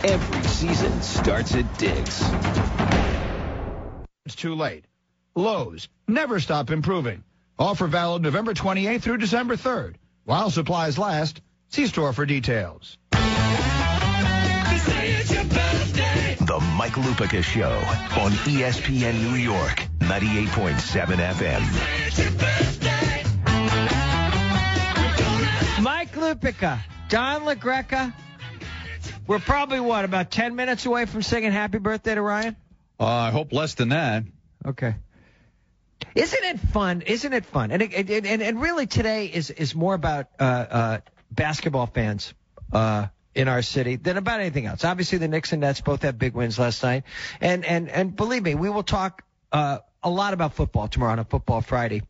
Every season starts at Dick's. It's too late. Lowe's, never stop improving. Offer valid November 28th through December 3rd. While supplies last, see store for details. The Mike Lupica Show on ESPN New York, 98.7 FM. Mike Lupica, Don LaGreca. We're probably, about 10 minutes away from singing Happy Birthday to Ryan? I hope less than that. Okay. Isn't it fun? And and really today is more about basketball fans in our city than about anything else. Obviously, the Knicks and Nets both had big wins last night. And believe me, we will talk a lot about football tomorrow on a Football Friday.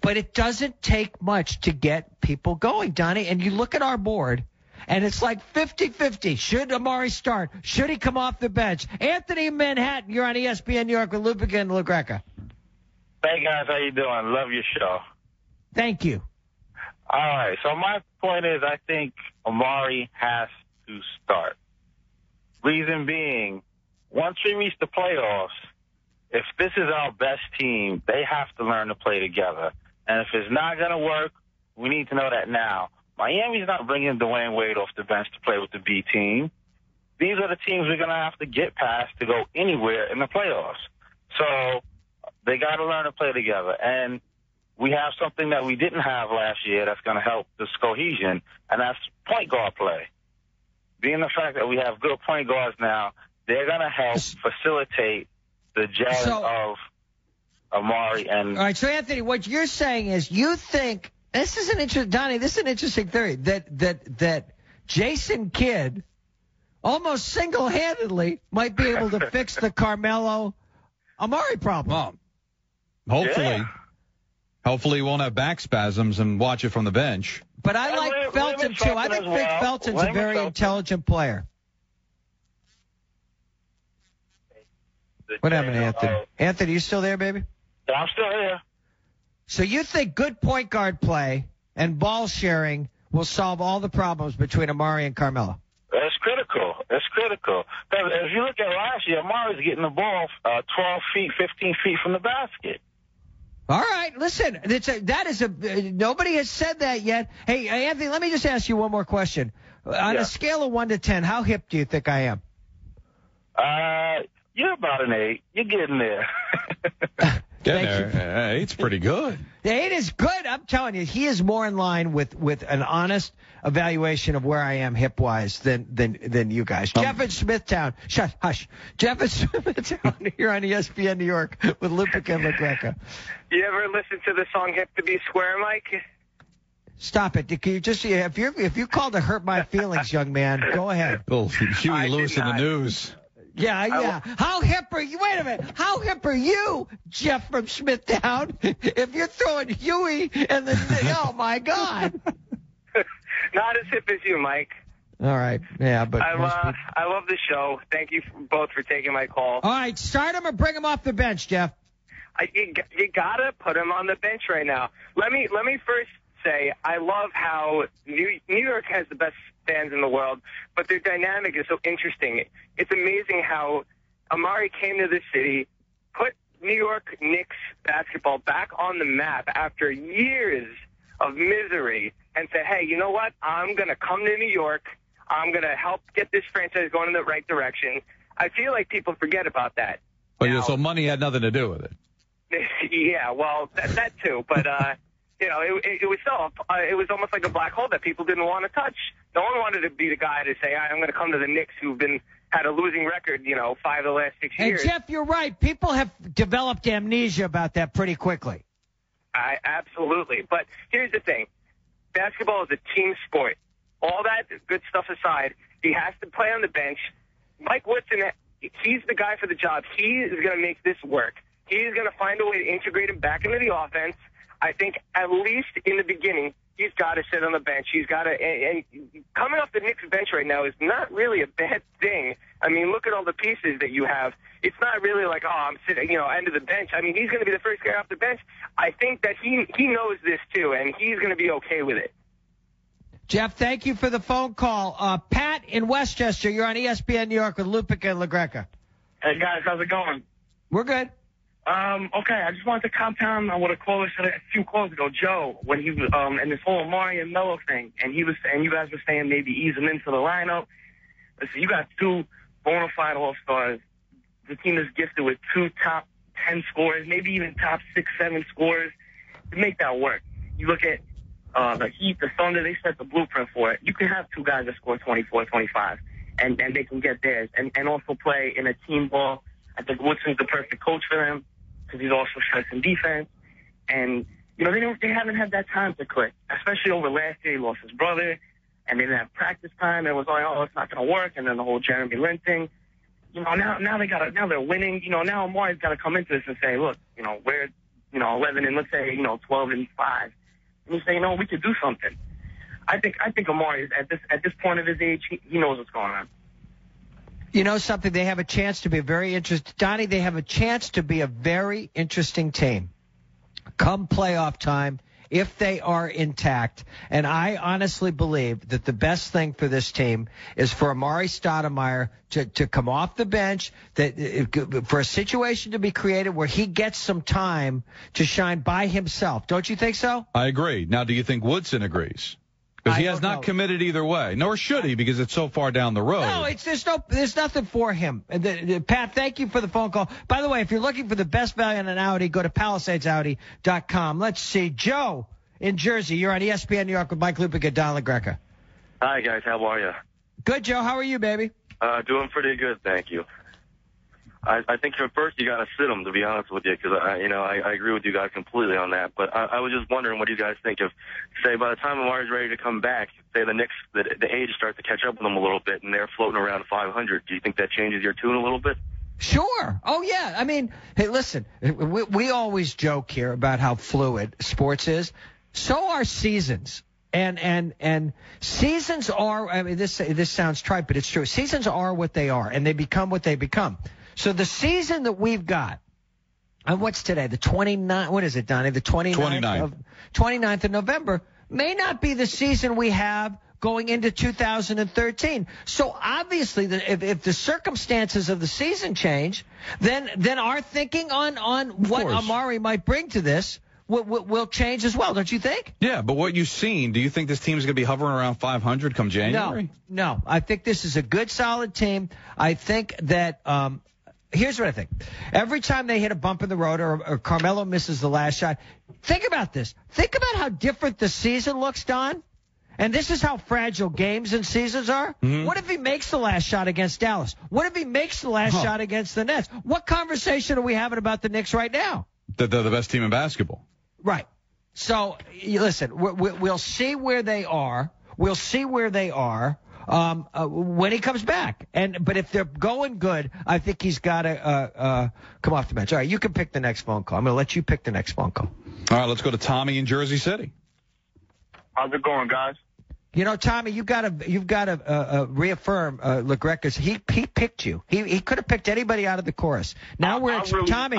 But it doesn't take much to get people going, Donnie. And you look at our board, and it's like 50-50. Should Amari start? Should he come off the bench? Anthony in Manhattan, you're on ESPN New York with Lupica and LaGreca. Hey, guys, how you doing? Love your show. Thank you. All right, so my point is I think Amari has to start. Reason being, once we reach the playoffs, if this is our best team, they have to learn to play together. And if it's not going to work, we need to know that now. Miami's not bringing Dwayne Wade off the bench to play with the B team. These are the teams we're going to have to get past to go anywhere in the playoffs. So they got to learn to play together. And we have something that we didn't have last year that's going to help this cohesion, and that's point guard play. Being the fact that we have good point guards now, they're going to help facilitate the gelling of Amari. And all right, so Anthony, what you're saying is you think this is an interesting theory that Jason Kidd almost single-handedly might be able to fix the Carmelo Amari problem. Well, hopefully he won't have back spasms and watch it from the bench. But I like Felton too. I think Vic Felton's a very intelligent player. What happened to Anthony? Anthony, you still there, baby? Yeah, I'm still here. So you think good point guard play and ball sharing will solve all the problems between Amari and Carmelo? It's critical. It's critical. Because if you look at last year, Amari's getting the ball 12 feet, 15 feet from the basket. All right, listen, nobody has said that yet. Hey, Anthony, let me just ask you one more question. On a scale of 1 to 10, how hip do you think I am? You're about an 8. You're getting there. Getting there. 8's pretty good. The 8 is good. I'm telling you, he is more in line with an honest evaluation of where I am hip-wise than you guys. Jeff in Smithtown. Hush. Jeff in Smithtown here on ESPN New York with Lupica and LaGreca. You ever listen to the song Hip to Be Square, Mike? Stop it. Can you just, if you called to hurt my feelings, young man, go ahead. Oh, Huey Lewis in the news. Yeah. How hip are you? Wait a minute. How hip are you, Jeff from Smithtown? If you're throwing Huey and oh my God. Not as hip as you, Mike. All right. Yeah, but I love the show. Thank you both for taking my call. All right, start him or bring him off the bench, Jeff. You gotta put him on the bench right now. Let me first say I love how New York has the best fans in the world, but their dynamic is so interesting. It's amazing how Amari came to this city, put New York Knicks basketball back on the map after years of misery, and said, hey, you know what? I'm going to come to New York. I'm going to help get this franchise going in the right direction. I feel like people forget about that. But so money had nothing to do with it. Yeah, well, that too, but it was almost like a black hole that people didn't want to touch. No one wanted to be the guy to say, I'm going to come to the Knicks who've had a losing record, 5 of the last 6 years. And Jeff, you're right. People have developed amnesia about that pretty quickly. Absolutely. But here's the thing. Basketball is a team sport. All that good stuff aside, he has to play on the bench. Mike Woodson, he's the guy for the job. He is going to make this work. He's going to find a way to integrate him back into the offense. I think at least in the beginning, he's got to sit on the bench. He's got to, and coming off the Knicks bench right now is not really a bad thing. I mean, look at all the pieces that you have. It's not really like, I'm sitting, end of the bench. I mean, he's going to be the first guy off the bench. I think that he knows this too, and he's going to be okay with it. Jeff, thank you for the phone call. Pat in Westchester, you're on ESPN New York with Lupica and LaGreca. Hey, guys, how's it going? We're good. Okay, I just wanted to compound on what a caller said a few calls ago, Joe, when he was in this whole Amari and Melo thing, and you guys were saying maybe ease him into the lineup. Listen, you got two bona fide all-stars. The team is gifted with two top 10 scorers, maybe even top 6, 7 scorers. To make that work, you look at the Heat, the Thunder, they set the blueprint for it. You can have two guys that score 24, 25, and they can get theirs, and also play in a team ball. I think Woodson's the perfect coach for them because he's also strength and defense. And, you know, they haven't had that time to click, especially over last year. He lost his brother, and they didn't have practice time. It was like, oh, it's not going to work. And then the whole Jeremy Lin thing. You know, now they're winning. You know, now Amari's got to come into this and say, look, you know, we're, 11 and let's say, 12 and 5. And you say, we could do something. I think Amari is at this point of his age, he knows what's going on. You know something? They have a chance to be a very interesting. Donnie, they have a chance to be a very interesting team come playoff time if they are intact. And I honestly believe that the best thing for this team is for Amari Stoudemire to come off the bench, for a situation to be created where he gets some time to shine by himself. Don't you think so? I agree. Now, do you think Woodson agrees? Because he has not committed either way, nor should he, because it's so far down the road. No, there's nothing for him. Pat, thank you for the phone call. By the way, if you're looking for the best value on an Audi, go to PalisadesAudi.com. Let's see, Joe in Jersey. You're on ESPN New York with Mike Lupica, Don LaGreca. Hi guys, how are you? Good, Joe. How are you, baby? Doing pretty good, thank you. I think first you got to sit him, to be honest with you, because I agree with you guys completely on that. But I was just wondering what you guys think of, say, by the time Amari's ready to come back, say the age starts to catch up with them a little bit, and they're floating around 500. Do you think that changes your tune a little bit? Sure. Oh, yeah. I mean, hey, listen, we always joke here about how fluid sports is. So are seasons. And seasons are, I mean, this sounds trite, but it's true. Seasons are what they are, and they become what they become. So the season that we've got, and what's today? The 29th, what is it, Donnie? The 29th of November may not be the season we have going into 2013. So obviously, if the circumstances of the season change, then our thinking on what Amari might bring to this will change as well, don't you think? Yeah, but what you've seen, do you think this team is going to be hovering around 500 come January? No. I think this is a good, solid team. I think that here's what I think. Every time they hit a bump in the road or Carmelo misses the last shot, think about this. Think about how different the season looks, Don. And this is how fragile games and seasons are. Mm-hmm. What if he makes the last shot against Dallas? What if he makes the last shot against the Nets? What conversation are we having about the Knicks right now? That they're the best team in basketball. Right. So, listen, we'll see where they are. We'll see where they are when he comes back. But if they're going good, I think he's got to come off the bench. All right, you can pick the next phone call. I'm going to let you pick the next phone call. All right, let's go to Tommy in Jersey City. How's it going, guys? Tommy, you've got to reaffirm LaGreca's. He picked you. He could have picked anybody out of the chorus. Now Tommy.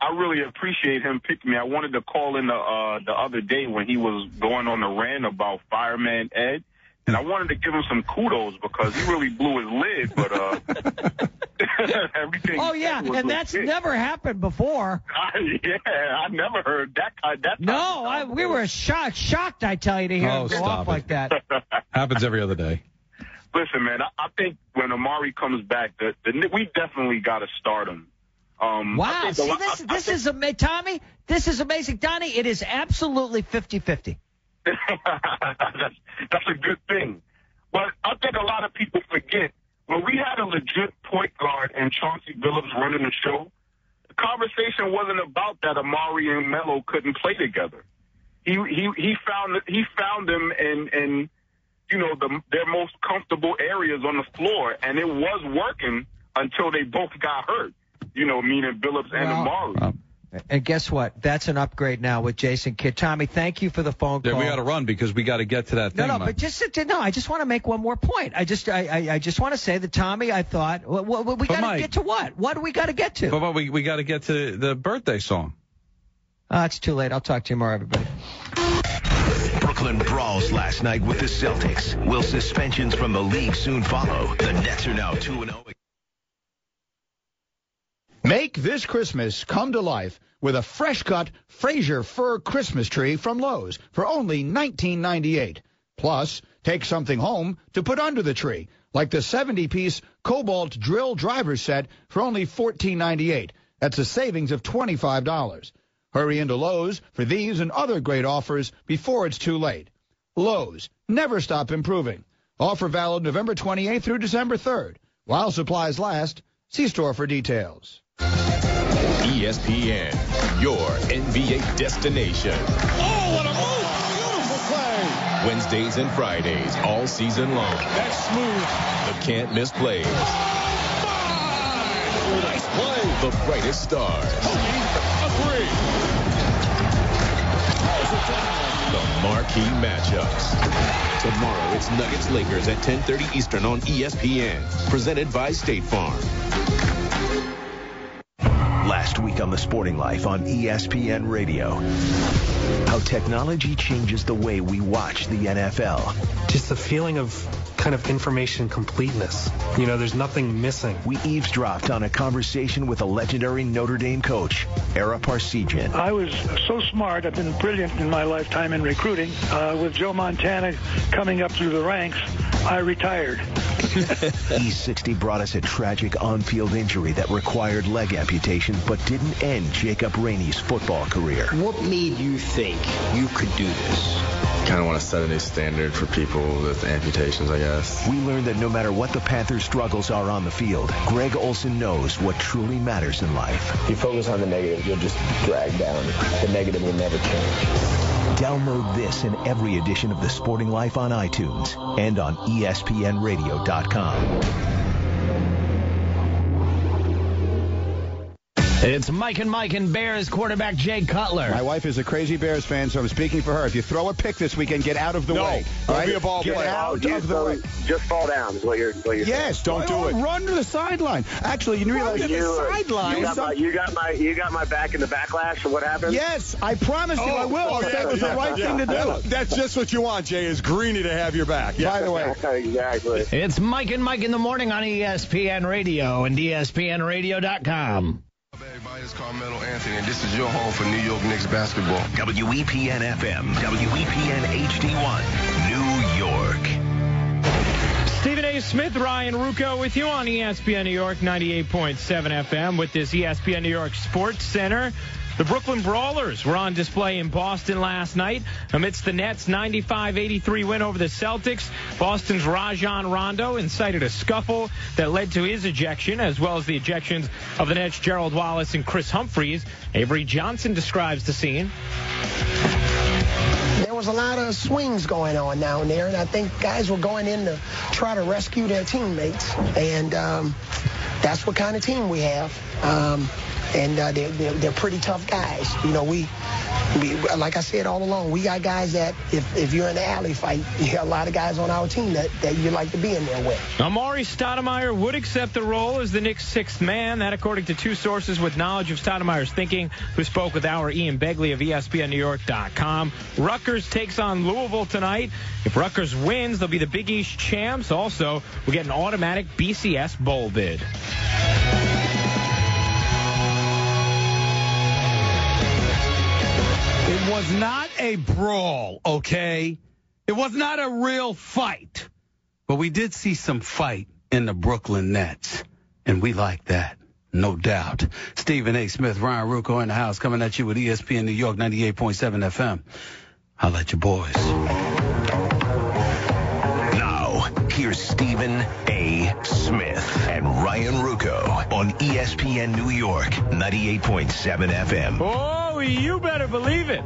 I really appreciate him picking me. I wanted to call in the other day when he was going on the rant about Fireman Ed, and I wanted to give him some kudos because he really blew his lid. But everything. Oh yeah, and that's never happened before. I never heard that. No, we were shocked. I tell you, to hear him go off like that. Happens every other day. Listen, man, I think when Amari comes back, we definitely got to start him. Wow. See, this is amazing. Tommy, this is amazing. Donnie, it is absolutely 50-50. That's a good thing. But I think a lot of people forget, when we had a legit point guard and Chauncey Billups running the show, the conversation wasn't about that Amari and Melo couldn't play together. He found them in their most comfortable areas on the floor, and it was working until they both got hurt. Meaning Billups and Amari. And guess what? That's an upgrade now with Jason Kidd. Tommy, thank you for the phone call. Yeah, we got to run because we got to get to that thing. No, but I just want to make one more point. I just want to say that Tommy, I thought, we got to get to what? What do we got to get to? But we got to get to the birthday song. It's too late. I'll talk to you more, everybody. Brooklyn brawls last night with the Celtics. Will suspensions from the league soon follow? The Nets are now 2-0. Make this Christmas come to life with a fresh-cut Fraser fir Christmas tree from Lowe's for only $19.98. Plus, take something home to put under the tree, like the 70-piece Cobalt Drill Driver Set for only $14.98. That's a savings of $25. Hurry into Lowe's for these and other great offers before it's too late. Lowe's, never stop improving. Offer valid November 28th through December 3rd. While supplies last, see store for details. ESPN, your NBA destination. Oh, what a move! Beautiful play! Wednesdays and Fridays, all season long. That's smooth. The can't-miss plays. Nice play. The brightest stars. A three. The marquee matchups. Tomorrow, it's Nuggets-Lakers at 10:30 Eastern on ESPN. Presented by State Farm. Last week on The Sporting Life on ESPN Radio. How technology changes the way we watch the NFL. Just a feeling of kind of information completeness. You know, there's nothing missing. We eavesdropped on a conversation with a legendary Notre Dame coach, Ara Parsegian. I was so smart. I've been brilliant in my lifetime in recruiting. With Joe Montana coming up through the ranks, I retired. E60 brought us a tragic on-field injury that required leg amputation but didn't end Jacob Rainey's football career. What made you think you could do this? Kind of want to set a new standard for people with amputations, I guess. We learned that no matter what the Panthers' struggles are on the field, Greg Olsen knows what truly matters in life. If you focus on the negative, you'll just drag down. The negative will never change. Download this and every edition of The Sporting Life on iTunes and on ESPNradio.com. It's Mike and Bears quarterback Jay Cutler. My wife is a crazy Bears fan, so I'm speaking for her. If you throw a pick this weekend, get out of the way. Don't be a ball player. Get out of the way. Just fall down is what you're Yes, saying. don't do it. Run to the sideline. Actually, you realize the sideline. You got my back in the backlash, or what happened? Yes, I promise you I will. I'll say it was the right thing to do. That's just what you want, Jay, is Greeny to have your back. By the way. Exactly. It's Mike in the morning on ESPN Radio and ESPNradio.com. Everybody, it's Carmelo Anthony, and this is your home for New York Knicks basketball. WEPN FM, WEPN HD1, New York. Stephen A. Smith, Ryan Rucco with you on ESPN New York 98.7 FM with this ESPN New York Sports Center. The Brooklyn Brawlers were on display in Boston last night amidst the Nets' 95-83 win over the Celtics. Boston's Rajon Rondo incited a scuffle that led to his ejection, as well as the ejections of the Nets' Gerald Wallace and Chris Humphries. Avery Johnson describes the scene. There was a lot of swings going on down there, and I think guys were going in to try to rescue their teammates, and that's what kind of team we have. And they're pretty tough guys. You know, we like I said all along, we got guys that if you're in the alley fight, you got a lot of guys on our team that you like to be in there with. Amari Stoudemire would accept the role as the Knicks' sixth man. That according to two sources with knowledge of Stoudemire's thinking, who spoke with our Ian Begley of ESPNNewYork.com. Rutgers takes on Louisville tonight. If Rutgers wins, they'll be the Big East champs. Also, we'll get an automatic BCS bowl bid. It was not a brawl, okay? It was not a real fight. But we did see some fight in the Brooklyn Nets, and we like that, no doubt. Stephen A. Smith, Ryan Rucco in the house, coming at you with ESPN New York 98.7 FM. Holla at your boys. Now, here's Stephen A. Smith and Ryan Rucco on ESPN New York 98.7 FM. Oh, you better believe it.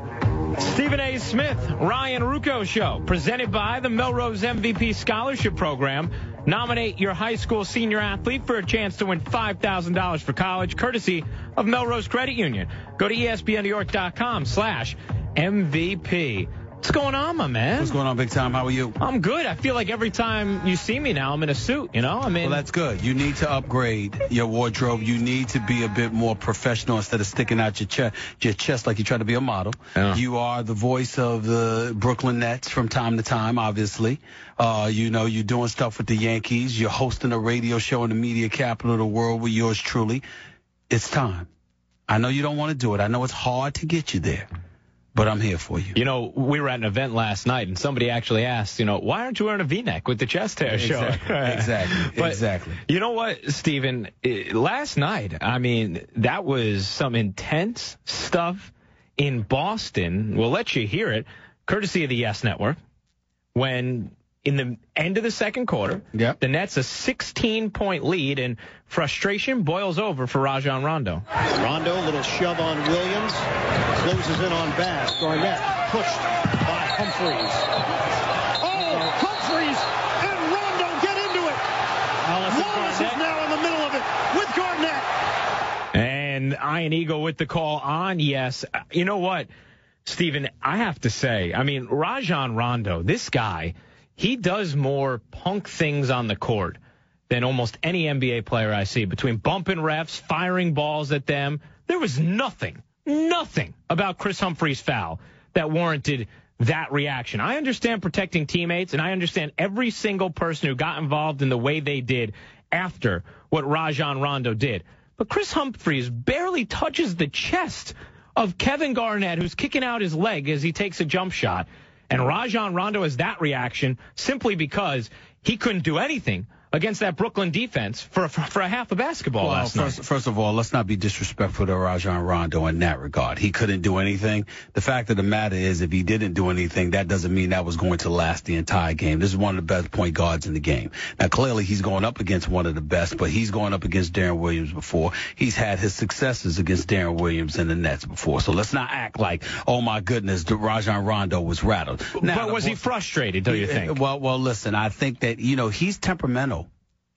Stephen A. Smith, Ryan Rucco Show, presented by the Melrose MVP Scholarship Program. Nominate your high school senior athlete for a chance to win $5,000 for college, courtesy of Melrose Credit Union. Go to ESPNNewYork.com/MVP. What's going on, my man? What's going on, big time? How are you? I'm good. I feel like every time you see me now, I'm in a suit, you know? Well, that's good. You need to upgrade your wardrobe. You need to be a bit more professional instead of sticking out your chest like you try to be a model. Yeah. You are the voice of the Brooklyn Nets from time to time, obviously. You know, you're doing stuff with the Yankees. You're hosting a radio show in the media capital of the world with yours truly. It's time. I know you don't want to do it. I know it's hard to get you there. But I'm here for you. You know, we were at an event last night, and somebody actually asked, you know, why aren't you wearing a V-neck with the chest hair show? Exactly. You know what, Steven? Last night, I mean, that was some intense stuff in Boston. We'll let you hear it, courtesy of the Yes Network, when in the end of the second quarter, the Nets a 16-point lead, and frustration boils over for Rajon Rondo. Rondo, little shove on Williams, closes in on Bass. Garnett pushed by Humphries. Oh, Humphries and Rondo get into it. Wallace is now in the middle of it with Garnett. And Iron Eagle with the call on Yes. You know what, Steven, I have to say, I mean, Rajon Rondo, this guy, he does more punk things on the court than almost any NBA player I see. Between bumping refs, firing balls at them, there was nothing about Chris Humphries' foul that warranted that reaction. I understand protecting teammates, and I understand every single person who got involved in the way they did after what Rajon Rondo did. But Chris Humphries barely touches the chest of Kevin Garnett, who's kicking out his leg as he takes a jump shot. And Rajon Rondo has that reaction simply because he couldn't do anything against that Brooklyn defense for a half of basketball last night. First of all, let's not be disrespectful to Rajon Rondo in that regard. He couldn't do anything. The fact of the matter is, if he didn't do anything, that doesn't mean that was going to last the entire game. This is one of the best point guards in the game. Now, clearly, he's going up against one of the best, but he's going up against Darren Williams before. He's had his successes against Darren Williams and the Nets before. So let's not act like, oh, my goodness, Rajon Rondo was rattled. Now, but was he frustrated, do you think? Well, listen, I think that, you know, he's temperamental.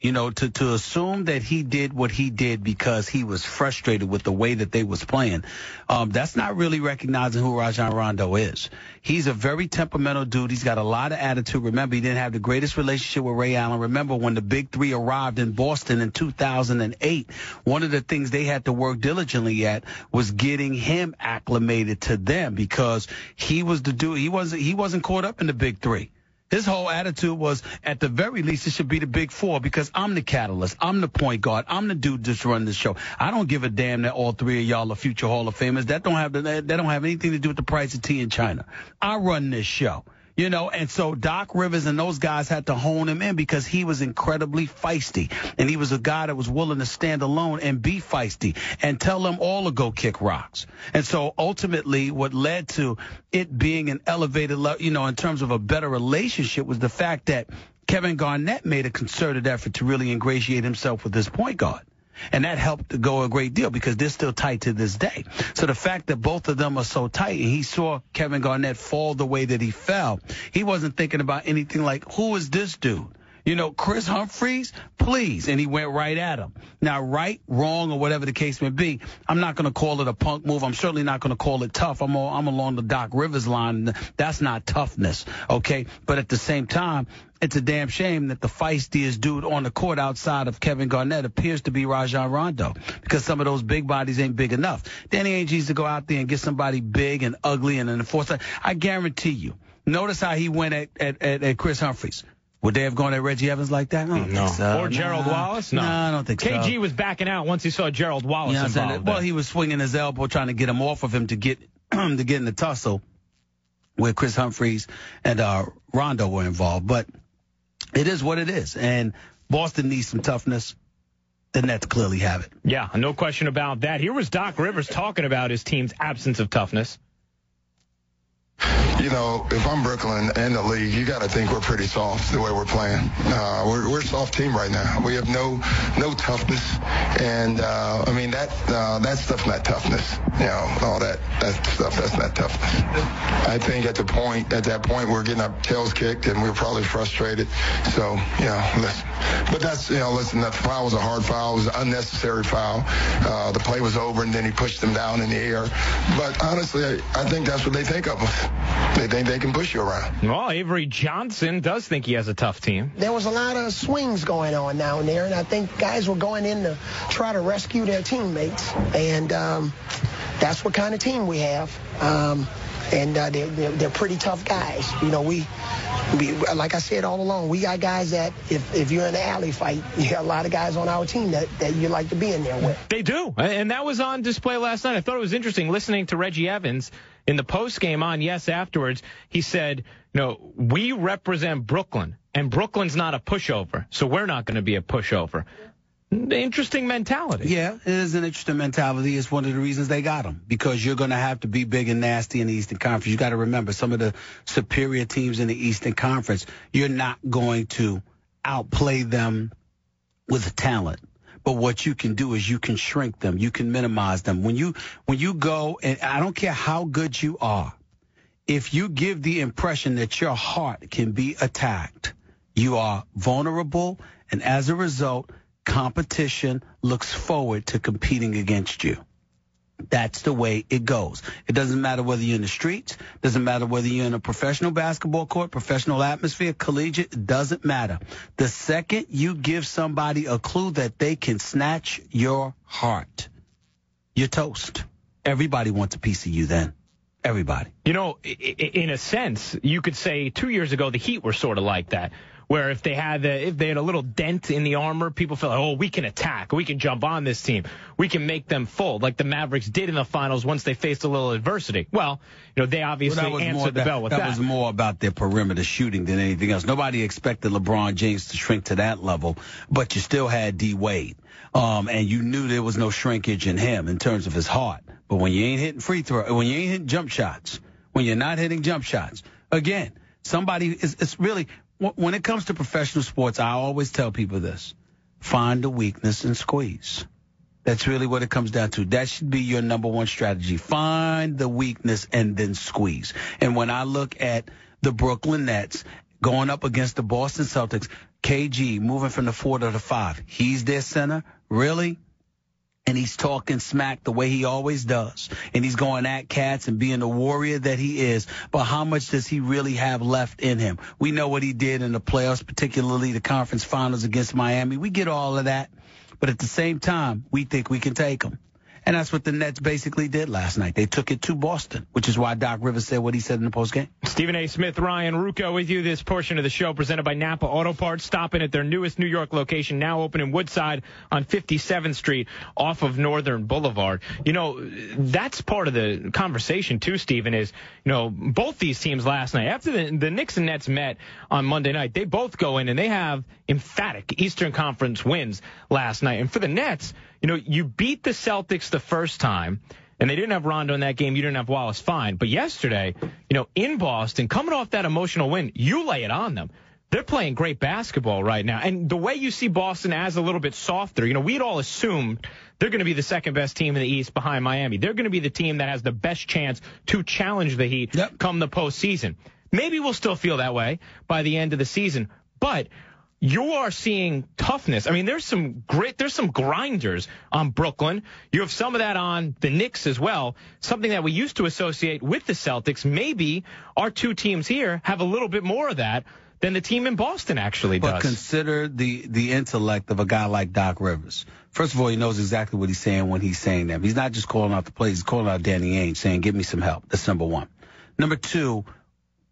You know, to assume that he did what he did because he was frustrated with the way that they was playing, that's not really recognizing who Rajon Rondo is. He's a very temperamental dude. He's got a lot of attitude. Remember, he didn't have the greatest relationship with Ray Allen. Remember, when the Big Three arrived in Boston in 2008, one of the things they had to work diligently at was getting him acclimated to them because he was the dude. He wasn't caught up in the Big Three. His whole attitude was, at the very least, it should be the Big Four because I'm the catalyst. I'm the point guard. I'm the dude that's running the show. I don't give a damn that all three of y'all are future Hall of Famers. That don't have anything to do with the price of tea in China. I run this show. You know, and so Doc Rivers and those guys had to hone him in because he was incredibly feisty. And he was a guy that was willing to stand alone and be feisty and tell them all to go kick rocks. And so ultimately what led to it being an elevated level, you know, in terms of a better relationship was the fact that Kevin Garnett made a concerted effort to really ingratiate himself with this point guard. And that helped to go a great deal because they're still tight to this day. So the fact that both of them are so tight and he saw Kevin Garnett fall the way that he fell, he wasn't thinking about anything like, who is this dude? You know, Chris Humphries, please. And he went right at him. Now, right, wrong, or whatever the case may be, I'm not going to call it a punk move. I'm certainly not going to call it tough. I'm along the Doc Rivers line. That's not toughness, okay? But at the same time, it's a damn shame that the feistiest dude on the court outside of Kevin Garnett appears to be Rajon Rondo because some of those big bodies ain't big enough. Danny Ainge needs to go out there and get somebody big and ugly and enforce that. I guarantee you. Notice how he went at Chris Humphries. Would they have gone at Reggie Evans like that? No. So. Or Gerald Wallace? No, I don't think so. KG was backing out once he saw Gerald Wallace involved. Well, he was swinging his elbow trying to get him off of him to get in the tussle where Chris Humphries and Rondo were involved. But it is what it is. And Boston needs some toughness. The Nets clearly have it. Yeah, no question about that. Here was Doc Rivers talking about his team's absence of toughness. You know, if I'm Brooklyn and the league, you got to think we're pretty soft the way we're playing. We're a soft team right now. We have no toughness, and I mean that stuff's not toughness. You know, all that stuff, that's not toughness. I think at that point we're getting our tails kicked and we're probably frustrated. So listen, but that's listen, that foul was a hard foul. It was an unnecessary foul. The play was over and then he pushed them down in the air. But honestly, I think that's what they think of us. They think they can push you around. Well, Avery Johnson does think he has a tough team. There was a lot of swings going on down there, and I think guys were going in to try to rescue their teammates. And that's what kind of team we have. And they're pretty tough guys. You know, we like I said all along, we got guys that if you're in an alley fight, you got a lot of guys on our team that you like to be in there with. They do, and that was on display last night. I thought it was interesting listening to Reggie Evans in the postgame on Yes afterwards. He said, we represent Brooklyn, and Brooklyn's not a pushover, so we're not going to be a pushover. Interesting mentality. Yeah, it is an interesting mentality. It's one of the reasons they got him, because you're going to have to be big and nasty in the Eastern Conference. You got to remember, some of the superior teams in the Eastern Conference, you're not going to outplay them with talent. But what you can do is you can shrink them. You can minimize them. When you go, and I don't care how good you are, if you give the impression that your heart can be attacked, you are vulnerable, and as a result, competition looks forward to competing against you. That's the way it goes. It doesn't matter whether you're in the streets, doesn't matter whether you're in a professional basketball court, professional atmosphere, collegiate, it doesn't matter. The second you give somebody a clue that they can snatch your heart, you're toast. Everybody wants a piece of you then. Everybody. In a sense, you could say 2 years ago the Heat were sort of like that, where if they had a little dent in the armor, people felt like, we can attack, we can jump on this team, we can make them fold, like the Mavericks did in the finals once they faced a little adversity. Well, they obviously answered the bell with that. That was more about their perimeter shooting than anything else. Nobody expected LeBron James to shrink to that level, but you still had D. Wade, and you knew there was no shrinkage in him in terms of his heart. But when you ain't hitting free throw, when you ain't hitting jump shots, when you're not hitting jump shots, again, it's really. When it comes to professional sports, I always tell people this: find the weakness and squeeze. That's really what it comes down to. That should be your number one strategy. Find the weakness and then squeeze. And when I look at the Brooklyn Nets going up against the Boston Celtics, KG moving from the 4 to the 5, he's their center? Really? And he's talking smack the way he always does. And he's going at cats and being the warrior that he is. But how much does he really have left in him? We know what he did in the playoffs, particularly the conference finals against Miami. We get all of that. But at the same time, we think we can take him. And that's what the Nets basically did last night. They took it to Boston, which is why Doc Rivers said what he said in the postgame. Stephen A. Smith, Ryan Ruocco with you. This portion of the show presented by Napa Auto Parts. Stopping at their newest New York location, now open in Woodside on 57th Street off of Northern Boulevard. That's part of the conversation, too, Stephen, is, both these teams last night, after the Knicks and Nets met on Monday night, they both go in and they have emphatic Eastern Conference wins last night. And for the Nets, you beat the Celtics the first time, and they didn't have Rondo in that game. You didn't have Wallace, fine. But yesterday, in Boston, coming off that emotional win, you lay it on them. They're playing great basketball right now. And the way you see Boston as a little bit softer, we'd all assumed they're going to be the second best team in the East behind Miami. They're going to be the team that has the best chance to challenge the Heat come the postseason. Maybe we'll still feel that way by the end of the season, but you are seeing toughness. I mean, there's some grinders on Brooklyn. You have some of that on the Knicks as well, something that we used to associate with the Celtics. Maybe our two teams here have a little bit more of that than the team in Boston actually does. But consider the intellect of a guy like Doc Rivers. First of all, he knows exactly what he's saying when he's saying them. He's not just calling out the plays. He's calling out Danny Ainge, saying, give me some help. That's number one. Number two,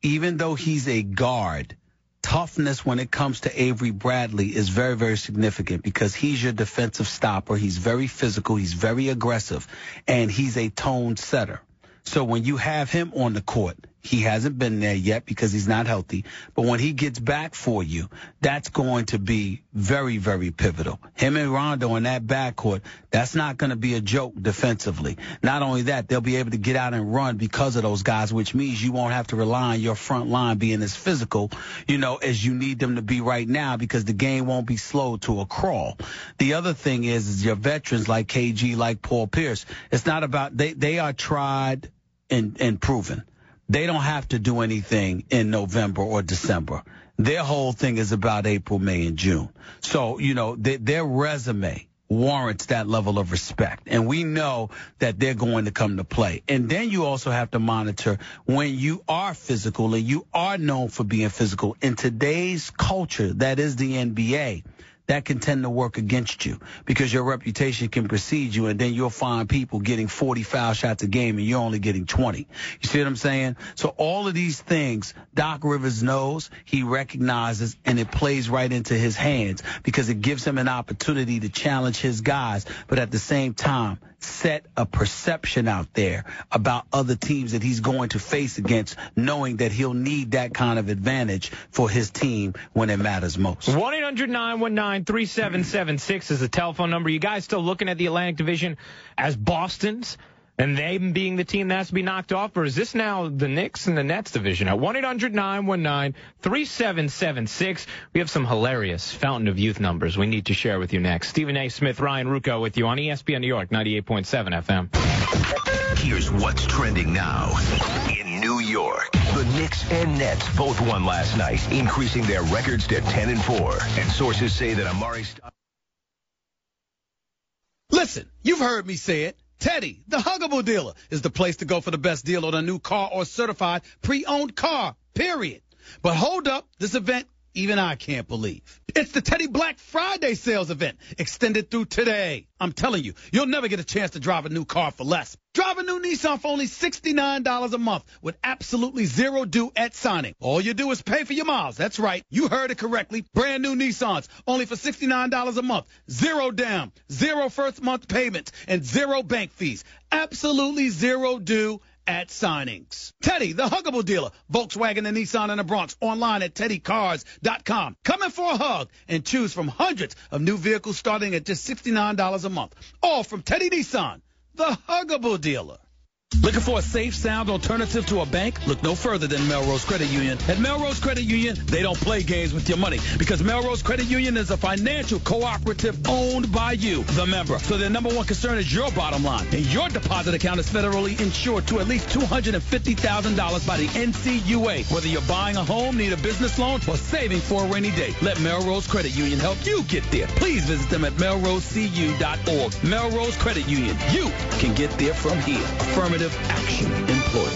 even though he's a guard, toughness when it comes to Avery Bradley is very, very significant because he's your defensive stopper. He's very physical. He's very aggressive, and he's a tone setter. So when you have him on the court, he hasn't been there yet because he's not healthy. But when he gets back for you, that's going to be very, very pivotal. Him and Rondo in that backcourt, that's not going to be a joke defensively. Not only that, they'll be able to get out and run because of those guys, which means you won't have to rely on your front line being as physical, as you need them to be right now because the game won't be slowed to a crawl. The other thing is your veterans like KG, like Paul Pierce. It's not about they are tried and proven. They don't have to do anything in November or December. Their whole thing is about April, May, and June. So, their resume warrants that level of respect. And we know that they're going to come to play. And then you also have to monitor when you are physical and you are known for being physical. In today's culture, that is the NBA, that can tend to work against you because your reputation can precede you, and then you'll find people getting 40 foul shots a game and you're only getting 20. You see what I'm saying? So all of these things, Doc Rivers knows, he recognizes, and it plays right into his hands because it gives him an opportunity to challenge his guys, but at the same time, set a perception out there about other teams that he's going to face against, knowing that he'll need that kind of advantage for his team when it matters most. 1-800-919-3776 is the telephone number. You guys still looking at the Atlantic Division as Boston's and them being the team that has to be knocked off, or is this now the Knicks and the Nets division? At 1-800-919-3776. We have some hilarious Fountain of Youth numbers we need to share with you next. Stephen A. Smith, Ryan Rucco with you on ESPN New York, 98.7 FM. Here's what's trending now in New York. The Knicks and Nets both won last night, increasing their records to 10-4. And sources say that Amari... Listen, you've heard me say it. Teddy, the huggable dealer, is the place to go for the best deal on a new car or certified pre-owned car, period. But hold up, this event, even I can't believe. It's the Teddy Black Friday sales event, extended through today. I'm telling you, you'll never get a chance to drive a new car for less. Drive a new Nissan for only $69 a month with absolutely zero due at signing. All you do is pay for your miles. That's right. You heard it correctly. Brand new Nissans, only for $69 a month. Zero down, zero first month payments, and zero bank fees. Absolutely zero due at signings. Teddy, the huggable dealer. Volkswagen and Nissan in the Bronx. Online at teddycars.com. Come in for a hug and choose from hundreds of new vehicles starting at just $69 a month. All from Teddy Nissan, the huggable dealer. Looking for a safe, sound alternative to a bank? Look no further than Melrose Credit Union. At Melrose Credit Union, they don't play games with your money because Melrose Credit Union is a financial cooperative owned by you, the member. So their number one concern is your bottom line. And your deposit account is federally insured to at least $250,000 by the NCUA. Whether you're buying a home, need a business loan, or saving for a rainy day, let Melrose Credit Union help you get there. Please visit them at melrosecu.org. Melrose Credit Union. You can get there from here. Affirmative action employer.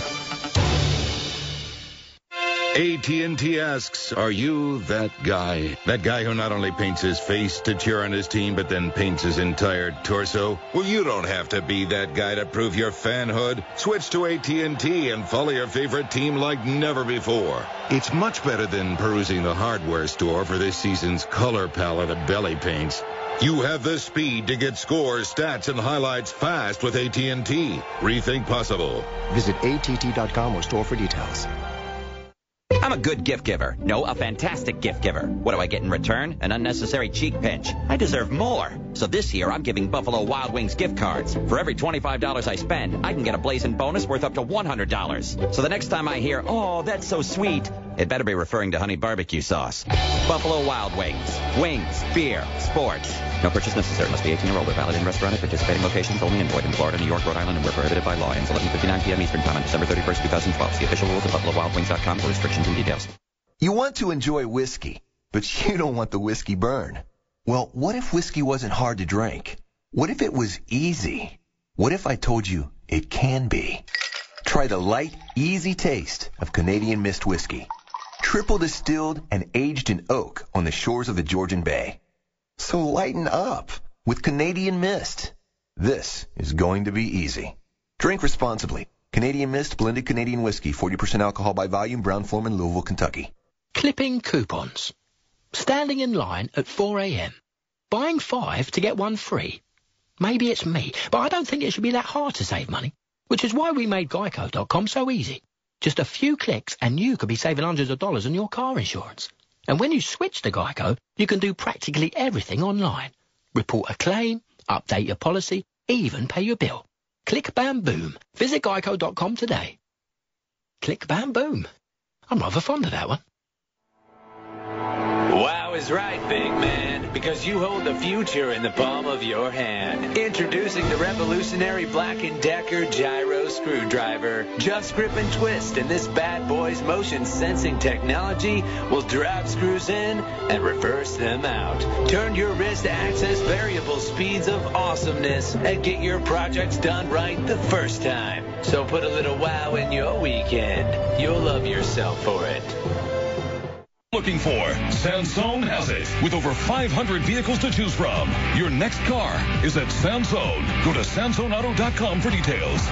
AT&T asks, are you that guy? That guy who not only paints his face to cheer on his team, but then paints his entire torso? Well, you don't have to be that guy to prove your fanhood. Switch to AT&T and follow your favorite team like never before. It's much better than perusing the hardware store for this season's color palette of belly paints. You have the speed to get scores, stats, and highlights fast with AT&T. Rethink possible. Visit att.com or store for details. I'm a good gift giver. No, a fantastic gift giver. What do I get in return? An unnecessary cheek pinch. I deserve more. So this year, I'm giving Buffalo Wild Wings gift cards. For every $25 I spend, I can get a blazing bonus worth up to $100. So the next time I hear, oh, that's so sweet, it better be referring to honey barbecue sauce. Buffalo Wild Wings. Wings, beer, sports. No purchase necessary. Must be 18 or older. Valid in restaurant at participating locations only and void in Florida, New York, Rhode Island, and where prohibited by law. Ends 11:59 p.m. Eastern Time on December 31st, 2012. See official rules at BuffaloWildWings.com for restrictions and details. You want to enjoy whiskey, but you don't want the whiskey burn. Well, what if whiskey wasn't hard to drink? What if it was easy? What if I told you it can be? Try the light, easy taste of Canadian Mist whiskey. Triple distilled and aged in oak on the shores of the Georgian Bay. So lighten up with Canadian Mist. This is going to be easy. Drink responsibly. Canadian Mist, blended Canadian whiskey, 40% alcohol by volume, Brown-Forman, Louisville, Kentucky. Clipping coupons. Standing in line at 4 a.m. Buying 5 to get 1 free. Maybe it's me, but I don't think it should be that hard to save money, which is why we made Geico.com so easy. Just a few clicks and you could be saving hundreds of dollars on your car insurance. And when you switch to Geico, you can do practically everything online. Report a claim, update your policy, even pay your bill. Click, bam, boom. Visit Geico.com today. Click, bam, boom. I'm rather fond of that one. Wow is right, big man, because you hold the future in the palm of your hand. Introducing the revolutionary Black & Decker Gyro Screwdriver. Just grip and twist, and this bad boy's motion sensing technology will drive screws in and reverse them out. Turn your wrist to access variable speeds of awesomeness and get your projects done right the first time. So put a little wow in your weekend. You'll love yourself for it. Looking for? Sansone has it. With over 500 vehicles to choose from, your next car is at Sansone. Go to SansoneAuto.com for details.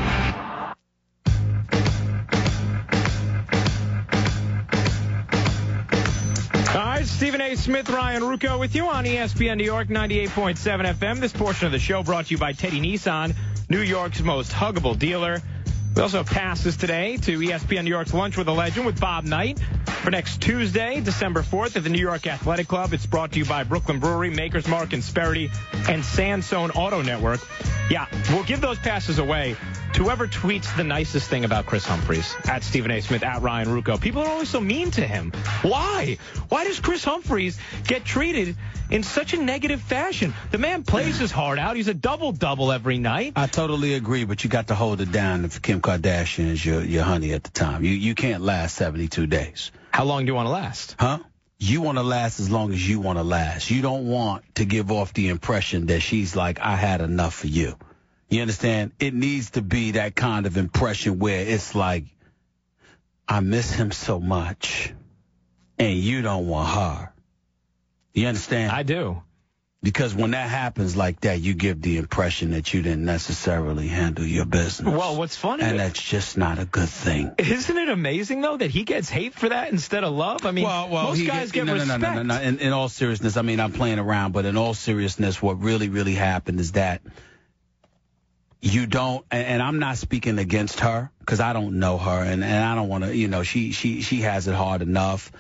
All right, Stephen A. Smith, Ryan Rucco with you on ESPN New York 98.7 FM. This portion of the show brought to you by Teddy Nissan, New York's most huggable dealer. We also have passes today to ESPN New York's Lunch with a Legend with Bob Knight for next Tuesday, December 4th at the New York Athletic Club. It's brought to you by Brooklyn Brewery, Maker's Mark, Insperity, and Sansone Auto Network. Yeah, we'll give those passes away to whoever tweets the nicest thing about Chris Humphries, at Stephen A. Smith, at Ryan Rucco. People are always so mean to him. Why? Why does Chris Humphries get treated in such a negative fashion? The man plays his heart out. He's a double-double every night. I totally agree, but you got to hold it down if Kim Kardashian is your honey at the time. You can't last 72 days. How long do you want to last? Huh? You want to last as long as you want to last. You don't want to give off the impression that she's like, I had enough of you. You understand? It needs to be that kind of impression where it's like, I miss him so much, and you don't want her. You understand? I do. Because when that happens like that, you give the impression that you didn't necessarily handle your business. Well, what's funny... And that's just not a good thing. Isn't it amazing, though, that he gets hate for that instead of love? I mean, most guys get respect. No. In all seriousness, I mean, I'm playing around, but in all seriousness, what really, really happened is that you don't, and I'm not speaking against her because I don't know her, and I don't want to, she has it hard enough,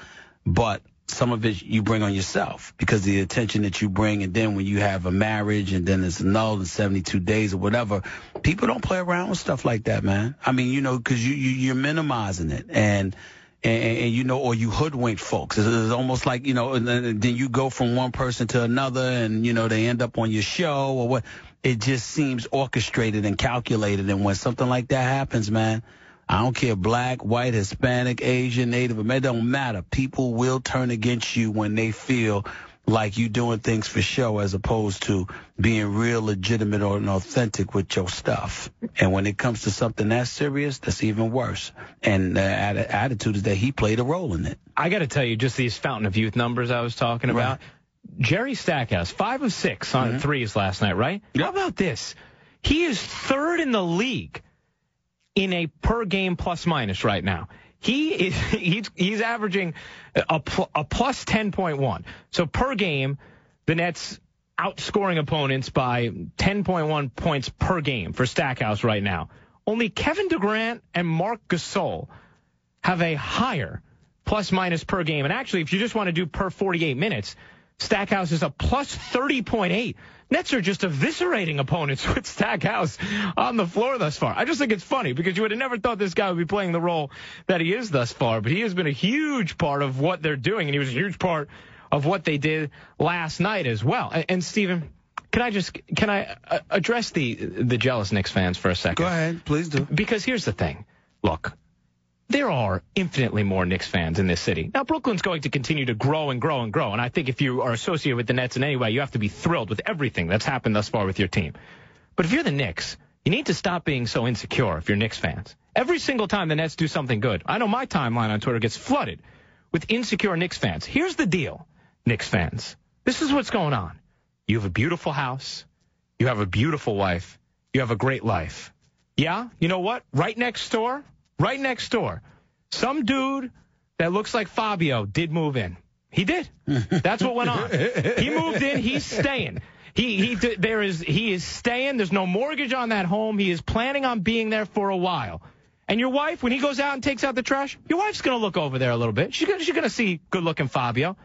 but some of it you bring on yourself because the attention that you bring, and then when you have a marriage and then it's annulled in 72 days or whatever, people don't play around with stuff like that, man. I mean, because you're minimizing it, and or you hoodwink folks. It's almost like, and then you go from one person to another, and, they end up on your show or what. It just seems orchestrated and calculated, and when something like that happens, man, I don't care, black, white, Hispanic, Asian, Native, it don't matter. People will turn against you when they feel like you doing things for show as opposed to being real, legitimate, or authentic with your stuff. And when it comes to something that serious, that's even worse. And the attitude is that he played a role in it. I got to tell you, just these Fountain of Youth numbers I was talking about. Jerry Stackhouse, 5 of 6 on threes last night, right? Yep. How about this? He is third in the league in a per game plus minus right now. He's averaging a plus 10.1. So per game, the Nets outscoring opponents by 10.1 points per game for Stackhouse right now. Only Kevin Durant and Marc Gasol have a higher plus minus per game. And actually, if you just want to do per 48 minutes, Stackhouse is a plus 30.8. Nets are just eviscerating opponents with Stackhouse on the floor thus far. I just think it's funny because you would have never thought this guy would be playing the role that he is thus far, but he has been a huge part of what they're doing, and he was a huge part of what they did last night as well. And Stephen, can I address the jealous Knicks fans for a second? Go ahead, please do. Because here's the thing. Look, there are infinitely more Knicks fans in this city. Now, Brooklyn's going to continue to grow and grow and grow, and I think if you are associated with the Nets in any way, you have to be thrilled with everything that's happened thus far with your team. But if you're the Knicks, you need to stop being so insecure if you're Knicks fans. Every single time the Nets do something good, I know my timeline on Twitter gets flooded with insecure Knicks fans. Here's the deal, Knicks fans. This is what's going on. You have a beautiful house. You have a beautiful wife. You have a great life. Yeah, you know what? Right next door, some dude that looks like Fabio did move in. He did. That's what went on. He moved in. He's staying. He is staying. There's no mortgage on that home. He is planning on being there for a while. And your wife, when he goes out and takes out the trash, your wife's going to look over there a little bit. She's going to see good-looking Fabio.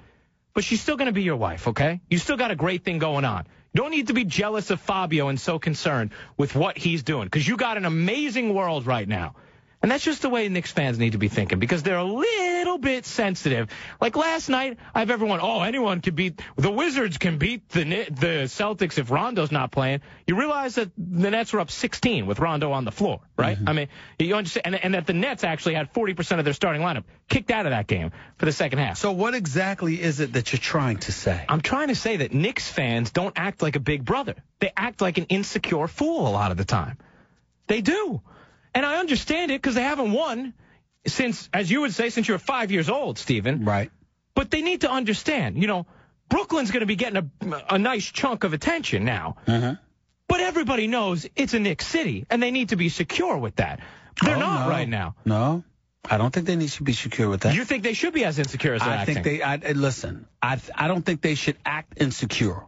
But she's still going to be your wife, okay? You still got a great thing going on. You don't need to be jealous of Fabio and so concerned with what he's doing, because you got an amazing world right now. And that's just the way Knicks fans need to be thinking, because they're a little bit sensitive. Like last night, I have everyone, anyone can beat, the Wizards can beat the Celtics if Rondo's not playing. You realize that the Nets were up 16 with Rondo on the floor, right? I mean, you understand, and that the Nets actually had 40% of their starting lineup kicked out of that game for the second half. So what exactly is it that you're trying to say? I'm trying to say that Knicks fans don't act like a big brother. They act like an insecure fool a lot of the time. They do. And I understand it because they haven't won since, as you would say, since you're 5 years old, Stephen. Right. But they need to understand, Brooklyn's going to be getting a nice chunk of attention now. But everybody knows it's a Knicks city, and they need to be secure with that. They're not right now. No, I don't think they need to be secure with that. You think they should be as insecure as they're acting? Listen, I don't think they should act insecure.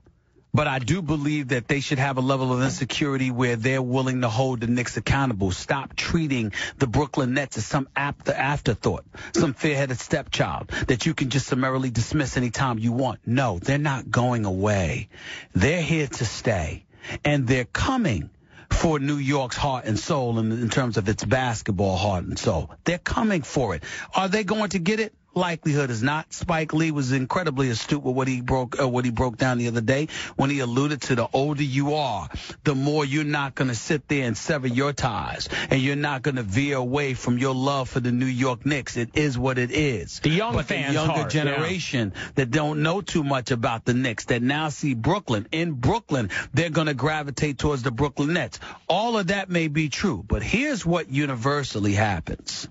But I do believe that they should have a level of insecurity where they're willing to hold the Knicks accountable. Stop treating the Brooklyn Nets as some afterthought, some fair-headed stepchild that you can just summarily dismiss anytime you want. No, they're not going away. They're here to stay. And they're coming for New York's heart and soul in terms of its basketball heart and soul. They're coming for it. Are they going to get it? Likelihood is not. Spike Lee was incredibly astute with what he broke down the other day when he alluded to the older you are, the more you're not going to sit there and sever your ties, and you're not going to veer away from your love for the New York Knicks. It is what it is. The young but fans, the younger generation that don't know too much about the Knicks, that now see Brooklyn. In Brooklyn, they're going to gravitate towards the Brooklyn Nets. All of that may be true, but here's what universally happens.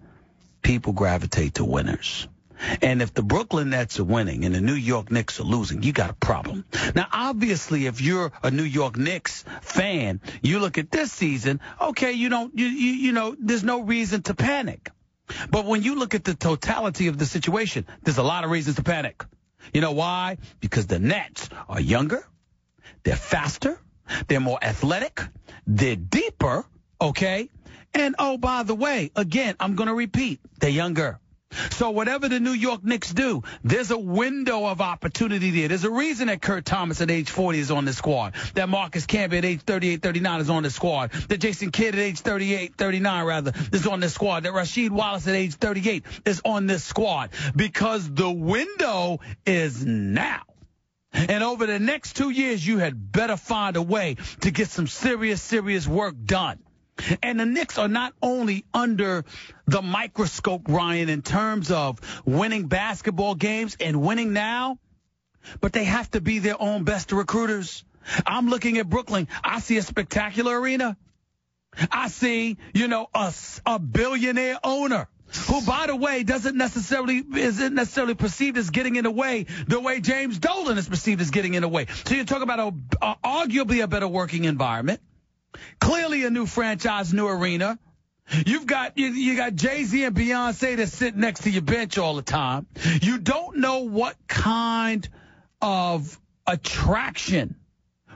People gravitate to winners. And if the Brooklyn Nets are winning and the New York Knicks are losing, you got a problem. Now, obviously, if you're a New York Knicks fan, you look at this season, okay, there's no reason to panic. But when you look at the totality of the situation, there's a lot of reasons to panic. You know why? Because the Nets are younger, they're faster, they're more athletic, they're deeper, okay? And, oh, by the way, again, I'm going to repeat, they're younger. So whatever the New York Knicks do, there's a window of opportunity there. There's a reason that Kurt Thomas at age 40 is on this squad, that Marcus Camby at age 38, 39 is on this squad, that Jason Kidd at age 39 is on this squad, that Rasheed Wallace at age 38 is on this squad, because the window is now. And over the next 2 years, you had better find a way to get some serious work done. And the Knicks are not only under the microscope, Ryan, in terms of winning basketball games and winning now, but they have to be their own best recruiters. I'm looking at Brooklyn. I see a spectacular arena. I see, a billionaire owner who, by the way, isn't necessarily perceived as getting in the way James Dolan is perceived as getting in the way. So you talk about arguably a better working environment. Clearly a new franchise, new arena. You got Jay-Z and Beyonce that sit next to your bench all the time. You don't know what kind of attraction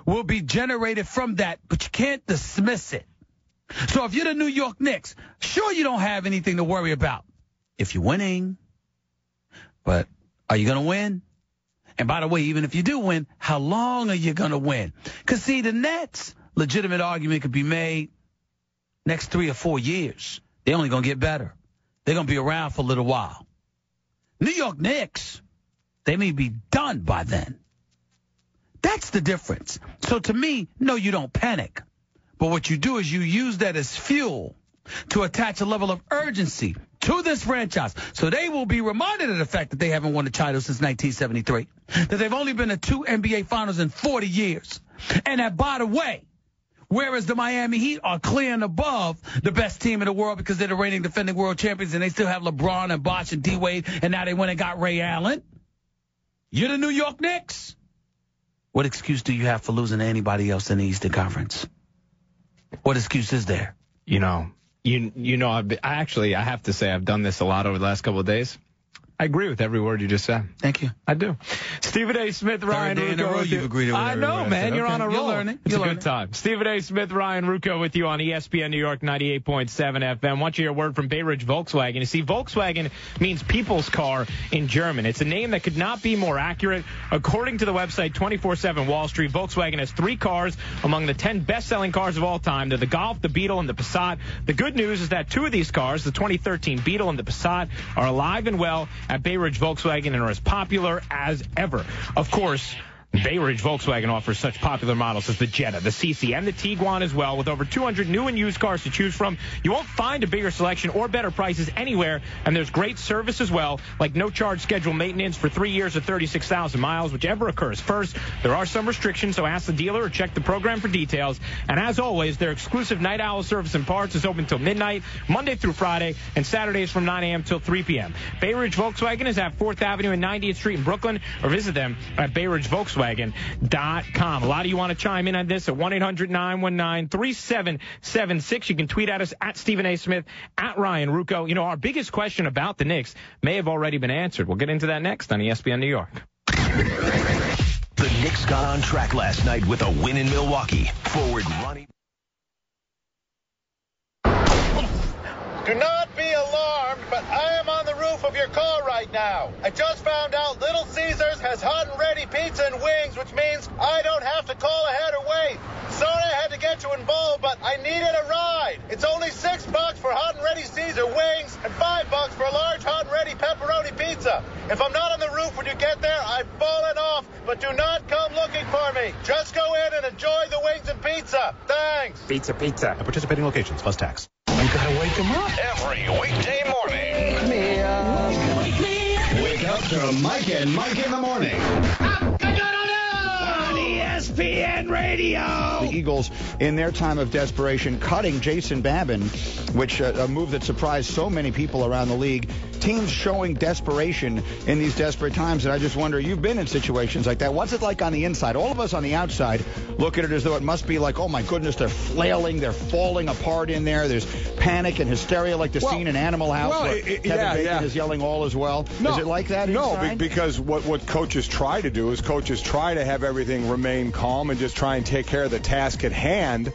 will be generated from that, but you can't dismiss it. So if you're the New York Knicks, sure, you don't have anything to worry about if you're winning. But are you going to win? And by the way, even if you do win, how long are you going to win? Because, see, the Nets, legitimate argument could be made, next 3 or 4 years, they're only going to get better. They're going to be around for a little while. New York Knicks, they may be done by then. That's the difference. So to me, no, you don't panic. But what you do is you use that as fuel to attach a level of urgency to this franchise. So they will be reminded of the fact that they haven't won a title since 1973, that they've only been to 2 NBA finals in 40 years. And that, by the way, whereas the Miami Heat are clear and above the best team in the world because they're the reigning defending world champions and they still have LeBron and Bosh and D-Wade, and now they went and got Ray Allen. You're the New York Knicks. What excuse do you have for losing to anybody else in the Eastern Conference? What excuse is there? I have to say I've done this a lot over the last couple of days. I agree with every word you just said. Thank you. I do. Stephen A. Smith, Ryan Rucco. You've agreed with I know, man. You're on a roll. You're learning. It's a good time. Stephen A. Smith, Ryan Rucco with you on ESPN New York 98.7 FM. Want you to hear a word from Bay Ridge Volkswagen. You see, Volkswagen means people's car in German. It's a name that could not be more accurate. According to the website 24/7 Wall Street, Volkswagen has 3 cars among the 10 best-selling cars of all time. They're the Golf, the Beetle, and the Passat. The good news is that 2 of these cars, the 2013 Beetle and the Passat, are alive and well at Bay Ridge Volkswagen and are as popular as ever. Of course, Bay Ridge Volkswagen offers such popular models as the Jetta, the CC, and the Tiguan as well. With over 200 new and used cars to choose from, you won't find a bigger selection or better prices anywhere, and there's great service as well, like no-charge scheduled maintenance for 3 years or 36,000 miles, whichever occurs first. There are some restrictions, so ask the dealer or check the program for details. And as always, their exclusive Night Owl service and parts is open till midnight, Monday through Friday, and Saturdays from 9 a.m. till 3 p.m. Bay Ridge Volkswagen is at 4th Avenue and 90th Street in Brooklyn, or visit them at BayRidgeVolkswagen.com. A lot of you want to chime in on this at 1-800-919-3776. You can tweet at us at Stephen A. Smith, at Ryan Rucco. You know, our biggest question about the Knicks may have already been answered. We'll get into that next on ESPN New York. The Knicks got on track last night with a win in Milwaukee. Forward Ronnie. Do not be alarmed, but I am on the roof of your car right now. I just found out Little Caesars has hot and ready pizza and wings, which means I don't have to call ahead or wait. Sorry I had to get you involved, but I needed a ride. It's only $6 for hot and ready Caesar wings and $5 for a large hot and ready pepperoni pizza. If I'm not on the roof when you get there, I've fallen off, but do not come looking for me. Just go in and enjoy the wings and pizza. Thanks. Pizza. At participating locations, plus tax. You gotta wake them up. Every weekday morning. Wake me up. Wake up to Mike and Mike in the morning. On ESPN Radio. The Eagles, in their time of desperation, cutting Jason Babin, which a move that surprised so many people around the league. Teams showing desperation in these desperate times, and I just wonder, you've been in situations like that. What's it like on the inside? All of us on the outside look at it as though it must be like, oh my goodness, they're flailing, they're falling apart in there. There's panic and hysteria like the scene in Animal House where Kevin Bacon is yelling all is well. No, is it like that inside? No, because what coaches try to do is coaches try to have everything remain calm and just try and take care of the task at hand.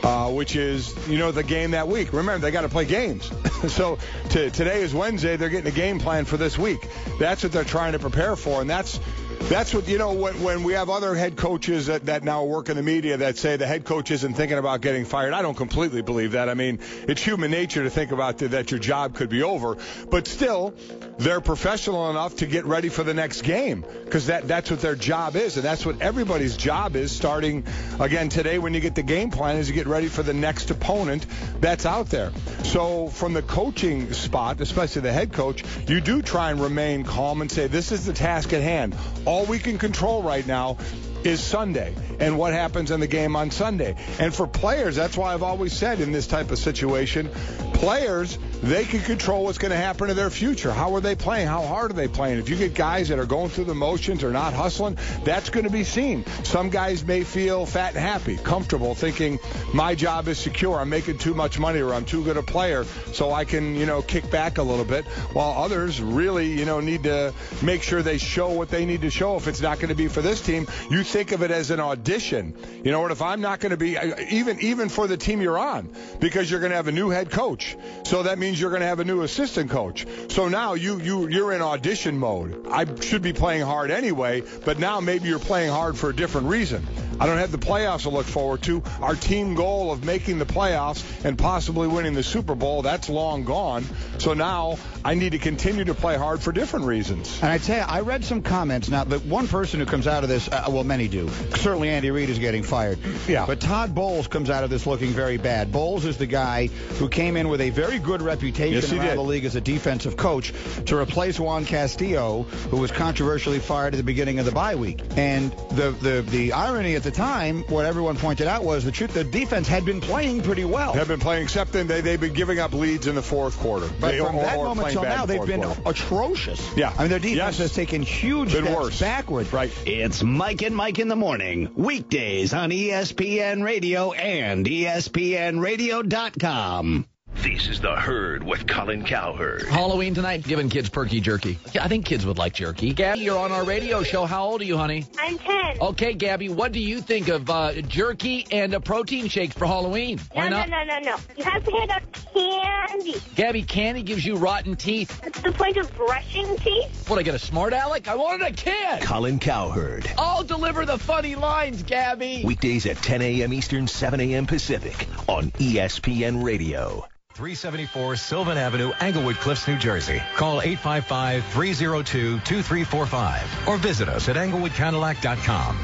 Which is, the game that week. Remember, they got to play games. So today is Wednesday. They're getting a game plan for this week. That's what they're trying to prepare for, and that's what, when we have other head coaches that now work in the media that say the head coach isn't thinking about getting fired. I don't completely believe that. I mean, it's human nature to think about that your job could be over. But still, they're professional enough to get ready for the next game because that's what their job is, and that's what everybody's job is starting, again, today when you get the game plan is you get ready for the next opponent that's out there. So from the coaching spot, especially the head coach, you do try and remain calm and say, this is the task at hand. All we can control right now is Sunday and what happens in the game on Sunday. And for players, that's why I've always said in this type of situation, players, they can control what's going to happen to their future. How are they playing? How hard are they playing? If you get guys that are going through the motions or not hustling, that's going to be seen. Some guys may feel fat and happy, comfortable, thinking my job is secure. I'm making too much money or I'm too good a player so I can, kick back a little bit. While others really, need to make sure they show what they need to show. If it's not going to be for this team, you think of it as an audition. You know what? If I'm not going to be, even for the team you're on, because you're going to have a new head coach. So that means you're going to have a new assistant coach. So now you're in audition mode. I should be playing hard anyway, but now maybe you're playing hard for a different reason. I don't have the playoffs to look forward to. Our team goal of making the playoffs and possibly winning the Super Bowl, that's long gone. So now I need to continue to play hard for different reasons. And I tell you, I read some comments. Now, the one person who comes out of this, many do. Certainly Andy Reid is getting fired. Yeah. But Todd Bowles comes out of this looking very bad. Bowles is the guy who came in with a very good reputation around the league as a defensive coach to replace Juan Castillo, who was controversially fired at the beginning of the bye week. And the irony at the time, what everyone pointed out was the defense had been playing pretty well. Have been playing, except they've been giving up leads in the fourth quarter. But from that moment till now, they've been atrocious. Yeah. I mean, their defense has taken huge steps backward. Right. It's Mike and Mike in the morning, weekdays on ESPN Radio and ESPNRadio.com. This is The Herd with Colin Cowherd. Halloween tonight, giving kids perky jerky. I think kids would like jerky. Gabby, you're on our radio show. How old are you, honey? I'm 10. Okay, Gabby, what do you think of jerky and protein shakes for Halloween? Why not? No. You have to hand out candy. Gabby, candy gives you rotten teeth. That's the point of brushing teeth. What, I get a smart aleck? I wanted a kid. Colin Cowherd. I'll deliver the funny lines, Gabby. Weekdays at 10 a.m. Eastern, 7 a.m. Pacific on ESPN Radio. 374 Sylvan Avenue, Englewood Cliffs, New Jersey. Call 855-302-2345 or visit us at englewoodcadillac.com.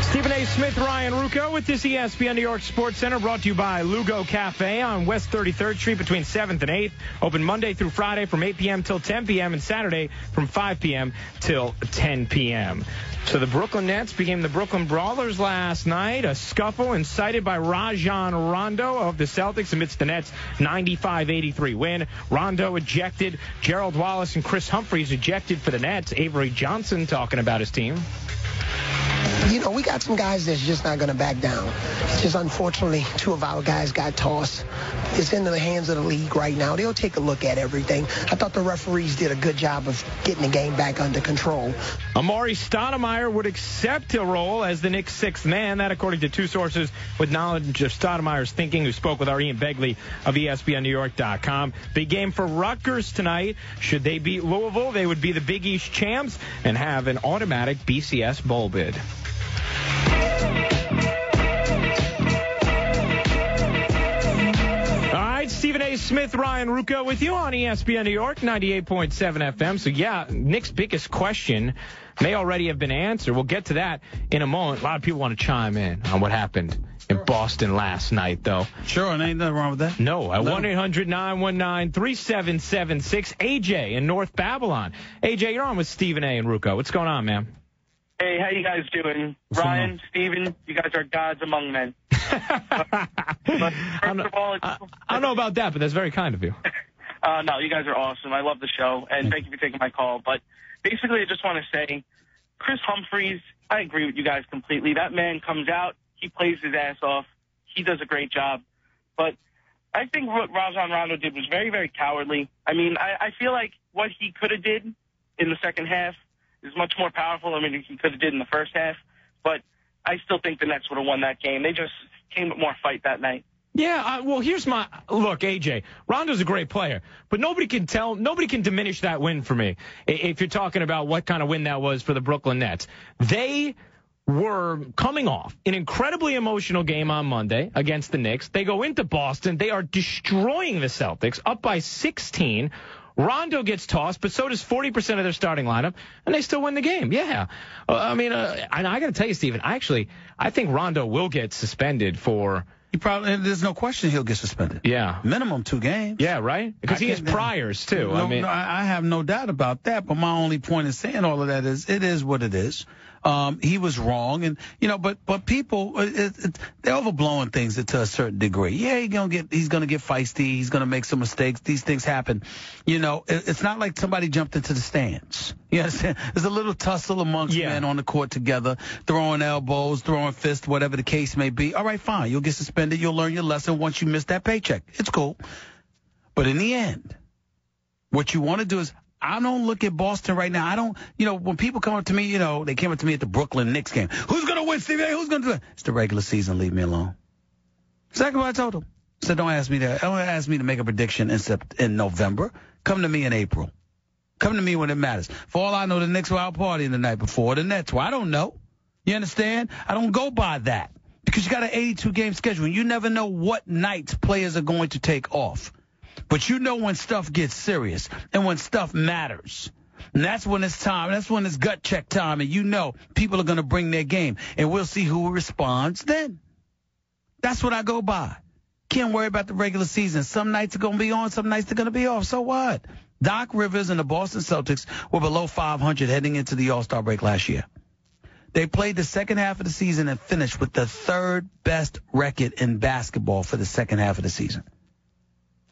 Stephen A. Smith, Ryan Rucco with this ESPN New York Sports Center, brought to you by Lugo Cafe on West 33rd Street between 7th and 8th. Open Monday through Friday from 8 p.m. till 10 p.m. and Saturday from 5 p.m. till 10 p.m. So the Brooklyn Nets became the Brooklyn Brawlers last night. A scuffle incited by Rajon Rondo of the Celtics amidst the Nets' 95-83 win. Rondo ejected. Gerald Wallace and Chris Humphries ejected for the Nets. Avery Johnson talking about his team. You know, we got some guys that's just not going to back down. It's just unfortunately 2 of our guys got tossed. It's in the hands of the league right now. They'll take a look at everything. I thought the referees did a good job of getting the game back under control. Amari Stoudemire would accept a role as the Knicks' 6th man. That, according to 2 sources with knowledge of Stoudemire's thinking, who spoke with our Ian Begley of ESPNNewYork.com. Big game for Rutgers tonight. Should they beat Louisville, they would be the Big East champs and have an automatic BCS bowl bid. Stephen A. Smith, Ryan Rucco with you on ESPN New York, 98.7 FM. So, yeah, Nick's biggest question may already have been answered. We'll get to that in a moment. A lot of people want to chime in on what happened in Boston last night, though. Sure, and ain't nothing wrong with that. No, at 1-800-919-3776. AJ in North Babylon. AJ, you're on with Stephen A. and Rucco. What's going on, man? Hey, how you guys doing? Ryan, Steven, you guys are gods among men. I don't know about that, but that's very kind of you. No, you guys are awesome. I love the show, and thank you for taking my call. But basically, I just want to say, Chris Humphries, I agree with you guys completely. That man comes out, he plays his ass off, he does a great job. But I think what Rajon Rondo did was very, very cowardly. I mean, I feel like what he could have did in the second half is much more powerful than he could have did in the first half. But I still think the Nets would have won that game. They just came with more fight that night. Yeah, well, here's my look, AJ. Rondo's a great player, but nobody can diminish that win for me. If you're talking about what kind of win that was for the Brooklyn Nets, they were coming off an incredibly emotional game on Monday against the Knicks. They go into Boston. They are destroying the Celtics, up by 16. Rondo gets tossed, but so does 40% of their starting lineup, and they still win the game. Yeah. And I got to tell you, Steven, I think Rondo will get suspended for... There's no question he'll get suspended. Yeah. Minimum 2 games. Yeah, right? Because he has priors, too. I have no doubt about that, but my only point in saying all of that is it is what it is. He was wrong, and but people they're overblowing things to a certain degree. Yeah, he's gonna get feisty. He's gonna make some mistakes. These things happen. It's not like somebody jumped into the stands. You understand? There's a little tussle amongst men on the court together, throwing elbows, throwing fists, whatever the case may be. All right, fine. You'll get suspended. You'll learn your lesson once you miss that paycheck. It's cool. But in the end, what you want to do is, I don't look at Boston right now. I don't, when people come up to me, they came up to me at the Brooklyn Knicks game. Who's going to win, Stevie? Who's going to do it? It's the regular season. Leave me alone. Exactly what I told them. So don't ask me to make a prediction in November. Come to me in April. Come to me when it matters. For all I know, the Knicks were out partying the night before. The Nets were. I don't know. You understand? I don't go by that. Because you got an 82-game schedule, and you never know what nights players are going to take off. But you know when stuff gets serious and when stuff matters. And that's when it's time. That's when it's gut check time. And people are going to bring their game. And we'll see who responds then. That's what I go by. Can't worry about the regular season. Some nights are going to be on. Some nights they're going to be off. So what? Doc Rivers and the Boston Celtics were below 500 heading into the All-Star break last year. They played the second half of the season and finished with the 3rd best record in basketball for the second half of the season.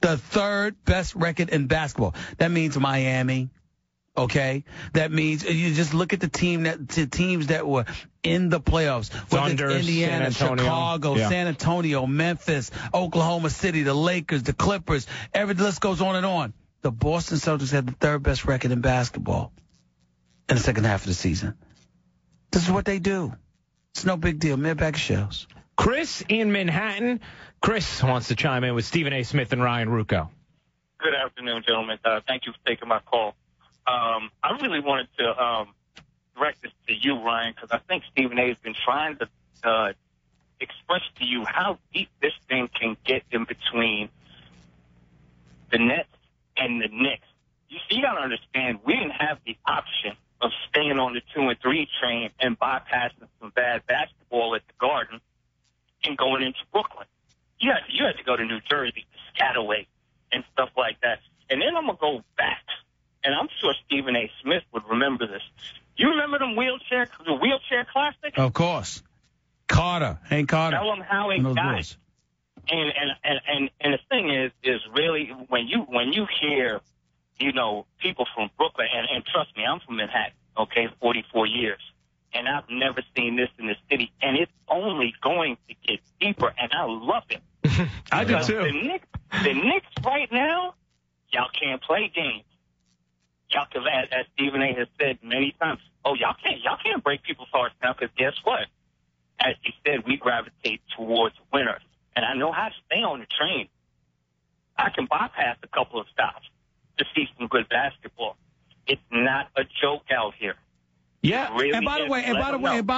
The 3rd best record in basketball. That means Miami, Okay, that means you just look at the teams that were in the playoffs. Thunder, Indiana, Chicago, San Antonio, Memphis, Oklahoma City, the Lakers, the Clippers. Every list goes on and on. The Boston Celtics had the third best record in basketball in the second half of the season. This is what they do. It's no big deal. Mid-back shells. Chris in Manhattan. Chris wants to chime in with Stephen A. Smith and Ryan Rucco. Good afternoon, gentlemen. Thank you for taking my call. I really wanted to direct this to you, Ryan, because I think Stephen A. has been trying to express to you how deep this thing can get in between the Nets and the Knicks. You see, you got to understand, we didn't have the option of staying on the 2 and 3 train and bypassing some bad basketball at the Garden and going into Brooklyn. You had to go to New Jersey, to Piscataway, and stuff like that. And then I'm going to go back. And I'm sure Stephen A. Smith would remember this. You remember the wheelchair classic? Of course. Hank Carter. Tell them how it got. And the thing is really when you hear, people from Brooklyn, and trust me, I'm from Manhattan, 44 years. And I've never seen this in the city. And it's only going to get deeper, and I love it. I do too. The Knicks right now, y'all can't play games. Y'all, as Stephen A. has said many times, y'all can't break people's hearts now, because guess what? As he said, we gravitate towards winners. And I know how to stay on the train. I can bypass a couple of stops to see some good basketball. It's not a joke out here. Yeah, really and by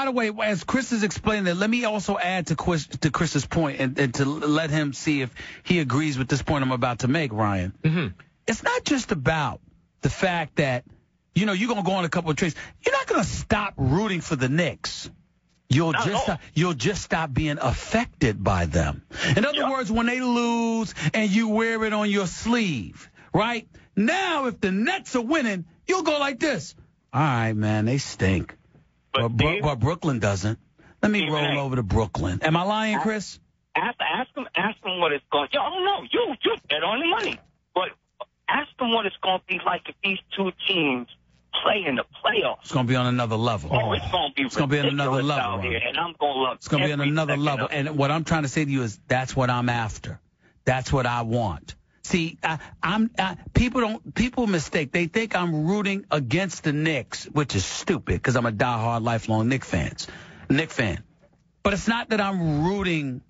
the way, as Chris is explaining it, let me also add to Chris's point and to let him see if he agrees with this point I'm about to make, Ryan. Mm-hmm. It's not just about the fact that, you're going to go on a couple of trains. You're not going to stop rooting for the Knicks. You'll just stop being affected by them. In other words, when they lose and you wear it on your sleeve, right? Now, if the Nets are winning, you'll go like this. All right, man, they stink. But Brooklyn doesn't. Let me roll over to Brooklyn. Am I lying, Chris? Ask them what it's going to. I don't know. You bet on the money. But ask them what it's going to be like if these two teams play in the playoffs. It's going to be on another level. It's going to be on another level out here, and I'm going to love. It's going to be on another level. And what I'm trying to say to you is that's what I'm after. That's what I want. See, people mistake. They think I'm rooting against the Knicks, which is stupid because I'm a diehard, lifelong Knicks fan. But it's not that I'm rooting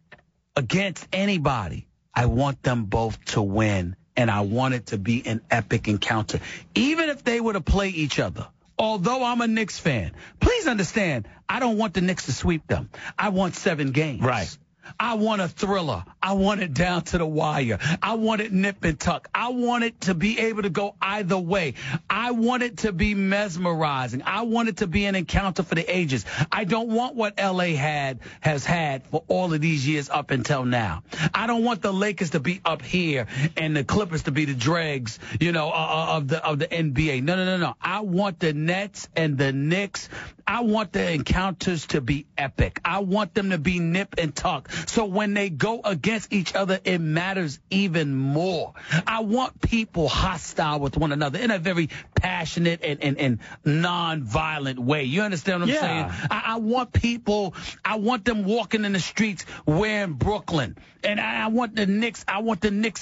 against anybody. I want them both to win, and I want it to be an epic encounter. Even if they were to play each other, although I'm a Knicks fan, please understand, I don't want the Knicks to sweep them. I want 7 games. Right. I want a thriller. I want it down to the wire. I want it nip and tuck. I want it to be able to go either way. I want it to be mesmerizing. I want it to be an encounter for the ages. I don't want what L.A. has had for all of these years up until now. I don't want the Lakers to be up here and the Clippers to be the dregs, of the NBA. No. I want the Nets and the Knicks. I want the encounters to be epic. I want them to be nip and tuck. So when they go against each other, it matters even more. I want people hostile with one another in a very passionate and non-violent way. You understand what I'm saying? I want them walking in the streets wearing Brooklyn. And I want the Knicks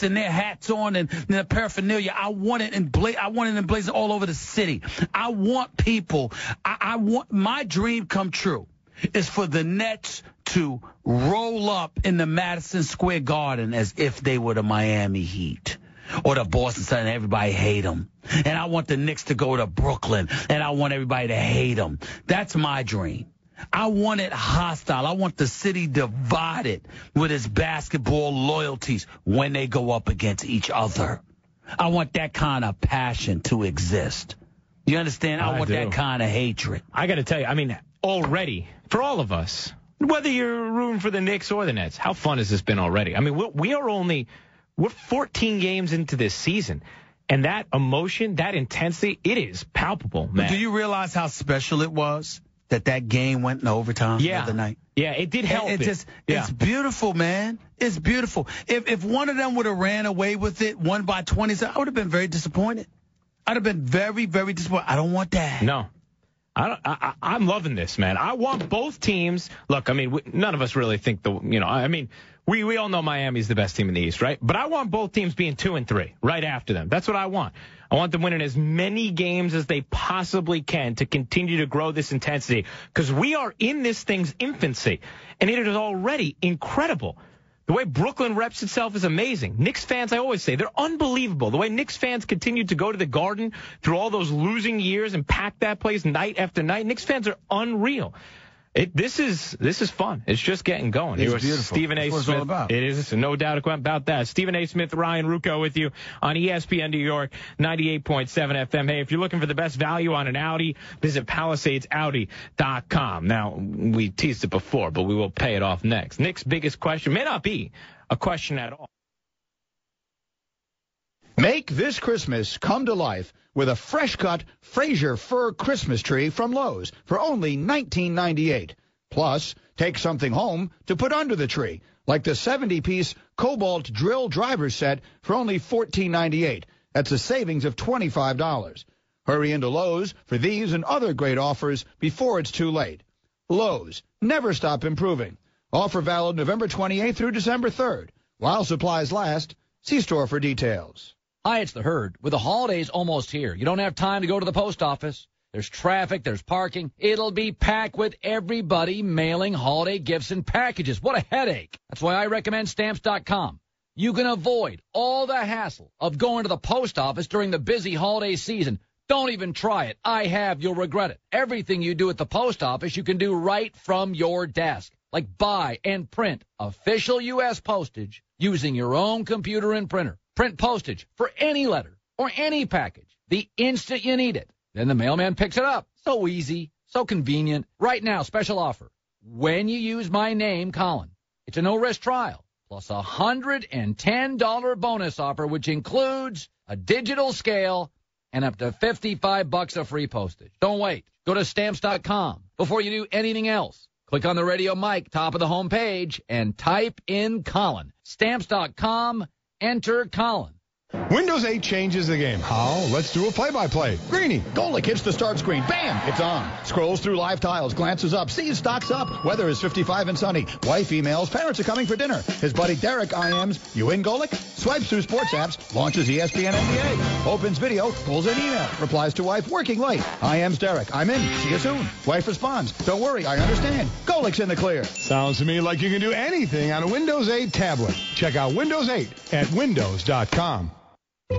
and their hats on and the paraphernalia. I want it in blazing all over the city. I want people. I want my dream come true is for the Nets to roll up in the Madison Square Garden as if they were the Miami Heat or the Boston Celtics and everybody hate them. And I want the Knicks to go to Brooklyn and I want everybody to hate them. That's my dream. I want it hostile. I want the city divided with its basketball loyalties when they go up against each other. I want that kind of passion to exist. You understand? I want that kind of hatred. I got to tell you, already, for all of us, whether you're rooting for the Knicks or the Nets, how fun has this been already? We're 14 games into this season, and that emotion, that intensity, it is palpable, man. Do you realize how special it was that game went in overtime the other night? Yeah, it did help. It's beautiful, man. It's beautiful. If one of them would have ran away with it, won by 20, I would have been very disappointed. I'd have been very, very disappointed. I don't want that. No. I'm loving this, man. I want both teams. Look, I mean, none of us really think we all know Miami's the best team in the East, right? But I want both teams being 2-3 right after them. That's what I want. I want them winning as many games as they possibly can to continue to grow this intensity, because we are in this thing's infancy, and it is already incredible. The way Brooklyn reps itself is amazing. Knicks fans, I always say, they're unbelievable. The way Knicks fans continue to go to the Garden through all those losing years and pack that place night after night. Knicks fans are unreal. This is fun. It's just getting going. It's beautiful. Stephen A. Smith. All about. It is, no doubt about that. Stephen A. Smith, Ryan Rucco with you on ESPN New York, 98.7 FM. Hey, if you're looking for the best value on an Audi, visit PalisadeSAudi.com. Now, we teased it before, but we will pay it off next. Nick's biggest question may not be a question at all. Make this Christmas come to life with a fresh-cut Fraser fir Christmas tree from Lowe's for only $19.98. Plus, take something home to put under the tree, like the 70-piece Cobalt Drill Driver Set for only $14.98. That's a savings of $25. Hurry into Lowe's for these and other great offers before it's too late. Lowe's, never stop improving. Offer valid November 28th through December 3rd. While supplies last, see store for details. Hi, it's the Herd. With the holidays almost here, you don't have time to go to the post office. There's traffic, there's parking. It'll be packed with everybody mailing holiday gifts and packages. What a headache. That's why I recommend Stamps.com. You can avoid all the hassle of going to the post office during the busy holiday season. Don't even try it. I have. You'll regret it. Everything you do at the post office, you can do right from your desk. Like buy and print official U.S. postage using your own computer and printer. Print postage for any letter or any package the instant you need it. Then the mailman picks it up. So easy, so convenient. Right now, special offer. When you use my name, Colin, it's a no-risk trial, plus a $110 bonus offer, which includes a digital scale and up to $55 of free postage. Don't wait. Go to Stamps.com before you do anything else. Click on the radio mic, top of the home page, and type in Colin. Stamps.com. Enter Colin. Windows 8 changes the game. How? Let's do a play-by-play. Greeny. Golick hits the start screen. Bam! It's on. Scrolls through live tiles, glances up, sees stocks up. Weather is 55 and sunny. Wife emails, parents are coming for dinner. His buddy Derek IMs, you in Golick? Swipes through sports apps, launches ESPN NBA. Opens video, pulls an email. Replies to wife, working late. IMs Derek, I'm in. See you soon. Wife responds, don't worry, I understand. Golick's in the clear. Sounds to me like you can do anything on a Windows 8 tablet. Check out Windows 8 at windows.com.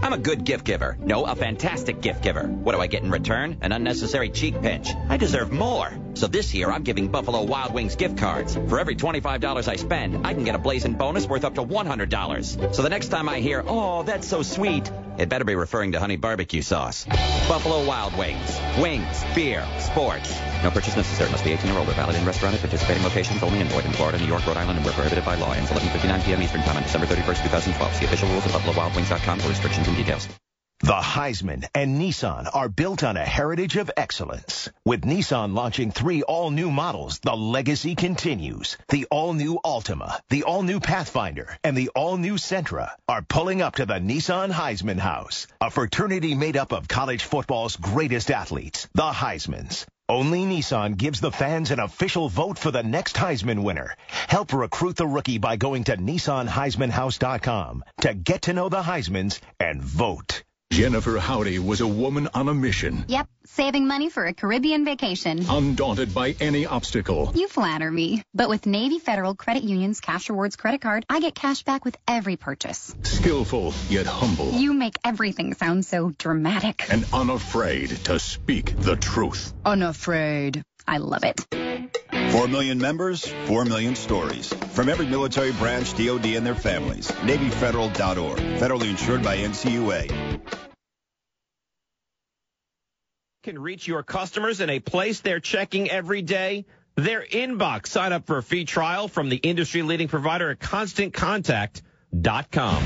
I'm a good gift giver. No, a fantastic gift giver. What do I get in return? An unnecessary cheek pinch. I deserve more. So this year, I'm giving Buffalo Wild Wings gift cards. For every $25 I spend, I can get a blazing bonus worth up to $100. So the next time I hear, oh, that's so sweet, it better be referring to honey barbecue sauce. Buffalo Wild Wings. Wings, beer, sports. No purchase necessary. Must be 18 or older. Valid in restaurant at participating locations only. And void in Florida, New York, Rhode Island, and where prohibited by law. Ends 11:59 p.m. Eastern Time on December 31st, 2012. See official rules at BuffaloWildWings.com for restrictions and details. The Heisman and Nissan are built on a heritage of excellence. With Nissan launching 3 all-new models, the legacy continues. The all-new Altima, the all-new Pathfinder, and the all-new Sentra are pulling up to the Nissan Heisman House, a fraternity made up of college football's greatest athletes, the Heismans. Only Nissan gives the fans an official vote for the next Heisman winner. Help recruit the rookie by going to NissanHeismanHouse.com to get to know the Heismans and vote. Jennifer Howdy was a woman on a mission. Yep, saving money for a Caribbean vacation. Undaunted by any obstacle. You flatter me. But with Navy Federal Credit Union's Cash Rewards credit card, I get cash back with every purchase. Skillful, yet humble. You make everything sound so dramatic. And unafraid to speak the truth. Unafraid. I love it. 4 million members, 4 million stories. From every military branch, DOD, and their families. NavyFederal.org. Federally insured by NCUA. Can reach your customers in a place they're checking every day? Their inbox. Sign up for a free trial from the industry-leading provider at ConstantContact.com.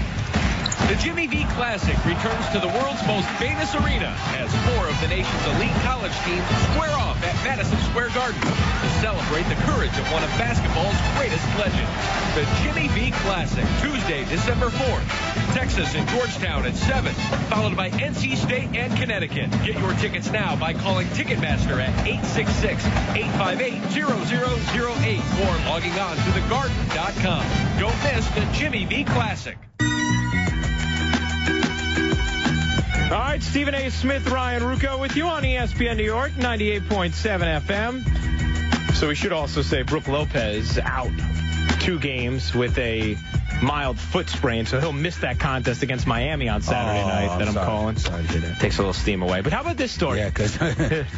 The Jimmy V Classic returns to the world's most famous arena as 4 of the nation's elite college teams square off at Madison Square Garden to celebrate the courage of one of basketball's greatest legends. the Jimmy V Classic, Tuesday, December 4th. Texas and Georgetown at 7, followed by NC State and Connecticut. Get your tickets now by calling Ticketmaster at 866-858-0008 or logging on to thegarden.com. Don't miss the Jimmy V Classic. All right, Stephen A. Smith, Ryan Rucco with you on ESPN New York, 98.7 FM. So we should also say Brook Lopez out 2 games with a mild foot sprain, so he'll miss that contest against Miami on Saturday night that I'm calling. Sorry to hear that. Takes a little steam away. But how about this story? Yeah, because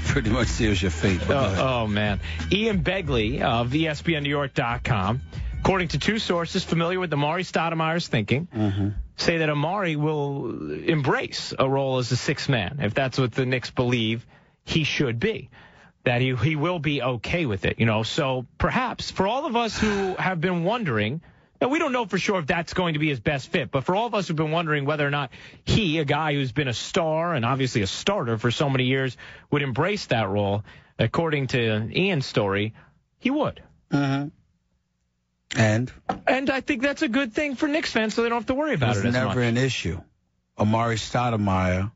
pretty much seals your fate. Oh, man. Ian Begley of ESPNNewYork.com, according to 2 sources familiar with Amari Stoudemire's thinking, say that Amari will embrace a role as a 6th man, if that's what the Knicks believe he should be. That he will be okay with it, So perhaps for all of us who have been wondering, and we don't know for sure if that's going to be his best fit, but for all of us who've been wondering whether or not he, a guy who's been a star and obviously a starter for so many years, would embrace that role, according to Ian's story, he would. And I think that's a good thing for Knicks fans, so they don't have to worry about it as much. It's never an issue. Amari Stoudemire,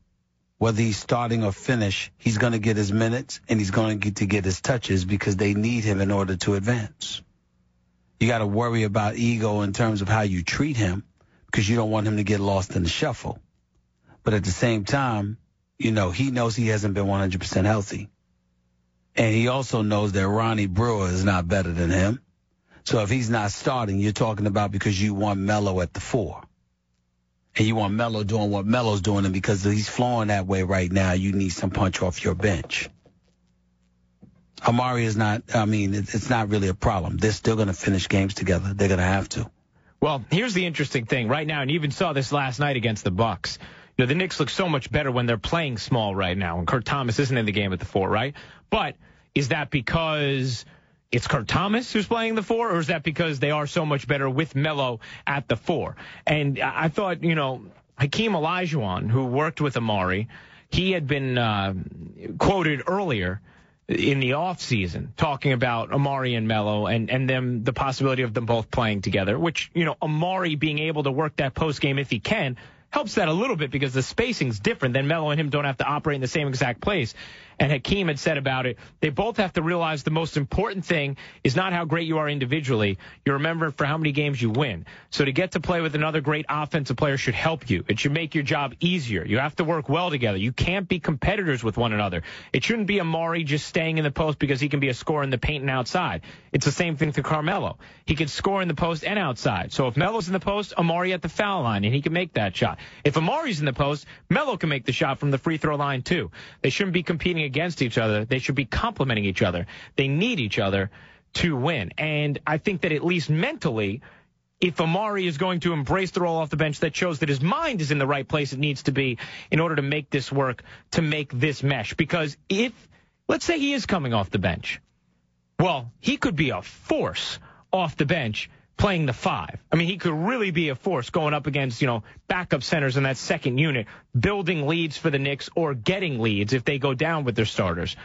whether he's starting or finish, he's going to get his minutes and he's going to get his touches because they need him in order to advance. You got to worry about ego in terms of how you treat him because you don't want him to get lost in the shuffle. But at the same time, he knows he hasn't been 100% healthy. And he also knows that Ronnie Brewer is not better than him. So if he's not starting, you're talking about because you want Melo at the 4. And you want Melo doing what Melo's doing, and because he's flowing that way right now, you need some punch off your bench. Amari is not, it's not really a problem. They're still going to finish games together. They're going to have to. Well, here's the interesting thing right now, and you even saw this last night against the Bucks. The Knicks look so much better when they're playing small right now, and Kurt Thomas isn't in the game at the 4, right? But is that because it's Kurt Thomas who's playing the 4, or is that because they are so much better with Melo at the 4? And I thought, Hakeem Olajuwon, who worked with Amari, he had been quoted earlier in the offseason talking about Amari and Melo and them, the possibility of them both playing together, which, Amari being able to work that post game if he can helps that a little bit because the spacing's different. Then Melo and him don't have to operate in the same exact place. And Hakeem had said about it, they both have to realize the most important thing is not how great you are individually. You're remembered for how many games you win. So to get to play with another great offensive player should help you. It should make your job easier. You have to work well together. You can't be competitors with one another. It shouldn't be Amari just staying in the post because he can be a scorer in the paint and outside. It's the same thing for Carmelo. He can score in the post and outside. So if Melo's in the post, Amari at the foul line, and he can make that shot. If Amari's in the post, Melo can make the shot from the free throw line too. They shouldn't be competing against each other. They should be complementing each other. They need each other to win. And I think that at least mentally, if Amari is going to embrace the role off the bench, that shows that his mind is in the right place it needs to be in order to make this work, to make this mesh. Because if, let's say he is coming off the bench, well, he could be a force off the bench playing the 5. I mean, he could really be a force going up against, backup centers in that second unit, building leads for the Knicks or getting leads if they go down with their starters.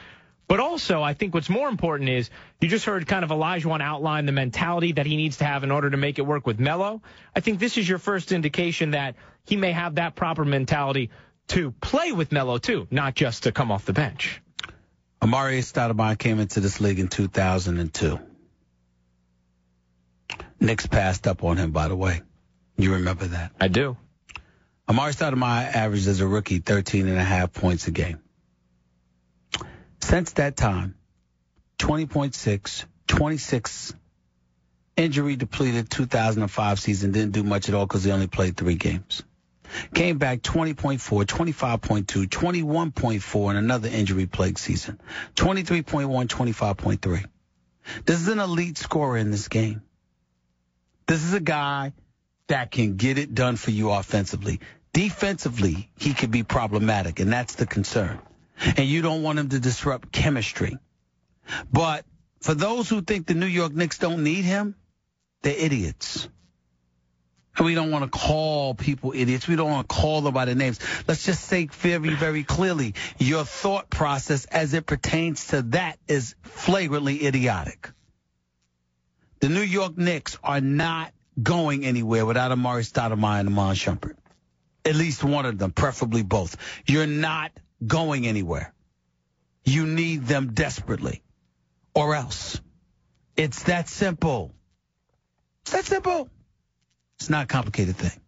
But also, I think what's more important is you just heard kind of Olajuwon outline the mentality that he needs to have in order to make it work with Melo. I think this is your first indication that he may have that proper mentality to play with Melo too, not just to come off the bench. Amari Stoudemire came into this league in 2002. Knicks passed up on him, by the way. You remember that? I do. Amari Stoudemire averaged as a rookie 13.5 points a game. Since that time, 20.6, 26, injury depleted 2005 season, didn't do much at all because he only played 3 games. Came back 20.4, 25.2, 21.4 in another injury-plagued season. 23.1, 25.3. This is an elite scorer in this game. This is a guy that can get it done for you offensively. Defensively, he could be problematic, and that's the concern. And you don't want him to disrupt chemistry. But for those who think the New York Knicks don't need him, they're idiots. And we don't want to call people idiots. We don't want to call them by their names. Let's just say very, very clearly, your thought process as it pertains to that is flagrantly idiotic. The New York Knicks are not going anywhere without Amari Stoudemire and Iman Shumpert. At least one of them, preferably both. You're not going anywhere. You need them desperately. Or else. It's that simple. It's that simple. It's not a complicated thing.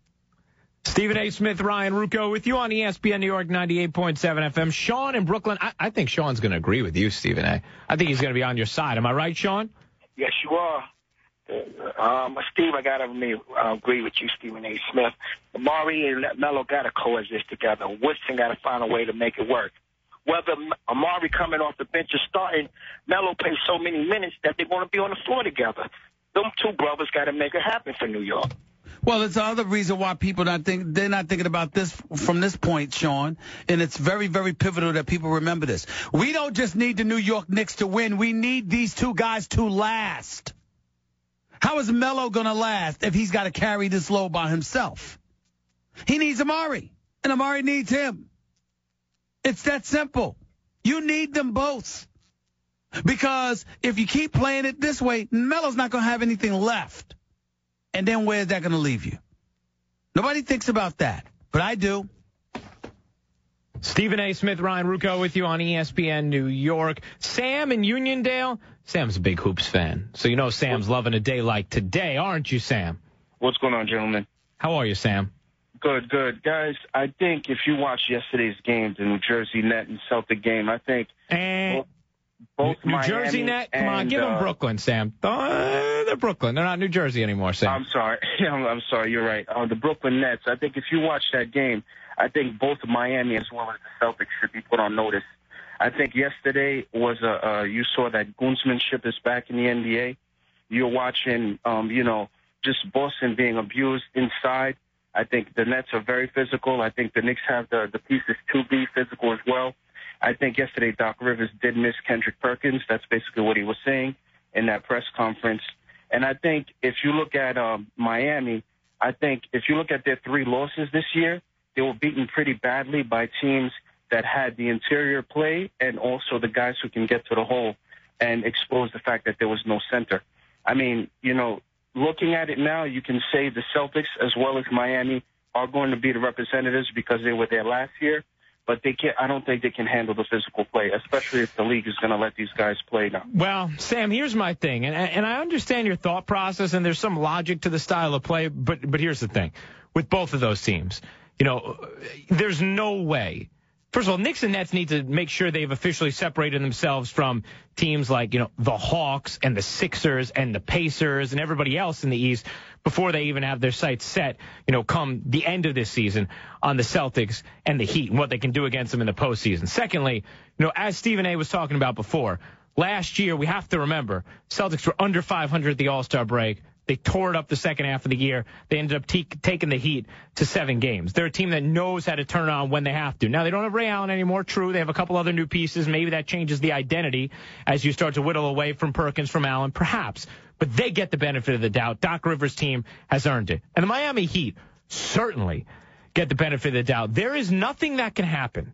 Stephen A. Smith, Ryan Rucco with you on ESPN New York 98.7 FM. Sean in Brooklyn. I think Sean's going to agree with you, Stephen A. I think he's going to be on your side. Am I right, Sean? Yes, you are. Steve, I got to agree with you, Stephen A. Smith. Amari and Melo got to coexist together. Woodson got to find a way to make it work. Whether Amari coming off the bench or starting, Melo plays so many minutes that they're going to be on the floor together. Them two brothers got to make it happen for New York. Well, it's the other reason why people they're not thinking about this from this point, Sean, and it's very, very pivotal that people remember this. We don't just need the New York Knicks to win. We need these two guys to last. How is Melo going to last if he's got to carry this load by himself? He needs Amari, and Amari needs him. It's that simple. You need them both. Because if you keep playing it this way, Melo's not going to have anything left. And then where's that going to leave you? Nobody thinks about that, but I do. Stephen A. Smith, Ryan Rucco with you on ESPN New York. Sam in Uniondale. Sam's a big Hoops fan. So you know Sam's loving a day like today, aren't you, Sam? What's going on, gentlemen? How are you, Sam? Good, good. Guys, I think if you watch yesterday's game, the New Jersey Net and Celtic game, I think both New Miami Jersey Net? Come on, give them Brooklyn, Sam. They're Brooklyn. They're not New Jersey anymore, Sam. I'm sorry. I'm sorry. You're right. The Brooklyn Nets, I think if you watch that game, I think both Miami as well as the Celtics should be put on notice. I think yesterday was you saw that goonsmanship is back in the NBA. You're watching, just Boston being abused inside. I think the Nets are very physical. I think the Knicks have the pieces to be physical as well. I think yesterday Doc Rivers did miss Kendrick Perkins. That's basically what he was saying in that press conference. And I think if you look at Miami, I think if you look at their 3 losses this year, they were beaten pretty badly by teams that had the interior play and also the guys who can get to the hole and expose the fact that there was no center. I mean, looking at it now, you can say the Celtics as well as Miami are going to be the representatives because they were there last year. But I don't think they can handle the physical play, especially if the league is going to let these guys play now. Well, Sam, here's my thing, and I understand your thought process, and there's some logic to the style of play, but here's the thing. With both of those teams, there's no way. First of all, Knicks and Nets need to make sure they've officially separated themselves from teams like, the Hawks and the Sixers and the Pacers and everybody else in the East before they even have their sights set, come the end of this season on the Celtics and the Heat and what they can do against them in the postseason. Secondly, as Stephen A. was talking about before, last year, we have to remember, Celtics were under 500 at the All-Star break. They tore it up the second half of the year. They ended up taking the Heat to 7 games. They're a team that knows how to turn on when they have to. Now, they don't have Ray Allen anymore. True, they have a couple other new pieces. Maybe that changes the identity as you start to whittle away from Perkins, from Allen, perhaps. But they get the benefit of the doubt. Doc Rivers' team has earned it. And the Miami Heat certainly get the benefit of the doubt. There is nothing that can happen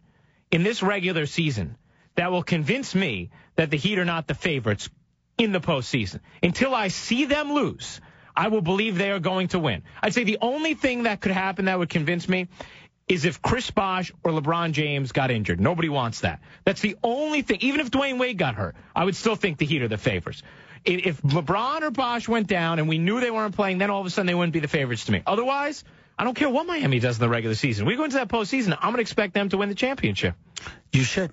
in this regular season that will convince me that the Heat are not the favorites in the postseason. Until I see them lose, I will believe they are going to win. I'd say the only thing that could happen that would convince me is if Chris Bosh or LeBron James got injured. Nobody wants that. That's the only thing. Even if Dwayne Wade got hurt, I would still think the Heat are the favorites. If LeBron or Bosh went down and we knew they weren't playing, then all of a sudden they wouldn't be the favorites to me. Otherwise, I don't care what Miami does in the regular season. We go into that postseason, I'm going to expect them to win the championship. You should,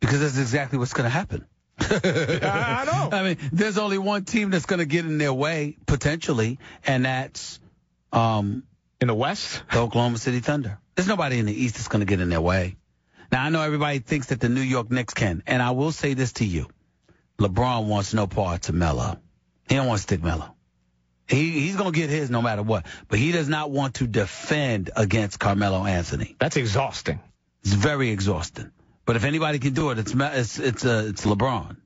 because that's exactly what's going to happen. I know. I mean, there's only one team that's going to get in their way, potentially, and that's in the West? The Oklahoma City Thunder. There's nobody in the East that's going to get in their way. Now, I know everybody thinks that the New York Knicks can, and I will say this to you. LeBron wants no part to Melo. He don't want to stick Melo. He's going to get his no matter what, but he does not want to defend against Carmelo Anthony. That's exhausting. It's very exhausting. But if anybody can do it, it's LeBron.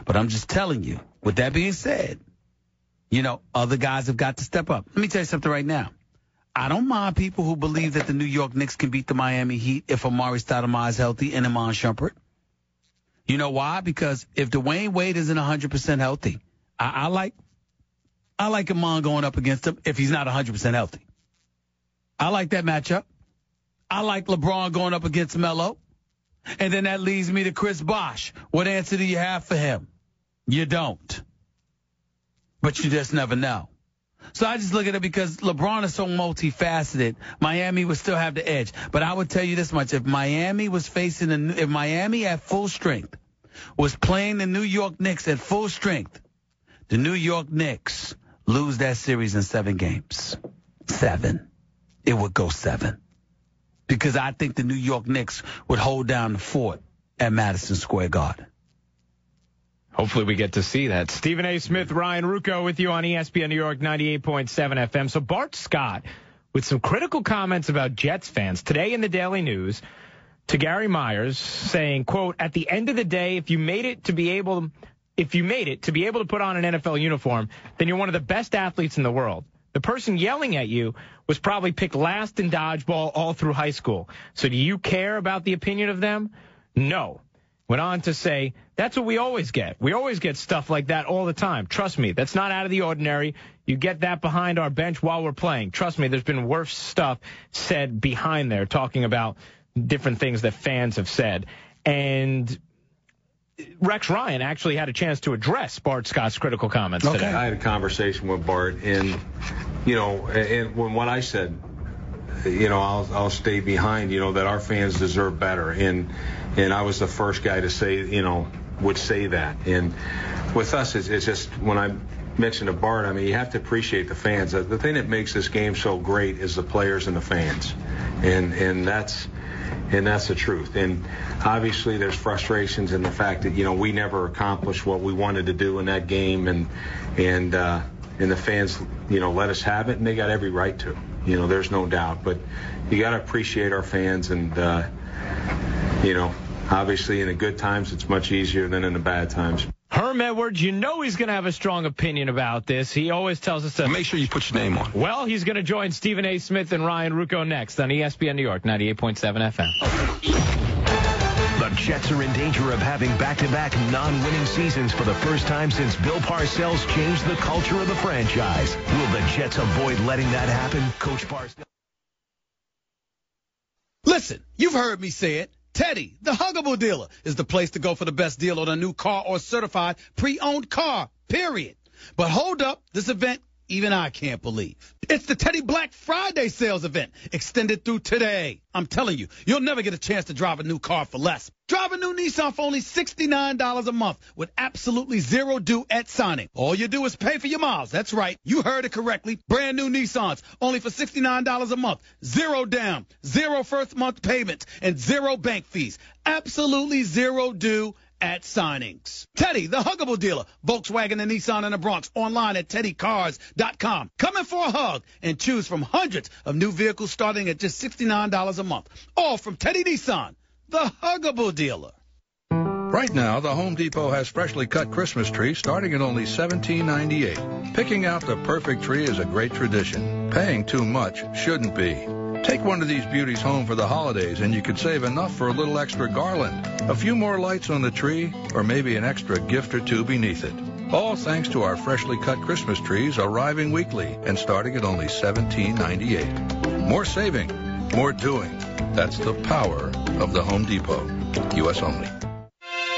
But I'm just telling you, with that being said, other guys have got to step up. Let me tell you something right now. I don't mind people who believe that the New York Knicks can beat the Miami Heat if Amari Stoudemire is healthy and Iman Shumpert. You know why? Because if Dwayne Wade isn't 100% healthy, I like I like Amon going up against him if he's not 100% healthy. I like that matchup. I like LeBron going up against Melo. And then that leads me to Chris Bosh. What answer do you have for him? You don't. But you just never know. So I just look at it because LeBron is so multifaceted. Miami would still have the edge. But I would tell you this much. If Miami at full strength was playing the New York Knicks at full strength, the New York Knicks lose that series in 7 games. 7. It would go 7. Because I think the New York Knicks would hold down the fort at Madison Square Garden. Hopefully we get to see that. Stephen A. Smith, Ryan Rucco with you on ESPN New York 98.7 FM. So Bart Scott with some critical comments about Jets fans today in the Daily News to Gary Myers saying, quote, at the end of the day, if you made it to be able to put on an NFL uniform, then you're one of the best athletes in the world. The person yelling at you was probably picked last in dodgeball all through high school. So do you care about the opinion of them? No. Went on to say, that's what we always get. We always get stuff like that all the time. Trust me, that's not out of the ordinary. You get that behind our bench while we're playing. Trust me, there's been worse stuff said behind there, talking about different things that fans have said. And Rex Ryan actually had a chance to address Bart Scott's critical comments today. I had a conversation with Bart, and, and when what I said, I'll stay behind, that our fans deserve better. And I was the first guy to say, would say that. And with us, it's just when I mentioned to Bart, I mean, you have to appreciate the fans. The thing that makes this game so great is the players and the fans. And that's the truth. And obviously there's frustrations in the fact that, we never accomplished what we wanted to do in that game. And the fans, let us have it, and they got every right to. There's no doubt. But you got to appreciate our fans, and, obviously in the good times it's much easier than in the bad times. Herm Edwards, he's going to have a strong opinion about this. He always tells us to... Make sure you put your name on. Well, he's going to join Stephen A. Smith and Ryan Rucco next on ESPN New York 98.7 FM. The Jets are in danger of having back-to-back non-winning seasons for the first time since Bill Parcells changed the culture of the franchise. Will the Jets avoid letting that happen? Coach Parcells... Listen, you've heard me say it. Teddy, the Huggable Dealer, is the place to go for the best deal on a new car or certified pre-owned car, period. But hold up, this event, even I can't believe. It's the Teddy Black Friday sales event, extended through today. I'm telling you, you'll never get a chance to drive a new car for less. Drive a new Nissan for only $69 a month with absolutely zero due at signing. All you do is pay for your miles. That's right. You heard it correctly. Brand new Nissans, only for $69 a month. Zero down, zero first month payments, and zero bank fees. Absolutely zero due at signings. Teddy, the Huggable Dealer, Volkswagen and Nissan in the Bronx, online at teddycars.com. Come in for a hug and choose from hundreds of new vehicles starting at just $69 a month. All from Teddy Nissan, the Huggable Dealer. Right now, the Home Depot has freshly cut Christmas trees starting at only $17.98. Picking out the perfect tree is a great tradition. Paying too much shouldn't be. Take one of these beauties home for the holidays, and you could save enough for a little extra garland, a few more lights on the tree, or maybe an extra gift or two beneath it. All thanks to our freshly cut Christmas trees arriving weekly and starting at only $17.98. More saving, more doing. That's the power of the Home Depot. U.S. only.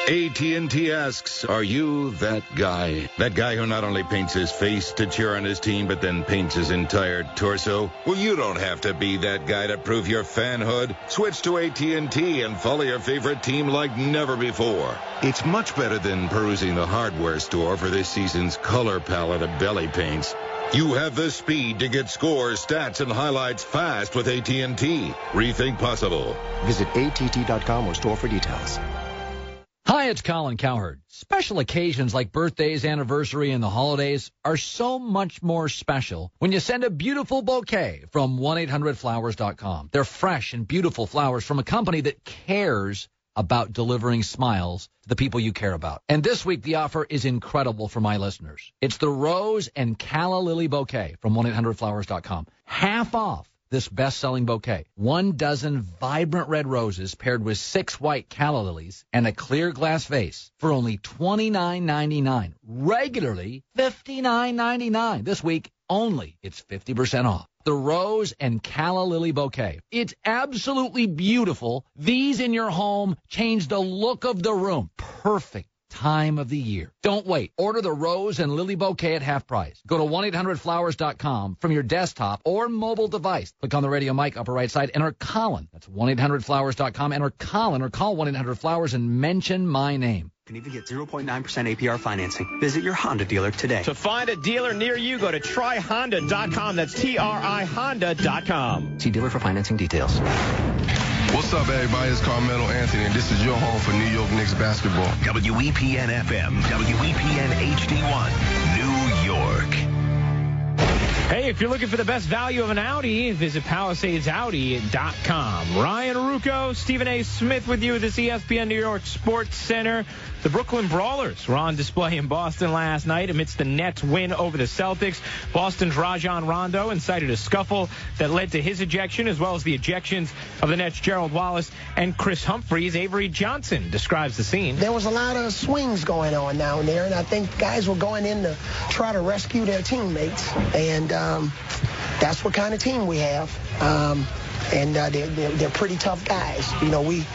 AT&T asks, are you that guy? That guy who not only paints his face to cheer on his team, but then paints his entire torso? Well, you don't have to be that guy to prove your fanhood. Switch to AT&T and follow your favorite team like never before. It's much better than perusing the hardware store for this season's color palette of belly paints. You have the speed to get scores, stats, and highlights fast with AT&T. Rethink possible. Visit att.com or store for details. Hi, it's Colin Cowherd. Special occasions like birthdays, anniversary, and the holidays are so much more special when you send a beautiful bouquet from 1-800-Flowers.com. They're fresh and beautiful flowers from a company that cares about delivering smiles to the people you care about. And this week, the offer is incredible for my listeners. It's the Rose and Calla Lily Bouquet from 1-800-Flowers.com. Half off this best-selling bouquet. 1 dozen vibrant red roses paired with 6 white calla lilies and a clear glass vase for only $29.99. Regularly $59.99. This week only, it's 50% off. The Rose and Calla Lily Bouquet. It's absolutely beautiful. These in your home change the look of the room. Perfect time of the year. Don't wait. Order the Rose and Lily Bouquet at half price. Go to 1-800-Flowers.com from your desktop or mobile device. Click on the radio mic upper right side. Enter Colin. That's 1-800-Flowers.com. Enter Colin or call 1-800-Flowers and mention my name. Can even get 0.9% APR financing. Visit your Honda dealer today. To find a dealer near you, go to tryhonda.com. That's TRIHonda.com. See dealer for financing details. What's up, everybody? It's Carmelo Anthony, and this is your home for New York Knicks basketball. WEPN FM, WEPN HD1, New York. Hey, if you're looking for the best value of an Audi, visit PalisadeSAudi.com. Ryan Ruocco, Stephen A. Smith with you at this ESPN New York Sports Center. The Brooklyn Brawlers were on display in Boston last night amidst the Nets' win over the Celtics. Boston's Rajon Rondo incited a scuffle that led to his ejection, as well as the ejections of the Nets' Gerald Wallace and Chris Humphries. Avery Johnson describes the scene. There was a lot of swings going on down there, and I think guys were going in to try to rescue their teammates, and that's what kind of team we have. And they're pretty tough guys. You know, we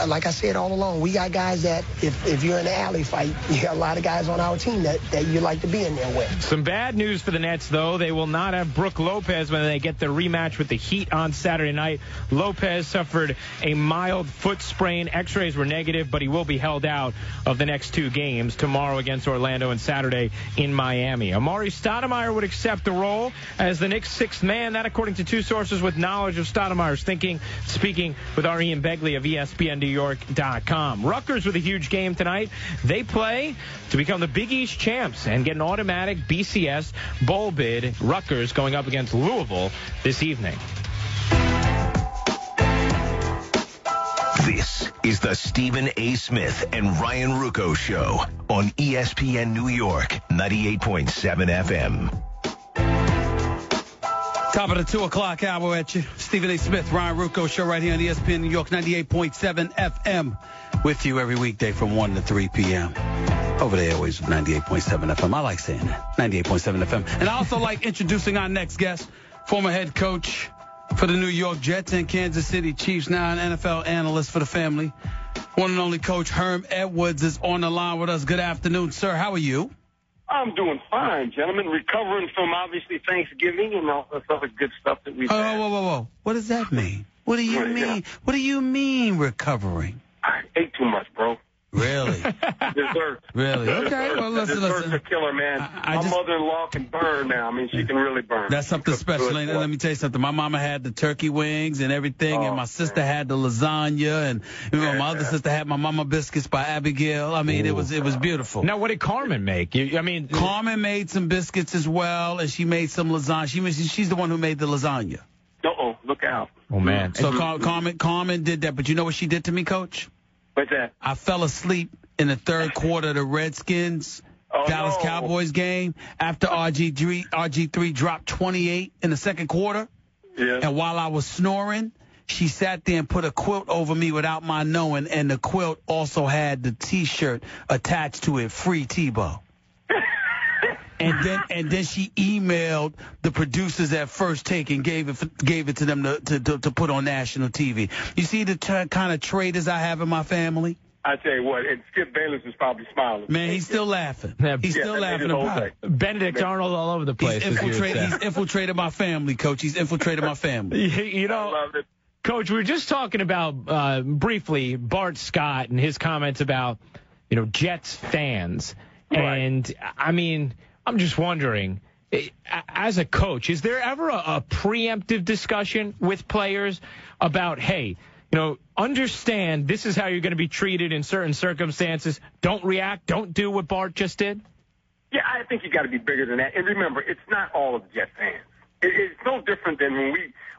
like I said all along, we got guys that if you're in an alley fight, you got a lot of guys on our team that you like to be in there with. Some bad news for the Nets, though. They will not have Brook Lopez when they get the rematch with the Heat on Saturday night. Lopez suffered a mild foot sprain. X-rays were negative, but he will be held out of the next 2 games, tomorrow against Orlando and Saturday in Miami. Amari Stoudemire would accept the role as the Knicks' 6th man. That, according to 2 sources with knowledge of Stoudemire's thinking, speaking with our Ian Begley of ESPNNewYork.com. Rutgers with a huge game tonight. They play to become the Big East champs and get an automatic BCS bowl bid. Rutgers going up against Louisville this evening. This is the Stephen A. Smith and Ryan Ruocco Show on ESPN New York, 98.7 FM. Top of the 2 o'clock hour at you. Stephen A. Smith, Ryan Ruocco Show right here on ESPN New York, 98.7 FM. With you every weekday from 1 to 3 p.m. Over there always 98.7 FM. I like saying that. 98.7 FM. And I also like introducing our next guest, former head coach for the New York Jets and Kansas City Chiefs, now an NFL analyst for the family. One and only Coach Herm Edwards is on the line with us. Good afternoon, sir. How are you? I'm doing fine, gentlemen. Recovering from, obviously, Thanksgiving and all this other good stuff that we've had. Whoa. What does that mean? What do you mean? Yeah. What do you mean recovering? I ate too much, bro. Really? Dessert. Really? Okay. Well, listen. Dessert's a killer, man. My mother-in-law can burn now. I mean, she can really burn. That's something special. Ain't it? Let me tell you something. My mama had the turkey wings and everything, and my sister had the lasagna, and my other sister had my mama biscuits by Abigail. I mean, it was beautiful. Now, what did Carmen make? Carmen made some biscuits as well, and she made some lasagna. She's the one who made the lasagna. Uh-oh, look out. Oh, man. So Carmen did that, but you know what she did to me, Coach? What's that? I fell asleep in the third quarter of the Redskins Dallas Cowboys game after RG3 dropped 28 in the second quarter. Yeah. And while I was snoring, she sat there and put a quilt over me without my knowing, and the quilt also had the T-shirt attached to it, Free Tebow. And then she emailed the producers at First Take and gave it to them to put on national TV. You see the kind of traitors I have in my family? I tell you what, and Skip Bayless is probably smiling. Man, he's still laughing. He's still laughing about it. Benedict Arnold all over the place. He's infiltrated my family, Coach. He's infiltrated my family. I love it. Coach, we were just talking about briefly Bart Scott and his comments about Jets fans, right. And I mean, I'm just wondering, as a coach, is there ever a preemptive discussion with players about, hey, understand this is how you're going to be treated in certain circumstances. Don't react. Don't do what Bart just did. Yeah, I think you got to be bigger than that. And remember, it's not all of the Jet fans. It's no different than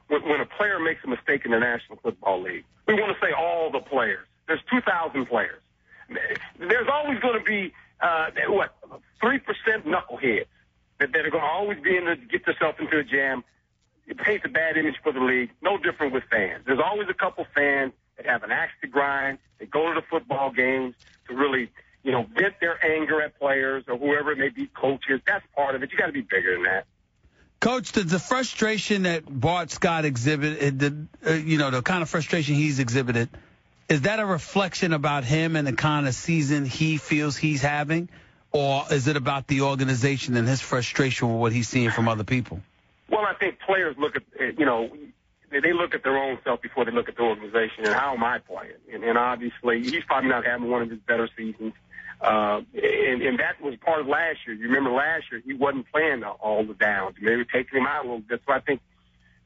when a player makes a mistake in the National Football League. We want to say all the players. There's 2,000 players. There's always going to be 3% knuckleheads that are going to always be get yourself into a jam. it paints a bad image for the league. No different with fans. There's always a couple fans that have an axe to grind. They go to the football games to really, get their anger at players or whoever it may be, coaches. That's part of it. You got to be bigger than that. Coach, the frustration that Bart Scott exhibited, the kind of frustration he's exhibited, is that a reflection about him and the kind of season he feels he's having? Or is it about the organization and his frustration with what he's seeing from other people? Well, I think players look at, they look at their own self before they look at the organization and how am I playing? And obviously, he's probably not having one of his better seasons. And that was part of last year. You remember last year, he wasn't playing all the downs. Maybe taking him out a little bit. So I think,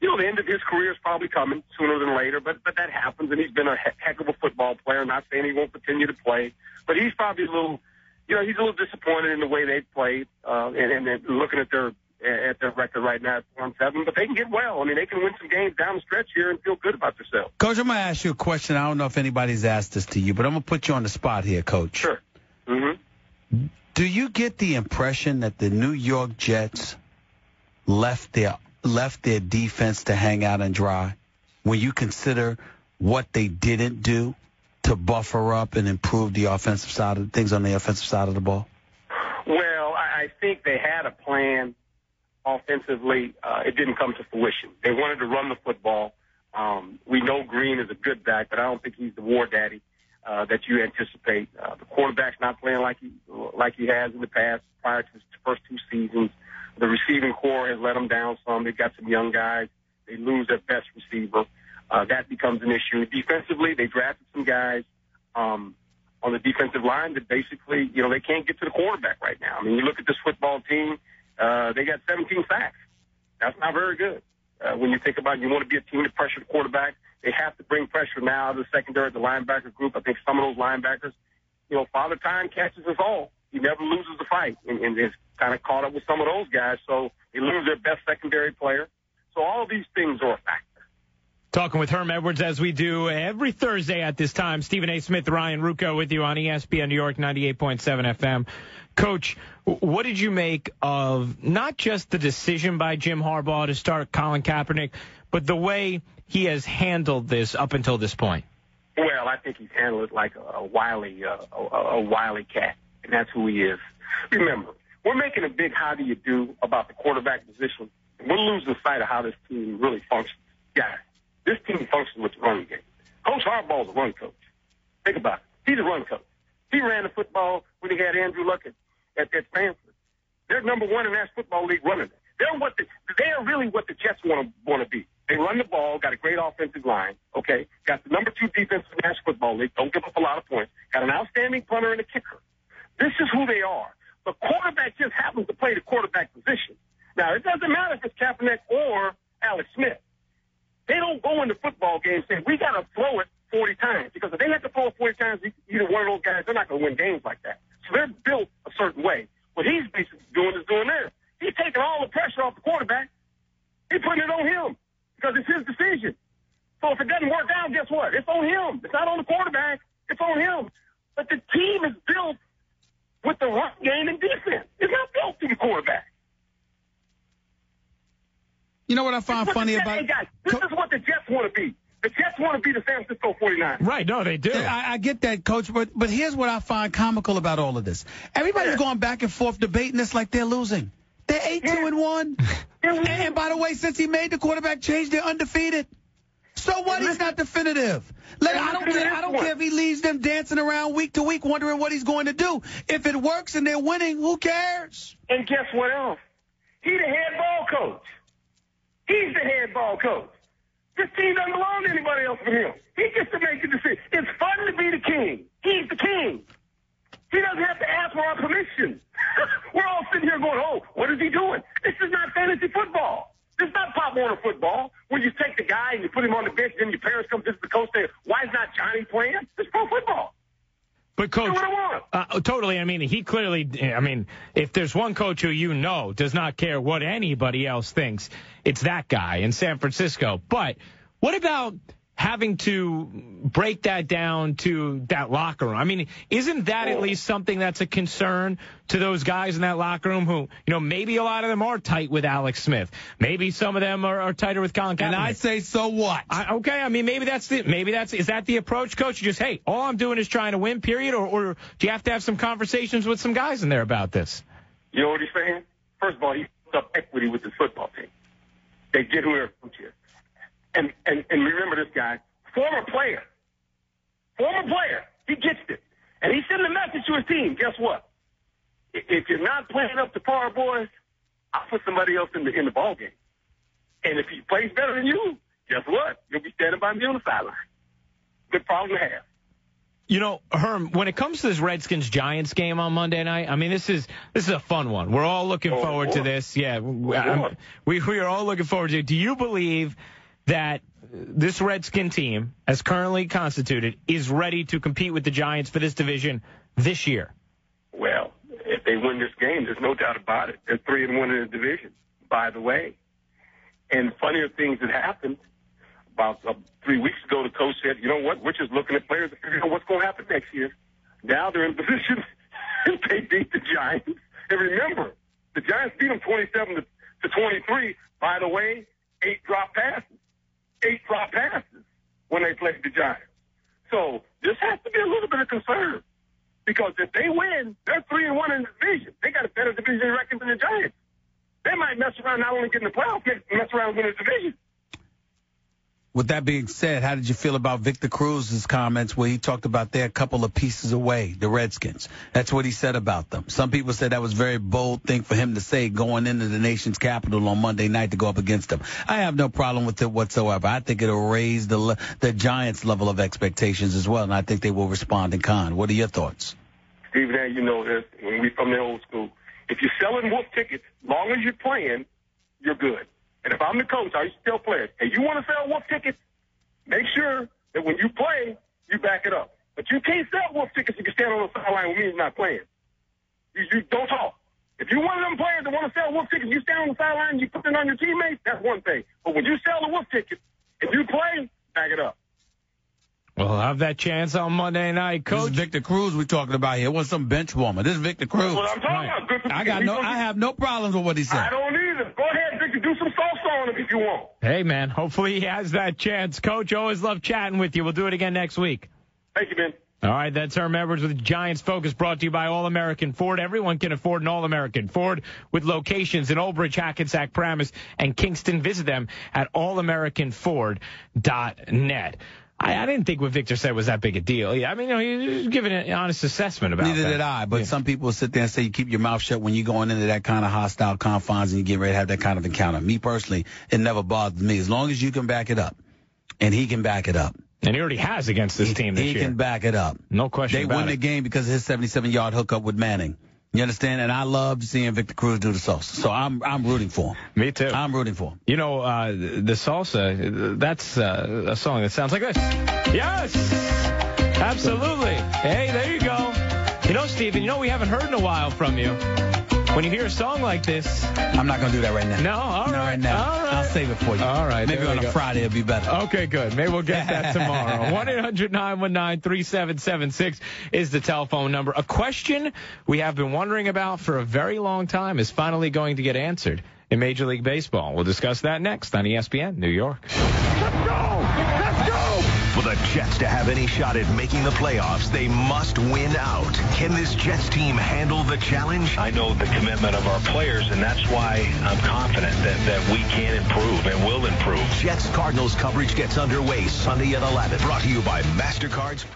the end of his career is probably coming sooner than later, but that happens, and he's been a heck of a football player. I'm not saying he won't continue to play, but he's probably a little, he's a little disappointed in the way they've played, and looking at their record right now at 4-7, but they can get well. I mean, they can win some games down the stretch here and feel good about themselves. Coach, I'm going to ask you a question. I don't know if anybody's asked this to you, but I'm going to put you on the spot here, Coach. Sure. Mm-hmm. Do you get the impression that the New York Jets left their defense to hang out and dry when you consider what they didn't do to buffer up and improve the offensive side of things on the offensive side of the ball? Well, I think they had a plan offensively. It didn't come to fruition. They wanted to run the football. We know Green is a good back, but I don't think he's the war daddy that you anticipate. The quarterback's not playing like he has in the past prior to his first two seasons. The receiving core has let them down some. They've got some young guys. They lose their best receiver. That becomes an issue. Defensively, they drafted some guys on the defensive line that basically, they can't get to the quarterback right now. I mean, you look at this football team, they got 17 sacks. That's not very good. When you think about it, you want to be a team to pressure the quarterback. They have to bring pressure now to the secondary, the linebacker group. I think some of those linebackers, Father Time catches us all. He never loses the fight, and is kind of caught up with some of those guys. So they lose their best secondary player. So all of these things are a factor. Talking with Herm Edwards as we do every Thursday at this time. Stephen A. Smith, Ryan Rucco with you on ESPN New York 98.7 FM. Coach, what did you make of not just the decision by Jim Harbaugh to start Colin Kaepernick, but the way he has handled this up until this point? Well, I think he's handled it like a wily cat, and that's who he is. Remember, we're making a big how do you do about the quarterback position. We're losing sight of how this team really functions. Guys, this team functions with the run game. Coach Harbaugh's a run coach. Think about it. He's a run coach. He ran the football when he had Andrew Luck at Stanford. They're number one in that football league running it. They're really what the Jets want to be. They run the ball, got a great offensive line, okay? Got the number 2 defense in the National Football League. Don't give up a lot of points. Got an outstanding punter and a kicker. This is who they are. The quarterback just happens to play the quarterback position. Now, it doesn't matter if it's Kaepernick or Alex Smith. They don't go into football games saying, we got to throw it 40 times. Because if they have to throw it 40 times, either one of those guys, they're not going to win games like that. So they're built a certain way. What he's basically doing is doing this. He's taking all the pressure off the quarterback. He's putting it on him because it's his decision. So if it doesn't work out, guess what? It's on him. It's not on the quarterback. It's on him. But the team is built with the run game and defense. It's not built to the quarterback. You know what I find funny about it? This is what the Jets want to be. The Jets want to be the San Francisco 49ers. Right, no, they do. I get that, Coach, but here's what I find comical about all of this. Everybody's going back and forth debating this like they're losing. They're 8-2-1. And by the way, since he made the quarterback change, they're undefeated. So what? He's not definitive. I don't care if he leaves them dancing around week to week wondering what he's going to do. If it works and they're winning, who cares? And guess what else? He's the head ball coach. He's the head ball coach. This team doesn't belong to anybody else but him. He gets to make the decision. It's fun to be the king. He's the king. He doesn't have to ask for our permission. We're all sitting here going, oh, what is he doing? This is not fantasy football. This is not Pop Warner football where you take the guy and you put him on the bench and then your parents come visit the coach and say, why is not Johnny playing? It's pro football. But, Coach, totally. I mean, he clearly, if there's one coach who does not care what anybody else thinks, it's that guy in San Francisco. But what about having to break that down to that locker room. I mean, isn't that at least something that's a concern to those guys in that locker room who, maybe a lot of them are tight with Alex Smith. Maybe some of them are tighter with Colin Kaepernick. And I say, so what? Okay, I mean, is that the approach, Coach? You just, hey, all I'm doing is trying to win, period? Or do you have to have some conversations with some guys in there about this? You know what he's saying? First of all, he puts up equity with the football team. They get who their coach is. And remember this guy, former player. He gets it. And he sent a message to his team. Guess what? If you're not playing up to par, boys, I'll put somebody else in the ball game. And if he plays better than you, guess what? You'll be standing by me on the sideline. Good problem to have. Herm, when it comes to this Redskins-Giants game on Monday night, I mean, this is a fun one. We're all looking forward to this. Yeah, we are all looking forward to it. Do you believe that this Redskin team, as currently constituted, is ready to compete with the Giants for this division this year? Well, if they win this game, there's no doubt about it. They're 3-1 in the division, by the way. And funnier things that happened. About 3 weeks ago, the coach said, you know what, we're just looking at players to figure out what's going to happen next year. Now they're in position and they beat the Giants. And remember, the Giants beat them 27-23. By the way, 8 drop passes when they played the Giants. So this has to be a little bit of concern because if they win, they're 3-1 in the division. They got a better division record than the Giants. They might mess around not only getting the playoffs, mess around winning the division. With that being said, how did you feel about Victor Cruz's comments where he talked about they're a couple of pieces away, the Redskins? That's what he said about them. Some people said that was a very bold thing for him to say going into the nation's capital on Monday night to go up against them. I have no problem with it whatsoever. I think it'll raise the Giants' level of expectations as well, and I think they will respond in kind. What are your thoughts? Steve, now you know this. When we from the old school, if you're selling wolf tickets, as long as you're playing, you're good. And if I'm the coach, I used to tell players, hey, you want to sell wolf tickets? Make sure that when you play, you back it up. But you can't sell wolf tickets if you stand on the sideline when you're not playing. You don't talk. If you're one of them players that want to sell wolf tickets, you stand on the sideline, you put it on your teammates, that's one thing. But when you sell the wolf ticket, if you play, back it up. We'll have that chance on Monday night, Coach. This is Victor Cruz we're talking about here. It wasn't some bench warmer. This is Victor Cruz. That's what I'm talking about. Good for I have no problems with what he said. I don't either. Go ahead, Victor. Do some salsa on him if you want. Hey, man. Hopefully he has that chance. Coach, always love chatting with you. We'll do it again next week. Thank you, man. All right, that's Herm Edwards with Giants Focus, brought to you by All-American Ford. Everyone can afford an All-American Ford with locations in Old Bridge, Hackensack, Paramus, and Kingston. Visit them at allamericanford.net. I didn't think what Victor said was that big a deal. Yeah, I mean, he's giving an honest assessment about Neither that. did I, but some people sit there and say you keep your mouth shut when you're going into that kind of hostile confines and you get ready to have that kind of encounter. Me personally, it never bothers me as long as you can back it up, and he can back it up. And he already has against this team this year. He can back it up. No question about it. They win the game because of his 77-yard hookup with Manning. You understand? And I loved seeing Victor Cruz do the salsa. So I'm rooting for him. Me too. I'm rooting for him. You know, the salsa, that's a song that sounds like this. Yes! Absolutely. Hey, there you go. You know, Steven, we haven't heard in a while from you. When you hear a song like this. I'm not going to do that right now. No? All right. Not right now. All right. I'll save it for you. All right. Maybe on a Friday it'll be better. Okay, good. Maybe we'll get that tomorrow. 1-800-919-3776 is the telephone number. A question we have been wondering about for a very long time is finally going to get answered in Major League Baseball. We'll discuss that next on ESPN New York. Let's go! Let's go! For the Jets to have any shot at making the playoffs, they must win out. Can this Jets team handle the challenge? I know the commitment of our players, and that's why I'm confident that we can improve and will improve. Jets Cardinals coverage gets underway Sunday at 11. Brought to you by MasterCard's.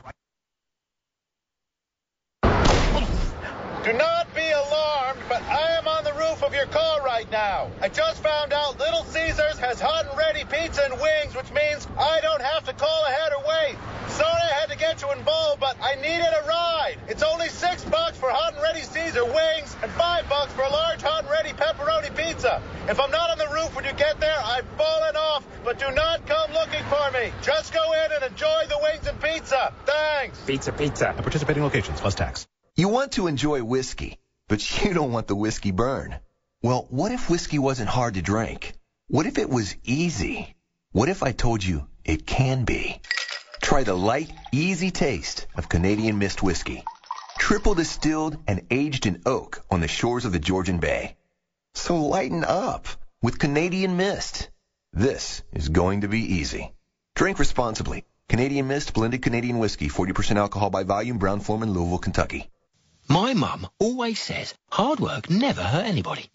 Do not be alarmed, but I am on the roof of your car right now. I just found out Little Caesars has hot and ready pizza and wings, which means I don't have to call ahead or wait. Sorry I had to get you involved, but I needed a ride. It's only $6 for hot and ready Caesar wings and $5 for a large hot and ready pepperoni pizza. If I'm not on the roof when you get there, I've fallen off, but do not come looking for me. Just go in and enjoy the wings and pizza. Thanks. Pizza. At participating locations, plus tax. You want to enjoy whiskey, but you don't want the whiskey burn. Well, what if whiskey wasn't hard to drink? What if it was easy? What if I told you it can be? Try the light, easy taste of Canadian Mist whiskey. Triple distilled and aged in oak on the shores of the Georgian Bay. So lighten up with Canadian Mist. This is going to be easy. Drink responsibly. Canadian Mist, blended Canadian whiskey, 40% alcohol by volume, Brown-Forman, Louisville, Kentucky. My mum always says hard work never hurt anybody.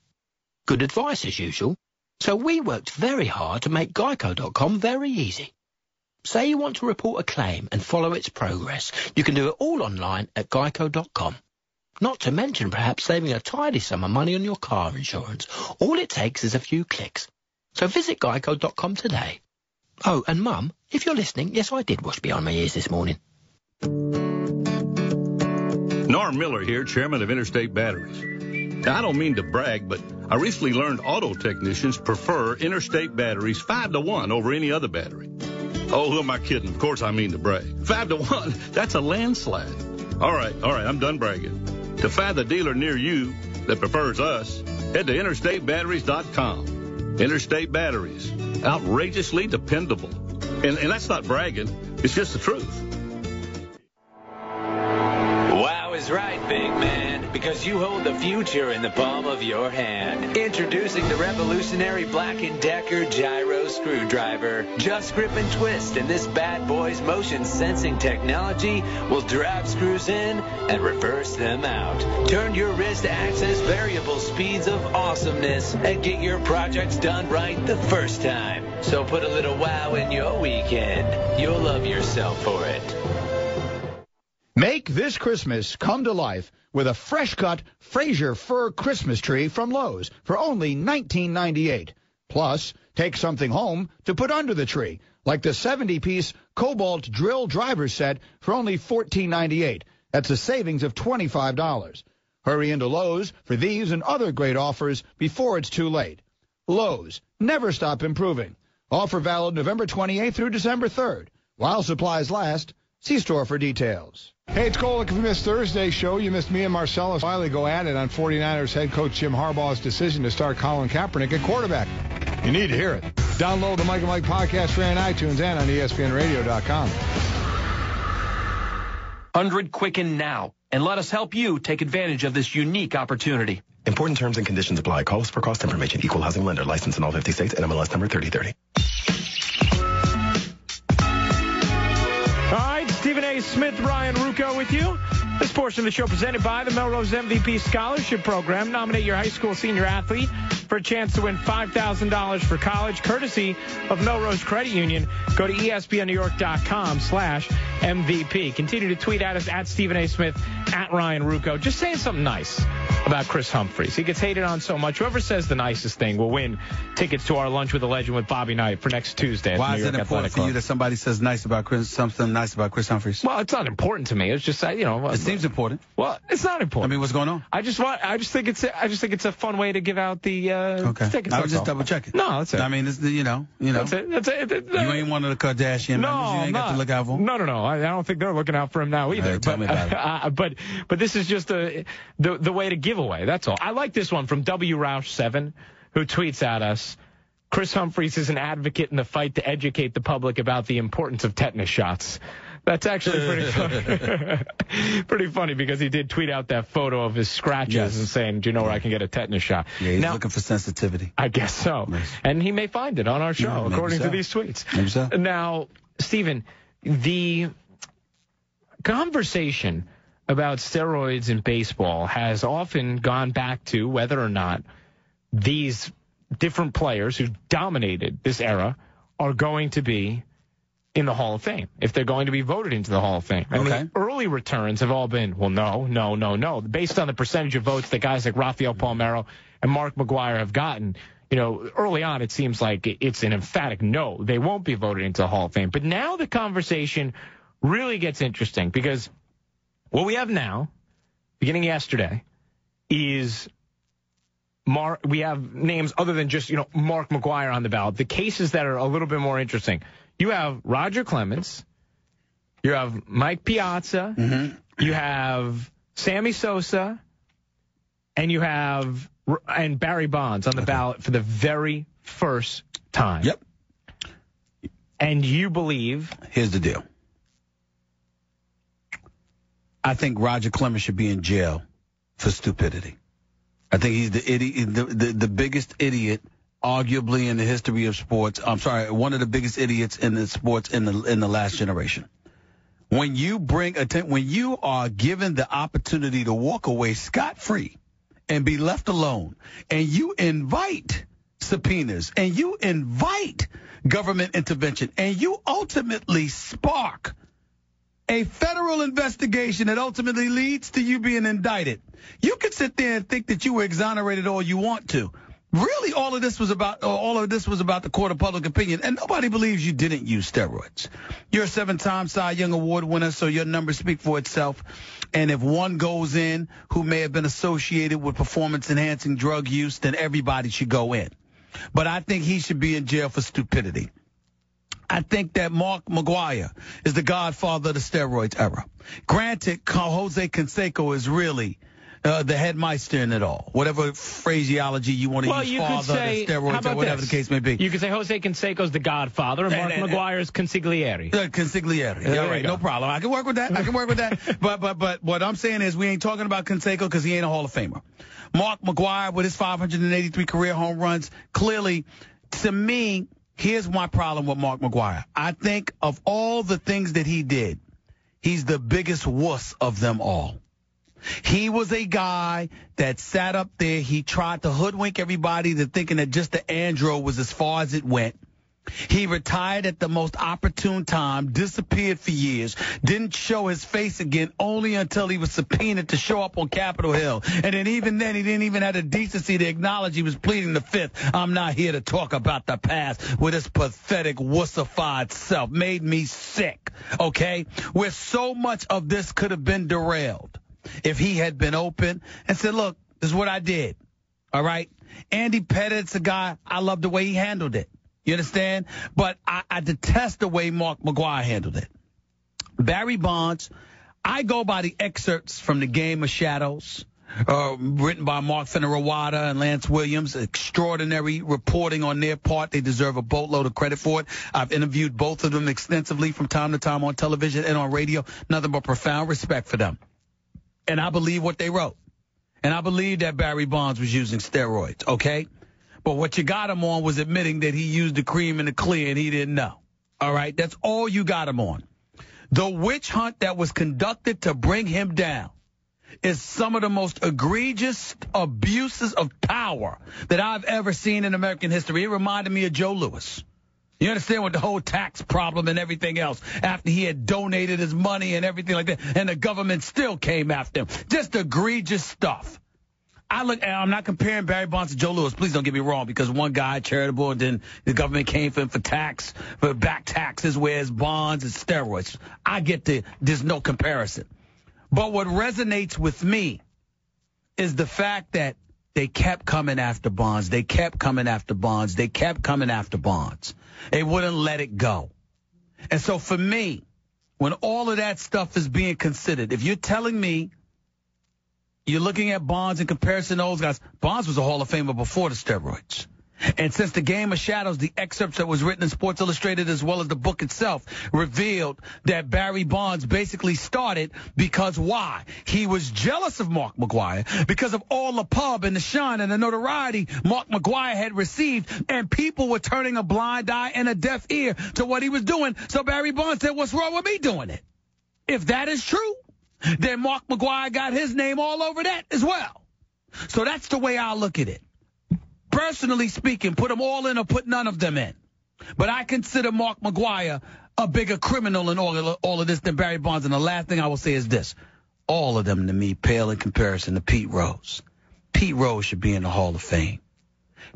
Good advice as usual. So we worked very hard to make Geico.com very easy. Say you want to report a claim and follow its progress. You can do it all online at Geico.com. Not to mention perhaps saving a tidy sum of money on your car insurance. All it takes is a few clicks. So visit Geico.com today. Oh, and Mum, if you're listening, yes, I did wash behind my ears this morning. Norm Miller here, chairman of Interstate Batteries. Now, I don't mean to brag, but I recently learned auto technicians prefer Interstate Batteries 5-to-1 over any other battery. Oh, who am I kidding? Of course I mean to brag. 5-to-1, that's a landslide. All right, I'm done bragging. To find the dealer near you that prefers us, head to interstatebatteries.com. Interstate Batteries, outrageously dependable. And that's not bragging, it's just the truth. Wow is right, big man, because you hold the future in the palm of your hand. Introducing the revolutionary Black & Decker Gyro Screwdriver. Just grip and twist, and this bad boy's motion sensing technology will drive screws in and reverse them out. Turn your wrist to access variable speeds of awesomeness and get your projects done right the first time. So put a little wow in your weekend. You'll love yourself for it. Make this Christmas come to life with a fresh-cut Fraser fir Christmas tree from Lowe's for only $19.98. Plus, take something home to put under the tree, like the 70-piece Cobalt Drill Driver Set for only $14.98. That's a savings of $25. Hurry into Lowe's for these and other great offers before it's too late. Lowe's, never stop improving. Offer valid November 28th through December 3rd. While supplies last, see store for details. Hey, it's Golick. If you missed Thursday's show, you missed me and Marcellus Wiley go at it on 49ers head coach Jim Harbaugh's decision to start Colin Kaepernick at quarterback. You need to hear it. Download the Mike and Mike podcast free on iTunes and on ESPNradio.com. 100 Quicken now, and let us help you take advantage of this unique opportunity. Important terms and conditions apply. Call us for cost information. Equal housing lender. License in all 50 states. NMLS number 3030. All right, Stephen A. Smith, Ryan Rucco with you. This portion of the show presented by the Melrose MVP Scholarship Program. Nominate your high school senior athlete for a chance to win $5,000 for college, courtesy of Melrose Credit Union. Go to ESPNNewYork.com/MVP. Continue to tweet at us at Stephen A. Smith, at Ryan Rucco. Just saying something nice about Chris Humphries. He gets hated on so much. Whoever says the nicest thing will win tickets to our Lunch with a Legend with Bobby Knight for next Tuesday. Why is it important for you that somebody says something nice about Chris Humphries? Well, it's not important to me. It's just it seems important. Well, it's not important. I mean, what's going on? I just think it's a fun way to give out the tickets. I was just double checking. No, that's it. I mean, it's That's it. You ain't one of the Kardashian members. You ain't got to look out for him. No. I don't think they're looking out for him now either. Hey, tell me about it. But this is just the way to give away. That's all. I like this one from W. Roush 7, who tweets at us. Chris Humphries is an advocate in the fight to educate the public about the importance of tetanus shots. That's actually pretty funny. Pretty funny because he did tweet out that photo of his scratches and saying, do you know where I can get a tetanus shot? Yeah, he's looking for sensitivity. I guess so. Nice. And he may find it on our show, according to these tweets. Maybe so. Now, Stephen, the conversation about steroids in baseball has often gone back to whether or not these different players who dominated this era are going to be in the Hall of Fame, if they're going to be voted into the Hall of Fame. And the early returns have all been, well, no. Based on the percentage of votes that guys like Rafael Palmeiro and Mark McGwire have gotten, early on it seems like it's an emphatic no. They won't be voted into the Hall of Fame. But now the conversation really gets interesting because what we have now, beginning yesterday, is we have names other than just, Mark McGwire on the ballot. The cases that are a little bit more interesting. You have Roger Clemens, you have Mike Piazza, you have Sammy Sosa, and you have Barry Bonds on the ballot for the very first time. Yep. And you believe? Here's the deal. I think Roger Clemens should be in jail for stupidity. I think he's the idiot, the biggest idiot, arguably in the history of sports. I'm sorry, one of the biggest idiots in the sports in the last generation. When you are given the opportunity to walk away scot-free and be left alone, and you invite subpoenas, and you invite government intervention, and you ultimately spark a federal investigation that ultimately leads to you being indicted. You can sit there and think that you were exonerated all you want to. Really, all of this was about the court of public opinion, and nobody believes you didn't use steroids. You're a 7-time Cy Young Award winner, so your numbers speak for itself. And if one goes in who may have been associated with performance-enhancing drug use, then everybody should go in. But I think he should be in jail for stupidity. I think that Mark McGuire is the godfather of the steroids era. Granted, Jose Canseco is really the headmeister in it all. Whatever phraseology you want to use, you father, could say, the steroids, or whatever the case may be. You could say Jose Canseco's the godfather, and Mark McGuire's consigliere. Consigliere. Yeah, right. No problem. I can work with that. But what I'm saying is we ain't talking about Canseco because he ain't a Hall of Famer. Mark McGuire with his 583 career home runs, clearly, to me, here's my problem with Mark McGuire. I think of all the things that he did, he's the biggest wuss of them all. He was a guy that sat up there. He tried to hoodwink everybody to thinking that just the andro was as far as it went. He retired at the most opportune time, disappeared for years, didn't show his face again only until he was subpoenaed to show up on Capitol Hill. And then even then, he didn't even have the decency to acknowledge he was pleading the fifth. I'm not here to talk about the past with his pathetic, wussified self. Made me sick, okay? Where so much of this could have been derailed if he had been open and said, look, this is what I did, all right? Andy Pettit's a guy, I love the way he handled it. You understand? But I detest the way Mark McGuire handled it. Barry Bonds, I go by the excerpts from The Game of Shadows, written by Mark Finnerawada and Lance Williams. Extraordinary reporting on their part. They deserve a boatload of credit for it. I've interviewed both of them extensively from time to time on television and on radio. Nothing but profound respect for them. And I believe what they wrote. And I believe that Barry Bonds was using steroids, okay? But what you got him on was admitting that he used the cream and the clear and he didn't know. All right? That's all you got him on. The witch hunt that was conducted to bring him down is some of the most egregious abuses of power that I've ever seen in American history. It reminded me of Joe Louis. You understand, with the whole tax problem and everything else after he had donated his money and everything like that, and the government still came after him. Just egregious stuff. I'm not comparing Barry Bonds to Joe Louis. Please don't get me wrong, because one guy charitable and then the government came for him for back taxes, whereas Bonds is steroids. I get there's no comparison. But what resonates with me is the fact that they kept coming after Bonds. They kept coming after Bonds. They kept coming after Bonds. They wouldn't let it go. And so for me, when all of that stuff is being considered, if you're telling me you're looking at Bonds in comparison to those guys, Bonds was a Hall of Famer before the steroids. And since The Game of Shadows, the excerpts that was written in Sports Illustrated as well as the book itself revealed that Barry Bonds basically started because why? He was jealous of Mark McGuire because of all the pub and the shine and the notoriety Mark McGuire had received, and people were turning a blind eye and a deaf ear to what he was doing. So Barry Bonds said, what's wrong with me doing it? If that is true, then Mark McGuire got his name all over that as well. So that's the way I look at it. Personally speaking, put them all in or put none of them in. But I consider Mark McGuire a bigger criminal in all of this than Barry Bonds. And the last thing I will say is this. All of them, to me, pale in comparison to Pete Rose. Pete Rose should be in the Hall of Fame.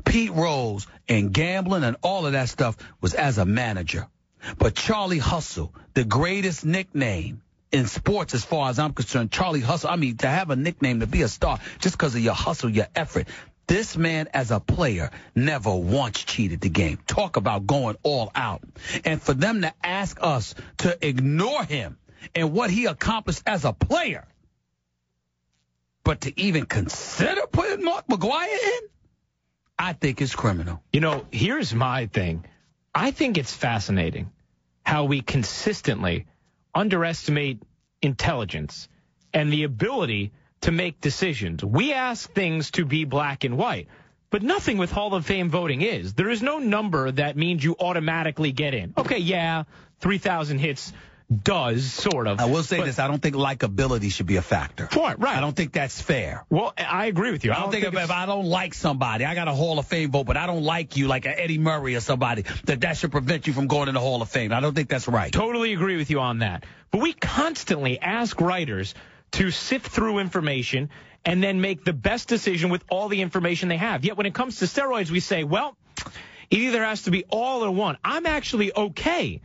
Pete Rose and gambling and all of that stuff was as a manager. But Charlie Hustle, the greatest nickname in sports as far as I'm concerned, Charlie Hustle, I mean, to have a nickname, to be a star, just because of your hustle, your effort. This man as a player never once cheated the game. Talk about going all out. And for them to ask us to ignore him and what he accomplished as a player, but to even consider putting Mark McGuire in, I think is criminal. You know, here's my thing. I think it's fascinating how we consistently underestimate intelligence and the ability to make decisions. We ask things to be black and white, but nothing with Hall of Fame voting is. There is no number that means you automatically get in. Okay, yeah, 3,000 hits does, sort of. I will say this. I don't think likability should be a factor. Right. I don't think that's fair. Well, I agree with you. I don't think if I don't like somebody, I got a Hall of Fame vote, but I don't like you like a Eddie Murray or somebody, that should prevent you from going in the Hall of Fame. I don't think that's right. Totally agree with you on that. But we constantly ask writers to sift through information and then make the best decision with all the information they have. Yet when it comes to steroids, we say, well, it either has to be all or one. I'm actually okay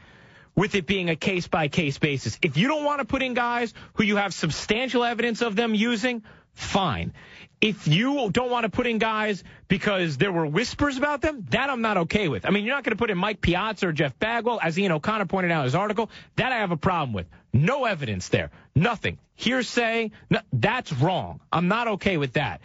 with it being a case-by-case basis. If you don't want to put in guys who you have substantial evidence of them using, fine. If you don't want to put in guys because there were whispers about them, that I'm not okay with. I mean, you're not going to put in Mike Piazza or Jeff Bagwell, as Ian O'Connor pointed out in his article. That I have a problem with. No evidence there. Nothing. Hearsay, that's wrong. I'm not okay with that.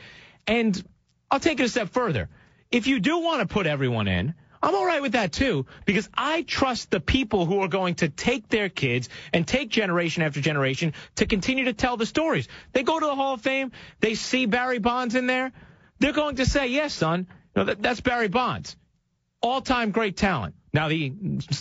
And I'll take it a step further. If you do want to put everyone in, I'm all right with that, too, because I trust the people who are going to take their kids and take generation after generation to continue to tell the stories. They go to the Hall of Fame. They see Barry Bonds in there. They're going to say, yes, son, that's Barry Bonds. All-time great talent. Now, the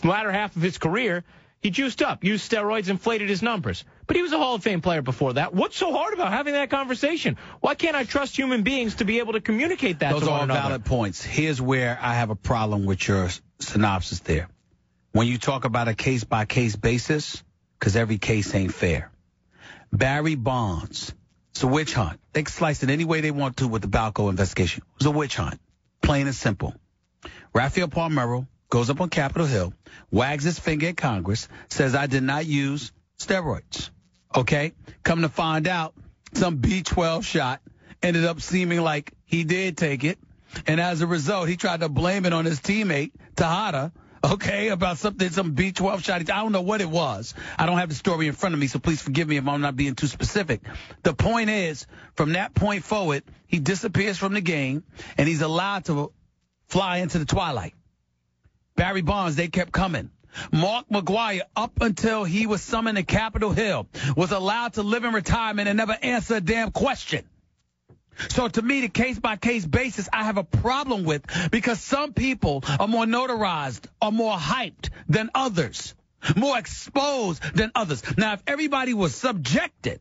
latter half of his career, he juiced up, used steroids, inflated his numbers. But he was a Hall of Fame player before that. What's so hard about having that conversation? Why can't I trust human beings to be able to communicate that to one another? Those are all valid points. Here's where I have a problem with your synopsis there. When you talk about a case-by-case basis, because every case ain't fair. Barry Bonds, it's a witch hunt. They can slice it any way they want to with the Balco investigation. It was a witch hunt, plain and simple. Rafael Palmeiro goes up on Capitol Hill, wags his finger at Congress, says, I did not use steroids. Okay? Come to find out, some B12 shot ended up seeming like he did take it. And as a result, he tried to blame it on his teammate, Tejada, okay, about some B12 shot. I don't know what it was. I don't have the story in front of me, so please forgive me if I'm not being too specific. The point is, from that point forward, he disappears from the game, and he's allowed to fly into the twilight. Barry Bonds, they kept coming. Mark McGwire, up until he was summoned to Capitol Hill, was allowed to live in retirement and never answer a damn question. So to me, the case-by-case basis I have a problem with, because some people are more notarized, are more hyped than others, more exposed than others. Now, if everybody was subjected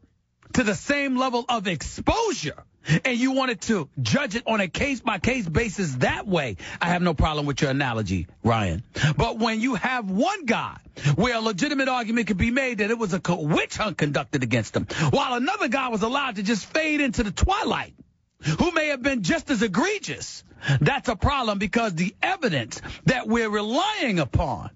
to the same level of exposure, and you wanted to judge it on a case-by-case basis that way, I have no problem with your analogy, Ryan. But when you have one guy where a legitimate argument could be made that it was a witch hunt conducted against him, while another guy was allowed to just fade into the twilight, who may have been just as egregious, that's a problem, because the evidence that we're relying upon,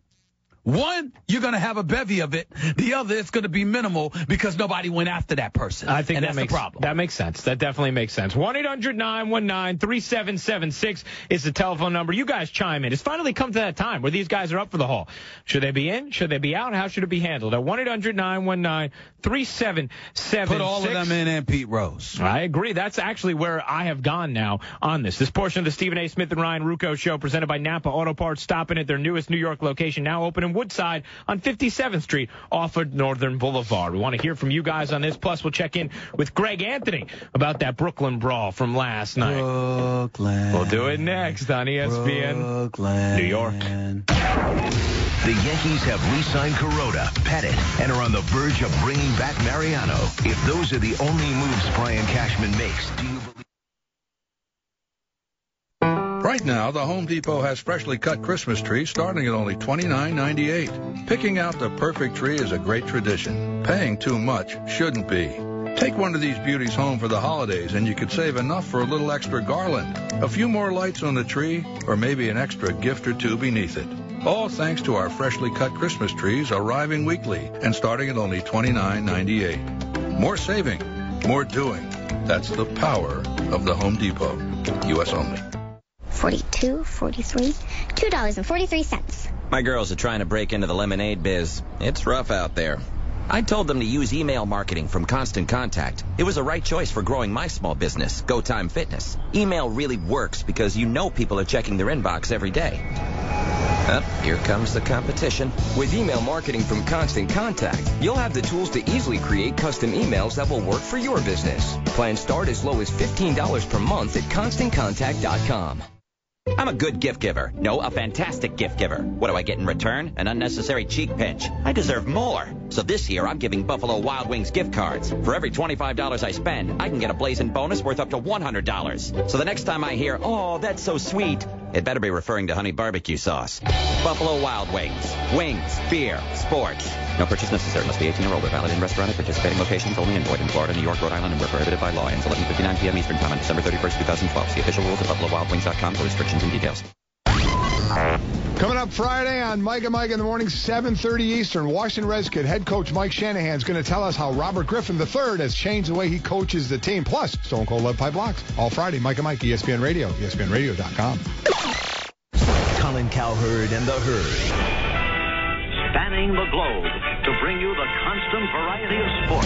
one, you're going to have a bevy of it. The other, it's going to be minimal because nobody went after that person. I think that's the problem. That makes sense. That definitely makes sense. 1-800-919-3776 is the telephone number. You guys chime in. It's finally come to that time where these guys are up for the Hall. Should they be in? Should they be out? How should it be handled? At 1-800-919-3776. Put all of them in and Pete Rose. I agree. That's actually where I have gone now on this. This portion of the Stephen A. Smith and Ryan Rucco Show, presented by Napa Auto Parts, stopping at their newest New York location, now open in Woodside on 57th Street off of Northern Boulevard. We want to hear from you guys on this. Plus, we'll check in with Greg Anthony about that Brooklyn brawl from last night. Brooklyn. We'll do it next on ESPN Brooklyn. New York. The Yankees have re-signed Kuroda, Pettit, and are on the verge of bringing back Mariano. If those are the only moves Brian Cashman makes, do you believe? Right now, the Home Depot has freshly cut Christmas trees starting at only $29.98. Picking out the perfect tree is a great tradition. Paying too much shouldn't be. Take one of these beauties home for the holidays, and you could save enough for a little extra garland, a few more lights on the tree, or maybe an extra gift or two beneath it. All thanks to our freshly cut Christmas trees arriving weekly and starting at only $29.98. More saving, more doing. That's the power of the Home Depot. U.S. only. 42, 43, $2.43. My girls are trying to break into the lemonade biz. It's rough out there. I told them to use email marketing from Constant Contact. It was the right choice for growing my small business, Go Time Fitness. Email really works because you know people are checking their inbox every day. Here comes the competition. With email marketing from Constant Contact, you'll have the tools to easily create custom emails that will work for your business. Plans start as low as $15 per month at ConstantContact.com. I'm a good gift giver. No, a fantastic gift giver. What do I get in return? An unnecessary cheek pinch. I deserve more. So this year, I'm giving Buffalo Wild Wings gift cards. For every $25 I spend, I can get a blazing bonus worth up to $100. So the next time I hear, "Oh, that's so sweet," it better be referring to honey barbecue sauce. Buffalo Wild Wings. Wings, beer, sports. No purchase necessary. Must be 18 or older. Valid in restaurant at participating locations only. And void in Florida, New York, Rhode Island, and were prohibited by law. Ends 11:59 p.m. Eastern Time on December 31st, 2012. See official rules at BuffaloWildWings.com for restrictions and details. Coming up Friday on Mike and Mike in the morning, 7:30 Eastern, Washington Redskins head coach Mike Shanahan is going to tell us how Robert Griffin III has changed the way he coaches the team. Plus, Stone Cold Lead Pipe Blocks. All Friday, Mike and Mike, ESPN Radio, ESPNRadio.com. Colin Cowherd and the Herd. Spanning the globe to bring you the constant variety of sport.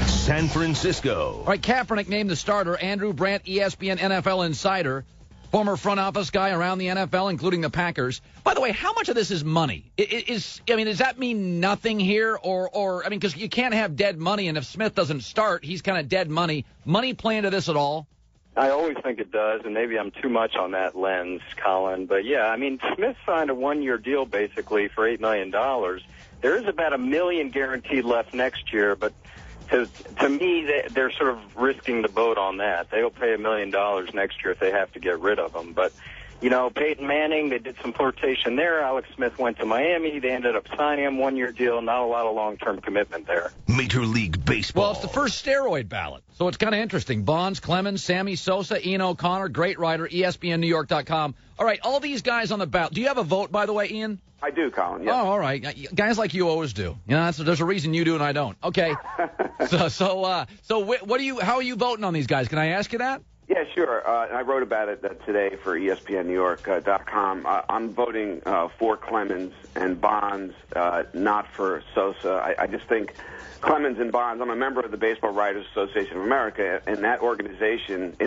San Francisco. All right, Kaepernick named the starter. Andrew Brandt, ESPN NFL insider. Former front office guy around the NFL, including the Packers. By the way, how much of this is money? Does that mean nothing here? Or because you can't have dead money, and if Smith doesn't start, he's kind of dead money. Money play into this at all? I always think it does, and maybe I'm too much on that lens, Colin. But, yeah, Smith signed a one-year deal basically for $8 million. There is about $1 million guaranteed left next year, but to me, they're sort of risking the boat on that. They'll pay $1 million next year if they have to get rid of him. But, Peyton Manning, they did some flirtation there. Alex Smith went to Miami. They ended up signing him one-year deal. Not a lot of long-term commitment there. Major League Baseball. Well, it's the first steroid ballot, so it's kind of interesting. Bonds, Clemens, Sammy Sosa, Ian O'Connor, great writer, ESPNNewYork.com. All right, all these guys on the ballot. Do you have a vote, by the way, Ian? I do, Colin. Yes. Oh, all right. Guys like you always do. There's a reason you do and I don't. Okay. So what do you? How are you voting on these guys? Can I ask you that? Yeah, sure. I wrote about it today for ESPNNewYork.com. I'm voting for Clemens and Bonds, not for Sosa. I just think Clemens and Bonds. I'm a member of the Baseball Writers Association of America, and in that organization,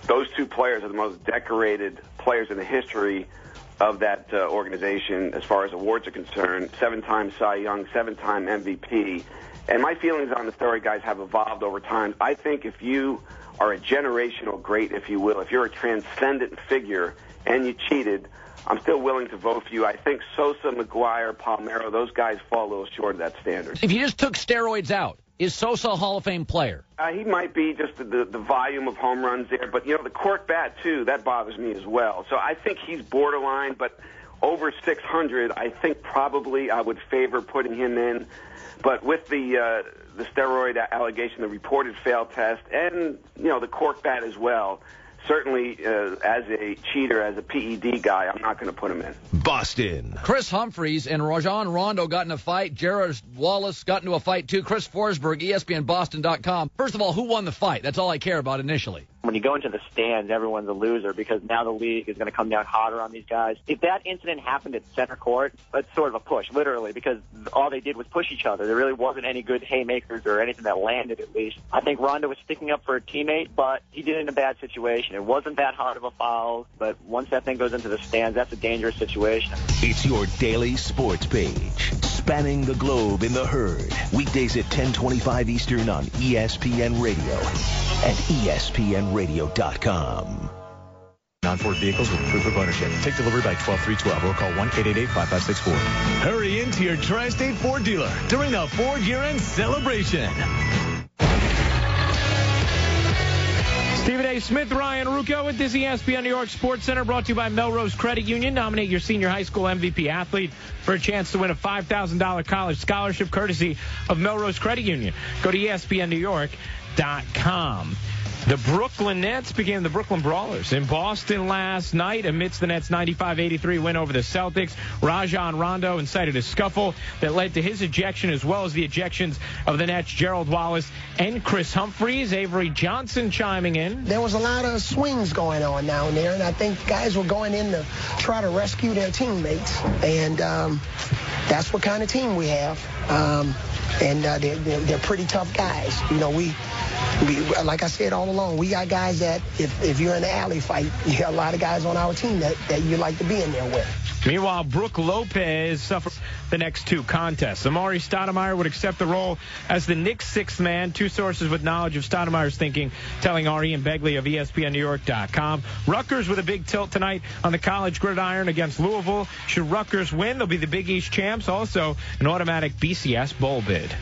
those two players are the most decorated players in the history of that organization as far as awards are concerned. 7-time Cy Young, 7-time MVP. And my feelings on the steroid guys have evolved over time. I think if you are a generational great, if you will, if you're a transcendent figure and you cheated, I'm still willing to vote for you. I think Sosa, McGuire, Palmeiro, those guys fall a little short of that standard. If you just took steroids out, is Sosa a Hall of Fame player? He might be, just the volume of home runs there. But, the cork bat, too, that bothers me as well. So I think he's borderline, but over 600, I think probably I would favor putting him in. But with the steroid allegation, the reported failed test, and, the cork bat as well, certainly as a cheater, as a PED guy, I'm not going to put him in. Boston. Chris Humphreys and Rajon Rondo got in a fight. Jared Wallace got into a fight, too. Chris Forsberg, ESPNBoston.com. First of all, who won the fight? That's all I care about initially. When you go into the stands, everyone's a loser because now the league is going to come down harder on these guys. If that incident happened at center court, it's sort of a push, literally, because all they did was push each other. There really wasn't any good haymakers or anything that landed, at least. I think Rondo was sticking up for a teammate, but he did it in a bad situation. It wasn't that hard of a foul, but once that thing goes into the stands, that's a dangerous situation. It's your daily sports page, spanning the globe in the Herd. Weekdays at 10:25 Eastern on ESPN Radio and ESPNRadio.com. Non-Ford vehicles with proof of ownership. Take delivery by 12/3/12 or call 1-888-5564. Hurry into your Tri-State Ford dealer during the Ford year-end celebration. Stephen A. Smith, Ryan Rucco with this ESPN New York Sports Center, brought to you by Melrose Credit Union. Nominate your senior high school MVP athlete for a chance to win a $5,000 college scholarship courtesy of Melrose Credit Union. Go to ESPNNewYork.com. The Brooklyn Nets became the Brooklyn Brawlers in Boston last night amidst the Nets' 95-83 win over the Celtics. Rajon Rondo incited a scuffle that led to his ejection, as well as the ejections of the Nets' Gerald Wallace and Chris Humphreys. Avery Johnson chiming in. There was a lot of swings going on down there, and I think guys were going in to try to rescue their teammates, and that's what kind of team we have. And they're pretty tough guys. like I said all along, we got guys that if you're in an alley fight, you got a lot of guys on our team that you like to be in there with. Meanwhile, Brook Lopez suffers the next two contests. Amari Stoudemire would accept the role as the Knicks' sixth man. Two sources with knowledge of Stoudemire's thinking telling Ari and Begley of ESPNNewYork.com. Rutgers with a big tilt tonight on the college gridiron against Louisville. Should Rutgers win, they'll be the Big East champs. Also, an automatic BCS bowl bid.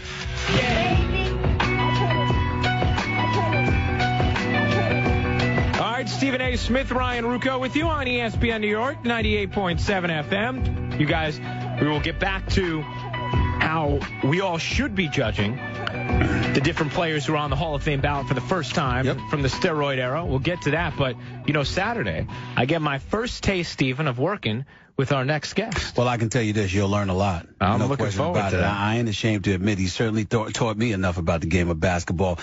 Stephen A. Smith, Ryan Rucco with you on ESPN New York, 98.7 FM. You guys, we will get back to how we all should be judging the different players who are on the Hall of Fame ballot for the first time from the steroid era. We'll get to that. But, Saturday, I get my first taste, Stephen, of working with our next guest. Well, I can tell you this. You'll learn a lot. I'm looking forward to that. I ain't ashamed to admit he certainly taught me enough about the game of basketball.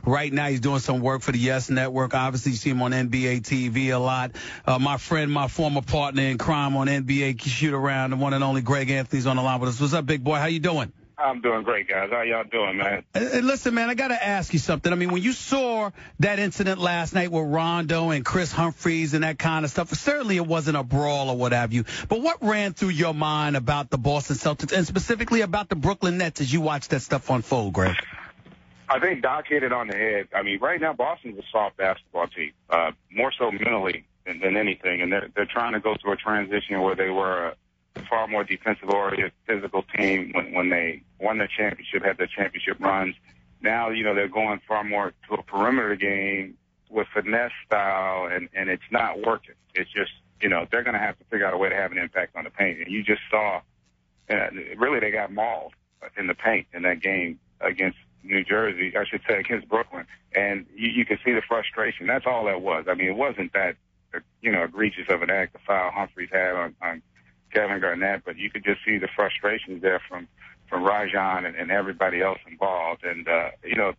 Right now he's doing some work for the Yes Network. Obviously, you see him on NBA TV a lot. My friend, my former partner in crime on NBA shoot-around, the one and only Greg Anthony's on the line with us. What's up, big boy? How you doing? I'm doing great, guys. How y'all doing, man? Listen, man, I got to ask you something. I mean, when you saw that incident last night with Rondo and Chris Humphries and that kind of stuff, certainly it wasn't a brawl or what have you, but what ran through your mind about the Boston Celtics and specifically about the Brooklyn Nets as you watched that stuff unfold, Greg? I think Doc hit it on the head. I mean, right now Boston's a soft basketball team, more so mentally than anything, and they're trying to go through a transition where they were a far more defensive-oriented, physical team when they won their championship, had their championship runs. Now, they're going far more to a perimeter game with finesse style, and it's not working. It's just, they're going to have to figure out a way to have an impact on the paint. And you just saw, really they got mauled in the paint in that game against New Jersey, I should say against Brooklyn. And you can see the frustration. That's all that was. I mean, it wasn't that, egregious of an act, the foul Humphries had on Kevin Garnett, but you could just see the frustrations there from Rajon and everybody else involved. And,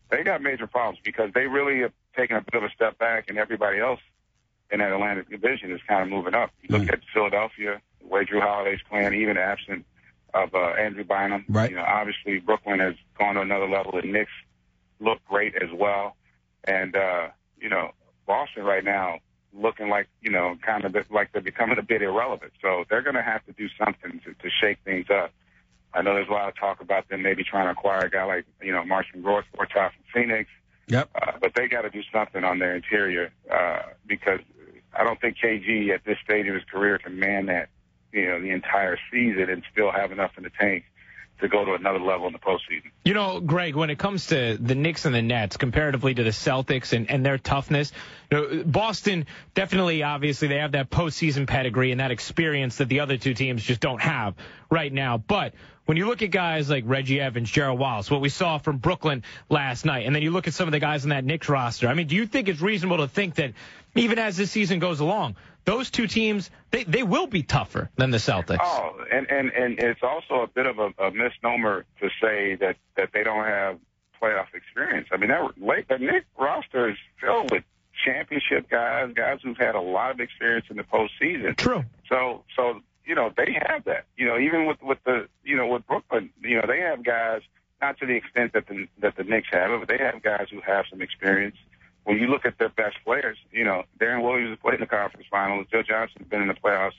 they got major problems because they really have taken a bit of a step back, and everybody else in that Atlantic division is kind of moving up. You look at Philadelphia, the way Drew Holiday's playing, even absent of Andrew Bynum. Right. Obviously Brooklyn has gone to another level. The Knicks look great as well. And, Boston right now looking like, kind of like they're becoming a bit irrelevant. So they're going to have to do something to shake things up. I know there's a lot of talk about them maybe trying to acquire a guy like, Marcin Gortat from Phoenix. Yep. But they got to do something on their interior because I don't think KG at this stage of his career can man that, the entire season and still have enough in the tank to go to another level in the postseason. Greg, when it comes to the Knicks and the Nets, comparatively to the Celtics and their toughness, Boston definitely, obviously, they have that postseason pedigree and that experience that the other two teams just don't have right now. But when you look at guys like Reggie Evans, Gerald Wallace, what we saw from Brooklyn last night, and then you look at some of the guys on that Knicks roster, I mean, do you think it's reasonable to think that even as this season goes along, those two teams, they will be tougher than the Celtics? Oh, and it's also a bit of a misnomer to say that they don't have playoff experience. I mean, the Knicks roster is filled with championship guys who've had a lot of experience in the postseason. True. So they have that. Even with Brooklyn, they have guys, not to the extent that the Knicks have it, but they have guys who have some experience. When you look at their best players, Darren Williams has played in the conference finals. Joe Johnson's been in the playoffs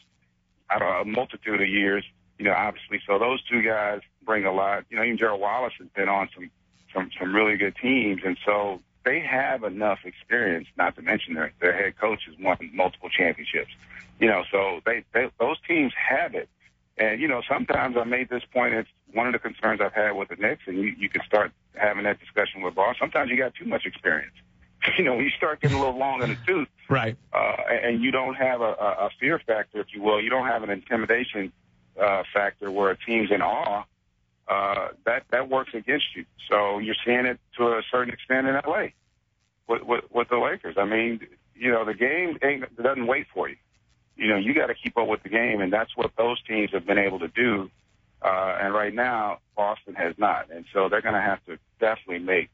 a multitude of years, obviously. So those two guys bring a lot. Even Gerald Wallace has been on some really good teams. And so they have enough experience, not to mention their head coach has won multiple championships. So those teams have it. And, sometimes I made this point, it's one of the concerns I've had with the Knicks, and you can start having that discussion with Boston. Sometimes you got too much experience. You start getting a little long in the tooth. Right. And you don't have a fear factor, if you will. You don't have an intimidation factor where a team's in awe. That works against you. So you're seeing it to a certain extent in L.A. with the Lakers. I mean, the game doesn't wait for you. You got to keep up with the game, and that's what those teams have been able to do. And right now, Boston has not. And so they're going to have to definitely make,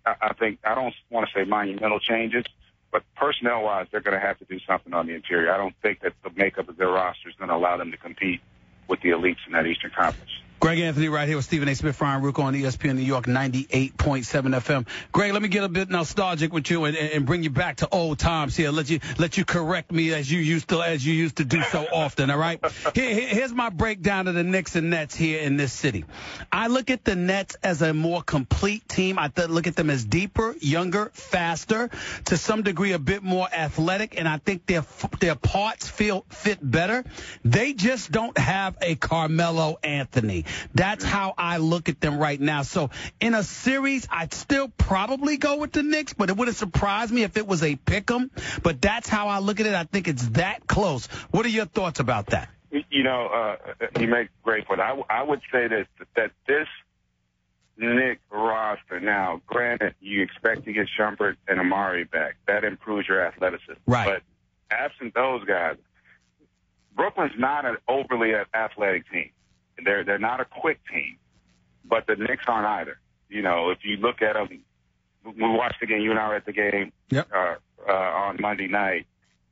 I don't want to say monumental changes, but personnel-wise, they're going to have to do something on the interior. I don't think that the makeup of their roster is going to allow them to compete with the elites in that Eastern Conference. Greg Anthony right here with Stephen A. Smith, Ryan Rucco on ESPN New York 98.7 FM. Greg, let me get a bit nostalgic with you and bring you back to old times here. Let you correct me as you used to do so often, all right? Here's my breakdown of the Knicks and Nets here in this city. I look at the Nets as a more complete team. I look at them as deeper, younger, faster, to some degree a bit more athletic, and I think their parts fit better. They just don't have a Carmelo Anthony. That's how I look at them right now. So in a series, I'd still probably go with the Knicks, but it wouldn't surprise me if it was a pick-em. But that's how I look at it. I think it's that close. What are your thoughts about that? You make great point. I would say that this Knicks roster now, granted, you expect to get Shumpert and Amari back. That improves your athleticism. Right. But absent those guys, Brooklyn's not an overly athletic team. They're not a quick team, but the Knicks aren't either. If you look at them, we watched the game. You and I were at the game on Monday night,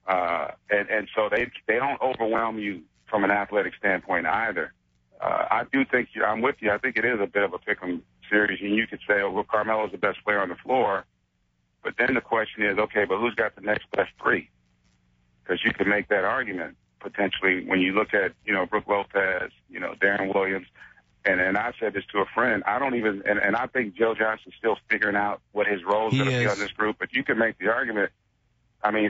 and so they don't overwhelm you from an athletic standpoint either. I do think I'm with you. I think it is a bit of a pick-em series, and you could say, well, Carmelo's the best player on the floor, but then the question is, okay, but who's got the next best three? Because you could make that argument potentially when you look at, Brook Lopez, Darren Williams, and I said this to a friend, I don't even, and I think Joe Johnson's still figuring out what his role is going to be on this group, but you can make the argument,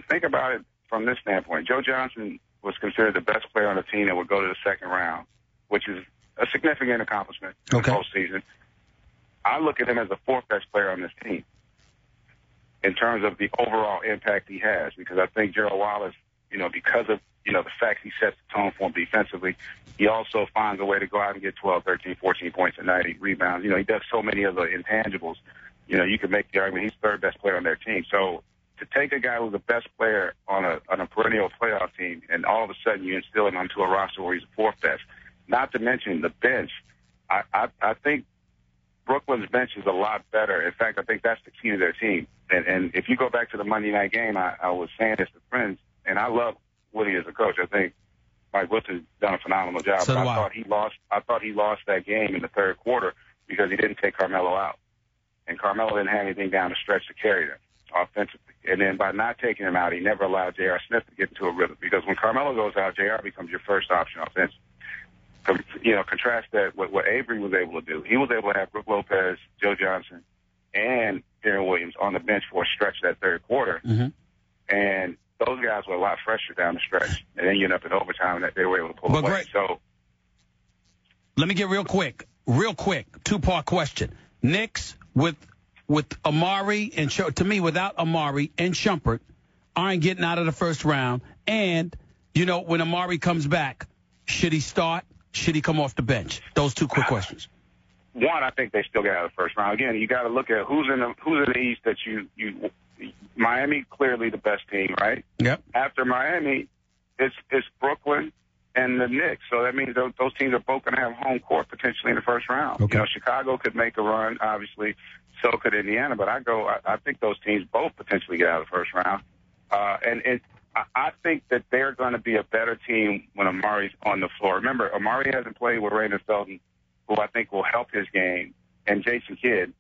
think about it from this standpoint. Joe Johnson was considered the best player on the team that would go to the second round, which is a significant accomplishment in the postseason. I look at him as the fourth best player on this team in terms of the overall impact he has, because I think Gerald Wallace, because of, the fact he sets the tone for him defensively, he also finds a way to go out and get 12, 13, 14 points a night. He rebounds. He does so many of the intangibles. You can make the argument he's third best player on their team. So to take a guy who's the best player on a perennial playoff team and all of a sudden you instill him onto a roster where he's the fourth best, not to mention the bench, I think Brooklyn's bench is a lot better. In fact, I think that's the key to their team. And if you go back to the Monday night game, I was saying this to friends, and I love Woody as a coach. I think Mike Wilson's done a phenomenal job. So but I thought he lost that game in the third quarter because he didn't take Carmelo out. And Carmelo didn't have anything down the stretch to carry them offensively. And then by not taking him out, he never allowed J.R. Smith to get into a rhythm. Because when Carmelo goes out, J.R. becomes your first option offensively. Contrast that with what Avery was able to do. He was able to have Brook Lopez, Joe Johnson, and Darren Williams on the bench for a stretch that third quarter. Mm-hmm. And those guys were a lot fresher down the stretch. And then you end up in overtime that they were able to pull away. So let me get real quick, two-part question. Knicks with Amari and to me, without Amari and Shumpert, aren't getting out of the first round. And, when Amari comes back, should he start? Should he come off the bench? Those two quick questions. One, I think they still get out of the first round. Again, you got to look at who's in the East that you Miami, clearly the best team, right? Yep. After Miami, it's Brooklyn and the Knicks. So that means those teams are both going to have home court potentially in the first round. Okay. Chicago could make a run, obviously. So could Indiana. But I think those teams both potentially get out of the first round. I think that they're going to be a better team when Amari's on the floor. Remember, Amari hasn't played with Raymond Felton, who I think will help his game, and Jason Kidd,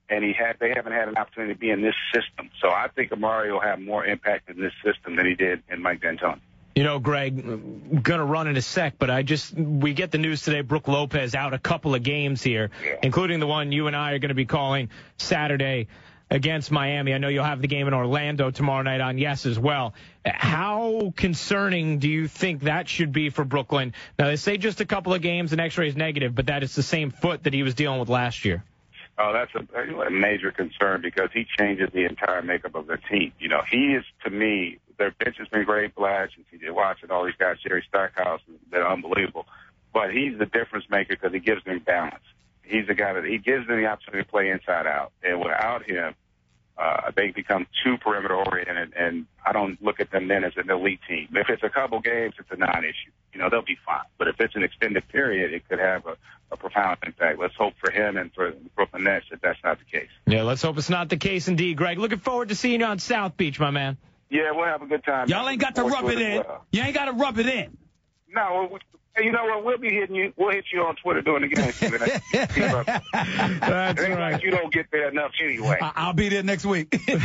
and they haven't had an opportunity to be in this system. So I think Amari will have more impact in this system than he did in Mike D'Antoni. Greg, I'm going to run in a sec, but we get the news today, Brook Lopez out a couple of games here, including the one you and I are going to be calling Saturday against Miami. I know you'll have the game in Orlando tomorrow night on Yes as well. How concerning do you think that should be for Brooklyn? Now, they say just a couple of games and X-ray is negative, but that is the same foot that he was dealing with last year. Oh, that's a major concern because he changes the entire makeup of their team. He is, to me, their bench has been great. Blatch and T.J. Watts and all these guys, Jerry Stackhouse, they're unbelievable. But he's the difference maker because he gives them balance. He's the guy that he gives them the opportunity to play inside out. And without him, they become too perimeter oriented, and I don't look at them then as an elite team. If it's a couple games, it's a non-issue. They'll be fine. But if it's an extended period, it could have a profound impact. Let's hope for him and for the Brooklyn Nets that that's not the case. Yeah, let's hope it's not the case indeed, Greg. Looking forward to seeing you on South Beach, my man. Yeah, we'll have a good time. Y'all ain't got to rub it in. You ain't got to rub it in. No, Hey, you know what? We'll be hitting you. We'll hit you on Twitter during the game. That's right. right. Like you don't get there enough anyway. I'll be there next week. There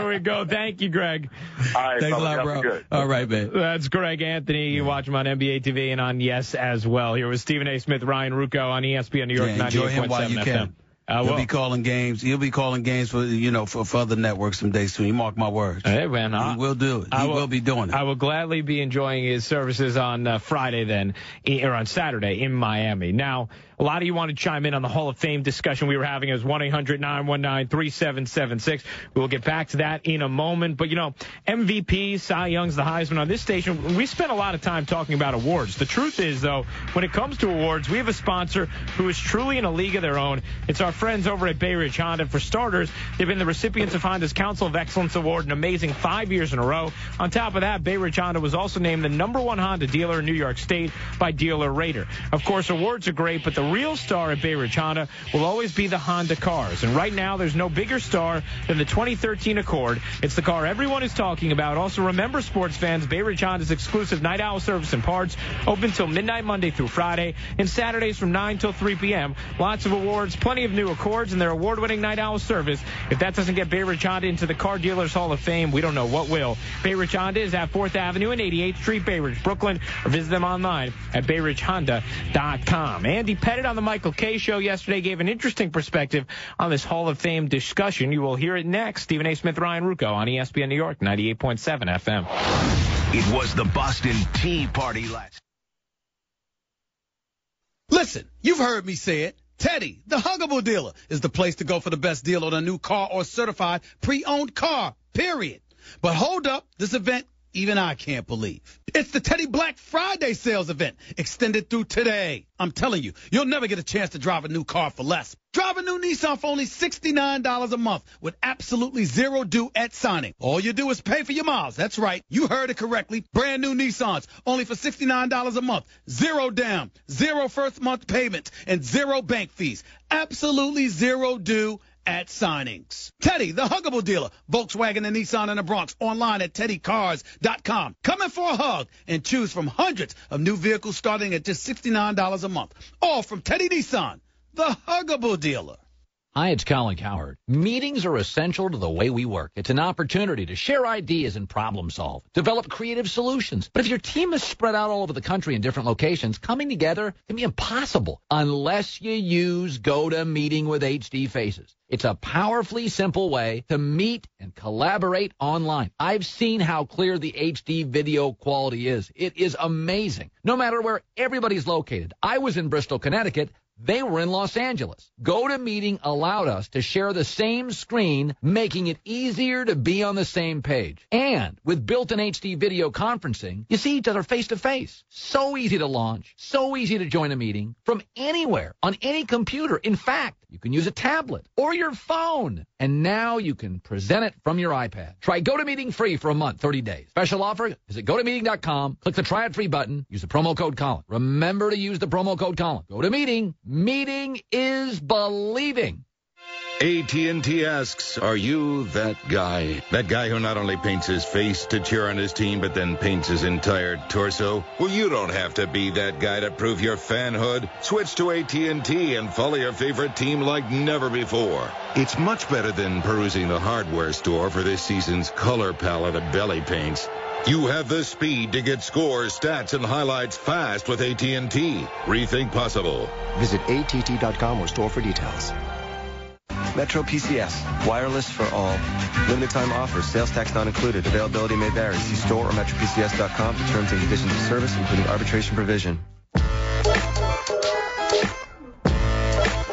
we go. Thank you, Greg. All right, thanks a lot, bro. Good. All right, man. That's Greg Anthony. You watch him on NBA TV and on Yes as well. Here was Stephen A. Smith, Ryan Rucco on ESPN New York 98.7 FM. He'll be calling games. He'll be calling games for for other networks some days soon. You mark my words. Hey man, he will do it. He will be doing it. I will gladly be enjoying his services on Friday then, or on Saturday in Miami. Now, a lot of you want to chime in on the Hall of Fame discussion we were having. It was 1-800-919-3776. We will get back to that in a moment. But, MVP, Cy Young's, the Heisman. On this station, we spent a lot of time talking about awards. The truth is, though, when it comes to awards, we have a sponsor who is truly in a league of their own. It's our friends over at Bay Ridge Honda. For starters, they've been the recipients of Honda's Council of Excellence Award an amazing 5 years in a row. On top of that, Bay Ridge Honda was also named the #1 Honda dealer in New York State by Dealer Rater. Of course, awards are great, but the real star at Bay Ridge Honda will always be the Honda cars. And right now, there's no bigger star than the 2013 Accord. It's the car everyone is talking about. Also, remember, sports fans, Bay Ridge Honda's exclusive night owl service and parts open till midnight Monday through Friday and Saturdays from 9 till 3 p.m. Lots of awards, plenty of new Accords, and their award-winning night owl service. If that doesn't get Bay Ridge Honda into the Car Dealers Hall of Fame, we don't know what will. Bay Ridge Honda is at 4th Avenue and 88th Street, Bay Ridge, Brooklyn, or visit them online at BayRidgeHonda.com. Andy Pettit on the Michael K. Show yesterday gave an interesting perspective on this Hall of Fame discussion. You will hear it next. Stephen A. Smith, Ryan Rucco on ESPN New York, 98.7 FM. It was the Boston Tea Party last. Listen, you've heard me say it. Teddy, the Huggable Dealer, is the place to go for the best deal on a new car or certified pre-owned car, period. But hold up, this event, even I can't believe. It's the Teddy Black Friday sales event, extended through today. I'm telling you, you'll never get a chance to drive a new car for less. Drive a new Nissan for only $69 a month with absolutely zero due at signing. All you do is pay for your miles. That's right. You heard it correctly. Brand new Nissans, only for $69 a month. Zero down, zero first month payment, and zero bank fees. Absolutely zero due at signings. Teddy, the Huggable Dealer, Volkswagen and Nissan in the Bronx, online at teddycars.com. Come in for a hug and choose from hundreds of new vehicles starting at just $69 a month. All from Teddy Nissan, the Huggable Dealer. Hi, it's Colin Cowherd. Meetings are essential to the way we work. It's an opportunity to share ideas and problem solve, develop creative solutions. But if your team is spread out all over the country in different locations, coming together can be impossible unless you use GoToMeeting with HD Faces. It's a powerfully simple way to meet and collaborate online. I've seen how clear the HD video quality is. It is amazing. No matter where everybody's located. I was in Bristol, Connecticut. They were in Los Angeles. GoToMeeting allowed us to share the same screen, making it easier to be on the same page. And with built-in HD video conferencing, you see each other face-to-face. So easy to launch, so easy to join a meeting from anywhere, on any computer. In fact, you can use a tablet or your phone. And now you can present it from your iPad. Try GoToMeeting free for a month, 30 days. Special offer, visit GoToMeeting.com, click the Try It Free button, use the promo code Colin. Remember to use the promo code Colin. GoToMeeting. Meeting is believing. AT&T asks, are you that guy? That guy who not only paints his face to cheer on his team, but then paints his entire torso? Well, you don't have to be that guy to prove your fanhood. Switch to AT&T and follow your favorite team like never before. It's much better than perusing the hardware store for this season's color palette of belly paints. You have the speed to get scores, stats, and highlights fast with AT&T. Rethink possible. Visit att.com or store for details. Metro PCS, wireless for all. Limited time offers, sales tax not included. Availability may vary. See store or metropcs.com for terms and conditions of service, including arbitration provision.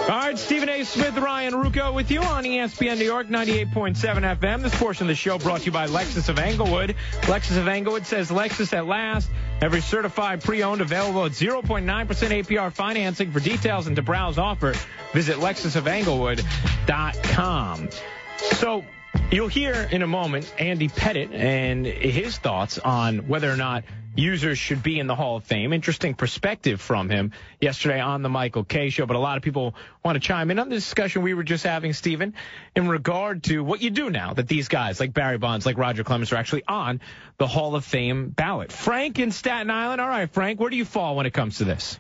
All right, Stephen A. Smith, Ryan Rucco with you on ESPN New York, 98.7 FM. This portion of the show brought to you by Lexus of Englewood. Lexus of Englewood says Lexus at last. Every certified pre-owned available at 0.9% APR financing. For details and to browse offer, visit LexusofEnglewood.com. So you'll hear in a moment Andy Pettit and his thoughts on whether or not users should be in the Hall of Fame. Interesting perspective from him yesterday on the Michael Kay Show. But a lot of people want to chime in on the discussion we were just having, Stephen, in regard to what you do now that these guys like Barry Bonds, like Roger Clemens are actually on the Hall of Fame ballot. Frank in Staten Island. All right, Frank, where do you fall when it comes to this?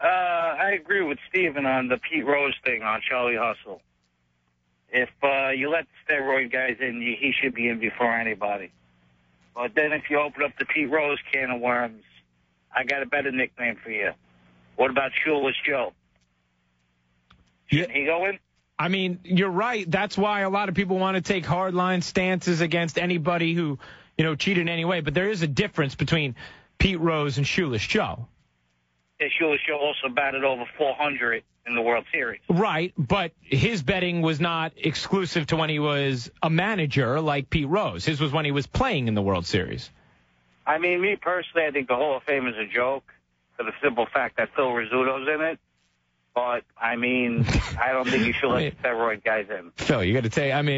I agree with Stephen on the Pete Rose thing on Charlie Hustle. If you let the steroid guys in, he should be in before anybody. But then if you open up the Pete Rose can of worms, I got a better nickname for you. What about Shoeless Joe? Shouldn't he go in? I mean, you're right. That's why a lot of people want to take hardline stances against anybody who, cheated in any way. But there is a difference between Pete Rose and Shoeless Joe. Shoeless Joe also batted over 400 in the World Series. Right, but his betting was not exclusive to when he was a manager like Pete Rose. His was when he was playing in the World Series. I mean, me personally, I think the Hall of Fame is a joke for the simple fact that Phil Rizzuto's in it. But, I mean, I don't think you should let the steroid guys in. Phil,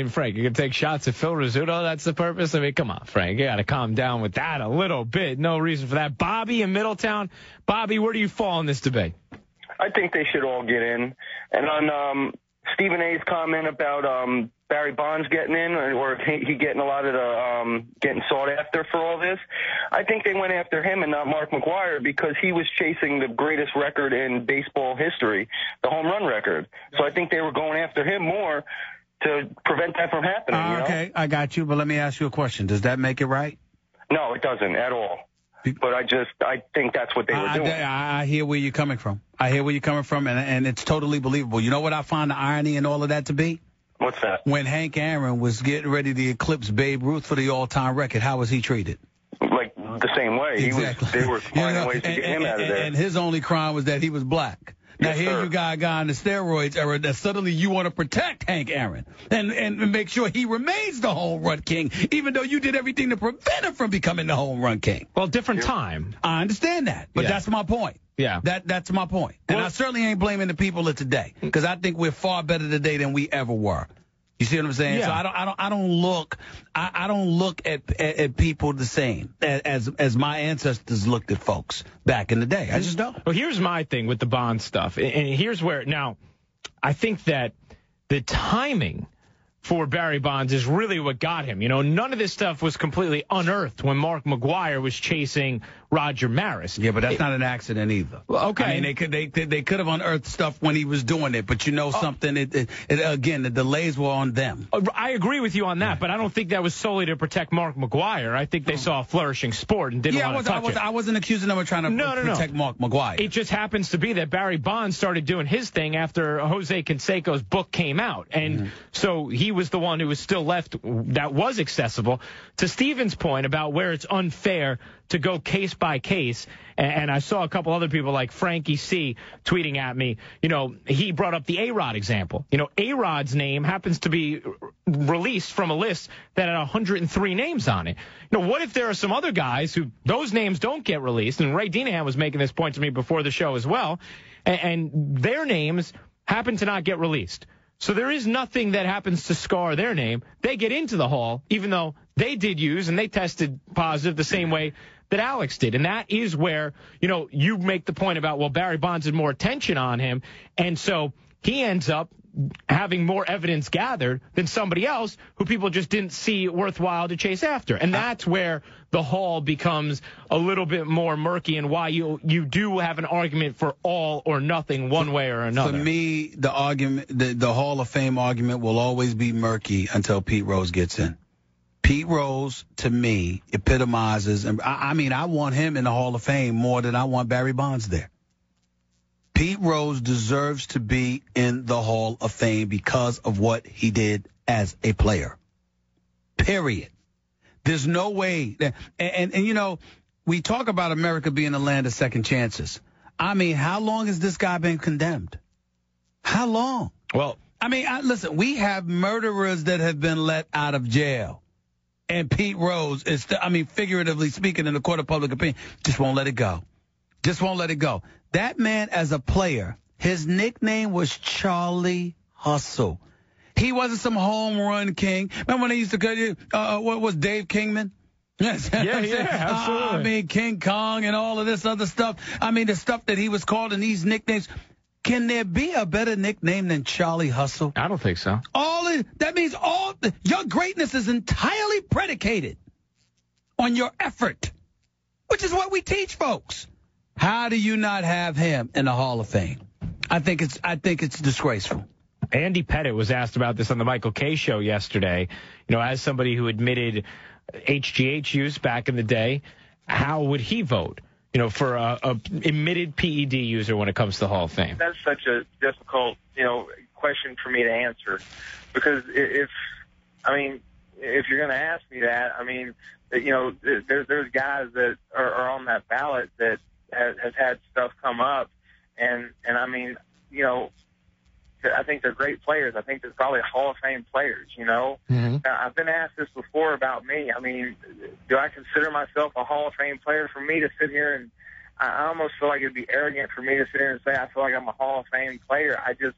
Frank, you got to take shots at Phil Rizzuto? That's the purpose? I mean, come on, Frank. You got to calm down with that a little bit. No reason for that. Bobby in Middletown. Bobby, where do you fall in this debate? I think they should all get in. And on Stephen A's comment about Barry Bonds getting in, or he getting a lot of the getting sought after for all this, I think they went after him and not Mark McGwire because he was chasing the greatest record in baseball history, the home run record. So I think they were going after him more to prevent that from happening. Okay, I got you, but let me ask you a question. Does that make it right? No, it doesn't at all. But I think that's what they were doing. I hear where you're coming from. And it's totally believable. You know what I find the irony in all of that to be? What's that? When Hank Aaron was getting ready to eclipse Babe Ruth for the all-time record, how was he treated? Like the same way. Exactly. They were finding ways to get him out of there. And his only crime was that he was black. Now, here you got a guy in the steroids era that suddenly you want to protect Hank Aaron and make sure he remains the home run king, even though you did everything to prevent him from becoming the home run king. Well, different time. I understand that, but that's my point. Yeah. That's my point. And I certainly ain't blaming the people of today because I think we're far better today than we ever were. You see what I'm saying? Yeah. So I don't look at people the same as my ancestors looked at folks back in the day. I just don't. Well, here's my thing with the Bond stuff, and here's where now I think that the timing for Barry Bonds is really what got him. None of this stuff was completely unearthed when Mark McGwire was chasing Roger Maris. Yeah, but that's not an accident either. Well, okay. I mean, they could have unearthed stuff when he was doing it, but something. Again, the delays were on them. I agree with you on that, but I don't think that was solely to protect Mark McGwire. I think they saw a flourishing sport and didn't want to touch it. I wasn't accusing them of trying to protect Mark McGwire. It just happens to be that Barry Bonds started doing his thing after Jose Canseco's book came out, and so he was the one who was still left that was accessible. To Steven's point about where it's unfair to go case by case, and I saw a couple other people like Frankie C tweeting at me, he brought up the A-Rod example. A-Rod's name happens to be released from a list that had 103 names on it. What if there are some other guys who those names don't get released? And Ray Dinahan was making this point to me before the show as well, and their names happen to not get released. So there is nothing that happens to scar their name. They get into the Hall, even though they did use and they tested positive the same way that Alex did. And that is where, you make the point about, well, Barry Bonds had more attention on him. And so he ends up having more evidence gathered than somebody else who people just didn't see worthwhile to chase after. And that's where the Hall becomes a little bit more murky and why you do have an argument for all or nothing one way or another. For me, the argument, the Hall of Fame argument will always be murky until Pete Rose gets in. Pete Rose, to me, epitomizes, and I want him in the Hall of Fame more than I want Barry Bonds there. Pete Rose deserves to be in the Hall of Fame because of what he did as a player. Period. There's no way that, and we talk about America being a land of second chances. I mean, how long has this guy been condemned? How long? Well, listen, we have murderers that have been let out of jail. And Pete Rose is, figuratively speaking, in the court of public opinion, just won't let it go. Just won't let it go. That man, as a player, his nickname was Charlie Hustle. He wasn't some home run king. Remember when they used to what was Dave Kingman? Yes. Yeah, absolutely. I mean, King Kong and all of this other stuff. I mean, the stuff that he was called in these nicknames. Can there be a better nickname than Charlie Hustle? I don't think so. That means your greatness is entirely predicated on your effort, which is what we teach folks. How do you not have him in the Hall of Fame? I think it's disgraceful. Andy Pettit was asked about this on the Michael Kay show yesterday. You know, as somebody who admitted HGH use back in the day, how would he vote? You know, for a admitted PED user when it comes to the Hall of Fame. That's such a difficult, question for me to answer, because if you're going to ask me that, there's guys that are on that ballot that has had stuff come up, and I think they're great players. I think they're probably Hall of Fame players, Mm-hmm. I've been asked this before about me. I mean, do I consider myself a Hall of Fame player? For me to sit here and I almost feel like it'd be arrogant for me to sit here and say I feel like I'm a Hall of Fame player. I just,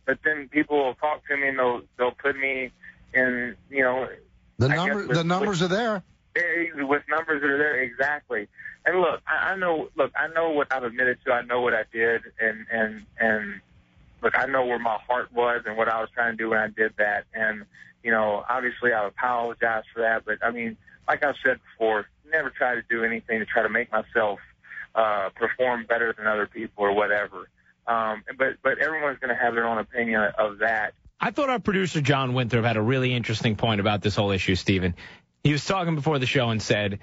but then people will talk to me and they'll put me in, the numbers are there. With numbers that are there, exactly. And look, I know what I've admitted to. I know what I did, and look, I know where my heart was and what I was trying to do when I did that. And obviously, I apologize for that. But I mean, like I've said before, never try to do anything to try to make myself perform better than other people or whatever. But everyone's going to have their own opinion of that. I thought our producer John Winthrop had a really interesting point about this whole issue, Stephen. He was talking before the show and said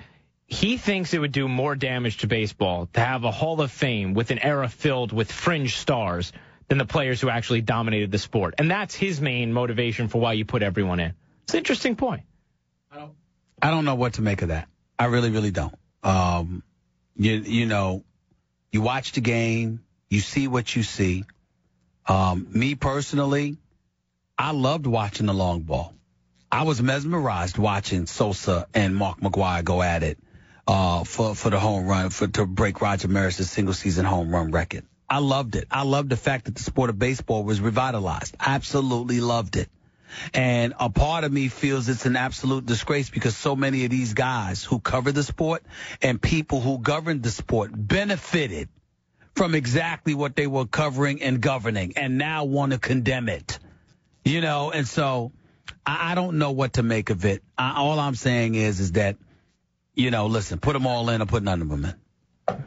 he thinks it would do more damage to baseball to have a Hall of Fame with an era filled with fringe stars than the players who actually dominated the sport. And that's his main motivation for why you put everyone in. It's an interesting point. I don't know what to make of that. I really, really don't. You watch the game, you see what you see. Me personally, I loved watching the long ball. I was mesmerized watching Sosa and Mark McGwire go at it for the home run, to break Roger Maris's single-season home run record. I loved it. I loved the fact that the sport of baseball was revitalized. Absolutely loved it. And a part of me feels it's an absolute disgrace because so many of these guys who cover the sport and people who governed the sport benefited from exactly what they were covering and governing and now want to condemn it. And so I don't know what to make of it. All I'm saying is that, listen, put them all in or put none of them in.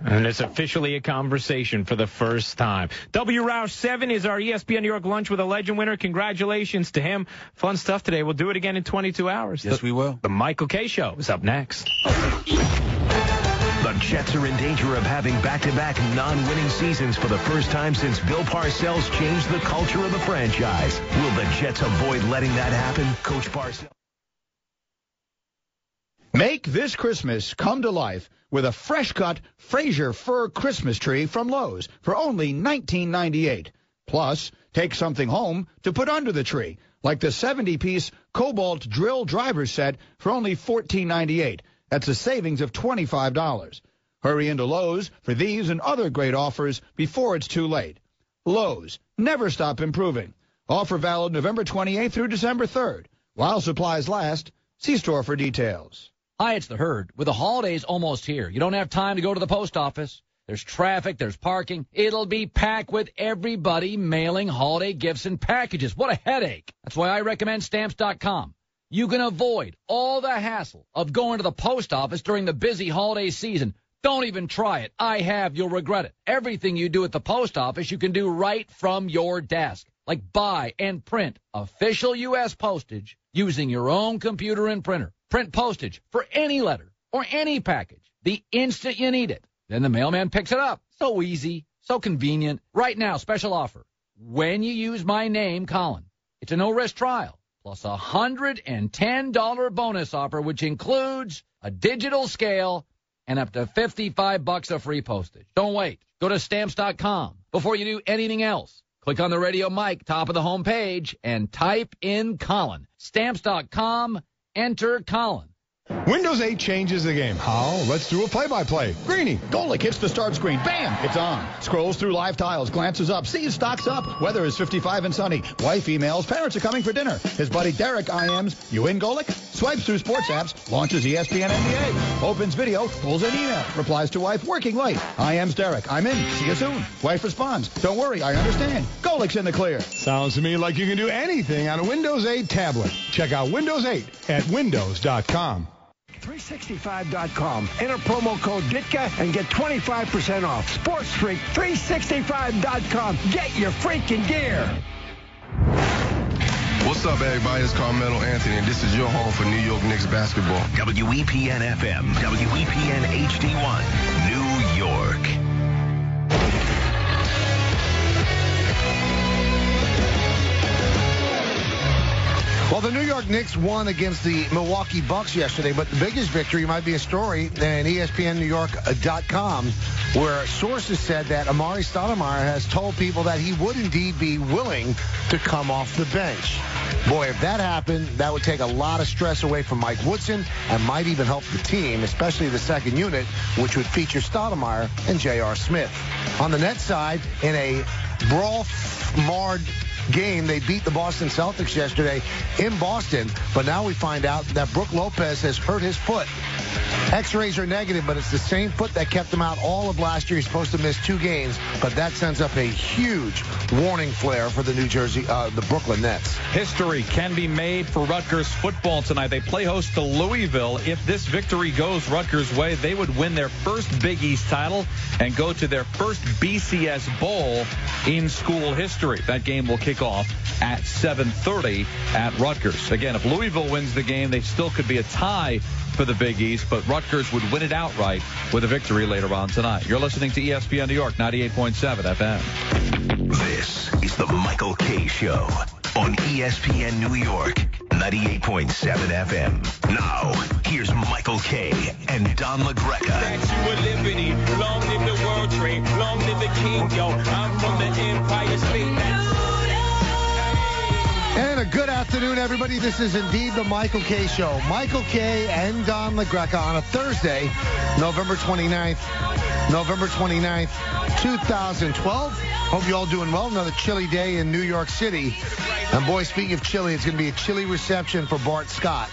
And it's officially a conversation for the first time. W. Roush 7 is our ESPN New York Lunch with a Legend winner. Congratulations to him. Fun stuff today. We'll do it again in 22 hours. Yes, we will. The Michael Kay Show is up next. The Jets are in danger of having back-to-back non-winning seasons for the first time since Bill Parcells changed the culture of the franchise. Will the Jets avoid letting that happen? Coach Parcells. Make this Christmas come to life with a fresh-cut Fraser fir Christmas tree from Lowe's for only $19.98. Plus, take something home to put under the tree, like the 70-piece Cobalt Drill Driver Set for only $14.98. That's a savings of $25. Hurry into Lowe's for these and other great offers before it's too late. Lowe's, never stop improving. Offer valid November 28th through December 3rd. While supplies last, see store for details. Hi, it's the Herd. With the holidays almost here, you don't have time to go to the post office. There's traffic, there's parking. It'll be packed with everybody mailing holiday gifts and packages. What a headache. That's why I recommend Stamps.com. You can avoid all the hassle of going to the post office during the busy holiday season. Don't even try it. I have. You'll regret it. Everything you do at the post office, you can do right from your desk. Like buy and print official U.S. postage using your own computer and printer. Print postage for any letter or any package the instant you need it. Then the mailman picks it up. So easy, so convenient. Right now, special offer. When you use my name, Colin, it's a no-risk trial. Plus a $110 bonus offer, which includes a digital scale and up to $55 of free postage. Don't wait. Go to Stamps.com before you do anything else. Click on the radio mic, top of the home page, and type in Colin. Stamps.com, enter Colin. Windows 8 changes the game. How? Let's do a play-by-play. Greeny, Golick hits the start screen. Bam! It's on. Scrolls through live tiles, glances up, sees stocks up. Weather is 55 and sunny. Wife emails, parents are coming for dinner. His buddy Derek IMs, you in, Golick? Swipes through sports apps, launches ESPN NBA, opens video, pulls an email, replies to wife, working late. Hi, I'm Derek. I'm in. See you soon. Wife responds, don't worry, I understand. Golik's in the clear. Sounds to me like you can do anything on a Windows 8 tablet. Check out Windows 8 at windows.com. 365.com. Enter promo code DITKA and get 25% off. SportsFreak365.com. Get your freaking gear. What's up, everybody? It's Carmelo Anthony, and this is your home for New York Knicks basketball. WEPN FM, WEPN HD1, New York. Well, the New York Knicks won against the Milwaukee Bucks yesterday, but the biggest victory might be a story in ESPNNewYork.com, where sources said that Amari Stoudemire has told people that he would indeed be willing to come off the bench. Boy, if that happened, that would take a lot of stress away from Mike Woodson and might even help the team, especially the second unit, which would feature Stoudemire and J.R. Smith. On the Nets side, in a brawl-marred game, they beat the Boston Celtics yesterday in Boston, but now we find out that Brook Lopez has hurt his foot. X-rays are negative, but it's the same foot that kept him out all of last year. He's supposed to miss 2 games, but that sends up a huge warning flare for the the Brooklyn Nets. History can be made for Rutgers football tonight. They play host to Louisville. If this victory goes Rutgers' way, they would win their first Big East title and go to their first BCS Bowl in school history. That game will kick off at 7:30 at Rutgers. Again, if Louisville wins the game, they still could be a tie for the Big East, but Rutgers would win it outright with a victory later on tonight. You're listening to ESPN New York, 98.7 FM. This is the Michael K. Show on ESPN New York, 98.7 FM. Now, here's Michael K. and Don LaGreca. Statue of Liberty, long live the World Trade, long live the King, yo. I'm from the Empire State. And a good afternoon, everybody. This is indeed the Michael K. Show. Michael K. and Don LaGreca on a Thursday, November 29th, 2012. Hope you all doing well. Another chilly day in New York City. And, boy, speaking of chilly, it's going to be a chilly reception for Bart Scott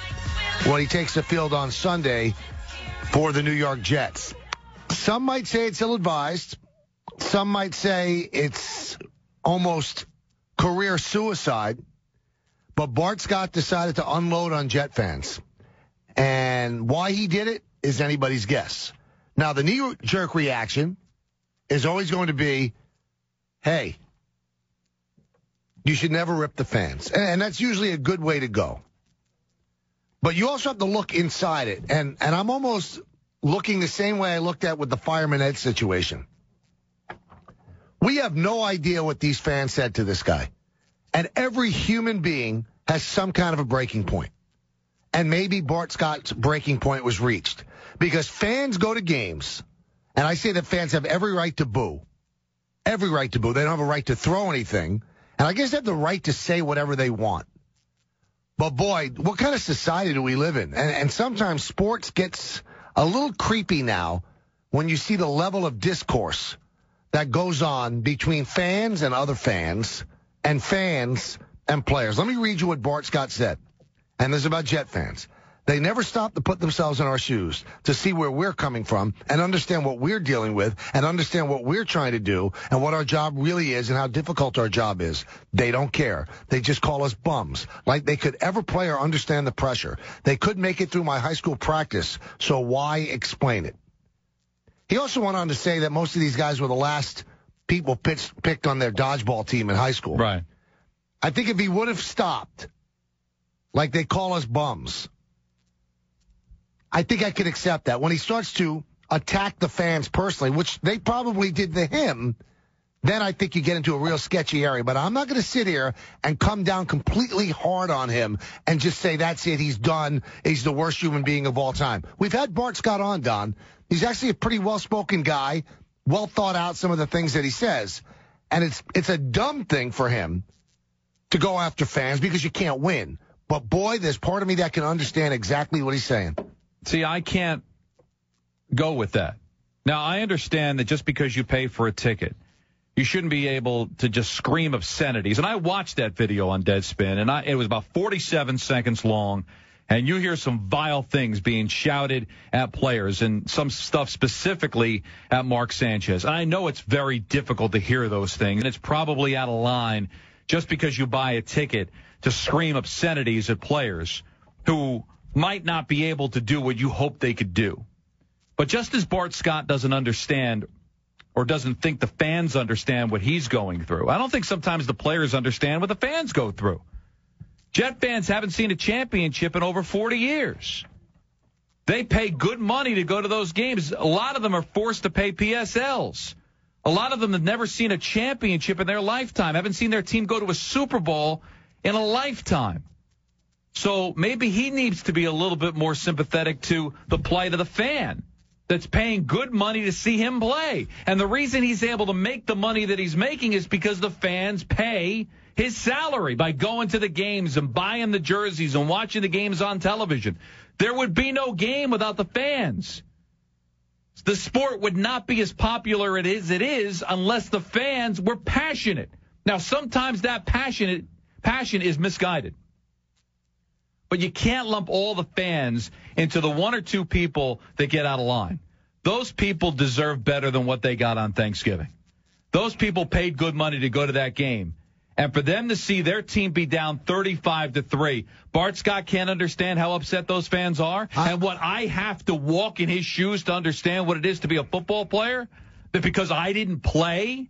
when he takes the field on Sunday for the New York Jets. Some might say it's ill-advised. Some might say it's almost career suicide. But Bart Scott decided to unload on Jet fans. And why he did it is anybody's guess. Now, the knee-jerk reaction is always going to be, hey, you should never rip the fans. And that's usually a good way to go. But you also have to look inside it. And I'm almost looking the same way I looked at with the Fireman Ed situation. We have no idea what these fans said to this guy. And every human being has some kind of a breaking point. And maybe Bart Scott's breaking point was reached. Because fans go to games, and I say that fans have every right to boo. Every right to boo. They don't have a right to throw anything. And I guess they have the right to say whatever they want. But, boy, what kind of society do we live in? And sometimes sports gets a little creepy now when you see the level of discourse that goes on between fans and other fans and fans and players. Let me read you what Bart Scott said. And this is about Jet fans. They never stop to put themselves in our shoes to see where we're coming from and understand what we're dealing with and understand what we're trying to do and what our job really is and how difficult our job is. They don't care. They just call us bums. Like they could ever play or understand the pressure. They could make it through my high school practice, so why explain it? He also went on to say that most of these guys were the last people picked on their dodgeball team in high school. Right. I think if he would have stopped, like they call us bums, I think I could accept that. When he starts to attack the fans personally, which they probably did to him, then I think you get into a real sketchy area. But I'm not going to sit here and come down completely hard on him and just say, that's it, he's done, he's the worst human being of all time. We've had Bart Scott on, Don. He's actually a pretty well-spoken guy, well thought out some of the things that he says. And it's a dumb thing for him to go after fans because you can't win. But, boy, there's part of me that can understand exactly what he's saying. See, I can't go with that. Now, I understand that just because you pay for a ticket, you shouldn't be able to just scream obscenities. And I watched that video on Deadspin, and it was about 47 seconds long. and you hear some vile things being shouted at players and some stuff specifically at Mark Sanchez. And I know it's very difficult to hear those things, and it's probably out of line just because you buy a ticket to scream obscenities at players who might not be able to do what you hope they could do. But just as Bart Scott doesn't understand or doesn't think the fans understand what he's going through, I don't think sometimes the players understand what the fans go through. Jet fans haven't seen a championship in over 40 years. They pay good money to go to those games. A lot of them are forced to pay PSLs. A lot of them have never seen a championship in their lifetime, haven't seen their team go to a Super Bowl in a lifetime. So maybe he needs to be a little bit more sympathetic to the plight of the fan that's paying good money to see him play. And the reason he's able to make the money that he's making is because the fans pay his salary by going to the games and buying the jerseys and watching the games on television. There would be no game without the fans. The sport would not be as popular as it is unless the fans were passionate. Now, sometimes that passion is misguided. But you can't lump all the fans into the one or two people that get out of line. Those people deserve better than what they got on Thanksgiving. Those people paid good money to go to that game. And for them to see their team be down 35-3, Bart Scott can't understand how upset those fans are. And what I have to walk in his shoes to understand what it is to be a football player, that because I didn't play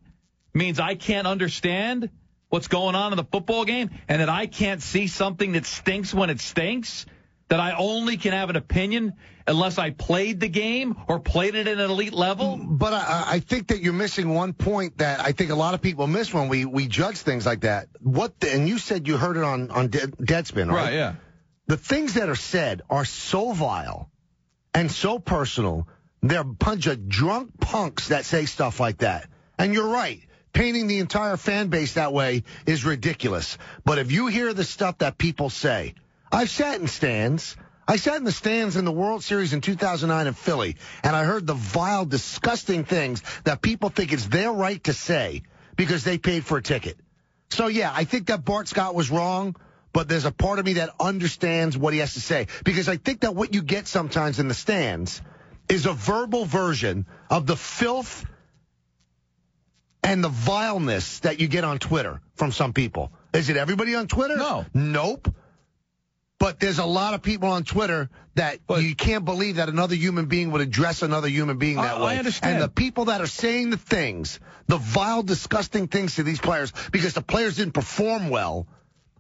means I can't understand what's going on in the football game, and that I can't see something that stinks when it stinks, that I only can have an opinion unless I played the game or played it at an elite level? But I think that you're missing one point that I think a lot of people miss when we judge things like that. And you said you heard it on Deadspin, right? Right, yeah. The things that are said are so vile and so personal. They're a bunch of drunk punks that say stuff like that. And you're right. Painting the entire fan base that way is ridiculous. But if you hear the stuff that people say, I've sat in stands. I sat in the stands in the World Series in 2009 in Philly, and I heard the vile, disgusting things that people think it's their right to say because they paid for a ticket. So, yeah, I think that Bart Scott was wrong, but there's a part of me that understands what he has to say. Because I think that what you get sometimes in the stands is a verbal version of the filth and the vileness that you get on Twitter from some people. Is it everybody on Twitter? No. Nope. But there's a lot of people on Twitter that you can't believe that another human being would address another human being that way. I understand. And the people that are saying the things, the vile, disgusting things to these players because the players didn't perform well,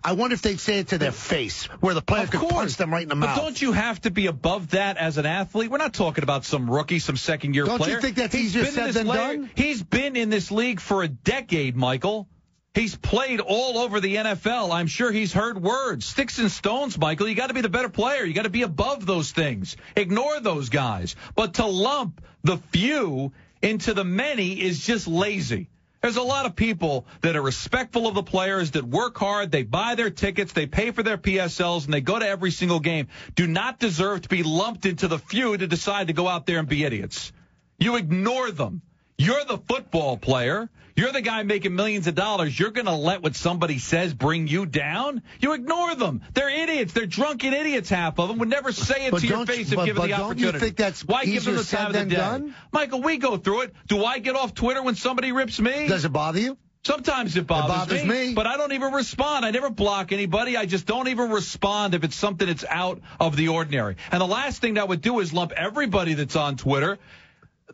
I wonder if they'd say it to their face, where the player could punch them right in the mouth. But don't you have to be above that as an athlete? We're not talking about some rookie, some second-year player. Don't you think that's easier said than done? He's been in this league for a decade, Michael. He's played all over the NFL. I'm sure he's heard words. Sticks and stones, Michael. You got to be the better player. You got to be above those things. Ignore those guys. But to lump the few into the many is just lazy. There's a lot of people that are respectful of the players, that work hard, they buy their tickets, they pay for their PSLs, and they go to every single game, do not deserve to be lumped into the few to decide to go out there and be idiots. You ignore them. You're the football player. You're the guy making millions of dollars. You're going to let what somebody says bring you down? You ignore them. They're idiots. They're drunken idiots, half of them. Would never say it to your face if given the opportunity. Don't you think that's Why give them the easier time said of the than day? done? Michael, we go through it. Do I get off Twitter when somebody rips me? Does it bother you? Sometimes it bothers me. But I don't even respond. I never block anybody. I just don't even respond if it's something that's out of the ordinary. And the last thing that I would do is lump everybody that's on Twitter,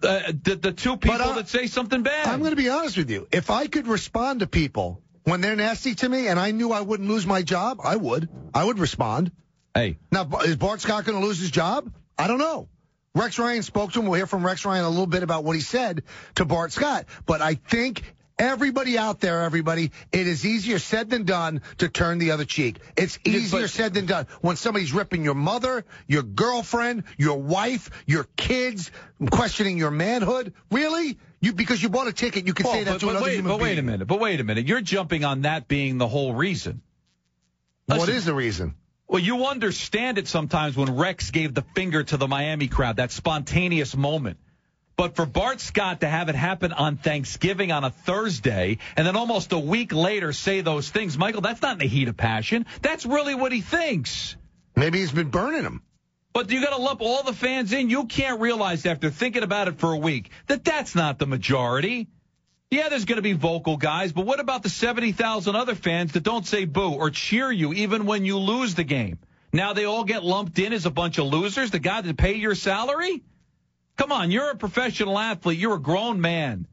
the two people that say something bad. I'm going to be honest with you. If I could respond to people when they're nasty to me and I knew I wouldn't lose my job, I would. I would respond. Hey. Now, is Bart Scott going to lose his job? I don't know. Rex Ryan spoke to him. We'll hear from Rex Ryan a little bit about what he said to Bart Scott. But I think everybody out there, it is easier said than done to turn the other cheek. It's easier said than done. When somebody's ripping your mother, your girlfriend, your wife, your kids, questioning your manhood. Really? Because you bought a ticket, you can say that to another human being. But wait a minute. You're jumping on that being the whole reason. What is the reason? Well, you understand it sometimes when Rex gave the finger to the Miami crowd, that spontaneous moment. But for Bart Scott to have it happen on Thanksgiving on a Thursday and then almost a week later say those things, Michael, that's not in the heat of passion. That's really what he thinks. Maybe he's been burning them. But you got to lump all the fans in. You can't realize after thinking about it for a week that that's not the majority. Yeah, there's going to be vocal guys, but what about the 70,000 other fans that don't say boo or cheer you even when you lose the game? Now they all get lumped in as a bunch of losers, the guy that pay your salary? Come on, you're a professional athlete. You're a grown man.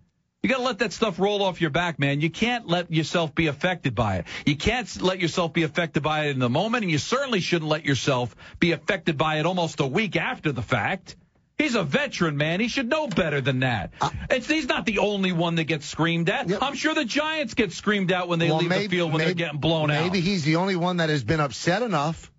You got to let that stuff roll off your back, man. You can't let yourself be affected by it. You can't let yourself be affected by it in the moment, and you certainly shouldn't let yourself be affected by it almost a week after the fact. He's a veteran, man. He should know better than that. He's not the only one that gets screamed at. Yep. I'm sure the Giants get screamed at when they leave the field when they're getting blown out. Maybe he's the only one that has been upset enough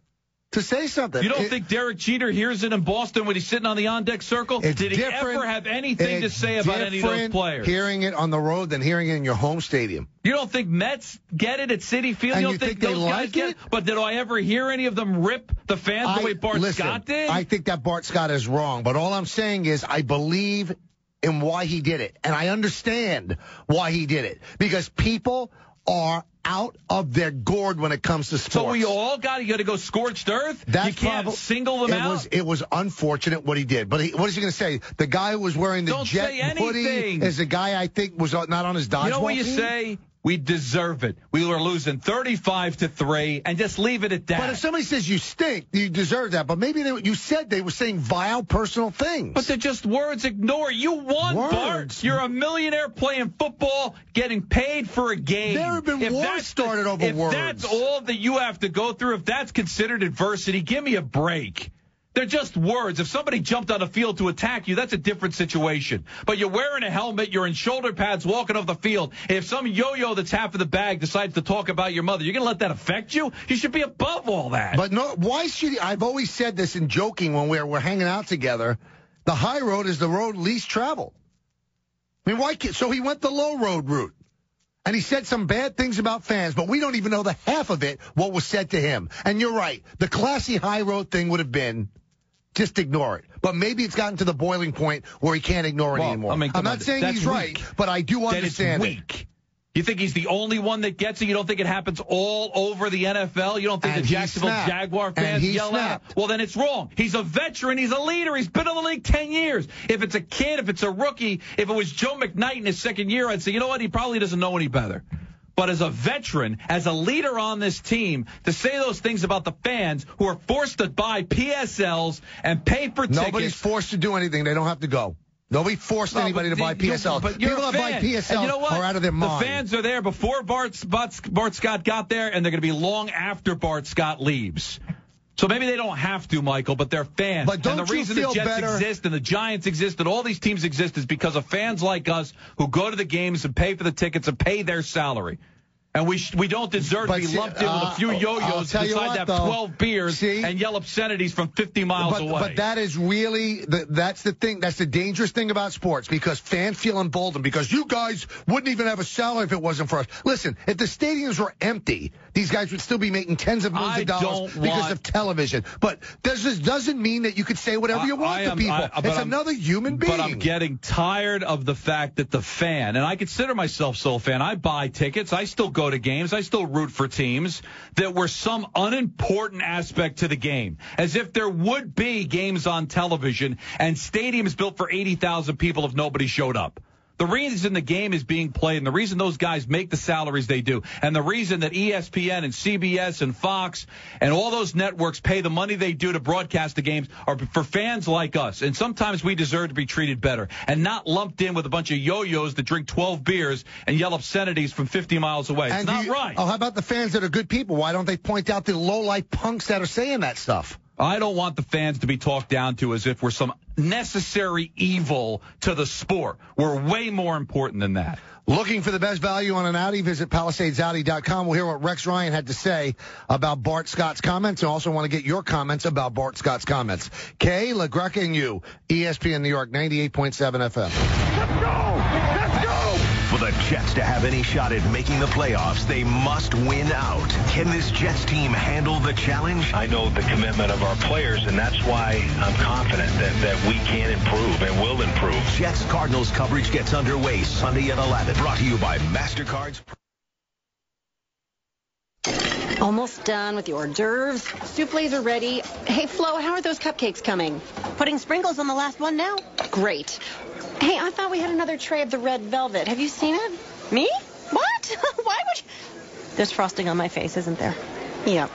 to say something. You don't think Derek Jeter hears it in Boston when he's sitting on the on-deck circle? Did he ever have anything to say about any of those players? Hearing it on the road than hearing it in your home stadium. You don't think Mets get it at Citi Field? And you don't think those guys get it? But did I ever hear any of them rip the fans the way Bart Scott did? I think that Bart Scott is wrong, but all I'm saying is I believe in why he did it, and I understand why he did it, because people are out of their gourd when it comes to sports. So we all got to go scorched earth? You can't single them out? It was unfortunate what he did. But what is he going to say? The guy who was wearing the Jet hoodie is the guy I think was not on his dodgeball team? You know what you say? We deserve it. We were losing 35-3, and just leave it at that. But if somebody says you stink, you deserve that. But maybe you said they were saying vile personal things. But they're just words. Ignore it. You won, Bart. You're a millionaire playing football, getting paid for a game. There have been wars started over words. If that's all that you have to go through, if that's considered adversity, give me a break. They're just words. If somebody jumped on the field to attack you, that's a different situation. But you're wearing a helmet, you're in shoulder pads walking off the field. If some yo-yo that's half of the bag decides to talk about your mother, you're going to let that affect you? You should be above all that. But no, why should he? I've always said this in joking when we're hanging out together. The high road is the road least traveled. I mean, why can't? So he went the low road route. And he said some bad things about fans, but we don't even know the half of it, what was said to him. And you're right. The classy high road thing would have been just ignore it. But maybe it's gotten to the boiling point where he can't ignore it anymore. I'm not saying he's right, but I do understand it. You think he's the only one that gets it? You don't think it happens all over the NFL? You don't think the Jacksonville Jaguar fans yell out? Well, then it's wrong. He's a veteran. He's a leader. He's been in the league 10 years. If it's a kid, if it's a rookie, if it was Joe McKnight in his second year, I'd say, you know what? He probably doesn't know any better. But as a veteran, as a leader on this team, to say those things about the fans who are forced to buy PSLs and pay for tickets. Nobody's forced to do anything. They don't have to go. Nobody forced anybody to buy PSL. But people that buy PSL are out of their mind. The fans are there before Bart Scott got there, and they're going to be long after Bart Scott leaves. So maybe they don't have to, Michael, but they're fans. But don't and the reason you feel the Jets better? exist and the Giants exist and all these teams exist is because of fans like us who go to the games and pay for the tickets and pay their salary. And we don't deserve to be lumped in with a few yo-yos who decide to have 12 beers and yell obscenities from 50 miles away. But that is really, that's the thing. That's the dangerous thing about sports, because fans feel emboldened because you guys wouldn't even have a salary if it wasn't for us. Listen, if the stadiums were empty, these guys would still be making tens of millions of dollars because of television. But this doesn't mean that you could say whatever you want to people. It's another human being. But I'm getting tired of the fact that the fan, and I consider myself still a fan, I buy tickets, I still go to games, I still root for teams, that were some unimportant aspect to the game. As if there would be games on television and stadiums built for 80,000 people if nobody showed up. The reason the game is being played and the reason those guys make the salaries they do and the reason that ESPN and CBS and Fox and all those networks pay the money they do to broadcast the games are for fans like us. And sometimes we deserve to be treated better and not lumped in with a bunch of yo-yos that drink 12 beers and yell obscenities from 50 miles away. It's not right. Oh, how about the fans that are good people? Why don't they point out the low-life punks that are saying that stuff? I don't want the fans to be talked down to as if we're some necessary evil to the sport. We're way more important than that. Looking for the best value on an Audi? Visit PalisadeSaudi.com. We'll hear what Rex Ryan had to say about Bart Scott's comments. I also want to get your comments about Bart Scott's comments. Kay, LaGreca, and you, ESPN New York, 98.7 FM. Let's go! Let's go! For the Jets to have any shot at making the playoffs, they must win out. Can this Jets team handle the challenge? I know the commitment of our players, and that's why I'm confident that we can improve and will improve. Jets-Cardinals coverage gets underway Sunday at 11. Brought to you by MasterCard's... Almost done with the hors d'oeuvres. Soufflés are ready. Hey, Flo, how are those cupcakes coming? Putting sprinkles on the last one now. Great. Hey, I thought we had another tray of the red velvet. Have you seen it? Me? What? Why would you? There's frosting on my face, isn't there? Yeah.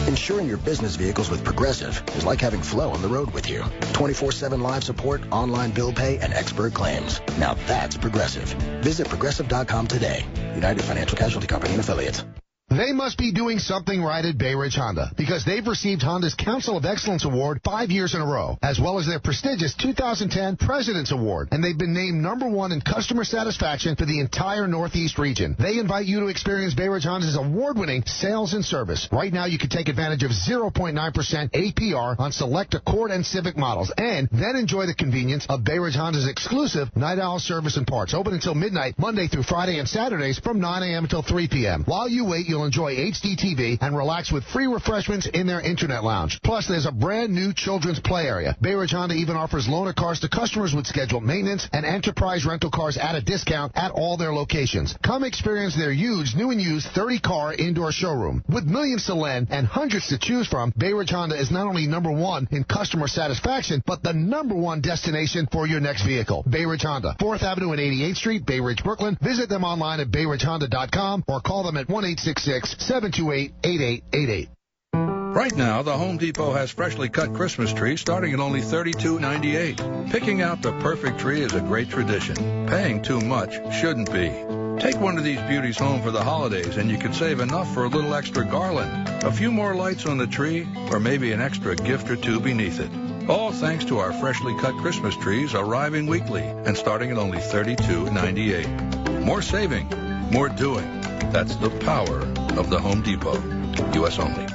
Insuring your business vehicles with Progressive is like having Flo on the road with you. 24/7 live support, online bill pay, and expert claims. Now that's Progressive. Visit Progressive.com today. United Financial Casualty Company and Affiliates. They must be doing something right at Bay Ridge Honda, because they've received Honda's Council of Excellence Award 5 years in a row, as well as their prestigious 2010 President's Award, and they've been named #1 in customer satisfaction for the entire Northeast region. They invite you to experience Bay Ridge Honda's award-winning sales and service. Right now, you can take advantage of 0.9% APR on select Accord and Civic models, and then enjoy the convenience of Bay Ridge Honda's exclusive night owl service and parts, open until midnight, Monday through Friday and Saturdays from 9 a.m. until 3 p.m. While you wait, you'll enjoy HD TV and relax with free refreshments in their internet lounge. Plus, there's a brand new children's play area. Bay Ridge Honda even offers loaner cars to customers with scheduled maintenance and enterprise rental cars at a discount at all their locations. Come experience their huge new and used 30-car indoor showroom. With millions to lend and hundreds to choose from, Bay Ridge Honda is not only #1 in customer satisfaction, but the #1 destination for your next vehicle. Bay Ridge Honda, 4th Avenue and 88th Street, Bay Ridge, Brooklyn. Visit them online at bayridgehonda.com or call them at 1-866-728-8888. Right now, the Home Depot has freshly cut Christmas trees starting at only $32.98. Picking out the perfect tree is a great tradition. Paying too much shouldn't be. Take one of these beauties home for the holidays, and you can save enough for a little extra garland, a few more lights on the tree, or maybe an extra gift or two beneath it. All thanks to our freshly cut Christmas trees arriving weekly and starting at only $32.98. More saving, more doing. That's the power of the Home Depot. U.S. only.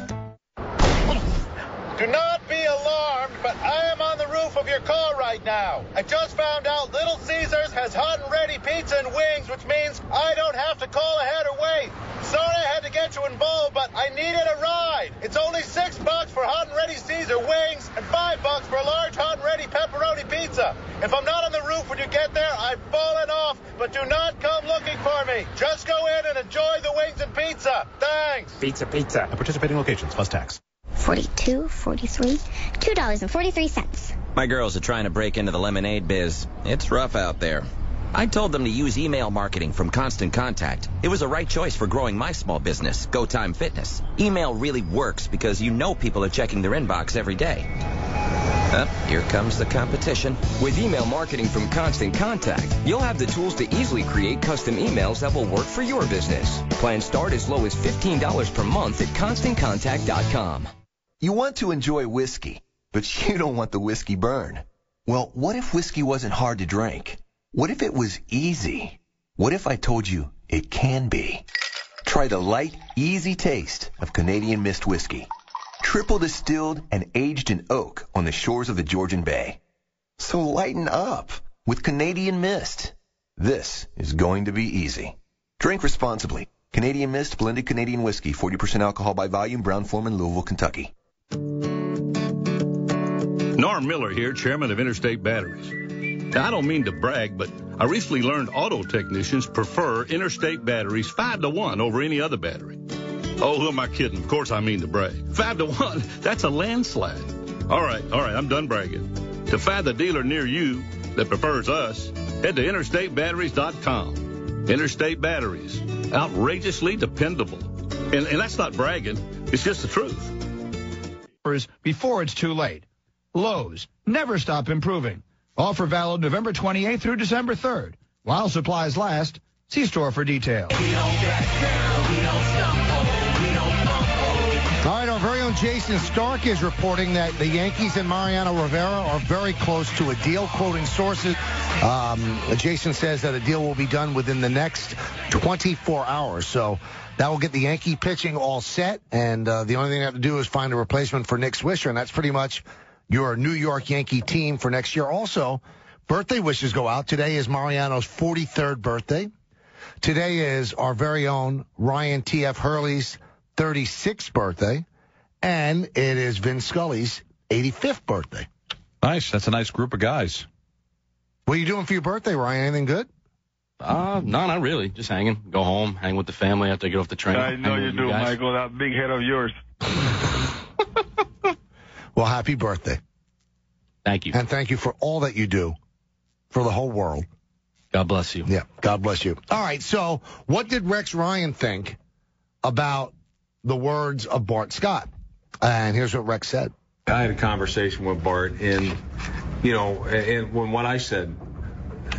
Do not be alarmed, but I am on the roof of your car right now. I just found out Little Caesars has hot and ready pizza and wings, which means I don't have to call ahead or wait. Sorry I had to get you involved, but I needed a ride. It's only $6 for hot and ready Caesar wings and $5 for a large hot and ready pepperoni pizza. If I'm not on the roof when you get there, I've fallen off, but do not come looking for me. Just go in and enjoy the wings and pizza. Thanks. Pizza. At participating locations, plus tax. 42, 43, $2.43. My girls are trying to break into the lemonade biz. It's rough out there. I told them to use email marketing from Constant Contact. It was the right choice for growing my small business, Go Time Fitness. Email really works because you know people are checking their inbox every day. Here comes the competition. With email marketing from Constant Contact, you'll have the tools to easily create custom emails that will work for your business. Plans start as low as $15 per month at ConstantContact.com. You want to enjoy whiskey, but you don't want the whiskey burn. Well, what if whiskey wasn't hard to drink? What if it was easy? What if I told you it can be? Try the light, easy taste of Canadian Mist whiskey. Triple distilled and aged in oak on the shores of the Georgian Bay. So lighten up with Canadian Mist. This is going to be easy. Drink responsibly. Canadian Mist, blended Canadian whiskey, 40% alcohol by volume, Brown-Forman, Louisville, Kentucky. Norm Miller here, chairman of Interstate Batteries. Now, I don't mean to brag, but I recently learned auto technicians prefer Interstate Batteries 5-to-1 over any other battery. Oh, who am I kidding? Of course I mean to brag. 5-to-1, that's a landslide. All right, I'm done bragging. To find the dealer near you that prefers us, head to interstatebatteries.com. Interstate Batteries, outrageously dependable. And that's not bragging, it's just the truth. Before it's too late. Lowe's, never stop improving. Offer valid November 28th through December 3rd. While supplies last, see store for details. All right, our very own Jason Stark is reporting that the Yankees and Mariano Rivera are very close to a deal, quoting sources. Jason says that a deal will be done within the next 24 hours. So that will get the Yankee pitching all set, and the only thing they have to do is find a replacement for Nick Swisher, and that's pretty much your New York Yankee team for next year. Also, birthday wishes go out. Today is Mariano's 43rd birthday. Today is our very own Ryan T.F. Hurley's 36th birthday, and it is Vin Scully's 85th birthday. Nice. That's a nice group of guys. What are you doing for your birthday, Ryan? Anything good? No, not really. Just hanging. Go home, hang with the family after I get off the train. I know you do, Michael. That big head of yours. Well, happy birthday. Thank you. And thank you for all that you do for the whole world. God bless you. Yeah, God bless you. All right, so what did Rex Ryan think about the words of Bart Scott? And here's what Rex said. I had a conversation with Bart, and, and when what I said,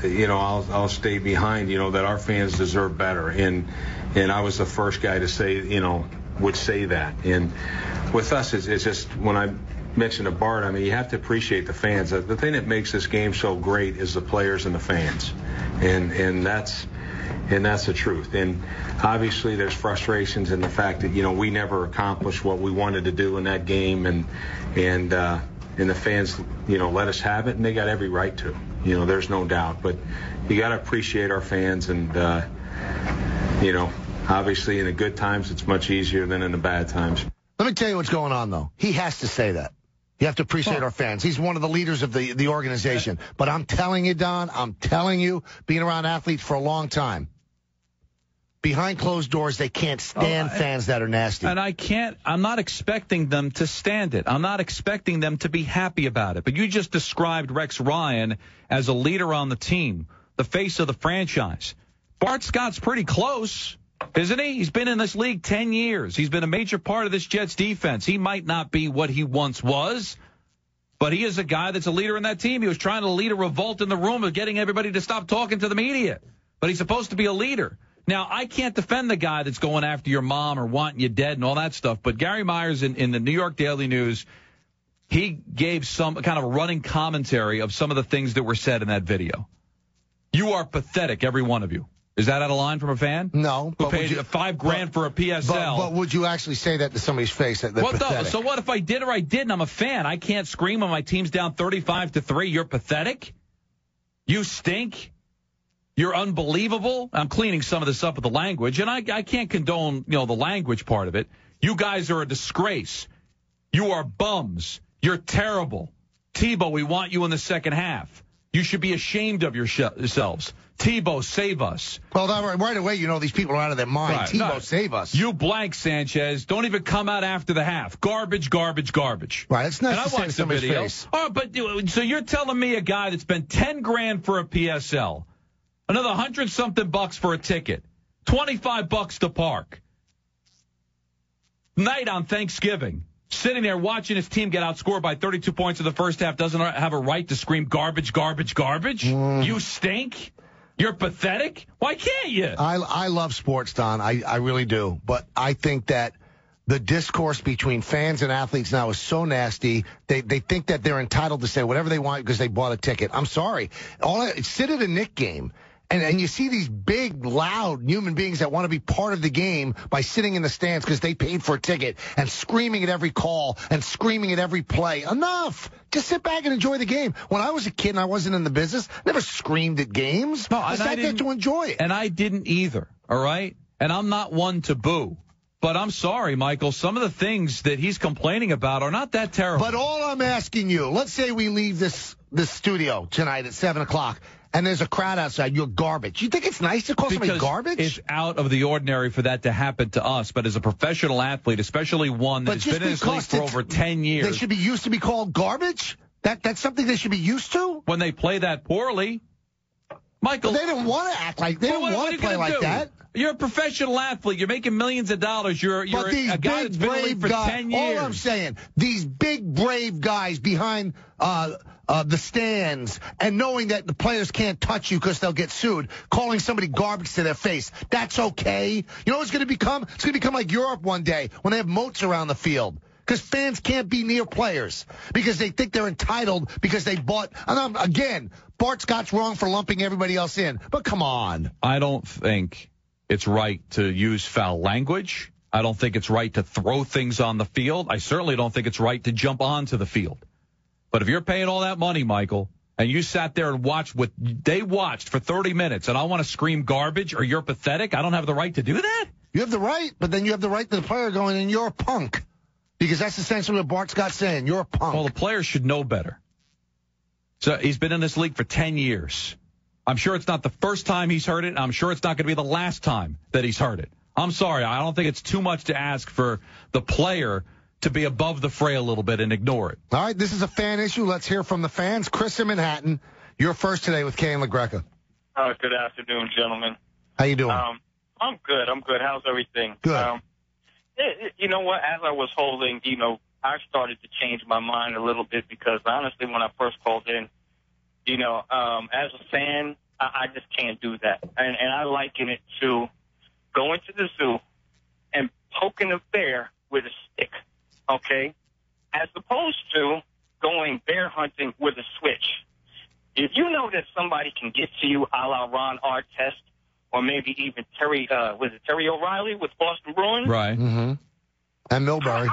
I'll stay behind, that our fans deserve better. And I was the first guy to say, would say that. And with us, it's just, when I mentioned to Bart, I mean, you have to appreciate the fans. The thing that makes this game so great is the players and the fans. And that's the truth. And obviously there's frustrations in the fact that, we never accomplished what we wanted to do in that game. And the fans, let us have it, and they got every right to. There's no doubt. But you got to appreciate our fans. And, obviously in the good times, it's much easier than in the bad times. Let me tell you what's going on, though. He has to say that. You have to appreciate our fans. He's one of the leaders of the organization. But I'm telling you, Don, being around athletes for a long time, behind closed doors, they can't stand fans that are nasty. And I'm not expecting them to stand it. I'm not expecting them to be happy about it. But you just described Rex Ryan as a leader on the team, the face of the franchise. Bart Scott's pretty close, isn't he? He's been in this league 10 years. He's been a major part of this Jets defense. He might not be what he once was, but he is a guy that's a leader in that team. He was trying to lead a revolt in the room of getting everybody to stop talking to the media. But he's supposed to be a leader. Now, I can't defend the guy that's going after your mom or wanting you dead and all that stuff, but Gary Myers in the New York Daily News, he gave some kind of running commentary of some of the things that were said in that video. You are pathetic, every one of you. Is that out of line from a fan? No. Who paid $5,000 for a PSL? But would you actually say that to somebody's face? That they're pathetic? So what if I did or I didn't? I'm a fan. I can't scream when my team's down 35-3. You're pathetic. You stink. You're unbelievable. I'm cleaning some of this up with the language, and I can't condone, the language part of it. You guys are a disgrace. You are bums. You're terrible. Tebow, we want you in the second half. You should be ashamed of yourselves. Tebow, save us. Well, right away, these people are out of their mind. Right. Tebow, save us. You blank, Sanchez. Don't even come out after the half. Garbage, garbage, garbage. Right, it's nice and to say watched the video. Face. Oh, but so you're telling me a guy that spent $10,000 for a PSL, another $100-something for a ticket, $25 to park, night on Thanksgiving, sitting there watching his team get outscored by 32 points in the first half, doesn't have a right to scream garbage, garbage, garbage? You stink? You're pathetic? Why can't you? I love sports, Don. I really do. But I think that the discourse between fans and athletes now is so nasty. They think that they're entitled to say whatever they want because they bought a ticket. I'm sorry. Sit at a Knick game. And you see these big, loud human beings that want to be part of the game by sitting in the stands because they paid for a ticket and screaming at every call and screaming at every play. Enough. Just sit back and enjoy the game. When I was a kid and I wasn't in the business, I never screamed at games. No, I sat there to enjoy it. And I didn't either, all right? And I'm not one to boo. But I'm sorry, Michael, some of the things that he's complaining about are not that terrible. But all I'm asking you, let's say we leave this studio tonight at 7 o'clock. And there's a crowd outside. You're garbage. You think it's nice to call somebody garbage? It's out of the ordinary for that to happen to us. But as a professional athlete, especially one that has been in this league for over 10 years. They should be used to be called garbage? That's something they should be used to? When they play that poorly. Michael. But they don't want to act like, they don't want to play like that. You're a professional athlete. You're making millions of dollars. You're a guy that's been in the league for 10 years. All I'm saying, these big, brave guys behind the stands and knowing that the players can't touch you because they'll get sued, calling somebody garbage to their face, that's okay. You know what it's going to become? It's going to become like Europe one day when they have moats around the field. Because fans can't be near players because they think they're entitled because they bought. And again, Bart Scott's wrong for lumping everybody else in. But come on. I don't think it's right to use foul language. I don't think it's right to throw things on the field. I certainly don't think it's right to jump onto the field. But if you're paying all that money, Michael, and you sat there and watched what they watched for 30 minutes, and I want to scream garbage or you're pathetic, I don't have the right to do that? You have the right, but then you have the right to the player going, and you're a punk. Because that's essentially what Bart Scott's saying. You're a punk. Well, the players should know better. So he's been in this league for 10 years. I'm sure it's not the first time he's heard it, and I'm sure it's not going to be the last time that he's heard it. I'm sorry. I don't think it's too much to ask for the player to be above the fray a little bit and ignore it. All right, this is a fan issue. Let's hear from the fans. Chris in Manhattan, you're first today with Kay and LaGreca. Good afternoon, gentlemen. How you doing? I'm good. How's everything? Good. You know what? As I was holding, I started to change my mind a little bit because, honestly, when I first called in, as a fan, I just can't do that. And I liken it to going to the zoo and poking a bear with a stick, okay, as opposed to going bear hunting with a switch. If you know that somebody can get to you a la Ron Artest or maybe even Terry O'Reilly with Boston Bruins? Right. Mm-hmm. And Milbury.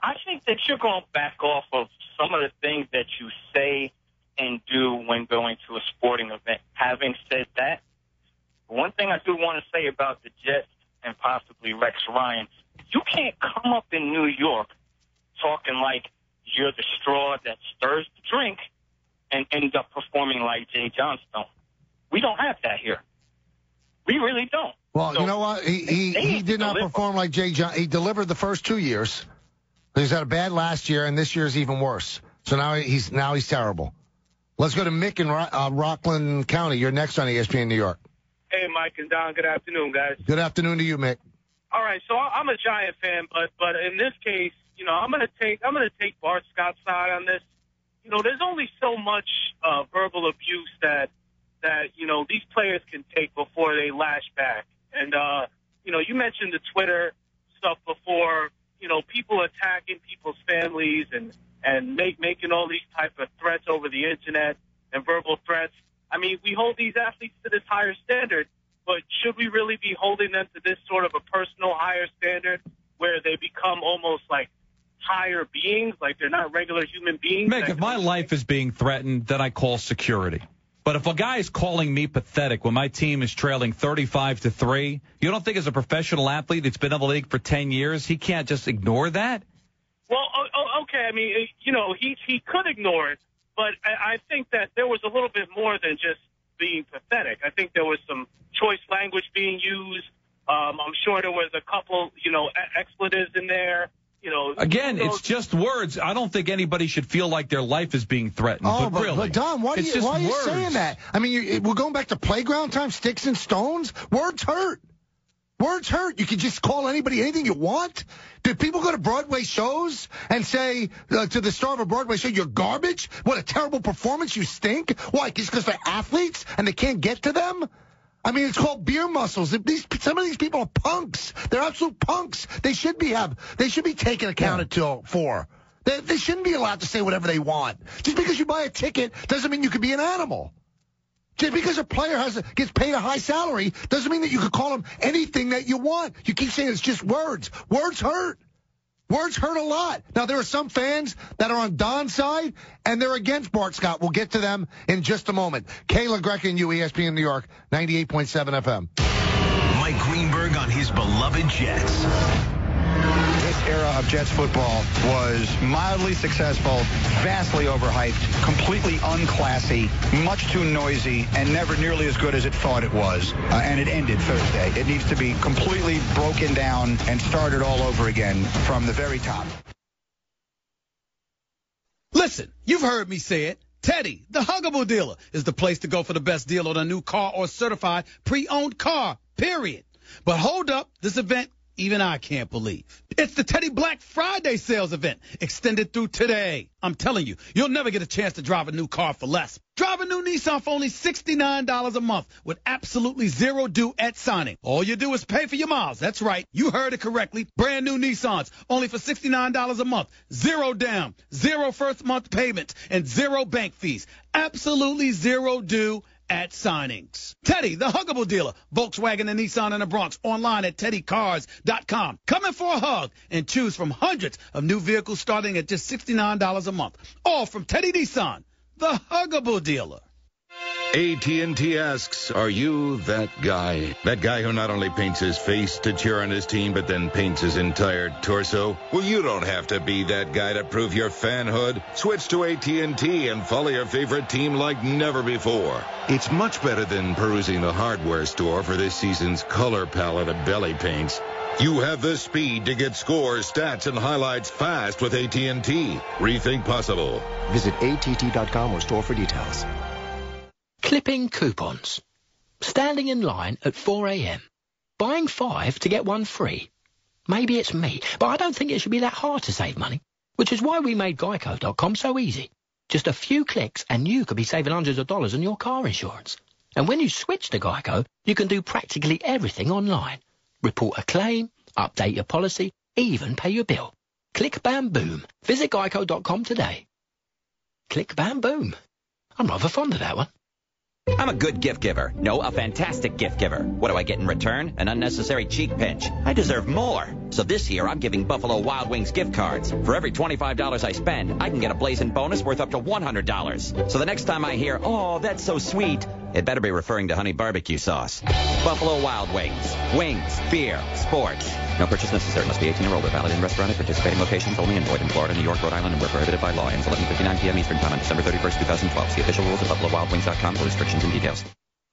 I think that you're going to back off of some of the things that you say and do when going to a sporting event. Having said that, one thing I do want to say about the Jets and possibly Rex Ryan, you can't come up in New York talking like you're the straw that stirs the drink and end up performing like Jay Johnstone. We don't have that here. We really don't. Well, so you know what? He did not perform like Jay Johnstone. He delivered the first 2 years. He's had a bad last year, and this year's even worse. So now he's terrible. Let's go to Mick in Rockland County. You're next on ESPN New York. Hey, Mike and Don. Good afternoon, guys. Good afternoon to you, Mick. All right, so I'm a Giant fan, but in this case, I'm gonna take Bart Scott's side on this. There's only so much verbal abuse that these players can take before they lash back. And you mentioned the Twitter stuff before. People attacking people's families and making all these type of threats over the internet and verbal threats. I mean, we hold these athletes to this higher standard, but should we really be holding them to this sort of a personal higher standard where they become almost like higher beings, like they're not regular human beings? Mick, if my life is being threatened, then I call security. But if a guy is calling me pathetic when my team is trailing 35-3, you don't think as a professional athlete that's been in the league for 10 years, he can't just ignore that? Well, okay. I mean, he could ignore it, but I think that there was a little bit more than just being pathetic. I think there was some choice language being used. I'm sure there was a couple, expletives in there. Again, it's just words. I don't think anybody should feel like their life is being threatened. Oh, but really, but Don, why are you saying that? I mean, we're going back to playground time, sticks and stones. Words hurt. Words hurt. You can just call anybody anything you want. Do people go to Broadway shows and say to the star of a Broadway show, you're garbage? What a terrible performance. You stink. Why? Just because they're athletes and they can't get to them? I mean, it's called beer muscles. Some of these people are punks. They're absolute punks. They should be taken accounted for. They shouldn't be allowed to say whatever they want. Just because you buy a ticket doesn't mean you can be an animal. Just because a player gets paid a high salary doesn't mean that you can call him anything that you want. You keep saying it's just words. Words hurt. Words hurt a lot. Now, there are some fans that are on Don's side, and they're against Bart Scott. We'll get to them in just a moment. Kayla Greca and you, ESPN New York, 98.7 FM. Mike Greenberg on his beloved Jets. This era of Jets football was mildly successful, vastly overhyped, completely unclassy, much too noisy, and never nearly as good as it thought it was. And it ended Thursday. It needs to be completely broken down and started all over again from the very top. Listen, you've heard me say it. Teddy, the Huggable Dealer, is the place to go for the best deal on a new car or certified pre-owned car, period. But hold up, this event, even I can't believe. It's the Teddy Black Friday sales event, extended through today. I'm telling you, you'll never get a chance to drive a new car for less. Drive a new Nissan for only $69 a month with absolutely zero due at signing. All you do is pay for your miles. That's right. You heard it correctly. Brand new Nissans, only for $69 a month. Zero down, zero first month payments, and zero bank fees. Absolutely zero due at signings. Teddy, the Huggable Dealer, Volkswagen and Nissan in the Bronx, online at teddycars.com. Come in for a hug and choose from hundreds of new vehicles starting at just $69 a month. All from Teddy Nissan, the Huggable Dealer. AT&T asks, are you that guy? That guy who not only paints his face to cheer on his team, but then paints his entire torso? Well, you don't have to be that guy to prove your fanhood. Switch to AT&T and follow your favorite team like never before. It's much better than perusing the hardware store for this season's color palette of belly paints. You have the speed to get scores, stats, and highlights fast with AT&T. Rethink possible. Visit att.com or store for details. Clipping coupons. Standing in line at 4 a.m. Buying 5 to get 1 free. Maybe it's me, but I don't think it should be that hard to save money, which is why we made Geico.com so easy. Just a few clicks and you could be saving hundreds of dollars on your car insurance. And when you switch to Geico, you can do practically everything online. Report a claim, update your policy, even pay your bill. Click, bam, boom. Visit Geico.com today. Click, bam, boom. I'm rather fond of that one. I'm a good gift giver. No, a fantastic gift giver. What do I get in return? An unnecessary cheek pinch. I deserve more. So this year, I'm giving Buffalo Wild Wings gift cards. For every $25 I spend, I can get a blazing bonus worth up to $100. So the next time I hear, oh, that's so sweet, it better be referring to honey barbecue sauce. Buffalo Wild Wings. Wings, beer, sports. No purchase necessary. Must be 18 or older. Valid in restaurant at participating locations only. Employed in Florida, New York, Rhode Island, and where prohibited by law. Ends 11:59 p.m. Eastern Time on December 31st, 2012. See official rules at BuffaloWildWings.com for restrictions and details.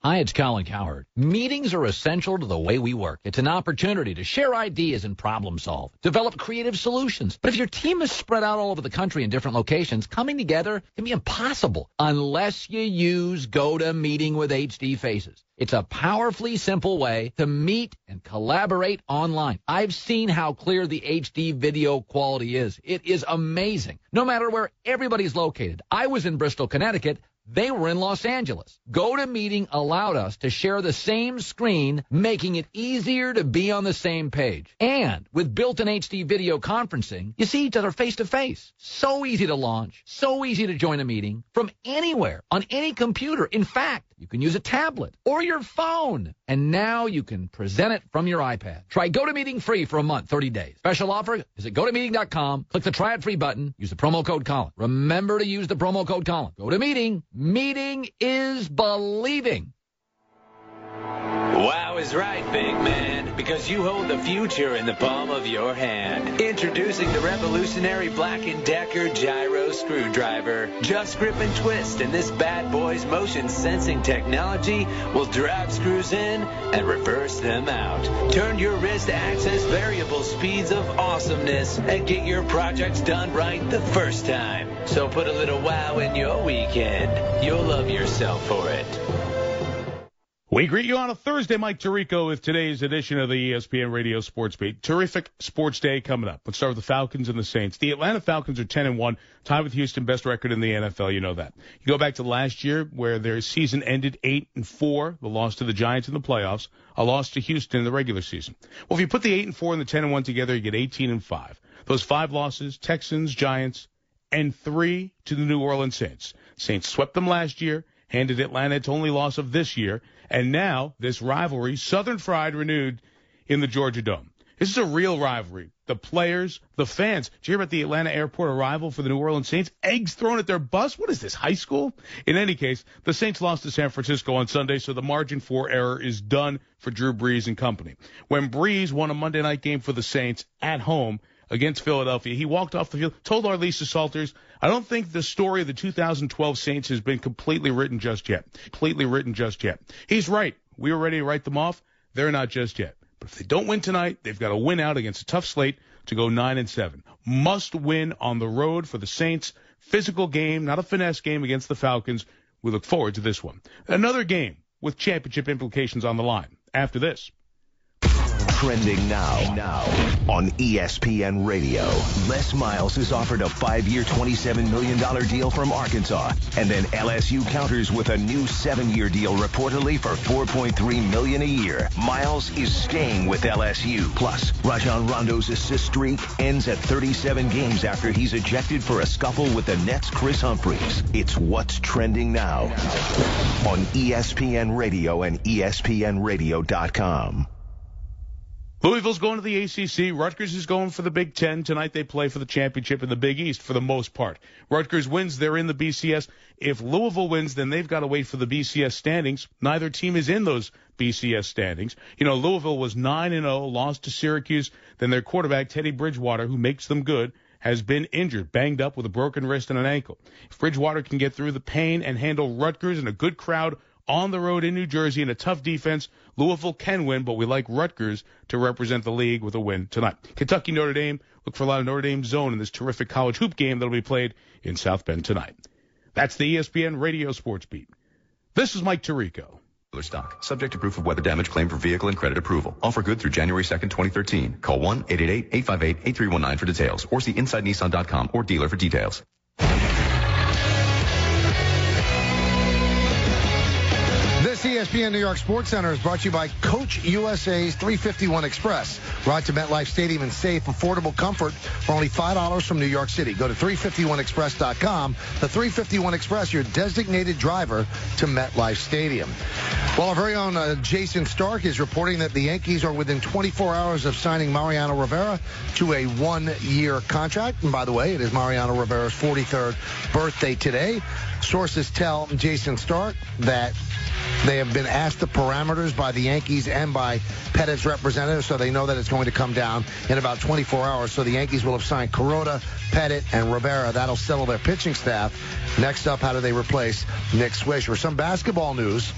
Hi, it's Colin Cowherd. Meetings are essential to the way we work. It's an opportunity to share ideas and problem solve, develop creative solutions. But if your team is spread out all over the country in different locations, coming together can be impossible unless you use GoToMeeting with HD Faces. It's a powerfully simple way to meet and collaborate online. I've seen how clear the HD video quality is. It is amazing. No matter where everybody's located. I was in Bristol, Connecticut. They were in Los Angeles. GoToMeeting allowed us to share the same screen, making it easier to be on the same page. And with built-in HD video conferencing, you see each other face-to-face. So easy to launch, so easy to join a meeting from anywhere, on any computer. In fact, you can use a tablet or your phone. And now you can present it from your iPad. Try GoToMeeting free for a month, 30 days. Special offer, visit GoToMeeting.com, click the Try It Free button, use the promo code Colin. Remember to use the promo code Colin. GoToMeeting. Meeting is believing. Wow is right, big man, because you hold the future in the palm of your hand. Introducing the revolutionary Black & Decker Gyro Screwdriver. Just grip and twist, and this bad boy's motion sensing technology will drive screws in and reverse them out. Turn your wrist to access variable speeds of awesomeness and get your projects done right the first time. So put a little wow in your weekend. You'll love yourself for it. We greet you on a Thursday, Mike Tirico, with today's edition of the ESPN Radio Sports Beat. Terrific sports day coming up. Let's start with the Falcons and the Saints. The Atlanta Falcons are 10-1, tied with Houston, best record in the NFL. You know that. You go back to last year, where their season ended 8-4, the loss to the Giants in the playoffs, a loss to Houston in the regular season. Well, if you put the 8-4 and the 10-1 together, you get 18-5. Those 5 losses: Texans, Giants, and 3 to the New Orleans Saints. Saints swept them last year, handed Atlanta its only loss of this year, and now this rivalry, Southern Fried, renewed in the Georgia Dome. This is a real rivalry. The players, the fans. Did you hear about the Atlanta airport arrival for the New Orleans Saints? Eggs thrown at their bus? What is this, high school? In any case, the Saints lost to San Francisco on Sunday, so the margin for error is done for Drew Brees and company. When Brees won a Monday night game for the Saints at home against Philadelphia, he walked off the field, told our Lisa Salters, I don't think the story of the 2012 Saints has been completely written just yet. He's right. We were ready to write them off. They're not just yet. But if they don't win tonight, they've got to win out against a tough slate to go 9-7. Must win on the road for the Saints. Physical game, not a finesse game against the Falcons. We look forward to this one. Another game with championship implications on the line. After this. Trending now on ESPN Radio. Les Miles is offered a 5-year, $27 million deal from Arkansas. And then LSU counters with a new 7-year deal reportedly for $4.3 million a year. Miles is staying with LSU. Plus, Rajon Rondo's assist streak ends at 37 games after he's ejected for a scuffle with the Nets' Chris Humphries. It's What's Trending Now on ESPN Radio and ESPNRadio.com. Louisville's going to the ACC. Rutgers is going for the Big Ten. Tonight they play for the championship in the Big East for the most part. Rutgers wins, they're in the BCS. If Louisville wins, then they've got to wait for the BCS standings. Neither team is in those BCS standings. You know, Louisville was 9-0, lost to Syracuse. Then their quarterback, Teddy Bridgewater, who makes them good, has been injured, banged up with a broken wrist and an ankle. If Bridgewater can get through the pain and handle Rutgers and a good crowd on the road in New Jersey and a tough defense, Louisville can win, but we like Rutgers to represent the league with a win tonight. Kentucky, Notre Dame, look for a lot of Notre Dame zone in this terrific college hoop game that will be played in South Bend tonight. That's the ESPN Radio Sports Beat. This is Mike Tirico. Stock. Subject to proof of weather damage claim for vehicle and credit approval. Offer good through January 2nd, 2013. Call 1-888-858-8319 for details or see InsideNissan.com or dealer for details. This ESPN New York Sports Center is brought to you by Coach USA's 351 Express. Ride to MetLife Stadium in safe, affordable comfort for only $5 from New York City. Go to 351express.com. The 351 Express, your designated driver to MetLife Stadium. Well, our very own Jason Stark is reporting that the Yankees are within 24 hours of signing Mariano Rivera to a one-year contract. And by the way, it is Mariano Rivera's 43rd birthday today. Sources tell Jason Stark that they have been asked the parameters by the Yankees and by Pettit's representatives, so they know that it's going to come down in about 24 hours. So the Yankees will have signed Kuroda, Pettit, and Rivera. That'll settle their pitching staff. Next up, how do they replace Nick Swisher? Some basketball news.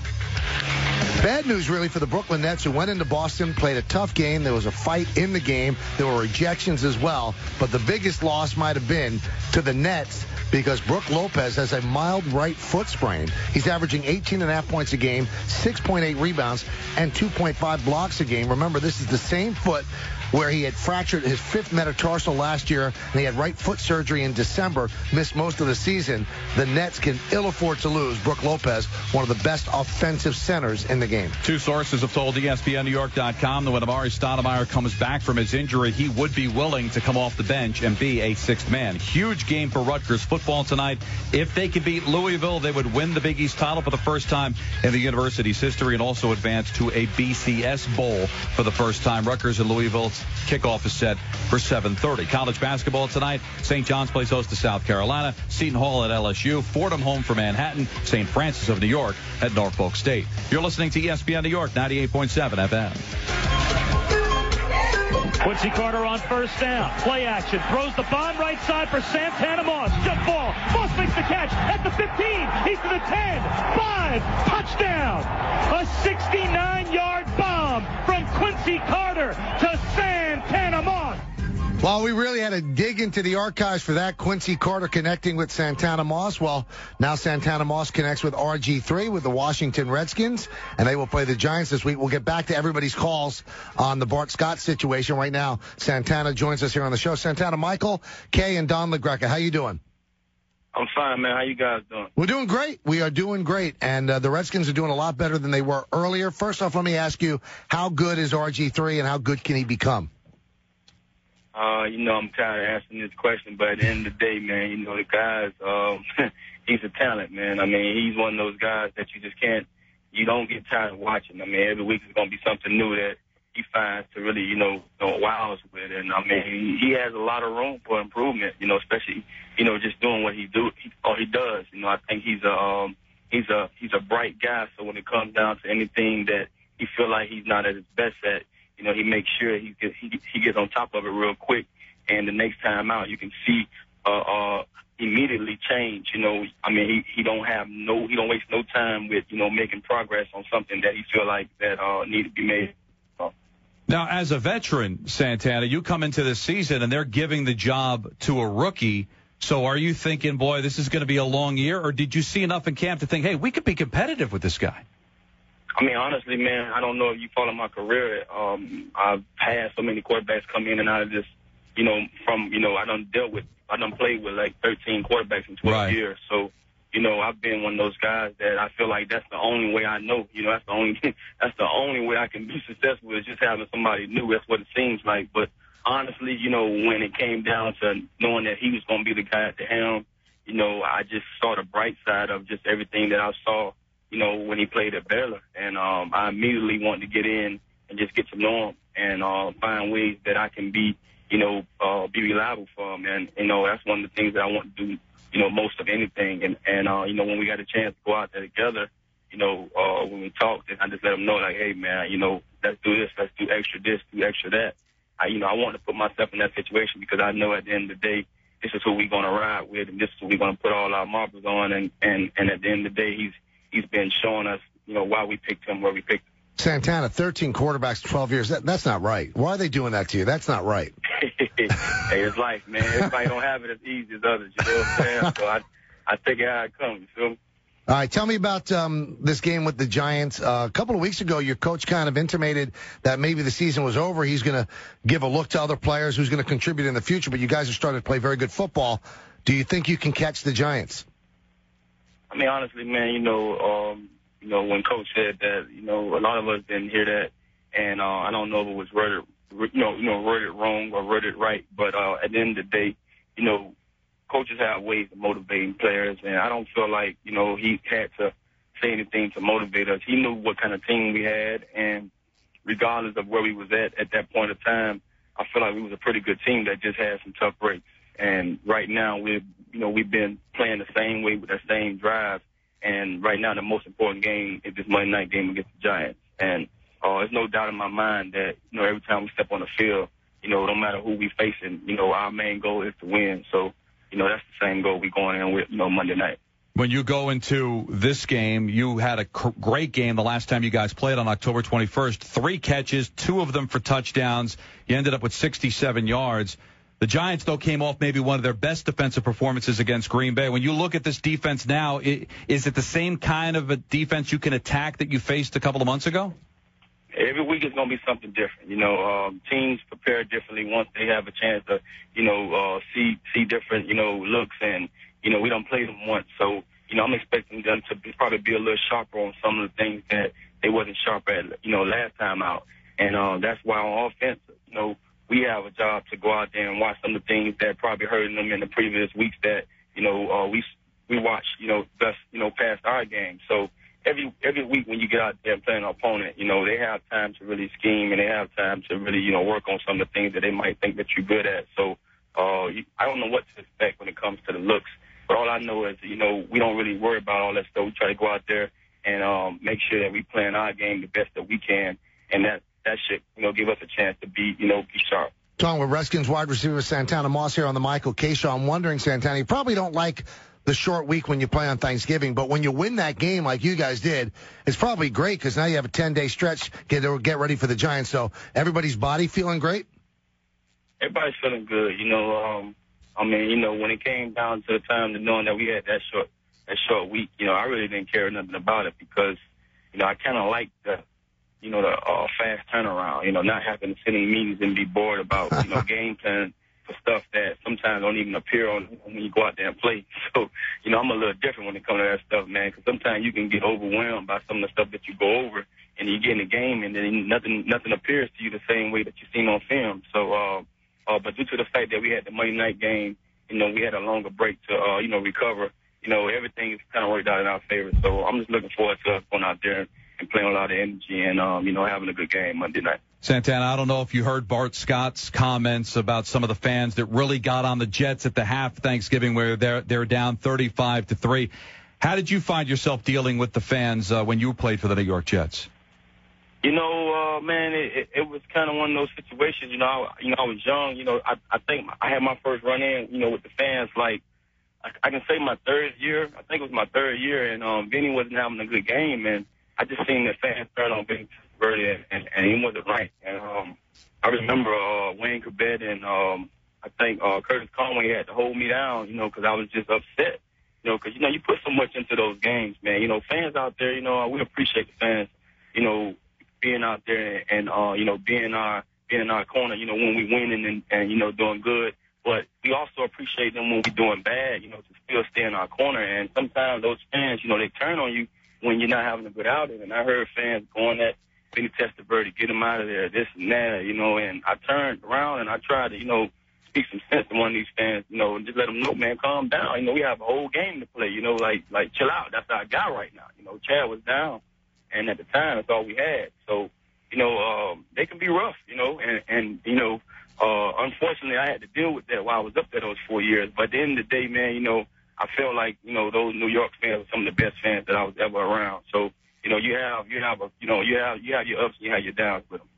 Bad news, really, for the Brooklyn Nets, who went into Boston, played a tough game. There was a fight in the game. There were ejections as well. But the biggest loss might have been to the Nets because Brook Lopez has a mild right foot sprain. He's averaging 18.5 points a game, 6.8 rebounds, and 2.5 blocks a game. Remember, this is the same foot where he had fractured his fifth metatarsal last year, and he had right foot surgery in December, missed most of the season. The Nets can ill afford to lose Brook Lopez, one of the best offensive centers in the game. Two sources have told ESPNNewYork.com that when Amari Stoudemire comes back from his injury, he would be willing to come off the bench and be a sixth man. Huge game for Rutgers football tonight. If they could beat Louisville, they would win the Big East title for the first time in the university's history and also advance to a BCS Bowl for the first time. Rutgers and Louisville's kickoff is set for 7:30. College basketball tonight. St. John's plays host to South Carolina. Seton Hall at LSU. Fordham home for Manhattan. St. Francis of New York at Norfolk State. You're listening to ESPN New York, 98.7 FM. Quincy Carter on first down. Play action. Throws the bomb right side for Santana Moss. Jump ball. Moss makes the catch at the 15. He's to the 10. 5. Touchdown. A 69-yard bomb from Quincy Carter to Santana Moss. Well, we really had to dig into the archives for that. Quincy Carter connecting with Santana Moss. Well, now Santana Moss connects with RG3 with the Washington Redskins, and they will play the Giants this week. We'll get back to everybody's calls on the Bart Scott situation. Right now, Santana joins us here on the show. Santana, Michael, Kay, and Don LaGreca. How you doing? I'm fine, man. How you guys doing? We're doing great. We are doing great, and the Redskins are doing a lot better than they were earlier. First off, let me ask you, how good is RG3, and how good can he become? I'm tired of asking this question, but at the end of the day, man, the guy's, he's a talent, man. I mean, he's one of those guys that you don't get tired of watching. I mean, every week is going to be something new that he finds to really, wow us with. And, I mean, he has a lot of room for improvement, especially, just doing what he does. I think he's a bright guy. So when it comes down to anything that he feel like he's not at his best at, he makes sure he gets on top of it real quick. And the next time out, you can see immediately change. He don't waste no time with making progress on something that he feel like that need to be made. Now, as a veteran, Santana, you come into this season and they're giving the job to a rookie. So are you thinking, boy, this is going to be a long year, or did you see enough in camp to think, hey, we could be competitive with this guy? I mean, honestly, man, I don't know if you follow my career. I've had so many quarterbacks come in and out of this, I done played with like 13 quarterbacks in 12 years. So, I've been one of those guys that I feel like that's the only way I know. That's the only way I can be successful is just having somebody new. That's what it seems like. But honestly, when it came down to knowing that he was going to be the guy at the helm, I just saw the bright side of just everything that I saw, when he played at Baylor. And I immediately wanted to get in just get to know him and find ways that I can be reliable for him. And, that's one of the things that I want to do, most of anything. And when we got a chance to go out there together, when we talked, I just let him know, like, hey, man, let's do this, let's do extra this, do extra that. I want to put myself in that situation because I know at the end of the day, this is who we're going to ride with, and this is who we're going to put all our marbles on. And at the end of the day, he's been showing us, why we picked him, where we picked him. Santana, 13 quarterbacks, 12 years. That's not right. Why are they doing that to you? That's not right. Hey, it's life, man. Everybody don't have it as easy as others. You know what I'm saying? So I take it how it comes. You feel me? All right, tell me about this game with the Giants. A couple of weeks ago, your coach kind of intimated that maybe the season was over. He's going to give a look to other players who's going to contribute in the future, but you guys have started to play very good football. Do you think you can catch the Giants? I mean, honestly, man, when Coach said that, a lot of us didn't hear that, and I don't know if it was worded wrong or worded right, but at the end of the day, coaches have ways of motivating players, and I don't feel like, he had to say anything to motivate us. He knew what kind of team we had, and regardless of where we was at that point of time, I feel like we was a pretty good team that just had some tough breaks. And right now, we've been playing the same way with that same drive, and right now the most important game is this Monday night game against the Giants. And there's no doubt in my mind that, every time we step on the field, no matter who we facing, our main goal is to win. So, that's the same goal we going in with, Monday night. When you go into this game, you had a great game the last time you guys played on October 21st. 3 catches, 2 of them for touchdowns. You ended up with 67 yards. The Giants, though, came off maybe one of their best defensive performances against Green Bay. When you look at this defense now, is it the same kind of a defense you can attack that you faced a couple of months ago? Every week is going to be something different. Teams prepare differently once they have a chance to, see different, looks. And, we don't play them once. So, I'm expecting them to probably be a little sharper on some of the things that they wasn't sharp at, last time out. And that's why on offense, we have a job to go out there and watch some of the things that probably hurting them in the previous weeks that, we watched, best, past our game. So, every week when you get out there and play an opponent, they have time to really scheme and they have time to really, work on some of the things that they might think that you're good at. So I don't know what to expect when it comes to the looks. But all I know is, we don't really worry about all that stuff. We try to go out there and make sure that we playing our game the best that we can. And that should, give us a chance to be sharp. Talking with Redskins wide receiver Santana Moss here on the Michael K Show. I'm wondering, Santana, you probably don't like the short week when you play on Thanksgiving, but when you win that game like you guys did, it's probably great because now you have a 10-day stretch get ready for the Giants. So everybody's body feeling great? Everybody's feeling good. When it came down to the time to knowing that we had that short week, I really didn't care nothing about it because, I kind of like the fast turnaround, not having to sit in meetings and be bored about, game plan for stuff that sometimes don't even appear on when you go out there and play. So, I'm a little different when it comes to that stuff, man, because sometimes you can get overwhelmed by some of the stuff that you go over, and you get in the game, and then nothing appears to you the same way that you've seen on film. So, but due to the fact that we had the Monday night game, we had a longer break to, recover, everything kind of worked out in our favor. So I'm just looking forward to going out there and playing with a lot of energy and, having a good game Monday night. Santana, I don't know if you heard Bart Scott's comments about some of the fans that really got on the Jets at the half Thanksgiving where they're down 35-3. How did you find yourself dealing with the fans when you played for the New York Jets? Man, it was kind of one of those situations. I was young. I think I had my first run in, with the fans. Like I can say my third year. I think it was my third year, and Vinny wasn't having a good game, and I just seen the fans turn on Vinny Testaverde, and he wasn't right. And I remember Wayne Corbett and I think Curtis Conway had to hold me down, because I was just upset. Because you put so much into those games, man. Fans out there, we appreciate the fans, being out there and being in our corner, when we winning and doing good. But we also appreciate them when we're doing bad, to still stay in our corner. And sometimes those fans, they turn on you when you're not having a good outing. And I heard fans going at Vinny Testaverde, get him out of there, this and that, and I turned around and I tried to, speak some sense to one of these fans, and just let them know, man, calm down. We have a whole game to play, like chill out. That's our guy right now. Chad was down. And at the time, that's all we had. So, they can be rough, and unfortunately I had to deal with that while I was up there those 4 years. But at the end of the day, man, I feel like, those New York fans are some of the best fans that I was ever around. So, you have your ups and you have your downs with them.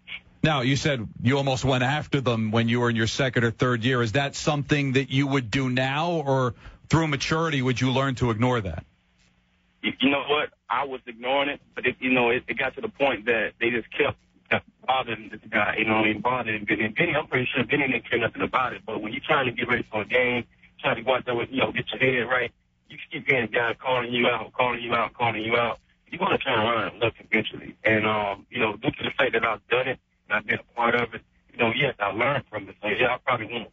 Now, you said you almost went after them when you were in your second or third year. Is that something that you would do now, or through maturity would you learn to ignore that? You know what? I was ignoring it, but it got to the point that they just kept bothering this guy, bothering Vinny. I'm pretty sure Vinny didn't care nothing about it, but when you're trying to get ready for a game, trying to go out there with, get your head right, you keep getting guys calling you out. You're going to turn around and look eventually. And, due to the fact that I've done it, and I've been a part of it, yes, I learned from it. So, yeah, I probably won't,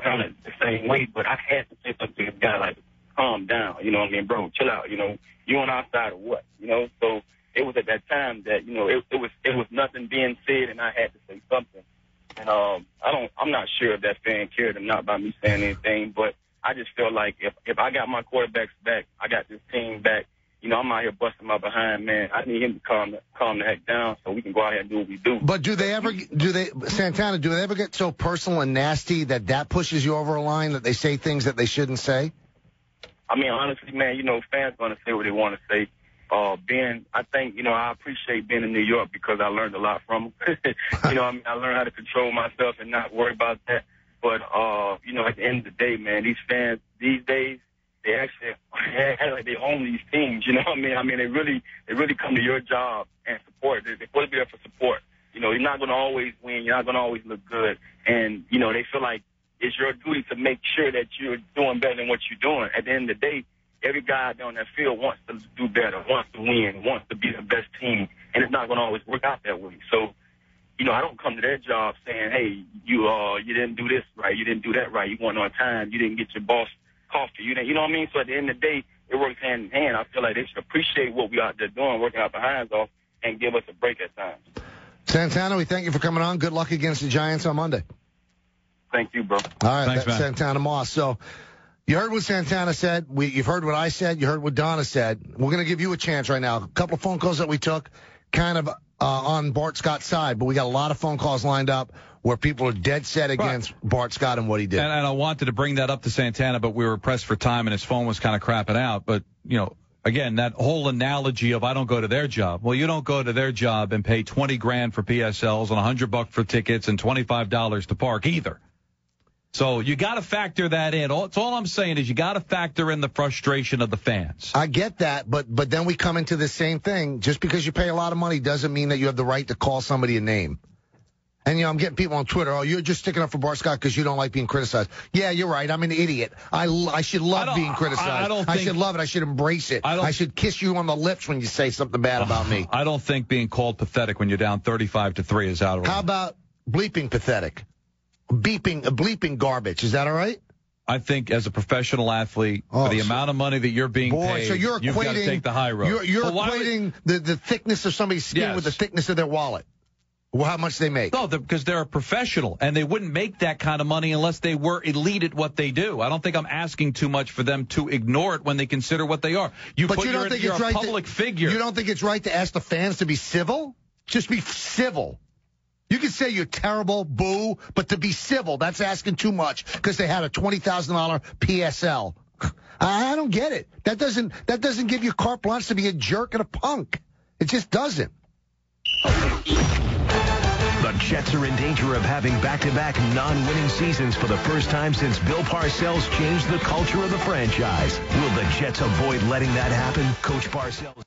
handle it the same way, but I had to say something to this guy like, calm down, bro, chill out, you on our side or what, So it was at that time that, it was nothing being said, and I had to say something. And I'm not sure if that fan cared or not about me saying anything, but I just feel like if I got my quarterbacks back, I got this team back, I'm out here busting my behind, man. I need him to calm the heck down so we can go out here and do what we do. But Santana, do they ever get so personal and nasty that pushes you over a line, that they say things that they shouldn't say? I mean, honestly, man, fans going to say what they want to say. I think, I appreciate being in New York because I learned a lot from them. I learned how to control myself and not worry about that. But, at the end of the day, man, these fans these days, they actually act like they own these teams, you know what I mean? I mean, they really come to your job and support. They're supposed to be there for support. You're not going to always win. You're not going to always look good. And, they feel like it's your duty to make sure that you're doing better than what you're doing. At the end of the day, every guy down that field wants to do better, wants to win, wants to be the best team, and it's not going to always work out that way. So, I don't come to their job saying, hey, you didn't do this right, you didn't do that right, you weren't on time, you didn't get your boss coffee, you know what I mean? So at the end of the day, it works hand in hand. I feel like they should appreciate what we out there doing, working our behinds off, and give us a break at times. Santana, we thank you for coming on. Good luck against the Giants on Monday. Thank you, bro. All right, thanks, that's man. Santana Moss. So you heard what Santana said. You've heard what I said. You heard what Donna said. We're going to give you a chance right now. A couple of phone calls that we took kind of on Bart Scott's side, but we got a lot of phone calls lined up where people are dead set against Bart Scott and what he did. And I wanted to bring that up to Santana, but we were pressed for time and his phone was kind of crapping out. But, again, that whole analogy of I don't go to their job. Well, you don't go to their job and pay $20,000 for PSLs and $100 for tickets and $25 to park either. So you got to factor that in. All I'm saying is you got to factor in the frustration of the fans. I get that, but then we come into the same thing. Just because you pay a lot of money doesn't mean that you have the right to call somebody a name. And, I'm getting people on Twitter, you're just sticking up for Bart Scott because you don't like being criticized. Yeah, you're right. I'm an idiot. I should love being criticized. I should love it. I should embrace it. I should kiss you on the lips when you say something bad about me. I don't think being called pathetic when you're down 35-3 is out of order. How about bleeping pathetic? Bleeping garbage. Is that all right? I think as a professional athlete, for the amount of money that you're being paid, so you've got to take the high road. You're equating the thickness of somebody's skin with the thickness of their wallet. Well, how much they make? No, because they're a professional, and they wouldn't make that kind of money unless they were elite at what they do. I don't think I'm asking too much for them to ignore it when they consider what they are. You're a public figure. You don't think it's right to ask the fans to be civil? Just be civil. You can say you're terrible, boo, but to be civil, that's asking too much because they had a $20,000 PSL. I don't get it. That doesn't give you carte blanche to be a jerk and a punk. It just doesn't. The Jets are in danger of having back-to-back non-winning seasons for the first time since Bill Parcells changed the culture of the franchise. Will the Jets avoid letting that happen? Coach Parcells.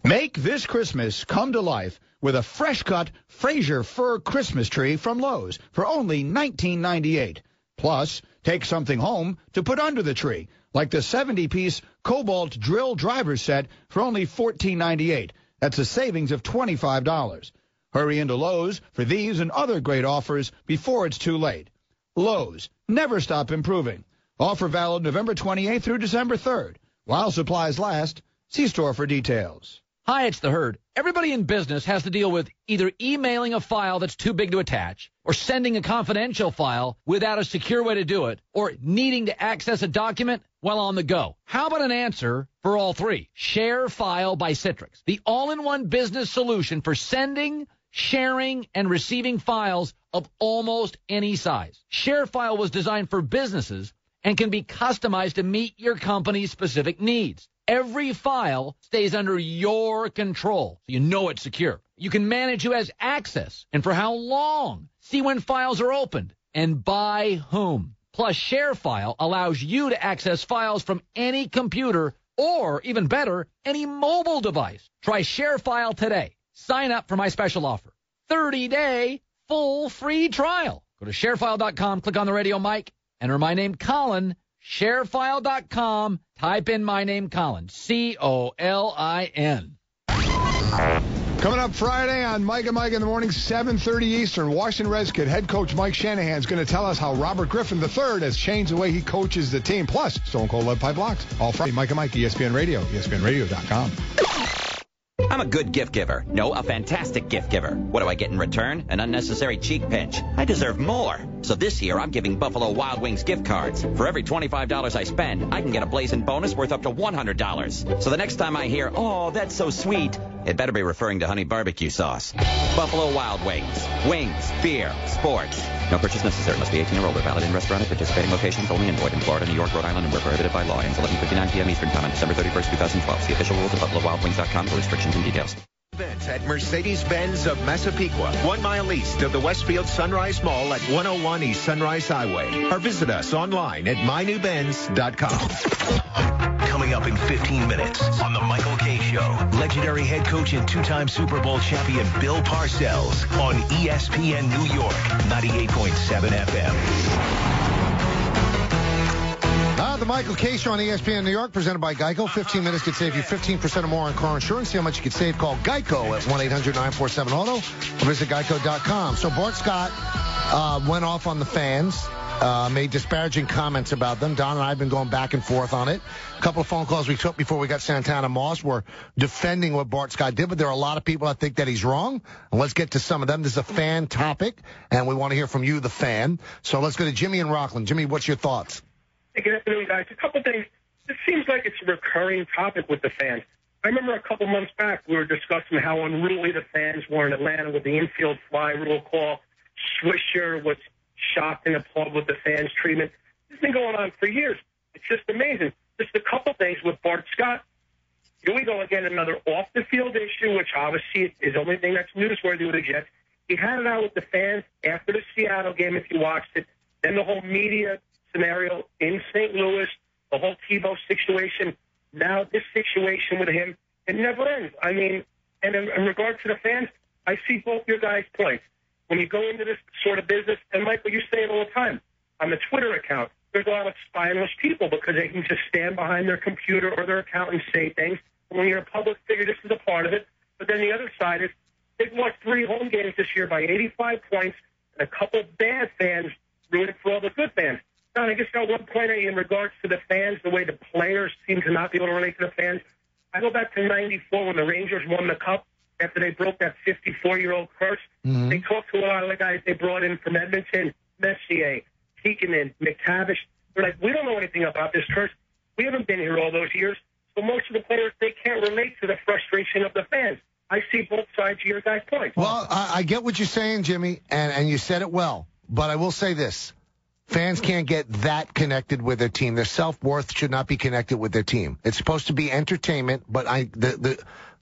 Make this Christmas come to life with a fresh-cut Fraser fir Christmas tree from Lowe's for only $19.98. Plus, take something home to put under the tree, like the 70-piece Cobalt drill driver set for only $14.98. That's a savings of $25. Hurry into Lowe's for these and other great offers before it's too late. Lowe's, never stop improving. Offer valid November 28th through December 3rd. While supplies last, see store for details. Hi, it's the Herd. Everybody in business has to deal with either emailing a file that's too big to attach, or sending a confidential file without a secure way to do it, or needing to access a document while on the go. How about an answer for all three? ShareFile by Citrix, the all-in-one business solution for sending, sharing, and receiving files of almost any size. ShareFile was designed for businesses and can be customized to meet your company's specific needs. Every file stays under your control, so you know it's secure. You can manage who has access and for how long, see when files are opened, and by whom. Plus, ShareFile allows you to access files from any computer or, even better, any mobile device. Try ShareFile today. Sign up for my special offer. 30-day full free trial. Go to ShareFile.com, click on the radio mic, enter my name, Colin. ShareFile.com, type in my name, Colin. C-O-L-I-N. Coming up Friday on Mike and Mike in the morning, 7:30 Eastern, Washington Redskins head coach Mike Shanahan is going to tell us how Robert Griffin III has changed the way he coaches the team. Plus, Stone Cold Lead Pipe Locks. All Friday, Mike and Mike, ESPN Radio, ESPNRadio.com. I'm a good gift giver. No, a fantastic gift giver. What do I get in return? An unnecessary cheek pinch. I deserve more. So this year, I'm giving Buffalo Wild Wings gift cards. For every $25 I spend, I can get a blazing bonus worth up to $100. So the next time I hear, "Oh, that's so sweet," it better be referring to honey barbecue sauce. Buffalo Wild Wings. Wings, beer, sports. No purchase necessary. Must be 18 or older. Valid in restaurant at participating locations only. Enjoyed in Florida, New York, Rhode Island, and were prohibited by law. Ends 11:59 p.m. Eastern Time on December 31st, 2012. See official rules at BuffaloWildWings.com for restrictions and details. Events at Mercedes-Benz of Massapequa, 1 mile east of the Westfield Sunrise Mall at 101 East Sunrise Highway. Or visit us online at mynewbenz.com. Coming up in 15 minutes on The Michael K. Show, legendary head coach and two-time Super Bowl champion Bill Parcells on ESPN New York, 98.7 FM. The Michael K. Show on ESPN New York, presented by Geico. 15 minutes could save you 15% or more on car insurance. See how much you could save. Call Geico at 1-800-947-AUTO or visit geico.com. So Bart Scott went off on the fans, made disparaging comments about them. Don and I have been going back and forth on it. A couple of phone calls we took before we got Santana Moss were defending what Bart Scott did, but there are a lot of people that think that he's wrong. And let's get to some of them. This is a fan topic, and we want to hear from you, the fan. So let's go to Jimmy in Rockland. Jimmy, what's your thoughts? Hey, good afternoon, guys. A couple things. It seems like it's a recurring topic with the fans. I remember a couple months back we were discussing how unruly the fans were in Atlanta with the infield fly rule call. Swisher was shocked and appalled with the fans' treatment. It's been going on for years. It's just amazing. Just a couple things with Bart Scott. Here we go again, another off-the-field issue, which obviously is the only thing that's newsworthy with the Jets. He had it out with the fans after the Seattle game, if you watched it. Then the whole media scenario in St. Louis, the whole Tebow situation. Now this situation with him, it never ends. I mean, and in regard to the fans, I see both your guys' points. When you go into this sort of business, and Michael, you say it all the time, on the Twitter account, there's a lot of spineless people because they can just stand behind their computer or their account and say things. When you're a public figure, this is a part of it. But then the other side is they've lost 3 home games this year by 85 points, and a couple bad fans rooting for all the good fans. Now, I just got one point in regards to the fans, the way the players seem to not be able to relate to the fans. I go back to 94 when the Rangers won the Cup after they broke that 54-year-old curse. Mm-hmm. They talked to a lot of the guys they brought in from Edmonton, Messier, Kekkonen, McTavish. They're like, we don't know anything about this curse. We haven't been here all those years. So most of the players, they can't relate to the frustration of the fans. I see both sides of your guys' points. Well, I get what you're saying, Jimmy, and you said it well. But I will say this. Fans can't get that connected with their team. Their self-worth should not be connected with their team. It's supposed to be entertainment, but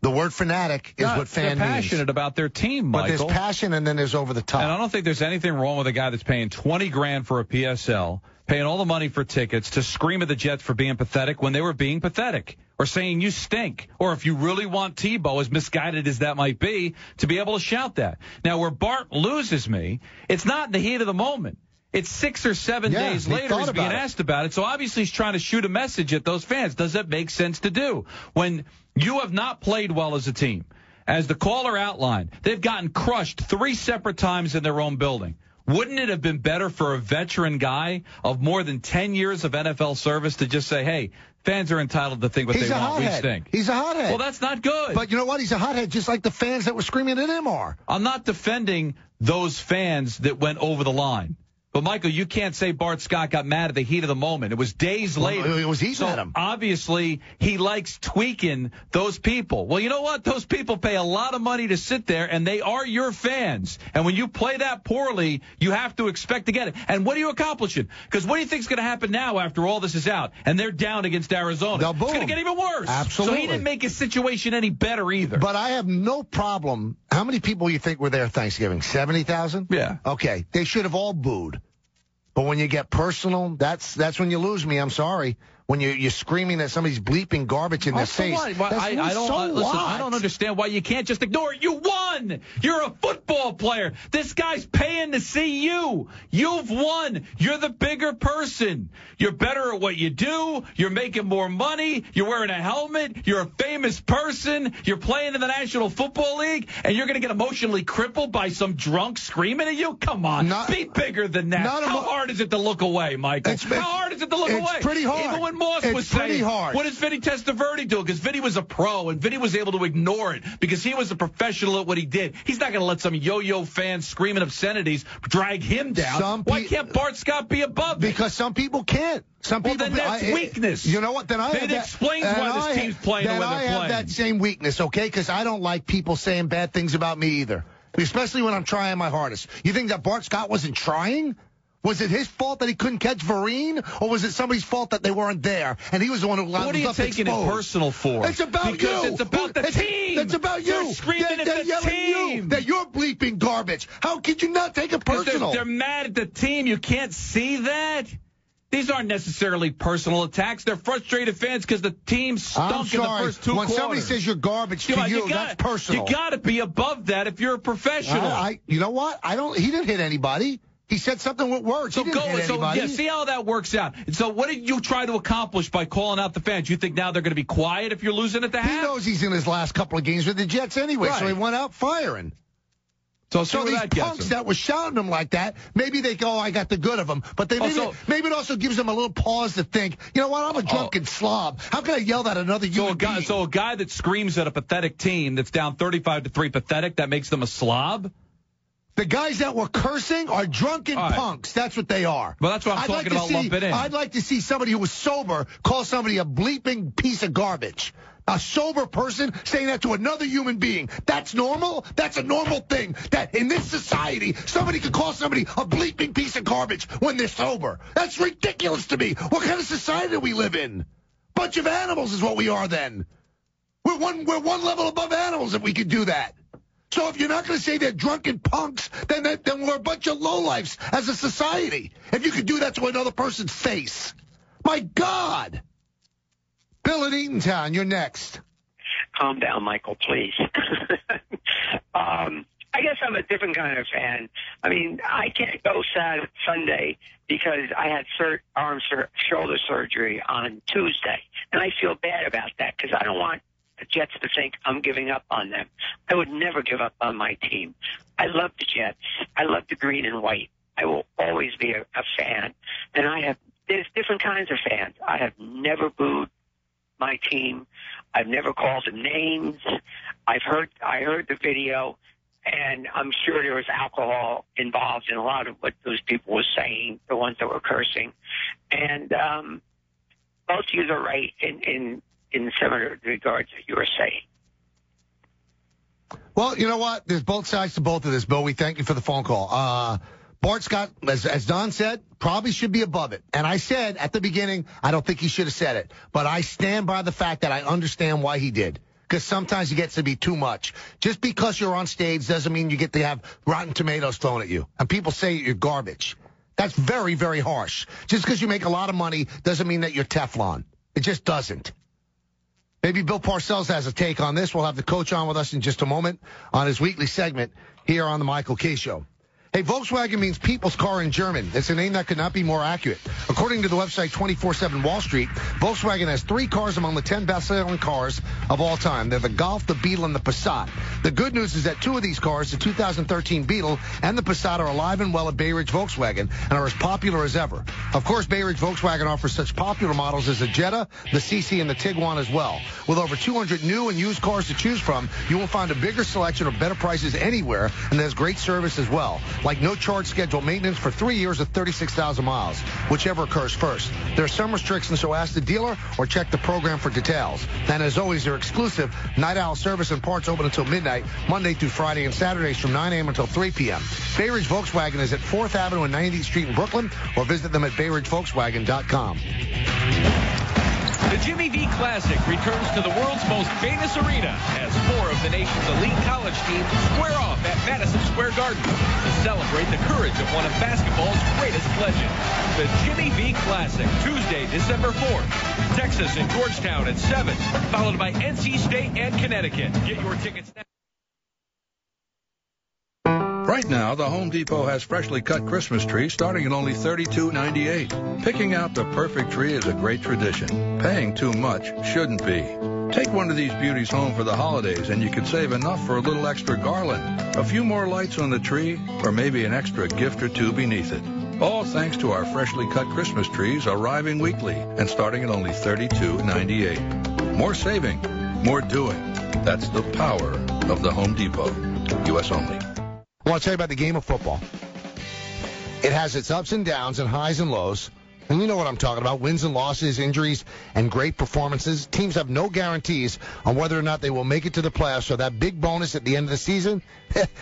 the word fanatic is what fan means. They're passionate about their team, Michael. But there's passion, and then there's over the top. And I don't think there's anything wrong with a guy that's paying $20,000 for a PSL, paying all the money for tickets, to scream at the Jets for being pathetic when they were being pathetic, or saying you stink, or if you really want Tebow, as misguided as that might be, to be able to shout that. Now, where Bart loses me, it's not in the heat of the moment. It's 6 or 7 days later he's being asked about it. So obviously he's trying to shoot a message at those fans. Does that make sense to do? When you have not played well as a team, as the caller outlined, they've gotten crushed 3 separate times in their own building. Wouldn't it have been better for a veteran guy of more than 10 years of NFL service to just say, hey, fans are entitled to think what they want. We stink. He's a hothead. Well, that's not good. But you know what? He's a hothead just like the fans that were screaming at him are. I'm not defending those fans that went over the line. But, Michael, you can't say Bart Scott got mad at the heat of the moment. It was days later. It was eating at him. Obviously, he likes tweaking those people. Well, you know what? Those people pay a lot of money to sit there, and they are your fans. And when you play that poorly, you have to expect to get it. And what are you accomplishing? Because what do you think is going to happen now after all this is out? And they're down against Arizona. It's going to get even worse. Absolutely. So he didn't make his situation any better either. But I have no problem. How many people you think were there Thanksgiving? 70,000? Yeah. Okay. They should have all booed. But when you get personal, that's when you lose me. I'm sorry. When you're screaming at somebody's bleeping garbage in their face. I don't understand why you can't just ignore it. You won. You're a football player. This guy's paying to see you. You've won. You're the bigger person. You're better at what you do. You're making more money. You're wearing a helmet. You're a famous person. You're playing in the National Football League, and you're going to get emotionally crippled by some drunk screaming at you? Come on. Be bigger than that. How hard is it to look away, Michael? How hard is it to look away? It's pretty hard. Even when Moss was saying, what does Vinny Testaverde do? Because Vinny was a pro, and Vinny was able to ignore it because he was a professional at what he did. He's not going to let some yo-yo fan screaming obscenities drag him down. Why can't Bart Scott be above it? Because some people can't. Some people. Then that's weakness. You know what? Then I it explains why this team's playing the way they're playing. I have that same weakness, okay? Because I don't like people saying bad things about me either, especially when I'm trying my hardest. You think that Bart Scott wasn't trying? Was it his fault that he couldn't catch Vereen, or was it somebody's fault that they weren't there and he was the one who was What are you taking it personal for? It's about because you. It's about the team. It's about you. They're screaming at the team. That you're bleeping garbage. How could you not take it personal? They're mad at the team. You can't see that? These aren't necessarily personal attacks. They're frustrated fans because the team stunk in the first two quarters. When somebody says you're garbage to you, that's personal. You got to be above that if you're a professional. You know what? He didn't hit anybody. He said something with words. He didn't hit anybody. See how that works out. So what did you try to accomplish by calling out the fans? You think now they're going to be quiet if you're losing at the half? He knows he's in his last couple of games with the Jets anyway, so he went out firing. So these punks that were shouting him like that, maybe they go, I got the good of them. But maybe it also gives them a little pause to think, you know what, I'm a drunken slob. How can I yell at another human being? So a guy that screams at a pathetic team that's down 35-3 pathetic, that makes them a slob? The guys that were cursing are drunken punks. That's what they are. Well, that's what I'm talking about lumping in. I'd like to see somebody who was sober call somebody a bleeping piece of garbage. A sober person saying that to another human being. That's normal? That's a normal thing. That in this society, somebody could call somebody a bleeping piece of garbage when they're sober. That's ridiculous to me. What kind of society do we live in? Bunch of animals is what we are then. We're one level above animals if we could do that. So if you're not going to say they're drunken punks, then we're a bunch of lowlifes as a society. If you could do that to another person's face. My God. Bill in Eatontown, you're next. Calm down, Michael, please. I guess I'm a different kind of fan. I mean, I can't go Sunday because I had shoulder surgery on Tuesday, and I feel bad about that because I don't want the Jets to think I'm giving up on them. I would never give up on my team. I love the Jets. I love the green and white. I will always be a fan. And there's different kinds of fans. I have never booed my team. I've never called them names. I heard the video, and I'm sure there was alcohol involved in a lot of what those people were saying, the ones that were cursing. And both of you are right in some of the regards that you were saying. Well, you know what? There's both sides to both of this, Bill. We thank you for the phone call. Bart Scott, as Don said, probably should be above it. And I said at the beginning, I don't think he should have said it. But I stand by the fact that I understand why he did. Because sometimes it gets to be too much. Just because you're on stage doesn't mean you get to have rotten tomatoes thrown at you. And people say you're garbage. That's very, very harsh. Just because you make a lot of money doesn't mean that you're Teflon. It just doesn't. Maybe Bill Parcells has a take on this. We'll have the coach on with us in just a moment on his weekly segment here on the Michael K. Show. Hey, Volkswagen means people's car in German. It's a name that could not be more accurate. According to the website 24/7 Wall Street, Volkswagen has 3 cars among the 10 best-selling cars of all time. They're the Golf, the Beetle, and the Passat. The good news is that 2 of these cars, the 2013 Beetle and the Passat, are alive and well at Bay Ridge Volkswagen and are as popular as ever. Of course, Bay Ridge Volkswagen offers such popular models as the Jetta, the CC, and the Tiguan as well. With over 200 new and used cars to choose from, you will find a bigger selection of better prices anywhere, and there's great service as well. like no-charge scheduled maintenance for 3 years at 36,000 miles, whichever occurs first. There are some restrictions, so ask the dealer or check the program for details. And as always, their exclusive Night Owl service and parts open until midnight, Monday through Friday and Saturdays from 9 a.m. until 3 p.m. Bay Ridge Volkswagen is at 4th Avenue and 90th Street in Brooklyn, or visit them at BayRidgeVolkswagen.com. The Jimmy V Classic returns to the world's most famous arena as 4 of the nation's elite college teams square off at Madison Square Garden to celebrate the courage of one of basketball's greatest legends. The Jimmy V Classic, Tuesday, December 4th. Texas and Georgetown at 7, followed by NC State and Connecticut. Get your tickets now. Right now, the Home Depot has freshly cut Christmas trees starting at only $32.98. Picking out the perfect tree is a great tradition. Paying too much shouldn't be. Take one of these beauties home for the holidays, and you could save enough for a little extra garland, a few more lights on the tree, or maybe an extra gift or two beneath it. All thanks to our freshly cut Christmas trees arriving weekly and starting at only $32.98. More saving, more doing. That's the power of the Home Depot. U.S. only. Well, I'll tell you about the game of football. It has its ups and downs and highs and lows. And you know what I'm talking about. Wins and losses, injuries, and great performances. Teams have no guarantees on whether or not they will make it to the playoffs. So that big bonus at the end of the season,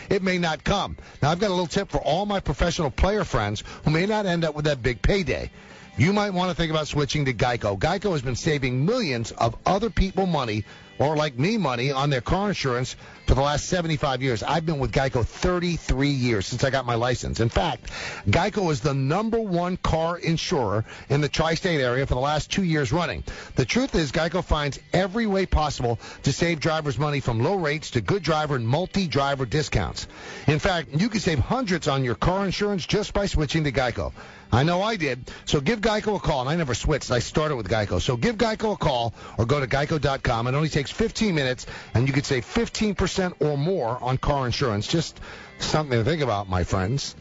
it may not come. Now, I've got a little tip for all my professional player friends who may not end up with that big payday. You might want to think about switching to Geico. Geico has been saving millions of other people money, or like me money, on their car insurance for the last 75 years. I've been with Geico 33 years since I got my license. In fact, Geico is the #1 car insurer in the tri-state area for the last 2 years running. The truth is, Geico finds every way possible to save drivers money, from low rates to good driver and multi-driver discounts. In fact, you can save hundreds on your car insurance just by switching to Geico. I know I did. So give Geico a call. And I never switched. I started with Geico. So give Geico a call or go to geico.com. It only takes 15 minutes, and you could save 15% or more on car insurance. Just something to think about, my friends.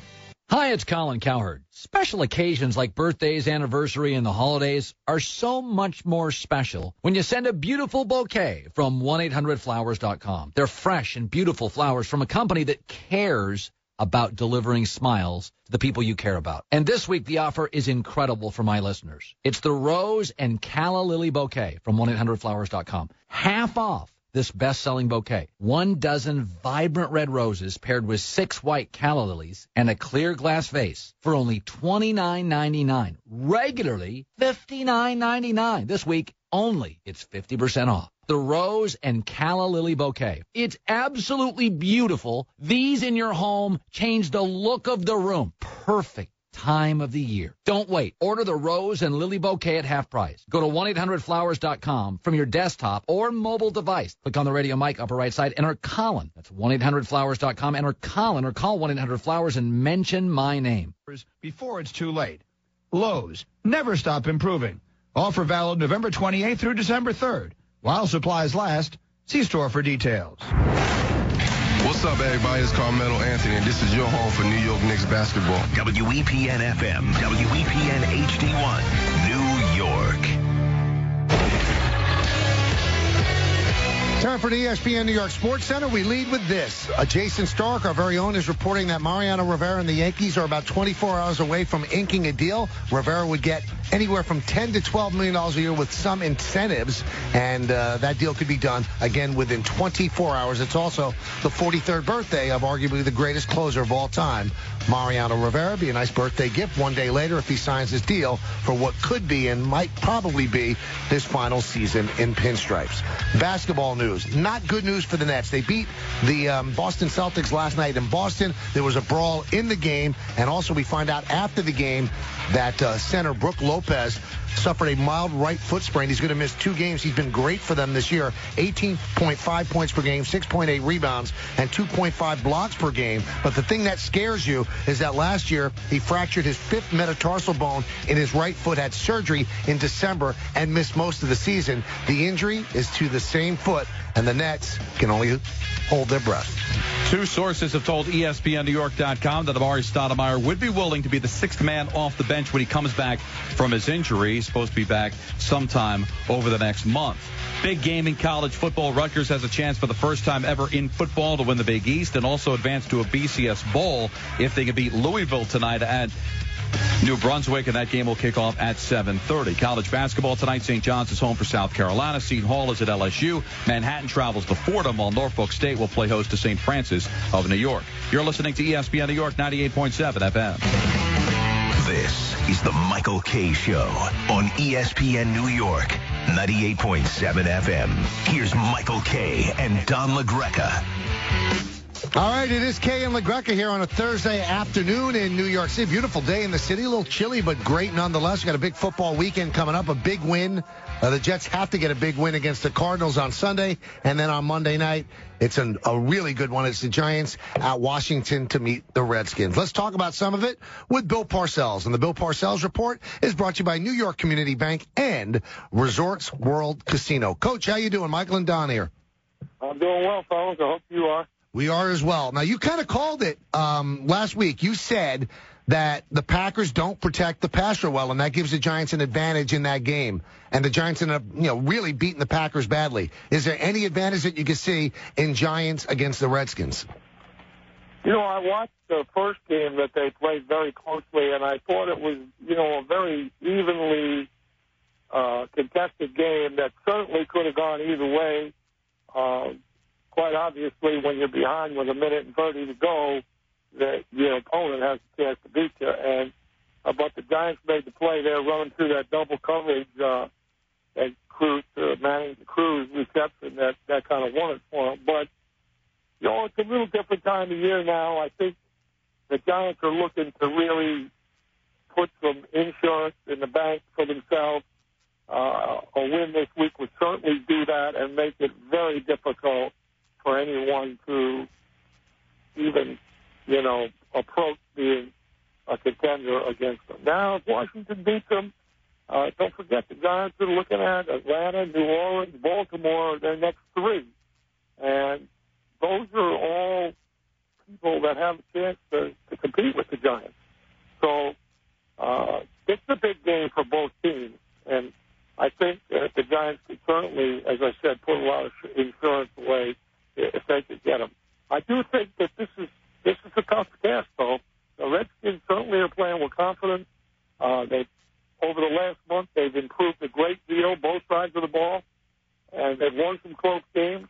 Hi, it's Colin Cowherd. Special occasions like birthdays, anniversary, and the holidays are so much more special when you send a beautiful bouquet from 1-800-Flowers.com. They're fresh and beautiful flowers from a company that cares about delivering smiles to the people you care about. And this week, the offer is incredible for my listeners. It's the Rose and Calla Lily Bouquet from 1-800-Flowers.com. Half off this best-selling bouquet. 1 dozen vibrant red roses paired with 6 white calla lilies and a clear glass vase for only $29.99. Regularly $59.99. This week only, it's 50% off. The Rose and Calla Lily Bouquet. It's absolutely beautiful. These in your home change the look of the room. Perfect time of the year. Don't wait. Order the Rose and Lily Bouquet at half price. Go to 1-800-Flowers.com from your desktop or mobile device. Click on the radio mic upper right side. Enter Colin. That's 1-800-Flowers.com. Enter Colin or call 1-800-Flowers and mention my name. Before it's too late. Lowe's. Never stop improving. Offer valid November 28th through December 3rd. While supplies last, see store for details. What's up, everybody? It's Carmelo Anthony, and this is your home for New York Knicks basketball. WEPN FM, WEPN HD1, New York. Time for the ESPN New York Sports Center. We lead with this. Jason Stark, our very own, is reporting that Mariano Rivera and the Yankees are about 24 hours away from inking a deal. Rivera would get anywhere from $10 to $12 million a year with some incentives, and that deal could be done, again, within 24 hours. It's also the 43rd birthday of arguably the greatest closer of all time, Mariano Rivera. Be a nice birthday gift one day later if he signs his deal for what could be and might probably be his final season in pinstripes. Basketball news. Not good news for the Nets. They beat the Boston Celtics last night in Boston. There was a brawl in the game, and also we find out after the game that center Brook Lopez suffered a mild right foot sprain. He's going to miss 2 games. He's been great for them this year. 18.5 points per game, 6.8 rebounds, and 2.5 blocks per game. But the thing that scares you is that last year he fractured his 5th metatarsal bone in his right foot, had surgery in December, and missed most of the season. The injury is to the same foot, and the Nets can only hold their breath. Two sources have told ESPNNewYork.com that Amari Stoudemire would be willing to be the sixth man off the bench when he comes back from his injury. He's supposed to be back sometime over the next month. Big game in college football. Rutgers has a chance for the first time ever in football to win the Big East and also advance to a BCS Bowl if they can beat Louisville tonight at New Brunswick, and that game will kick off at 7:30. College basketball tonight. St. John's is home for South Carolina. Seton Hall is at LSU. Manhattan travels to Fordham, while Norfolk State will play host to St. Francis of New York. You're listening to ESPN New York 98.7 FM. This is the Michael Kay Show on ESPN New York 98.7 FM. Here's Michael Kay and Don LaGreca. All right, it is Kay and LaGreca here on a Thursday afternoon in New York City. Beautiful day in the city, a little chilly, but great nonetheless. We got a big football weekend coming up, a big win. The Jets have to get a big win against the Cardinals on Sunday, and then on Monday night, it's a really good one. It's the Giants at Washington to meet the Redskins. Let's talk about some of it with Bill Parcells. And the Bill Parcells Report is brought to you by New York Community Bank and Resorts World Casino. Coach, how you doing? Michael and Don here. I'm doing well, fellas. I hope you are. We are as well. Now, you kind of called it last week. You said that the Packers don't protect the passer well, and that gives the Giants an advantage in that game. And the Giants ended up, really beating the Packers badly. Is there any advantage that you can see in Giants against the Redskins? I watched the first game that they played very closely, and I thought it was, a very evenly contested game that certainly could have gone either way. Quite obviously, when you're behind with 1:30 to go, that your opponent has a chance to beat you. But the Giants made the play there, running through that double coverage and managing the Cruz reception that kind of won it for them. But it's a little different time of year now. I think the Giants are looking to really put some insurance in the bank for themselves. A win this week would certainly do that and make it very difficult for anyone to even, approach being a contender against them. Now, if Washington beats them, don't forget the Giants are looking at Atlanta, New Orleans, Baltimore, their next three. And those are all people that have a chance to compete with the Giants. So it's a big game for both teams. And I think that the Giants could certainly, as I said, put a lot of insurance away if they could get them. I do think that this is a tough task, though. The Redskins certainly are playing with confidence. Over the last month, they've improved a great deal, both sides of the ball, and they've won some close games.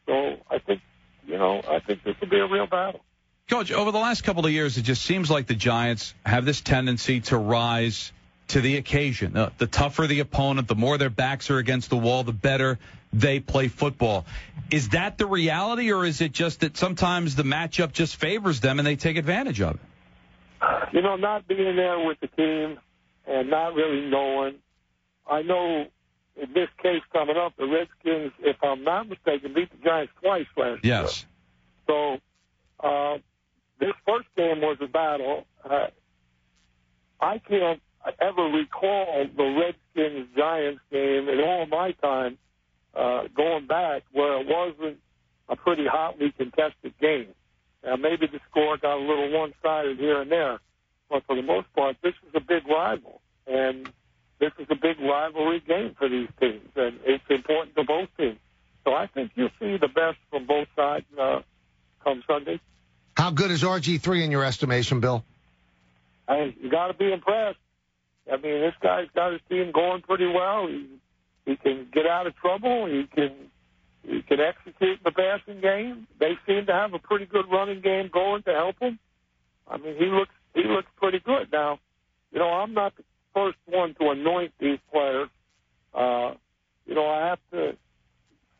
So I think this will be a real battle. Coach, over the last couple of years, it just seems like the Giants have this tendency to rise to the occasion. The tougher the opponent, the more their backs are against the wall, the better they play football. Is that the reality, or is it just that sometimes the matchup just favors them and they take advantage of it? Not being there with the team and not really knowing. I know in this case coming up, the Redskins, if I'm not mistaken, beat the Giants twice last year. Yes. So this first game was a battle. I can't ever recall the Redskins-Giants game in all my time going back where it wasn't a pretty hotly contested game. Now, maybe the score got a little one-sided here and there, but for the most part, this is a big rival, and this is a big rivalry game for these teams, and it's important to both teams. So I think you'll see the best from both sides come Sunday. How good is RG3 in your estimation, Bill? You got to be impressed. I mean, this guy's got his team going pretty well. He can get out of trouble. He can execute the passing game. They seem to have a pretty good running game going to help him. I mean, he looks pretty good. Now, I'm not the first one to anoint these players. I have to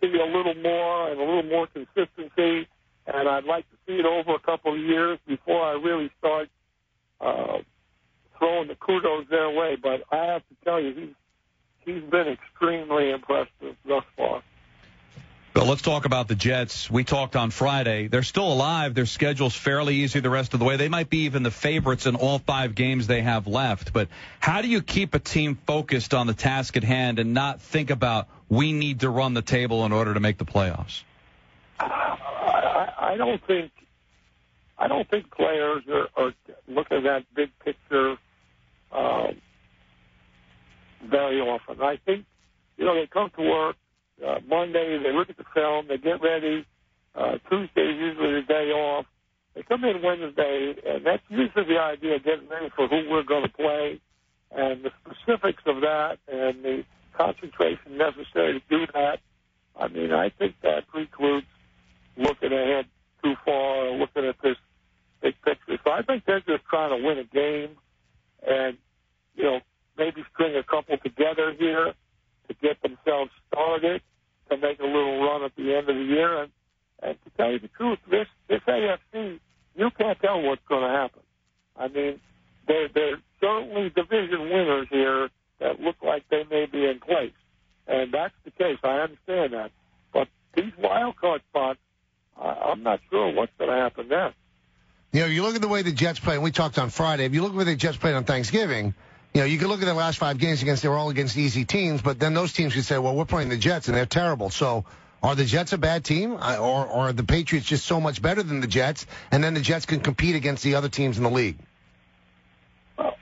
see a little more and a little more consistency, and I'd like to see it over a couple of years before I really start throwing the kudos their way. But I have to tell you, he's been extremely impressive thus far. Bill, let's talk about the Jets. We talked on Friday. They're still alive. Their schedule's fairly easy the rest of the way. They might be even the favorites in all 5 games they have left. But how do you keep a team focused on the task at hand and not think about we need to run the table in order to make the playoffs? I don't think players are looking at that big picture very often. I think, they come to work Monday, they look at the film, they get ready. Tuesday is usually the day off. They come in Wednesday, and that's usually the idea, getting ready for who we're going to play, and the specifics of that and the concentration necessary to do that. I mean, I think that precludes looking ahead too far or looking at this big picture. So I think they're just trying to win a game and, maybe string a couple together here to get themselves started, to make a little run at the end of the year. And to tell you the truth, this AFC, you can't tell what's going to happen. I mean, they're certainly division winners here that look like they may be in place. And that's the case. I understand that. But these wild card spots, I'm not sure what's going to happen there. You look at the way the Jets play, and we talked on Friday. If you look at the way the Jets played on Thanksgiving, you can look at their last 5 games they were all against easy teams, but then those teams could say, well, we're playing the Jets, and they're terrible. So are the Jets a bad team, or are the Patriots just so much better than the Jets, and then the Jets can compete against the other teams in the league? Well,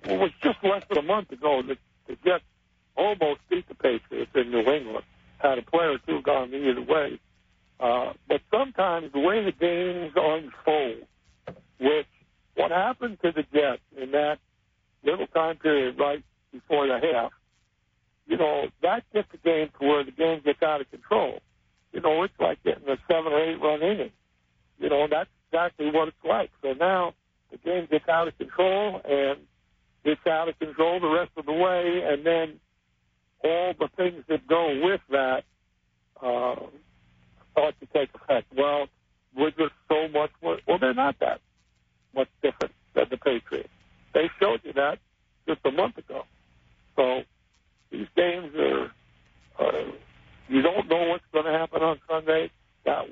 it was just less than a month ago that the Jets almost beat the Patriots in New England. Had a player or two gone either way. But sometimes the way the games unfold, which what happened to the Jets in that little time period right before the half, that gets the game to where the game gets out of control. It's like getting a 7 or 8 run inning. That's exactly what it's like. So now the game gets out of control, and it's out of control the rest of the way, and then all the things that go with that start to take effect. Well, we're just so much more. Well, they're not that much different than the Patriots. They showed you that just a month ago. So these games are, you don't know what's going to happen on Sunday. That's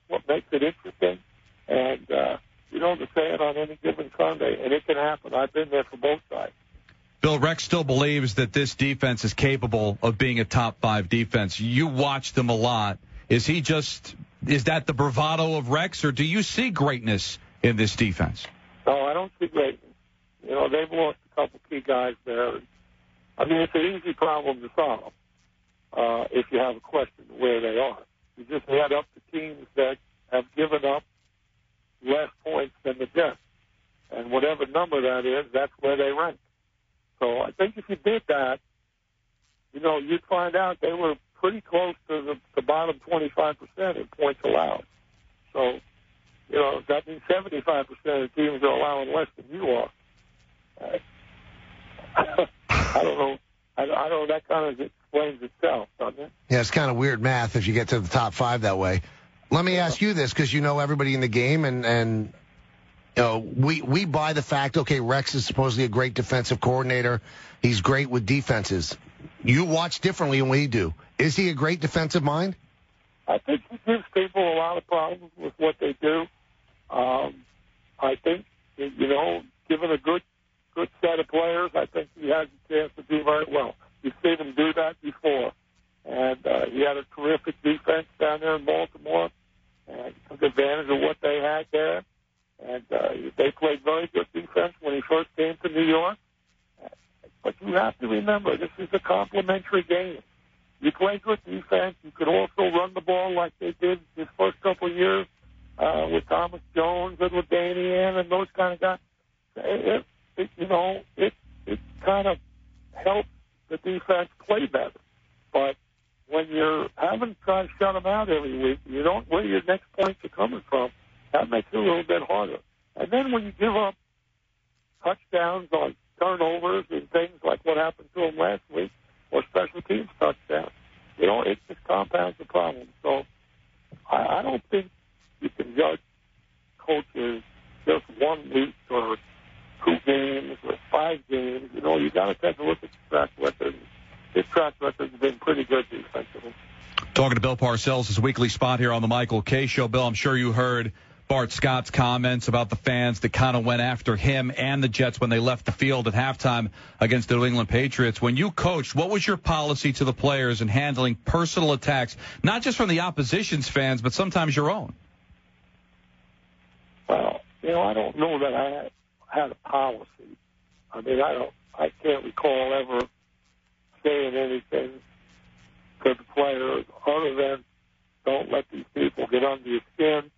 what makes it interesting. And, the saying on any given Sunday, and it can happen. I've been there for both sides. Bill, Rex still believes that this defense is capable of being a top 5 defense. You watch them a lot. Is that the bravado of Rex, or do you see greatness in this defense? No, I don't see greatness. They've lost a couple key guys there. I mean, it's an easy problem to solve if you have a question where they are. You just add up the teams that have given up less points than the Jets. And whatever number that is, that's where they rank. So I think if you did that, you'd find out they were pretty close to the bottom 25% in points allowed. So, that means 75% of teams are allowing less than you are. I don't know. I don't know. That kind of explains itself, doesn't it? Yeah, it's kind of weird math if you get to the top 5 that way. Let me ask you this, because you know everybody in the game, and we buy the fact, okay, Rex is supposedly a great defensive coordinator. He's great with defenses. You watch differently than we do. Is he a great defensive mind? I think he gives people a lot of problems with what they do. I think, given a good set of players, I think he has a chance to do very well. You've seen him do that before. And he had a terrific defense down there in Baltimore and took advantage of what they had there. And they played very good defense when he first came to New York. But you have to remember, this is a complementary game. You play good defense. You could also run the ball like they did his first couple of years with Thomas Jones and LaDainian and those kind of guys. It kind of helps the defense play better. But when you're having to try to shut them out every week, you don't where your next points are coming from. That makes it a little bit harder. And then when you give up touchdowns on turnovers and things like what happened to them last week, or special teams touchdowns, it just compounds the problem. So I don't think you can judge coaches just 1 week or 2 games or 5 games. You got to take a look at the track record. His track record has been pretty good defensively. Talking to Bill Parcells, his weekly spot here on the Michael Kay Show. Bill, I'm sure you heard Bart Scott's comments about the fans that kind of went after him and the Jets when they left the field at halftime against the New England Patriots. When you coached, what was your policy to the players in handling personal attacks, not just from the opposition's fans, but sometimes your own? Well, I don't know that I had a policy. I mean, I can't recall ever saying anything to the players other than don't let these people get under your skin,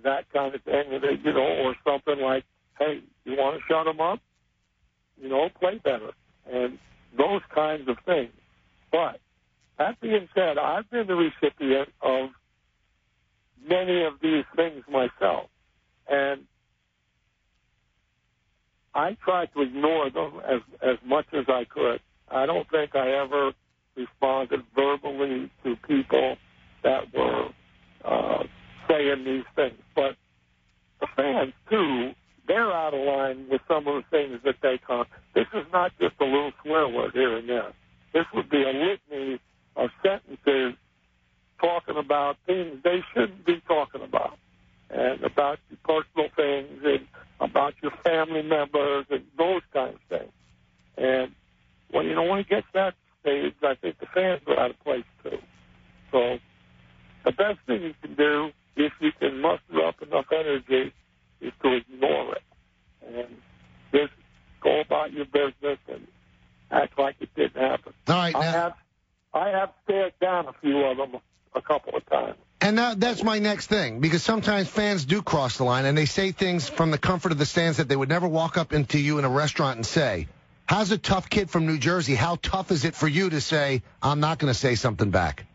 that kind of thing, or something like, hey, you want to shut them up? Play better, and those kinds of things. But that being said, I've been the recipient of many of these things myself, and I tried to ignore them as much as I could. I don't think I ever responded verbally to people that were saying these things. But the fans, too, they're out of line with some of the things that they come. This is not just a little swear word here and there. This would be a litany of sentences talking about things they shouldn't be talking about, and about your personal things, and about your family members, and those kinds of things. And when it gets that stage, I think the fans are out of place, too. So the best thing you can do, if you can muster up enough energy, is to ignore it and just go about your business and act like it didn't happen. All right, I have stared down a few of them a couple of times. And that's my next thing, because sometimes fans do cross the line, and they say things from the comfort of the stands that they would never walk up into you in a restaurant and say. How's a tough kid from New Jersey, how tough is it for you to say, I'm not going to say something back?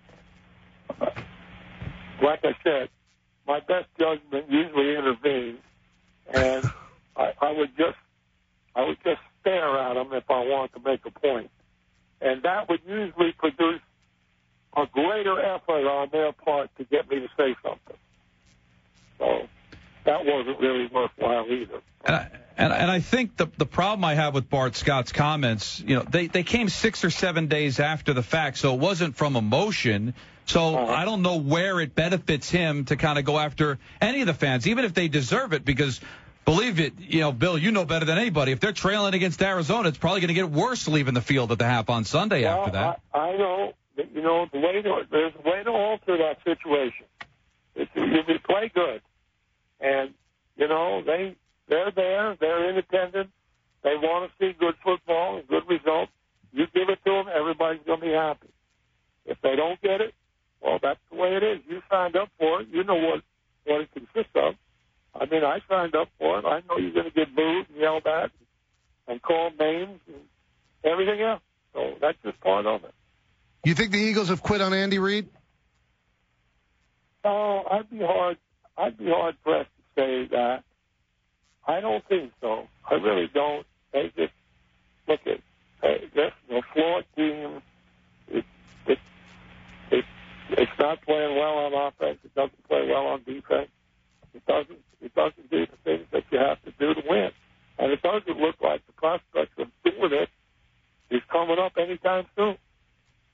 Like I said, my best judgment usually intervenes, and I would just stare at them if I wanted to make a point. And that would usually produce a greater effort on their part to get me to say something. So that wasn't really worthwhile either. And I think the problem I have with Bart Scott's comments, they came 6 or 7 days after the fact, so it wasn't from emotion. So I don't know where it benefits him to kind of go after any of the fans, even if they deserve it, because believe it, Bill, you know better than anybody. If they're trailing against Arizona, it's probably going to get worse leaving the field at the half on Sunday after that. I know. There's a way to alter that situation. If you play good, and they're there, they're in attendance, they want to see good football and good results. You give it to them, everybody's going to be happy. If they don't get it, well, that's the way it is. You signed up for it. You know what it consists of. I mean, I signed up for it. I know you're going to get booed and yelled at and called names and everything else. So that's just part of it. You think the Eagles have quit on Andy Reid? No, I'd be hard pressed to say that. I don't think so. I really don't. They just look at this flawed team. It's not playing well on offense. It doesn't play well on defense. It doesn't do the things that you have to do to win. And it doesn't look like the prospect of doing it is coming up anytime soon.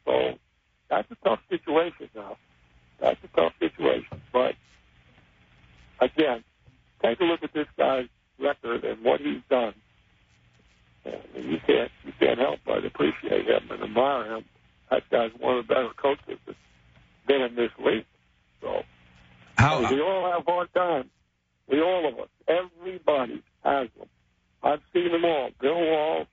So that's a tough situation now. That's a tough situation. But again, take a look at this guy's record and what he's done. And you can't help but appreciate him and admire him. That guy's one of the better coaches that's been in this league. So we all have hard times. All of us. Everybody has them. I've seen them all. Bill Walsh,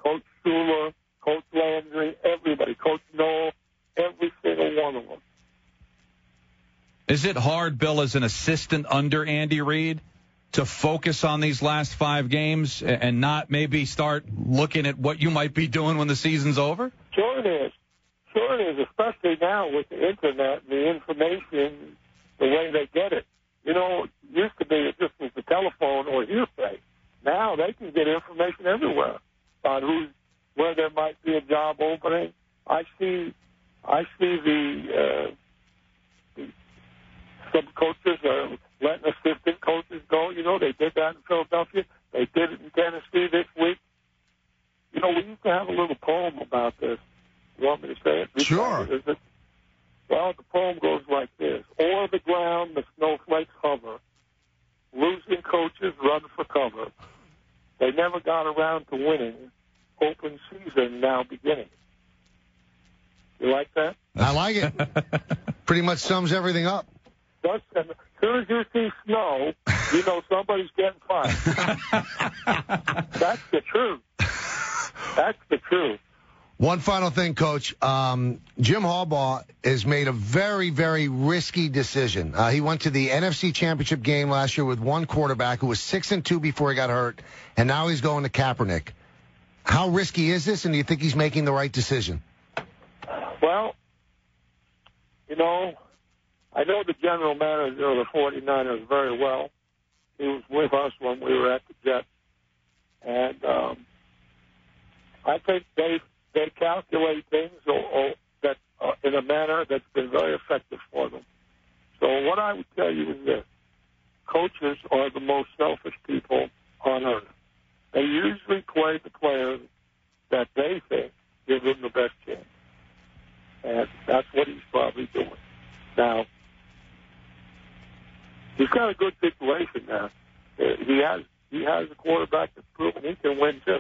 Coach Shula, Coach Landry, everybody. Coach Noel, every single one of them. Is it hard, Bill, as an assistant under Andy Reid, to focus on these last 5 games and not maybe start looking at what you might be doing when the season's over? Sure it is. Sure it is, especially now with the Internet and the information, the way they get it. Used to be it just was the telephone or hearsay. Now they can get information everywhere about where there might be a job opening. I see some coaches are letting assistant coaches go. They did that in Philadelphia. They did it in Tennessee this week. We used to have a little poem about this. You want me to say it? Sure. Well, the poem goes like this. O'er the ground the snowflakes hover, cover. They never got around to winning. Open season now beginning. You like that? I like it. Pretty much sums everything up. As soon as you see snow, you know somebody's getting fired. That's the truth. That's the truth. One final thing, Coach. Jim Harbaugh has made a very, very risky decision. He went to the NFC Championship game last year with one quarterback who was 6-2 before he got hurt, and now he's going to Kaepernick. How risky is this, and do you think he's making the right decision? Well, you know, I know the general manager of the 49ers very well. He was with us when we were at the Jets. And I think they calculate things that in a manner that's been very effective for them. So what I would tell you is this. Coaches are the most selfish people on earth. They usually play the players that they think give them the best chance. And that's what he's probably doing. Now, he's got a good situation now. He has a quarterback that's proven he can win too.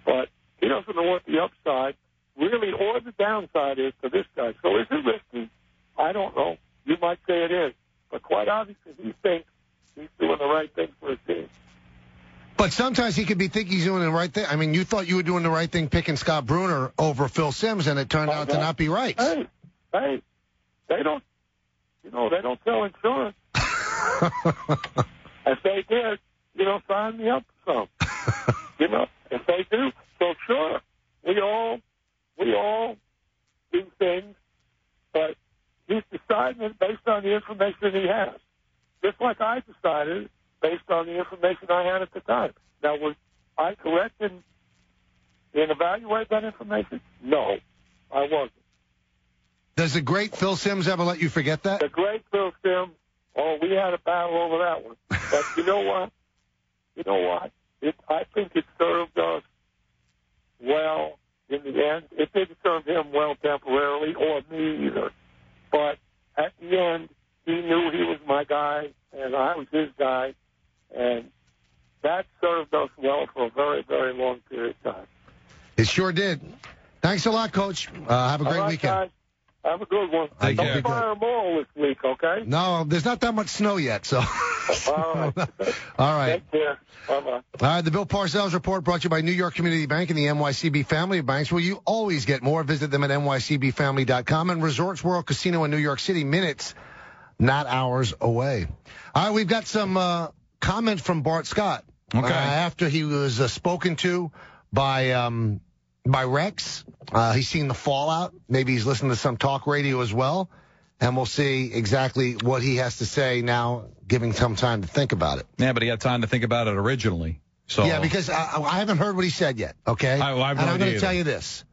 But he doesn't know what the upside really or the downside is to this guy. So is it risky? I don't know. You might say it is. But quite obviously he thinks he's doing the right thing for his team. But sometimes he could be thinking he's doing the right thing. I mean, you thought you were doing the right thing picking Scott Bruner over Phil Simms, and it turned out to not be right. Hey, they don't sell insurance. If they did, sign me up for some. If they do, so sure, we all do things, but he's deciding it based on the information he has. Just like I decided based on the information I had at the time. Now, was I correct in evaluating that information? No, I wasn't. Does the great Phil Simms ever let you forget that? The great Phil Simms, we had a battle over that one. But you know what? I think it served us well in the end. It didn't serve him well temporarily, or me either. But at the end, he knew he was my guy, and I was his guy. And that served us well for a very, very long period of time. It sure did. Thanks a lot, Coach. Have a great weekend. Guys. Have a good one. Don't fire them all this week, okay? No, there's not that much snow yet, so. All right. All right. Take care. Bye-bye. All right, the Bill Parcells Report brought to you by New York Community Bank and the NYCB family of banks, where you always get more. Visit them at nycbfamily.com. And Resorts World Casino in New York City, minutes, not hours away. All right, we've got some comment from Bart Scott. Okay. After he was spoken to by Rex. He's seen the fallout. Maybe he's listening to some talk radio as well. And we'll see exactly what he has to say now, giving some time to think about it. Yeah, but he had time to think about it originally. So yeah, because I haven't heard what he said yet, okay? And I'm going to tell you this.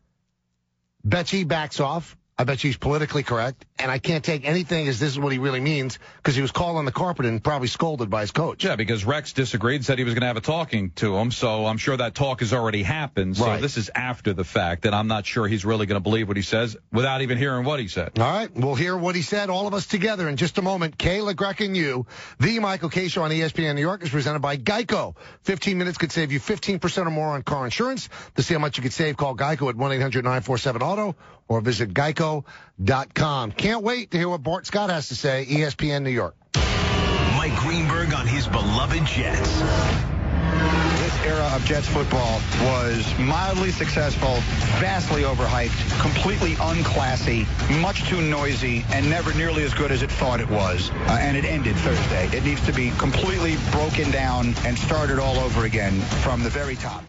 Bet he backs off. I bet you he's politically correct, and I can't take anything as this is what he really means, because he was called on the carpet and probably scolded by his coach. Yeah, because Rex disagreed, said he was going to have a talking to him, so I'm sure that talk has already happened. So this is after the fact, and I'm not sure he's really going to believe what he says without even hearing what he said. All right, we'll hear what he said, all of us together in just a moment. Kay, LeGrec, and you. The Michael Kay Show on ESPN New York is presented by Geico. 15 minutes could save you 15% or more on car insurance. To see how much you could save, call Geico at 1-800-947-AUTO or visit geico.com. Can't wait to hear what Bart Scott has to say, ESPN New York. Mike Greenberg on his beloved Jets. This era of Jets football was mildly successful, vastly overhyped, completely unclassy, much too noisy, and never nearly as good as it thought it was. And it ended Thursday. It needs to be completely broken down and started all over again from the very top.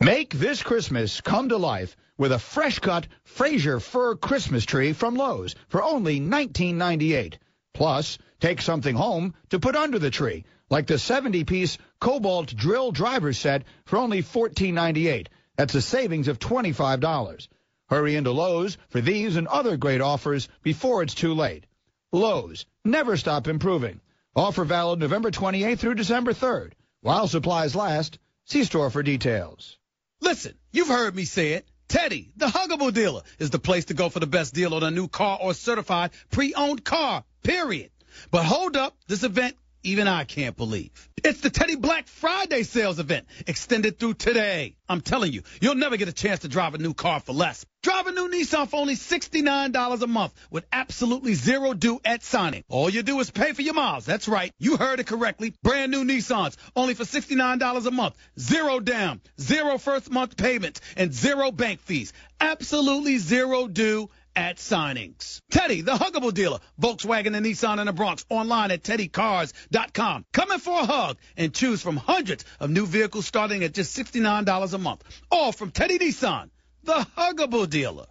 Make this Christmas come to life with a fresh-cut Fraser fir Christmas tree from Lowe's for only $19.98. Plus, take something home to put under the tree, like the 70-piece Cobalt Drill Driver Set for only $14.98. That's a savings of $25. Hurry into Lowe's for these and other great offers before it's too late. Lowe's, never stop improving. Offer valid November 28th through December 3rd. While supplies last, see store for details. Listen, you've heard me say it. Teddy, the huggable dealer, is the place to go for the best deal on a new car or certified pre-owned car, period. But hold up, this event even I can't believe. It's the Teddy Black Friday sales event, extended through today. I'm telling you, you'll never get a chance to drive a new car for less. Drive a new Nissan for only $69 a month with absolutely zero due at signing. All you do is pay for your miles. That's right. You heard it correctly. Brand new Nissans, only for $69 a month. Zero down, zero first month payments, and zero bank fees. Absolutely zero due at signings. Teddy, the huggable dealer. Volkswagen and Nissan in the Bronx. Online at teddycars.com. Come in for a hug and choose from hundreds of new vehicles starting at just $69 a month. All from Teddy Nissan, the huggable dealer.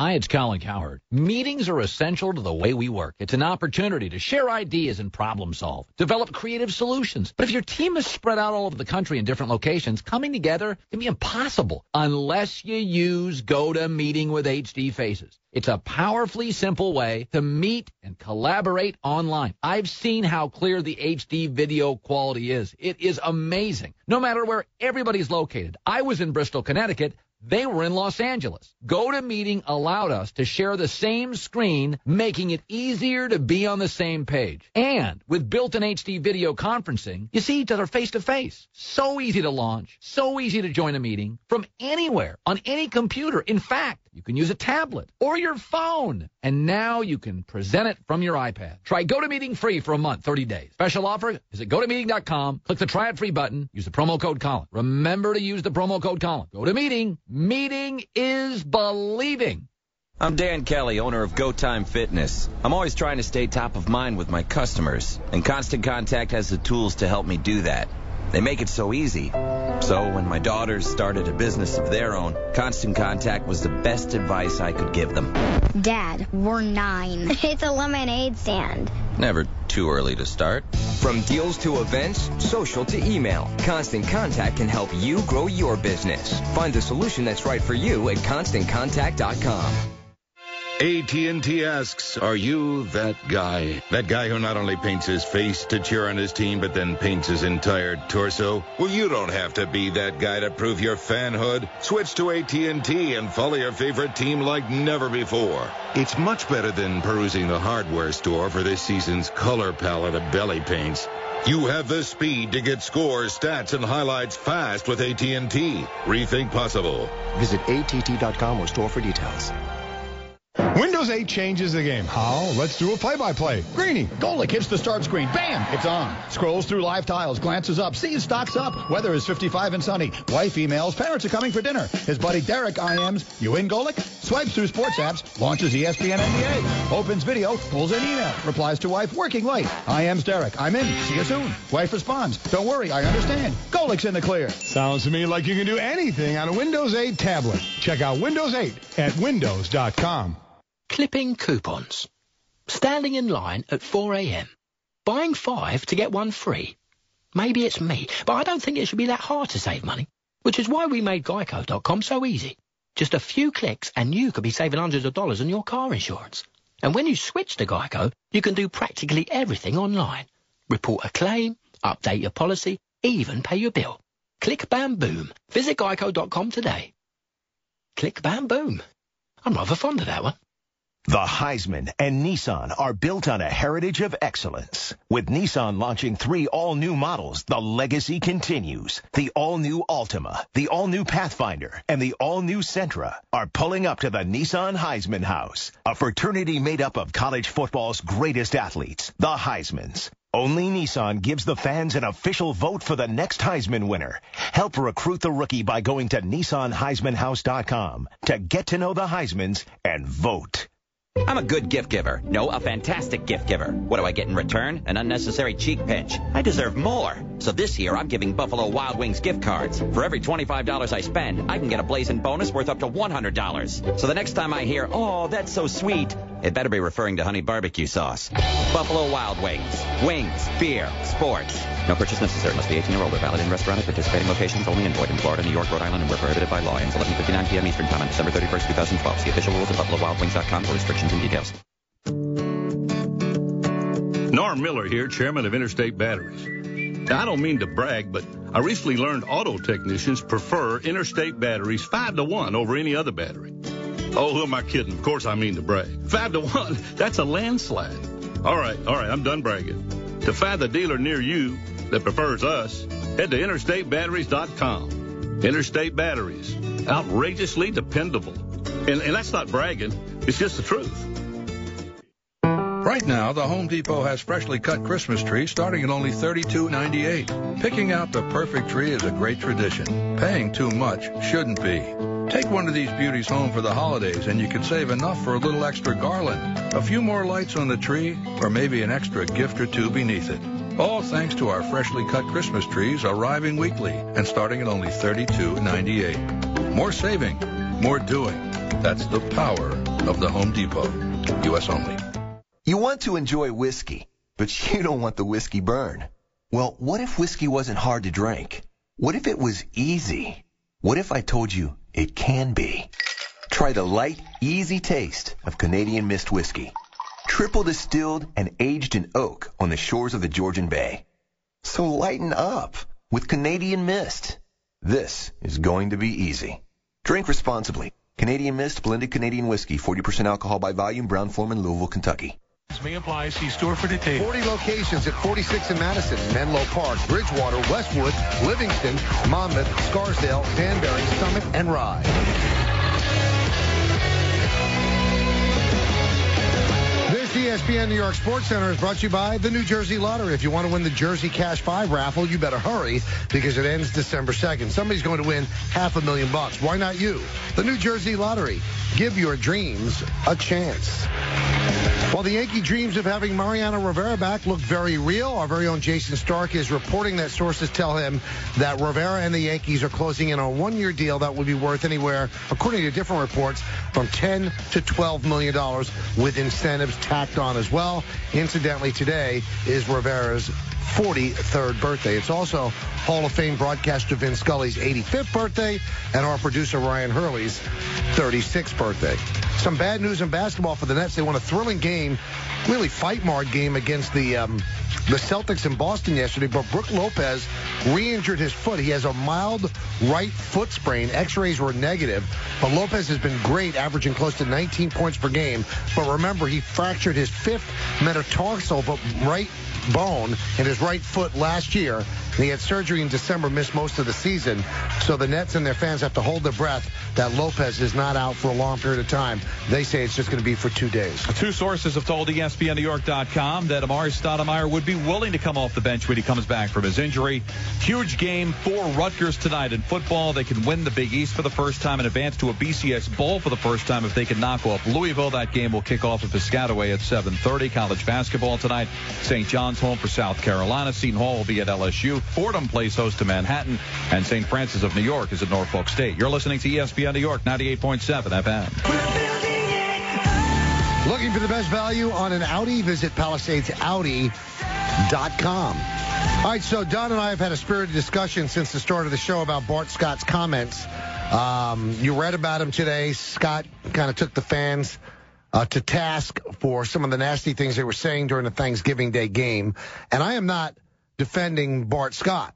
Hi, it's Colin Cowherd. Meetings are essential to the way we work. It's an opportunity to share ideas and problem solve, develop creative solutions. But if your team is spread out all over the country in different locations, coming together can be impossible unless you use GoToMeeting with HD Faces. It's a powerfully simple way to meet and collaborate online. I've seen how clear the HD video quality is. It is amazing. No matter where everybody's located. I was in Bristol, Connecticut. They were in Los Angeles. GoToMeeting allowed us to share the same screen, making it easier to be on the same page. And with built-in HD video conferencing, you see each other face-to-face. So easy to launch, so easy to join a meeting from anywhere, on any computer. In fact, you can use a tablet or your phone. And now you can present it from your iPad. Try GoToMeeting free for a month, 30 days. Special offer, visit GoToMeeting.com, click the Try It Free button, use the promo code Colin. Remember to use the promo code Colin. GoToMeeting. Meeting is believing. I'm Dan Kelly, owner of Go Time Fitness. I'm always trying to stay top of mind with my customers, and Constant Contact has the tools to help me do that. They make it so easy. So when my daughters started a business of their own, Constant Contact was the best advice I could give them. Dad, we're 9. It's a lemonade stand. Never too early to start. From deals to events, social to email, Constant Contact can help you grow your business. Find the solution that's right for you at ConstantContact.com. AT&T asks, are you that guy? That guy who not only paints his face to cheer on his team, but then paints his entire torso? Well, you don't have to be that guy to prove your fanhood. Switch to AT&T and follow your favorite team like never before. It's much better than perusing the hardware store for this season's color palette of belly paints. You have the speed to get scores, stats, and highlights fast with AT&T. Rethink possible. Visit att.com or store for details. Windows 8 changes the game. How? Let's do a play-by-play. Greeny. Golick hits the start screen. Bam! It's on. Scrolls through live tiles, glances up, sees stocks up. Weather is 55 and sunny. Wife emails, parents are coming for dinner. His buddy Derek IMs, you in, Golick? Swipes through sports apps, launches ESPN NBA. Opens video, pulls in email. Replies to wife, working late. IMs Derek, I'm in. See you soon. Wife responds, don't worry, I understand. Golick's in the clear. Sounds to me like you can do anything on a Windows 8 tablet. Check out Windows 8 at windows.com. Clipping coupons. Standing in line at 4 a.m. Buying 5 to get 1 free. Maybe it's me, but I don't think it should be that hard to save money, which is why we made Geico.com so easy. Just a few clicks and you could be saving hundreds of dollars on your car insurance. And when you switch to Geico, you can do practically everything online. Report a claim, update your policy, even pay your bill. Click, bam, boom. Visit Geico.com today. Click, bam, boom. I'm rather fond of that one. The Heisman and Nissan are built on a heritage of excellence. With Nissan launching 3 all-new models, the legacy continues. The all-new Altima, the all-new Pathfinder, and the all-new Sentra are pulling up to the Nissan Heisman House, a fraternity made up of college football's greatest athletes, the Heismans. Only Nissan gives the fans an official vote for the next Heisman winner. Help recruit the rookie by going to NissanHeismanHouse.com to get to know the Heismans and vote. I'm a good gift giver. No, a fantastic gift giver. What do I get in return? An unnecessary cheek pinch. I deserve more. So this year, I'm giving Buffalo Wild Wings gift cards. For every $25 I spend, I can get a blazing bonus worth up to $100. So the next time I hear, oh, that's so sweet, it better be referring to honey barbecue sauce. Buffalo Wild Wings. Wings, beer, sports. No purchase necessary. Must be 18 or older. Valid in restaurant at participating locations only. And void in Florida, New York, Rhode Island, and where prohibited by law. Ends 11:59 p.m. Eastern Time on December 31st, 2012. See official rules at BuffaloWildWings.com for restrictions and details. Norm Miller here, chairman of Interstate Batteries. Now, I don't mean to brag, but I recently learned auto technicians prefer Interstate Batteries 5-to-1 over any other battery. Oh, who am I kidding? Of course I mean to brag. 5-to-1, that's a landslide. All right, I'm done bragging. To find the dealer near you that prefers us, head to interstatebatteries.com. Interstate Batteries, outrageously dependable. And that's not bragging, it's just the truth. Right now, the Home Depot has freshly cut Christmas trees starting at only $32.98. Picking out the perfect tree is a great tradition. Paying too much shouldn't be. Take one of these beauties home for the holidays, and you can save enough for a little extra garland, a few more lights on the tree, or maybe an extra gift or two beneath it. All thanks to our freshly cut Christmas trees arriving weekly and starting at only $32.98. More saving, more doing. That's the power of the Home Depot. U.S. only. You want to enjoy whiskey, but you don't want the whiskey burn. Well, what if whiskey wasn't hard to drink? What if it was easy? What if I told you it can be? Try the light, easy taste of Canadian Mist whiskey. Triple distilled and aged in oak on the shores of the Georgian Bay. So lighten up with Canadian Mist. This is going to be easy. Drink responsibly. Canadian Mist, blended Canadian whiskey, 40% alcohol by volume, Brown-Forman, Louisville, Kentucky. May apply. See store for details. 40 locations at 46 in Madison, Menlo Park, Bridgewater, Westwood, Livingston, Monmouth, Scarsdale, Danbury, Summit, and Rye. This ESPN New York Sports Center is brought to you by the New Jersey Lottery. If you want to win the Jersey Cash 5 raffle, you better hurry because it ends December 2nd. Somebody's going to win $500,000. Why not you? The New Jersey Lottery. Give your dreams a chance. While the Yankee dreams of having Mariano Rivera back look very real, our very own Jason Stark is reporting that sources tell him that Rivera and the Yankees are closing in on a one-year deal that would be worth anywhere, according to different reports, from $10 to $12 million with incentives tacked on as well. Incidentally, today is Rivera's 43rd birthday. It's also Hall of Fame broadcaster Vin Scully's 85th birthday and our producer Ryan Hurley's 36th birthday. Some bad news in basketball for the Nets. They won a thrilling game, really fight-marred game against the Celtics in Boston yesterday, but Brook Lopez re-injured his foot. He has a mild right foot sprain. X-rays were negative, but Lopez has been great, averaging close to 19 points per game. But remember, he fractured his fifth metatarsal right bone in his right foot last year, and he had surgery in December, missed most of the season. So the Nets and their fans have to hold their breath that Lopez is not out for a long period of time. They say it's just going to be for 2 days. Two sources have told ESPNNewYork.com that Amari Stoudemire would be willing to come off the bench when he comes back from his injury. Huge game for Rutgers tonight in football. They can win the Big East for the first time and advance to a BCS Bowl for the first time if they can knock off Louisville. That game will kick off at Piscataway at 7:30. College basketball tonight. St. John's home for South Carolina. Seton Hall will be at LSU. Fordham plays host to Manhattan. And St. Francis of New York is at Norfolk State. You're listening to ESPN New York, 98.7 FM. Looking for the best value on an Audi? Visit PalisadesAudi.com. All right, so Don and I have had a spirited discussion since the start of the show about Bart Scott's comments. You read about him today. Scott kind of took the fans to task for some of the nasty things they were saying during the Thanksgiving Day game. And I am not defending Bart Scott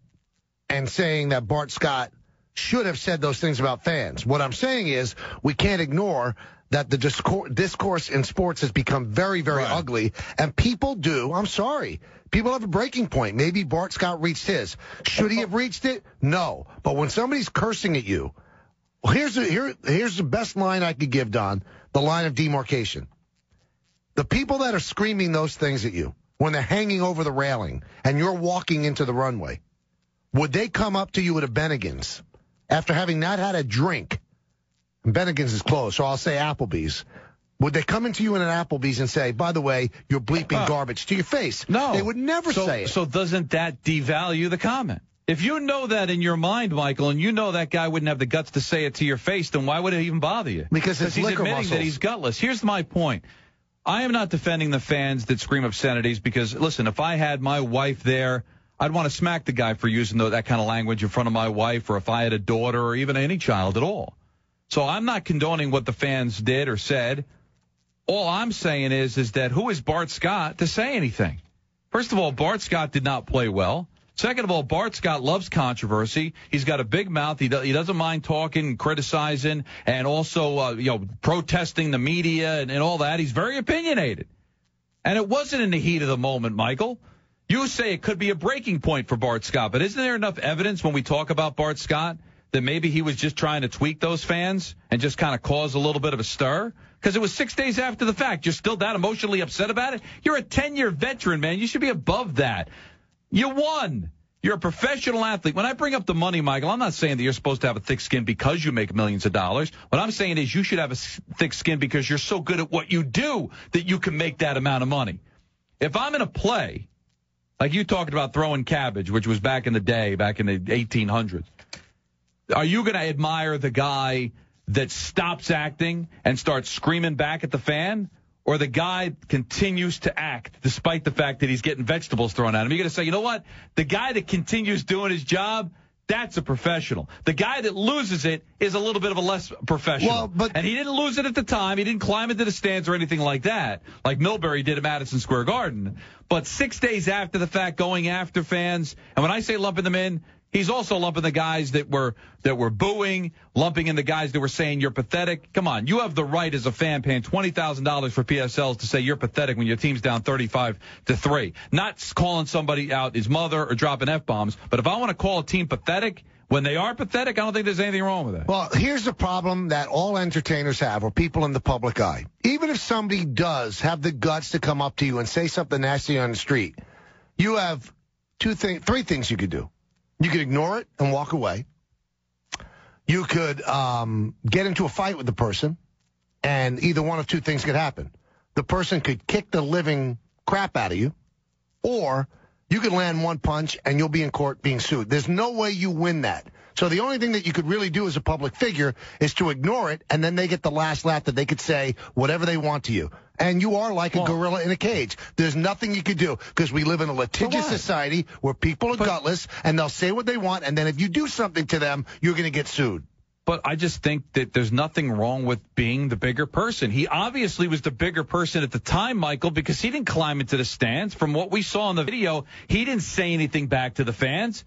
and saying that Bart Scott should have said those things about fans. What I'm saying is we can't ignore that the discourse in sports has become very, very ugly. And people do. I'm sorry. People have a breaking point. Maybe Bart Scott reached his. Should he have reached it? No. But when somebody's cursing at you, here's the best line I could give, Don, the line of demarcation. The people that are screaming those things at you when they're hanging over the railing and you're walking into the runway, would they come up to you at a Bennigan's after having not had a drink? Bennigan's is closed, so I'll say Applebee's. Would they come into you in an Applebee's and say, by the way, you're bleeping garbage to your face? No. They would never say it. So doesn't that devalue the comment? If you know that in your mind, Michael, and you know that guy wouldn't have the guts to say it to your face, then why would it even bother you? Because he's admitting that he's gutless. Here's my point. I am not defending the fans that scream obscenities because, listen, if I had my wife there, I'd want to smack the guy for using that kind of language in front of my wife, or if I had a daughter or even any child at all. So I'm not condoning what the fans did or said. All I'm saying is that who is Bart Scott to say anything? First of all, Bart Scott did not play well. Second of all, Bart Scott loves controversy. He's got a big mouth. He doesn't mind talking and criticizing and also, protesting the media and all that. He's very opinionated. And it wasn't in the heat of the moment, Michael. You say it could be a breaking point for Bart Scott, but isn't there enough evidence when we talk about Bart Scott that maybe he was just trying to tweak those fans and just kind of cause a little bit of a stir? Because it was 6 days after the fact. You're still that emotionally upset about it? You're a 10-year veteran, man. You should be above that. You won. You're a professional athlete. When I bring up the money, Michael, I'm not saying that you're supposed to have a thick skin because you make millions of dollars. What I'm saying is you should have a thick skin because you're so good at what you do that you can make that amount of money. If I'm in a play, like you talked about throwing cabbage, which was back in the day, back in the 1800s, are you going to admire the guy that stops acting and starts screaming back at the fan, or the guy continues to act despite the fact that he's getting vegetables thrown at him? You're going to say, you know what? The guy that continues doing his job, that's a professional. The guy that loses it is a little bit of a less professional. And he didn't lose it at the time. He didn't climb into the stands or anything like that, like Milbury did at Madison Square Garden. But 6 days after the fact, going after fans, and when I say lumping them in, he's also lumping the guys that were booing, lumping in the guys that were saying you're pathetic. Come on, you have the right as a fan paying $20,000 for PSLs to say you're pathetic when your team's down 35-3. Not calling somebody out, his mother, or dropping F-bombs. But if I want to call a team pathetic when they are pathetic, I don't think there's anything wrong with that. Well, here's the problem that all entertainers have, or people in the public eye. Even if somebody does have the guts to come up to you and say something nasty on the street, you have three things you could do. You could ignore it and walk away. You could get into a fight with the person, and either one of two things could happen. The person could kick the living crap out of you, or you could land one punch and you'll be in court being sued. There's no way you win that. So the only thing that you could really do as a public figure is to ignore it, and then they get the last laugh that they could say whatever they want to you. And you are like a gorilla in a cage. There's nothing you could do because we live in a litigious society where people are gutless, and they'll say what they want, and then if you do something to them, you're going to get sued. But I just think that there's nothing wrong with being the bigger person. He obviously was the bigger person at the time, Michael, because he didn't climb into the stands. From what we saw in the video, he didn't say anything back to the fans.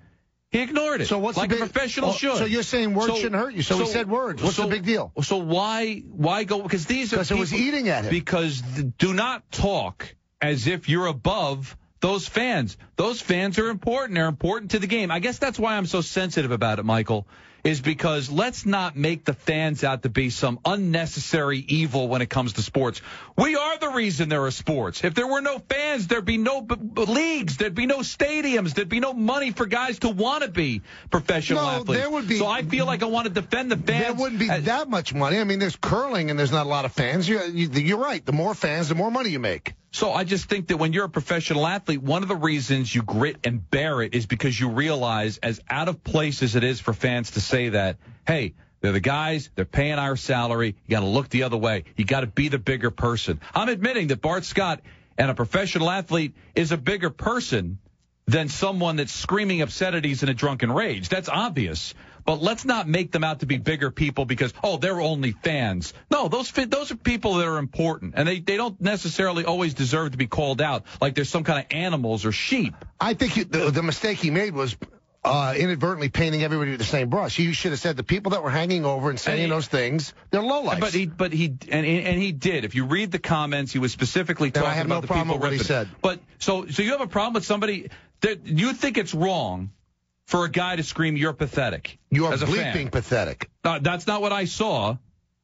He ignored it. So what's like a professional should. So you're saying words shouldn't hurt you. So he said words. What's the big deal? So why go? Because these are people, it was eating at him. Because do not talk as if you're above those fans. Those fans are important. They're important to the game. I guess that's why I'm so sensitive about it, Michael, is because let's not make the fans out to be some unnecessary evil when it comes to sports. We are the reason there are sports. If there were no fans, there'd be no leagues, there'd be no stadiums, there'd be no money for guys to want to be professional athletes. There would be. So I feel like I want to defend the fans. There wouldn't be that much money. I mean, there's curling and there's not a lot of fans. You're right. The more fans, the more money you make. So I just think that when you're a professional athlete, one of the reasons you grit and bear it is because you realize, as out of place as it is for fans to say that, hey, they're the guys, they're paying our salary, you got to look the other way. You got to be the bigger person. I'm admitting that Bart Scott and a professional athlete is a bigger person than someone that's screaming obscenities in a drunken rage. That's obvious. But let's not make them out to be bigger people because, they're only fans. No, those are people that are important, and they don't necessarily always deserve to be called out like they're some kind of animals or sheep. I think the mistake he made was inadvertently painting everybody with the same brush. He should have said the people that were hanging over and saying those things, they're lowlifes. But he did. If you read the comments, he was specifically talking about the people. I have no problem with what he said. But so you have a problem with somebody that you think it's wrong for a guy to scream, "You're pathetic." You're bleeping pathetic. That's not what I saw.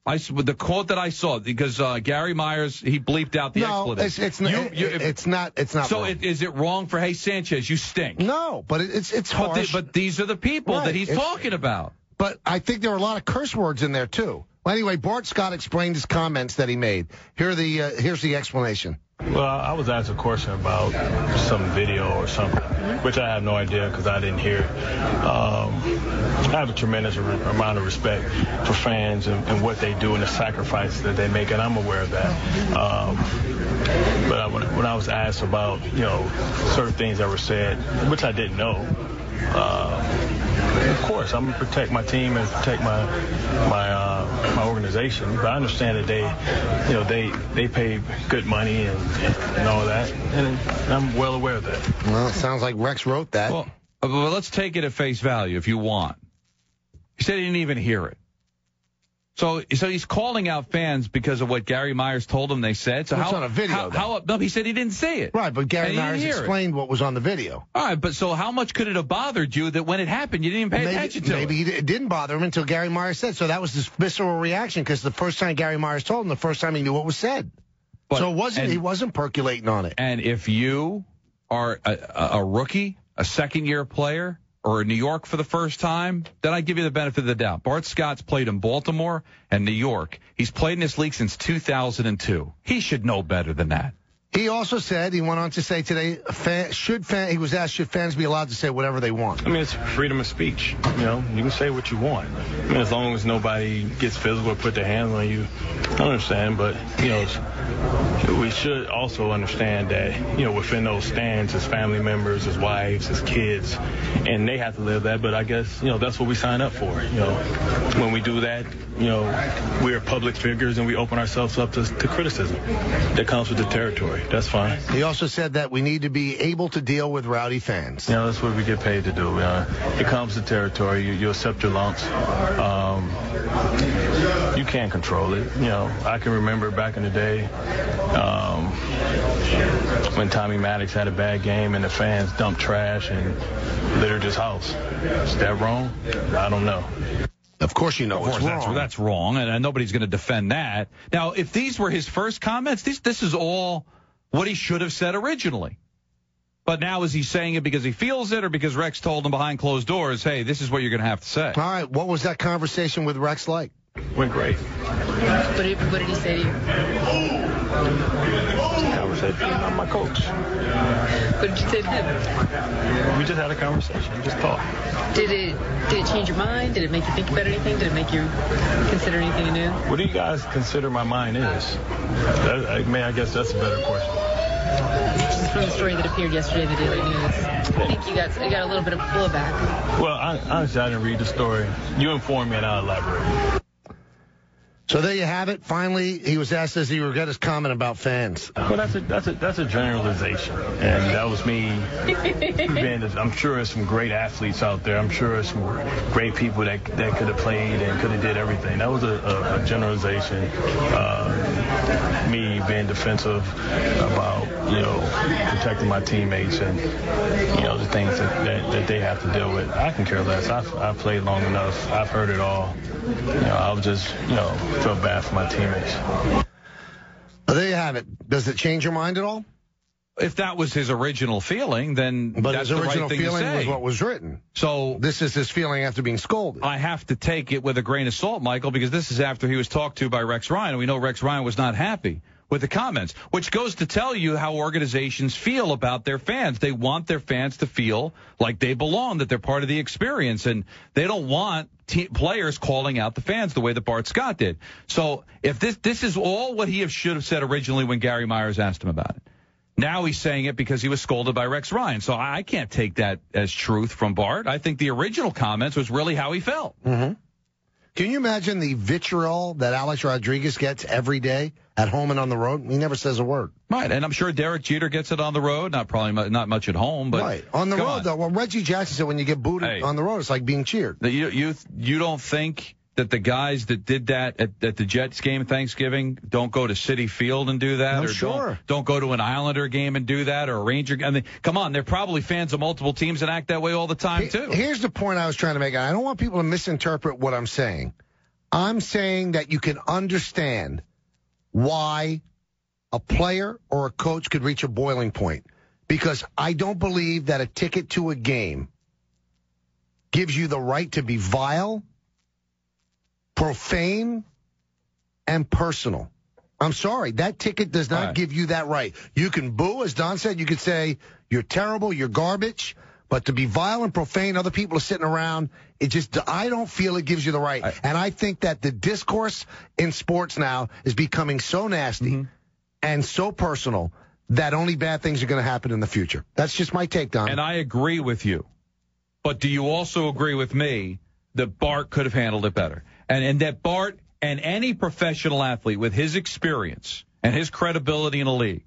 The quote that I saw, because Gary Myers, he bleeped out the expletive. It's not. So is it wrong for, hey, Sanchez, you stink? No, but it's harsh. But these are the people that he's talking about. But I think there were a lot of curse words in there too. Well, anyway, Bart Scott explained his comments that he made. Here's the explanation. Well, I was asked a question about some video or something, which I have no idea because I didn't hear it. I have a tremendous amount of respect for fans and what they do and the sacrifices that they make, and I'm aware of that. But when I was asked about, certain things that were said, which I didn't know, of course, I'm going to protect my team and protect my organization. But I understand that they pay good money and all that, and I'm well aware of that. Well, it sounds like Rex wrote that. Well, let's take it at face value if you want. He said he didn't even hear it. So he's calling out fans because of what Gary Myers told him they said. So it's on a video. No, he said he didn't say it. Right, but Gary Myers explained what was on the video. All right, but so how much could it have bothered you that when it happened you didn't even pay attention to it? Maybe it didn't bother him until Gary Myers said. So that was this visceral reaction because the first time Gary Myers told him, the first time he knew what was said. So he wasn't percolating on it. And if you are a rookie, a second-year player, or in New York for the first time, then I give you the benefit of the doubt. Bart Scott's played in Baltimore and New York. He's played in this league since 2002. He should know better than that. He also said, he went on to say today, he was asked, should fans be allowed to say whatever they want? I mean, it's freedom of speech. You know, you can say what you want. I mean, as long as nobody gets physical or put their hands on you, I understand. But, you know, we should also understand that, you know, within those stands, as family members, as wives, as kids, and they have to live that. But I guess, you know, that's what we sign up for. You know, when we do that, you know, we're public figures and we open ourselves up to criticism that comes with the territory. That's fine. He also said that we need to be able to deal with rowdy fans. You know, that's what we get paid to do. It comes to territory. You accept your lumps. You can't control it. You know, I can remember back in the day when Tommy Maddox had a bad game and the fans dumped trash and littered his house. Is that wrong? I don't know. Of course you know it's wrong. That's wrong, and nobody's going to defend that. Now, if these were his first comments, this is all what he should have said originally. But now is he saying it because he feels it or because Rex told him behind closed doors, hey, this is what you're going to have to say? All right, what was that conversation with Rex like? Went great. What did he say to you? Conversation. I'm my coach. What did you say to him? We just had a conversation. We just talked. Did it change your mind? Did it make you think about anything? Did it make you consider anything anew? What do you guys consider my mind is? I guess that's a better question. Just from the story that appeared yesterday in the Daily News, I think you got a little bit of blowback. Well, honestly, I didn't read the story. You informed me and I'll elaborate. So there you have it. Finally, he was asked, does he regret his comment about fans? Well, that's a generalization, and that was me. I'm sure there's some great athletes out there. I'm sure there's some great people that could have played and could have did everything. That was a generalization. Me being defensive about, you know, protecting my teammates and, you know, the things that they have to deal with. I can care less. I've played long enough. I've heard it all. You know, I was just, you know, feel bad for my teammates. Well, there you have it. Does it change your mind at all? If that was his original feeling, then but that's his the original right thing feeling to say. was what was written. So this is his feeling after being scolded. I have to take it with a grain of salt, Michael, because this is after he was talked to by Rex Ryan, and we know Rex Ryan was not happy with the comments, which goes to tell you how organizations feel about their fans. They want their fans to feel like they belong, that they're part of the experience, and they don't want players calling out the fans the way that Bart Scott did. So if this is all what he should have said originally when Gary Myers asked him about it. Now he's saying it because he was scolded by Rex Ryan. So I can't take that as truth from Bart. I think the original comments was really how he felt. Mm-hmm. Can you imagine the vitriol that Alex Rodriguez gets every day at home and on the road? He never says a word. Right, and I'm sure Derek Jeter gets it on the road. Not much at home, but right on the road though. Well, Reggie Jackson said when you get booted on the road, it's like being cheered. You don't think that the guys that did that at the Jets game Thanksgiving don't go to Citi Field and do that, or sure. don't go to an Islander game and do that, or a Ranger? I mean, come on, they're probably fans of multiple teams and act that way all the time too. Here's the point I was trying to make. I don't want people to misinterpret what I'm saying. I'm saying that you can understand why a player or a coach could reach a boiling point, because I don't believe that a ticket to a game gives you the right to be vile, profane, and personal. I'm sorry. That ticket does not give you that right. You can boo, as Don said. You could say, you're terrible, you're garbage. But to be vile and profane, other people are sitting around, I don't feel it gives you the right. And I think that the discourse in sports now is becoming so nasty and so personal that only bad things are going to happen in the future. That's just my take, Don. And I agree with you. But do you also agree with me that Bart could have handled it better? And that Bart and any professional athlete with his experience and his credibility in the league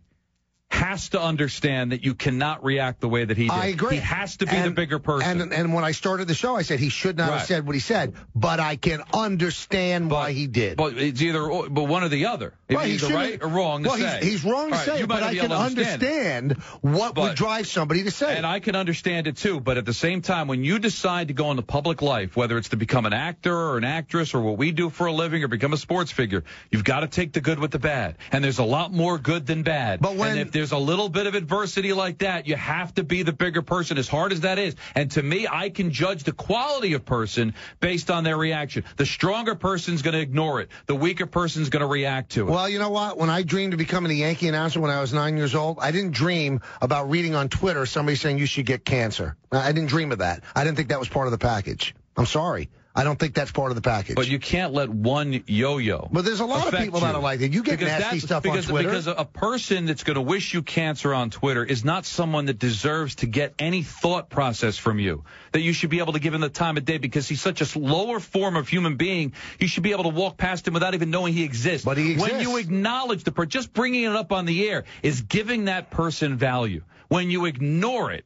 has to understand that you cannot react the way that he did. I agree. He has to be the bigger person. And when I started the show, I said he should not have said what he said, but I can understand why he did. But it's either one or the other. It's either right or wrong to say. He's wrong to say it, but I can understand what would drive somebody to say it. And I can understand it too, but at the same time, when you decide to go into public life, whether it's to become an actor or an actress or what we do for a living or become a sports figure, you've got to take the good with the bad. And there's a lot more good than bad. And if there's a little bit of adversity like that, you have to be the bigger person, as hard as that is. And to me, I can judge the quality of person based on their reaction. The stronger person's going to ignore it. The weaker person's going to react to it. Well, you know what? When I dreamed of becoming a Yankee announcer when I was 9 years old, I didn't dream about reading on Twitter somebody saying you should get cancer. I didn't dream of that. I didn't think that was part of the package. I'm sorry. I don't think that's part of the package. But you can't let one yo-yo. But there's a lot of people that are like that. You get nasty stuff on Twitter. Because a person that's going to wish you cancer on Twitter is not someone that deserves to get any thought process from you. That you should be able to give him the time of day because he's such a lower form of human being. You should be able to walk past him without even knowing he exists. But he exists. When you acknowledge the person, just bringing it up on the air is giving that person value. When you ignore it,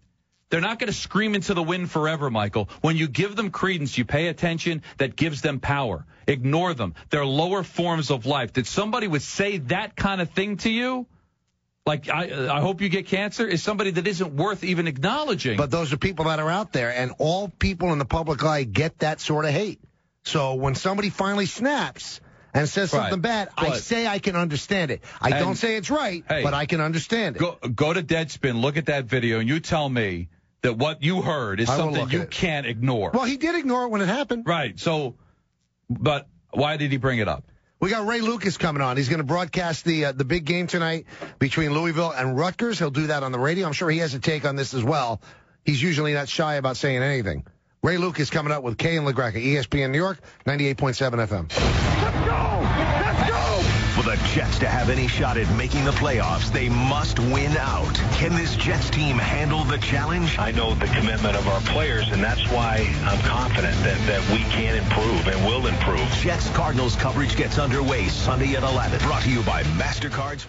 they're not going to scream into the wind forever, Michael. When you give them credence, you pay attention, that gives them power. Ignore them. They're lower forms of life. That somebody would say that kind of thing to you, like I hope you get cancer, is somebody that isn't worth even acknowledging. But those are people that are out there, and all people in the public eye get that sort of hate. So when somebody finally snaps and says something bad, I say I can understand it. I don't say it's right, but I can understand it. Go to Deadspin, look at that video, and you tell me that what you heard is something you can't ignore. Well, he did ignore it when it happened. Right. So, but why did he bring it up? We got Ray Lucas coming on. He's going to broadcast the big game tonight between Louisville and Rutgers. He'll do that on the radio. I'm sure he has a take on this as well. He's usually not shy about saying anything. Ray Lucas coming up with Kay and LaGreca, ESPN New York, 98.7 FM. Let's go! Let's go! For the Jets to have any shot at making the playoffs, they must win out. Can this Jets team handle the challenge? I know the commitment of our players, and that's why I'm confident that we can improve and will improve. Jets-Cardinals coverage gets underway Sunday at 11. Brought to you by MasterCard's.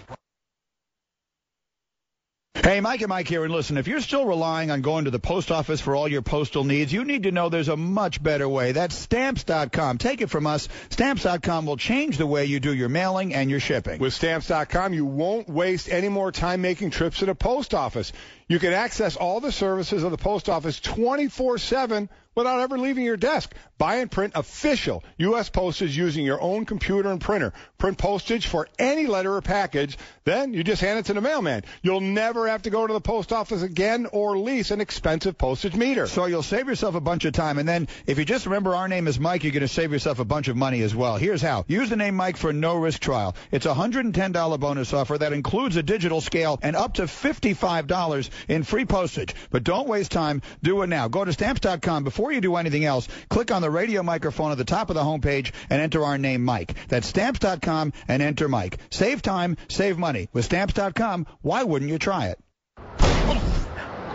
Hey, Mike and Mike here, and listen, if you're still relying on going to the post office for all your postal needs, you need to know there's a much better way. That's Stamps.com. Take it from us. Stamps.com will change the way you do your mailing and your shipping. With Stamps.com, you won't waste any more time making trips to the post office. You can access all the services of the post office 24/7 without ever leaving your desk. Buy and print official U.S. postage using your own computer and printer. Print postage for any letter or package. Then you just hand it to the mailman. You'll never have to go to the post office again or lease an expensive postage meter. So you'll save yourself a bunch of time. And then if you just remember our name is Mike, you're going to save yourself a bunch of money as well. Here's how. Use the name Mike for a no-risk trial. It's a $110 bonus offer that includes a digital scale and up to $55 in free postage. But don't waste time. Do it now. Go to Stamps.com. Before you do anything else, click on the radio microphone at the top of the homepage and enter our name, Mike. That's Stamps.com and enter Mike. Save time, save money. With Stamps.com, why wouldn't you try it?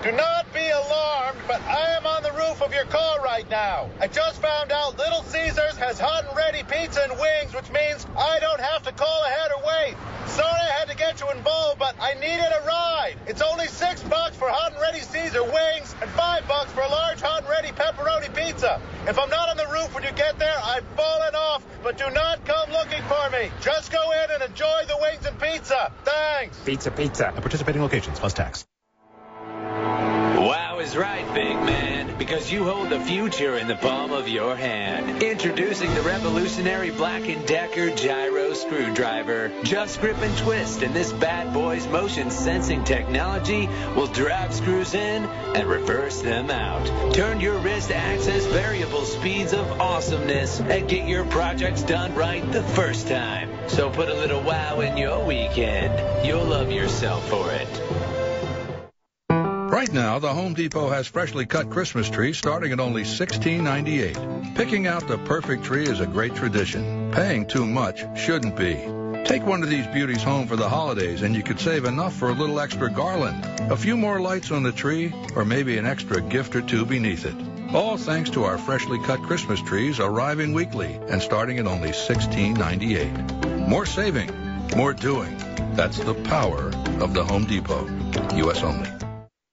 Do not be alarmed, but I am on the roof of your car right now. I just found out Little Caesars has hot and ready pizza and wings, which means I don't have to call ahead or wait. Sorry I had to get you involved, but I needed a ride. It's only $6 for hot and ready Caesar wings and $5 for a large hot and ready pepperoni pizza. If I'm not on the roof when you get there, I've fallen off, but do not come looking for me. Just go in and enjoy the wings and pizza. Thanks. Pizza. At participating locations plus tax. Wow is right, big man, because you hold the future in the palm of your hand. Introducing the revolutionary Black & Decker Gyro Screwdriver. Just grip and twist, and this bad boy's motion sensing technology will drive screws in and reverse them out. Turn your wrist to access variable speeds of awesomeness and get your projects done right the first time. So put a little wow in your weekend. You'll love yourself for it. Right now, the Home Depot has freshly cut Christmas trees starting at only $16.98. Picking out the perfect tree is a great tradition. Paying too much shouldn't be. Take one of these beauties home for the holidays, and you could save enough for a little extra garland, a few more lights on the tree, or maybe an extra gift or two beneath it. All thanks to our freshly cut Christmas trees arriving weekly and starting at only $16.98. More saving, more doing, That's the power of the Home Depot. U.S. only.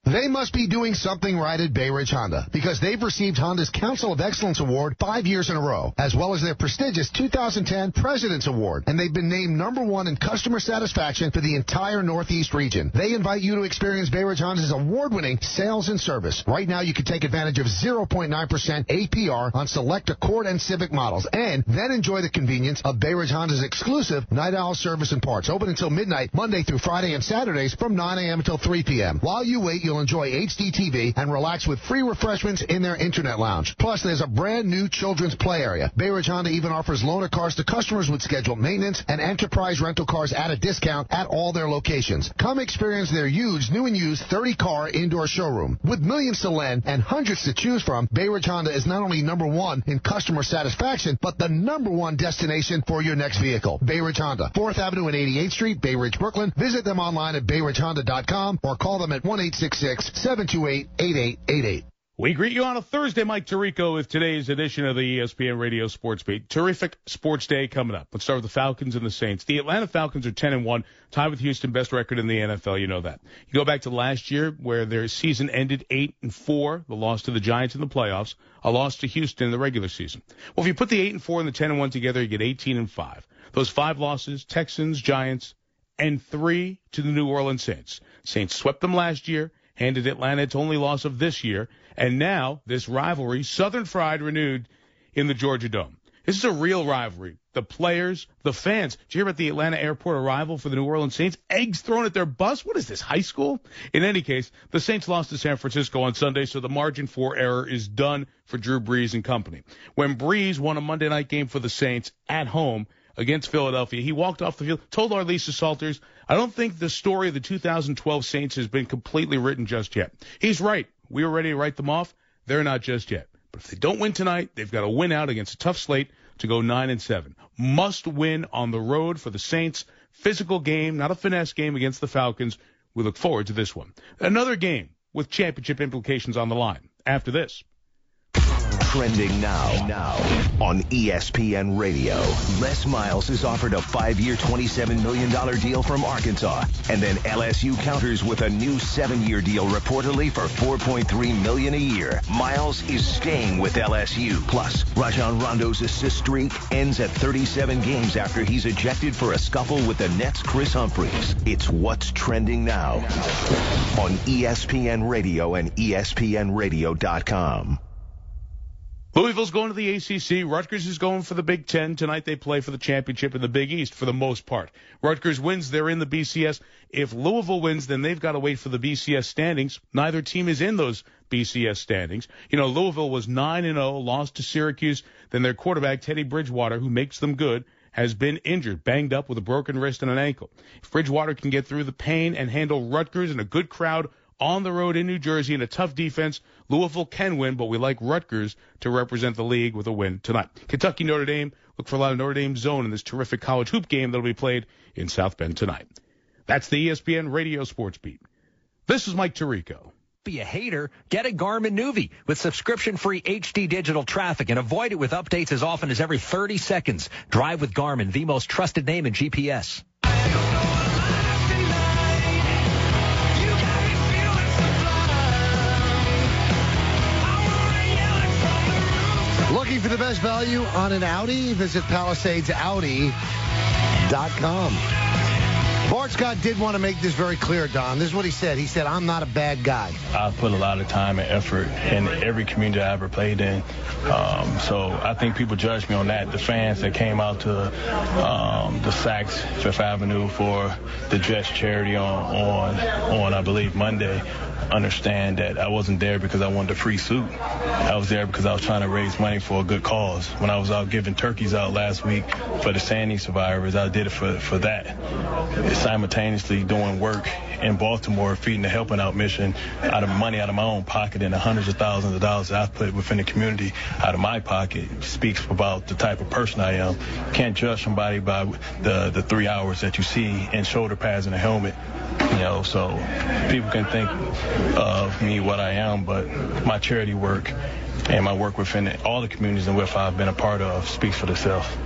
They must be doing something right at Bay Ridge Honda, because they've received Honda's Council of Excellence Award 5 years in a row, as well as their prestigious 2010 President's Award, and they've been named #1 in customer satisfaction for the entire Northeast region. They invite you to experience Bay Ridge Honda's award-winning sales and service. Right now, you can take advantage of 0.9% APR on select Accord and Civic models, and then enjoy the convenience of Bay Ridge Honda's exclusive Night Owl service and parts, open until midnight, Monday through Friday and Saturdays from 9 a.m. until 3 p.m. While you wait, you'll enjoy HD TV and relax with free refreshments in their internet lounge. Plus, there's a brand new children's play area. Bay Ridge Honda even offers loaner cars to customers with scheduled maintenance and enterprise rental cars at a discount at all their locations. Come experience their huge new and used 30-car indoor showroom. With millions to lend and hundreds to choose from, Bay Ridge Honda is not only #1 in customer satisfaction, but the #1 destination for your next vehicle. Bay Ridge Honda, 4th Avenue and 88th Street, Bay Ridge, Brooklyn. Visit them online at bayridgehonda.com or call them at 1-866-728-8888. We greet you on a Thursday, Mike Tirico, with today's edition of the ESPN Radio Sports Beat. Terrific sports day coming up. Let's start with the Falcons and the Saints. The Atlanta Falcons are 10-1, tied with Houston, best record in the NFL. You know that. You go back to last year, where their season ended 8-4, the loss to the Giants in the playoffs, a loss to Houston in the regular season. Well, if you put the 8-4 and the 10-1 together, you get 18-5. Those 5 losses: Texans, Giants, and 3 to the New Orleans Saints. Saints swept them last year, handed Atlanta its only loss of this year, and now this rivalry, Southern Fried, renewed in the Georgia Dome. This is a real rivalry. The players, the fans. Did you hear about the Atlanta airport arrival for the New Orleans Saints? Eggs thrown at their bus? What is this, high school? In any case, the Saints lost to San Francisco on Sunday, so the margin for error is done for Drew Brees and company. When Brees won a Monday night game for the Saints at home against Philadelphia, he walked off the field, told our Lisa Salters, I don't think the story of the 2012 Saints has been completely written just yet. He's right. We were ready to write them off. They're not just yet. But if they don't win tonight, they've got to win out against a tough slate to go 9-7. Must win on the road for the Saints. Physical game, not a finesse game against the Falcons. We look forward to this one. Another game with championship implications on the line. After this. Trending now on ESPN Radio. Les Miles is offered a 5-year, $27 million deal from Arkansas. And then LSU counters with a new 7-year deal reportedly for $4.3 million a year. Miles is staying with LSU. Plus, Rajon Rondo's assist streak ends at 37 games after he's ejected for a scuffle with the Nets' Chris Humphries. It's What's Trending Now on ESPN Radio and ESPNradio.com. Louisville's going to the ACC. Rutgers is going for the Big Ten. Tonight they play for the championship in the Big East for the most part. Rutgers wins, they're in the BCS. If Louisville wins, then they've got to wait for the BCS standings. Neither team is in those BCS standings. You know, Louisville was 9-0, lost to Syracuse. Then their quarterback, Teddy Bridgewater, who makes them good, has been injured, banged up with a broken wrist and an ankle. If Bridgewater can get through the pain and handle Rutgers and a good crowd on the road in New Jersey and a tough defense, Louisville can win, but we like Rutgers to represent the league with a win tonight. Kentucky, Notre Dame, look for a lot of Notre Dame zone in this terrific college hoop game that will be played in South Bend tonight. That's the ESPN Radio Sports Beat. This is Mike Tirico. Be a hater, get a Garmin Nuvi with subscription-free HD digital traffic and avoid it with updates as often as every 30 seconds. Drive with Garmin, the most trusted name in GPS. Looking for the best value on an Audi? Visit PalisadesAudi.com. Bart Scott did want to make this very clear, Don. This is what he said. He said, I'm not a bad guy. I put a lot of time and effort in every community I ever played in. So I think people judge me on that. The fans that came out to the Saks Fifth Avenue for the dress charity on I believe, Monday, understand that I wasn't there because I wanted a free suit. I was there because I was trying to raise money for a good cause. When I was out giving turkeys out last week for the Sandy survivors, I did it for that. Simultaneously doing work in Baltimore, feeding the Helping Out mission out of money out of my own pocket, and the hundreds of thousands of dollars that I've put within the community out of my pocket speaks about the type of person I am. Can't judge somebody by the 3 hours that you see in shoulder pads and a helmet. You know, so people can think of me what I am, but my charity work and my work within all the communities in which I've been a part of speaks for itself.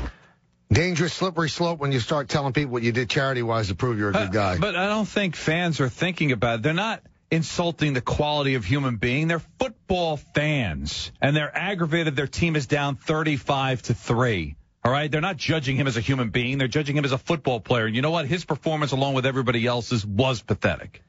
Dangerous, slippery slope when you start telling people what you did charity-wise to prove you're a good guy. But I don't think fans are thinking about it. They're not insulting the quality of human being. They're football fans, and they're aggravated their team is down 35-3. All right? They're not judging him as a human being. They're judging him as a football player. And you know what? His performance, along with everybody else's, was pathetic.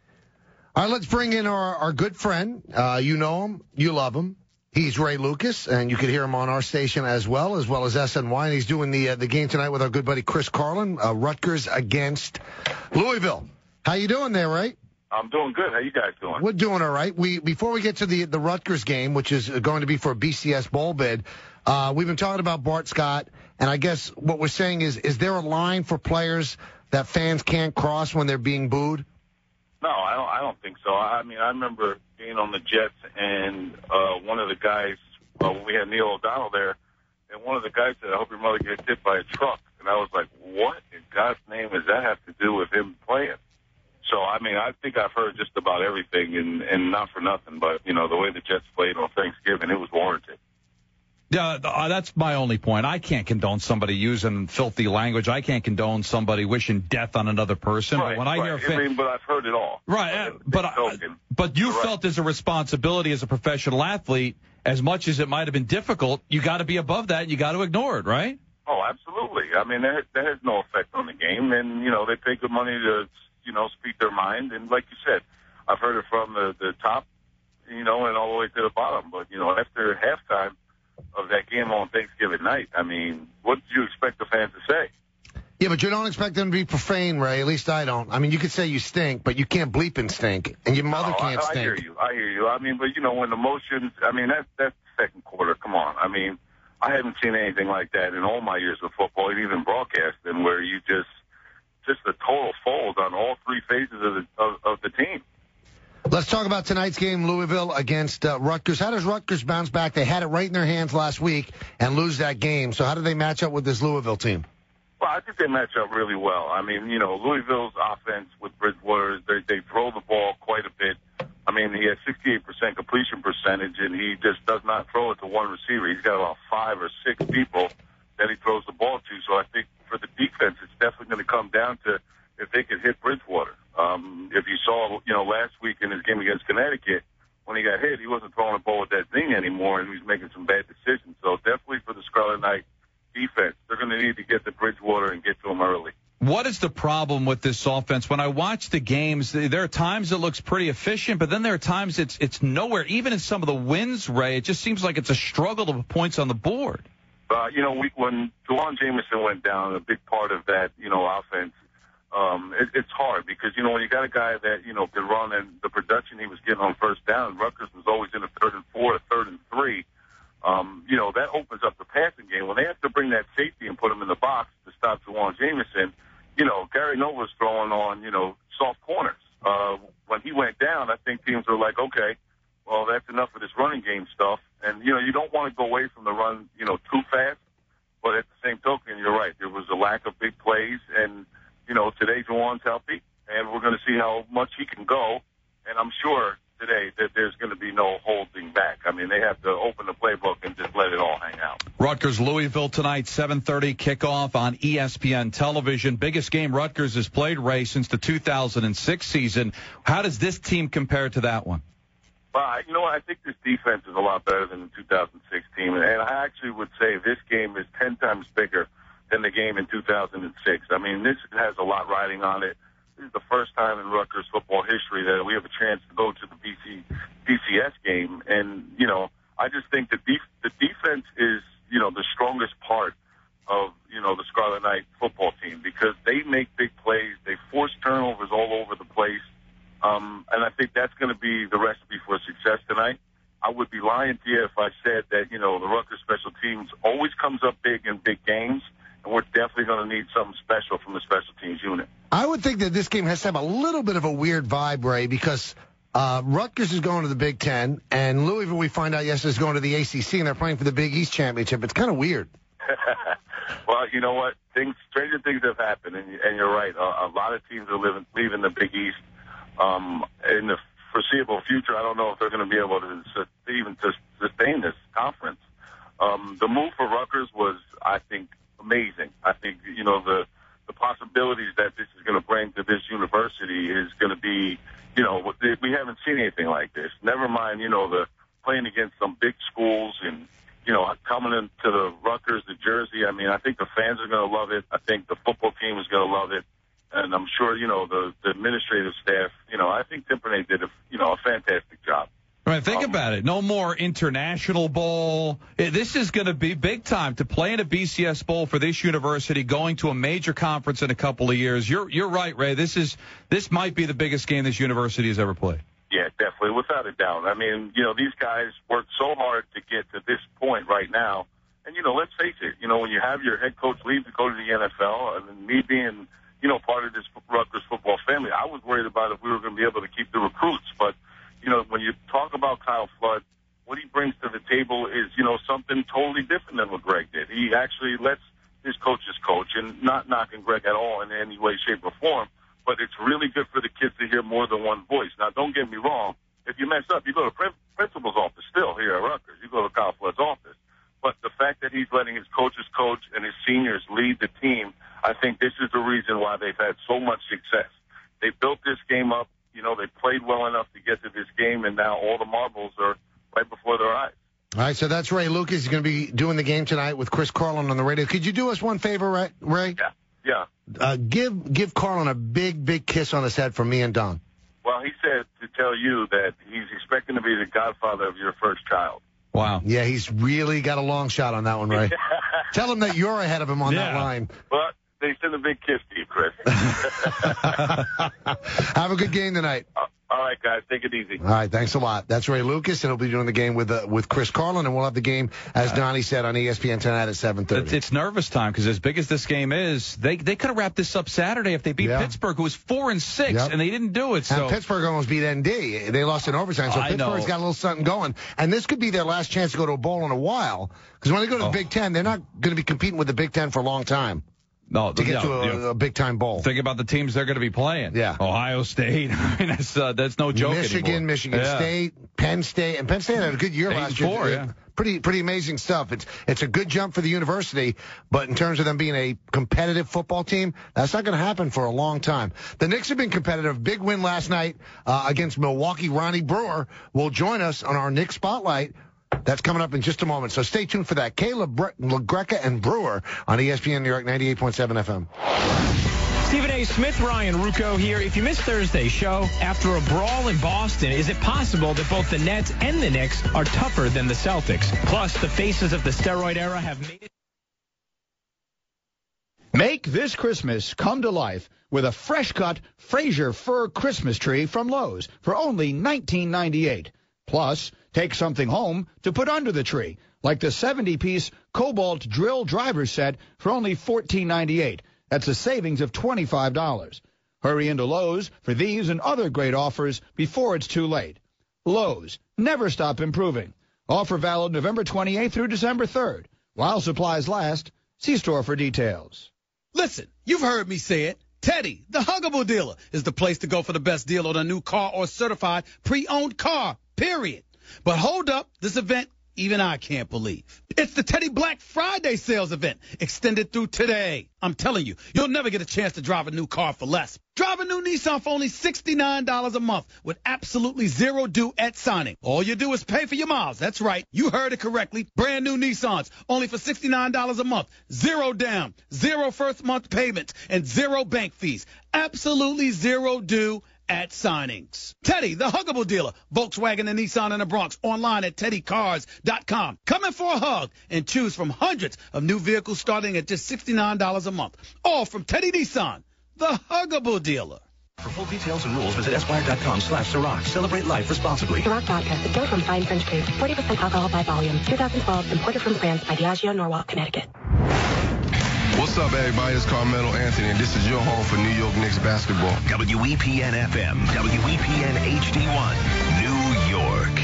All right, let's bring in our good friend. You know him. You love him. He's Ray Lucas, and you can hear him on our station as well as SNY. And he's doing the game tonight with our good buddy Chris Carlin, Rutgers against Louisville. How you doing there, Ray? I'm doing good. How you guys doing? We're doing all right. Before we get to the Rutgers game, which is going to be for a BCS bowl bid, we've been talking about Bart Scott, and I guess what we're saying is there a line for players that fans can't cross when they're being booed? No, I don't think so. I mean, I remember being on the Jets, and one of the guys, when we had Neil O'Donnell there, and one of the guys said, "I hope your mother gets hit by a truck." And I was like, what in God's name does that have to do with him playing? So, I mean, I think I've heard just about everything, and not for nothing, but, you know, the way the Jets played on Thanksgiving, it was warranted. Yeah, that's my only point. I can't condone somebody using filthy language. I can't condone somebody wishing death on another person. Right, but when I hear but I've heard it all. Right, but you felt as a responsibility as a professional athlete, as much as it might have been difficult, you got to be above that. You got to ignore it, right? Oh, absolutely. I mean, that has no effect on the game, and you know they pay good money to speak their mind. And like you said, I've heard it from the top, and all the way to the bottom. But after halftime of that game on Thanksgiving night, I mean, what did you expect the fans to say? Yeah, but you don't expect them to be profane, Ray. At least I don't. I mean, you could say you stink, but you can't bleep and stink, and your mother can't stink. I hear you. I mean, but when emotions, I mean, that's second quarter. Come on. I mean, I haven't seen anything like that in all my years of football, and even broadcasting, where you just a total fold on all three phases of the team. Let's talk about tonight's game, Louisville against Rutgers. How does Rutgers bounce back? They had it right in their hands last week and lose that game. So how do they match up with this Louisville team? Well, I think they match up really well. I mean, Louisville's offense with Bridgewater, they throw the ball quite a bit. I mean, he has 68% completion percentage, and he just does not throw it to one receiver. He's got about 5 or 6 people that he throws the ball to. So I think for the defense, it's definitely going to come down to if they can hit Bridgewater. If you saw, last week in his game against Connecticut, when he got hit, he wasn't throwing the ball with that thing anymore, and he was making some bad decisions. So definitely for the Scarlet Knight defense, they're going to need to get to Bridgewater and get to him early. What is the problem with this offense? When I watch the games, there are times it looks pretty efficient, but then there are times it's nowhere. Even in some of the wins, Ray, it just seems like it's a struggle to put points on the board. When Juwan Jamison went down, a big part of that, offense, it's hard because, when you got a guy that, can run, and the production he was getting on first down, Rutgers was always in a 3rd and 4, a 3rd and 3. That opens up the passing game. When they have to bring that safety and put him in the box to stop Juwan Jamison, Gary Nova's throwing on, soft corners. When he went down, I think teams were like, okay, well, that's enough of this running game stuff. And, you don't want to go away from the run, too fast. But at the same token, you're right. There was a lack of big plays. And, today Juwan's healthy. And we're going to see how much he can go. And I'm sure today that there's going to be no holding back. I mean, they have to open the playbook and just let it all hang out. Rutgers, Louisville tonight, 7:30 kickoff on ESPN television. Biggest game Rutgers has played, Ray, since the 2006 season. How does this team compare to that one? Well, I think this defense is a lot better than the 2006 team. And I actually would say this game is 10 times bigger than the game in 2006. I mean, this has a lot riding on it. This is the first time in Rutgers football history that we have a chance to go to the BCS game. And, I just think that the defense is, the strongest part of, the Scarlet Knight football team because they make big plays. They force turnovers all over the place. And I think that's going to be the recipe for success tonight. I would be lying to you if I said that, the Rutgers special teams always comes up big in big games. And we're definitely going to need something special from the special teams unit. I would think that this game has to have a little bit of a weird vibe, Ray, because Rutgers is going to the Big Ten, and Louisville, we find out yesterday, is going to the ACC, and they're playing for the Big East Championship. It's kind of weird. Well, you know what? Stranger things have happened, and you're right. A lot of teams are leaving the Big East. In the foreseeable future, I don't know if they're going to be able to even sustain this conference. The move for Rutgers was, I think, amazing. I think, the possibilities that this is going to bring to this university is going to be, we haven't seen anything like this. Never mind, the playing against some big schools and, coming into the Rutgers, the Jersey. I mean, I think the fans are going to love it. I think the football team is going to love it. And I'm sure, the administrative staff, I think Timperney did a fantastic job. Right, think about it. No more international bowl. This is going to be big time to play in a BCS bowl for this university, going to a major conference in a couple of years. You're right, Ray. This might be the biggest game this university has ever played. Yeah, definitely, without a doubt. I mean, these guys worked so hard to get to this point right now. And, let's face it, when you have your head coach leave to go to the NFL, and me being, part of this Rutgers football family, I was worried about if we were going to be able to keep the recruits. But, when you talk about Kyle Flood, what he brings to the table is, something totally different than what Greg did. He actually lets his coaches coach, and not knocking Greg at all in any way, shape, or form. But it's really good for the kids to hear more than one voice. Now, don't get me wrong. If you mess up, you go to principal's office still here at Rutgers. You go to Kyle Flood's office. But the fact that he's letting his coaches coach and his seniors lead the team, I think this is the reason why they've had so much success. They built this game up. They played well enough to get to this game, and now all the marbles are right before their eyes. All right, so that's Ray Lucas. He's going to be doing the game tonight with Chris Carlin on the radio. Could you do us one favor, Ray? Yeah. Give Carlin a big kiss on his head from me and Don. Well, he said to tell you that he's expecting to be the godfather of your first child. Wow. Yeah, he's really got a long shot on that one, Ray. Tell him that you're ahead of him on that line. Well, they send a big kiss to you, Chris. Have a good game tonight. All right, guys, take it easy. All right, thanks a lot. That's Ray Lucas, and he'll be doing the game with Chris Carlin, and we'll have the game, as Donnie said, on ESPN tonight at 7:30. It's nervous time because as big as this game is, they could have wrapped this up Saturday if they beat Pittsburgh, who was 4-6, and they didn't do it. So and Pittsburgh almost beat ND. They lost in overtime, so Pittsburgh's got a little something going. And this could be their last chance to go to a bowl in a while, because when they go to the Big Ten, they're not going to be competing with the Big Ten for a long time. No, to get to a big-time bowl. Think about the teams they're going to be playing. Yeah. Ohio State. I mean, that's no joke anymore. Michigan State, Penn State. And Penn State had a good year last year. Yeah. Pretty amazing stuff. It's a good jump for the university, but in terms of them being a competitive football team, that's not going to happen for a long time. The Knicks have been competitive. Big win last night against Milwaukee. Ronnie Brewer will join us on our Knicks Spotlight. That's coming up in just a moment, so stay tuned for that. Caleb LaGreca and Brewer on ESPN New York 98.7 FM. Stephen A. Smith, Ryan Rucco here. If you missed Thursday's show, after a brawl in Boston, is it possible that both the Nets and the Knicks are tougher than the Celtics? Plus, the faces of the steroid era have made it. Make this Christmas come to life with a fresh-cut Fraser fir Christmas tree from Lowe's for only $19.98. Plus, take something home to put under the tree, like the 70-piece Cobalt drill driver set for only $14.98. That's a savings of $25. Hurry into Lowe's for these and other great offers before it's too late. Lowe's, never stop improving. Offer valid November 28th through December 3rd. While supplies last, see store for details. Listen, you've heard me say it. Teddy, the huggable dealer, is the place to go for the best deal on a new car or certified pre-owned car, period. But hold up, this event, even I can't believe. It's the Teddy Black Friday sales event, extended through today. I'm telling you, you'll never get a chance to drive a new car for less. Drive a new Nissan for only $69 a month with absolutely zero due at signing. All you do is pay for your miles. That's right. You heard it correctly. Brand new Nissans, only for $69 a month. Zero down, zero first month payments, and zero bank fees. Absolutely zero due at signings. Teddy, the huggable dealer. Volkswagen and Nissan in the Bronx. Online at teddycars.com. Come in for a hug and choose from hundreds of new vehicles starting at just $69 a month. All from Teddy Nissan, the huggable dealer. For full details and rules, visit esquire.com/Ciroc. Celebrate life responsibly. Ciroc vodka, distilled from fine French grapes, 40% alcohol by volume. 2012, imported from France by Diageo, Norwalk, Connecticut. What's up, everybody? It's Carmelo Anthony, and this is your home for New York Knicks basketball. WEPN FM, WEPN HD1, New York.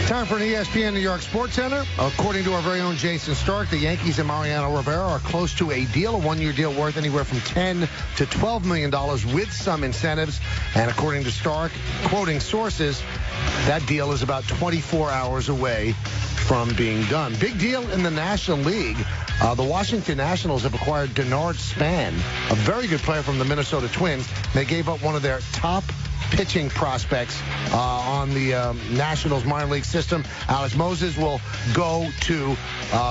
Time for an ESPN New York Sports Center. According to our very own Jason Stark, the Yankees and Mariano Rivera are close to a deal, a one-year deal worth anywhere from $10 to $12 million with some incentives. And according to Stark, quoting sources, that deal is about 24 hours away from being done. Big deal in the National League. The Washington Nationals have acquired Denard Span, a very good player from the Minnesota Twins. They gave up one of their top pitching prospects on the Nationals minor league system. Alex Moses will go to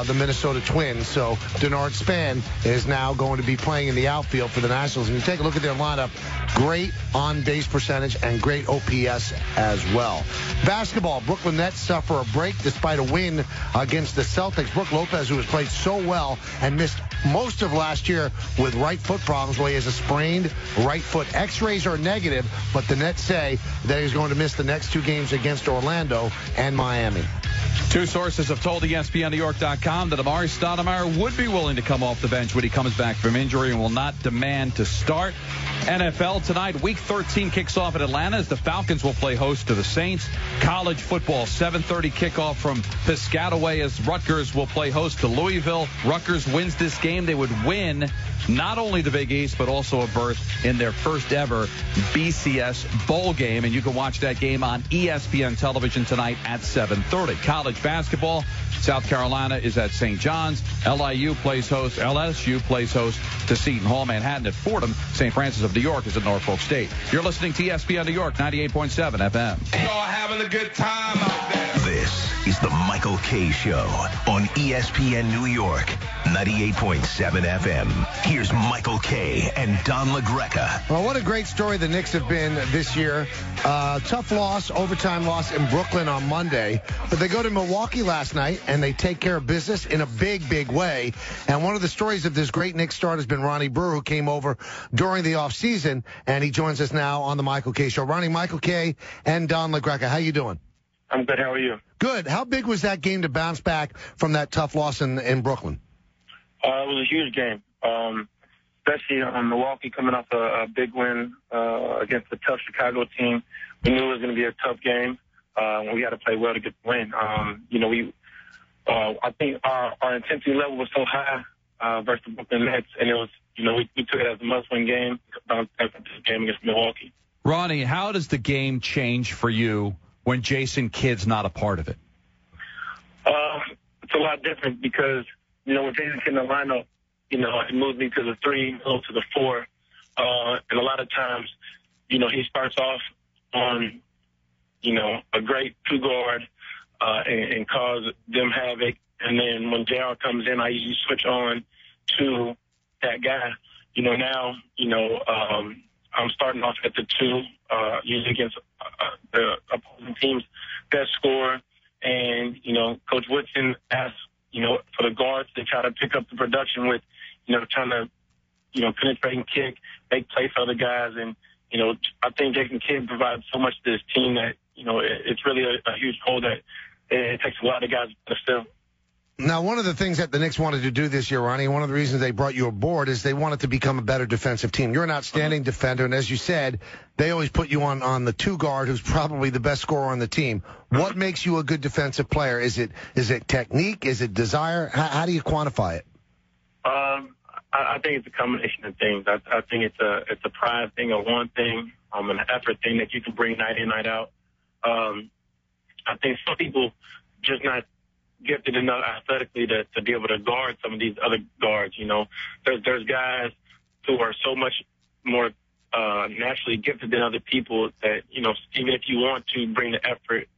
the Minnesota Twins. So Denard Span is now going to be playing in the outfield for the Nationals. And you take a look at their lineup, great on-base percentage and great OPS as well. Basketball, Brooklyn Nets suffer a break despite a win against the Celtics. Brook Lopez, who has played so well and missed most of last year with right foot problems, where he has a sprained right foot. X-rays are negative, but the Nets say that he's going to miss the next 2 games against Orlando and Miami. 2 sources have told ESPNNewYork.com that Amari Stoudemire would be willing to come off the bench when he comes back from injury and will not demand to start. NFL tonight, Week 13 kicks off in Atlanta as the Falcons will play host to the Saints. College football, 7:30 kickoff from Piscataway as Rutgers will play host to Louisville. Rutgers wins this game. They would win not only the Big East, but also a berth in their first ever BCS bowl game. And you can watch that game on ESPN television tonight at 7:30. College basketball, South Carolina is at St. John's. LSU plays host to Seton Hall. Manhattan at Fordham. St. Francis of New York is at Norfolk State. You're listening to ESPN New York, 98.7 FM. Y'all having a good time out there. This is the Michael K. Show on ESPN New York, 98.7 FM. Here's Michael K. and Don LaGreca. Well, what a great story the Knicks have been this year. Tough loss, overtime loss in Brooklyn on Monday. But they go to Milwaukee last night, and they take care of business in a big, big way. And one of the stories of this great Knicks start has been Ronnie Brewer, who came over during the offseason, and he joins us now on the Michael K. Show. Ronnie, Michael K. and Don LaGreca, how you doing? I'm good. How are you? Good. How big was that game to bounce back from that tough loss in Brooklyn? It was a huge game, especially Milwaukee coming off a big win against a tough Chicago team. We knew it was going to be a tough game. We had to play well to get the win. I think our intensity level was so high versus the Brooklyn Nets, and it was, we took it as a must-win game, this game against Milwaukee. Ronnie, how does the game change for you when Jason Kidd's not a part of it? It's a lot different because, with Jason Kidd in the lineup, it moves me to the 3, to the 4. And a lot of times, he starts off on, a great 2-guard and cause them havoc. And then when JR comes in, I usually switch on to that guy. Now, I'm starting off at the 2, usually against the opposing team's best scorer. And, Coach Woodson asks, for the guards to try to pick up the production with, trying to, penetrate and kick, make plays for other guys. And, I think Jason Kidd provides so much to this team that, it's really a huge hole that it takes a lot of guys to fill. Now, one of the things that the Knicks wanted to do this year, Ronnie, one of the reasons they brought you aboard is they wanted to become a better defensive team. You're an outstanding defender, and as you said, they always put you on the 2-guard, who's probably the best scorer on the team. What makes you a good defensive player? Is it technique? Is it desire? How do you quantify it? I think it's a combination of things. I think it's a pride thing, a want thing, an effort thing that you can bring night in, night out. I think some people just not gifted enough athletically to be able to guard some of these other guards. There's guys who are so much more naturally gifted than other people that, even if you want to bring the effort,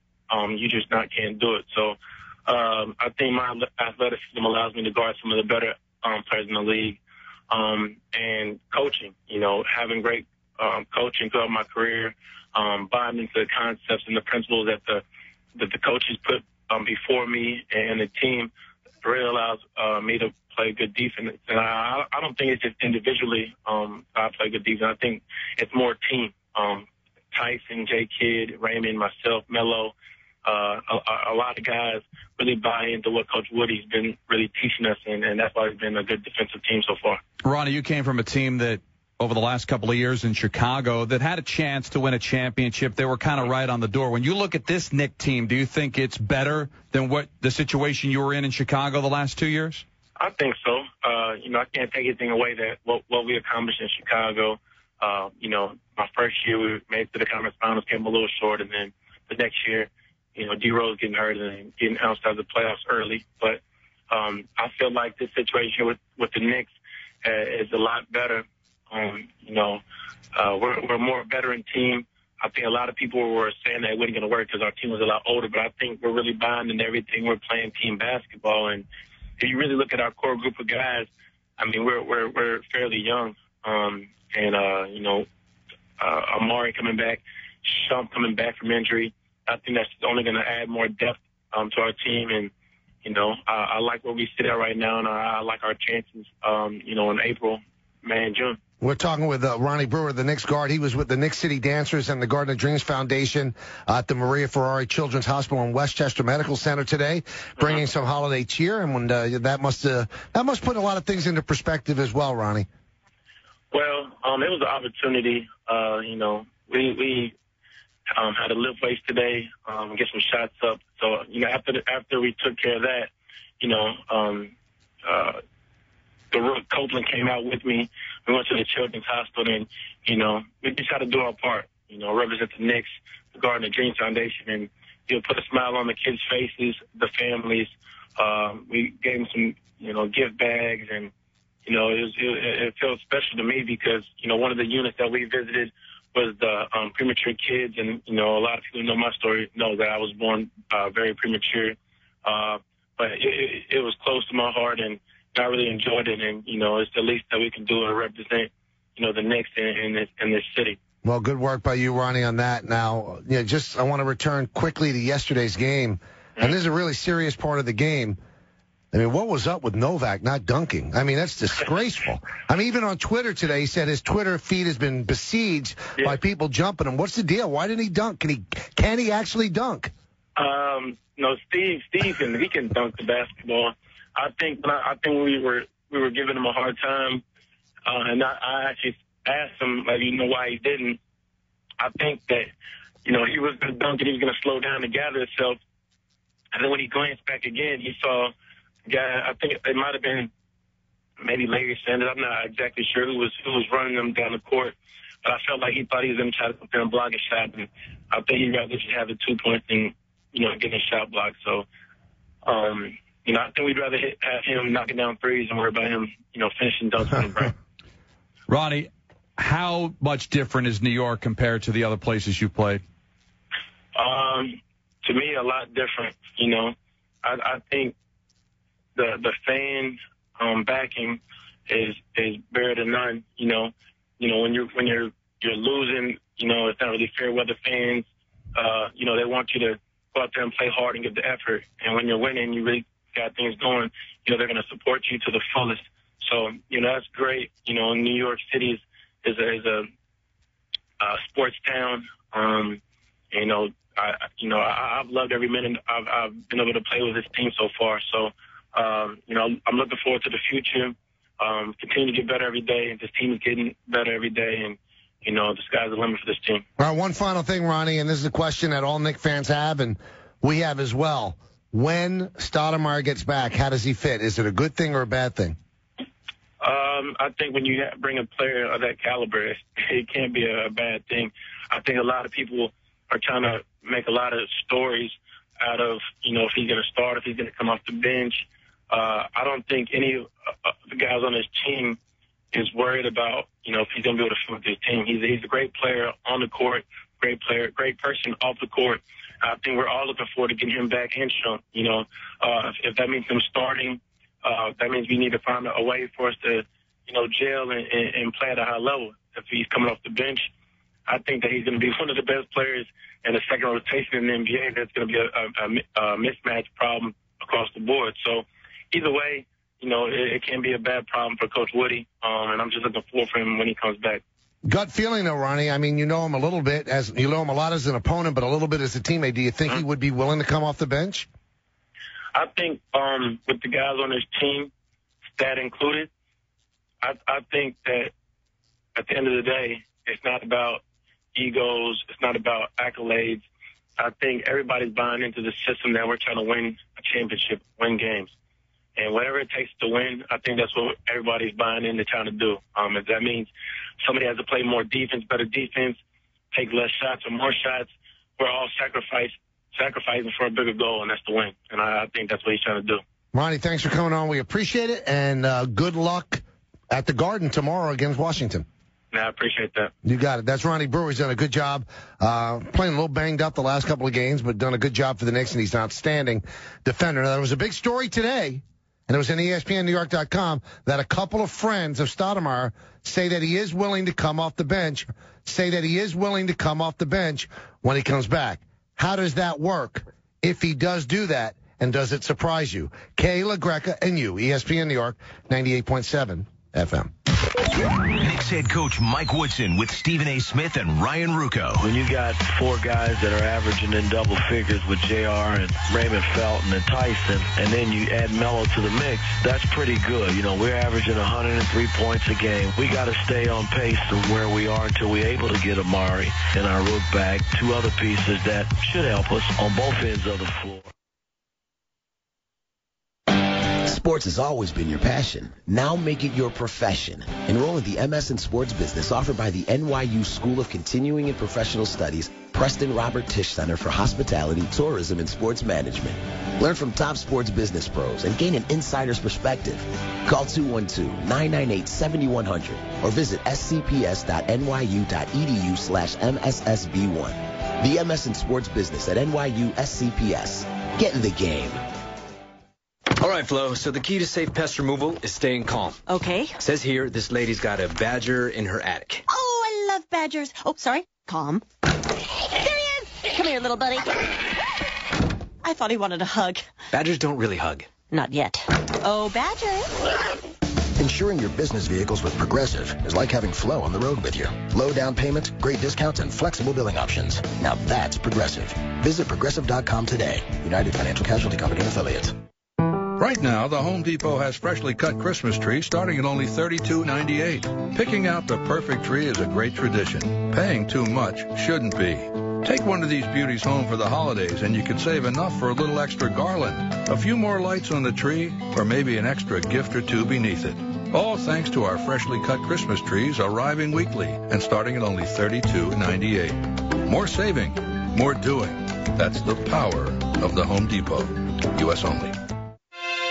you just can't do it. So I think my athleticism allows me to guard some of the better players in the league. And coaching, having great coaching throughout my career, buying into the concepts and the principles that the coaches put before me and the team really allows me to play good defense. And I don't think it's just individually I play good defense. I think it's more team. Tyson, J. Kidd, Raymond, myself, Melo, a lot of guys really buy into what Coach Woody's been really teaching us, and that's why it's been a good defensive team so far. Ronnie, you came from a team that over the last couple of years in Chicago that had a chance to win a championship. They were kind of right on the door. When you look at this Knick team, do you think it's better than what the situation you were in Chicago the last 2 years? I think so. I can't take anything away that what we accomplished in Chicago. My first year we made it to the conference finals, came a little short, and then the next year, D-Rose getting hurt and getting outside of the playoffs early. But I feel like this situation with the Knicks is a lot better. We're a more veteran team. I think a lot of people were saying that it wasn't going to work because our team was a lot older, but I think we're really buying into everything. We're playing team basketball, and if you really look at our core group of guys, I mean, we're fairly young. Amari coming back, Shump coming back from injury. I think that's only going to add more depth to our team, and I like where we sit at right now, and I like our chances, in April, May, and June. We're talking with Ronnie Brewer, the Knicks guard. He was with the Knicks City Dancers and the Garden of Dreams Foundation at the Maria Ferrari Children's Hospital in Westchester Medical Center today, bringing some holiday cheer. And that must put a lot of things into perspective as well, Ronnie. Well, it was an opportunity. We had to lift weights today, get some shots up. So, after we took care of that, the Rook Copeland came out with me. We went to the Children's Hospital, and, we just had to do our part, represent the Knicks, the Garden of Dreams Foundation, and, put a smile on the kids' faces, the families. We gave them some, gift bags, and, it felt special to me because, one of the units that we visited was the premature kids, and, a lot of people who know my story know that I was born very premature. But it was close to my heart, and I really enjoyed it, and, it's the least that we can do to represent, the Knicks in this city. Well, good work by you, Ronnie, on that. Now, I want to return quickly to yesterday's game, and this is a really serious part of the game. I mean, what was up with Novak not dunking? I mean, that's disgraceful. I mean, even on Twitter today, he said his Twitter feed has been besieged by people jumping him. What's the deal? Why didn't he dunk? Can he actually dunk? No, Steve can dunk the basketball. I think we were giving him a hard time, and I actually asked him, why he didn't. I think that, he was going to dunk and he was going to slow down to gather himself. And then when he glanced back again, he saw a guy, I think it might have been maybe Larry Sanders. I'm not exactly sure who was running them down the court. But I felt like he thought he was going to try to come there and block a shot. And I think he'd rather just have the 2 points than, get a shot blocked. So, I think we'd rather have him knocking down threes and worry about him, finishing dunks on the ground. Ronnie, how much different is New York compared to the other places you played? To me, a lot different. I think the fan backing is better than none. When you're losing, it's not really fair weather fans. They want you to go out there and play hard and give the effort. And when you're winning, you really got things going. They're going to support you to the fullest. So, that's great. New York City is a sports town. I've loved every minute I've been able to play with this team so far. So, I'm looking forward to the future. Continue to get better every day. This team is getting better every day, and the sky's the limit for this team. All right, one final thing, Ronnie, and this is a question that all Knick fans have, and we have as well. When Stoudemire gets back, how does he fit? Is it a good thing or a bad thing? I think when you bring a player of that caliber, it can't be a bad thing. I think a lot of people are trying to make a lot of stories out of, if he's going to start, if he's going to come off the bench. I don't think any of the guys on his team is worried about, if he's going to be able to fit with his team. He's a great player on the court, great player, great person off the court. I think we're all looking forward to getting him back in show. If that means him starting, that means we need to find a way for us to, gel and play at a high level. If he's coming off the bench, I think that he's going to be one of the best players in the second rotation in the NBA. That's going to be a mismatch problem across the board. So either way, it can be a bad problem for Coach Woody, and I'm just looking forward for him when he comes back. Gut feeling, though, Ronnie. I mean, you know him a little bit, you know him a lot as an opponent, but a little bit as a teammate. Do you think he would be willing to come off the bench? I think with the guys on his team, Stat included, I think that at the end of the day, it's not about egos. It's not about accolades. I think everybody's buying into the system that we're trying to win a championship, win games. And whatever it takes to win, I think that's what everybody's buying into trying to do. If that means somebody has to play more defense, better defense, take less shots or more shots, we're all sacrifice sacrificing for a bigger goal, and that's the win. And I think that's what he's trying to do. Ronnie, thanks for coming on. We appreciate it, and good luck at the Garden tomorrow against Washington. Yeah, I appreciate that. You got it. That's Ronnie Brewer. He's done a good job. Playing a little banged up the last couple of games, but done a good job for the Knicks, and he's an outstanding defender. Now, there was a big story today, and it was in ESPNNewYork.com, that a couple of friends of Stoudemire say that he is willing to come off the bench, when he comes back. How does that work if he does do that, and does it surprise you? Kayla Greca and you, ESPN New York, 98.7 FM. Knicks head coach Mike Woodson with Stephen A. Smith and Ryan Rucco. When you got four guys that are averaging in double figures with JR and Raymond Felton and Tyson, and then you add Melo to the mix, that's pretty good. You know, we're averaging 103 points a game. We got to stay on pace to where we are until we're able to get Amari and our rook back, two other pieces that should help us on both ends of the floor. Sports has always been your passion. Now make it your profession. Enroll in the MS in Sports Business offered by the NYU School of Continuing and Professional Studies, Preston Robert Tisch Center for Hospitality, Tourism, and Sports Management. Learn from top sports business pros and gain an insider's perspective. Call 212-998-7100 or visit scps.nyu.edu/MSSB1. The MS in Sports Business at NYU SCPS. Get in the game. All right, Flo, so the key to safe pest removal is staying calm. Okay. Says here, this lady's got a badger in her attic. Oh, I love badgers. Oh, sorry. Calm. There he is. Come here, little buddy. I thought he wanted a hug. Badgers don't really hug. Not yet. Oh, badger. Insuring your business vehicles with Progressive is like having Flo on the road with you. Low down payment, great discounts, and flexible billing options. Now that's Progressive. Visit Progressive.com today. United Financial Casualty Company and Affiliates. Right now, the Home Depot has freshly cut Christmas trees starting at only $32.98. Picking out the perfect tree is a great tradition. Paying too much shouldn't be. Take one of these beauties home for the holidays, and you can save enough for a little extra garland, a few more lights on the tree, or maybe an extra gift or two beneath it. All thanks to our freshly cut Christmas trees arriving weekly and starting at only $32.98. More saving, more doing. That's the power of the Home Depot. U.S. only.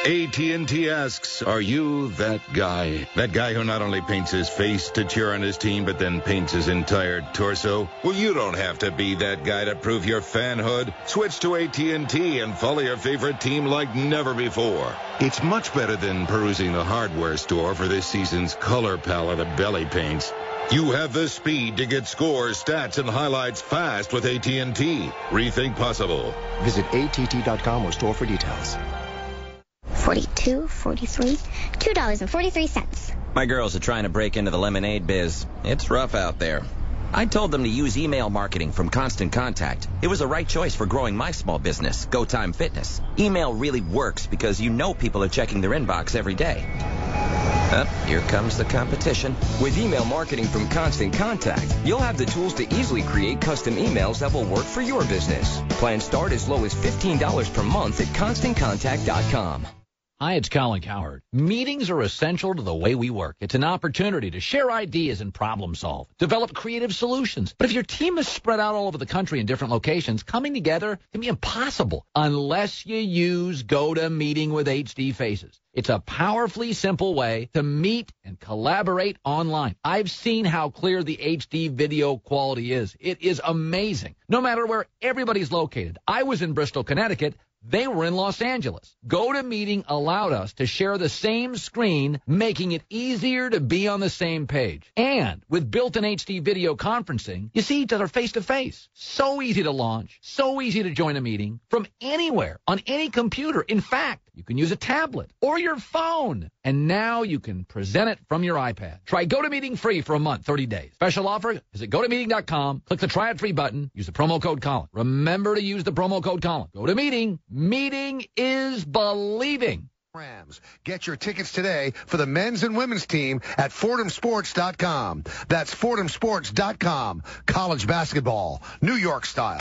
AT&T asks, are you that guy? That guy who not only paints his face to cheer on his team, but then paints his entire torso? Well, you don't have to be that guy to prove your fanhood. Switch to AT&T and follow your favorite team like never before. It's much better than perusing the hardware store for this season's color palette of belly paints. You have the speed to get scores, stats, and highlights fast with AT&T. Rethink possible. Visit att.com or store for details. 42, 43, $2.43. My girls are trying to break into the lemonade biz. It's rough out there. I told them to use email marketing from Constant Contact. It was the right choice for growing my small business, Go Time Fitness. Email really works because you know people are checking their inbox every day. Here comes the competition. With email marketing from Constant Contact, you'll have the tools to easily create custom emails that will work for your business. Plans start as low as $15 per month at ConstantContact.com. Hi, it's Colin Cowherd. Meetings are essential to the way we work. It's an opportunity to share ideas and problem solve, develop creative solutions. But if your team is spread out all over the country in different locations, coming together can be impossible unless you use GoToMeeting with HD Faces. It's a powerfully simple way to meet and collaborate online. I've seen how clear the HD video quality is. It is amazing. No matter where everybody's located. I was in Bristol, Connecticut. They were in Los Angeles. GoToMeeting allowed us to share the same screen, making it easier to be on the same page. And with built-in HD video conferencing, you see each other face-to-face. So easy to launch, so easy to join a meeting from anywhere, on any computer. In fact, you can use a tablet or your phone. And now you can present it from your iPad. Try GoToMeeting free for a month, 30 days. Special offer, visit GoToMeeting.com, click the Try It Free button, use the promo code Colin. Remember to use the promo code Colin. GoToMeeting. Meeting is believing. Rams. Get your tickets today for the men's and women's team at FordhamSports.com. That's FordhamSports.com. College basketball, New York style.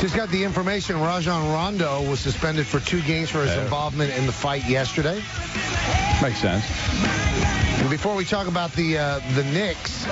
Just got the information Rajon Rondo was suspended for 2 games for his involvement in the fight yesterday. Makes sense. Before we talk about the Knicks,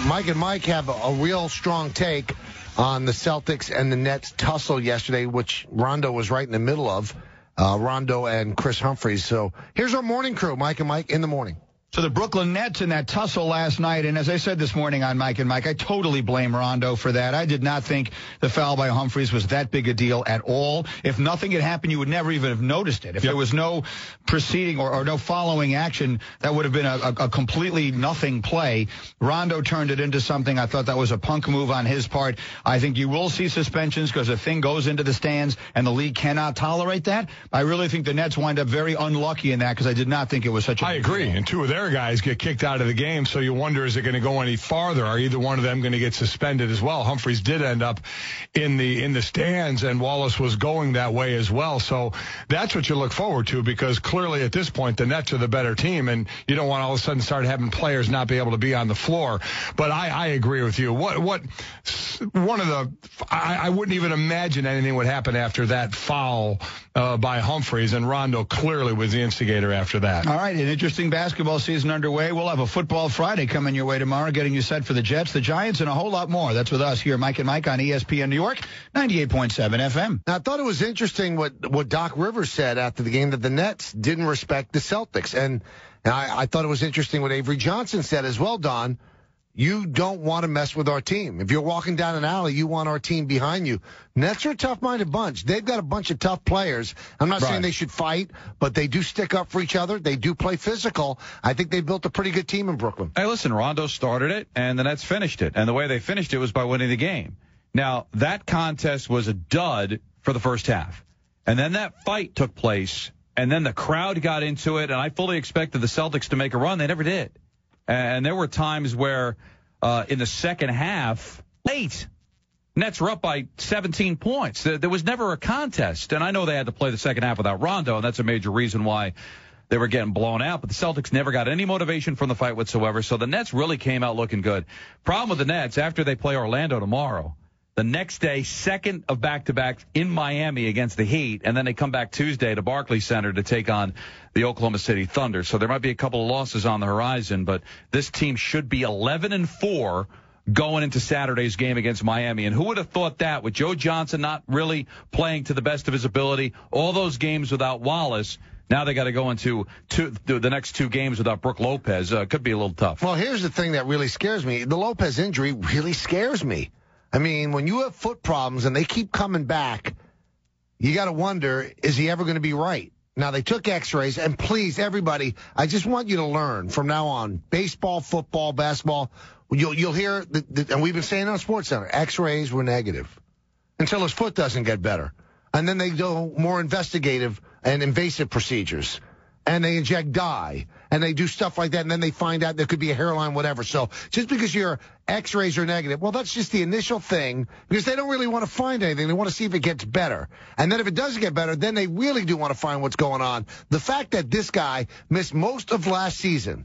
Mike and Mike have a real strong take on the Celtics and the Nets tussle yesterday, which Rondo was right in the middle of, Rondo and Chris Humphries. So here's our morning crew, Mike and Mike, in the morning. So the Brooklyn Nets in that tussle last night, and as I said this morning on Mike and Mike, I totally blame Rondo for that. I did not think the foul by Humphries was that big a deal at all. If nothing had happened, you would never even have noticed it. If there was no proceeding or no following action, that would have been a completely nothing play. Rondo turned it into something. I thought that was a punk move on his part. I think you will see suspensions because the thing goes into the stands, and the league cannot tolerate that. I really think the Nets wind up very unlucky in that because I did not think it was such a big agree, deal. and two of their guys get kicked out of the game, so you wonder, is it going to go any farther? Are either one of them going to get suspended as well? Humphries did end up in the stands, and Wallace was going that way as well. So that's what you look forward to, because clearly at this point the Nets are the better team, and you don't want all of a sudden start having players not be able to be on the floor. But I agree with you. I wouldn't even imagine anything would happen after that foul by Humphries, and Rondo clearly was the instigator after that. All right, an interesting basketball season underway. We'll have a Football Friday coming your way tomorrow, getting you set for the Jets, the Giants, and a whole lot more. That's with us here, Mike and Mike, on ESPN New York, 98.7 FM. Now, I thought it was interesting what Doc Rivers said after the game, that the Nets didn't respect the Celtics. And I thought it was interesting what Avery Johnson said as well, Don. You don't want to mess with our team. If you're walking down an alley, you want our team behind you. Nets are a tough-minded bunch. They've got a bunch of tough players. I'm not saying they should fight, but they do stick up for each other. They do play physical. I think they built a pretty good team in Brooklyn. Hey, listen, Rondo started it, and the Nets finished it. And the way they finished it was by winning the game. Now, that contest was a dud for the first half. And then that fight took place, and then the crowd got into it, and I fully expected the Celtics to make a run. They never did. And there were times where in the second half, late, Nets were up by 17 points. There was never a contest. And I know they had to play the second half without Rondo, and that's a major reason why they were getting blown out. But the Celtics never got any motivation from the fight whatsoever. So the Nets really came out looking good. Problem with the Nets, after they play Orlando tomorrow, the next day, second of back-to-back in Miami against the Heat, and then they come back Tuesday to Barclays Center to take on the Oklahoma City Thunder. So there might be a couple of losses on the horizon, but this team should be 11-4 going into Saturday's game against Miami. And who would have thought that, with Joe Johnson not really playing to the best of his ability, all those games without Wallace? Now they got to go into the next two games without Brook Lopez. Could be a little tough. Well, here's the thing that really scares me. The Lopez injury really scares me. I mean, when you have foot problems and they keep coming back, you got to wonder, is he ever going to be right? Now, they took x-rays, and please, everybody, I just want you to learn from now on, baseball, football, basketball, you'll hear, and we've been saying on SportsCenter, x-rays were negative until his foot doesn't get better. And then they do more investigative and invasive procedures. And they inject dye, and they do stuff like that, and then they find out there could be a hairline, whatever. So just because your x-rays are negative, well, that's just the initial thing, because they don't really want to find anything. They want to see if it gets better. And then if it does get better, then they really do want to find what's going on. The fact that this guy missed most of last season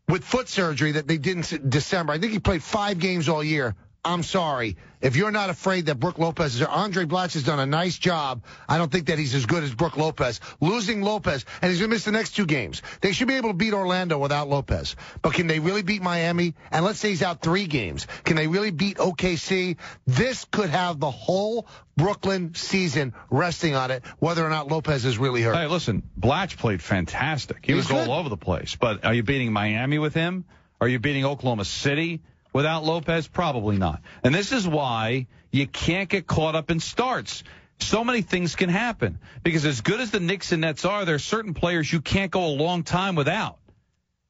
with foot surgery that they did in December, I think he played 5 games all year. I'm sorry. If you're not afraid that Brook Lopez is, Andre Blatch has done a nice job. I don't think that he's as good as Brook Lopez. Losing Lopez, and he's going to miss the next 2 games. They should be able to beat Orlando without Lopez. But can they really beat Miami? And let's say he's out 3 games. Can they really beat OKC? This could have the whole Brooklyn season resting on it, whether or not Lopez is really hurt. Hey, listen, Blatch played fantastic. He was all over the place. But are you beating Miami with him? Are you beating Oklahoma City without Lopez? Probably not. And this is why you can't get caught up in starts. So many things can happen. Because as good as the Knicks and Nets are, there are certain players you can't go a long time without.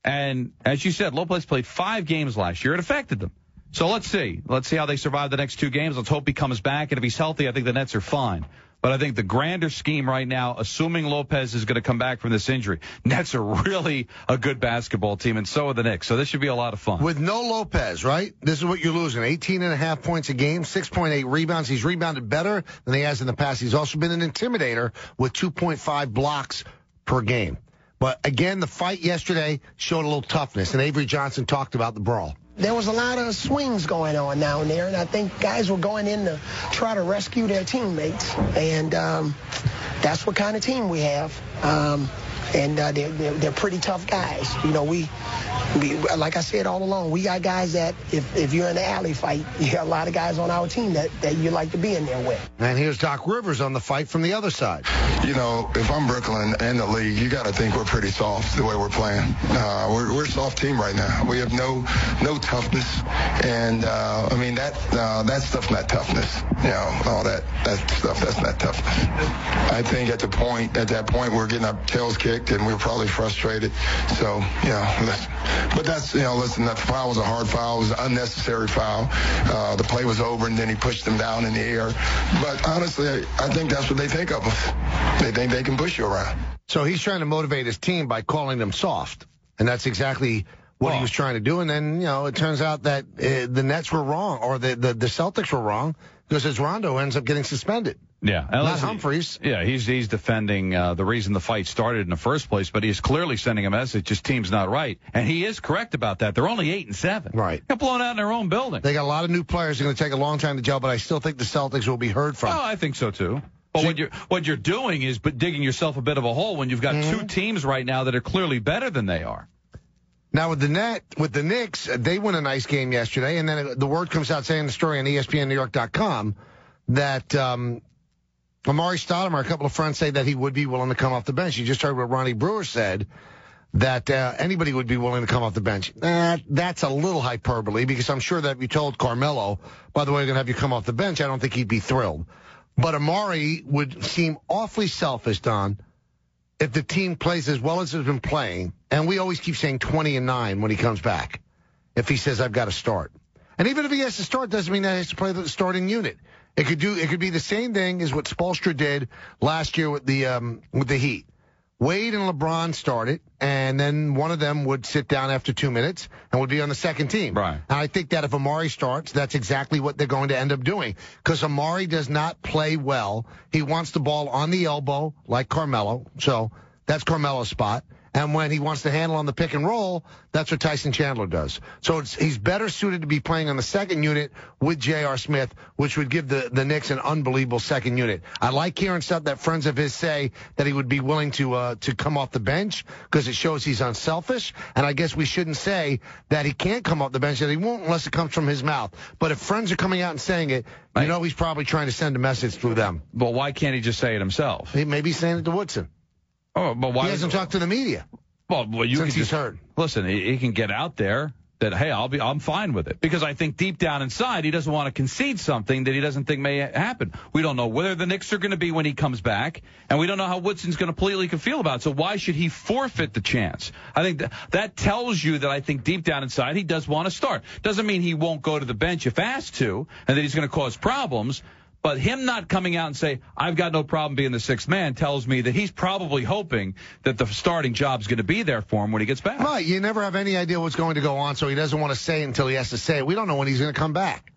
And as you said, Lopez played 5 games last year. It affected them. So let's see. Let's see how they survive the next 2 games. Let's hope he comes back. And if he's healthy, I think the Nets are fine. But I think the grander scheme right now, assuming Lopez is going to come back from this injury, Nets are really a good basketball team, and so are the Knicks. So this should be a lot of fun. With no Lopez, right? This is what you're losing. 18.5 points a game, 6.8 rebounds. He's rebounded better than he has in the past. He's also been an intimidator with 2.5 blocks per game. But again, the fight yesterday showed a little toughness, and Avery Johnson talked about the brawl. There was a lot of swings going on down there, and I think guys were going in to try to rescue their teammates, and that's what kind of team we have. and they're pretty tough guys. You know, we like I said all along, we got guys that if you're in an alley fight, you got a lot of guys on our team that you like to be in there with. And here's Doc Rivers on the fight from the other side. You know, if I'm Brooklyn and the league, you got to think we're pretty soft the way we're playing. We're a soft team right now. We have no toughness, and I mean that stuff's not toughness. You know, all that stuff, that's not toughness. I think at that point we're getting our tails kicked and we're probably frustrated. So, you know, listen. But that's, you know, listen, that foul was a hard foul. It was an unnecessary foul. The play was over, and then he pushed them down in the air. But honestly, I think that's what they think of us. They think they can push you around. So he's trying to motivate his team by calling them soft. And that's exactly what he was trying to do. And then, you know, it turns out that the Nets were wrong, or the Celtics were wrong, because as Rondo ends up getting suspended. Yeah. Not Humphreys. Yeah, he's defending the reason the fight started in the first place, but he's clearly sending a message his team's not right. And he is correct about that. They're only 8-7. Right. Got blown out in their own building. They got a lot of new players. They're going to take a long time to gel, but I still think the Celtics will be heard from. Oh, I think so, too. But what you're doing is digging yourself a bit of a hole when you've got two teams right now that are clearly better than they are. Now, with the Knicks, they won a nice game yesterday, and then the word comes out saying the story on ESPNNewYork.com that Amari Stoudemire, a couple of friends say that he would be willing to come off the bench. You just heard what Ronnie Brewer said, that anybody would be willing to come off the bench. That's a little hyperbole, because I'm sure that if you told Carmelo, by the way, we're going to have you come off the bench, I don't think he'd be thrilled. But Amari would seem awfully selfish, Don, if the team plays as well as it's been playing, and we always keep saying 20-9 when he comes back, if he says, I've got to start. And even if he has to start, doesn't mean that he has to play the starting unit. It could be the same thing as what Spoelstra did last year with the Heat. Wade and LeBron started, and then one of them would sit down after 2 minutes and would be on the second team. Right. And I think that if Amari starts, that's exactly what they're going to end up doing, because Amari does not play well. He wants the ball on the elbow like Carmelo, so that's Carmelo's spot. And when he wants to handle on the pick and roll, that's what Tyson Chandler does. So he's better suited to be playing on the second unit with J.R. Smith, which would give the Knicks an unbelievable second unit. I like hearing stuff that friends of his say that he would be willing to come off the bench, because it shows he's unselfish. And I guess we shouldn't say that he can't come off the bench, that he won't unless it comes from his mouth. But if friends are coming out and saying it, you know he's probably trying to send a message through them. But why can't he just say it himself? He may be saying it to Woodson. Oh, but why? He hasn't talked to the media. Well, you since can he's heard. Listen, he can get out there that, hey, I'm fine with it, because I think deep down inside he doesn't want to concede something that he doesn't think may happen. We don't know whether the Knicks are going to be when he comes back, and we don't know how Woodson's going to completely feel about it. So why should he forfeit the chance? I think that tells you that I think deep down inside he does want to start. Doesn't mean he won't go to the bench if asked to, and that he's going to cause problems. But him not coming out and say, I've got no problem being the sixth man, tells me that he's probably hoping that the starting job's going to be there for him when he gets back. Right. You never have any idea what's going to go on, so he doesn't want to say it until he has to say it. We don't know when he's going to come back.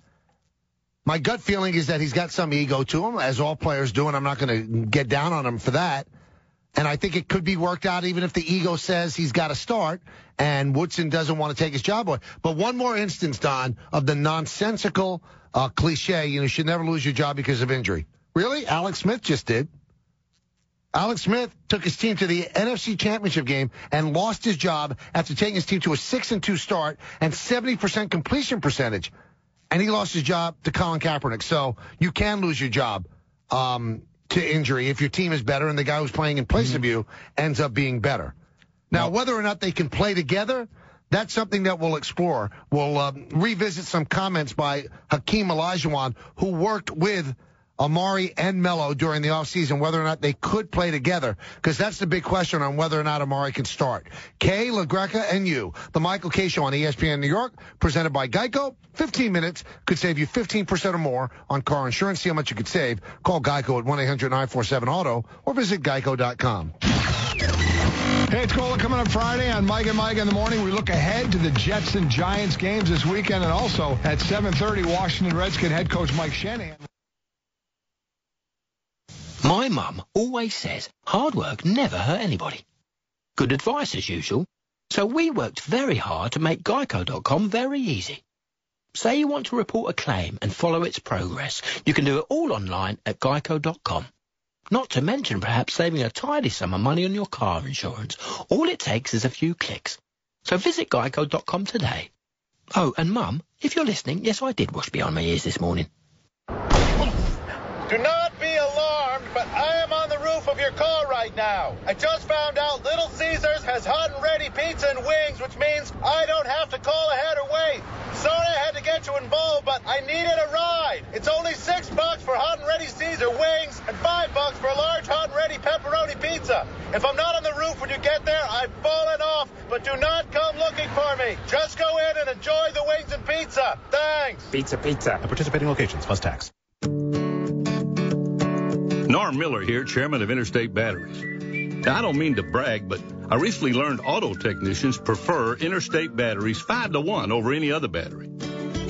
My gut feeling is that he's got some ego to him, as all players do, and I'm not going to get down on him for that. And I think it could be worked out even if the ego says he's got to start and Woodson doesn't want to take his job away. But one more instance, Don, of the nonsensical cliche, you should never lose your job because of injury. Really? Alex Smith just did. Alex Smith took his team to the NFC Championship game and lost his job after taking his team to a 6-2 start and 70% completion percentage. And he lost his job to Colin Kaepernick. So you can lose your job to injury if your team is better and the guy who's playing in place of you ends up being better. Now, whether or not they can play together, that's something that we'll explore. We'll revisit some comments by Hakeem Olajuwon, who worked with Amari and Melo during the offseason, whether or not they could play together, because that's the big question on whether or not Amari can start. Kay, LaGreca, and you. The Michael Kay Show on ESPN New York, presented by Geico. 15 minutes could save you 15% or more on car insurance. See how much you could save. Call Geico at 1-800-947-AUTO or visit geico.com. Hey, it's Cola coming up Friday on Mike and Mike in the Morning. We look ahead to the Jets and Giants games this weekend, and also at 7:30, Washington Redskin head coach Mike Shanahan. My mum always says hard work never hurt anybody. Good advice as usual. So we worked very hard to make Geico.com very easy. Say you want to report a claim and follow its progress. You can do it all online at Geico.com. Not to mention perhaps saving a tidy sum of money on your car insurance. All it takes is a few clicks. So visit Geico.com today. Oh, and Mum, if you're listening, yes, I did wash behind my ears this morning. Do not be alarmed, but I am on the roof of your car right now. I just found out Little Caesars has hot and ready pizza and wings, which means I don't have to call ahead or wait. Sorry I had to get you involved, but I needed a ride. It's only $6 for hot and ready Caesar wings and $5 for a large hot and ready pepperoni pizza. If I'm not on the roof when you get there, I've fallen off, but do not come looking for me. Just go in and enjoy the wings and pizza. Thanks. Pizza. At participating locations, plus tax. Norm Miller here, chairman of Interstate Batteries. Now, I don't mean to brag, but I recently learned auto technicians prefer Interstate Batteries 5-to-1 over any other battery.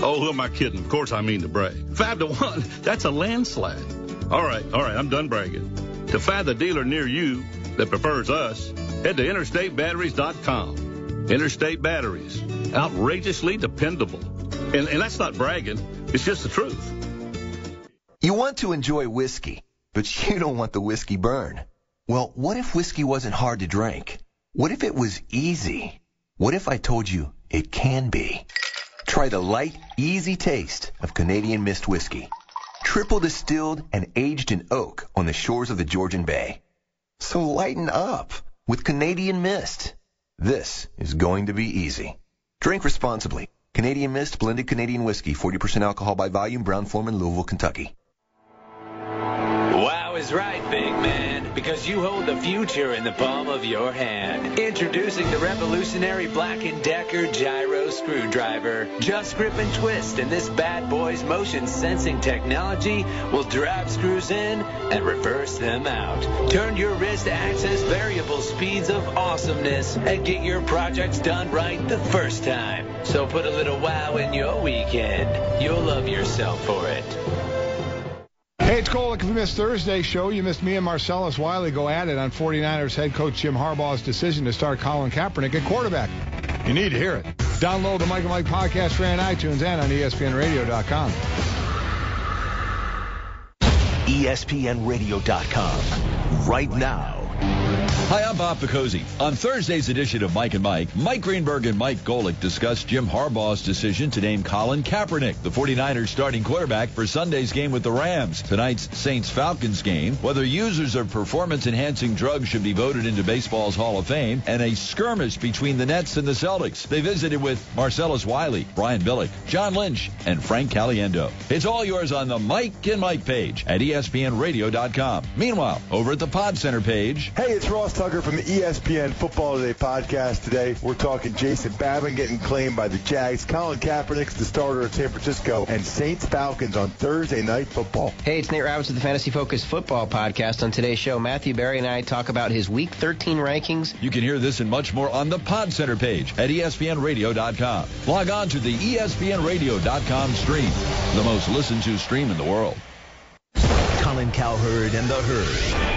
Oh, who am I kidding? Of course I mean to brag. 5-to-1, that's a landslide. All right, I'm done bragging. To find the dealer near you that prefers us, head to interstatebatteries.com. Interstate Batteries, outrageously dependable. And that's not bragging, it's just the truth. You want to enjoy whiskey, but you don't want the whiskey burn. Well, what if whiskey wasn't hard to drink? What if it was easy? What if I told you it can be? Try the light, easy taste of Canadian Mist whiskey. Triple distilled and aged in oak on the shores of the Georgian Bay. So lighten up with Canadian Mist. This is going to be easy. Drink responsibly. Canadian Mist, blended Canadian whiskey, 40% alcohol by volume, Brown-Forman, Louisville, Kentucky. Wow is right, big man, because you hold the future in the palm of your hand. Introducing the revolutionary Black & Decker Gyro Screwdriver. Just grip and twist, and this bad boy's motion sensing technology will drive screws in and reverse them out. Turn your wrist to access variable speeds of awesomeness and get your projects done right the first time. So put a little wow in your weekend. You'll love yourself for it. Hey, it's Golick. If you missed Thursday's show, you missed me and Marcellus Wiley go at it on 49ers head coach Jim Harbaugh's decision to start Colin Kaepernick at quarterback. You need to hear it. Download the Mike and Mike podcast free on iTunes and on ESPNRadio.com. ESPNRadio.com. Right now. Hi, I'm Bob Picozzi. On Thursday's edition of Mike and Mike, Mike Greenberg and Mike Golick discussed Jim Harbaugh's decision to name Colin Kaepernick, the 49ers starting quarterback, for Sunday's game with the Rams. Tonight's Saints-Falcons game, whether users of performance-enhancing drugs should be voted into baseball's Hall of Fame, and a skirmish between the Nets and the Celtics. They visited with Marcellus Wiley, Brian Billick, John Lynch, and Frank Caliendo. It's all yours on the Mike and Mike page at ESPNRadio.com. Meanwhile, over at the Pod Center page... Hey, it's Ross Tucker from the ESPN Football Today podcast. Today, we're talking Jason Babin getting claimed by the Jags, Colin Kaepernick's the starter at San Francisco, and Saints-Falcons on Thursday Night Football. Hey, it's Nate Roberts of the Fantasy Focus Football podcast. On today's show, Matthew Berry and I talk about his Week 13 rankings. You can hear this and much more on the Pod Center page at ESPNRadio.com. Log on to the ESPNRadio.com stream, the most listened to stream in the world. Colin Cowherd and the Herd.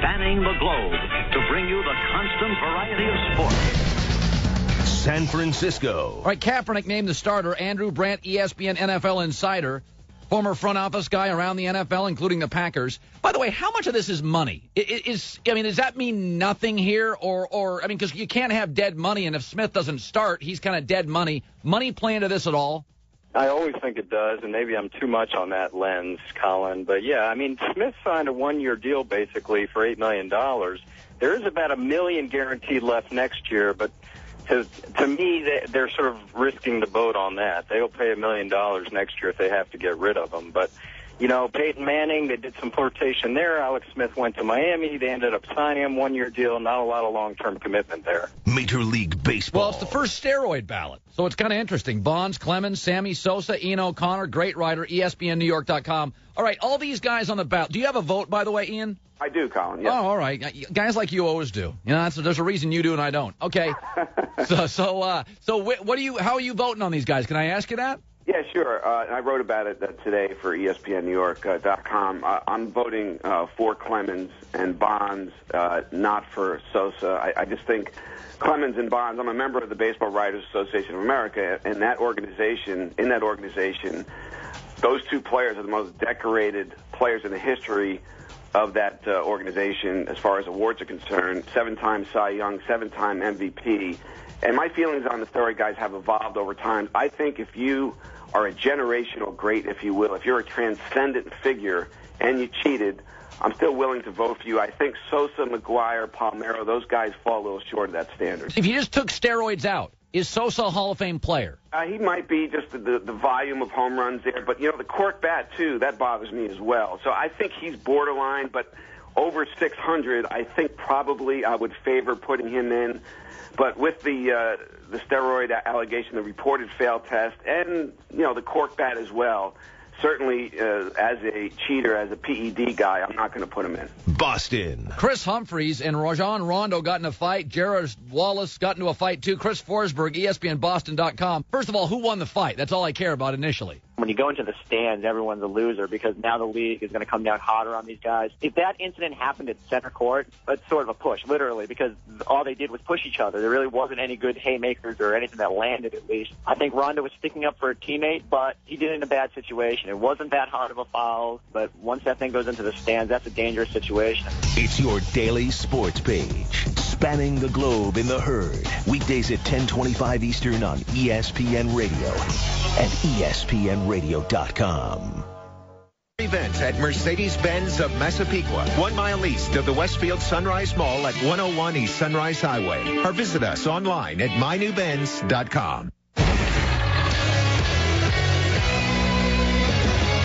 Spanning the globe to bring you the constant variety of sports. San Francisco. All right, Kaepernick named the starter. Andrew Brandt, ESPN NFL insider, former front office guy around the NFL, including the Packers. By the way, how much of this is money? Does that mean nothing here? Or because you can't have dead money, and if Smith doesn't start, he's kind of dead money. Money play into this at all? I always think it does, and maybe I'm too much on that lens, Colin. But, yeah, Smith signed a one-year deal basically for $8 million. There is about $1 million guaranteed left next year, but to me, they're sort of risking the boat on that. They'll pay $1 million next year if they have to get rid of him. But, Peyton Manning, they did some flirtation there. Alex Smith went to Miami. They ended up signing him, one-year deal, not a lot of long-term commitment there. Major League Baseball. Well, it's the first steroid ballot, so it's kind of interesting. Bonds, Clemens, Sammy Sosa, Ian O'Connor, great writer, ESPNNewYork.com. All right, all these guys on the ballot. Do you have a vote, by the way, Ian? I do, Colin. Yes. Oh, all right. Guys like you always do. There's a reason you do and I don't. Okay. So what do you? How are you voting on these guys? Can I ask you that? Yeah, sure. I wrote about it today for ESPNNewYork.com. I'm voting for Clemens and Bonds, not for Sosa. I just think Clemens and Bonds. I'm a member of the Baseball Writers Association of America, and in that organization, those two players are the most decorated players in the history of that organization as far as awards are concerned. 7-time Cy Young, 7-time MVP. And my feelings on the steroid guys have evolved over time. I think if you are a generational great, if you will, if you're a transcendent figure and you cheated, I'm still willing to vote for you. I think Sosa, McGuire, Palmeiro, those guys fall a little short of that standard. If you just took steroids out, is Sosa a Hall of Fame player? He might be, just the volume of home runs there. But, the cork bat, too, that bothers me as well. So I think he's borderline, but over 600, I think probably I would favor putting him in. But with the steroid allegation, the reported failed test, and, the cork bat as well, certainly as a cheater, as a PED guy, I'm not going to put him in. Boston. Chris Humphreys and Rajon Rondo got in a fight. Jared Wallace got into a fight, too. Chris Forsberg, ESPNBoston.com. First of all, who won the fight? That's all I care about initially. When you go into the stands, everyone's a loser because now the league is going to come down hotter on these guys. If that incident happened at center court, it's sort of a push, literally, because all they did was push each other. There really wasn't any good haymakers or anything that landed, at least. I think Rondo was sticking up for a teammate, but he did it in a bad situation. It wasn't that hard of a foul, but once that thing goes into the stands, that's a dangerous situation. It's your daily sports page, spanning the globe in the herd. Weekdays at 10:25 Eastern on ESPN Radio and ESPNRadio.com. Events at Mercedes-Benz of Massapequa, 1 mile east of the Westfield Sunrise Mall at 101 East Sunrise Highway. Or visit us online at mynewbenz.com.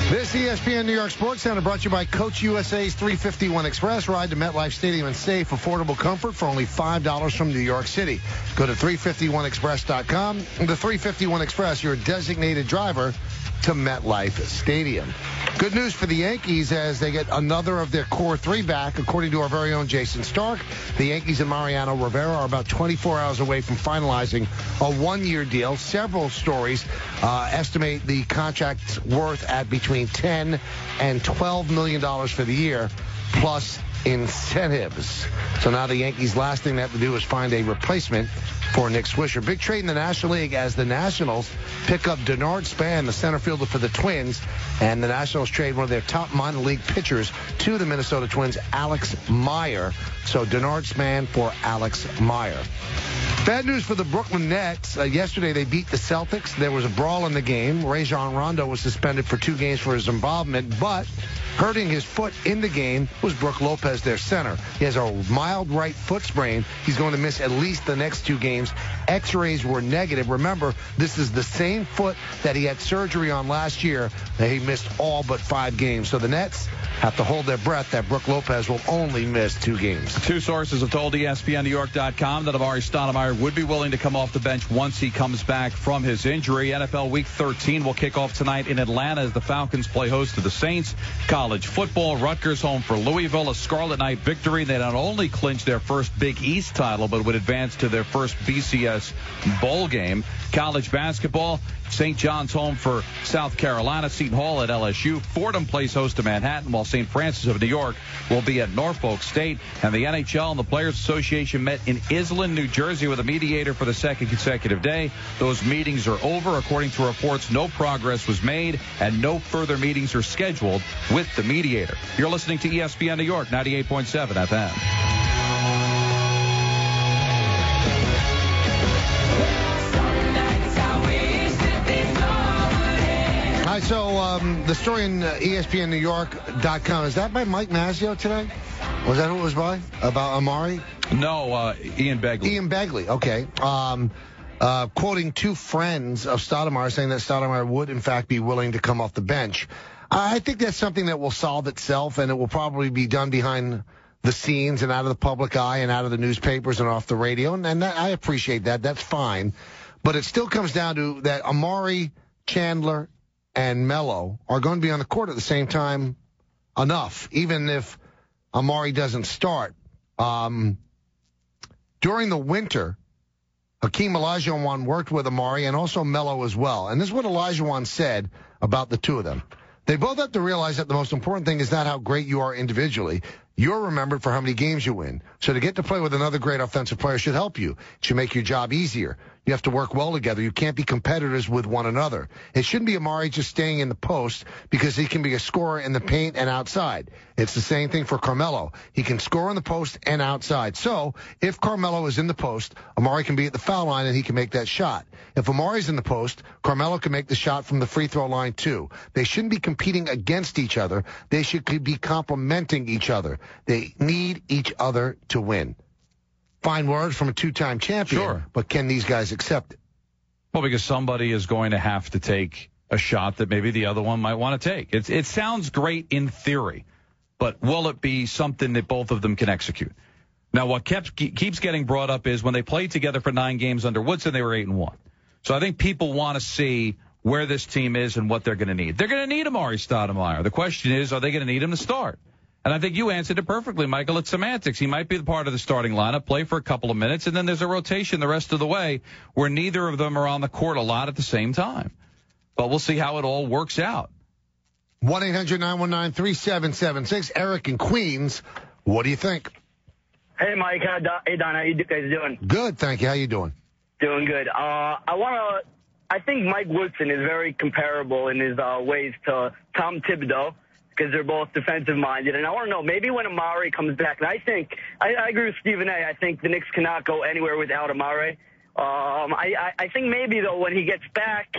This ESPN New York Sports Center brought to you by Coach USA's 351 Express. Ride to MetLife Stadium in safe, affordable comfort for only $5 from New York City. Go to 351express.com. The 351 Express, your designated driver to MetLife Stadium. Good news for the Yankees as they get another of their core three back. According to our very own Jason Stark, the Yankees and Mariano Rivera are about 24 hours away from finalizing a one-year deal. Several stories estimate the contract's worth at between $10 and $12 million for the year, plus incentives. So now the Yankees' last thing they have to do is find a replacement for Nick Swisher. Big trade in the National League as the Nationals pick up Denard Span, the center fielder for the Twins, and the Nationals trade one of their top minor league pitchers to the Minnesota Twins, Alex Meyer. So Denard Span for Alex Meyer. Bad news for the Brooklyn Nets. Yesterday they beat the Celtics. There was a brawl in the game. Rajon Rondo was suspended for 2 games for his involvement, but hurting his foot in the game was Brook Lopez, their center. He has a mild right foot sprain. He's going to miss at least the next 2 games. X-rays were negative. Remember, this is the same foot that he had surgery on last year. He missed all but 5 games. So the Nets have to hold their breath that Brook Lopez will only miss 2 games. 2 sources have told ESPNNewYork.com that Amari Stoudemire would be willing to come off the bench once he comes back from his injury. NFL Week 13 will kick off tonight in Atlanta as the Falcons play host to the Saints. College football, Rutgers home for Louisville, a Scarlet Knight victory. They not only clinched their first Big East title, but would advance to their first BCS bowl game. College basketball, St. John's home for South Carolina, Seton Hall at LSU. Fordham plays host to Manhattan, while St. Francis of New York will be at Norfolk State. And the NHL and the Players Association met in Island, New Jersey with a mediator for the second consecutive day. Those meetings are over. According to reports, no progress was made and no further meetings are scheduled with the mediator. You're listening to ESPN New York, 98.7 FM. All right, so the story in ESPNNewYork.com, is that by Mike Mazzio today? Was that who it was by? About Amari? No, Ian Begley. Ian Begley, okay. Quoting 2 friends of Stoudemire, saying that Stoudemire would, in fact, be willing to come off the bench. I think that's something that will solve itself, and it will probably be done behind the scenes and out of the public eye and out of the newspapers and off the radio, and that, I appreciate that. That's fine. But it still comes down to that Amari, Chandler, and Melo are going to be on the court at the same time enough, even if Amari doesn't start. During the winter, Hakeem Olajuwon worked with Amari and also Melo as well. And this is what Olajuwon said about the 2 of them. They both have to realize that the most important thing is not how great you are individually. You're remembered for how many games you win. So to get to play with another great offensive player should help you. It should make your job easier. You have to work well together. You can't be competitors with one another. It shouldn't be Amari just staying in the post because he can be a scorer in the paint and outside. It's the same thing for Carmelo. He can score in the post and outside. So if Carmelo is in the post, Amari can be at the foul line and he can make that shot. If Amari's in the post, Carmelo can make the shot from the free throw line too. They shouldn't be competing against each other. They should be complementing each other. They need each other to win. Fine words from a two-time champion, sure. But can these guys accept it? Well, because somebody is going to have to take a shot that maybe the other one might want to take. It sounds great in theory, but will it be something that both of them can execute? Now, what keeps getting brought up is when they played together for 9 games under Woodson, they were 8-1. So I think people want to see where this team is and what they're going to need. They're going to need Amari Stoudemire. The question is, are they going to need him to start? And I think you answered it perfectly, Michael. It's semantics. He might be the part of the starting lineup, play for a couple of minutes, and then there's a rotation the rest of the way where neither of them are on the court a lot at the same time. But we'll see how it all works out. 1-800-919-3776. Eric in Queens, what do you think? Hey, Mike. Hey, Don. How you guys doing? Good, thank you. How you doing? Doing good. I think Mike Woodson is very comparable in his ways to Tom Thibodeau, because they're both defensive-minded. And I want to know, maybe when Amari comes back, and I agree with Stephen A. I think the Knicks cannot go anywhere without Amari. I think maybe, though, when he gets back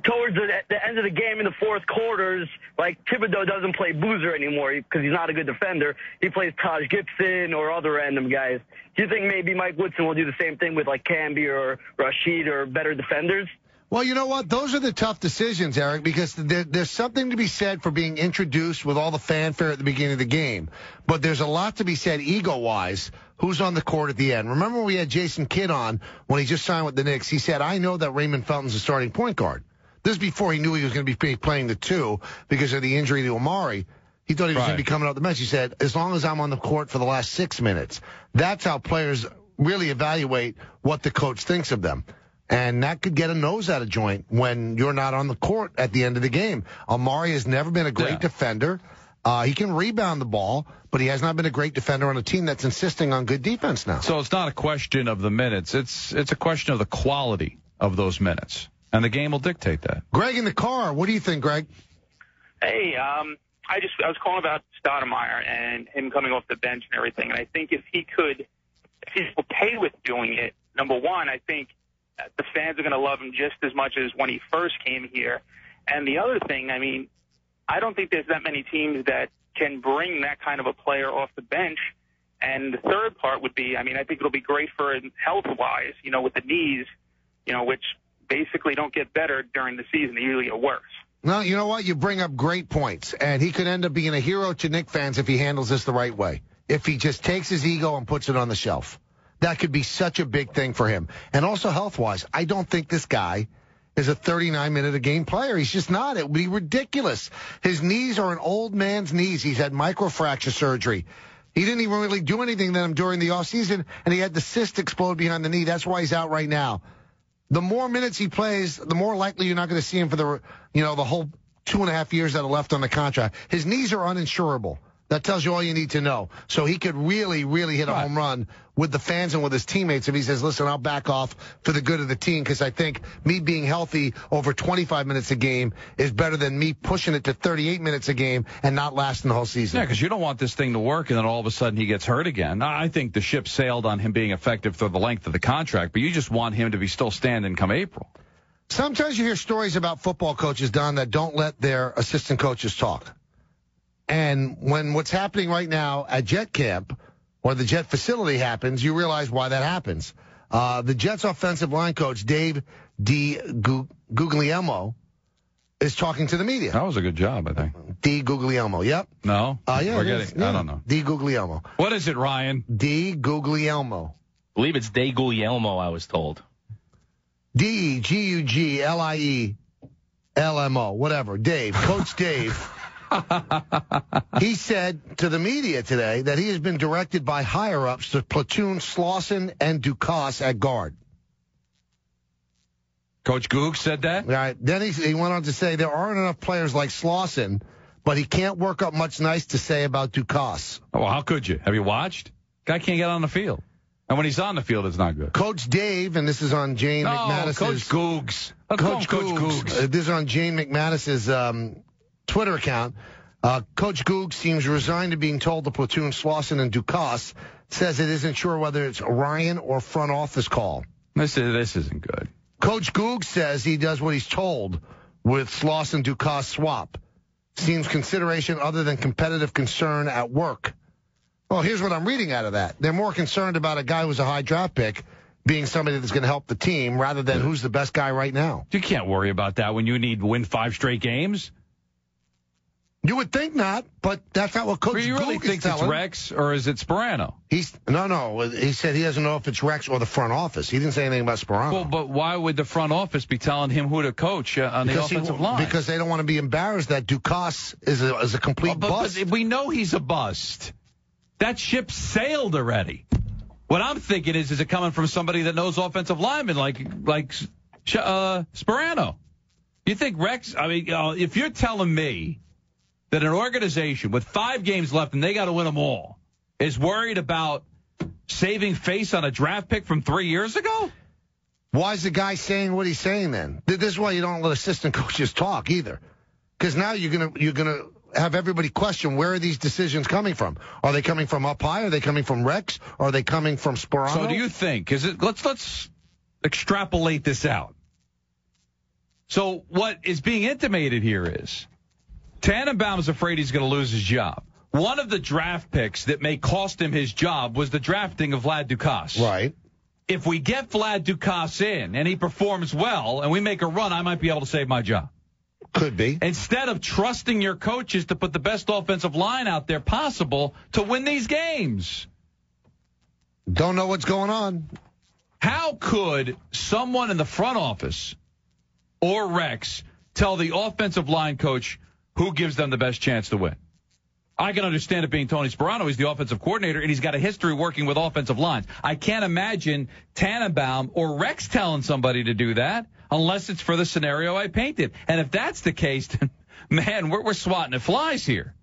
towards the end of the game in the fourth quarters, like Thibodeau doesn't play Boozer anymore because he's not a good defender. He plays Taj Gibson or other random guys. Do you think maybe Mike Woodson will do the same thing with, like, Camby or Rashid or better defenders? Well, you know what? Those are the tough decisions, Eric, because there's something to be said for being introduced with all the fanfare at the beginning of the game. But there's a lot to be said ego-wise, who's on the court at the end. Remember when we had Jason Kidd on when he just signed with the Knicks? He said, I know that Raymond Felton's a starting point guard. This is before he knew he was going to be playing the 2 because of the injury to Amari. He thought he was going to be coming out the bench. He said, as long as I'm on the court for the last 6 minutes. That's how players really evaluate what the coach thinks of them. And that could get a nose out of joint when you're not on the court at the end of the game. Amari has never been a great defender. He can rebound the ball, but he has not been a great defender on a team that's insisting on good defense now. So it's not a question of the minutes. It's a question of the quality of those minutes. And the game will dictate that. Greg in the car. What do you think, Greg? Hey, I was calling about Stoudemire and him coming off the bench and everything. And I think if he's okay with doing it, number one, I think the fans are going to love him just as much as when he first came here. And the other thing, I mean, I don't think there's that many teams that can bring that kind of a player off the bench. And the third part would be, I mean, I think it'll be great for him health-wise, with the knees, which basically don't get better during the season. They usually get worse. Well, you know what? You bring up great points. And he could end up being a hero to Knicks fans if he handles this the right way. If he just takes his ego and puts it on the shelf. That could be such a big thing for him. And also health-wise, I don't think this guy is a 39-minute-a-game player. He's just not. It would be ridiculous. His knees are an old man's knees. He's had microfracture surgery. He didn't even really do anything to him during the offseason, and he had the cyst explode behind the knee. That's why he's out right now. The more minutes he plays, the more likely you're not going to see him for the whole 2.5 years that are left on the contract. His knees are uninsurable. That tells you all you need to know. So he could really, really hit a home run with the fans and with his teammates if he says, listen, I'll back off for the good of the team because I think me being healthy over 25 minutes a game is better than me pushing it to 38 minutes a game and not lasting the whole season. Yeah, because you don't want this thing to work and then all of a sudden he gets hurt again. I think the ship sailed on him being effective for the length of the contract, but you just want him to be still standing come April. Sometimes you hear stories about football coaches, Don, that don't let their assistant coaches talk. And when what's happening right now at Jet Camp or the Jet facility happens, you realize why that happens. The Jets offensive line coach, Dave Guglielmo, is talking to the media. That was a good job, I think. D. Guglielmo, yep. No? Yeah, I don't know. D. Guglielmo. What is it, Ryan? D. Guglielmo. I believe it's De Guglielmo, I was told. D-Guglielmo, whatever. Dave, Coach Dave. He said to the media today that he has been directed by higher-ups to platoon Slauson and Dukas at guard. Coach Goog said that? Right. Then he went on to say there aren't enough players like Slauson, but he can't work up much nice to say about Ducasse. Oh, well, how could you? Have you watched? Guy can't get on the field. And when he's on the field, it's not good. Coach Dave, and this is on Jane McManus's... Coach Googs. Coach Googs. This is on Jane McManus's Twitter account. Coach Googs seems resigned to being told to platoon Slauson and Ducasse. Says it isn't sure whether it's Ryan or front office call. This isn't good. Coach Googs says he does what he's told with Slauson Ducasse swap. Seems consideration other than competitive concern at work. Well, here's what I'm reading out of that. They're more concerned about a guy who's a high draft pick being somebody that's going to help the team rather than who's the best guy right now. You can't worry about that when you need to win 5 straight games. You would think not, but that's not what Coach Googs is telling. You really think it's Rex or is it Sperano? No. He said he doesn't know if it's Rex or the front office. He didn't say anything about Sperano. Well, but why would the front office be telling him who to coach on the offensive line? Because they don't want to be embarrassed that Ducasse is a complete bust. But we know he's a bust. That ship sailed already. What I'm thinking is it coming from somebody that knows offensive linemen like Sperano? You think Rex? I mean, if you're telling me that an organization with 5 games left and they got to win them all is worried about saving face on a draft pick from 3 years ago? Why is the guy saying what he's saying then? This is why you don't let assistant coaches talk either. Because now you're gonna have everybody question, where are these decisions coming from? Are they coming from up high? Are they coming from Rex? Are they coming from Sperano? So do you think, let's extrapolate this out. So what is being intimated here is Tannenbaum's afraid he's going to lose his job. One of the draft picks that may cost him his job was the drafting of Vlad Ducasse. Right. If we get Vlad Ducasse in and he performs well and we make a run, I might be able to save my job. Could be. Instead of trusting your coaches to put the best offensive line out there possible to win these games. Don't know what's going on. How could someone in the front office or Rex tell the offensive line coach who gives them the best chance to win? I can understand it being Tony Sperano. He's the offensive coordinator, and he's got a history working with offensive lines. I can't imagine Tannenbaum or Rex telling somebody to do that unless it's for the scenario I painted. And if that's the case, then, man, we're swatting at flies here.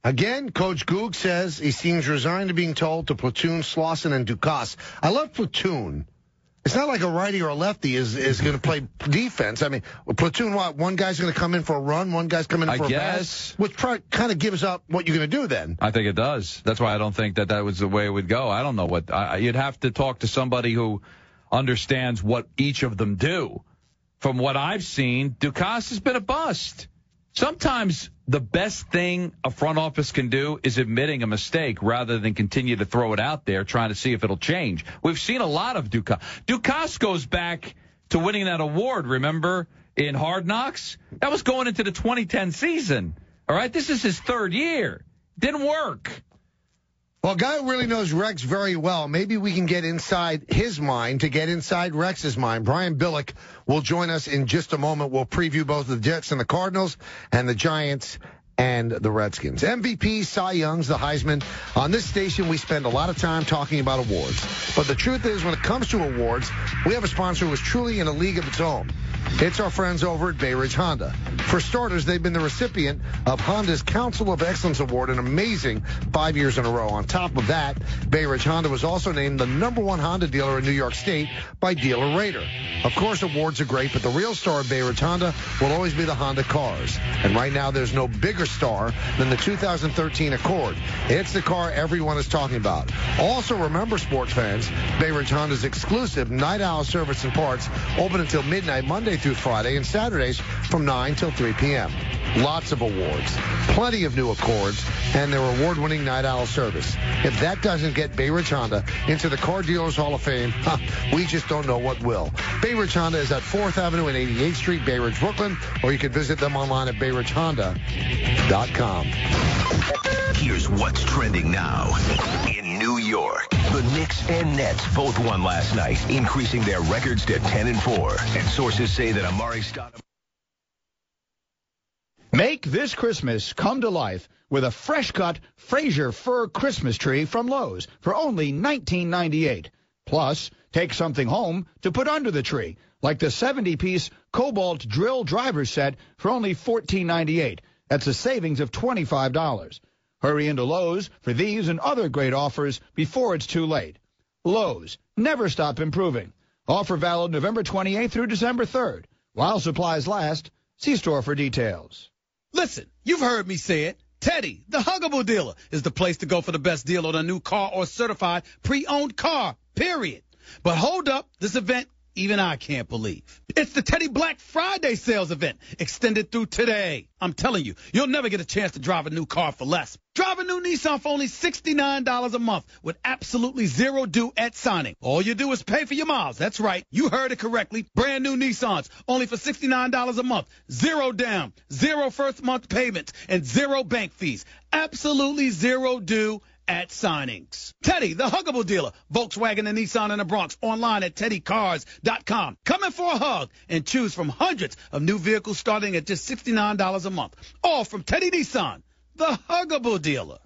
Again, Coach Goog says he seems resigned to being told to platoon Slauson and Ducasse. I love platoon. It's not like a righty or a lefty is going to play defense. I mean, platoon, what? One guy's going to come in for a run, one guy's coming in for a pass, which kind of gives up what you're going to do then. I think it does. That's why I don't think that was the way it would go. I don't know what you'd have to talk to somebody who understands what each of them do. From what I've seen, Ducasse has been a bust. Sometimes the best thing a front office can do is admitting a mistake rather than continue to throw it out there trying to see if it'll change. We've seen a lot of Ducasse. Ducasse goes back to winning that award, remember, in Hard Knocks? That was going into the 2010 season. All right, this is his 3rd year. Didn't work. Well, a guy who really knows Rex very well, maybe we can get inside his mind to get inside Rex's mind. Brian Billick will join us in just a moment. We'll preview both the Jets and the Cardinals and the Giants and the Redskins. MVP, Cy Young's, the Heisman. On this station, we spend a lot of time talking about awards. But the truth is, when it comes to awards, we have a sponsor who is truly in a league of its own. It's our friends over at Bay Ridge Honda. For starters, they've been the recipient of Honda's Council of Excellence Award, an amazing 5 years in a row. On top of that, Bay Ridge Honda was also named the #1 Honda dealer in New York State by Dealer Rater. Of course, awards are great, but the real star of Bay Ridge Honda will always be the Honda cars. And right now, there's no bigger star than the 2013 Accord. It's the car everyone is talking about. Also, remember, sports fans, Bay Ridge Honda's exclusive Night Owl service and parts open until midnight, Monday through Friday, and Saturdays from 9 till 3 p.m. Lots of awards, plenty of new Accords, and their award-winning Night Owl service. If that doesn't get Bay Ridge Honda into the Car Dealers Hall of Fame, we just don't know what will. Bay Ridge Honda is at 4th Avenue and 88th Street, Bay Ridge, Brooklyn, or you can visit them online at bayridgehonda.com. Here's what's trending now in New York. The Knicks and Nets both won last night, increasing their records to 10-4. And sources say that Amari Stoudemire... Make this Christmas come to life with a fresh-cut Fraser fir Christmas tree from Lowe's for only $19.98. Plus, take something home to put under the tree, like the 70-piece Cobalt Drill Driver Set for only $14.98. That's a savings of $25. Hurry into Lowe's for these and other great offers before it's too late. Lowe's, never stop improving. Offer valid November 28th through December 3rd. While supplies last, see store for details. Listen, you've heard me say it. Teddy, the huggable dealer, is the place to go for the best deal on a new car or certified pre-owned car, period. But hold up, this event, even I can't believe. It's the Teddy Black Friday sales event, extended through today. I'm telling you, you'll never get a chance to drive a new car for less. Drive a new Nissan for only $69 a month with absolutely zero due at signing. All you do is pay for your miles. That's right. You heard it correctly. Brand new Nissans, only for $69 a month. Zero down, zero first month payments, and zero bank fees. Absolutely zero due at signings. Teddy, the huggable dealer. Volkswagen and Nissan in the Bronx. Online at teddycars.com. Come in for a hug and choose from hundreds of new vehicles starting at just $69 a month. All from Teddy Nissan, the huggable dealer.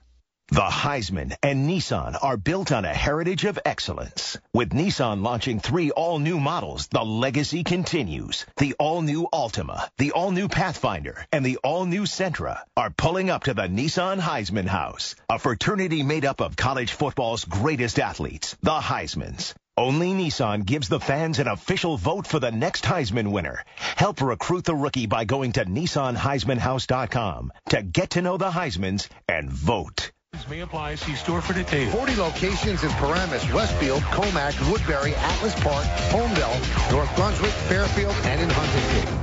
The Heisman and Nissan are built on a heritage of excellence. With Nissan launching 3 all-new models, the legacy continues. The all-new Altima, the all-new Pathfinder, and the all-new Sentra are pulling up to the Nissan Heisman House, a fraternity made up of college football's greatest athletes, the Heismans. Only Nissan gives the fans an official vote for the next Heisman winner. Help recruit the rookie by going to NissanHeismanHouse.com to get to know the Heismans and vote. May apply. See store for details. 40 locations in Paramus, Westfield, Comac, Woodbury, Atlas Park, Homedale, North Brunswick, Fairfield, and in Huntington.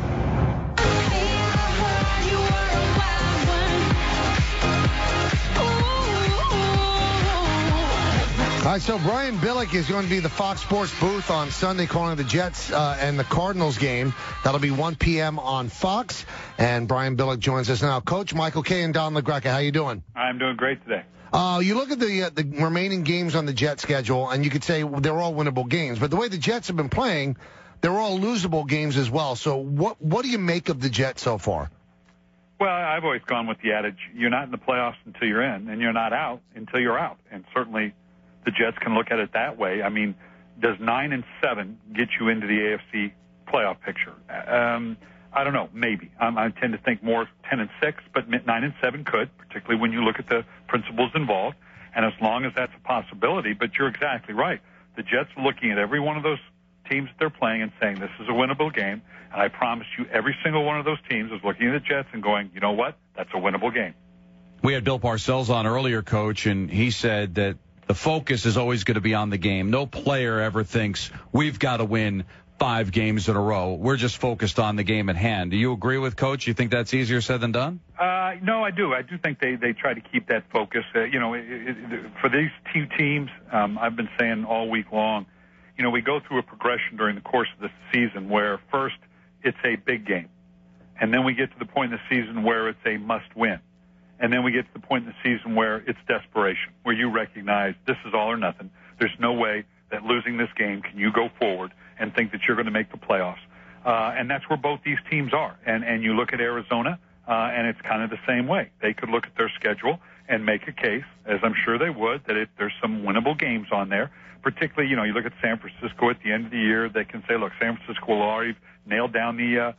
All right, so Brian Billick is going to be the Fox Sports booth on Sunday calling the Jets and the Cardinals game. That'll be 1 p.m. on Fox, and Brian Billick joins us now. Coach Michael Kay and Don LaGreca, how you doing? I'm doing great today. You look at the remaining games on the Jets schedule, and you could say they're all winnable games. But the way the Jets have been playing, they're all losable games as well. So what do you make of the Jets so far? Well, I've always gone with the adage, you're not in the playoffs until you're in, and you're not out until you're out. And certainly the Jets can look at it that way. I mean, does 9-7 get you into the AFC playoff picture? I don't know, maybe. I tend to think more 10-6, but 9-7 could, particularly when you look at the principles involved. And as long as that's a possibility, but you're exactly right. The Jets are looking at every one of those teams that they're playing and saying this is a winnable game. And I promise you, every single one of those teams is looking at the Jets and going, you know what? That's a winnable game. We had Bill Parcells on earlier, Coach, and he said that the focus is always going to be on the game. No player ever thinks we've got to win 5 games in a row. We're just focused on the game at hand. Do you agree with Coach? You think that's easier said than done? No, I do. I do think they try to keep that focus. For these 2 teams, I've been saying all week long, we go through a progression during the course of the season where first it's a big game, and then we get to the point in the season where it's a must-win. And then we get to the point in the season where it's desperation, where you recognize this is all or nothing. There's no way that losing this game can you go forward and think that you're going to make the playoffs. And that's where both these teams are. And you look at Arizona, and it's kind of the same way. They could look at their schedule and make a case, as I'm sure they would, that if there's some winnable games on there, particularly, you look at San Francisco at the end of the year, they can say, look, San Francisco will already nailed down the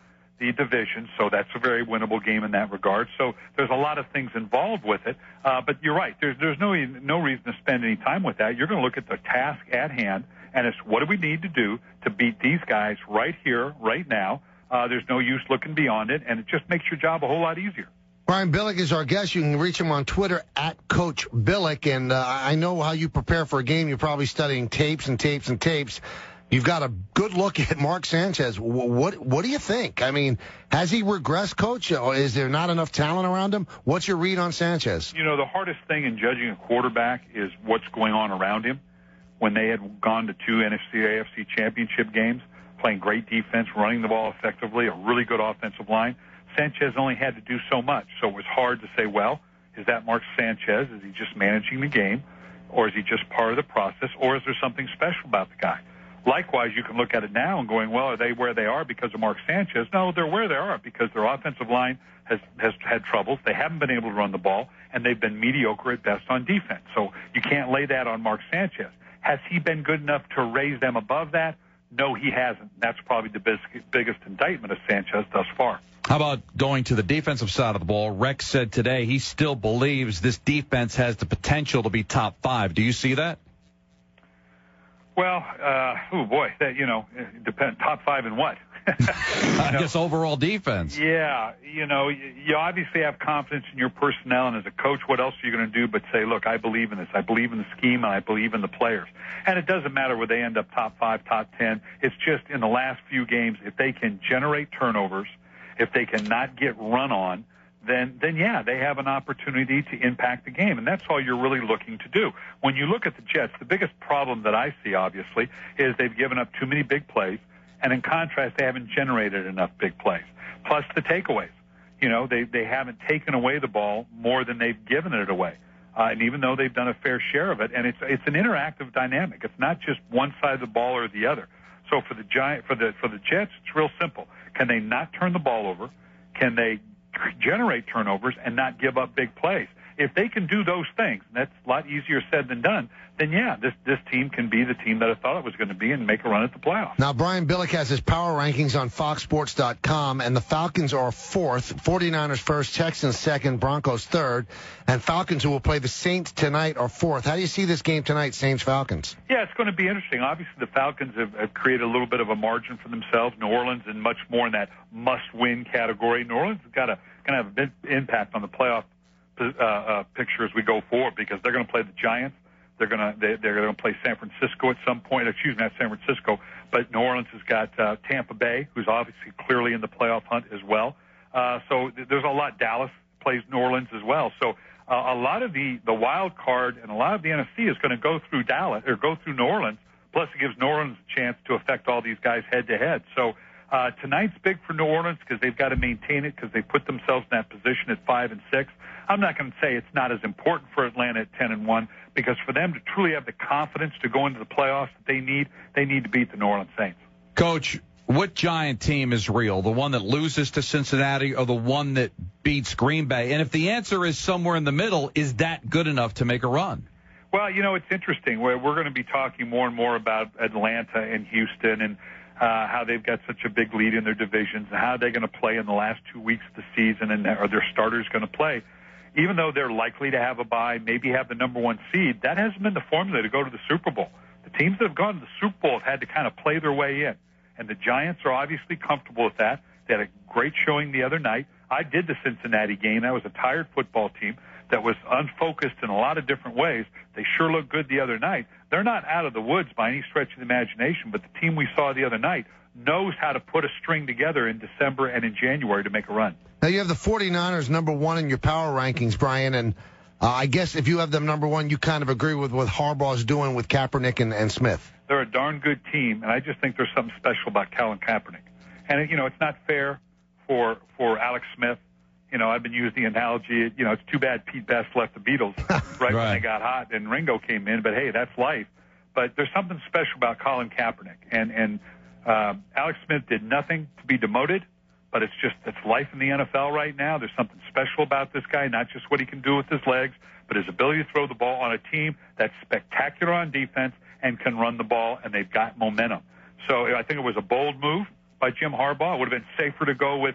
division, so that's a very winnable game in that regard. So there's a lot of things involved with it, but you're right. There's no reason to spend any time with that. You're going to look at the task at hand, and it's what do we need to do to beat these guys right here, right now. There's no use looking beyond it, and it just makes your job a whole lot easier. Brian Billick is our guest. You can reach him on Twitter at Coach Billick, and I know how you prepare for a game. You're probably studying tapes and tapes and tapes. You've got a good look at Mark Sanchez. What do you think? I mean, has he regressed, Coach? Or is there not enough talent around him? What's your read on Sanchez? The hardest thing in judging a quarterback is what's going on around him. When they had gone to 2 NFC, AFC championship games, playing great defense, running the ball effectively, a really good offensive line, Sanchez only had to do so much. So it was hard to say, well, is that Mark Sanchez? Is he just managing the game? Or is he just part of the process? Or is there something special about the guy? Likewise, you can look at it now and going, well, are they where they are because of Mark Sanchez? No, they're where they are because their offensive line has had troubles. They haven't been able to run the ball, and they've been mediocre at best on defense. So you can't lay that on Mark Sanchez. Has he been good enough to raise them above that? No, he hasn't. That's probably the biggest indictment of Sanchez thus far. How about going to the defensive side of the ball? Rex said today he still believes this defense has the potential to be top 5. Do you see that? Well, it depends. Top 5 in what? I guess overall defense. Yeah, you obviously have confidence in your personnel, and as a coach, what else are you going to do but say, look, I believe in this. I believe in the scheme, and I believe in the players. And it doesn't matter where they end up top 5, top 10. It's just in the last few games, if they can generate turnovers, if they cannot get run on, then yeah, they have an opportunity to impact the game. And that's all you're really looking to do. When you look at the Jets, the biggest problem that I see, obviously, is they've given up too many big plays. And in contrast, they haven't generated enough big plays. Plus the takeaways. They haven't taken away the ball more than they've given it away. And even though they've done a fair share of it, and it's an interactive dynamic. It's not just one side of the ball or the other. So for the Jets, it's real simple. Can they not turn the ball over? Can they generate turnovers and not give up big plays? If they can do those things, and that's a lot easier said than done, then yeah, this team can be the team that I thought it was going to be and make a run at the playoffs. Now, Brian Billick has his power rankings on FoxSports.com, and the Falcons are 4th, 49ers 1st, Texans 2nd, Broncos 3rd, and Falcons, who will play the Saints tonight, are 4th. How do you see this game tonight, Saints-Falcons? Yeah, it's going to be interesting. Obviously, the Falcons have created a little bit of a margin for themselves. New Orleans and much more in that must-win category. New Orleans has got to kind of have a big impact on the playoff picture as we go forward, because they're going to play the Giants. They're going to play San Francisco at some point. Excuse me, not San Francisco, but New Orleans has got Tampa Bay, who's obviously clearly in the playoff hunt as well. So there's a lot. Dallas plays New Orleans as well. So a lot of the wild card and a lot of the NFC is going to go through Dallas or go through New Orleans. Plus, it gives New Orleans a chance to affect all these guys head to head. So tonight's big for New Orleans because they've got to maintain it because they put themselves in that position at 5 and 6. I'm not going to say it's not as important for Atlanta at 10-1 because for them to truly have the confidence to go into the playoffs that they need to beat the New Orleans Saints. Coach, what Giant team is real? The one that loses to Cincinnati or the one that beats Green Bay? And if the answer is somewhere in the middle, is that good enough to make a run? Well, it's interesting. We're going to be talking more and more about Atlanta and Houston and how they've got such a big lead in their divisions and how they're going to play in the last 2 weeks of the season and are their starters going to play. Even though they're likely to have a bye, maybe have the number 1 seed, that hasn't been the formula to go to the Super Bowl. The teams that have gone to the Super Bowl have had to kind of play their way in. And the Giants are obviously comfortable with that. They had a great showing the other night. I did the Cincinnati game. That was a tired football team that was unfocused in a lot of different ways. They sure looked good the other night. They're not out of the woods by any stretch of the imagination, but the team we saw the other night knows how to put a string together in December and in January to make a run. Now, you have the 49ers number 1 in your power rankings, Brian, and I guess if you have them number 1, you kind of agree with what Harbaugh's doing with Kaepernick and Smith. They're a darn good team, and I just think there's something special about Colin Kaepernick. And, it's not fair for Alex Smith. I've been using the analogy, it's too bad Pete Best left the Beatles right when they got hot and Ringo came in, but hey, that's life. But there's something special about Colin Kaepernick. And Alex Smith did nothing to be demoted, but it's life in the NFL right now. There's something special about this guy, not just what he can do with his legs, but his ability to throw the ball on a team that's spectacular on defense and can run the ball, and they've got momentum. So I think it was a bold move by Jim Harbaugh. It would have been safer to go with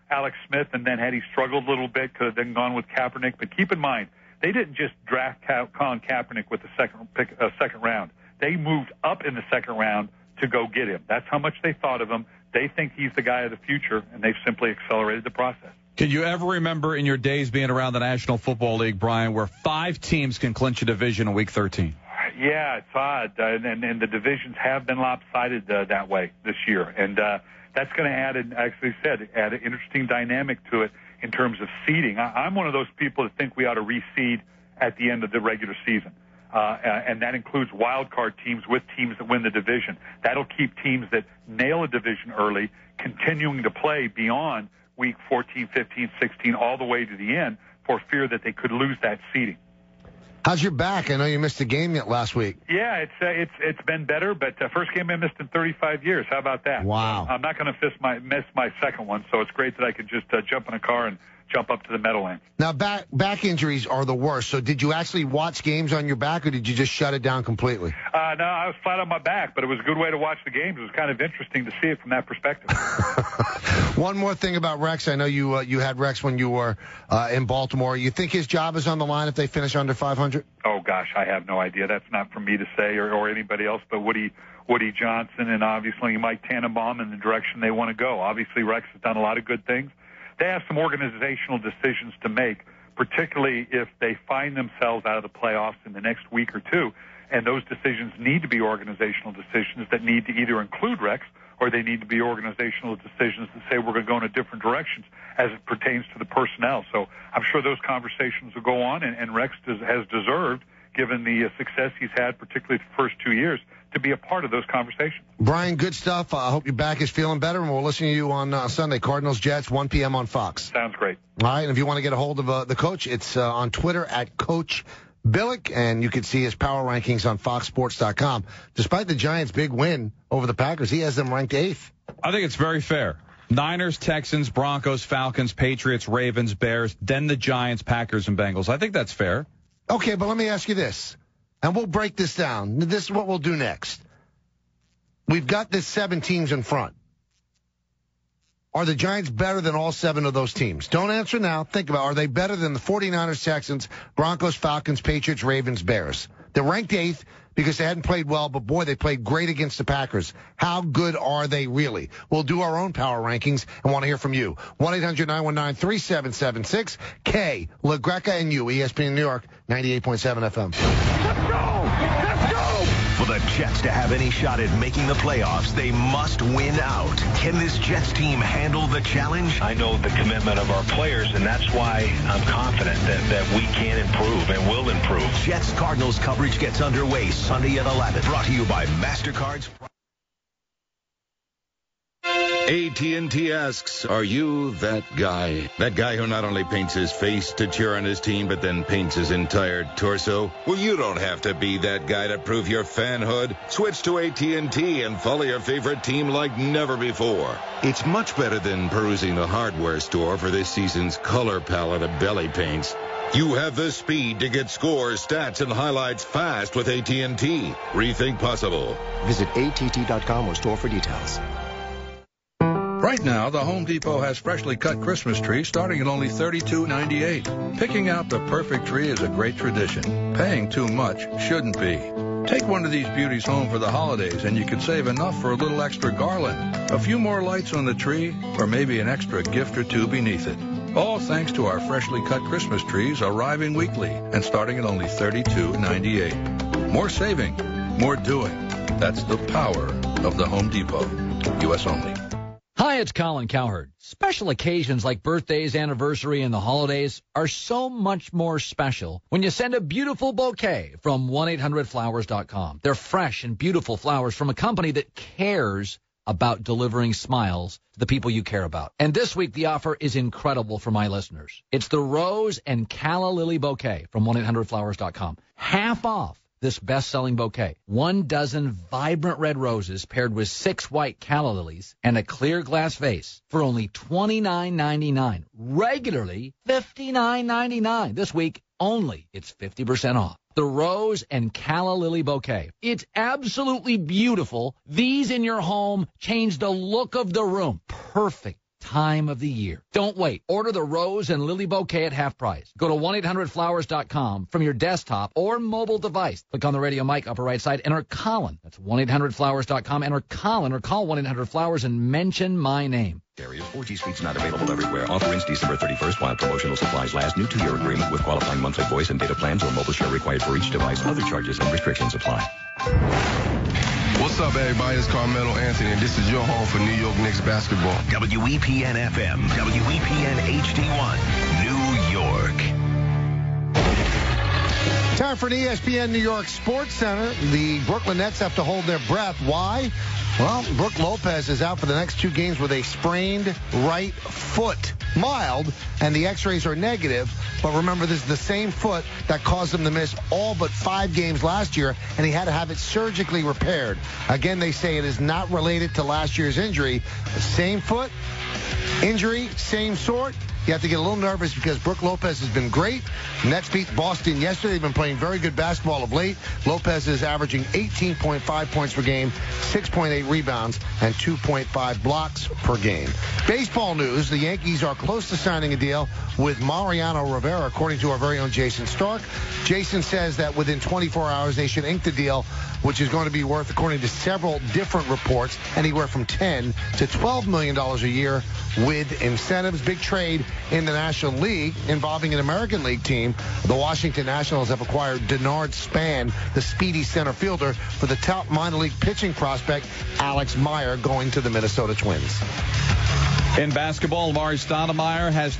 Alex Smith, and then had he struggled a little bit, could have then gone with Kaepernick. But keep in mind, they didn't just draft Colin Kaepernick with the second round. They moved up in the second round to go get him. That's how much they thought of him. They think he's the guy of the future, and they've simply accelerated the process. Can you ever remember in your days being around the National Football League, Brian, where 5 teams can clinch a division in Week 13? Yeah, it's odd, and the divisions have been lopsided that way this year, and that's going to add an interesting dynamic to it in terms of seeding. I'm one of those people that think we ought to reseed at the end of the regular season. And that includes wild card teams with teams that win the division. That'll keep teams that nail a division early continuing to play beyond week 14, 15, 16, all the way to the end for fear that they could lose that seeding. How's your back? I know you missed a game yet last week. Yeah, it's been better, but first game I missed in 35 years. How about that? Wow. I'm not going to miss my second one, so it's great that I could just jump in a car and jump up to the Meadowlands. Now, back injuries are the worst. So did you actually watch games on your back, or did you just shut it down completely? No, I was flat on my back, but it was a good way to watch the games. It was kind of interesting to see it from that perspective. One more thing about Rex. I know you had Rex when you were in Baltimore. You think his job is on the line if they finish under 500? Oh, gosh, I have no idea. That's not for me to say or anybody else, but Woody Johnson and obviously Mike Tannenbaum in the direction they want to go. Obviously, Rex has done a lot of good things. They have some organizational decisions to make, particularly if they find themselves out of the playoffs in the next week or two. And those decisions need to be organizational decisions that need to either include Rex or they need to be organizational decisions that say we're going to go in a different directions as it pertains to the personnel. So I'm sure those conversations will go on, and Rex has deserved, given the success he's had, particularly the first 2 years, to be a part of those conversations. Brian, good stuff. I hope your back is feeling better, and we'll listen to you on Sunday. Cardinals, Jets, 1 p.m. on Fox. Sounds great. All right, and if you want to get a hold of the coach, it's on Twitter at Coach Billick, and you can see his power rankings on FoxSports.com. Despite the Giants' big win over the Packers, he has them ranked 8th. I think it's very fair. Niners, Texans, Broncos, Falcons, Patriots, Ravens, Bears, then the Giants, Packers, and Bengals. I think that's fair. Okay, but let me ask you this, and we'll break this down. This is what we'll do next. We've got this 7 teams in front. Are the Giants better than all 7 of those teams? Don't answer now. Think about it. Are they better than the 49ers, Texans, Broncos, Falcons, Patriots, Ravens, Bears? They're ranked 8th because they hadn't played well, but boy, they played great against the Packers. How good are they really? We'll do our own power rankings and want to hear from you. 1-800-919-3776. K, LaGreca, and you. ESPN New York, 98.7 FM. Let's go! Let's go! For the Jets to have any shot at making the playoffs, they must win out. Can this Jets team handle the challenge? I know the commitment of our players, and that's why I'm confident that we can improve and will improve. Jets Cardinals coverage gets underway Sunday at 11. Brought to you by MasterCard's. AT&T asks, are you that guy? That guy who not only paints his face to cheer on his team, but then paints his entire torso? Well, you don't have to be that guy to prove your fanhood. Switch to AT&T and follow your favorite team like never before. It's much better than perusing the hardware store for this season's color palette of belly paints. You have the speed to get scores, stats, and highlights fast with AT&T. Rethink possible. Visit att.com or store for details. Right now, the Home Depot has freshly cut Christmas trees starting at only $32.98. Picking out the perfect tree is a great tradition. Paying too much shouldn't be. Take one of these beauties home for the holidays, and you can save enough for a little extra garland, a few more lights on the tree, or maybe an extra gift or two beneath it. All thanks to our freshly cut Christmas trees arriving weekly and starting at only $32.98. More saving, more doing. That's the power of the Home Depot. U.S. only. Hi, it's Colin Cowherd. Special occasions like birthdays, anniversary, and the holidays are so much more special when you send a beautiful bouquet from 1-800-Flowers.com. They're fresh and beautiful flowers from a company that cares about delivering smiles to the people you care about. And this week, the offer is incredible for my listeners. It's the Rose and Calla Lily Bouquet from 1-800-Flowers.com. Half off this best-selling bouquet. 1 dozen vibrant red roses paired with 6 white calla lilies and a clear glass vase for only $29.99. Regularly $59.99. This week, only it's 50% off. The Rose and Calla Lily Bouquet. It's absolutely beautiful. These in your home change the look of the room. Perfect time of the year. Don't wait. Order the Rose and Lily Bouquet at half price. Go to 1-800-Flowers.com from your desktop or mobile device. Click on the radio mic upper right side. Enter Colin. That's 1-800-Flowers.com. Enter Colin or call 1-800-Flowers and mention my name. Areas 4G speeds not available everywhere. Offer ends December 31st while promotional supplies last. New 2-year agreement with qualifying monthly voice and data plans or mobile share required for each device. Other charges and restrictions apply. What's up, everybody? It's Carmelo Anthony, and this is your home for New York Knicks basketball. WEPN FM, WEPN HD1, New York. Time for an ESPN New York Sports Center. The Brooklyn Nets have to hold their breath. Why? Well, Brook Lopez is out for the next 2 games with a sprained right foot. Mild, and the x-rays are negative. But remember, this is the same foot that caused him to miss all but 5 games last year, and he had to have it surgically repaired. Again, they say it is not related to last year's injury. The same foot, injury, same sort. You have to get a little nervous because Brook Lopez has been great. Nets beat Boston yesterday. They've been playing very good basketball of late. Lopez is averaging 18.5 points per game, 6.8 rebounds, and 2.5 blocks per game. Baseball news, the Yankees are close to signing a deal with Mariano Rivera, according to our very own Jason Stark. Jason says that within 24 hours they should ink the deal, which is going to be worth, according to several different reports, anywhere from $10 to $12 million a year with incentives. Big trade in the National League involving an American League team. The Washington Nationals have acquired Denard Span, the speedy center fielder, for the top minor league pitching prospect, Alex Meyer, going to the Minnesota Twins. In basketball, Amari Stoudemire had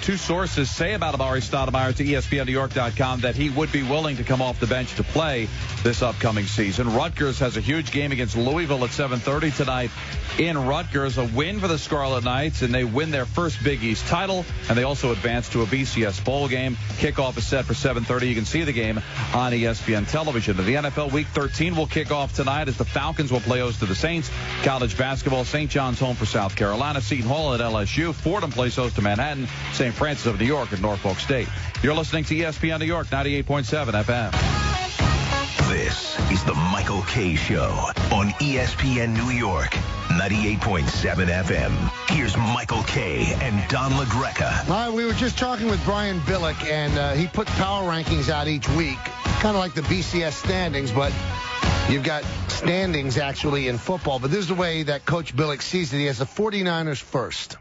2 sources say about Amari Stoudemire to ESPNNewYork.com that he would be willing to come off the bench to play this upcoming season. Rutgers has a huge game against Louisville at 7:30 tonight in Rutgers. A win for the Scarlet Knights, and they win their first Big East title, and they also advance to a BCS bowl game. Kickoff is set for 7:30. You can see the game on ESPN television. The NFL Week 13 will kick off tonight as the Falcons will play host to the Saints. College basketball, St. John's home for South Carolina. Seton Hall at LSU. Fordham plays host to Manhattan. St. Francis of New York at Norfolk State. You're listening to ESPN New York, 98.7 FM. This is the Michael K. Show on ESPN New York, 98.7 FM. Here's Michael K. and Don LaGreca. All right, we were just talking with Brian Billick, and he puts power rankings out each week, kind of like the BCS standings, but you've got standings actually in football. But this is the way that Coach Billick sees it. He has the 49ers first.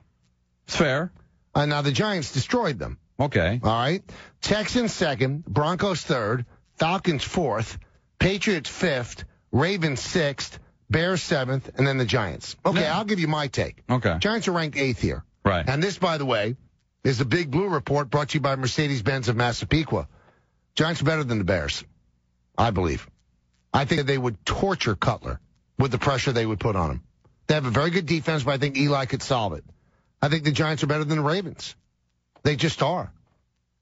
It's fair. Now the Giants destroyed them. Okay. All right. Texans second, Broncos third, Falcons fourth, Patriots fifth, Ravens sixth, Bears seventh, and then the Giants. Okay, yeah. I'll give you my take. Okay. Giants are ranked 8th here. Right. And this, by the way, is the Big Blue Report brought to you by Mercedes-Benz of Massapequa. Giants are better than the Bears, I believe. I think that they would torture Cutler with the pressure they would put on him. They have a very good defense, but I think Eli could solve it. I think the Giants are better than the Ravens. They just are.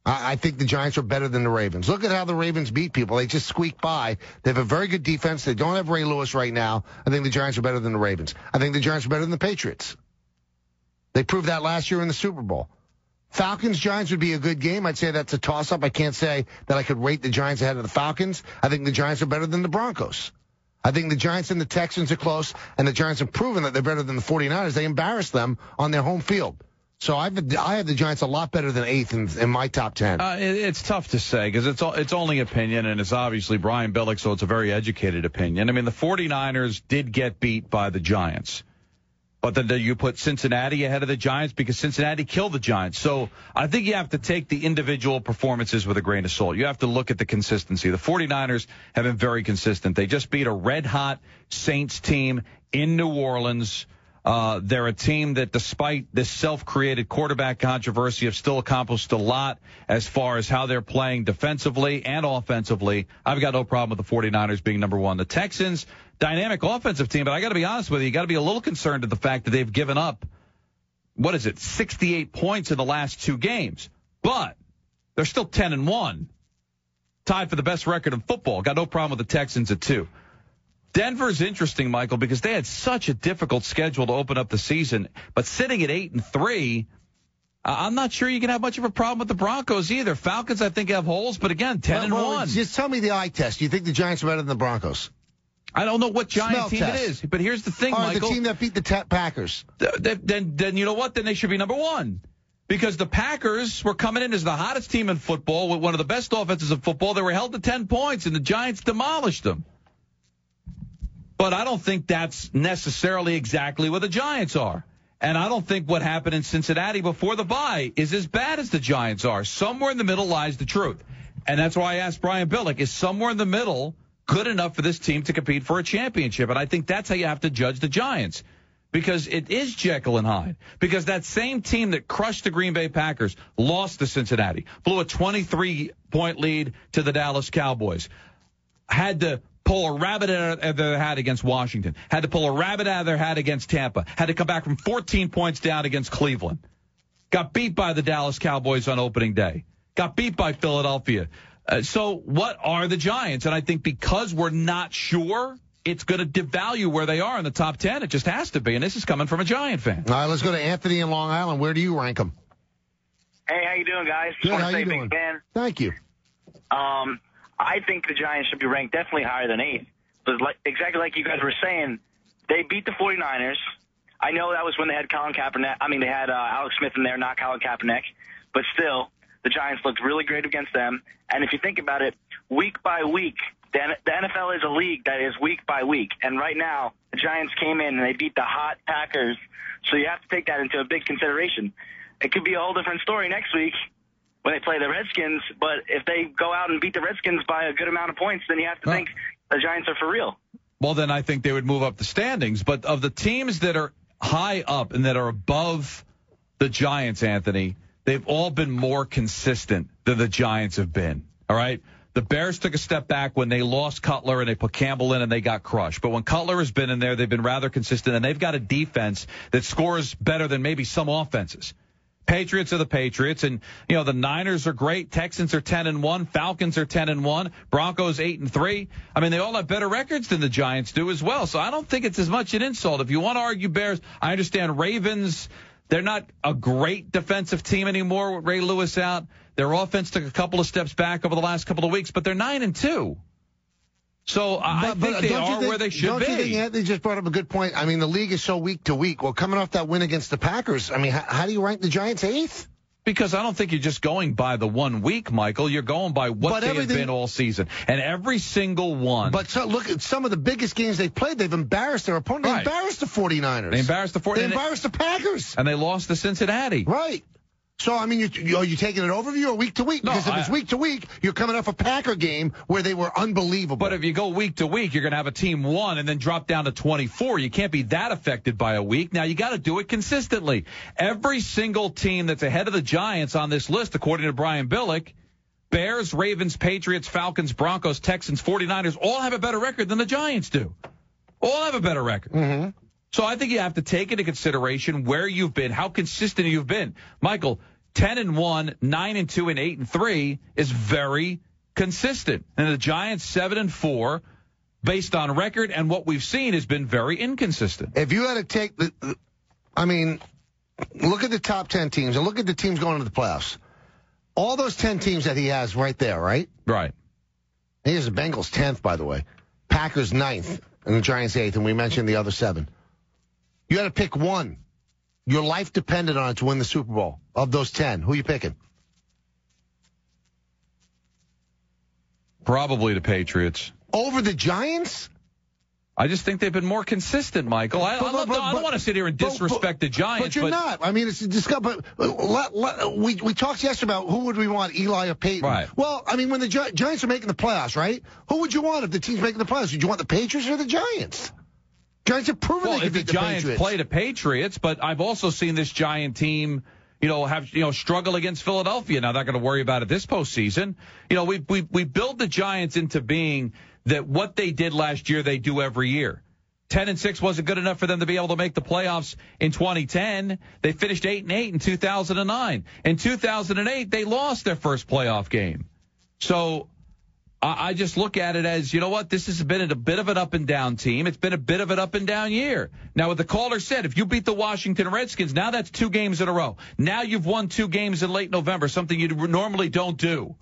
I think the Giants are better than the Ravens. Look at how the Ravens beat people. They just squeak by. They have a very good defense. They don't have Ray Lewis right now. I think the Giants are better than the Ravens. I think the Giants are better than the Patriots. They proved that last year in the Super Bowl. Falcons-Giants would be a good game. I'd say that's a toss-up. I can't say that I could rate the Giants ahead of the Falcons. I think the Giants are better than the Broncos. I think the Giants and the Texans are close, and the Giants have proven that they're better than the 49ers. They embarrassed them on their home field. So I have the Giants a lot better than 8th in my top 10. It's tough to say because it's only opinion, and it's obviously Brian Billick, so it's a very educated opinion. I mean, the 49ers did get beat by the Giants. But then you put Cincinnati ahead of the Giants because Cincinnati killed the Giants. So I think you have to take the individual performances with a grain of salt. You have to look at the consistency. The 49ers have been very consistent. They just beat a red-hot Saints team in New Orleans. They're a team that, despite this self-created quarterback controversy, have still accomplished a lot as far as how they're playing defensively and offensively. I've got no problem with the 49ers being number one. The Texans, dynamic offensive team, but I got to be honest with you, got to be a little concerned at the fact that they've given up, 68 points in the last 2 games. But they're still 10-1, tied for the best record in football. Got no problem with the Texans at 2. Denver's interesting, Michael, because they had such a difficult schedule to open up the season. But sitting at 8-3, I'm not sure you can have much of a problem with the Broncos either. Falcons, I think, have holes, but again, 10-1. Just tell me the eye test. Do you think the Giants are better than the Broncos? I don't know what Giant Smell team test. it is, but here's the thing, Michael. The team that beat the Packers. Then you know what? Then they should be number one. Because the Packers were coming in as the hottest team in football with one of the best offenses in football. They were held to 10 points, and the Giants demolished them. But I don't think that's necessarily exactly what the Giants are. And I don't think what happened in Cincinnati before the bye is as bad as the Giants are. Somewhere in the middle lies the truth. And that's why I asked Brian Billick, is somewhere in the middle good enough for this team to compete for a championship? And I think that's how you have to judge the Giants. Because it is Jekyll and Hyde. Because that same team that crushed the Green Bay Packers lost to Cincinnati, blew a 23-point lead to the Dallas Cowboys, had to pull a rabbit out of their hat against Washington, had to pull a rabbit out of their hat against Tampa, had to come back from 14 points down against Cleveland, got beat by the Dallas Cowboys on opening day, got beat by Philadelphia. So what are the Giants? And I think because we're not sure, it's going to devalue where they are in the top 10. It just has to be, and this is coming from a Giant fan. All right, let's go to Anthony in Long Island. Where do you rank them? Hey, how you doing, guys? Good, Just how want to you say doing? big fan. Thank you. I think the Giants should be ranked definitely higher than 8th. But exactly like you guys were saying, they beat the 49ers. I know that was when they had Colin Kaepernick. I mean, they had Alex Smith in there, not Colin Kaepernick. But still, the Giants looked really great against them. And if you think about it, week by week, the NFL is a league that is week by week. And right now, the Giants came in and they beat the hot Packers. So you have to take that into a big consideration. It could be a whole different story next week when they play the Redskins. But if they go out and beat the Redskins by a good amount of points, then you have to think the Giants are for real. Well, then I think they would move up the standings. But of the teams that are high up and that are above the Giants, Anthony, they've all been more consistent than the Giants have been. All right? The Bears took a step back when they lost Cutler and they put Campbell in and they got crushed. But when Cutler has been in there, they've been rather consistent, and they've got a defense that scores better than maybe some offenses. Patriots are the Patriots, and, the Niners are great. Texans are 10-1. Falcons are 10-1. Broncos 8-3. I mean, they all have better records than the Giants do as well. So I don't think it's as much an insult. If you want to argue Bears, I understand Ravens. They're not a great defensive team anymore with Ray Lewis out. Their offense took a couple of steps back over the last couple of weeks, but they're 9-2. So I think they are where they should be. Don't you think Anthony just brought up a good point? I mean, the league is so week to week. Well, coming off that win against the Packers, I mean, how do you rank the Giants 8th? Because I don't think you're just going by the 1 week, Michael. You're going by what they have been all season. And every single one. But look at some of the biggest games they've played. They've embarrassed their opponent. They embarrassed the 49ers. They embarrassed the 49ers. They embarrassed the Packers. And they lost to Cincinnati. Right. So, I mean, are you taking an overview or week to week? Because if it's week to week, you're coming off a Packer game where they were unbelievable. But if you go week to week, you're going to have a team 1 and then drop down to 24. You can't be that affected by a week. Now, you got to do it consistently. Every single team that's ahead of the Giants on this list, according to Brian Billick, Bears, Ravens, Patriots, Falcons, Broncos, Texans, 49ers, all have a better record than the Giants do. All have a better record. Mm-hmm. So I think you have to take into consideration where you've been, how consistent you've been. Michael, 10-1, 9-2, and 8-3 is very consistent. And the Giants 7-4, based on record and what we've seen, has been very inconsistent. If you had to take look at the top 10 teams and look at the teams going into the playoffs. All those 10 teams that he has right there, right? Right. He has the Bengals 10th, by the way. Packers 9th, and the Giants 8th, and we mentioned the other 7. You had to pick one. Your life depended on it to win the Super Bowl. Of those 10, who are you picking? Probably the Patriots. Over the Giants? I just think they've been more consistent, Michael. I don't want to sit here and disrespect the Giants. But you're not. I mean, it's a discussion. But we talked yesterday about who would we want, Eli or Peyton. Right. Well, I mean, when the Giants are making the playoffs, right? Who would you want if the team's making the playoffs? Would you want the Patriots or the Giants? Giants have proven they can beat the Patriots. Giants play the Patriots, but I've also seen this Giant team, struggle against Philadelphia. Now, they're not going to worry about it this postseason. We build the Giants into being that what they did last year, they do every year. 10-6 wasn't good enough for them to be able to make the playoffs in 2010. They finished 8-8 in 2009. In 2008, they lost their first playoff game. So I just look at it as, you know what, this has been a bit of an up-and-down team. It's been a bit of an up-and-down year. Now, what the caller said, if you beat the Washington Redskins, now that's 2 games in a row. Now you've won 2 games in late November, something you normally don't do.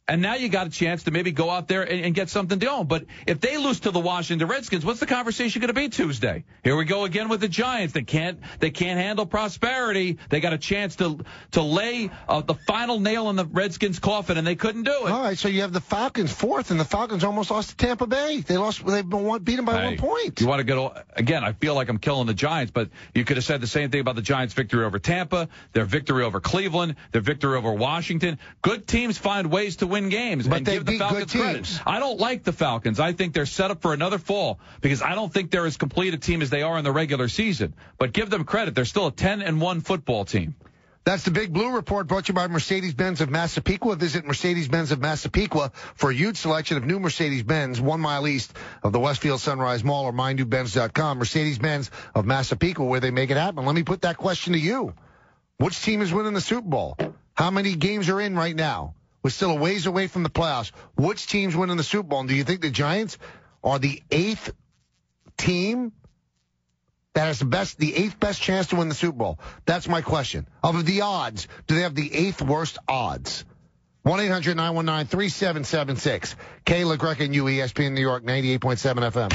And now you got a chance to maybe go out there and get something going. But if they lose to the Washington Redskins, what's the conversation going to be Tuesday? Here we go again with the Giants. They can't handle prosperity. They got a chance to lay the final nail in the Redskins' coffin, and they couldn't do it. All right, so you have the Falcons 4th, and the Falcons almost lost to Tampa Bay. They've been beaten by 1 point. You want to go again? I feel like I'm killing the Giants, but you could have said the same thing about the Giants' victory over Tampa, their victory over Cleveland, their victory over Washington. Good teams find ways to win games, but and they give the beat Falcons good teams. credit. I don't like the Falcons. I think they're set up for another fall because I don't think they're as complete a team as they are in the regular season. But give them credit. They're still a 10-1 football team. That's the Big Blue Report brought to you by Mercedes-Benz of Massapequa. Visit Mercedes-Benz of Massapequa for a huge selection of new Mercedes-Benz 1 mile east of the Westfield Sunrise Mall or mynewbenz.com. Mercedes-Benz of Massapequa, where they make it happen. Let me put that question to you. Which team is winning the Super Bowl? How many games are in right now? We're still a ways away from the playoffs. Which team's winning the Super Bowl? And do you think the Giants are the 8th team that has the 8th best chance to win the Super Bowl? That's my question. Of the odds, do they have the 8th worst odds? 1-800-919-3776. Kayla Greca and you, ESPN New York, 98.7 FM.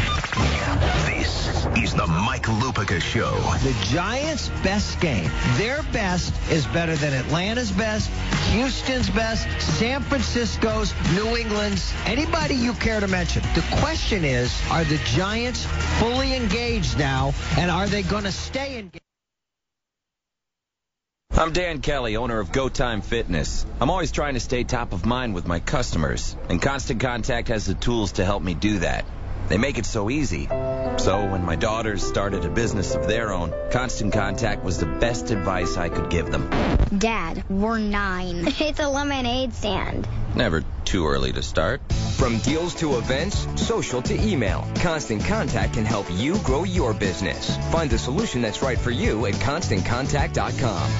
This is the Mike Lupica Show. The Giants' best game, their best, is better than Atlanta's best, Houston's best, San Francisco's, New England's, anybody you care to mention. The question is, are the Giants fully engaged now, and are they going to stay engaged? I'm Dan Kelly, owner of Go Time Fitness. I'm always trying to stay top of mind with my customers, and Constant Contact has the tools to help me do that. They make it so easy. So when my daughters started a business of their own, Constant Contact was the best advice I could give them. Dad, we're 9. It's a lemonade stand. Never too early to start. From deals to events, social to email, Constant Contact can help you grow your business. Find the solution that's right for you at ConstantContact.com.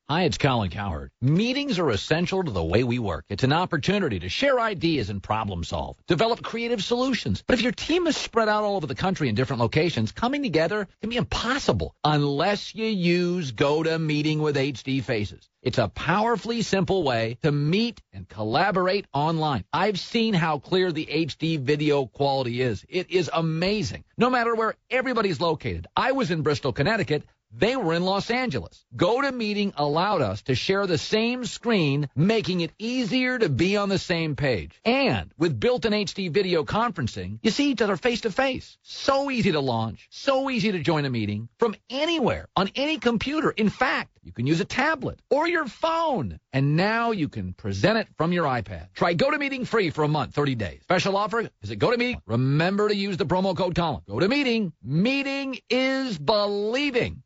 Hi, it's Colin Cowherd. Meetings are essential to the way we work. It's an opportunity to share ideas and problem solve, develop creative solutions. But if your team is spread out all over the country in different locations, coming together can be impossible unless you use GoToMeeting with HD Faces. It's a powerfully simple way to meet and collaborate online. I've seen how clear the HD video quality is. It is amazing. No matter where everybody's located. I was in Bristol, Connecticut. They were in Los Angeles. GoToMeeting allowed us to share the same screen, making it easier to be on the same page. And with built-in HD video conferencing, you see each other face-to-face. So easy to launch, so easy to join a meeting from anywhere, on any computer. In fact, you can use a tablet or your phone. And now you can present it from your iPad. Try GoToMeeting free for a month, 30 days. Special offer is at GoToMeeting. Remember to use the promo code Colin. GoToMeeting. Meeting is believing.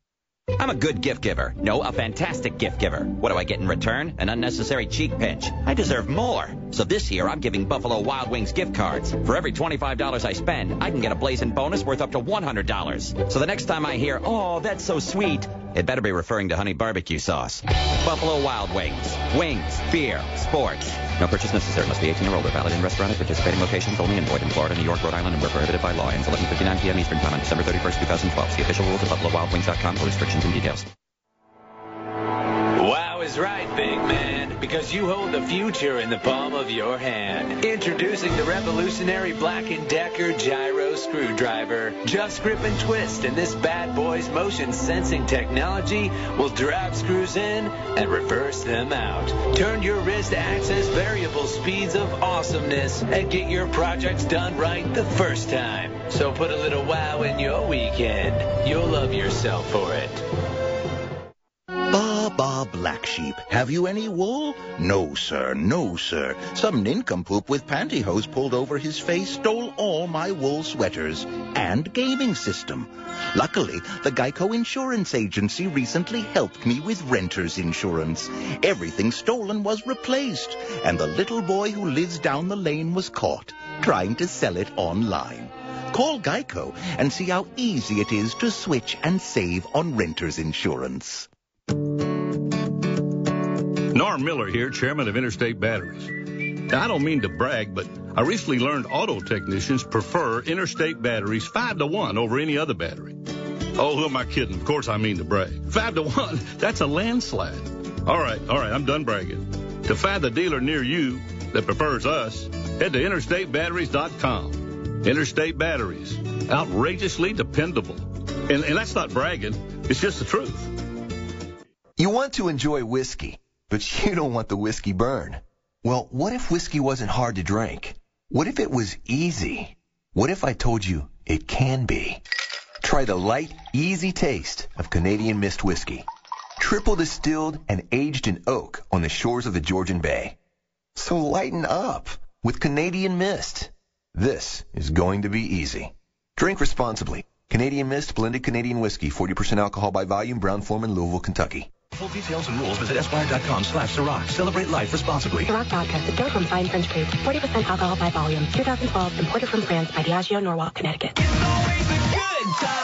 I'm a good gift giver. No, a fantastic gift giver. What do I get in return? An unnecessary cheek pinch. I deserve more. So this year, I'm giving Buffalo Wild Wings gift cards. For every $25 I spend, I can get a blazing bonus worth up to $100. So the next time I hear, oh, that's so sweet, it better be referring to honey barbecue sauce. Buffalo Wild Wings. Wings, beer, sports. No purchase necessary. Must be 18 or older. Valid in restaurant at participating locations only and void in Florida, New York, Rhode Island, and where prohibited by law. Ends 11:59 p.m. Eastern Time on December 31st, 2012. See official rules at BuffaloWildWings.com for restrictions and details. Wow is right, big man, because you hold the future in the palm of your hand. Introducing the revolutionary Black & Decker Gyro Screwdriver. Just grip and twist, and this bad boy's motion sensing technology will drive screws in and reverse them out. Turn your wrist to access variable speeds of awesomeness and get your projects done right the first time. So put a little wow in your weekend. You'll love yourself for it. Ba, black sheep. Have you any wool? No, sir. No, sir. Some nincompoop with pantyhose pulled over his face stole all my wool sweaters and gaming system. Luckily, the Geico Insurance Agency recently helped me with renter's insurance. Everything stolen was replaced, and the little boy who lives down the lane was caught trying to sell it online. Call Geico and see how easy it is to switch and save on renter's insurance. Norm Miller here, chairman of Interstate Batteries. Now, I don't mean to brag, but I recently learned auto technicians prefer Interstate Batteries 5-to-1 over any other battery. Oh, who am I kidding? Of course I mean to brag. 5-to-1, that's a landslide. All right, I'm done bragging. To find the dealer near you that prefers us, head to interstatebatteries.com. Interstate Batteries, outrageously dependable. And that's not bragging, it's just the truth. You want to enjoy whiskey, but you don't want the whiskey burn. Well, what if whiskey wasn't hard to drink? What if it was easy? What if I told you it can be? Try the light, easy taste of Canadian Mist whiskey. Triple distilled and aged in oak on the shores of the Georgian Bay. So lighten up with Canadian Mist. This is going to be easy. Drink responsibly. Canadian Mist, blended Canadian whiskey, 40% alcohol by volume, Brown-Forman, Louisville, Kentucky. Full details and rules, visit Esquire.com/Ciroc. Celebrate life responsibly. Ciroc vodka, distilled from fine French grapes, 40% alcohol by volume. 2012, imported from France by Diageo, Norwalk, Connecticut. It's always a good time.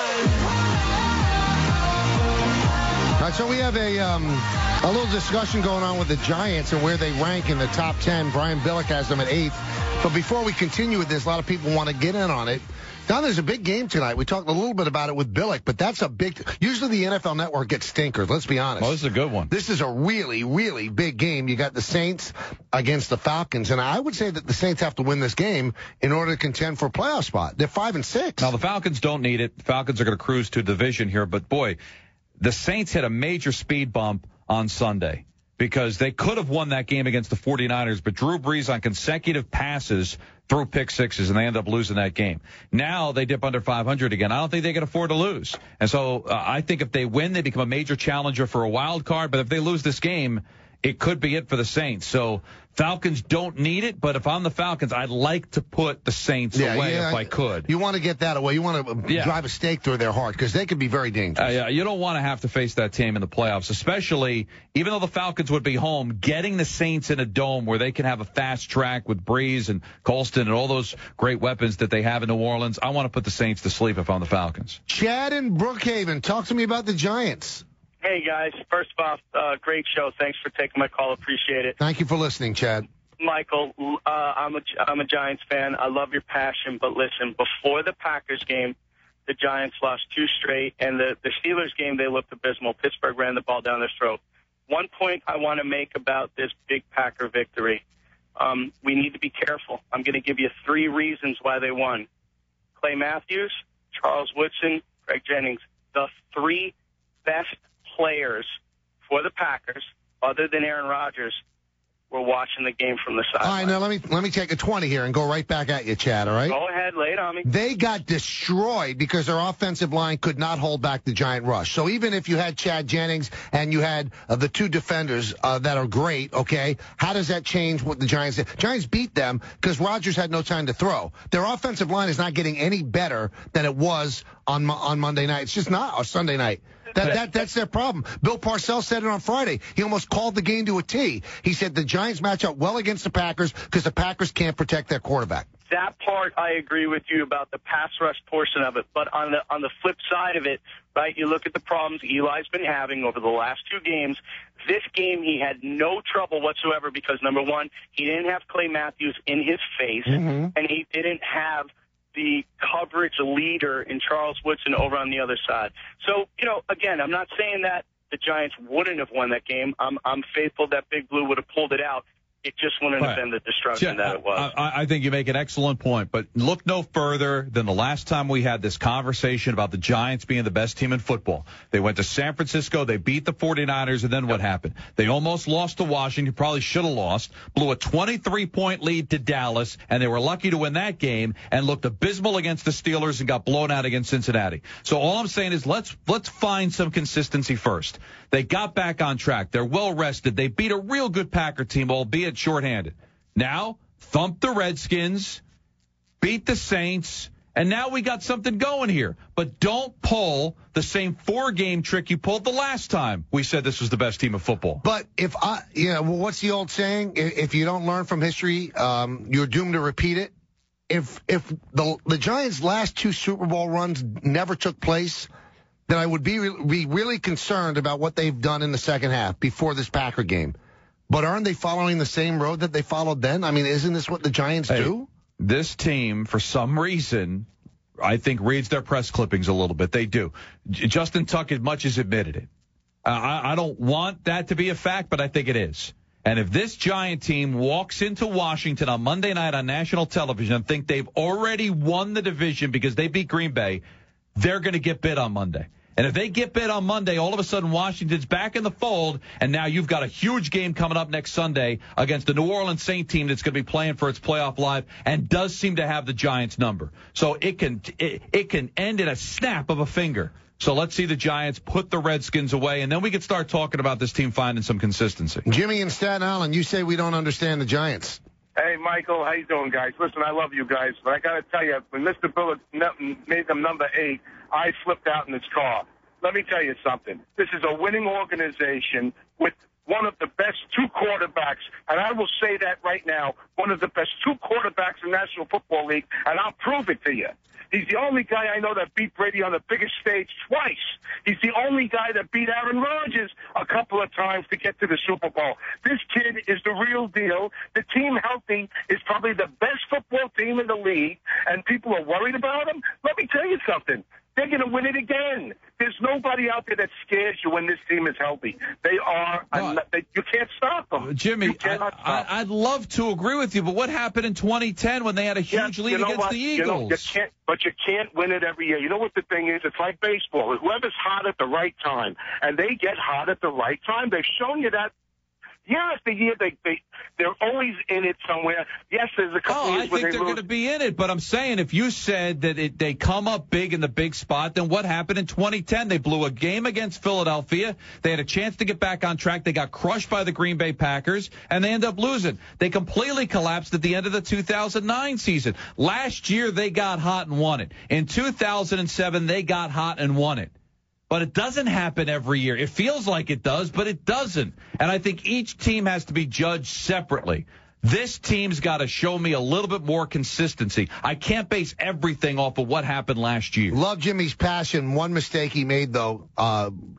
All right, so we have a little discussion going on with the Giants and where they rank in the top 10. Brian Billick has them at 8th. But before we continue with this, a lot of people want to get in on it. Don, there's a big game tonight. We talked a little bit about it with Billick, but that's a big... Usually the NFL Network gets stinkers, let's be honest. Well, this is a good one. This is a really, really big game. You got the Saints against the Falcons, and I would say that the Saints have to win this game in order to contend for a playoff spot. They're 5-6. Now, the Falcons don't need it. The Falcons are going to cruise to division here, but boy, the Saints hit a major speed bump on Sunday because they could have won that game against the 49ers, but Drew Brees on consecutive passes threw pick sixes, and they end up losing that game. Now they dip under 500 again. I don't think they can afford to lose. And so I think if they win, they become a major challenger for a wild card. But if they lose this game, it could be it for the Saints. So Falcons don't need it, but if I'm the Falcons, I'd like to put the Saints away if I could. You want to get that away. You want to drive a stake through their heart because they could be very dangerous. You don't want to have to face that team in the playoffs, especially even though the Falcons would be home, getting the Saints in a dome where they can have a fast track with Breeze and Colston and all those great weapons that they have in New Orleans. I want to put the Saints to sleep if I'm the Falcons. Chad in Brookhaven, talk to me about the Giants. Hey, guys. First off, great show. Thanks for taking my call. Appreciate it. Thank you for listening, Chad. Michael, I'm a Giants fan. I love your passion. But listen, before the Packers game, the Giants lost 2 straight. And the Steelers game, they looked abysmal. Pittsburgh ran the ball down their throat. One point I want to make about this big Packer victory. We need to be careful. I'm going to give you 3 reasons why they won. Clay Matthews, Charles Woodson, Greg Jennings, the 3 best players for the Packers, other than Aaron Rodgers, were watching the game from the sideline. All right, now let me take a 20 here and go right back at you, Chad, all right? Go ahead, lay it on me. They got destroyed because their offensive line could not hold back the Giant rush. So even if you had Chad Jennings and you had the 2 defenders that are great, okay, how does that change what the Giants did? Giants beat them because Rodgers had no time to throw. Their offensive line is not getting any better than it was on Monday night. It's just not, or Sunday night. That's their problem. Bill Parcells said it on Friday. He almost called the game to a T. He said the Giants match up well against the Packers because the Packers can't protect their quarterback. That part I agree with you about the pass rush portion of it. But on the flip side of it, right, you look at the problems Eli's been having over the last 2 games. This game he had no trouble whatsoever because, number one, he didn't have Clay Matthews in his face, and he didn't have the coverage leader in Charles Woodson over on the other side. So, again, I'm not saying that the Giants wouldn't have won that game. I'm faithful that Big Blue would have pulled it out. It just wouldn't have been the destruction that it was. I think you make an excellent point, but look no further than the last time we had this conversation about the Giants being the best team in football. They went to San Francisco, they beat the 49ers, and then what happened? They almost lost to Washington, probably should have lost, blew a 23-point lead to Dallas, and they were lucky to win that game and looked abysmal against the Steelers and got blown out against Cincinnati. So all I'm saying is let's find some consistency first. They got back on track. They're well rested. They beat a real good Packer team, albeit shorthanded. Now, thump the Redskins, beat the Saints, and now we got something going here. But don't pull the same 4-game trick you pulled the last time we said this was the best team of football. But what's the old saying? If you don't learn from history, you're doomed to repeat it. If the Giants' last 2 Super Bowl runs never took place, then I would be really concerned about what they've done in the second half before this Packer game. But aren't they following the same road that they followed then? I mean, isn't this what the Giants do? This team, for some reason, I think reads their press clippings a little bit. They do. Justin Tuck as much as admitted it. I don't want that to be a fact, but I think it is. And if this Giant team walks into Washington on Monday night on national television and think they've already won the division because they beat Green Bay, they're going to get bit on Monday. And if they get bit on Monday, all of a sudden Washington's back in the fold, and now you've got a huge game coming up next Sunday against the New Orleans Saints team that's going to be playing for its playoff life and does seem to have the Giants' number. So it can end in a snap of a finger. So let's see the Giants put the Redskins away, and then we can start talking about this team finding some consistency. Jimmy in Staten Island, you say we don't understand the Giants. Hey, Michael, how you doing, guys? Listen, I love you guys, but I got to tell you, when Mr. Bullock made them number 8, I flipped out in his car. let me tell you something. This is a winning organization with one of the best two quarterbacks, and I will say that right now, one of the best two quarterbacks in the National Football League, and I'll prove it to you. He's the only guy I know that beat Brady on the biggest stage twice. He's the only guy that beat Aaron Rodgers a couple of times to get to the Super Bowl. This kid is the real deal. The team healthy is probably the best football team in the league, and people are worried about him. Let me tell you something. They're going to win it again. There's nobody out there that scares you when this team is healthy. They are. You can't stop them. Jimmy, I'd love to agree with you, but what happened in 2010 when they had a huge lead against the Eagles? You can't win it every year. You know what the thing is? It's like baseball. Whoever's hot at the right time, and they get hot at the right time. They've shown you that. Year after year, they're always in it somewhere. Yes, there's a couple years where I think they're going to be in it, but I'm saying if you said that they come up big in the big spot, then what happened in 2010? They blew a game against Philadelphia. They had a chance to get back on track. They got crushed by the Green Bay Packers, and they end up losing. They completely collapsed at the end of the 2009 season. Last year, they got hot and won it. In 2007, they got hot and won it. But it doesn't happen every year. It feels like it does, but it doesn't. And I think each team has to be judged separately. This team's got to show me a little bit more consistency. I can't base everything off of what happened last year. Love Jimmy's passion. One mistake he made, though,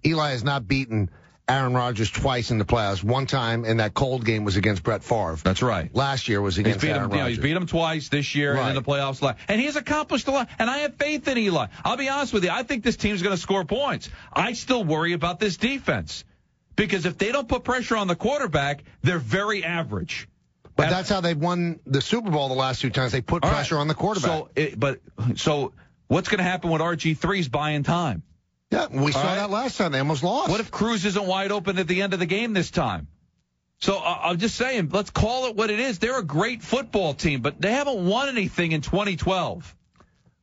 Eli has not beaten Aaron Rodgers twice in the playoffs. One time in that cold game was against Brett Favre. That's right. Last year was against Aaron Rodgers. He's beat him twice this year and in the playoffs. And he has accomplished a lot. And I have faith in Eli. I'll be honest with you. I think this team's going to score points. I still worry about this defense. Because if they don't put pressure on the quarterback, they're very average. But that's how they've won the Super Bowl the last two times. They put pressure on the quarterback. So what's going to happen when RG3's buying time? Yeah, we saw that last time. They almost lost. What if Cruz isn't wide open at the end of the game this time? So I'm just saying, let's call it what it is. They're a great football team, but they haven't won anything in 2012.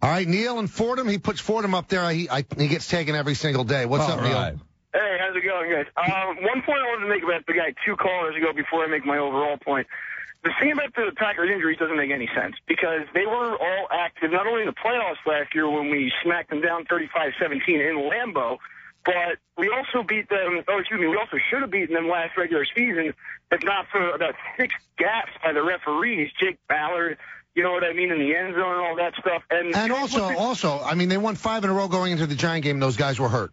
All right, Neil and Fordham. He puts Fordham up there. He gets taken every single day. What's up, Neil? Hey, how's it going, guys? One point I wanted to make about the guy 2 callers ago before I make my overall point. The thing about the Packers injuries doesn't make any sense because they were all active not only in the playoffs last year when we smacked them down 35-17 in Lambeau, but we also beat them, we also should have beaten them last regular season, if not for about 6 gaps by the referees, Jake Ballard, you know what I mean, in the end zone and all that stuff. And also, I mean, they won 5 in a row going into the Giant game. Those guys were hurt.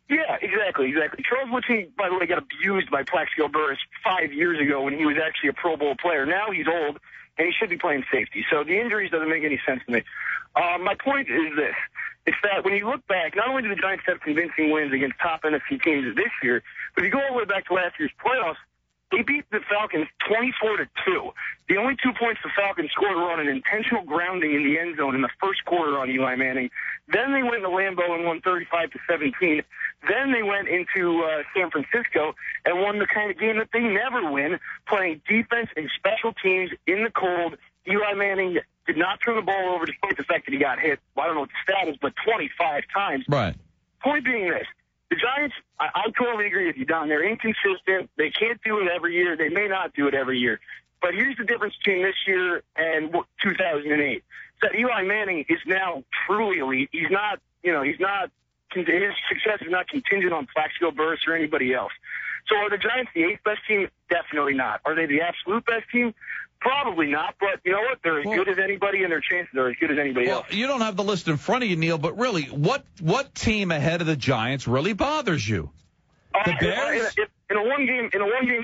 Yeah, exactly. Charles Woodson, by the way, got abused by Plaxico Burress 5 years ago when he was actually a Pro Bowl player. Now he's old, and he should be playing safety. So the injuries doesn't make any sense to me. My point is this. It's that when you look back, not only do the Giants have convincing wins against top NFC teams this year, but if you go all the way back to last year's playoffs, they beat the Falcons 24-2. The only 2 points the Falcons scored were on an intentional grounding in the end zone in the first quarter on Eli Manning. Then they went to Lambeau and won 35-17. Then they went into San Francisco and won the kind of game that they never win, playing defense and special teams in the cold. Eli Manning did not turn the ball over despite the fact that he got hit, I don't know what the stat is, but 25 times. Right. Point being this. The Giants, I totally agree with you, Don. They're inconsistent. They can't do it every year. They may not do it every year. But here's the difference between this year and 2008. So Eli Manning is now truly elite. He's not, his success is not contingent on Plaxico Burress or anybody else. So are the Giants the 8th best team? Definitely not. Are they the absolute best team? Probably not, but you know what? They're as good as anybody, and their chances are as good as anybody else. You don't have the list in front of you, Neil, but really, what team ahead of the Giants really bothers you? The Bears? In a one game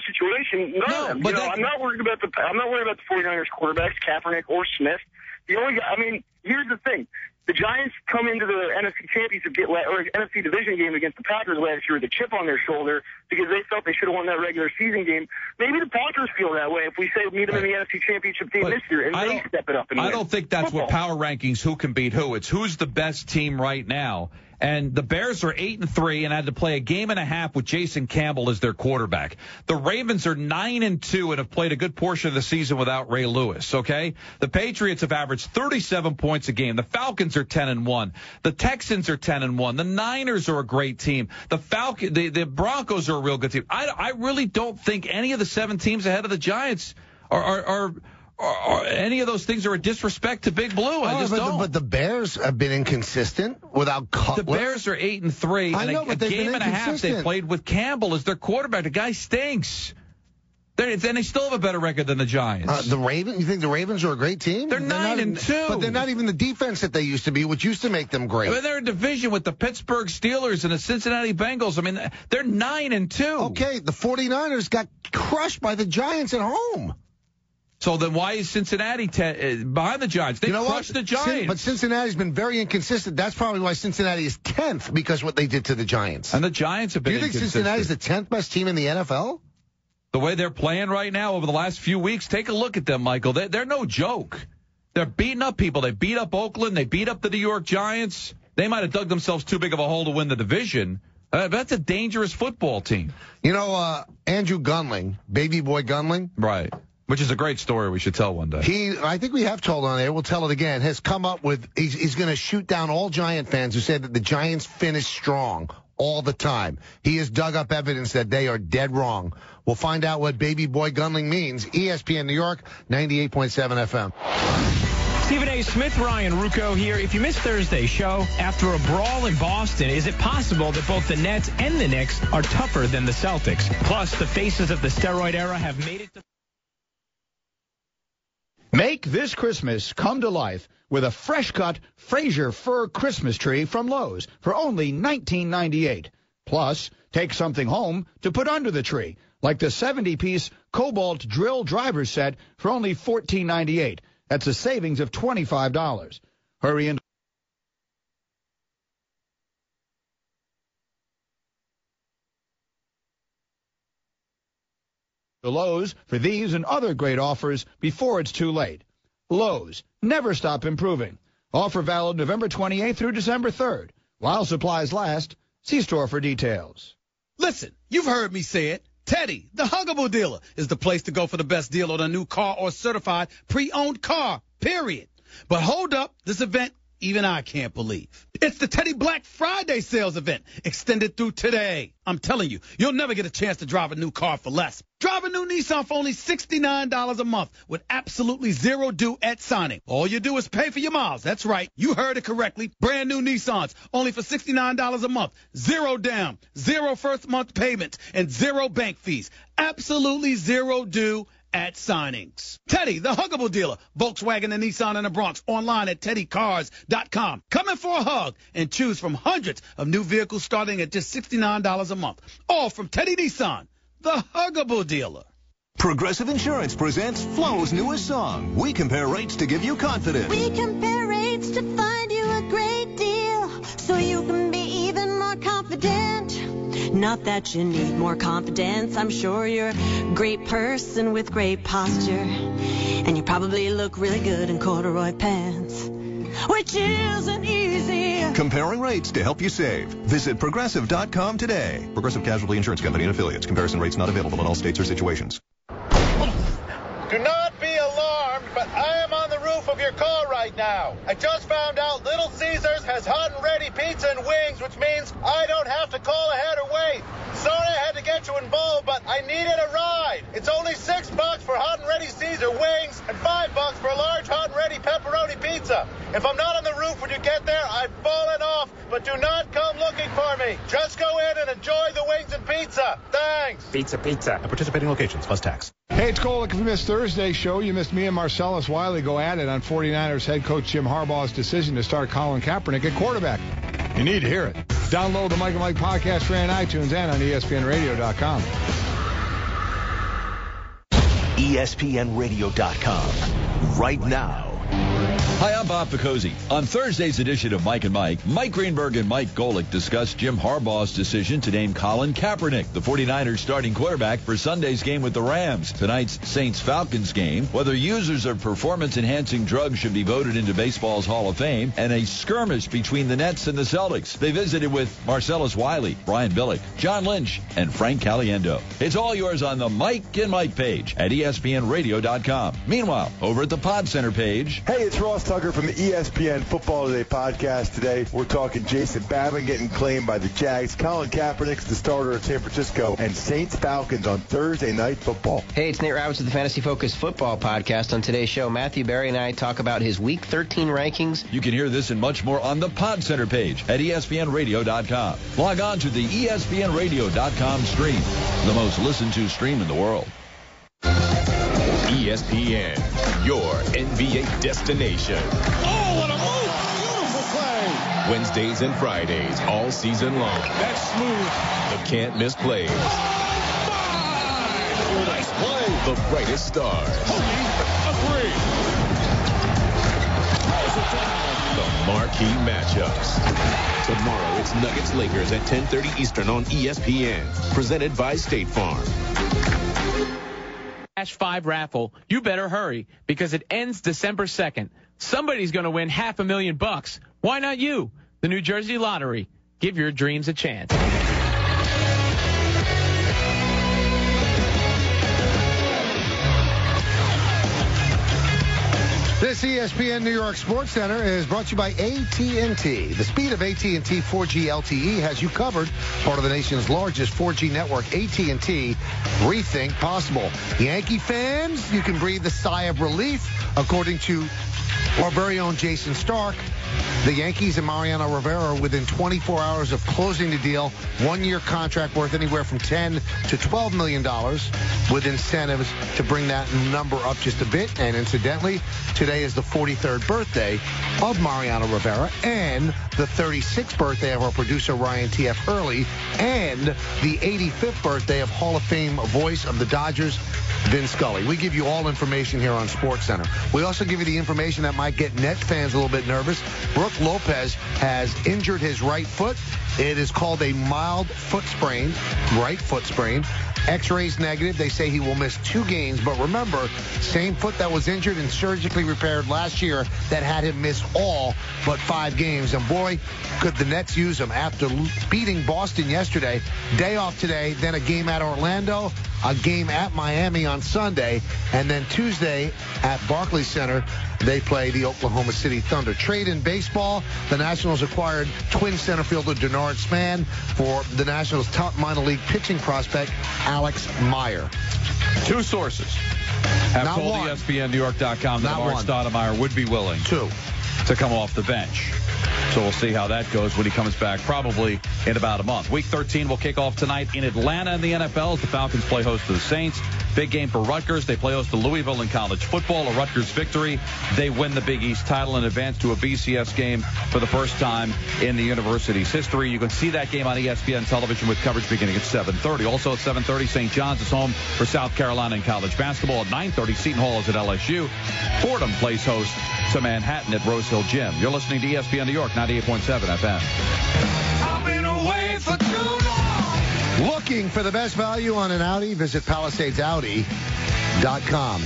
situation, none of them. I'm not worried about the 49ers quarterbacks, Kaepernick or Smith. The only guy, here's the thing. The Giants come into the NFC Championship or NFC Division game against the Packers last year with a chip on their shoulder because they felt they should have won that regular season game. Maybe the Packers feel that way if we say meet them in the NFC Championship game this year and they step it up and win. I don't think that's what power rankings who can beat who. It's who's the best team right now. And the Bears are 8-3 and had to play a game and a half with Jason Campbell as their quarterback. The Ravens are 9-2 and have played a good portion of the season without Ray Lewis, okay? The Patriots have averaged 37 points a game. The Falcons are 10-1. The Texans are 10-1. The Niners are a great team. The Broncos are a real good team. I really don't think any of the 7 teams ahead of the Giants are or any of those things are a disrespect to Big Blue. I just don't. But the Bears have been inconsistent without Cutler. The Bears are 8-3. I know, but a game and a half they played with Campbell as their quarterback. The guy stinks. Then they still have a better record than the Giants. The Ravens? You think the Ravens are a great team? They're 9-2. But they're not even the defense that they used to be, which used to make them great. I mean, they're a division with the Pittsburgh Steelers and the Cincinnati Bengals. I mean, they're 9-2. Okay, the 49ers got crushed by the Giants at home. So then why is Cincinnati behind the Giants? They crushed the Giants. But Cincinnati's been very inconsistent. That's probably why Cincinnati is 10th, because what they did to the Giants. And the Giants have been inconsistent. Do you think Cincinnati's the 10th best team in the NFL? The way they're playing right now over the last few weeks, take a look at them, Michael. They're no joke. They're beating up people. They beat up Oakland. They beat up the New York Giants. They might have dug themselves too big of a hole to win the division. That's a dangerous football team. You know, Andrew Gunling, baby boy Gunling. Right. Which is a great story we should tell one day. I think we have told on there, we'll tell it again, has come up with, he's going to shoot down all Giant fans who said that the Giants finish strong all the time. He has dug up evidence that they are dead wrong. We'll find out what baby boy Gunling means. ESPN New York, 98.7 FM. Stephen A. Smith, Ryan Rucco here. If you missed Thursday's show, after a brawl in Boston, is it possible that both the Nets and the Knicks are tougher than the Celtics? Plus, the faces of the steroid era have made it to... Make this Christmas come to life with a fresh-cut Fraser fir Christmas tree from Lowe's for only $19.98. Plus, take something home to put under the tree, like the 70-piece Cobalt Drill Driver Set for only $14.98. That's a savings of $25. Hurry in. To Lowe's for these and other great offers before it's too late. Lowe's, never stop improving. Offer valid November 28th through December 3rd. While supplies last, see store for details. Listen, you've heard me say it. Teddy, the huggable dealer, is the place to go for the best deal on a new car or certified pre-owned car, period. But hold up, this event, even I can't believe. It's the Teddy Black Friday sales event, extended through today. I'm telling you, you'll never get a chance to drive a new car for less. Drive a new Nissan for only $69 a month with absolutely zero due at signing. All you do is pay for your miles. That's right. You heard it correctly. Brand new Nissans, only for $69 a month. Zero down, zero first month payments, and zero bank fees. Absolutely zero due at signings. Teddy, the huggable dealer. Volkswagen and Nissan in the Bronx. Online at teddycars.com. Come in for a hug and choose from hundreds of new vehicles starting at just $69 a month. All from Teddy Nissan, the huggable dealer. Progressive Insurance presents Flo's newest song. We compare rates to give you confidence. We compare rates to find you a great deal so you can be even more confident. Not that you need more confidence. I'm sure you're a great person with great posture. And you probably look really good in corduroy pants, which isn't easy. Comparing rates to help you save. Visit Progressive.com today. Progressive Casualty Insurance Company and Affiliates. Comparison rates not available in all states or situations. Do not be alarmed, but I am on the roof of your car right now. I just found out Little Caesars has hot and ready pizza and wings, which means I don't have to call ahead or wait. Sorry I had to get you involved, but I needed a ride. It's only $6 for hot and ready Caesar wings and $5 for a large hot and ready pepperoni pizza. If I'm not on the roof when you get there, I've fallen off, but do not come looking for me. Just go in and enjoy the wings and pizza. Thanks. Pizza. At participating locations, plus tax. Hey, it's Cole. If you missed Thursday's show, you missed me and Marcellus Wiley go at it on 49ers head coach Jim Harbaugh's decision to start Colin Kaepernick at quarterback. You need to hear it. Download the Mike and Mike podcast free on iTunes and on ESPNRadio.com. ESPNRadio.com. Right now. Hi, I'm Bob Picozzi. On Thursday's edition of Mike and Mike, Mike Greenberg and Mike Golick discussed Jim Harbaugh's decision to name Colin Kaepernick, the 49ers starting quarterback, for Sunday's game with the Rams. Tonight's Saints-Falcons game, whether users of performance-enhancing drugs should be voted into baseball's Hall of Fame, and a skirmish between the Nets and the Celtics. They visited with Marcellus Wiley, Brian Billick, John Lynch, and Frank Caliendo. It's all yours on the Mike and Mike page at ESPNRadio.com. Meanwhile, over at the Pod Center page... Hey, it's Ross Tucker from the ESPN Football Today podcast today. We're talking Jason Babin getting claimed by the Jags, Colin Kaepernick's the starter at San Francisco, and Saints-Falcons on Thursday Night Football. Hey, it's Nate Roberts of the Fantasy Focus Football Podcast. On today's show, Matthew Berry and I talk about his Week 13 rankings. You can hear this and much more on the Pod Center page at ESPNRadio.com. Log on to the ESPNRadio.com stream, the most listened to stream in the world. ESPN, your NBA destination. Oh, what a move! Beautiful play! Wednesdays and Fridays, all season long. That's smooth. The can't-miss plays. Oh, nice play. The brightest stars. A three. The marquee matchups. Tomorrow, it's Nuggets-Lakers at 10:30 Eastern on ESPN. Presented by State Farm. 5 raffle, you better hurry because it ends December 2nd. Somebody's going to win $500,000. Why not you? The New Jersey Lottery. Give your dreams a chance. This ESPN New York Sports Center is brought to you by AT&T. The speed of AT&T 4G LTE has you covered. Part of the nation's largest 4G network, AT&T, rethink possible. Yankee fans, you can breathe a sigh of relief. According to our very own Jason Stark, the Yankees and Mariano Rivera are within 24 hours of closing the deal. 1-year contract worth anywhere from $10 to $12 million with incentives to bring that number up just a bit. And incidentally, today is the 43rd birthday of Mariano Rivera and the 36th birthday of our producer Ryan T.F. Hurley and the 85th birthday of Hall of Fame voice of the Dodgers, Vin Scully. We give you all information here on SportsCenter. We also give you the information that might get Nets fans a little bit nervous. Brook Lopez has injured his right foot. It is called a mild foot sprain, right foot sprain. X-rays negative. They say he will miss 2 games. But remember, same foot that was injured and surgically repaired last year that had him miss all but 5 games. And boy, could the Nets use him after beating Boston yesterday. Day off today, then a game at Orlando, a game at Miami on Sunday, and then Tuesday at Barclays Center, they play the Oklahoma City Thunder. Trade in baseball, the Nationals acquired twin center fielder Denard Span for the Nationals' top minor league pitching prospect, Alex Meyer. 2 sources have Not told one. ESPNNewYork.com that Mark Stoudemire would be willing 2 to come off the bench. So we'll see how that goes when he comes back, probably in about a month. Week 13 will kick off tonight in Atlanta in the NFL as the Falcons play host to the Saints. Big game for Rutgers. They play host to Louisville in college football. A Rutgers victory, they win the Big East title and advance to a BCS game for the first time in the university's history. You can see that game on ESPN television with coverage beginning at 7:30. Also at 7:30, St. John's is home for South Carolina in college basketball. At 9:30, Seton Hall is at LSU. Fordham plays host to Manhattan at Rose Hill Gym. You're listening to ESPN New York, 98.7 FM. I've been away for too long. Looking for the best value on an Audi? Visit PalisadesAudi.com.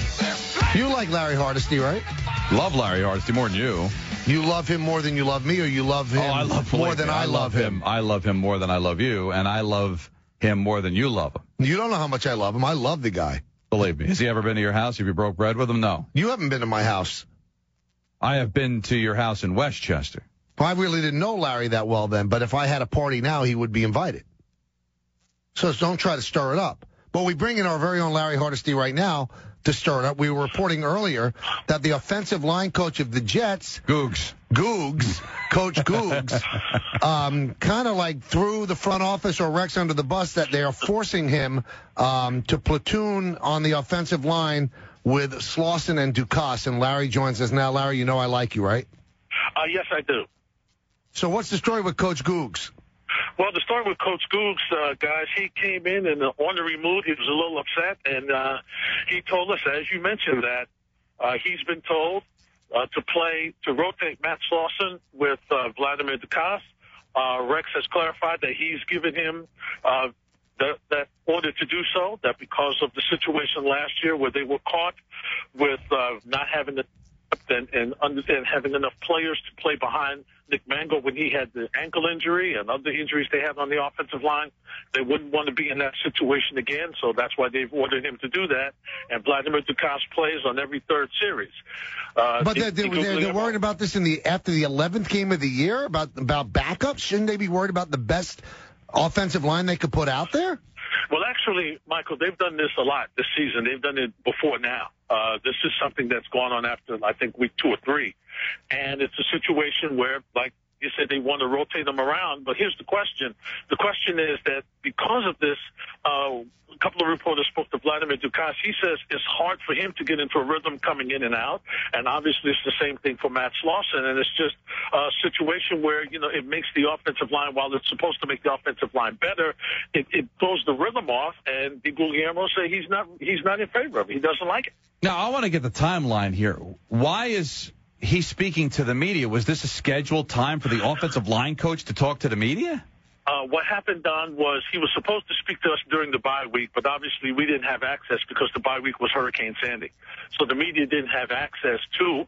You like Larry Hardesty, right? Love Larry Hardesty more than you. You love him more than you love me, or you love him more than I love him? I love him more than I love you, and I love him more than you love him. You don't know how much I love him. I love the guy. Believe me. Has he ever been to your house? Have you broke bread with him? No. You haven't been to my house. I have been to your house in Westchester. Well, I really didn't know Larry that well then, but if I had a party now, he would be invited. So don't try to stir it up. But we bring in our very own Larry Hardesty right now to stir it up. We were reporting earlier that the offensive line coach of the Jets, Coach Googs, kind of like threw the front office or Rex under the bus, that they are forcing him to platoon on the offensive line with Slauson and Dukas. And Larry joins us now. Larry, you know I like you, right? Yes, I do. So what's the story with Coach Googs? Well, the story with Coach Googs, guys, he came in an ornery mood. He was a little upset, and he told us, as you mentioned, that he's been told to rotate Matt Slauson with Vladimir Dukas. Rex has clarified that he's given him that order to do so, that because of the situation last year where they were caught with not having the and understand having enough players to play behind Nick Mango when he had the ankle injury and other injuries they have on the offensive line. They wouldn't want to be in that situation again, so that's why they've ordered him to do that. And Vladimir Dukas plays on every third series. But they're worried about this after the 11th game of the year, about backups? Shouldn't they be worried about the best offensive line they could put out there? Well, actually, Michael, they've done this a lot this season. They've done it before now. This is something that's gone on after, I think, week 2 or 3. And it's a situation where, like you said, they want to rotate them around. But here's the question. The question is that because of this, a couple of reporters spoke to Vladimir Dukas. He says it's hard for him to get into a rhythm coming in and out. And obviously it's the same thing for Matt Slauson. And it's just a situation where, it makes the offensive line, while it's supposed to make the offensive line better, it throws the rhythm off. And Guglielmo say he's not in favor of it. He doesn't like it. Now, I want to get the timeline here. Why is he speaking to the media? Was this a scheduled time for the offensive line coach to talk to the media? What happened, Don, was he was supposed to speak to us during the bye week, but obviously we didn't have access because the bye week was Hurricane Sandy. So the media didn't have access to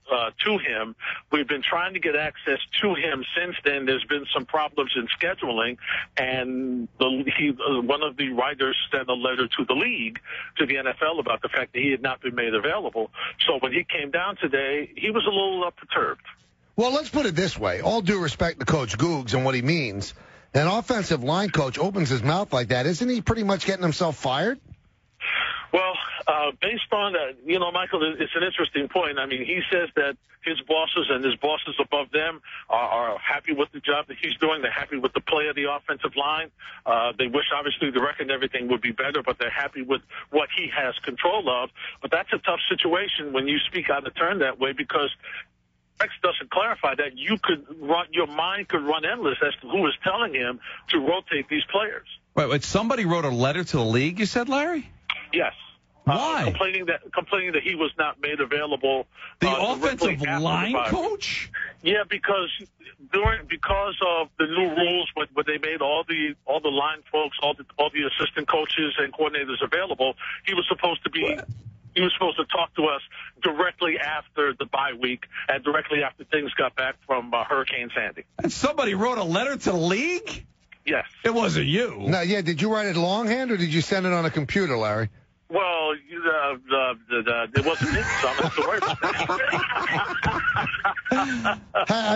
him. We've been trying to get access to him since then. There's been some problems in scheduling, and one of the writers sent a letter to the league, to the NFL, about the fact that he had not been made available. So when he came down today, he was a little perturbed. Well, let's put it this way. All due respect to Coach Googs and what he means, an offensive line coach opens his mouth like that, isn't he pretty much getting himself fired? Well, based on that, Michael, it's an interesting point. I mean, he says that his bosses and his bosses above them are happy with the job that he's doing. They're happy with the play of the offensive line. They wish, obviously, the record and everything would be better, but they're happy with what he has control of. But that's a tough situation when you speak out of turn that way, because Rex doesn't clarify that. Your mind could run endless as to who is telling him to rotate these players. Wait, somebody wrote a letter to the league, you said, Larry? Yes. Why? Complaining that he was not made available. The offensive line coach? Yeah, because of the new rules, when they made all the line folks, all the assistant coaches and coordinators available, he was supposed to be. What? He was supposed to talk to us directly after the bye week and directly after things got back from Hurricane Sandy. And somebody wrote a letter to the league? Yes. It wasn't you. No, yeah. Did you write it longhand or did you send it on a computer, Larry? Well, it wasn't me, so I'm not to worry about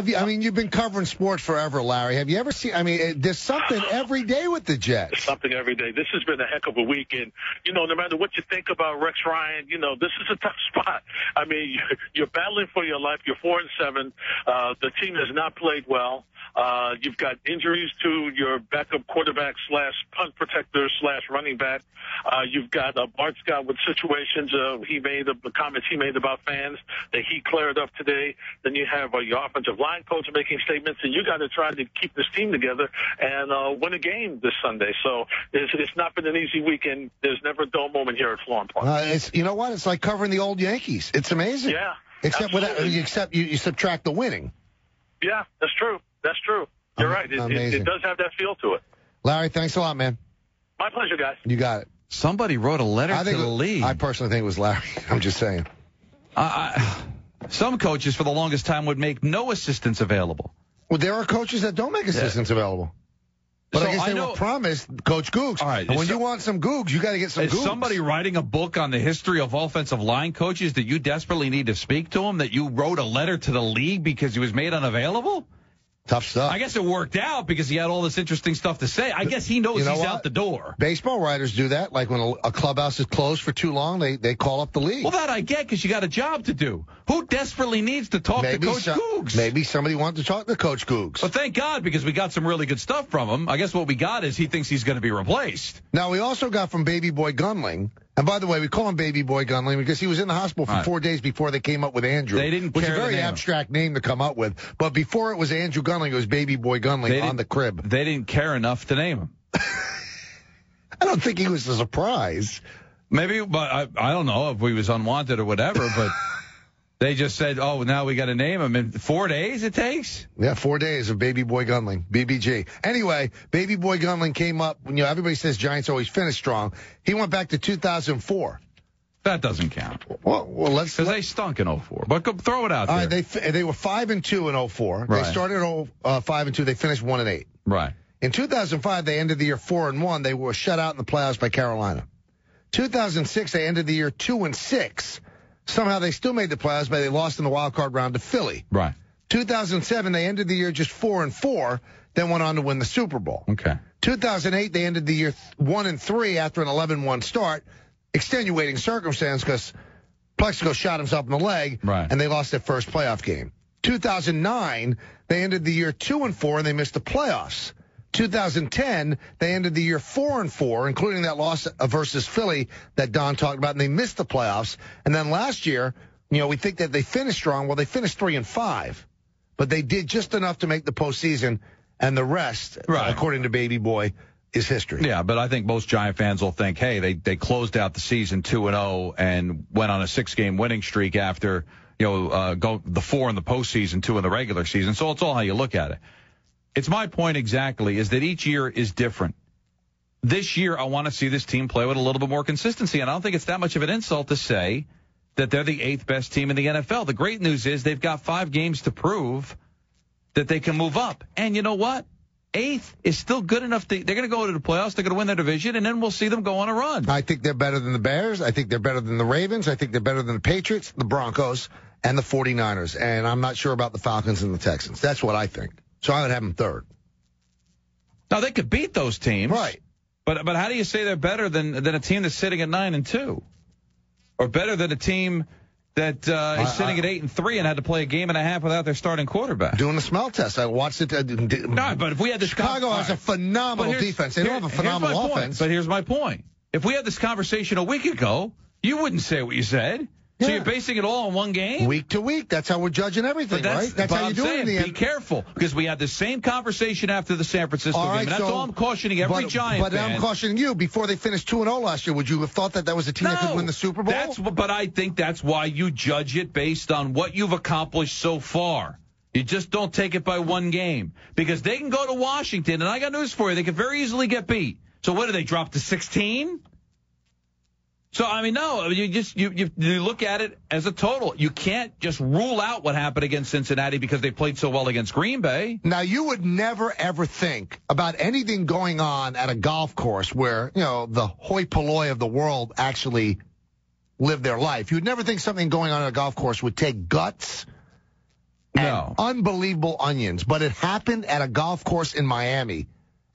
that. You've been covering sports forever, Larry. Have you ever seen, there's something every day with the Jets. There's something every day. This has been a heck of a week, and, no matter what you think about Rex Ryan, this is a tough spot. I mean, you're battling for your life. You're 4-7. The team has not played well. You've got injuries to your backup quarterback / punt protector / running back. You've got Bart Scott with situations the comments he made about fans that he cleared up today. Then you have your offensive line coach making statements, and you got to try to keep this team together and win a game this Sunday. So it's not been an easy weekend. There's never a dull moment here at Florham Park. It's like covering the old Yankees. It's amazing. Yeah, except you subtract the winning. Yeah, that's true. That's true. You're right. It does have that feel to it. Larry, thanks a lot, man. My pleasure, guys. You got it. Somebody wrote a letter to the league. I personally think it was Larry. I'm just saying. Some coaches for the longest time would make no assistants available. Well, there are coaches that don't make assistants available. But I guess they were promised Coach Googs. All right, and when you want some Googs, you got to get some Googs. Is somebody writing a book on the history of offensive line coaches that you desperately need to speak to him, that you wrote a letter to the league because he was made unavailable? Tough stuff. I guess it worked out because he had all this interesting stuff to say. I guess he knows he's out the door. Baseball writers do that. Like when a clubhouse is closed for too long, they call up the league. Well, that I get because you got a job to do. Who desperately needs to talk to Coach Googs? Maybe somebody wanted to talk to Coach Googs. Well, thank God, because we got some really good stuff from him. I guess what we got is he thinks he's going to be replaced. Now, we also got from Baby Boy Gunling. And by the way, we call him Baby Boy Gunling because he was in the hospital for 4 days before they came up with Andrew. They didn't which care is a very abstract name to come up with. But before it was Andrew Gunling, it was Baby Boy Gunling on the crib. They didn't care enough to name him. I don't think he was a surprise. Maybe, but I don't know if he was unwanted or whatever, but they just said, oh, now we got to name him. In 4 days it takes? Yeah, 4 days of Baby Boy Gunling, BBG. Anyway, Baby Boy Gunling came up when everybody says Giants always finish strong. He went back to 2004. That doesn't count. Well, let's because they stunk in 04. But go, throw it out there. All right, they were 5-2 in 04. Right. They started 5-2. They finished 1-8. Right. In 2005, they ended the year 4-1. They were shut out in the playoffs by Carolina. 2006, they ended the year 2-6. Somehow they still made the playoffs, but they lost in the wild card round to Philly. Right. 2007, they ended the year just 4-4, then went on to win the Super Bowl. Okay. 2008, they ended the year 1-3 after an 11-1 start. Extenuating circumstance because Plexico shot himself in the leg, and they lost their first playoff game. 2009, they ended the year 2-4, and they missed the playoffs. 2010, they ended the year 4-4, including that loss versus Philly that Don talked about, and they missed the playoffs. And then last year, we think that they finished strong. Well, they finished 3-5, but they did just enough to make the postseason, and the rest, according to Baby Boy, is history. Yeah, but I think most Giant fans will think, hey, they closed out the season 2-0 and went on a 6-game winning streak after, go the 4 in the postseason, 2 in the regular season. So it's all how you look at it. It's my point exactly is that each year is different. This year, I want to see this team play with a little bit more consistency, and I don't think it's that much of an insult to say that they're the 8th best team in the NFL. The great news is they've got 5 games to prove that they can move up. And you know what? 8th is still good enough. They're going to go to the playoffs. They're going to win their division, and then we'll see them go on a run. I think they're better than the Bears. I think they're better than the Ravens. I think they're better than the Patriots, the Broncos, and the 49ers. And I'm not sure about the Falcons and the Texans. That's what I think. So I would have them 3rd. Now, they could beat those teams. Right. But how do you say they're better than a team that's sitting at 9-2? Or better than a team that is sitting at 8-3 and had to play a game and a half without their starting quarterback? Doing the smell test. I watched it. No, but if we had this Chicago has a phenomenal defense. They don't have a phenomenal offense. But here's my point. If we had this conversation a week ago, you wouldn't say what you said. Yeah. So you're basing it all on one game? Week to week. That's how we're judging everything, right? That's how you do it in the end. Be careful, because we had the same conversation after the San Francisco game. And that's all I'm cautioning every Giant fan. But I'm cautioning you. Before they finished 2-0 last year, would you have thought that was a team that could win the Super Bowl? But I think that's why you judge it based on what you've accomplished so far. You just don't take it by one game. Because they can go to Washington, and I got news for you. They could very easily get beat. So what do they drop to 16? So, I mean, no, you look at it as a total. You can't just rule out what happened against Cincinnati because they played so well against Green Bay. Now, you would never, ever think about anything going on at a golf course where, the hoi polloi of the world actually live their life. You'd never think something going on at a golf course would take guts and unbelievable onions. But it happened at a golf course in Miami,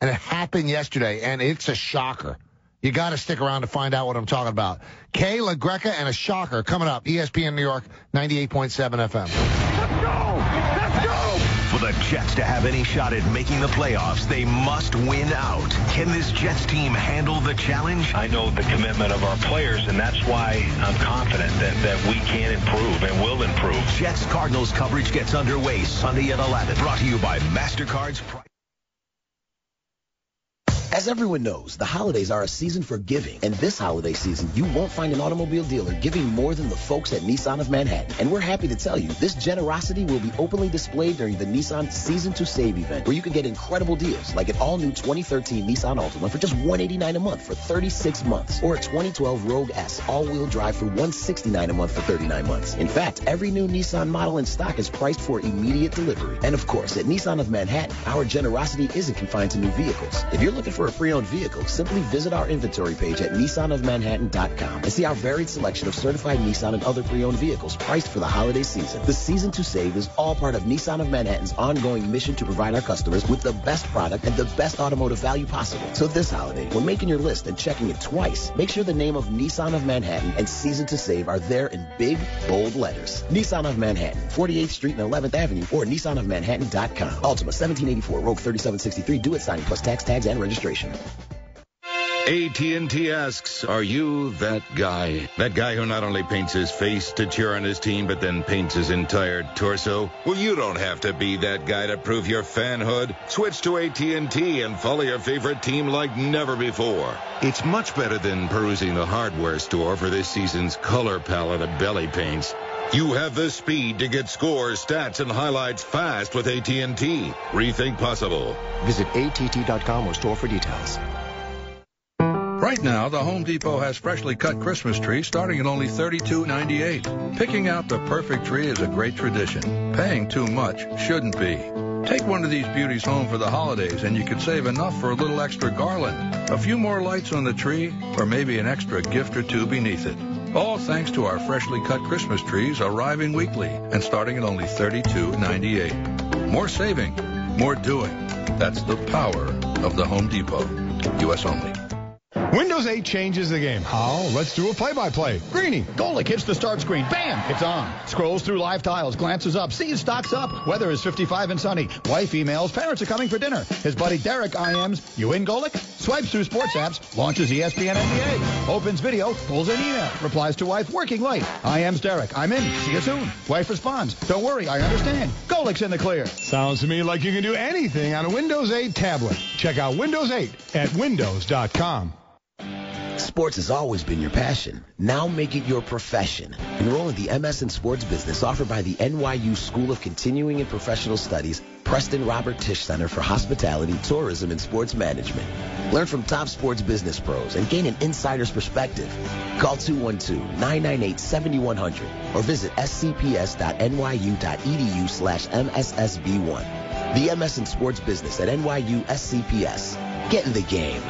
and it happened yesterday, and it's a shocker. You got to stick around to find out what I'm talking about. Kay LaGreca and a shocker coming up. ESPN New York, 98.7 FM. Let's go! Let's go! For the Jets to have any shot at making the playoffs, they must win out. Can this Jets team handle the challenge? I know the commitment of our players, and that's why I'm confident that we can improve and will improve. Jets-Cardinals coverage gets underway Sunday at 11. Brought to you by MasterCard's As everyone knows, the holidays are a season for giving. And this holiday season, you won't find an automobile dealer giving more than the folks at Nissan of Manhattan. And we're happy to tell you, this generosity will be openly displayed during the Nissan Season to Save event, where you can get incredible deals like an all-new 2013 Nissan Altima for just $189 a month for 36 months, or a 2012 Rogue S all-wheel drive for $169 a month for 39 months. In fact, every new Nissan model in stock is priced for immediate delivery. And of course, at Nissan of Manhattan, our generosity isn't confined to new vehicles. If you're looking for a pre-owned vehicle, simply visit our inventory page at NissanofManhattan.com and see our varied selection of certified Nissan and other pre-owned vehicles priced for the holiday season. The Season to Save is all part of Nissan of Manhattan's ongoing mission to provide our customers with the best product and the best automotive value possible. So this holiday, when making your list and checking it twice, make sure the name of Nissan of Manhattan and Season to Save are there in big, bold letters. Nissan of Manhattan, 48th Street and 11th Avenue, or NissanofManhattan.com. Altima, 1784, Rogue 3763, due at signing plus tax, tags, and registration. AT&T asks, are you that guy? That guy who not only paints his face to cheer on his team, but then paints his entire torso? Well, you don't have to be that guy to prove your fanhood. Switch to AT&T and follow your favorite team like never before. It's much better than perusing the hardware store for this season's color palette of belly paints. You have the speed to get scores, stats, and highlights fast with AT&T. Rethink possible. Visit att.com or store for details. Right now, the Home Depot has freshly cut Christmas trees starting at only $32.98. Picking out the perfect tree is a great tradition. Paying too much shouldn't be. Take one of these beauties home for the holidays, and you could save enough for a little extra garland, a few more lights on the tree, or maybe an extra gift or two beneath it. All thanks to our freshly cut Christmas trees arriving weekly and starting at only $32.98. More saving, more doing. That's the power of the Home Depot. U.S. only. Windows 8 changes the game. How? Let's do a play-by-play. Greeny. Golick hits the start screen. Bam! It's on. Scrolls through live tiles, glances up, sees stocks up. Weather is 55 and sunny. Wife emails, parents are coming for dinner. His buddy Derek IMs, you in, Golick? Swipes through sports apps, launches ESPN NBA. Opens video, pulls an email. Replies to wife, working late. IMs Derek, I'm in. See you soon. Wife responds, don't worry, I understand. Golick's in the clear. Sounds to me like you can do anything on a Windows 8 tablet. Check out Windows 8 at windows.com. Sports has always been your passion. Now make it your profession. Enroll in the MS in Sports Business offered by the NYU School of Continuing and Professional Studies, Preston Robert Tisch Center for Hospitality, Tourism, and Sports Management. Learn from top sports business pros and gain an insider's perspective. Call 212-998-7100 or visit scps.nyu.edu/MSSB1. The MS in Sports Business at NYU SCPS. Get in the game.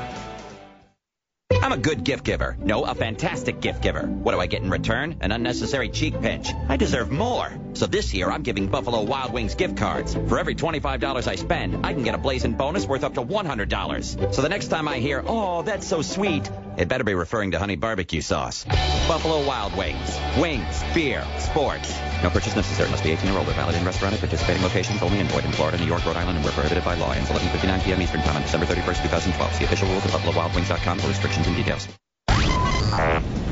I'm a good gift giver. No, a fantastic gift giver. What do I get in return? An unnecessary cheek pinch. I deserve more. So this year, I'm giving Buffalo Wild Wings gift cards. For every $25 I spend, I can get a blazing bonus worth up to $100. So the next time I hear, oh, that's so sweet, it better be referring to honey barbecue sauce. Buffalo Wild Wings. Wings, beer, sports. No purchase necessary. Must be 18 or older. Valid in restaurant at participating locations only. And void in Florida, New York, Rhode Island, and were prohibited by law. Ends 11:59 p.m. Eastern Time on December 31st, 2012. See official rules at BuffaloWildWings.com for restrictions and details.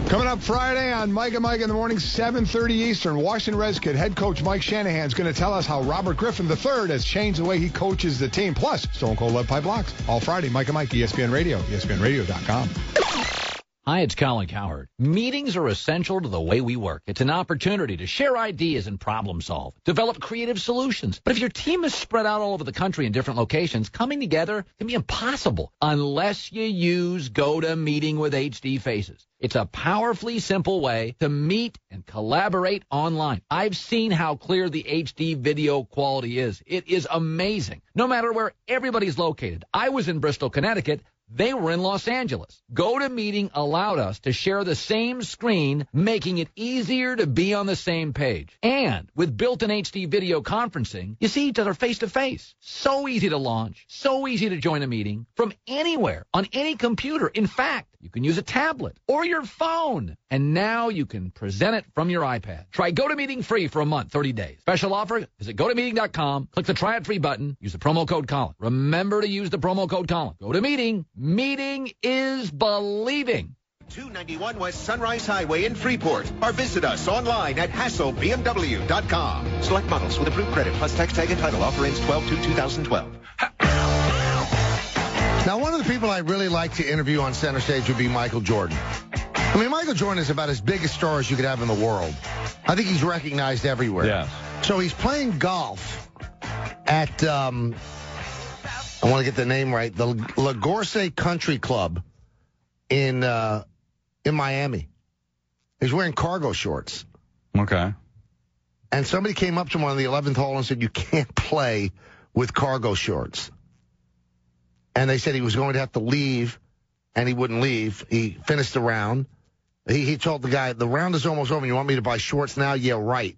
Coming up Friday on Mike and Mike in the morning, 7:30 Eastern, Washington Redskins head coach Mike Shanahan is going to tell us how Robert Griffin III has changed the way he coaches the team. Plus, Stone Cold Lead Pipe Blocks. All Friday, Mike and Mike, ESPN Radio, ESPNRadio.com. Hi, it's Colin Cowherd. Meetings are essential to the way we work. It's an opportunity to share ideas and problem solve, develop creative solutions. But if your team is spread out all over the country in different locations, coming together can be impossible unless you use GoToMeeting with HD Faces. It's a powerfully simple way to meet and collaborate online. I've seen how clear the HD video quality is. It is amazing. No matter where everybody's located. I was in Bristol, Connecticut. They were in Los Angeles. GoToMeeting allowed us to share the same screen, making it easier to be on the same page. And with built-in HD video conferencing, you see each other face-to-face. So easy to launch, so easy to join a meeting from anywhere, on any computer. In fact, you can use a tablet or your phone. And now you can present it from your iPad. Try GoToMeeting free for a month, 30 days. Special offer, visit GoToMeeting.com, click the Try It Free button, use the promo code Colin. Remember to use the promo code Colin. GoToMeeting. Meeting is believing. 291 West Sunrise Highway in Freeport. Or visit us online at HassleBMW.com. Select models with approved credit plus tax tag and title. Offer ends 12/2/2012. Now, one of the people I really like to interview on Center Stage would be Michael Jordan. I mean, Michael Jordan is about as big a star as you could have in the world. I think he's recognized everywhere. Yes. So he's playing golf at, I want to get the name right, the Lagorce Country Club in Miami. He's wearing cargo shorts. Okay. And somebody came up to him on the 11th hole and said, you can't play with cargo shorts. And they said he was going to have to leave, and he wouldn't leave. He finished the round. He told the guy, the round is almost over. You want me to buy shorts now? Yeah, right.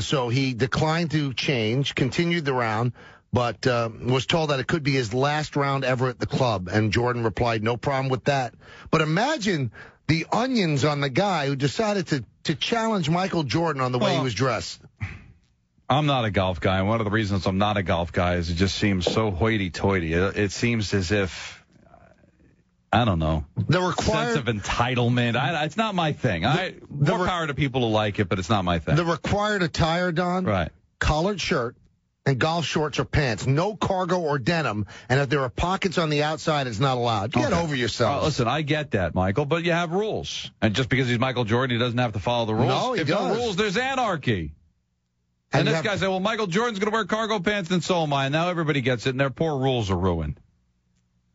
So he declined to change, continued the round, but was told that it could be his last round ever at the club. And Jordan replied, no problem with that. But imagine the onions on the guy who decided to challenge Michael Jordan on the way he was dressed. I'm not a golf guy, and one of the reasons I'm not a golf guy is it just seems so hoity-toity. It seems as if, I don't know, sense of entitlement. It's not my thing. More power to people who like it, but it's not my thing. The required attire, Don, right? Collared shirt and golf shorts or pants. No cargo or denim, and if there are pockets on the outside, it's not allowed. Get over yourself. Listen, I get that, Michael, but you have rules. And just because he's Michael Jordan, he doesn't have to follow the rules. No, he does. If there are rules, there's anarchy. And this guy said, well, Michael Jordan's going to wear cargo pants, and so am I. And now everybody gets it, and their poor rules are ruined.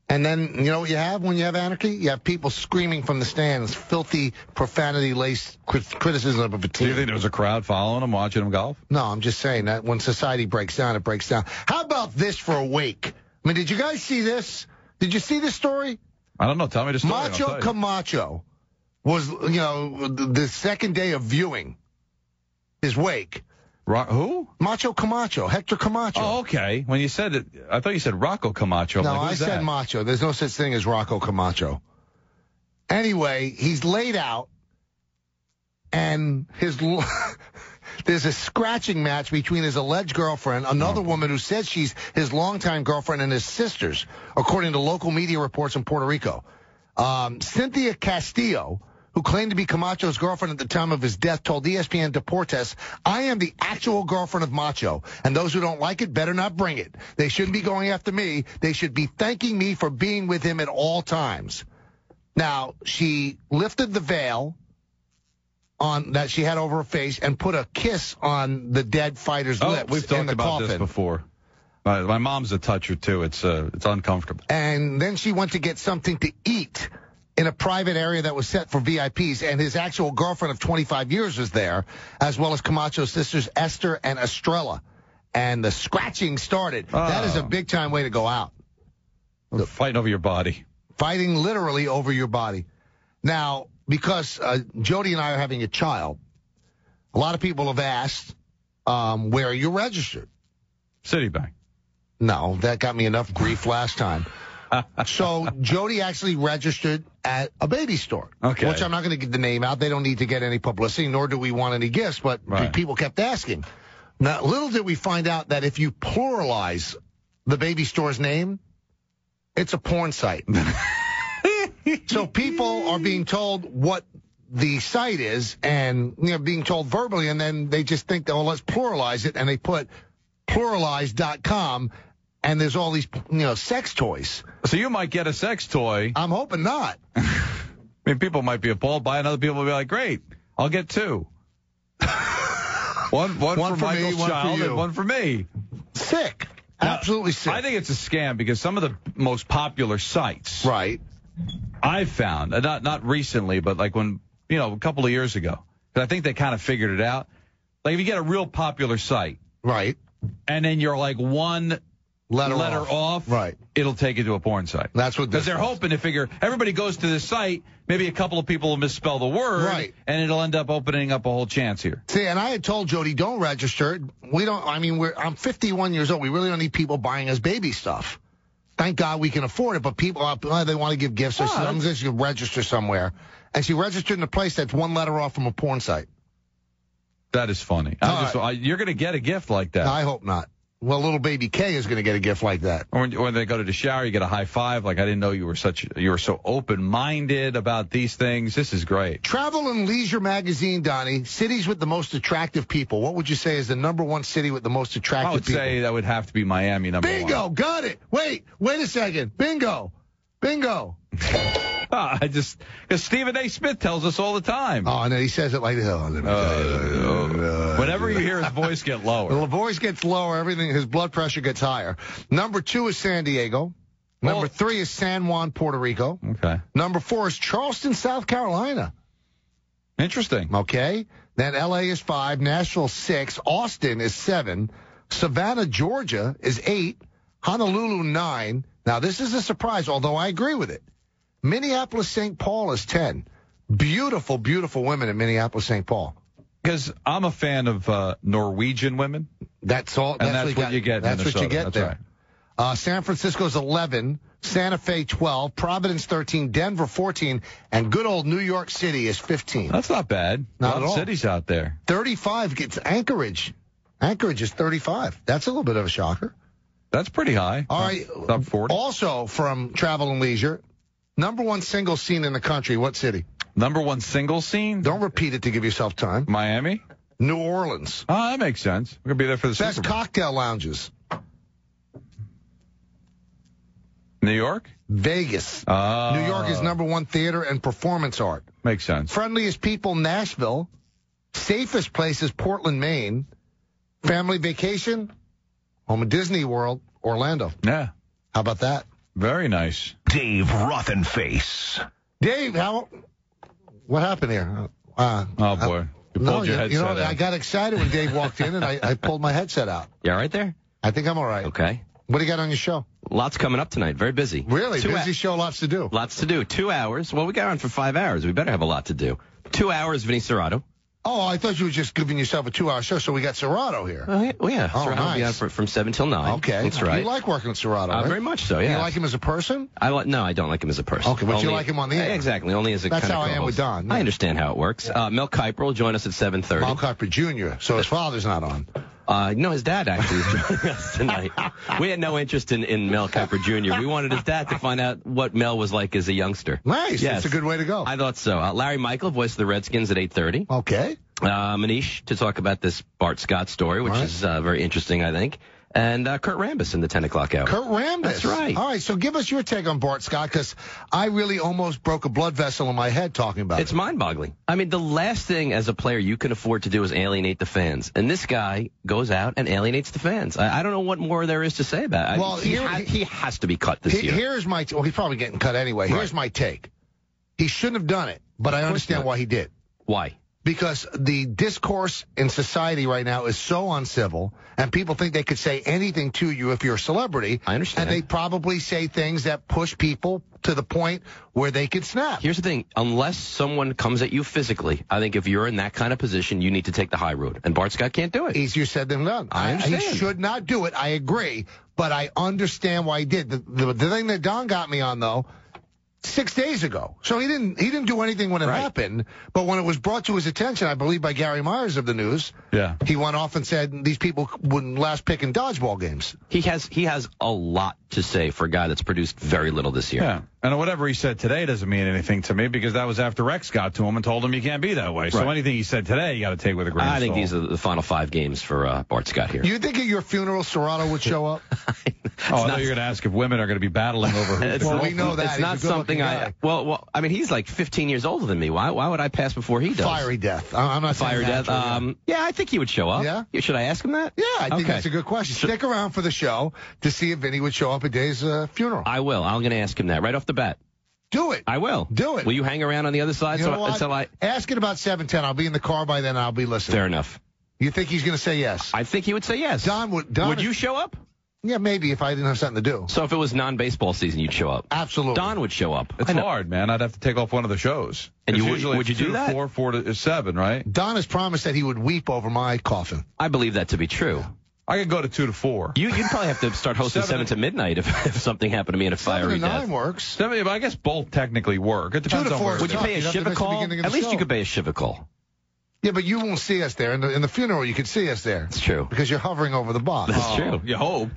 And then, you know what you have when you have anarchy? You have people screaming from the stands, filthy, profanity-laced criticism of a team. Do you think there was a crowd following him, watching him golf? No, I'm just saying that when society breaks down, it breaks down. How about this for a wake? I mean, did you guys see this? Did you see this story? I don't know. Tell me the story. Macho Camacho was, the second day of viewing his wake. Who? Macho Camacho, Hector Camacho. Oh, okay. When you said it, I thought you said Rocco Camacho. No, I said Macho. There's no such thing as Rocco Camacho. Anyway, he's laid out, and there's a scratching match between his alleged girlfriend, another woman who says she's his longtime girlfriend, and his sisters, according to local media reports in Puerto Rico. Cynthia Castillo, who claimed to be Camacho's girlfriend at the time of his death, told ESPN Deportes, "I am the actual girlfriend of Macho, and those who don't like it better not bring it. They shouldn't be going after me. They should be thanking me for being with him at all times." Now, she lifted the veil that she had over her face and put a kiss on the dead fighter's lips. We've talked about this before. My mom's a toucher, too. It's uncomfortable. And then she went to get something to eat in a private area that was set for VIPs, and his actual girlfriend of 25 years was there, as well as Camacho's sisters Esther and Estrella. And the scratching started. That is a big-time way to go out. Fighting over your body. Fighting literally over your body. Now, because Jody and I are having a child, a lot of people have asked where you're registered. Citibank. No, that got me enough grief last time. So Jody actually registered at a baby store, which I'm not going to give the name out. They don't need to get any publicity, nor do we want any gifts, but people kept asking. Now, little did we find out that if you pluralize the baby store's name, it's a porn site. So people are being told what the site is and being told verbally, and then they just think, oh, let's pluralize it, and they put pluralize.com, and there's all these, sex toys. So you might get a sex toy. I'm hoping not. I mean, people might be appalled by it, and other people will be like, great, I'll get two. one for Michael's child and one for me. Sick. Absolutely sick. I think it's a scam because some of the most popular sites. Right. I've found, not recently, but like when, a couple of years ago. But I think they kind of figured it out. Like if you get a real popular site. Right. And then you're like one letter off. Right. It'll take you to a porn site. That's what this Because they're hoping to figure, everybody goes to this site, maybe a couple of people will misspell the word. Right. And it'll end up opening up a whole chance here. See, and I had told Jody, don't register. I'm 51 years old. We really don't need people buying us baby stuff. Thank God we can afford it, but people, they want to give gifts or something. Just you register somewhere. And she registered in a place that's one letter off from a porn site. That is funny. You're going to get a gift like that. I hope not. Well, little baby K is going to get a gift like that. Or when they go to the shower, you get a high five. Like, I didn't know you were so open-minded about these things. This is great. Travel and Leisure magazine, Donnie, cities with the most attractive people. What would you say is the number one city with the most attractive people? I would say that would have to be Miami, number one. Bingo, got it. Wait a second. Bingo. Because Stephen A. Smith tells us all the time. Oh, and then he says it like, whenever you hear his voice get lower. The voice gets lower, his blood pressure gets higher. Number 2 is San Diego. Number 3 is San Juan, Puerto Rico. Okay. Number 4 is Charleston, South Carolina. Interesting. Okay. Then L.A. is 5, Nashville 6, Austin is 7, Savannah, Georgia is 8, Honolulu 9. Now, this is a surprise, although I agree with it. Minneapolis, St. Paul is 10. Beautiful, beautiful women in Minneapolis, St. Paul. Because I'm a fan of Norwegian women. That's all. That's what you get in That's Minnesota. what you get there. Right. San Francisco's 11, Santa Fe 12, Providence 13, Denver 14, and good old New York City is 15. That's not bad. Not at all. Cities out there. 35 gets Anchorage. Anchorage is 35. That's a little bit of a shocker. That's pretty high. All right. Top 40. Also from Travel and Leisure, number 1 single scene in the country. What city? Number 1 single scene? Don't repeat it to give yourself time. Miami? New Orleans. Oh, that makes sense. We're going to be there for the Best Super Bowl. cocktail lounges. New York? Vegas. Oh. New York is number 1 theater and performance art. Makes sense. Friendliest people, Nashville. Safest places, Portland, Maine. Family vacation, home of Disney World, Orlando. Yeah. How about that? Very nice. Dave Rothenface. Dave, what happened here? Oh, boy. You pulled your headset out. I got excited when Dave walked in, and I pulled my headset out. You all right there? I think I'm all right. Okay. What do you got on your show? Lots coming up tonight. Very busy. Really? Busy show, lots to do. Lots to do. 2 hours. Well, we got on for 5 hours. We better have a lot to do. 2 hours, Vinny Serrato. Oh, I thought you were just giving yourself a 2-hour show, so we got Serrato here. Oh, yeah. Oh, Serrato will be on from 7 till 9. Okay. That's right. You like working with Serrato, right? Very much so, yeah. You like him as a person? No, I don't like him as a person. Okay, but you like him on the air. Exactly. Only as a That's kind of how I am with Don. Yeah. I understand how it works. Mel Kiper will join us at 7:30. Mel Kiper Jr., so his father's not on. No, his dad actually is joining us tonight. We had no interest in Mel Kiper Jr. We wanted his dad to find out what Mel was like as a youngster. Nice. Yes. That's a good way to go. I thought so. Larry Michael, voice of the Redskins at 8:30. Okay. Manish to talk about this Bart Scott story, which is very interesting, I think. And Kurt Rambis in the 10 o'clock hour. Kurt Rambis. That's right. All right, so give us your take on Bart Scott, because I really almost broke a blood vessel in my head talking about it. It's mind-boggling. I mean, the last thing as a player you can afford to do is alienate the fans. And this guy goes out and alienates the fans. I don't know what more there is to say about it. Well, he has to be cut this year. Here's my well, he's probably getting cut anyway. Right. Here's my take. He shouldn't have done it, but I understand why he did. Why? Because the discourse in society right now is so uncivil, and people think they could say anything to you if you're a celebrity. I understand. And they probably say things that push people to the point where they could snap. Here's the thing. Unless someone comes at you physically, I think if you're in that kind of position, you need to take the high road. And Bart Scott can't do it. Easier said than done. I understand. He should not do it. I agree. But I understand why he did. The thing that Don got me on, though, 6 days ago. So he didn't do anything when it happened, but when it was brought to his attention, I believe by Gary Myers of the News, he went off and said these people wouldn't last pick in dodgeball games. He has a lot to say for a guy that's produced very little this year. Yeah. And whatever he said today doesn't mean anything to me, because that was after Rex got to him and told him you can't be that way. So anything he said today, you got to take with a grain of salt. I think these are the final 5 games for Bart Scott here. You think at your funeral, Serrato would show up? I thought you were going to ask if women are going to be battling over who's Well, we know that. It's not something Well, I mean, he's like 15 years older than me. Why would I pass before he does? Fiery death. I'm not saying fiery death. Yeah, I think he would show up. Yeah? Should I ask him that? Yeah, I think that's a good question. Stick around for the show to see if Vinny would show up at Dave's funeral. I will. I'm going to ask him that right off the bat. Do it. I will. Do it. Will you hang around on the other side until I ask it about 7:10? I'll be in the car by then. I'll be listening. Fair enough. You think he's going to say yes? I think he would say yes. Would you show up? Yeah, maybe if I didn't have something to do. So if it was non-baseball season, you'd show up? Absolutely. Don would show up. It's hard, man. I'd have to take off one of the shows. And would you do that? 2 to 4, 4 to 7, right? Don has promised that he would weep over my coffin. I believe that to be true. I could go to 2 to 4. You'd probably have to start hosting 7 to midnight if something happened to me in a fiery 7 to 9 death. works. 7, but I guess both technically work. It depends 2 to 4 on Would you pay a Shiva call? At least you could pay a Shiva call. Yeah, but you won't see us there. In the funeral, you could see us there. It's true. Because you're hovering over the box. That's true. You hope.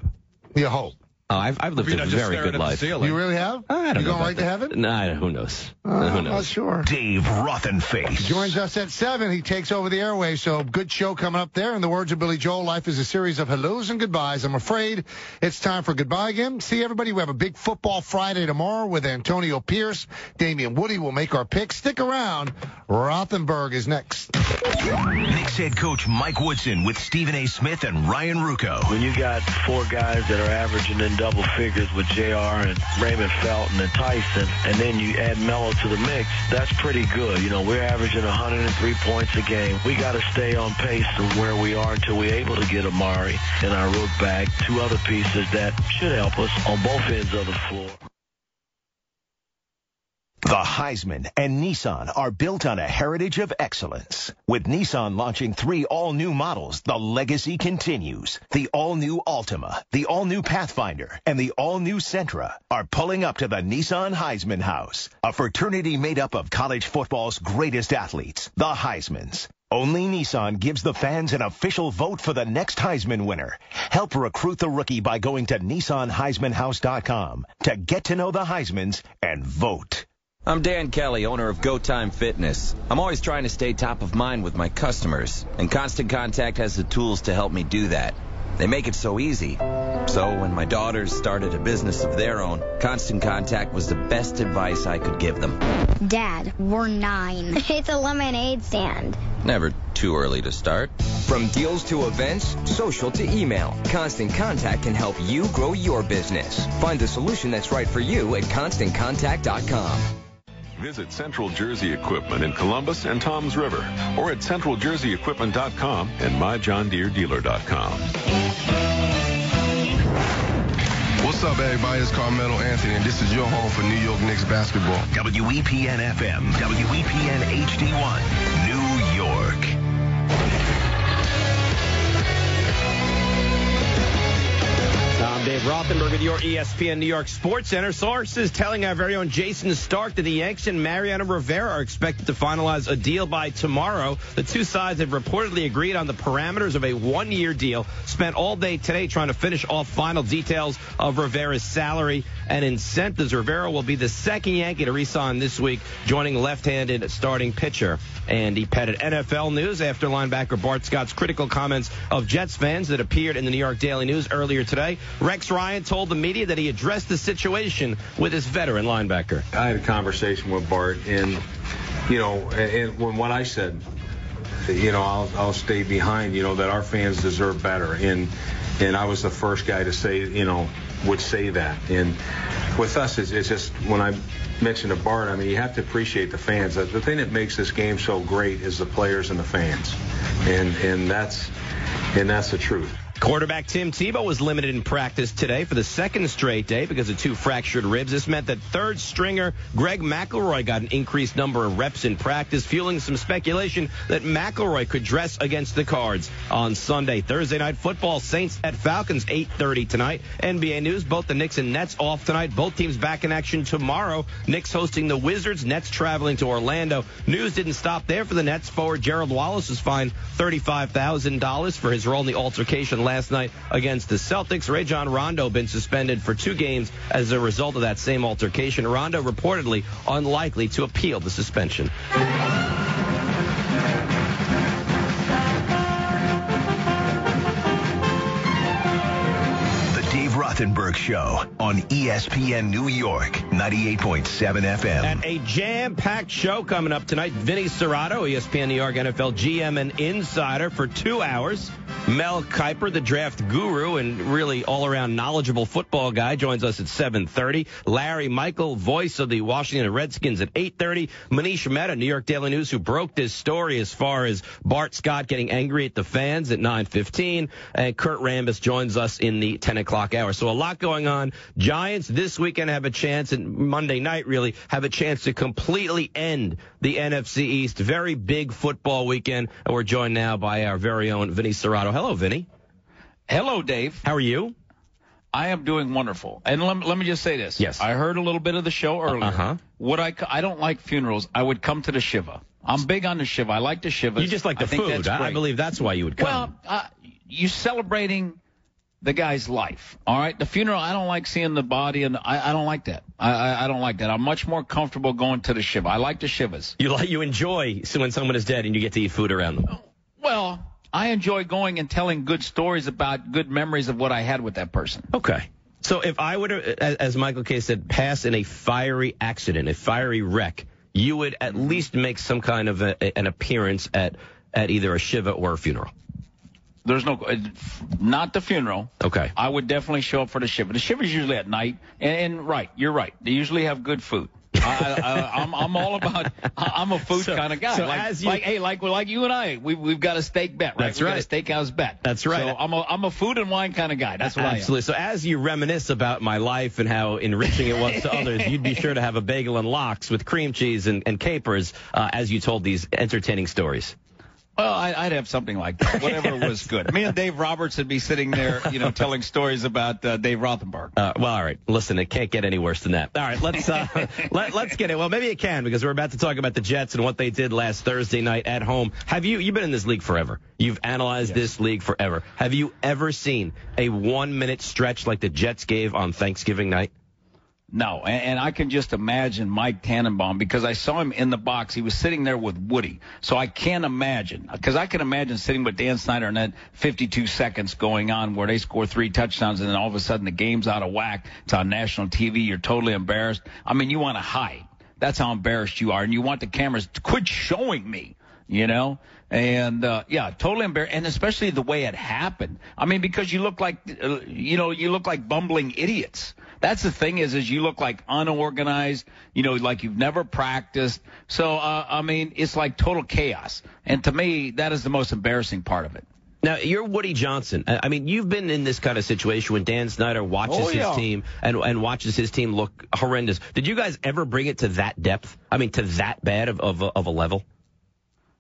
You hope. Oh, I've lived a very good life. You really have? I don't know. You going right to heaven? Nah, who knows? Who knows? Not sure. Dave Rothenface Joins us at 7. He takes over the airwaves, so good show coming up there. In the words of Billy Joel, life is a series of hellos and goodbyes. I'm afraid it's time for goodbye again. See, everybody, we have a big football Friday tomorrow with Antonio Pierce. Damian Woody will make our picks. Stick around. Rothenberg is next. Knicks head coach Mike Woodson with Stephen A. Smith and Ryan Rucco. When you got 4 guys that are averaging in double figures with JR and Raymond Felton and Tyson, and then you add Melo to the mix, that's pretty good. You know, we're averaging 103 points a game. We got to stay on pace of where we are until we're able to get Amari in our rook bag, 2 other pieces that should help us on both ends of the floor. The Heisman and Nissan are built on a heritage of excellence. With Nissan launching 3 all-new models, the legacy continues. The all-new Altima, the all-new Pathfinder, and the all-new Sentra are pulling up to the Nissan Heisman House, a fraternity made up of college football's greatest athletes, the Heismans. Only Nissan gives the fans an official vote for the next Heisman winner. Help recruit the rookie by going to NissanHeismanHouse.com to get to know the Heismans and vote. I'm Dan Kelly, owner of Go Time Fitness. I'm always trying to stay top of mind with my customers, and Constant Contact has the tools to help me do that. They make it so easy. So when my daughters started a business of their own, Constant Contact was the best advice I could give them. Dad, we're 9. It's a lemonade stand. Never too early to start. From deals to events, social to email, Constant Contact can help you grow your business. Find the solution that's right for you at ConstantContact.com. Visit Central Jersey Equipment in Columbus and Toms River, or at CentralJerseyEquipment.com and MyJohnDeereDealer.com. What's up, everybody? It's Carmelo Anthony, and this is your home for New York Knicks basketball. WEPN FM, WEPN HD1, New York. I'm Dave Rothenberg with your ESPN New York Sports Center. Sources telling our very own Jason Stark that the Yanks and Mariano Rivera are expected to finalize a deal by tomorrow. The two sides have reportedly agreed on the parameters of a one-year deal. Spent all day today trying to finish off final details of Rivera's salary and incentives. Rivera will be the second Yankee to re-sign this week, joining left-handed starting pitcher Andy Pettitte. NFL news after linebacker Bart Scott's critical comments of Jets fans that appeared in the New York Daily News earlier today. Rex Ryan told the media that he addressed the situation with his veteran linebacker. I had a conversation with Bart, and, and when I said, I'll stay behind, that our fans deserve better. And I was the first guy to say, would say that. And with us, it's just, when I mentioned to Bart, you have to appreciate the fans. The thing that makes this game so great is the players and the fans. And that's the truth. Quarterback Tim Tebow was limited in practice today for the second straight day because of two fractured ribs. This meant that third stringer Greg McElroy got an increased number of reps in practice, fueling some speculation that McElroy could dress against the Cards on Sunday. Thursday night football, Saints at Falcons, 8:30 tonight. NBA news, both the Knicks and Nets off tonight. Both teams back in action tomorrow. Knicks hosting the Wizards, Nets traveling to Orlando. News didn't stop there for the Nets. Forward Gerald Wallace was fined $35,000 for his role in the altercation last night against the Celtics. Rajon Rondo been suspended for 2 games as a result of that same altercation. Rondo reportedly unlikely to appeal the suspension. Rothenberg Show on ESPN New York, 98.7 FM. And a jam-packed show coming up tonight. Vinny Serrato, ESPN New York NFL GM and insider for 2 hours. Mel Kiper, the draft guru and really all-around knowledgeable football guy, joins us at 7:30. Larry Michael, voice of the Washington Redskins, at 8:30. Manish Mehta, New York Daily News, who broke this story as far as Bart Scott getting angry at the fans, at 9:15. And Kurt Rambis joins us in the 10 o'clock hour. So a lot going on. Giants this weekend have a chance, and Monday night really have a chance to completely end the NFC East. Very big football weekend. And we're joined now by our very own Vinny Serrato. Hello, Vinny. Hello, Dave. How are you? I am doing wonderful. And let me just say this. Yes. I heard a little bit of the show earlier. Uh-huh. I don't like funerals. I would come to the Shiva. I'm big on the Shiva. I like the Shivas. You just like the food. I believe that's why you would come. Well, you're celebrating the guy's life. All right. The funeral, I don't like seeing the body, and I don't like that. I don't like that. I'm much more comfortable going to the Shiva. I like the Shivas. You enjoy when someone is dead and you get to eat food around them. Well, I enjoy going and telling good stories about good memories of what I had with that person. Okay. So if I would, as Michael K. said, pass in a fiery accident, a fiery wreck, you would at least make some kind of an appearance at either a Shiva or a funeral. There's not the funeral. Okay. I would definitely show up for the Shiva. The Shiva is usually at night, and right, you're right. They usually have good food. I'm all about. I'm a food kind of guy. So like you and I, we've got a steak bet, right? That's right. Got a steakhouse bet. That's right. So I'm a food and wine kind of guy. That's what I am. Absolutely. So as you reminisce about my life and how enriching it was to others, you'd be sure to have a bagel and lox with cream cheese and capers as you told these entertaining stories. Well, I'd have something like that, whatever was good. Me and Dave Roberts would be sitting there, telling stories about Dave Rothenberg. Well, all right. Listen, it can't get any worse than that. All right, let's let's get it. Well, maybe it can, because we're about to talk about the Jets and what they did last Thursday night at home. You've been in this league forever. You've analyzed this league forever. Have you ever seen a 1-minute stretch like the Jets gave on Thanksgiving night? No, and I can just imagine Mike Tannenbaum, because I saw him in the box. He was sitting there with Woody. So I can't imagine, because I can imagine sitting with Dan Snyder and that 52 seconds going on where they score 3 touchdowns and then all of a sudden the game's out of whack. It's on national TV. You're totally embarrassed. You want to hide. That's how embarrassed you are. And you want the cameras to quit showing me you know? And, totally embarrassed. And especially the way it happened. I mean, because you look like, you look like bumbling idiots. That's the thing is you look like unorganized, like you've never practiced. So, it's like total chaos. And to me, that is the most embarrassing part of it. Now, you're Woody Johnson. I mean, you've been in this kind of situation when Dan Snyder watches his team and watches his team look horrendous. Did you guys ever bring it to that depth? I mean, to that bad of a level?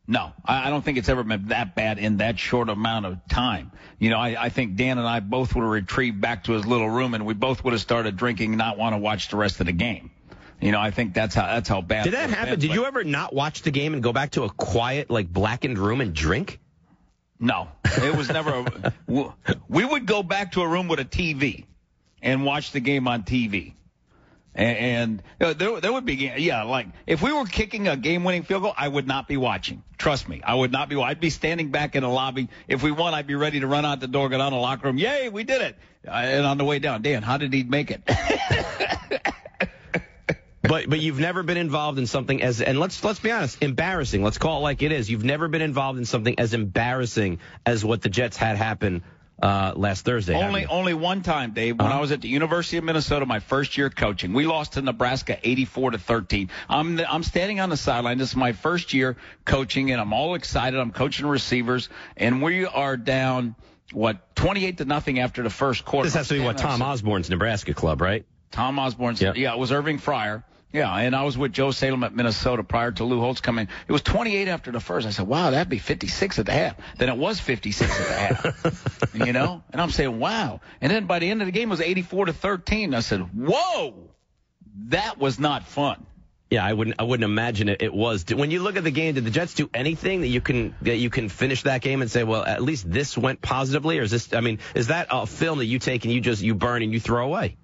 No, I don't think it's ever been that bad in that short amount of time. I think Dan and I both would have retrieved back to his little room, and we both would have started drinking and not want to watch the rest of the game. I think that's how bad. Did that happen? Did you ever not watch the game and go back to a quiet, blackened room and drink? No, it was never. We would go back to a room with a TV and watch the game on TV. And there would be, if we were kicking a game-winning field goal, I would not be watching. Trust me, I would not be. I'd be standing back in the lobby. If we won, I'd be ready to run out the door, get on the locker room. Yay, we did it! And on the way down, Dan, how did he make it? But you've never been involved in something and let's be honest, embarrassing. Let's call it like it is. You've never been involved in something as embarrassing as what the Jets had happen last Thursday. Only one time, Dave, when I was at the University of Minnesota, my first year coaching. We lost to Nebraska 84-13. I'm standing on the sideline. This is my first year coaching, and I'm all excited. I'm coaching receivers, and we are down 28-0 after the first quarter. This has to be Tom Osborne's Nebraska club, right? Tom Osborne's. Yeah, it was Irving Fryer. Yeah, and I was with Joe Salem at Minnesota prior to Lou Holtz coming. It was 28 after the first. I said, wow, that'd be 56 at the half. Then it was 56 at the half, And I'm saying, wow. And then by the end of the game, it was 84-13. I said, whoa, that was not fun. Yeah, I wouldn't imagine it was. When you look at the game, did the Jets do anything that you can finish that game and say, well, at least this went positively? Or is that a film that you take and you burn and you throw away?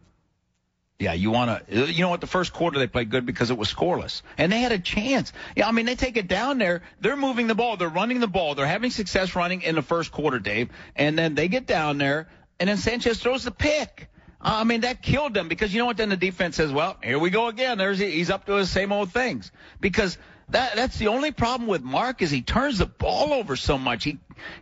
Yeah, the first quarter they played good because it was scoreless. And they had a chance. Yeah, they take it down there. They're moving the ball. They're running the ball. They're having success running in the first quarter, Dave. And then they get down there, and then Sanchez throws the pick. That killed them because you know what? Then the defense says, well, here we go again. He's up to his same old things. Because that's the only problem with Mark is he turns the ball over so much.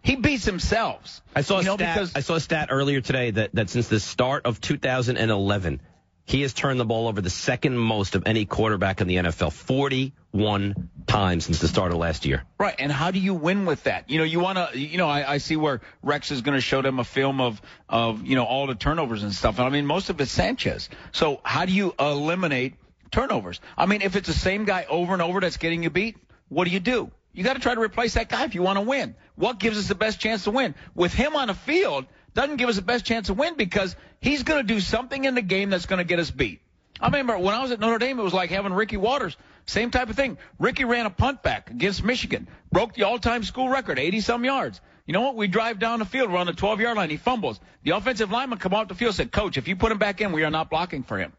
He beats himself. I saw a stat earlier today that since the start of 2011, he has turned the ball over the second most of any quarterback in the NFL, 41 times since the start of last year. Right, and how do you win with that? You want to, I see where Rex is going to show them a film of all the turnovers and stuff. Most of it's Sanchez. So how do you eliminate turnovers? If it's the same guy over and over that's getting you beat, what do? You got to try to replace that guy if you want to win. What gives us the best chance to win? With him on the field, doesn't give us the best chance to win because he's going to do something in the game that's going to get us beat. I remember when I was at Notre Dame, it was like having Ricky Waters. Same type of thing. Ricky ran a punt back against Michigan, broke the all-time school record, 80-some yards. You know what? We drive down the field. We're on the 12-yard line. He fumbles. The offensive lineman come off the field and said, Coach, if you put him back in, we are not blocking for him.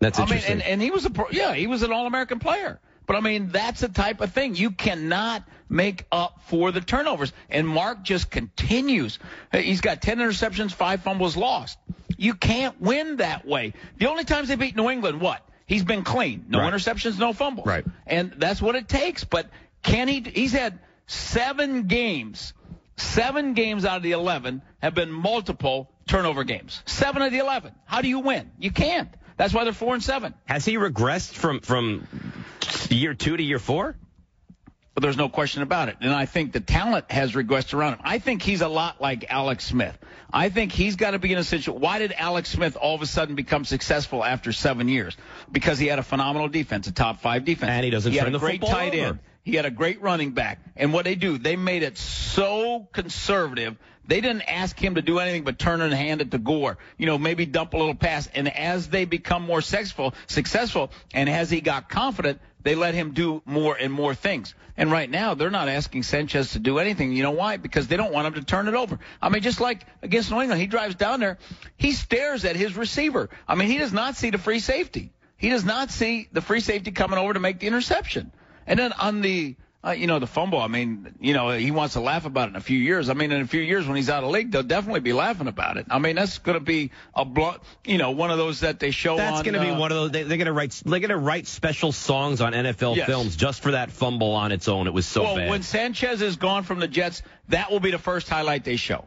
That's interesting. And he was he was an All-American player. But, that's the type of thing. You cannot make up for the turnovers. And Mark just continues. He's got 10 interceptions, 5 fumbles lost. You can't win that way. The only times they beat New England, what? He's been clean. No interceptions, no fumbles. Right. And that's what it takes. But can he? He's had 7 games. 7 games out of the 11 have been multiple turnover games. 7 of the 11. How do you win? You can't. That's why they're 4-7. Has he regressed from year 2 to year 4? But there's no question about it. And I think the talent has regressed around him. I think he's a lot like Alex Smith. I think he's got to be in a situation. Why did Alex Smith all of a sudden become successful after 7 years? Because he had a phenomenal defense, a top 5 defense. And he doesn't turn the football over. He had a great tight end. He had a great running back. And what they do, they made it so conservative. They didn't ask him to do anything but turn and hand it to Gore. Maybe dump a little pass. And as they become more successful, and as he got confident, they let him do more and more things. And right now, they're not asking Sanchez to do anything. You know why? Because they don't want him to turn it over. Just like against New England, he drives down there. He stares at his receiver. He does not see the free safety. He does not see the free safety coming over to make the interception. And then on the The fumble, I mean, he wants to laugh about it in a few years. I mean, in a few years when he's out of league, they'll definitely be laughing about it. I mean, that's going to be one of those that they show That's on. That's going to be one of those. They're going to write special songs on NFL films just for that fumble on its own. It was so bad. Well, when Sanchez is gone from the Jets, that will be the first highlight they show.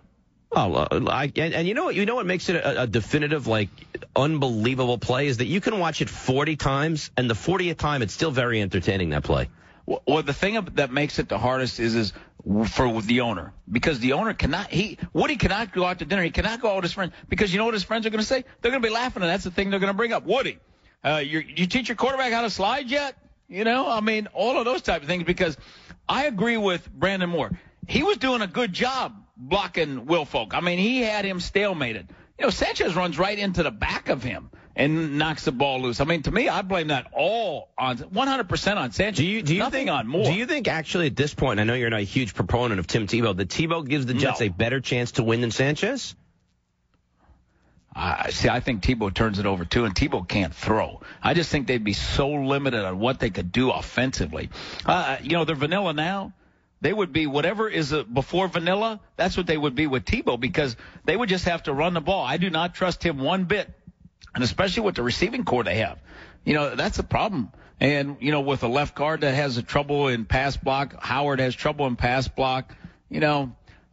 Oh, and you know what makes it a definitive, unbelievable play is that you can watch it 40 times, and the 40th time it's still very entertaining, that play. Well, the thing that makes it the hardest is for the owner, because the owner Woody cannot go out to dinner. He cannot go out with his friends, because you know what his friends are going to say? They're going to be laughing, and that's the thing they're going to bring up. Woody, you teach your quarterback how to slide yet? All of those type of things, because I agree with Brandon Moore. He was doing a good job blocking Will Folk. I mean, he had him stalemated. Sanchez runs right into the back of him and knocks the ball loose. I mean, to me, I blame that all on 100% on Sanchez. Nothing on Moore. Do you think actually at this point, I know you're not a huge proponent of Tim Tebow, that Tebow gives the Jets a better chance to win than Sanchez? I think Tebow turns it over too, and Tebow can't throw. I just think they'd be so limited on what they could do offensively. They're vanilla now. They would be whatever is before vanilla. That's what they would be with Tebow, because they would just have to run the ball. I do not trust him one bit, and especially with the receiving core they have. That's a problem. And, with a left guard that has trouble in pass block, Howard has trouble in pass block,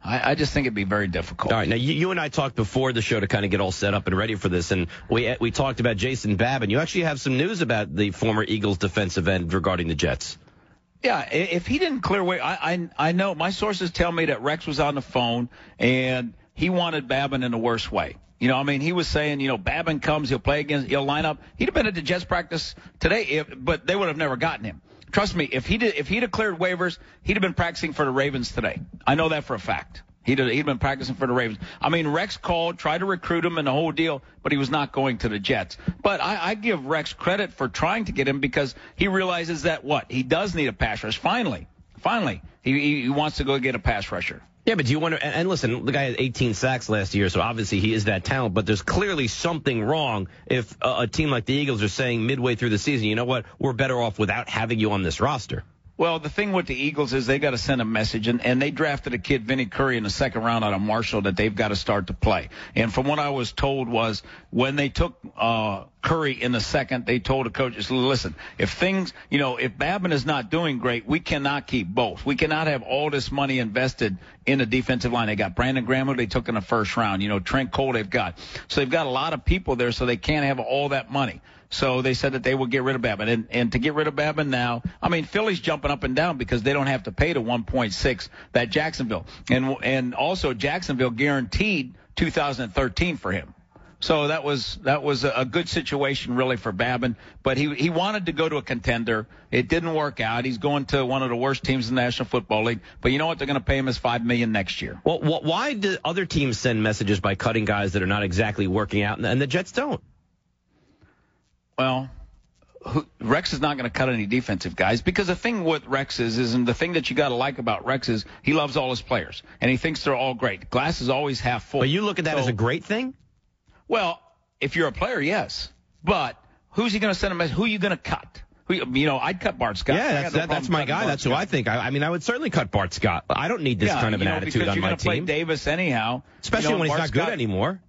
I just think it'd be very difficult. All right. Now, you and I talked before the show to kind of get all set up and ready for this, and we talked about Jason Babin. You actually have some news about the former Eagles defensive end regarding the Jets. Yeah, if he didn't clear away, I know my sources tell me that Rex was on the phone and he wanted Babin in the worst way. He was saying, Babin comes, he'll line up. He'd have been at the Jets practice today, but they would have never gotten him. Trust me, if he'd have cleared waivers, he'd have been practicing for the Ravens today. I know that for a fact. He'd been practicing for the Ravens. I mean, Rex called, tried to recruit him and the whole deal, but he was not going to the Jets. But I give Rex credit for trying to get him, because he realizes that he does need a pass rush. Finally, he wants to go get a pass rusher. Yeah, but do you wonder, and listen, the guy had 18 sacks last year, so obviously he is that talent, but there's clearly something wrong if a team like the Eagles are saying midway through the season, you know what, we're better off without having you on this roster. Well, the thing with the Eagles is they got to send a message, and they drafted a kid, Vinny Curry, in the second round out of Marshall, that they've got to start to play. And from what I was told was when they took Curry in the second, they told the coaches, listen, if Babin is not doing great, we cannot keep both. We cannot have all this money invested in the defensive line. They got Brandon Graham, who they took in the first round. Trent Cole they've got. So they've got a lot of people there, so they can't have all that money. So they said that they would get rid of Babin. And to get rid of Babin now, I mean, Philly's jumping up and down because they don't have to pay the 1.6 that Jacksonville. And also Jacksonville guaranteed 2013 for him. So that was a good situation really for Babin. But he wanted to go to a contender. It didn't work out. He's going to one of the worst teams in the National Football League. But you know what? They're going to pay him his $5 million next year. Well, why do other teams send messages by cutting guys that are not exactly working out, and the Jets don't? Well, Rex is not going to cut any defensive guys, because the thing with Rex is, and the thing that you got to like about Rex is he loves all his players, and he thinks they're all great. Glass is always half full. But you look at that as a great thing? Well, if you're a player, yes. But who's he going to send a message? Who are you going to cut? I'd cut Bart Scott. Yeah, that's my guy. That's who I think. I mean, I would certainly cut Bart Scott. I don't need this kind of an attitude on my team. Because you're going to play Davis anyhow. Especially when he's not good anymore.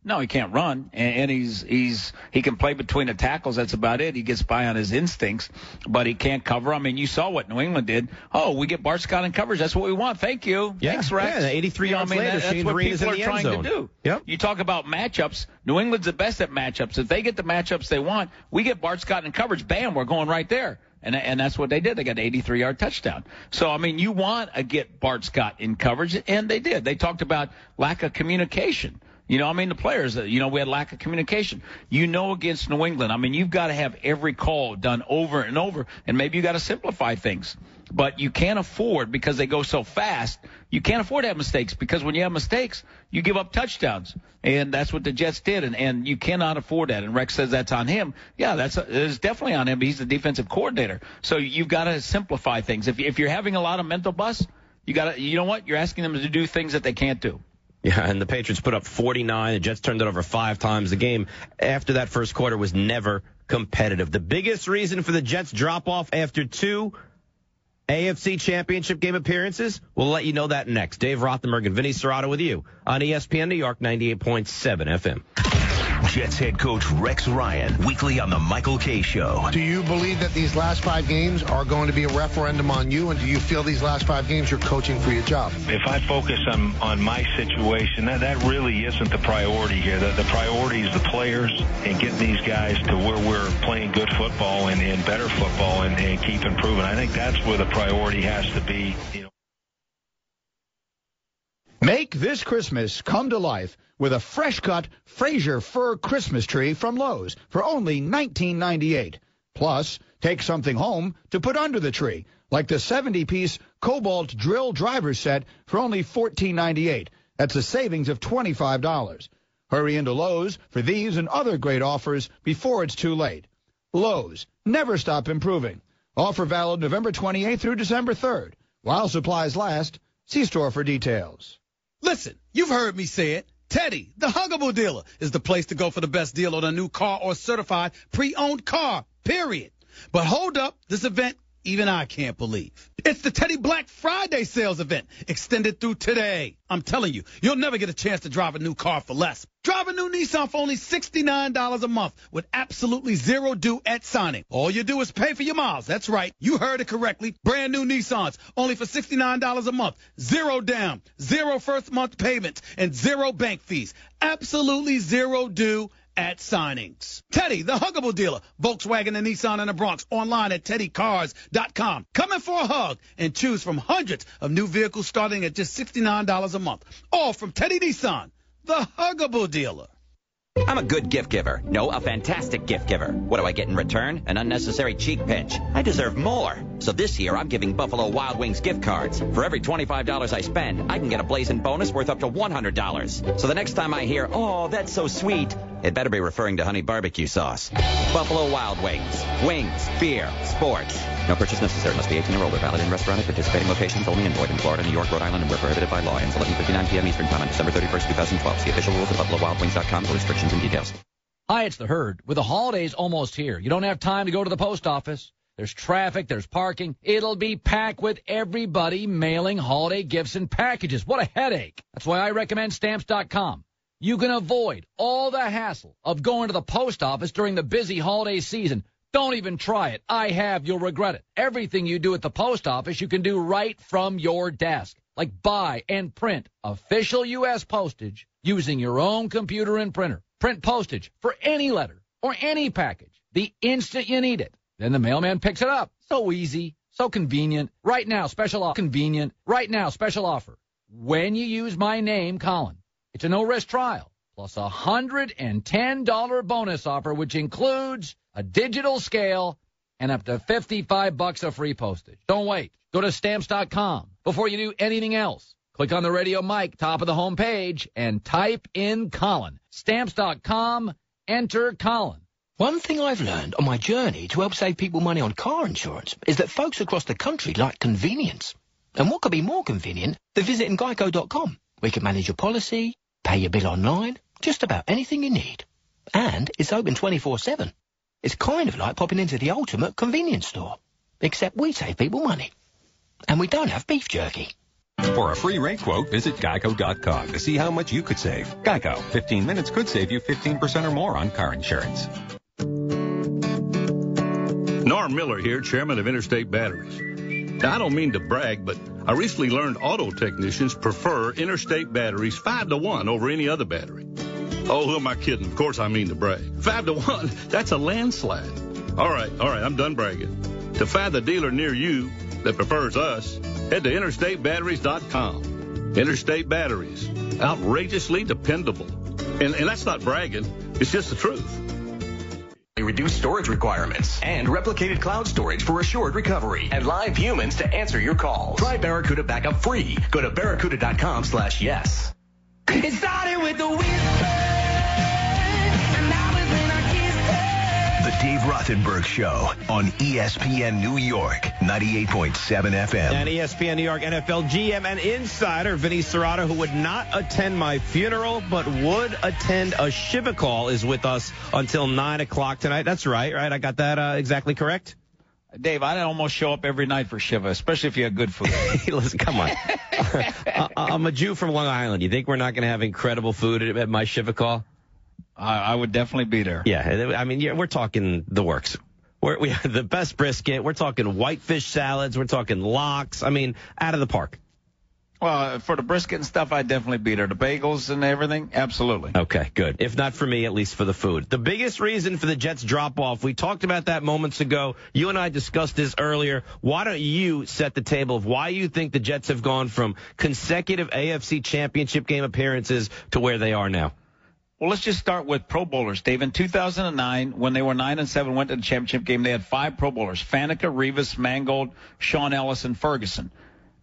No, he can't run, and he can play between the tackles. That's about it. He gets by on his instincts, but he can't cover. I mean, you saw what New England did. Oh, we get Bart Scott in coverage. That's what we want. Thank you. Yeah. Thanks, Rex. Yeah, 83 yards later, that's what people are trying to do. Yep. You talk about matchups. New England's the best at matchups. If they get the matchups they want, we get Bart Scott in coverage. Bam, we're going right there. And that's what they did. They got an 83-yard touchdown. So, I mean, you want to get Bart Scott in coverage, and they did. They talked about lack of communication. The players, we had lack of communication. Against New England, I mean, you've got to have every call done over and over, and maybe you got to simplify things. But you can't afford, because they go so fast, you can't afford to have mistakes, because when you have mistakes, you give up touchdowns. And that's what the Jets did, and you cannot afford that. And Rex says that's on him. Yeah, it's definitely on him. He's the defensive coordinator. So you've got to simplify things. If you're having a lot of mental bust, you're asking them to do things that they can't do. Yeah, and the Patriots put up 49. The Jets turned it over 5 times. The game after that first quarter was never competitive. The biggest reason for the Jets drop-off after 2 AFC Championship game appearances? We'll let you know that next. Dave Rothenberg and Vinny Serrato with you on ESPN New York 98.7 FM. Jets head coach Rex Ryan, weekly on the Michael K. Show. Do you believe that these last 5 games are going to be a referendum on you, and do you feel these last 5 games you're coaching for your job? If I focus on my situation, that really isn't the priority here. The priority is the players and getting these guys to where we're playing good football and better football and keep improving. I think that's where the priority has to be. Make this Christmas come to life with a fresh-cut Fraser fir Christmas tree from Lowe's for only $19.98. Plus, take something home to put under the tree, like the 70-piece Cobalt Drill Driver Set for only $14.98. That's a savings of $25. Hurry into Lowe's for these and other great offers before it's too late. Lowe's, never stop improving. Offer valid November 28th through December 3rd. While supplies last, see store for details. Listen, you've heard me say it. Teddy, the huggable dealer, is the place to go for the best deal on a new car or certified pre-owned car, period. But hold up, this event, even I can't believe. It's the Teddy Black Friday sales event, extended through today. I'm telling you, you'll never get a chance to drive a new car for less. Drive a new Nissan for only $69 a month with absolutely zero due at signing. All you do is pay for your miles. That's right. You heard it correctly. Brand new Nissans, only for $69 a month. Zero down, zero first month payments, and zero bank fees. Absolutely zero due at signings. Teddy, the huggable dealer. Volkswagen and Nissan in the Bronx. Online at teddycars.com. Come in for a hug and choose from hundreds of new vehicles starting at just $69 a month. All from Teddy Nissan, the huggable dealer. I'm a good gift giver. No, a fantastic gift giver. What do I get in return? An unnecessary cheek pinch. I deserve more. So this year, I'm giving Buffalo Wild Wings gift cards. For every $25 I spend, I can get a blazing bonus worth up to $100. So the next time I hear, "Oh, that's so sweet," it better be referring to honey barbecue sauce. Buffalo Wild Wings. Wings, beer, sports. No purchase necessary. Must be 18 or older. Valid in restaurant at participating locations only. And void in Florida, New York, Rhode Island, and where prohibited by law. Ends 11:59 p.m. Eastern Time on December 31st, 2012. See official rules at BuffaloWildWings.com for restrictions and details. Hi, it's the Herd. With the holidays almost here, you don't have time to go to the post office. There's traffic, there's parking. It'll be packed with everybody mailing holiday gifts and packages. What a headache. That's why I recommend Stamps.com. You can avoid all the hassle of going to the post office during the busy holiday season. Don't even try it. I have. You'll regret it. Everything you do at the post office, you can do right from your desk. Like buy and print official U.S. postage using your own computer and printer. Print postage for any letter or any package the instant you need it. Then the mailman picks it up. So easy. So convenient. Right now, special offer. Convenient. Right now, special offer. When you use my name, Colin, it's a no-risk trial, plus a $110 bonus offer, which includes a digital scale and up to $55 of free postage. Don't wait. Go to Stamps.com before you do anything else. Click on the radio mic, top of the home page, and type in Colin. Stamps.com, enter Colin. One thing I've learned on my journey to help save people money on car insurance is that folks across the country like convenience. And what could be more convenient than visiting Geico.com? We can manage your policy, pay your bill online, just about anything you need. And it's open 24/7. It's kind of like popping into the ultimate convenience store. Except we save people money. And we don't have beef jerky. For a free rate quote, visit Geico.com to see how much you could save. Geico, 15 minutes could save you 15% or more on car insurance. Norm Miller here, chairman of Interstate Batteries. Now, I don't mean to brag, but I recently learned auto technicians prefer Interstate Batteries 5-to-1 over any other battery. Oh, who am I kidding? Of course I mean to brag. 5-to-1, that's a landslide. All right, I'm done bragging. To find the dealer near you that prefers us, head to InterstateBatteries.com. Interstate Batteries, outrageously dependable. And that's not bragging, it's just the truth. Reduced storage requirements and replicated cloud storage for assured recovery and live humans to answer your calls. Try Barracuda Backup free. Go to barracuda.com/yes. It started with the whisper, and now it's when I kissed her. The Dave Rothenberg Show on ESPN New York, 98.7 FM. And ESPN New York NFL GM and insider Vinny Serrato, who would not attend my funeral but would attend a Shiva call, is with us until 9 o'clock tonight. That's right? I got that exactly correct? Dave, I'd almost show up every night for Shiva, especially if you had good food. Listen, come on. I'm a Jew from Long Island. You think we're not going to have incredible food at my Shiva call? I would definitely be there. Yeah, I mean, we're talking the works. We have the best brisket. We're talking whitefish salads. We're talking lox. I mean, out of the park. Well, for the brisket and stuff, I'd definitely be there. The bagels and everything, absolutely. Okay, good. If not for me, at least for the food. The biggest reason for the Jets drop-off, we talked about that moments ago. You and I discussed this earlier. Why don't you set the table of why you think the Jets have gone from consecutive AFC championship game appearances to where they are now? Well, let's just start with Pro Bowlers, Dave. In 2009, when they were 9-7, went to the championship game, they had 5 Pro Bowlers: Faneca, Rivas, Mangold, Sean Ellis, and Ferguson.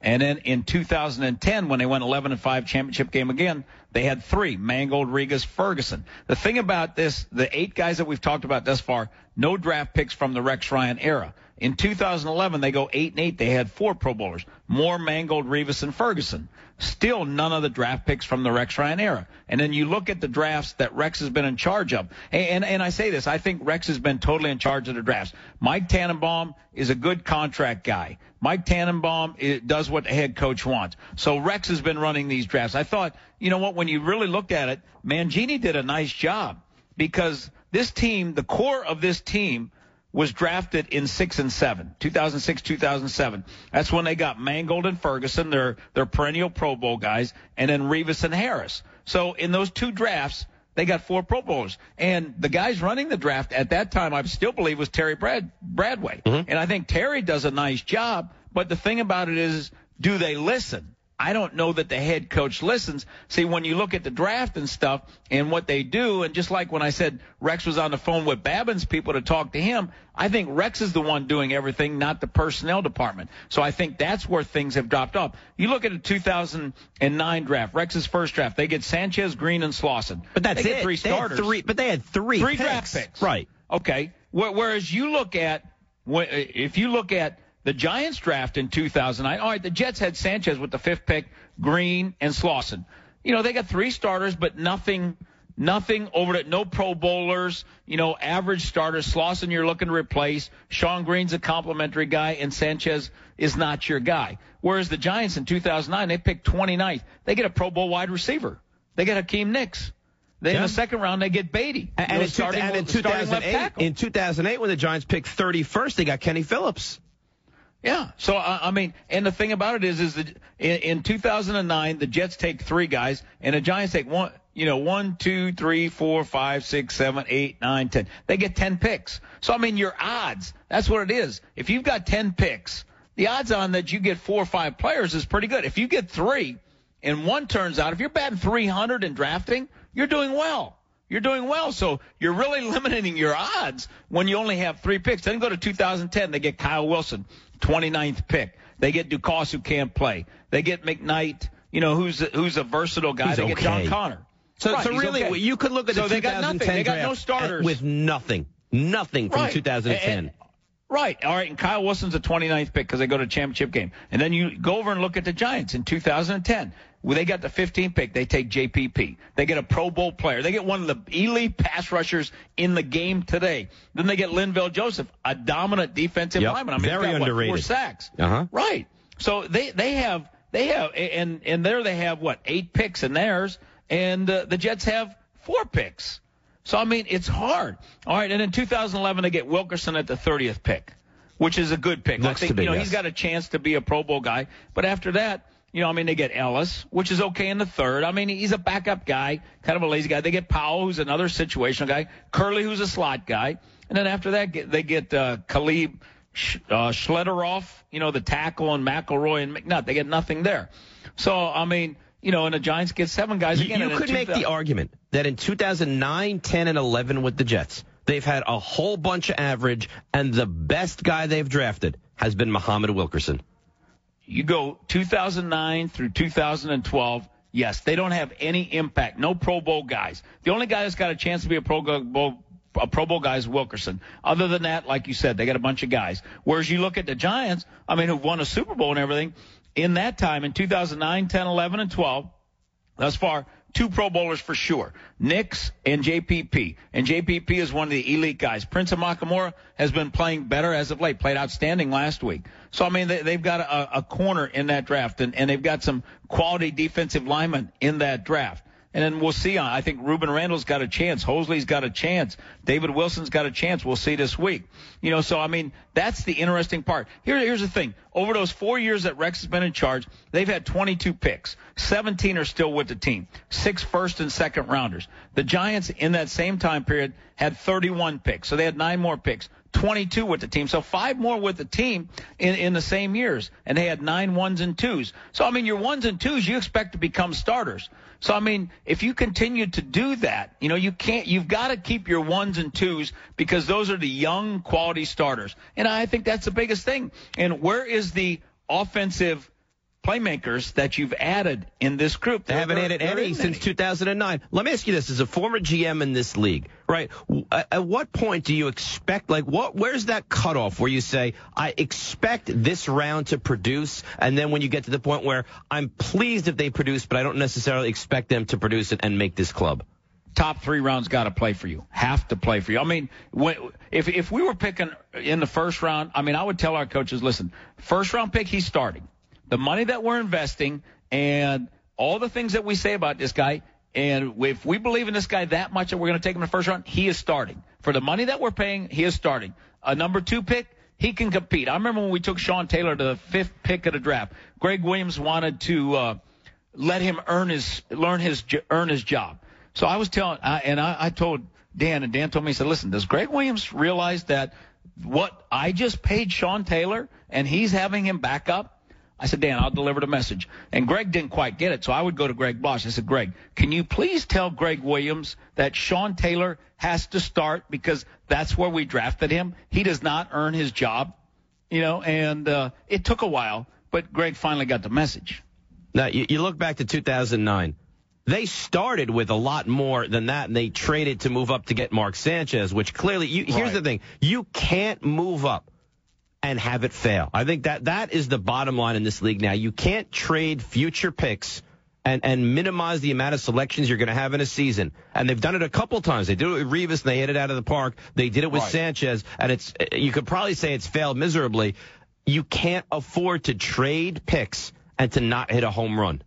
And then in 2010, when they went 11-5 championship game again, they had 3: Mangold, Regas, Ferguson. The thing about this, the 8 guys that we've talked about thus far, no draft picks from the Rex Ryan era. In 2011, they go 8-8. They had 4 Pro Bowlers: Moore, Mangold, Rivas, and Ferguson. Still none of the draft picks from the Rex Ryan era. And then you look at the drafts that Rex has been in charge of. And I say this, I think Rex has been totally in charge of the drafts. Mike Tannenbaum is a good contract guy. Mike Tannenbaum does what the head coach wants. So Rex has been running these drafts. I thought, you know what, when you really looked at it, Mangini did a nice job, because this team, the core of this team, was drafted in 6 and 7, 2006, 2007. That's when they got Mangold and Ferguson, their perennial Pro Bowl guys, and then Rivas and Harris. So in those 2 drafts, they got 4 Pro Bowlers. And the guys running the draft at that time, I still believe, was Terry Bradway. Mm-hmm. And I think Terry does a nice job. But the thing about it is, do they listen? I don't know that the head coach listens. See, when you look at the draft and stuff and what they do, and just like when I said Rex was on the phone with Babin's people to talk to him, I think Rex is the one doing everything, not the personnel department. So I think that's where things have dropped off. You look at the 2009 draft, Rex's first draft, they get Sanchez, Green, and Slauson. But that's they it. Get 3 starters. They had 3 picks. Draft picks. Right. Okay. Whereas you look at, if you look at the Giants draft in 2009, all right, the Jets had Sanchez with the 5th pick, Green, and Slauson. You know, they got 3 starters, but nothing over it. No Pro Bowlers, average starters. Slauson you're looking to replace. Sean Green's a complimentary guy, and Sanchez is not your guy. Whereas the Giants in 2009, they picked 29th. They get a Pro Bowl wide receiver. They get Hakeem Nicks. Then in the second round, they get Beatty. And in 2008, when the Giants picked 31st, they got Kenny Phillips. Yeah. So, I mean, and the thing about it is that in 2009, the Jets take 3 guys, and the Giants take 1, 2, 3, 4, 5, 6, 7, 8, 9, 10. They get 10 picks. So, I mean, your odds, that's what it is. If you've got 10 picks, the odds on that you get 4 or 5 players is pretty good. If you get 3 and 1 turns out, if you're batting 300 in drafting, you're doing well. You're doing well. So you're really limiting your odds when you only have 3 picks. Then go to 2010. They get Kyle Wilson, 29th pick. They get Ducasse, who can't play. They get McKnight, who's a versatile guy. They get John Connor. So really, you could look at the 2010 they got nothing. They got no starters. With nothing from 2010. Right. All right. And Kyle Wilson's a 29th pick because they go to a championship game. And then you go over and look at the Giants in 2010. Well, they got the 15th pick. They take JPP. They get a Pro Bowl player. They get one of the elite pass rushers in the game today. Then they get Linval Joseph, a dominant defensive lineman. I mean, very underrated. 4 sacks. Uh-huh. Right. So they have, and there they have 8 picks in theirs, and the Jets have 4 picks. So, I mean, it's hard. All right, and in 2011, they get Wilkerson at the 30th pick, which is a good pick. I think, he's got a chance to be a Pro Bowl guy. But after that, they get Ellis, which is okay in the 3rd. I mean, he's a backup guy, kind of a lazy guy. They get Powell, who's another situational guy. Curley, who's a slot guy. And then after that, they get Khalib Schlederoff, the tackle, and McElroy and McNutt. They get nothing there. So, I mean, and the Giants get 7 guys again. You could make the argument that in 2009, 10, and 11 with the Jets, they've had a whole bunch of average, and the best guy they've drafted has been Muhammad Wilkerson. You go 2009 through 2012, yes, they don't have any impact. No Pro Bowl guys. The only guy that's got a chance to be a Pro Bowl guy is Wilkerson. Other than that, like you said, they got a bunch of guys. Whereas you look at the Giants, who've won a Super Bowl and everything, in that time, in 2009, 10, 11, and 12, thus far, two Pro Bowlers for sure, Nix and JPP. And JPP is one of the elite guys. Prince of Makamura has been playing better as of late, played outstanding last week. So, I mean, they've got a corner in that draft, and they've got some quality defensive linemen in that draft. And then we'll see. I think Reuben Randall's got a chance. Hosley's got a chance. David Wilson's got a chance. We'll see this week. So, I mean, that's the interesting part. Here's the thing. Over those 4 years that Rex has been in charge, they've had 22 picks. 17 are still with the team. 6 first and second rounders. The Giants in that same time period had 31 picks. So they had 9 more picks. 22 with the team. So 5 more with the team in the same years. And they had 9 1s and 2s. So, I mean, your 1s and 2s you expect to become starters. So, I mean, if you continue to do that, you've got to keep your 1s and 2s because those are the young quality starters. And I think that's the biggest thing. And where is the offensive playmakers that you've added in this group? They haven't added any since 2009. Let me ask you this. As a former GM in this league, right, at what point do you expect, where's that cutoff where you say, I expect this round to produce, and then when you get to the point where I'm pleased if they produce, but I don't necessarily expect them to produce it and make this club? Top 3 rounds got to play for you, have to play for you. I mean, if we were picking in the first round, I mean, I would tell our coaches, listen, first round pick, he's starting. The money that we're investing and all the things that we say about this guy, and if we believe in this guy that much that we're going to take him in the first round, he is starting. For the money that we're paying, he is starting. A number 2 pick, he can compete. I remember when we took Sean Taylor to the 5th pick of the draft. Greg Williams wanted to let him earn his job. So I was I told Dan, and Dan told me, he said, listen, does Greg Williams realize that what I just paid Sean Taylor and he's having him back up? I said, Dan, I'll deliver the message. And Greg didn't quite get it, so I would go to Greg Blosh. I said, Greg, can you please tell Greg Williams that Sean Taylor has to start because that's where we drafted him? He does not earn his job, and it took a while, but Greg finally got the message. Now, you look back to 2009. They started with a lot more than that, and they traded to move up to get Mark Sanchez, which clearly, here's the thing. You can't move up and have it fail. I think that is the bottom line in this league now. You can't trade future picks and minimize the amount of selections you're going to have in a season. And they've done it a couple times. They did it with Rivas, and they hit it out of the park. They did it with Sanchez, and you could probably say it's failed miserably. You can't afford to trade picks and to not hit a home run.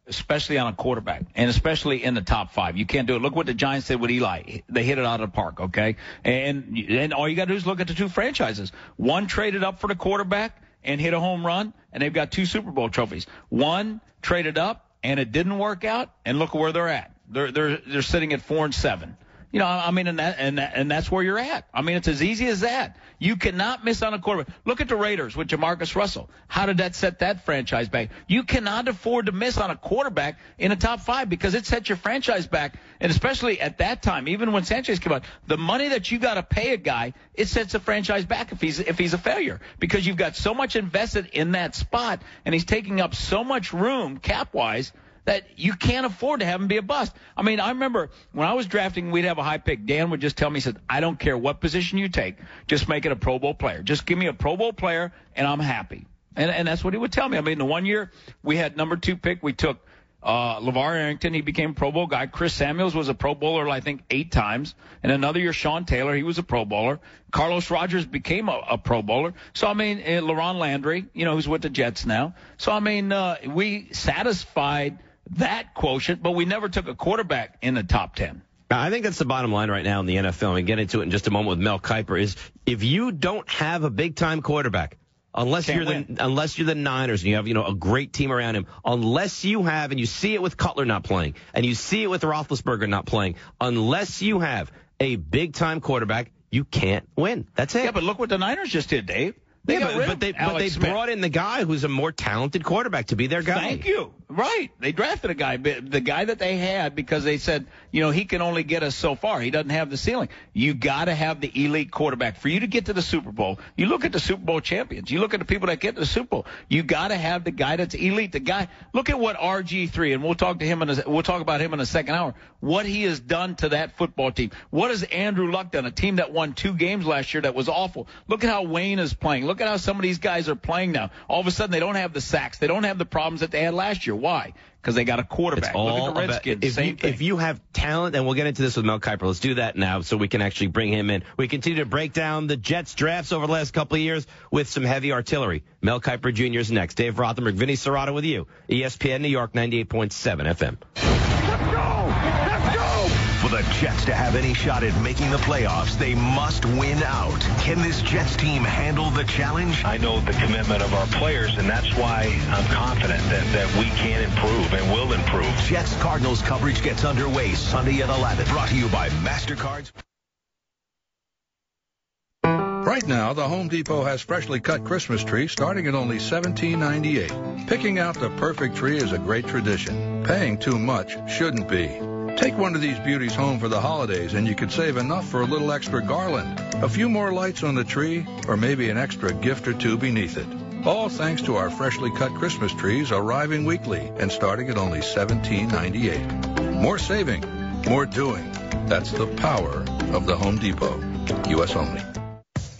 Especially on a quarterback, and especially in the top 5. You can't do it. Look what the Giants did with Eli. They hit it out of the park, okay? And all you got to do is look at the 2 franchises. One traded up for the quarterback and hit a home run, and they've got 2 Super Bowl trophies. One traded up, and it didn't work out, and look where they're at. They're sitting at 4-7. I mean, and that's where you're at. I mean, it's as easy as that. You cannot miss on a quarterback. Look at the Raiders with Jamarcus Russell. How did that set that franchise back? You cannot afford to miss on a quarterback in the top 5 because it sets your franchise back. And especially at that time, even when Sanchez came out, the money that you got to pay a guy, it sets the franchise back if he's a failure because you've got so much invested in that spot and he's taking up so much room cap-wise that you can't afford to have him be a bust. I mean, I remember when I was drafting, we'd have a high pick. Dan would just tell me, he said, I don't care what position you take. Just make it a Pro Bowl player. Just give me a Pro Bowl player, and I'm happy. And that's what he would tell me. I mean, the one year we had number 2 pick, we took LeVar Arrington. He became a Pro Bowl guy. Chris Samuels was a Pro Bowler, I think, 8 times. And another year, Sean Taylor, he was a Pro Bowler. Carlos Rogers became a Pro Bowler. So, I mean, LaRon Landry, who's with the Jets now. So, I mean, we satisfied that quotient, but we never took a quarterback in the top 10. I think that's the bottom line right now in the NFL, and get into it in just a moment with Mel Kiper, is if you don't have a big-time quarterback, unless you're the Niners and you have, a great team around him, unless you have, and you see it with Cutler not playing, and you see it with Roethlisberger not playing, unless you have a big-time quarterback, you can't win. That's it. Yeah, but look what the Niners just did, Dave. They brought in the guy who's a more talented quarterback to be their guy. Thank you. Right. They drafted a guy, the guy that they had, because they said, he can only get us so far. He doesn't have the ceiling. You got to have the elite quarterback. For you to get to the Super Bowl, you look at the Super Bowl champions. You look at the people that get to the Super Bowl. You got to have the guy that's elite. The guy, look at what RG3, and we'll talk about him in a second hour, what he has done to that football team. What has Andrew Luck done, a team that won 2 games last year that was awful? Look at how Wayne is playing. Look at how some of these guys are playing now. All of a sudden, they don't have the sacks. They don't have the problems that they had last year. Why? Because they got a quarterback. It's all Look at the Redskins. about, if you have talent, and we'll get into this with Mel Kiper. Let's do that now so we can actually bring him in. We continue to break down the Jets drafts over the last couple of years with some heavy artillery. Mel Kiper Jr. is next. Dave Rothenberg, Vinny Serrato with you. ESPN New York 98.7 FM. For the Jets to have any shot at making the playoffs, they must win out. Can this Jets team handle the challenge? I know the commitment of our players, and that's why I'm confident that we can improve and will improve. Jets Cardinals coverage gets underway Sunday at 11. Brought to you by MasterCards. Right now, the Home Depot has freshly cut Christmas trees starting at only $17.98. Picking out the perfect tree is a great tradition. Paying too much shouldn't be. Take one of these beauties home for the holidays, and you could save enough for a little extra garland, a few more lights on the tree, or maybe an extra gift or two beneath it. All thanks to our freshly cut Christmas trees arriving weekly and starting at only $17.98. More saving, more doing. That's the power of the Home Depot. U.S. only.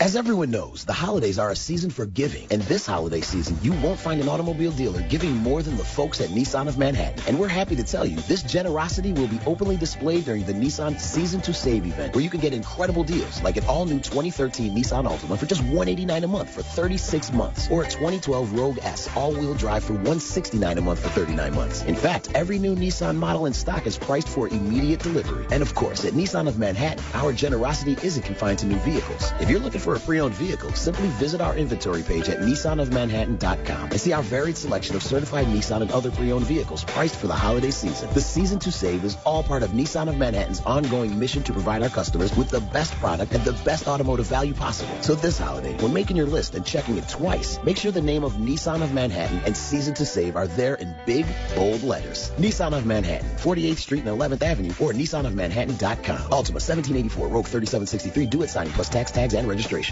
As everyone knows, the holidays are a season for giving. And this holiday season, you won't find an automobile dealer giving more than the folks at Nissan of Manhattan. And we're happy to tell you, this generosity will be openly displayed during the Nissan Season to Save event, where you can get incredible deals like an all-new 2013 Nissan Altima for just $189 a month for 36 months, or a 2012 Rogue S all-wheel drive for $169 a month for 39 months. In fact, every new Nissan model in stock is priced for immediate delivery. And of course, at Nissan of Manhattan, our generosity isn't confined to new vehicles. If you're looking for a pre-owned vehicle, simply visit our inventory page at nissanofmanhattan.com and see our varied selection of certified Nissan and other pre-owned vehicles priced for the holiday season. The Season to Save is all part of Nissan of Manhattan's ongoing mission to provide our customers with the best product and the best automotive value possible. So this holiday, when making your list and checking it twice, make sure the name of Nissan of Manhattan and Season to Save are there in big, bold letters. Nissan of Manhattan, 48th Street and 11th Avenue, or nissanofmanhattan.com. Altima, 1784, Rogue 3763, due at signing plus tags and registration. Do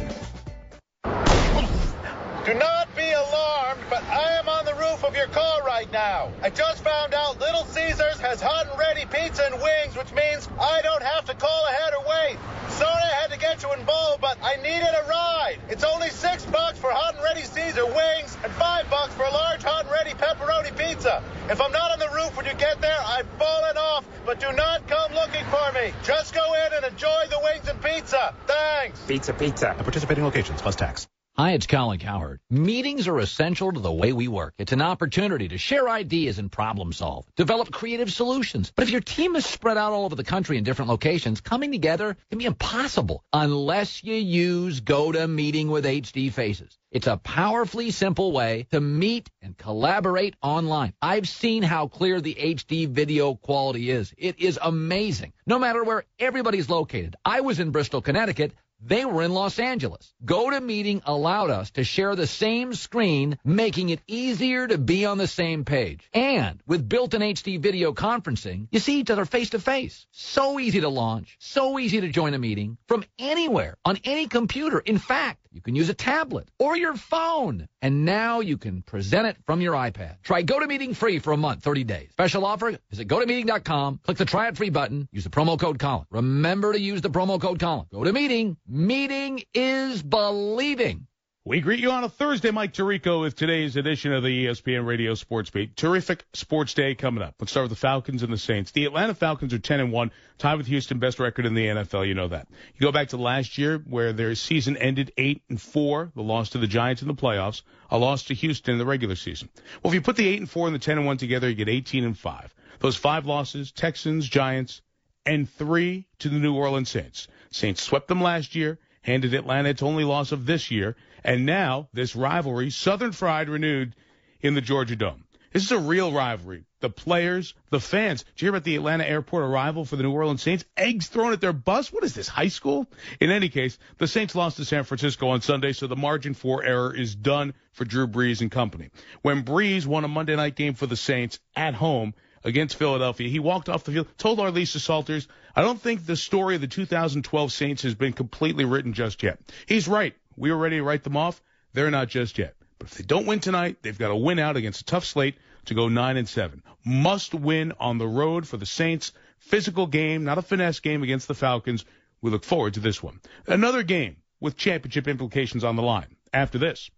not be alarmed, but I am on the roof of your car right now. I just found out Little Caesars has hot and ready pizza and wings, which means I don't have to call ahead or wait. Sorry I had to get you involved, but I needed a ride. It's only $6 for hot and ready Caesar wings and $5 for a large hot and ready pepperoni pizza. If I'm not on the roof when you get there, I've fallen off, but do not come looking for me. Just go in and enjoy the wings and pizza. Thanks. Pizza. At participating locations plus tax. Hi, it's Colin Cowherd. Meetings are essential to the way we work. It's an opportunity to share ideas and problem solve, develop creative solutions. But if your team is spread out all over the country in different locations, coming together can be impossible unless you use GoToMeeting with HD Faces. It's a powerfully simple way to meet and collaborate online. I've seen how clear the HD video quality is. It is amazing. No matter where everybody's located. I was in Bristol, Connecticut. They were in Los Angeles. GoToMeeting allowed us to share the same screen, making it easier to be on the same page. And with built-in HD video conferencing, you see each other face-to-face. So easy to launch, so easy to join a meeting from anywhere, on any computer. In fact, you can use a tablet or your phone. And now you can present it from your iPad. Try GoToMeeting free for a month, 30 days. Special offer, visit GoToMeeting.com, click the Try It Free button, use the promo code Colin. Remember to use the promo code Colin. GoToMeeting. Meeting is believing. We greet you on a Thursday, Mike Tirico, with today's edition of the ESPN Radio Sports Beat. Terrific sports day coming up. Let's start with the Falcons and the Saints. The Atlanta Falcons are 10-1, tied with Houston, best record in the NFL. You know that. You go back to last year where their season ended 8-4, the loss to the Giants in the playoffs, a loss to Houston in the regular season. Well, if you put the 8-4 and the 10-1 together, you get 18-5. Those 5 losses, Texans, Giants, and 3 to the New Orleans Saints. Saints swept them last year, handed Atlanta its only loss of this year, and now this rivalry, Southern Fried, renewed in the Georgia Dome. This is a real rivalry. The players, the fans. Did you hear about the Atlanta airport arrival for the New Orleans Saints? Eggs thrown at their bus? What is this, high school? In any case, the Saints lost to San Francisco on Sunday, so the margin for error is done for Drew Brees and company. When Brees won a Monday night game for the Saints at home against Philadelphia, he walked off the field, told our Lisa Salters, I don't think the story of the 2012 Saints has been completely written just yet. He's right. We were ready to write them off. They're not just yet. But if they don't win tonight, they've got to win out against a tough slate to go 9-7. Must win on the road for the Saints. Physical game, not a finesse game against the Falcons. We look forward to this one. Another game with championship implications on the line. after this.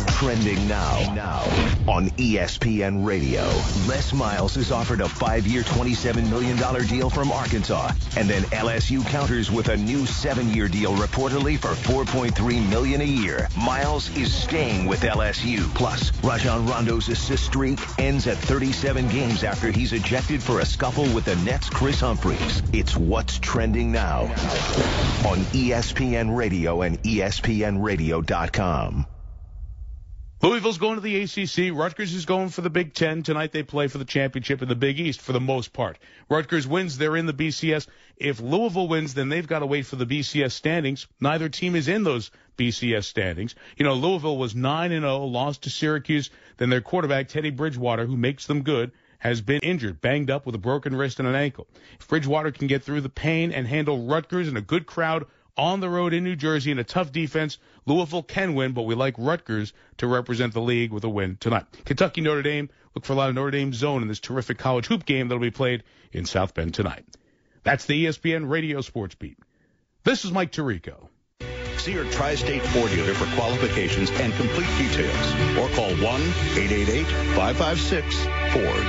Trending now on ESPN Radio. Les Miles is offered a 5-year, $27 million deal from Arkansas. And then LSU counters with a new 7-year deal reportedly for $4.3 million a year. Miles is staying with LSU. Plus, Rajon Rondo's assist streak ends at 37 games after he's ejected for a scuffle with the Nets' Chris Humphries. It's what's trending now on ESPN Radio and ESPNradio.com. Louisville's going to the ACC. Rutgers is going for the Big Ten. Tonight they play for the championship in the Big East for the most part. Rutgers wins, they're in the BCS. If Louisville wins, then they've got to wait for the BCS standings. Neither team is in those BCS standings. You know, Louisville was 9-0, lost to Syracuse. Then their quarterback, Teddy Bridgewater, who makes them good, has been injured, banged up with a broken wrist and an ankle. If Bridgewater can get through the pain and handle Rutgers and a good crowd on the road in New Jersey and a tough defense, Louisville can win, but we like Rutgers to represent the league with a win tonight. Kentucky, Notre Dame, look for a lot of Notre Dame zone in this terrific college hoop game that will be played in South Bend tonight. That's the ESPN Radio Sports Beat. This is Mike Tirico. See your Tri-State Ford dealer for qualifications and complete details, or call 1-888-556-FORD.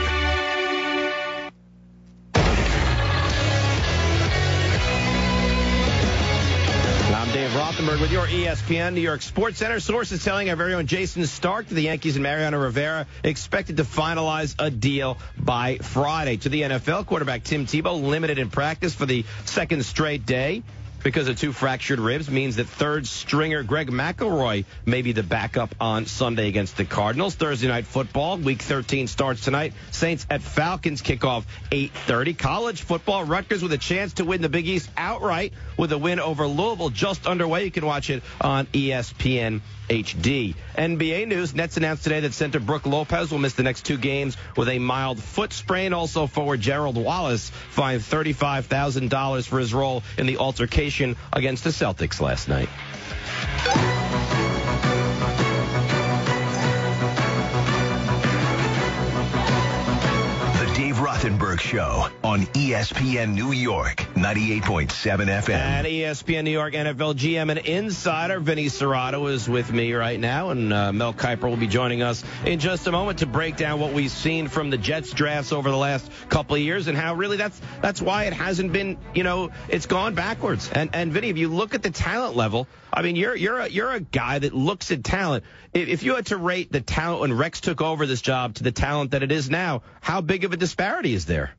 I'm Dave Rothenberg with your ESPN New York Sports Center. Sources telling our very own Jason Stark to the Yankees and Mariano Rivera expected to finalize a deal by Friday. To the NFL, quarterback Tim Tebow limited in practice for the second straight day because of 2 fractured ribs, means that third stringer Greg McElroy may be the backup on Sunday against the Cardinals. Thursday night football, Week 13 starts tonight. Saints at Falcons kickoff 8:30. College football, Rutgers with a chance to win the Big East outright with a win over Louisville just underway. You can watch it on ESPN HD. NBA news, Nets announced today that center Brook Lopez will miss the next 2 games with a mild foot sprain. Also forward Gerald Wallace fined $35,000 for his role in the altercation against the Celtics last night. Rothenberg Show on ESPN New York, 98.7 FM. And ESPN New York NFL GM and insider Vinny Serrato is with me right now, and Mel Kiper will be joining us in just a moment to break down what we've seen from the Jets drafts over the last couple of years and how really that's why it hasn't been, it's gone backwards. And Vinny, if you look at the talent level, I mean, you're a guy that looks at talent. If you had to rate the talent when Rex took over this job to the talent that it is now, how big of a disparity is there?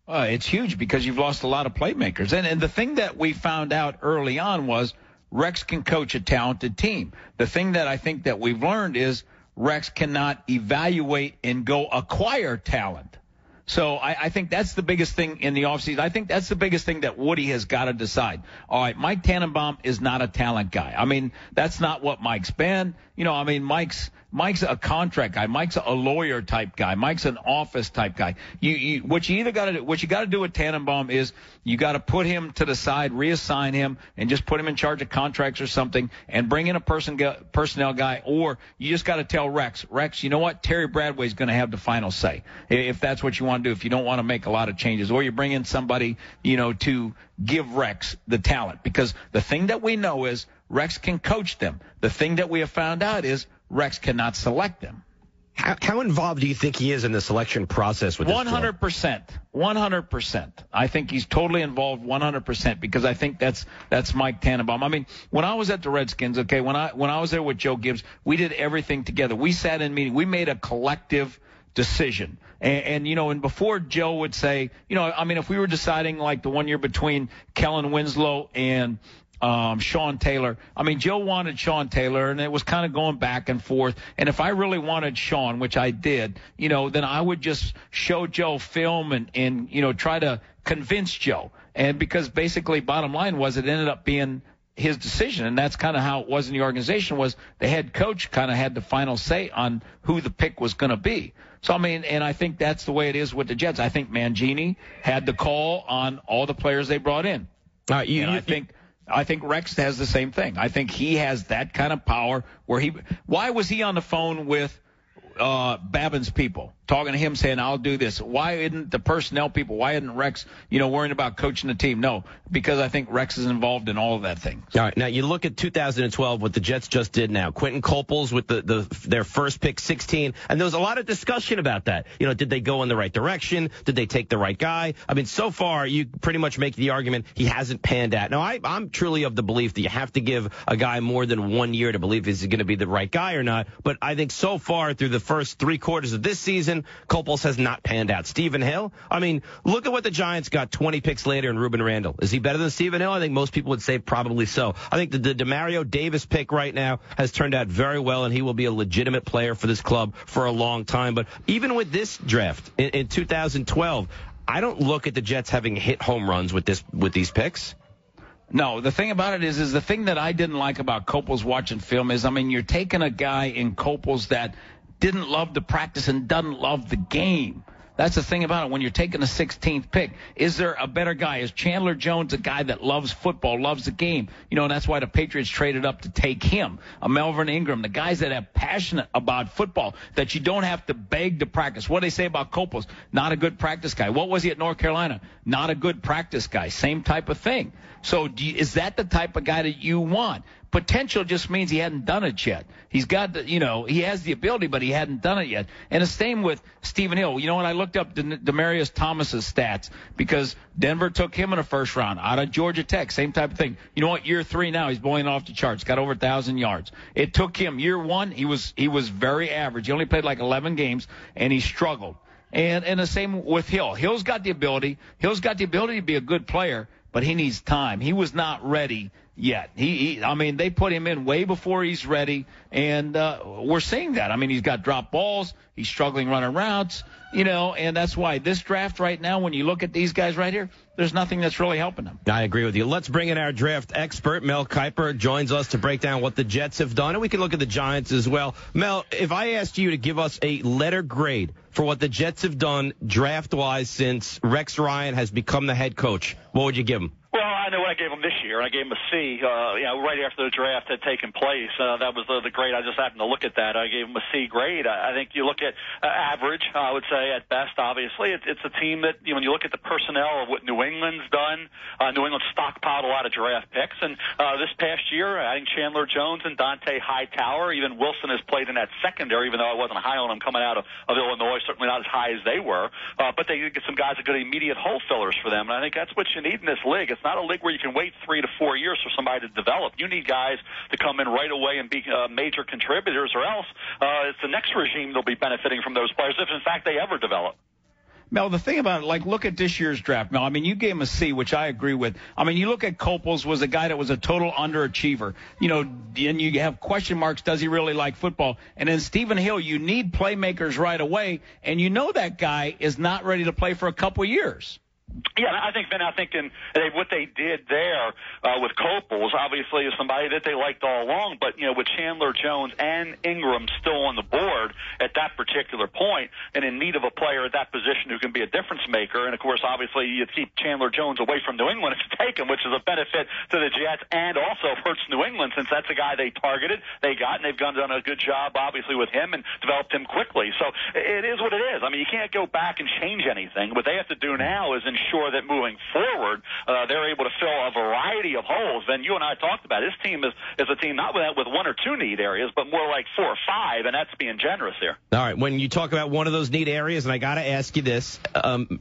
It's huge because you've lost a lot of playmakers. And the thing that we found out early on was Rex can coach a talented team. The thing that I think that we've learned is Rex cannot evaluate and go acquire talent. So I think that's the biggest thing in the offseason. I think that's the biggest thing that Woody has got to decide. All right, Mike Tannenbaum is not a talent guy. I mean, that's not what Mike's been. Mike's a contract guy. Mike's a lawyer type guy. Mike's an office type guy. What you got to do with Tannenbaum is you got to put him to the side, reassign him, and just put him in charge of contracts or something, and bring in a personnel guy. Or you just got to tell Rex, you know what? Terry Bradway's going to have the final say if that's what you want to do. If you don't want to make a lot of changes, or you bring in somebody, to give Rex the talent, because the thing that we know is Rex can coach them. The thing that we have found out is Rex cannot select them. How involved do you think he is in the selection process with this 100%. 100%. I think he's totally involved 100% because I think that's Mike Tannenbaum. I mean, when I was at the Redskins, when I was there with Joe Gibbs, we did everything together. We sat in meeting. We made a collective decision. And before Joe would say, if we were deciding like the 1 year between Kellen Winslow and Sean Taylor. I mean, Joe wanted Sean Taylor, and it was kind of going back and forth. And if I really wanted Sean, which I did, then I would just show Joe film and try to convince Joe. And because basically bottom line was it ended up being his decision, and that's kind of how it was in the organization, was the head coach kind of had the final say on who the pick was going to be. So, I mean, and I think that's the way it is with the Jets. I think Mangini had the call on all the players they brought in. I think Rex has the same thing. I think he has that kind of power where why was he on the phone with Babin's people? talking to him saying, I'll do this. Why isn't the personnel people, why isn't Rex, worrying about coaching the team? No, because I think Rex is involved in all of that thing. All right, now you look at 2012, what the Jets just did now. Quentin Coples with their first pick, 16, and there was a lot of discussion about that. Did they go in the right direction? Did they take the right guy? I mean, so far, you pretty much make the argument he hasn't panned out. Now, I'm truly of the belief that you have to give a guy more than 1 year to believe is he going to be the right guy or not, but I think so far through the first 3 quarters of this season, Coples has not panned out. Stephen Hill, I mean, look at what the Giants got 20 picks later in Ruben Randle. Is he better than Stephen Hill? I think most people would say probably so. I think the DeMario Davis pick right now has turned out very well, and he will be a legitimate player for this club for a long time. But even with this draft in 2012, I don't look at the Jets having hit home runs with these picks. No, the thing about it is the thing that I didn't like about Coples watching film is, you're taking a guy in Coples that didn't love the practice and doesn't love the game. That's the thing about it. When you're taking a 16th pick, is there a better guy? Is Chandler Jones a guy that loves football, loves the game? And that's why the Patriots traded up to take him. A Melvin Ingram, the guys that are passionate about football, that you don't have to beg to practice. What do they say about Coples? Not a good practice guy. What was he at North Carolina? Not a good practice guy. Same type of thing. So is that the type of guy that you want? Potential just means he hadn't done it yet. He's got he has the ability, but he hadn't done it yet. And the same with Stephen Hill. When I looked up Demaryius Thomas's stats, because Denver took him in the first round out of Georgia Tech, same type of thing. You know what? Year 3 now, he's blowing off the charts, got over 1,000 yards. It took him year 1, he was very average. He only played like 11 games, and he struggled. And the same with Hill. Hill's got the ability to be a good player, but he needs time. He was not ready yet. They put him in way before he's ready, and we're seeing that. He's got drop balls. He's struggling running routes, and that's why this draft right now, when you look at these guys right here, there's nothing that's really helping them. I agree with you. Let's bring in our draft expert. Mel Kiper joins us to break down what the Jets have done, and we can look at the Giants as well. Mel, if I asked you to give us a letter grade for what the Jets have done draft-wise since Rex Ryan has become the head coach, what would you give him? Well, I know what I gave him this year. I gave him a C, right after the draft had taken place. That was the grade. I just happened to look at that. I gave him a C grade. I think you look at average, I would say, at best, obviously. It's a team that, when you look at the personnel of what New England's done, New England stockpiled a lot of draft picks. And this past year, adding Chandler Jones and Dante Hightower, even Wilson has played in that secondary, even though I wasn't high on him coming out of Illinois, certainly not as high as they were. But they get some guys that are good immediate hole fillers for them. And I think that's what you need in this league. It's not a league where you can wait 3 to 4 years for somebody to develop. You need guys to come in right away and be major contributors, or else it's the next regime that'll be benefiting from those players if, in fact, they ever develop. Mel, the thing about it, look at this year's draft, Mel. You gave him a C, which I agree with. You look at Coples was a guy that was a total underachiever. And you have question marks, does he really like football? And then Stephen Hill, you need playmakers right away, and that guy is not ready to play for a couple years. Yeah, I think what they did there with Coples, obviously, is somebody that they liked all along. But, with Chandler Jones and Ingram still on the board at that particular point and in need of a player at that position who can be a difference maker. And, of course, obviously, you keep Chandler Jones away from New England if you take him, which is a benefit to the Jets and also hurts New England since that's a guy they targeted, they got, and they've done a good job, obviously, with him and developed him quickly. So it is what it is. You can't go back and change anything. What they have to do now is ensure that moving forward, they're able to fill a variety of holes. And you and I talked about it. This team is a team not with 1 or 2 need areas, but more like 4 or 5, and that's being generous here. All right, when you talk about one of those need areas, and I got to ask you this,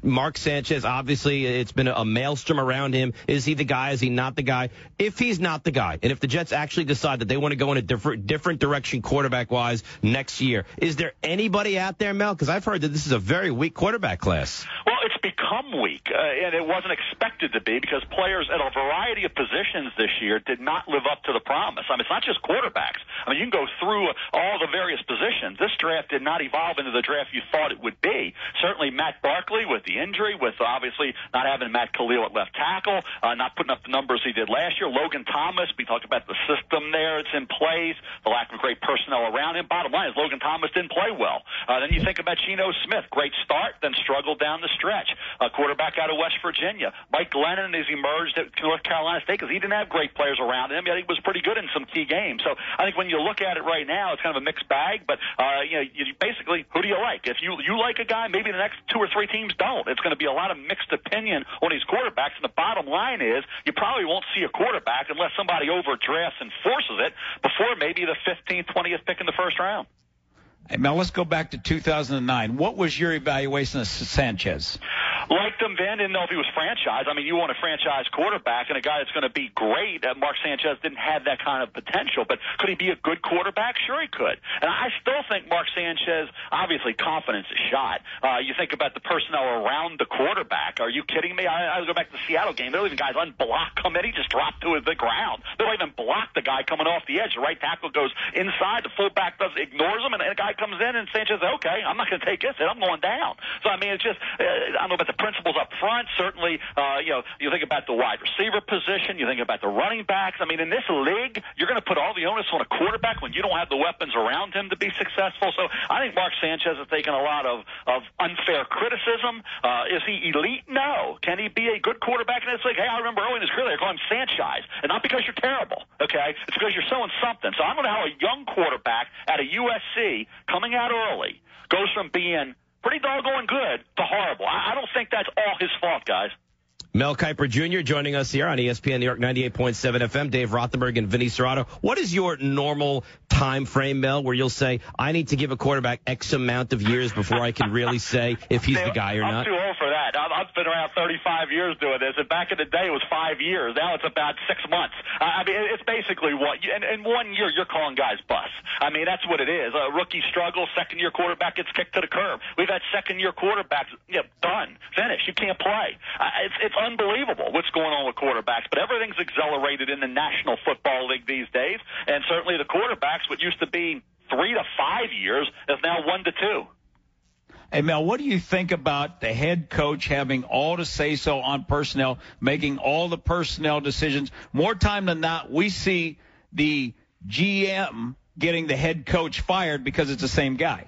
Mark Sanchez, obviously it's been a maelstrom around him. Is he the guy? Is he not the guy? If he's not the guy, and if the Jets actually decide that they want to go in a different direction quarterback-wise next year, is there anybody out there, Mel? Because I've heard that this is a very weak quarterback class. Well, it's become weak, and it wasn't expected to be because players at a variety of positions this year did not live up to the promise. It's not just quarterbacks. You can go through all the various positions. This draft did not evolve into the draft you thought it would be. Certainly Matt Barkley with the injury, with obviously not having Matt Khalil at left tackle, not putting up the numbers he did last year. Logan Thomas, we talked about the system there. It's in place, the lack of great personnel around him. Bottom line is Logan Thomas didn't play well. Then you think about Geno Smith, great start, then struggled down the stretch. Quarterback out of West Virginia. Mike Glennon has emerged at North Carolina State because he didn't have great players around him, yet he was pretty good in some key games. So I think when you you look at it right now, it's kind of a mixed bag. But you basically, who do you like? If you like a guy, maybe the next 2 or 3 teams don't. It's going to be a lot of mixed opinion on these quarterbacks. And the bottom line is, you probably won't see a quarterback unless somebody overdrafts and forces it before maybe the 15th, 20th pick in the first round. Hey, Mel, let's go back to 2009. What was your evaluation of Sanchez? Liked him then, didn't know if he was franchise. I mean, you want a franchise quarterback and a guy that's going to be great. Mark Sanchez didn't have that kind of potential, but could he be a good quarterback? Sure he could. And I still think Mark Sanchez, obviously confidence is shot. You think about the personnel around the quarterback. Are you kidding me? I go back to the Seattle game. They don't even guys unblock him in. He just dropped to the ground. They don't even block the guy coming off the edge. The right tackle goes inside. The fullback ignores him, and the guy comes in, and Sanchez says, okay, I'm not going to take this hit. I'm going down. So, I mean, it's just, I don't know about the principles up front. Certainly, you think about the wide receiver position. You think about the running backs. I mean, in this league, you're going to put all the onus on a quarterback when you don't have the weapons around him to be successful. So I think Mark Sanchez has taken a lot of unfair criticism. Is he elite? No. Can he be a good quarterback in this league? Hey, I remember early in his career they called him Sanchez, and not because you're terrible, okay? It's because you're showing something. So I don't know how a young quarterback at a USC coming out early goes from being pretty doggone good to horrible. I don't think that's all his fault, guys. Mel Kiper Jr. joining us here on ESPN New York 98.7 FM. Dave Rothenberg and Vinny Serrato. What is your normal time frame, Mel, where you'll say, I need to give a quarterback X amount of years before I can really say if he's the guy or not? I'm too old for that. I've been around 35 years doing this, and back in the day it was 5 years. Now it's about 6 months. I mean, it's basically what, in 1 year you're calling guys busts. I mean, that's what it is. A rookie struggles, second-year quarterback gets kicked to the curb. We've had second-year quarterbacks, done, finished. You can't play. It's unbelievable what's going on with quarterbacks, but everything's accelerated in the National Football League these days, and certainly the quarterbacks, what used to be 3 to 5 years, is now 1 to 2. Hey, Mel, what do you think about the head coach having all the say-so on personnel, making all the personnel decisions? More time than not, we see the GM getting the head coach fired because it's the same guy.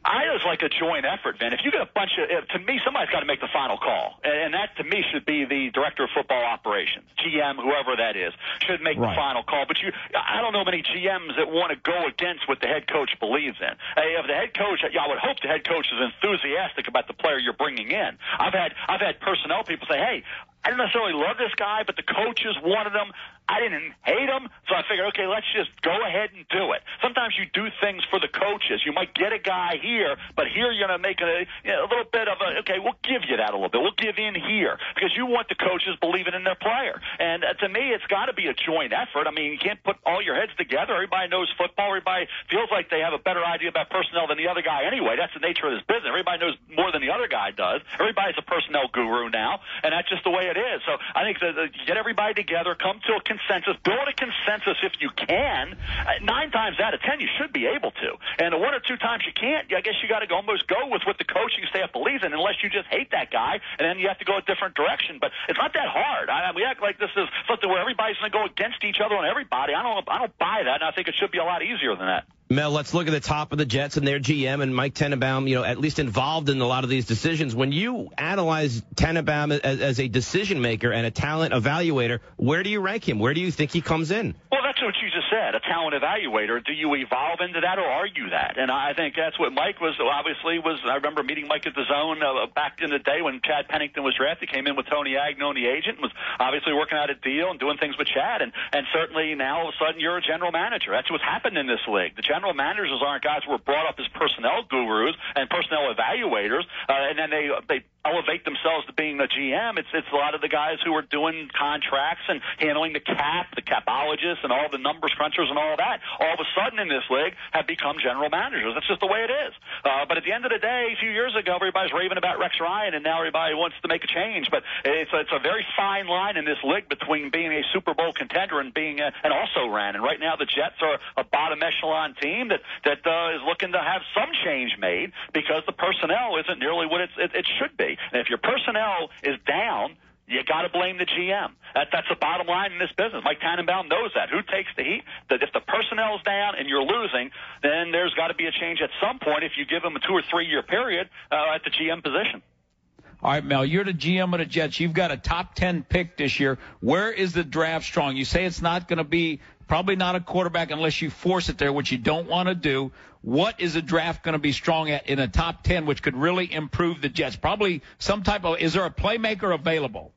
I just like a joint effort, Vin. If you get a bunch of, to me, somebody's got to make the final call. And that, to me, should be the director of football operations, GM, whoever that is, should make the final call. But I don't know many GMs that want to go against what the head coach believes in. If the head coach, I would hope the head coach is enthusiastic about the player you're bringing in. I've had personnel people say, hey, I didn't necessarily love this guy, but the coaches wanted him. I didn't hate him, so I figured, okay, let's just go ahead and do it. Sometimes you do things for the coaches. You might get a guy here, but here you're going to make a little bit of okay, we'll give you that a little bit. We'll give in here because you want the coaches believing in their player. And to me, it's got to be a joint effort. I mean, you can't put all your heads together. Everybody knows football. Everybody feels like they have a better idea about personnel than the other guy anyway. That's the nature of this business. Everybody knows more than the other guy does. Everybody's a personnel guru now, and that's just the way it is. So I think get everybody together, come to a consensus, build a consensus if you can. 9 times out of 10, you should be able to. And 1 or 2 times you can't, I guess you got to almost go with what the coaching staff believes in, unless you just hate that guy, and then you have to go a different direction. But it's not that hard. We act like this is something where everybody's going to go against each other on everybody. I don't buy that, and I think it should be a lot easier than that. Mel, let's look at the top of the Jets and their GM and Mike Tenenbaum, at least involved in a lot of these decisions. When you analyze Tenenbaum as a decision maker and a talent evaluator, where do you rank him? Where do you think he comes in? Well, that's what you just said, a talent evaluator. Do you evolve into that, or are you that? And I think that's what Mike was. I remember meeting Mike at the Zone back in the day when Chad Pennington was drafted. Came in with Tony Agnew, the agent, and was obviously working out a deal and doing things with Chad. And certainly now all of a sudden you're a general manager. That's what's happened in this league. The general managers aren't guys who were brought up as personnel gurus and personnel evaluators, and then they elevate themselves to being the GM. It's a lot of the guys who are doing contracts and handling the capologists and all the numbers crunchers and all that. All of a sudden in this league have become general managers. That's just the way it is. But at the end of the day, a few years ago, everybody's raving about Rex Ryan, and now everybody wants to make a change. But it's a very fine line in this league between being a Super Bowl contender and being an also-ran. And right now the Jets are a bottom echelon team that is looking to have some change made because the personnel isn't nearly what it should be. And if your personnel is down, you got to blame the GM. That's the bottom line in this business. Mike Tannenbaum knows that. Who takes the heat? That if the personnel's down and you're losing, then there's got to be a change at some point if you give them a 2 or 3 year period at the GM position. All right, Mel, you're the GM of the Jets. You've got a top 10 pick this year. Where is the draft strong? You say it's not going to be probably not a quarterback unless you force it there, which you don't want to do. What is the draft going to be strong at in a top 10, which could really improve the Jets? Probably some type of – is there a playmaker available?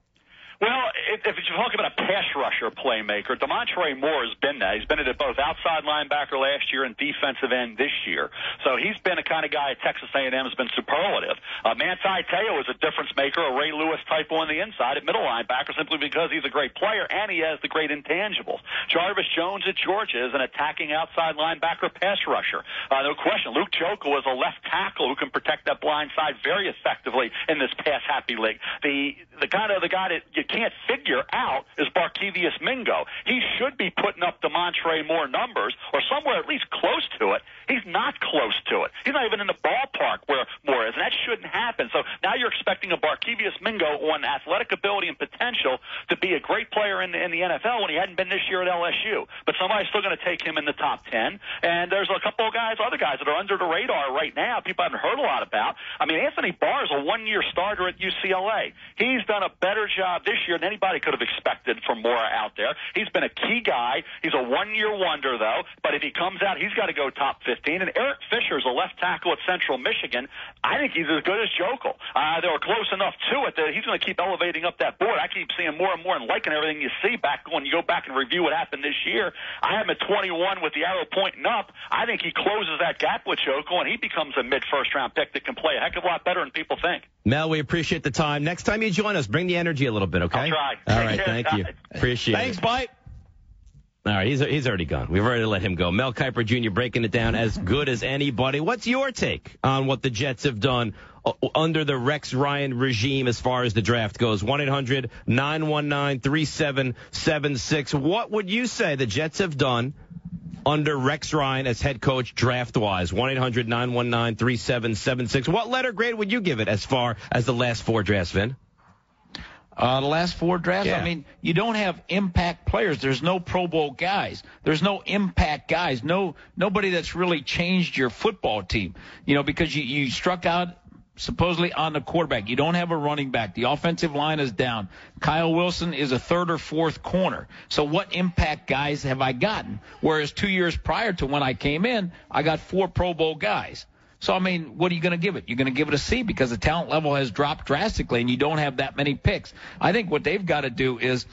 Well, if you're talking about a pass rusher playmaker, DeMontre Moore has been that. He's been at both outside linebacker last year and defensive end this year. So he's been a kind of guy at Texas A&M has been superlative. Manti Te'o is a difference maker, a Ray Lewis type on the inside at middle linebacker simply because he's a great player and he has the great intangibles. Jarvis Jones at Georgia is an attacking outside linebacker pass rusher. No question. Luke Jokel is a left tackle who can protect that blind side very effectively in this pass-happy league. The kind of the guy that you can't figure out is Barkevious Mingo. He should be putting up DeMontre Moore numbers or somewhere at least close to it. He's not close to it. He's not even in the ballpark where Moore is, and that shouldn't happen. So now you're expecting a Barkevious Mingo on athletic ability and potential to be a great player in the NFL when he hadn't been this year at LSU. But somebody's still going to take him in the top 10. And there's a couple of other guys that are under the radar right now, people haven't heard a lot about. I mean, Anthony Barr is a one-year starter at UCLA. He's done a better job this year than anybody could have expected from Moore out there. He's been a key guy. He's a one-year wonder, though. But if he comes out, he's got to go top 15. And Eric Fisher's a left tackle at Central Michigan. I think he's as good as Jokel. They were close enough to it that he's going to keep elevating up that board. I keep seeing more and more and liking everything you see back when you go back and review what happened this year. I have him at 21 with the arrow pointing up. I think he closes that gap with Jokel, and he becomes a mid-first round pick that can play a heck of a lot better than people think. Mel, we appreciate the time. Next time you join us, bring the energy a little bit, okay? I'll try. All right, thank you. Appreciate Thanks, it. Mike. All right, he's already gone. We've already let him go. Mel Kiper Jr. breaking it down as good as anybody. What's your take on what the Jets have done under the Rex Ryan regime as far as the draft goes? 1-800-919-3776. What would you say the Jets have done under Rex Ryan as head coach draft-wise? 1-800-919-3776. What letter grade would you give it as far as the last four drafts, Vin? The last four drafts, yeah. I mean, you don't have impact players. There's no Pro Bowl guys. There's no impact guys. Nobody that's really changed your football team, because you struck out supposedly on the quarterback. You don't have a running back. The offensive line is down. Kyle Wilson is a third or fourth corner. So what impact guys have I gotten? Whereas 2 years prior to when I came in, I got 4 Pro Bowl guys. So, I mean, what are you going to give it? You're going to give it a C because the talent level has dropped drastically and you don't have that many picks. I think what they've got to do is,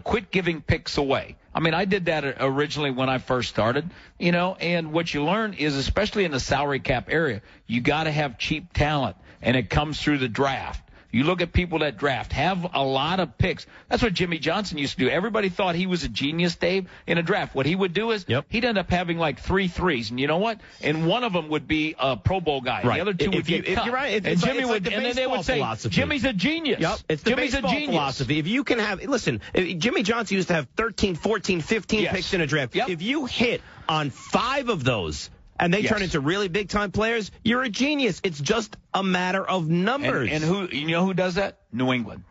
quit giving picks away. I mean, I did that originally when I first started, and what you learn is, especially in the salary cap area, you got to have cheap talent, and it comes through the draft. You look at people that draft, have a lot of picks. That's what Jimmy Johnson used to do. Everybody thought he was a genius, Dave, in a draft. What he would do is he'd end up having like 3 threes, and you know what? And one of them would be a Pro Bowl guy. Right. The other 2 would get cut. You're right. And Jimmy would, and then they would say, philosophy. Jimmy's a genius. Yep. It's the Jimmy's baseball a genius. philosophy. If you can have, listen, Jimmy Johnson used to have 13, 14, 15 picks in a draft. Yep. If you hit on 5 of those, and they turn into really big-time players, you're a genius. It's just a matter of numbers. And who does that? New England.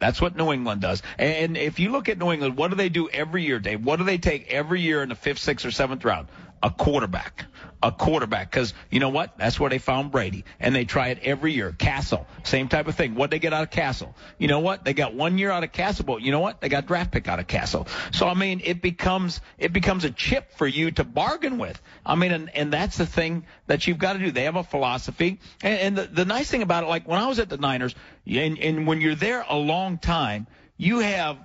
That's what New England does. And if you look at New England, what do they do every year, Dave? What do they take every year in the 5th, 6th, or 7th round? A quarterback. Because you know what? That's where they found Brady. And they try it every year. Castle, same type of thing. What they get out of Castle? You know what? They got 1 year out of Castle, but you know what? They got draft pick out of Castle. So, I mean, it becomes a chip for you to bargain with. I mean, and that's the thing that you've got to do. They have a philosophy. And the nice thing about it, like when I was at the Niners, and when you're there a long time, you have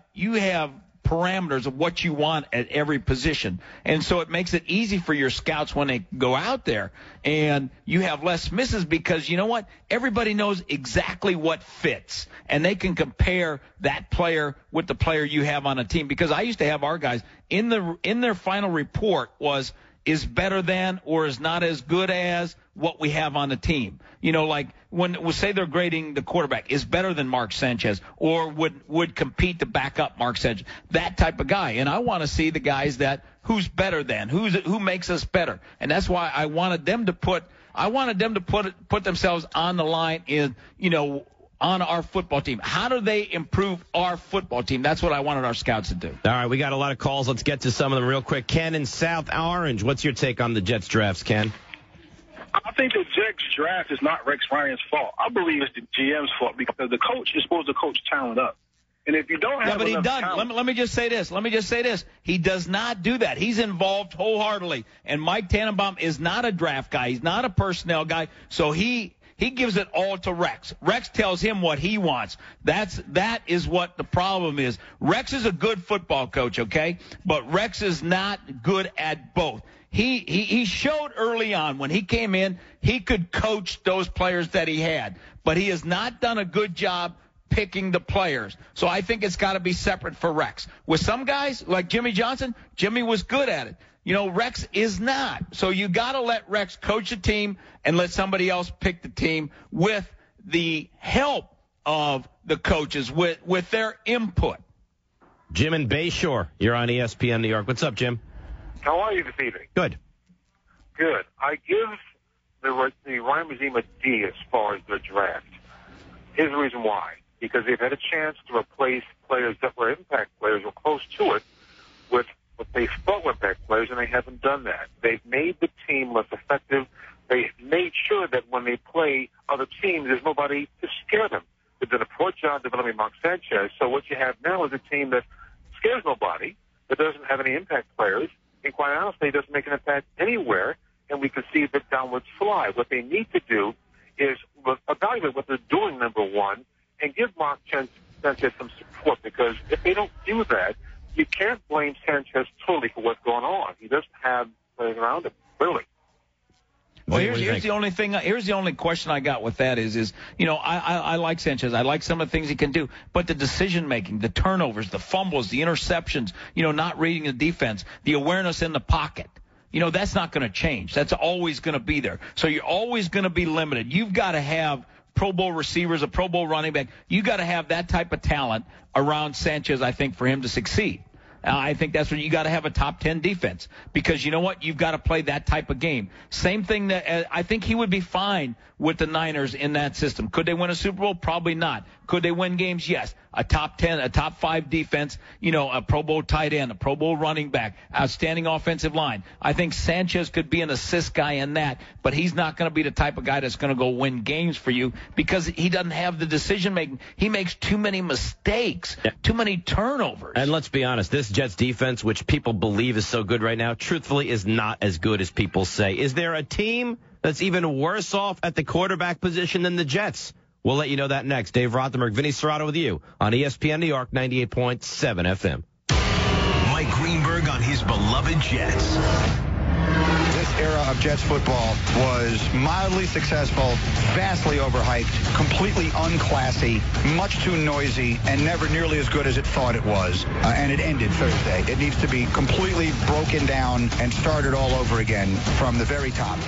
parameters of what you want at every position. And so it makes it easy for your scouts when they go out there, and you have less misses because you know what? Everybody knows exactly what fits, and they can compare that player with the player you have on a team. Because I used to have our guys in their final report is better than or is not as good as what we have on the team. Like when we say they're grading the quarterback is better than Mark Sanchez or would compete to back up Mark Sanchez, that type of guy. And I want to see the guys who's better than, who makes us better. And that's why I wanted them to put themselves on the line on our football team. How do they improve our football team? That's what I wanted our scouts to do. All right, we got a lot of calls. Let's get to some of them real quick. Ken in South Orange, what's your take on the Jets drafts, Ken? I'll think the Jets draft is not Rex Ryan's fault. I believe it's the GM's fault because the coach is supposed to coach talent up. And if you don't have enough talent, let me just say this. He does not do that. He's involved wholeheartedly. And Mike Tannenbaum is not a draft guy. He's not a personnel guy. So he gives it all to Rex. Rex tells him what he wants. That is what the problem is. Rex is a good football coach, okay? But Rex is not good at both. He showed early on when he came in, he could coach those players that he had. But he has not done a good job picking the players. So I think it's got to be separate for Rex. With some guys, like Jimmy Johnson, Jimmy was good at it. You know, Rex is not. So you got to let Rex coach a team and let somebody else pick the team with the help of the coaches, with their input. Jim in Bayshore, you're on ESPN New York. What's up, Jim? How are you this evening? Good. Good. I give the Ryan regime a D as far as the draft. Here's the reason why. Because they've had a chance to replace players that were impact players or close to it with what they thought were impact players, and they haven't done that. They've made the team less effective. They made sure that when they play other teams, there's nobody to scare them. They've done a poor job developing Mark Sanchez. So what you have now is a team that scares nobody, that doesn't have any impact players, and quite honestly, doesn't make an impact anywhere, and we can see the downward slide. What they need to do is evaluate what they're doing, number one, and give Mark Sanchez some support, because if they don't do that, you can't blame Sanchez totally for what's going on. He doesn't have players around him, really. Well, here's the only thing. Here's the only question I got with that is you know, I like Sanchez. I like some of the things he can do, but the decision making, the turnovers, the fumbles, the interceptions, you know, not reading the defense, the awareness in the pocket. You know, that's not going to change. That's always going to be there. So you're always going to be limited. You've got to have Pro Bowl receivers, a Pro Bowl running back. You got to have that type of talent around Sanchez, I think, for him to succeed. I think that's when you got to have a top 10 defense, because you know what? You've got to play that type of game. Same thing that I think he would be fine with the Niners in that system. Could they win a Super Bowl? Probably not. Could they win games? Yes. A top 10, a top 5 defense, you know, a Pro Bowl tight end, a Pro Bowl running back, outstanding offensive line. I think Sanchez could be an assist guy in that, but he's not going to be the type of guy that's going to go win games for you, because he doesn't have the decision making. He makes too many mistakes, too many turnovers. And let's be honest, this Jets defense, which people believe is so good right now, truthfully is not as good as people say. Is there a team that's even worse off at the quarterback position than the Jets? We'll let you know that next. Dave Rothenberg, Vinny Serrato with you on ESPN New York 98.7 FM. Mike Greenberg on his beloved Jets. This era of Jets football was mildly successful, vastly overhyped, completely unclassy, much too noisy, and never nearly as good as it thought it was. And it ended Thursday. It needs to be completely broken down and started all over again from the very top.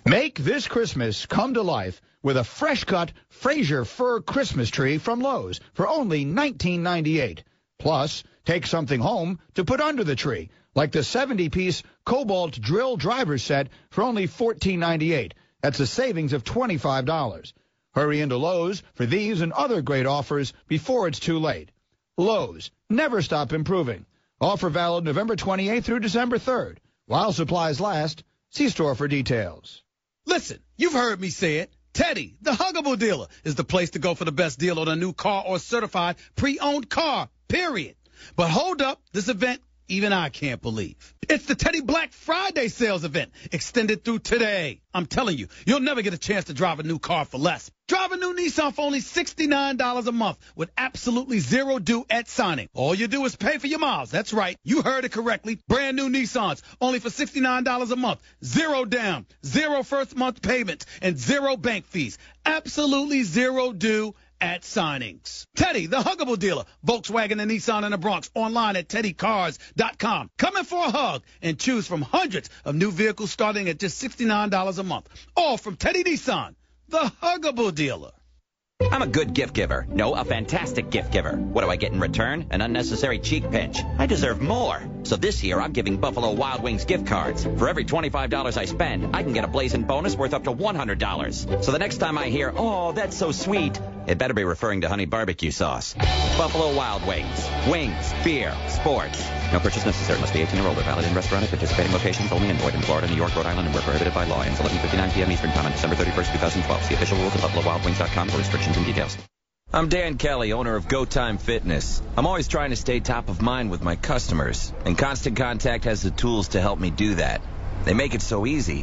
Make this Christmas come to life with a fresh-cut Fraser fir Christmas tree from Lowe's for only $19.98. Plus, take something home to put under the tree, like the 70-piece Cobalt Drill Driver Set for only $14.98. That's a savings of $25. Hurry into Lowe's for these and other great offers before it's too late. Lowe's, never stop improving. Offer valid November 28th through December 3rd. While supplies last, see store for details. Listen, you've heard me say it. Teddy, the huggable dealer, is the place to go for the best deal on a new car or certified pre-owned car, period. But hold up, this event, even I can't believe. It's the Teddy Black Friday sales event, extended through today. I'm telling you, you'll never get a chance to drive a new car for less. Drive a new Nissan for only $69 a month with absolutely zero due at signing. All you do is pay for your miles. That's right. You heard it correctly. Brand new Nissans, only for $69 a month. Zero down, zero first month payments, and zero bank fees. Absolutely zero due at signings. Teddy, the huggable dealer, Volkswagen and Nissan in the Bronx, online at teddycars.com. Come in for a hug and choose from hundreds of new vehicles starting at just $69 a month. All from Teddy Nissan, the huggable dealer. I'm a good gift giver. No, a fantastic gift giver. What do I get in return? An unnecessary cheek pinch. I deserve more. So this year, I'm giving Buffalo Wild Wings gift cards. For every $25 I spend, I can get a blazing bonus worth up to $100. So the next time I hear, oh, that's so sweet, It better be referring to honey barbecue sauce. Buffalo Wild Wings. Wings, beer, sports. No purchase necessary. Must be 18 or older. Valid in restaurant at participating locations only in Boynton, Florida, New York, Rhode Island, and were prohibited by law. Until 11:59 p.m. Eastern Time on December 31st, 2012. See official rules at BuffaloWildWings.com for restrictions and details. I'm Dan Kelly, owner of Go Time Fitness. I'm always trying to stay top of mind with my customers, and Constant Contact has the tools to help me do that. They make it so easy.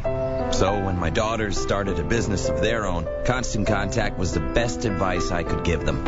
So when my daughters started a business of their own, Constant Contact was the best advice I could give them.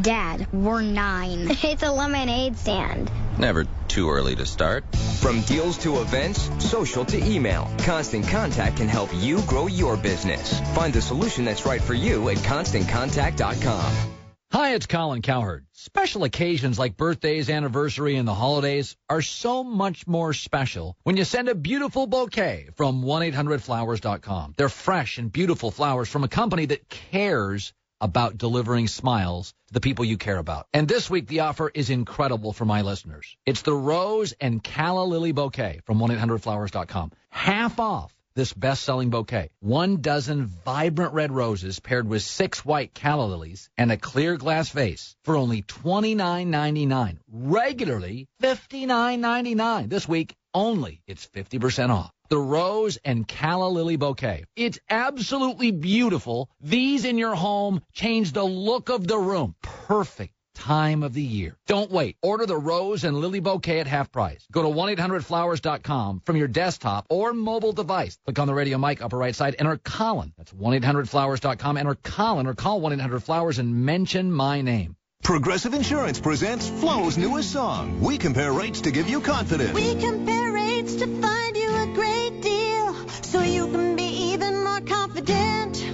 Dad, we're 9. It's a lemonade stand. Never too early to start. From deals to events, social to email, Constant Contact can help you grow your business. Find the solution that's right for you at ConstantContact.com. Hi, it's Colin Cowherd. Special occasions like birthdays, anniversary, and the holidays are so much more special when you send a beautiful bouquet from 1-800-Flowers.com. They're fresh and beautiful flowers from a company that cares about delivering smiles to the people you care about. And this week, the offer is incredible for my listeners. It's the Rose and Calla Lily Bouquet from 1-800-Flowers.com. Half off this best-selling bouquet. 1 dozen vibrant red roses paired with 6 white calla lilies and a clear glass vase for only $29.99. Regularly $59.99. This week, only it's 50% off. The Rose and Calla Lily Bouquet. It's absolutely beautiful. These in your home change the look of the room. Perfect time of the year. Don't wait. Order the Rose and Lily Bouquet at half price. Go to 1-800-Flowers.com from your desktop or mobile device. Click on the radio mic upper right side. Enter Colin. That's 1-800-Flowers.com. Enter Colin or call 1-800-Flowers and mention my name. Progressive Insurance presents Flo's newest song. We compare rates to give you confidence. We compare rates to find you a great deal so you can be even more confident.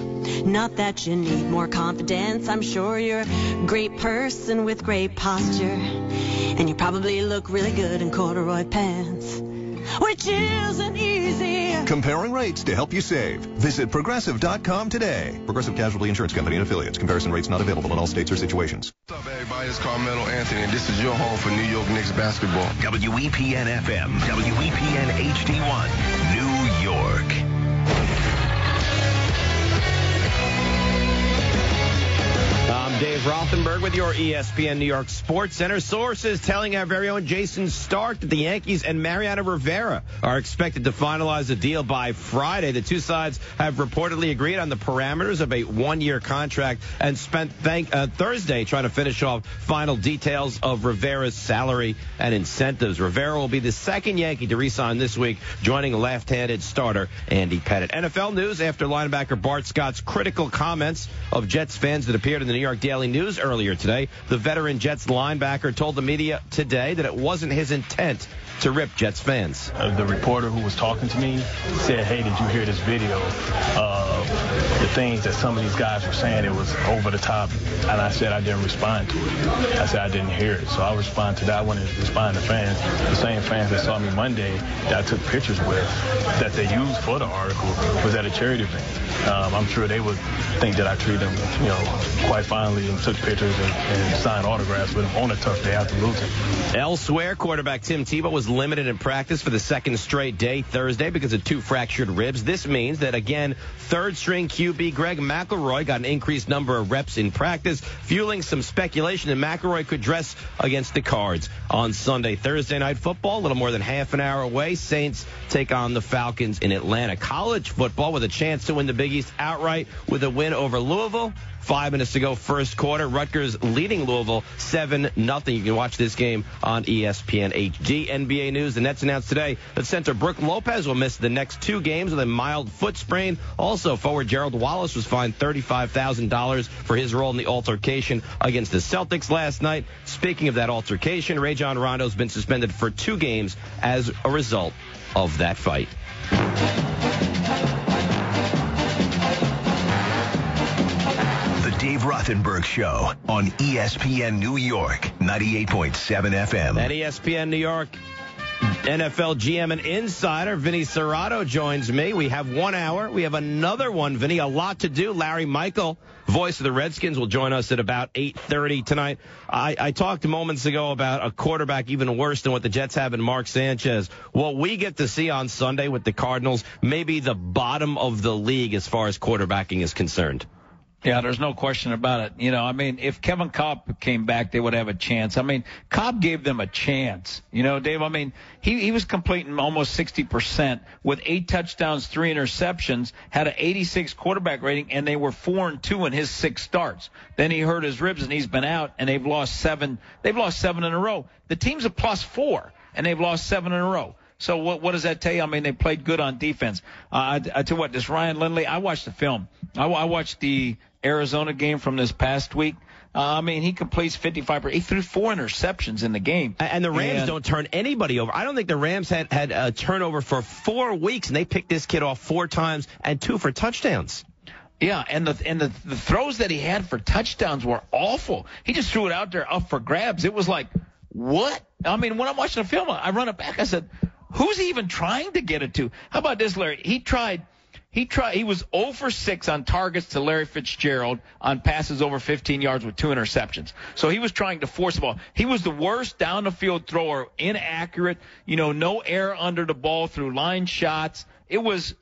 Not that you need more confidence. I'm sure you're a great person with great posture. And you probably look really good in corduroy pants, which isn't easy. Comparing rates to help you save. Visit Progressive.com today. Progressive Casualty Insurance Company and Affiliates. Comparison rates not available in all states or situations. What's up, everybody? It's Carmelo Anthony, and this is your home for New York Knicks basketball. WEPN FM, WEPN HD1, New York. I'm Dave Rothenberg with your ESPN New York Sports Center. Sources telling our very own Jason Stark that the Yankees and Mariano Rivera are expected to finalize a deal by Friday. The two sides have reportedly agreed on the parameters of a one-year contract and spent Thursday trying to finish off final details of Rivera's salary and incentives. Rivera will be the second Yankee to re-sign this week, joining left-handed starter Andy Pettitte. NFL news after linebacker Bart Scott's critical comments of Jets fans that appeared in the New York Daily News earlier today. The veteran Jets linebacker told the media today that it wasn't his intent to rip Jets fans. The reporter who was talking to me said, hey, did you hear this video? The things that some of these guys were saying, it was over the top. And I said I didn't respond to it. I said I didn't hear it. So I'll respond to that. I want to respond to fans. The same fans that saw me Monday that I took pictures with that they used for the article was at a charity event. I'm sure they would think that I treated them, quite finely and took pictures and signed autographs with them on a tough day after losing. Elsewhere, quarterback Tim Tebow was limited in practice for the second straight day Thursday because of 2 fractured ribs. This means that, again, third-string QB Greg McElroy got an increased number of reps in practice, fueling some speculation that McElroy could dress against the Cards on Sunday. Thursday night football, a little more than half an hour away. Saints take on the Falcons in Atlanta. College football with a chance to win the Big East outright with a win over Louisville. 5 minutes to go, first quarter. Rutgers leading Louisville 7-0. You can watch this game on ESPN HD. NBA news, the Nets announced today that center Brook Lopez will miss the next 2 games with a mild foot sprain. Also, forward Gerald Wallace was fined $35,000 for his role in the altercation against the Celtics last night. Speaking of that altercation, Rajon Rondo's been suspended for 2 games as a result of that fight. Dave Rothenberg Show on ESPN New York, 98.7 FM. At ESPN New York, NFL GM and insider Vinny Serrato joins me. We have 1 hour. We have another one, Vinny. A lot to do. Larry Michael, voice of the Redskins, will join us at about 8:30 tonight. I talked moments ago about a quarterback even worse than what the Jets have in Mark Sanchez. What we get to see on Sunday with the Cardinals may be the bottom of the league as far as quarterbacking is concerned. Yeah, there's no question about it. You know, I mean, if Kevin Cobb came back, they would have a chance. I mean, Cobb gave them a chance. You know, Dave, I mean, he was completing almost 60% with 8 touchdowns, 3 interceptions, had an 86 quarterback rating, and they were 4-2 in his 6 starts. Then he hurt his ribs, and he's been out, and they've lost 7. They've lost 7 in a row. The team's a +4, and they've lost 7 in a row. So what does that tell you? I mean, they played good on defense. I tell you what, this Ryan Lindley, I watched the film. I watched the Arizona game from this past week. I mean, he completes 55%. He threw 4 interceptions in the game. And the Rams don't turn anybody over. I don't think the Rams had a turnover for 4 weeks, and they picked this kid off 4 times and 2 for touchdowns. Yeah, and the throws that he had for touchdowns were awful. He just threw it out there up for grabs. It was like, what? I mean, when I'm watching the film, I run it back. I said, who's he even trying to get it to? How about this, Larry? He was 0 for 6 on targets to Larry Fitzgerald on passes over 15 yards with 2 interceptions. So he was trying to force the ball. He was the worst down the field thrower, inaccurate, no air under the ball through line shots. It was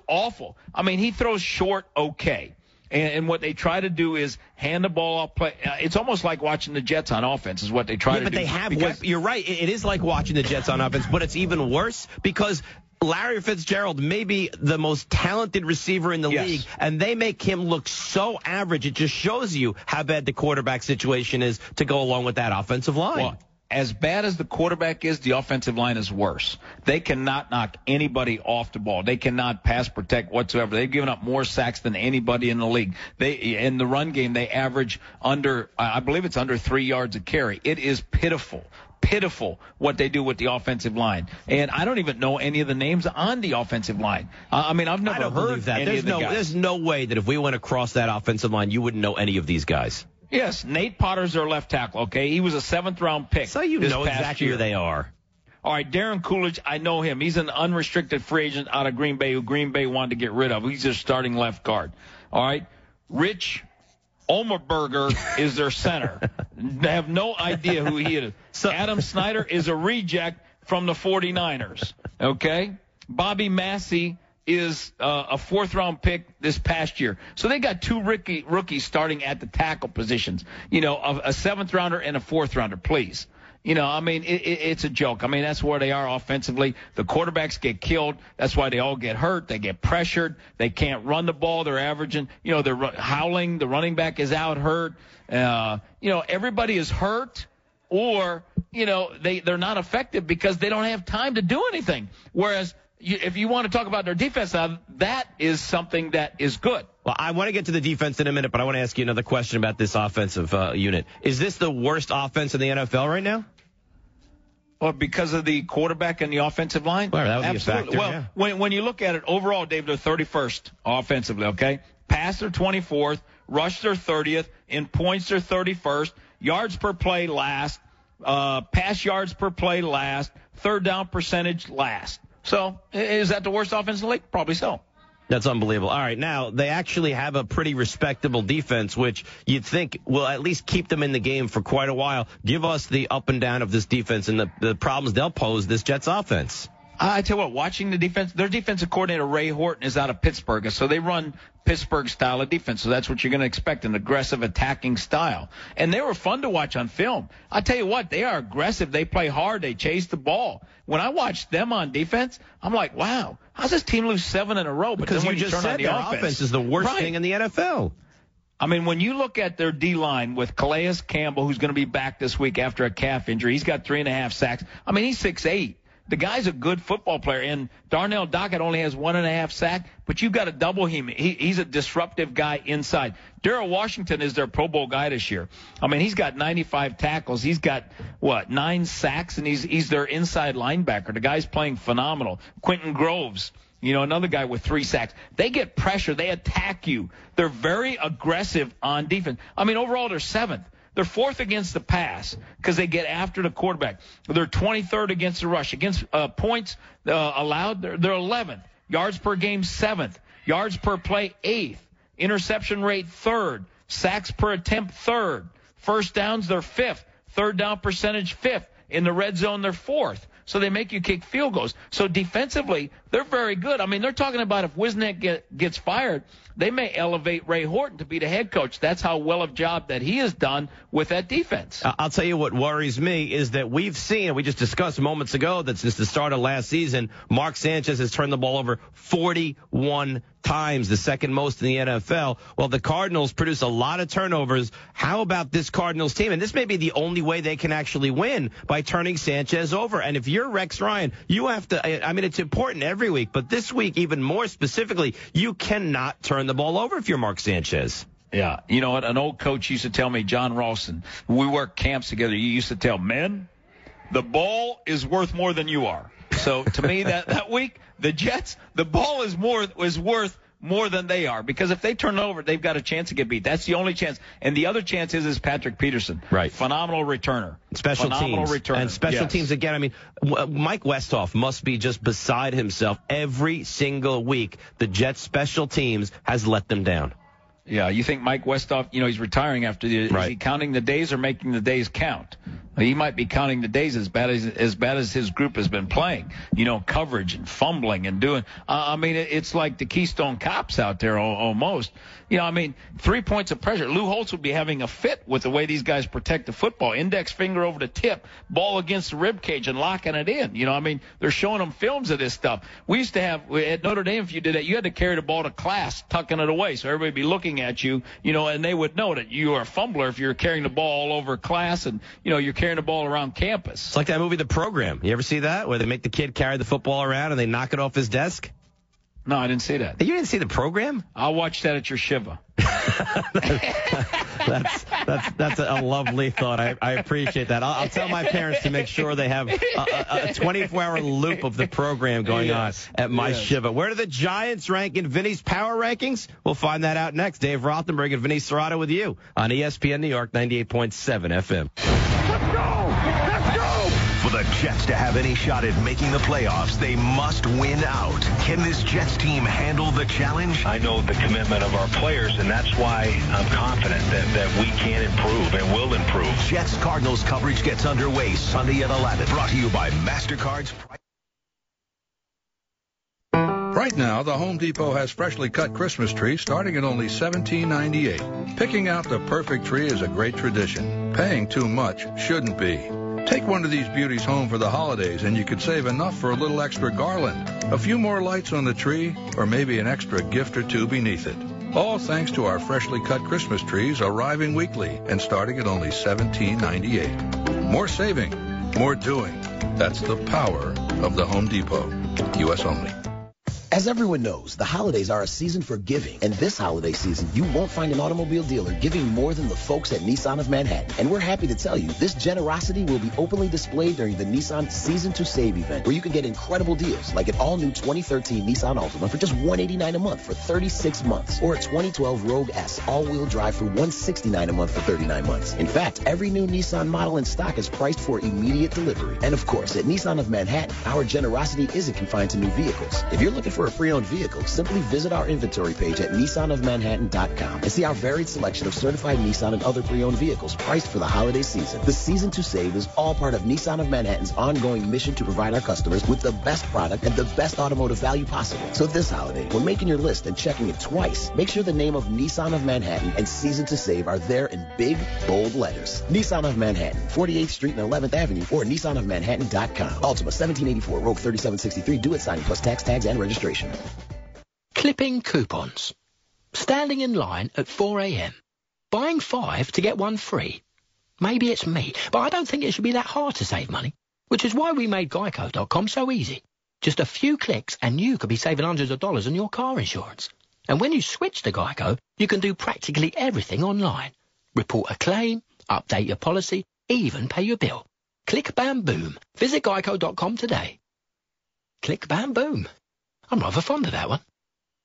awful. I mean, he throws short okay. And what they try to do is hand the ball off. It's almost like watching the Jets on offense is what they try to do. Yeah, but they have. You're right. It is like watching the Jets on offense, but it's even worse because Larry Fitzgerald may be the most talented receiver in the league, and they make him look so average. It just shows you how bad the quarterback situation is to go along with that offensive line. Well, as bad as the quarterback is, the offensive line is worse. They cannot knock anybody off the ball. They cannot pass protect whatsoever. They've given up more sacks than anybody in the league. In the run game, they average I believe it's under 3 yards a carry. It is pitiful what they do with the offensive line. And I don't even know any of the names on the offensive line. I mean, I've never heard that. Any of the guys. There's no way that if we went across that offensive line, you wouldn't know any of these guys. Yes, Nate Potter's their left tackle, okay? He was a 7th-round pick. So you know exactly who they are. All right, Darren Coolidge, I know him. He's an unrestricted free agent out of Green Bay who Green Bay wanted to get rid of. He's their starting left guard. All right, Rich Omerberger is their center. They have no idea who he is. Adam Snyder is a reject from the 49ers, okay? Bobby Massey is a 4th-round pick this past year. So they got 2 rookies starting at the tackle positions, a 7th-rounder and a 4th-rounder, please. I mean, it's a joke. I mean, that's where they are offensively. The quarterbacks get killed. That's why they all get hurt. They get pressured. They can't run the ball. They're averaging, they're howling. The running back is out hurt. Everybody is hurt or, they're not effective because they don't have time to do anything. Whereas if you want to talk about their defense now, that is something that is good. Well, I want to get to the defense in a minute, but I want to ask you another question about this offensive unit. Is this the worst offense in the NFL right now? Well, because of the quarterback and the offensive line? Well, that would absolutely. Be a factor, well, when you look at it overall, Dave, they're 31st offensively, okay? Pass, they're 24th. Rush, they're 30th. In points, they're 31st. Yards per play, last. Pass yards per play, last. 3rd down percentage, last. So, is that the worst offense in the league? Probably so. That's unbelievable. All right, now, they actually have a pretty respectable defense, which you'd think will at least keep them in the game for quite a while. Give us the up and down of this defense and the problems they'll pose this Jets offense. I tell you what, watching the defense, their defensive coordinator, Ray Horton, is out of Pittsburgh, so they run Pittsburgh style of defense, so that's what you're going to expect, an aggressive attacking style. And they were fun to watch on film. I tell you what, they are aggressive. They play hard. They chase the ball. When I watch them on defense, I'm like, wow, how's this team lose 7 in a row? But because then when you just said the their offense is the worst thing in the NFL. I mean, when you look at their D-line with Calais Campbell, who's going to be back this week after a calf injury, he's got 3.5 sacks. I mean, he's 6'8". The guy's a good football player, and Darnell Dockett only has 1.5 sacks, but you've got to double him. He's a disruptive guy inside. Darrell Washington is their Pro Bowl guy this year. I mean, he's got 95 tackles. He's got, 9 sacks, and he's their inside linebacker. The guy's playing phenomenal. Quentin Groves, another guy with 3 sacks. They get pressure. They attack you. They're very aggressive on defense. I mean, overall, they're 7th. They're 4th against the pass because they get after the quarterback. They're 23rd against the rush. Against points allowed, they're 11th. Yards per game, 7th. Yards per play, 8th. Interception rate, 3rd. Sacks per attempt, 3rd. First downs, they're 5th. 3rd down percentage, 5th. In the red zone, they're 4th. so they make you kick field goals. So defensively, they're very good. I mean, they're talking about if Wisniewski gets fired, they may elevate Ray Horton to be the head coach. That's how well a job that he has done with that defense. I'll tell you what worries me is that we've seen, and we just discussed moments ago, that since the start of last season, Mark Sanchez has turned the ball over 41 times, the second most in the NFL. Well, the Cardinals produce a lot of turnovers. How about this Cardinals team? And this may be the only way they can actually win, by turning Sanchez over. And if you're Rex Ryan, you have to, I mean, it's important every week, but this week even more specifically, you cannot turn the ball over if you're Mark Sanchez. Yeah. You know what? An old coach used to tell me, John Ralston, we worked camps together. He used to tell men, the ball is worth more than you are. So to me, that week, the Jets, the ball is worth more than they are, because if they turn it over, they've got a chance to get beat. That's the only chance. And the other chance is Patrick Peterson. Right. Phenomenal returner. Phenomenal teams. Returner. And special teams again. I mean, Mike Westhoff must be just beside himself. Every single week, the Jets special teams has let them down. Yeah, you think Mike Westhoff, he's retiring after the, right. Is he counting the days or making the days count? He might be counting the days as bad as his group has been playing. Coverage and fumbling and doing. I mean, it's like the Keystone Cops out there almost. 3 points of pressure. Lou Holtz would be having a fit with the way these guys protect the football. Index finger over the tip, ball against the rib cage and locking it in. They're showing them films of this stuff. We used to have at Notre Dame, if you did that, you had to carry the ball to class, tucking it away, so everybody would be looking at you, and they would know that you are a fumbler if you're carrying the ball all over class and you're carrying the ball around campus. It's like that movie The Program. You ever see that, where they make the kid carry the football around and they knock it off his desk? No, I didn't see that. You didn't see The Program? I'll watch that at your Shiva. That's a lovely thought. I appreciate that. I'll tell my parents to make sure they have a 24-hour loop of The Program going on at my Shiva. Where do the Giants rank in Vinny's power rankings? We'll find that out next. Dave Rothenberg and Vinny Serrato with you on ESPN New York 98.7 FM. Let's go! For the Jets to have any shot at making the playoffs, they must win out. Can this Jets team handle the challenge? I know the commitment of our players, and that's why I'm confident that we can improve and will improve. Jets Cardinals coverage gets underway Sunday at 11. Brought to you by MasterCard's. Right now, the Home Depot has freshly cut Christmas trees starting at only $17.98. Picking out the perfect tree is a great tradition. Paying too much shouldn't be. Take one of these beauties home for the holidays and you could save enough for a little extra garland, a few more lights on the tree, or maybe an extra gift or two beneath it. All thanks to our freshly cut Christmas trees arriving weekly and starting at only $17.98. More saving, more doing. That's the power of the Home Depot. U.S. only. As everyone knows, the holidays are a season for giving. And this holiday season, you won't find an automobile dealer giving more than the folks at Nissan of Manhattan. And we're happy to tell you, this generosity will be openly displayed during the Nissan Season to Save event, where you can get incredible deals like an all-new 2013 Nissan Altima for just $189 a month for 36 months, or a 2012 Rogue S all-wheel drive for $169 a month for 39 months. In fact, every new Nissan model in stock is priced for immediate delivery. And of course, at Nissan of Manhattan, our generosity isn't confined to new vehicles. If you're looking for a pre-owned vehicle, simply visit our inventory page at nissanofmanhattan.com and see our varied selection of certified Nissan and other pre-owned vehicles priced for the holiday season. The Season to Save is all part of Nissan of Manhattan's ongoing mission to provide our customers with the best product and the best automotive value possible. So this holiday, when making your list and checking it twice, make sure the name of Nissan of Manhattan and Season to Save are there in big, bold letters. Nissan of Manhattan, 48th Street and 11th Avenue, or nissanofmanhattan.com. Altima, 1784, Rogue 3763, due at signing plus tax, tags, and registration. Clipping coupons. Standing in line at 4 a.m. Buying 5 to get 1 free. Maybe it's me, but I don't think it should be that hard to save money, which is why we made Geico.com so easy. Just a few clicks and you could be saving hundreds of dollars on your car insurance. And when you switch to Geico, you can do practically everything online. Report a claim, update your policy, even pay your bill. Click, bam, boom. Visit Geico.com today. Click, bam, boom. I'm rather fond of that one.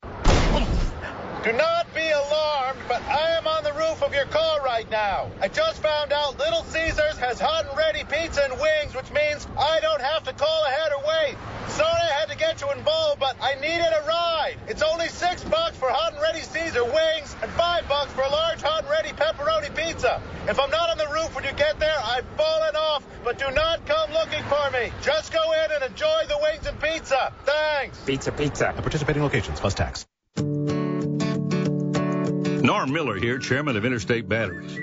Do not be alarmed, but I am on the roof of your car right now. I just found out Little Caesars has hot and ready pizza and wings, which means I don't have to call ahead or wait. Sorry I had to get you involved, but I needed a ride. It's only $6 for hot and ready Caesar wings and $5 for a large hot and ready pepperoni pizza. If I'm not on the roof when you get there, I've fallen off but do not come looking for me. Just go in and enjoy the wings and pizza. Thanks. Pizza. At participating locations plus tax. Norm Miller here, chairman of Interstate Batteries.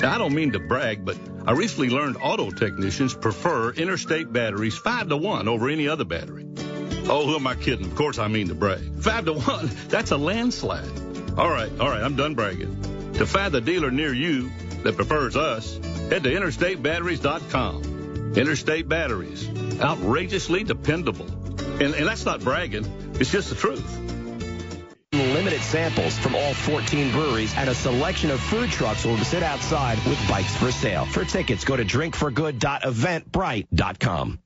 Now, I don't mean to brag, but I recently learned auto technicians prefer Interstate Batteries 5-to-1 over any other battery. Oh, who am I kidding? Of course I mean to brag. 5-to-1, that's a landslide. All right, I'm done bragging. To find the dealer near you that prefers us, head to interstatebatteries.com. Interstate Batteries, outrageously dependable. And that's not bragging, it's just the truth. Limited samples from all 14 breweries and a selection of food trucks will sit outside with bikes for sale. For tickets, go to drinkforgood.eventbrite.com.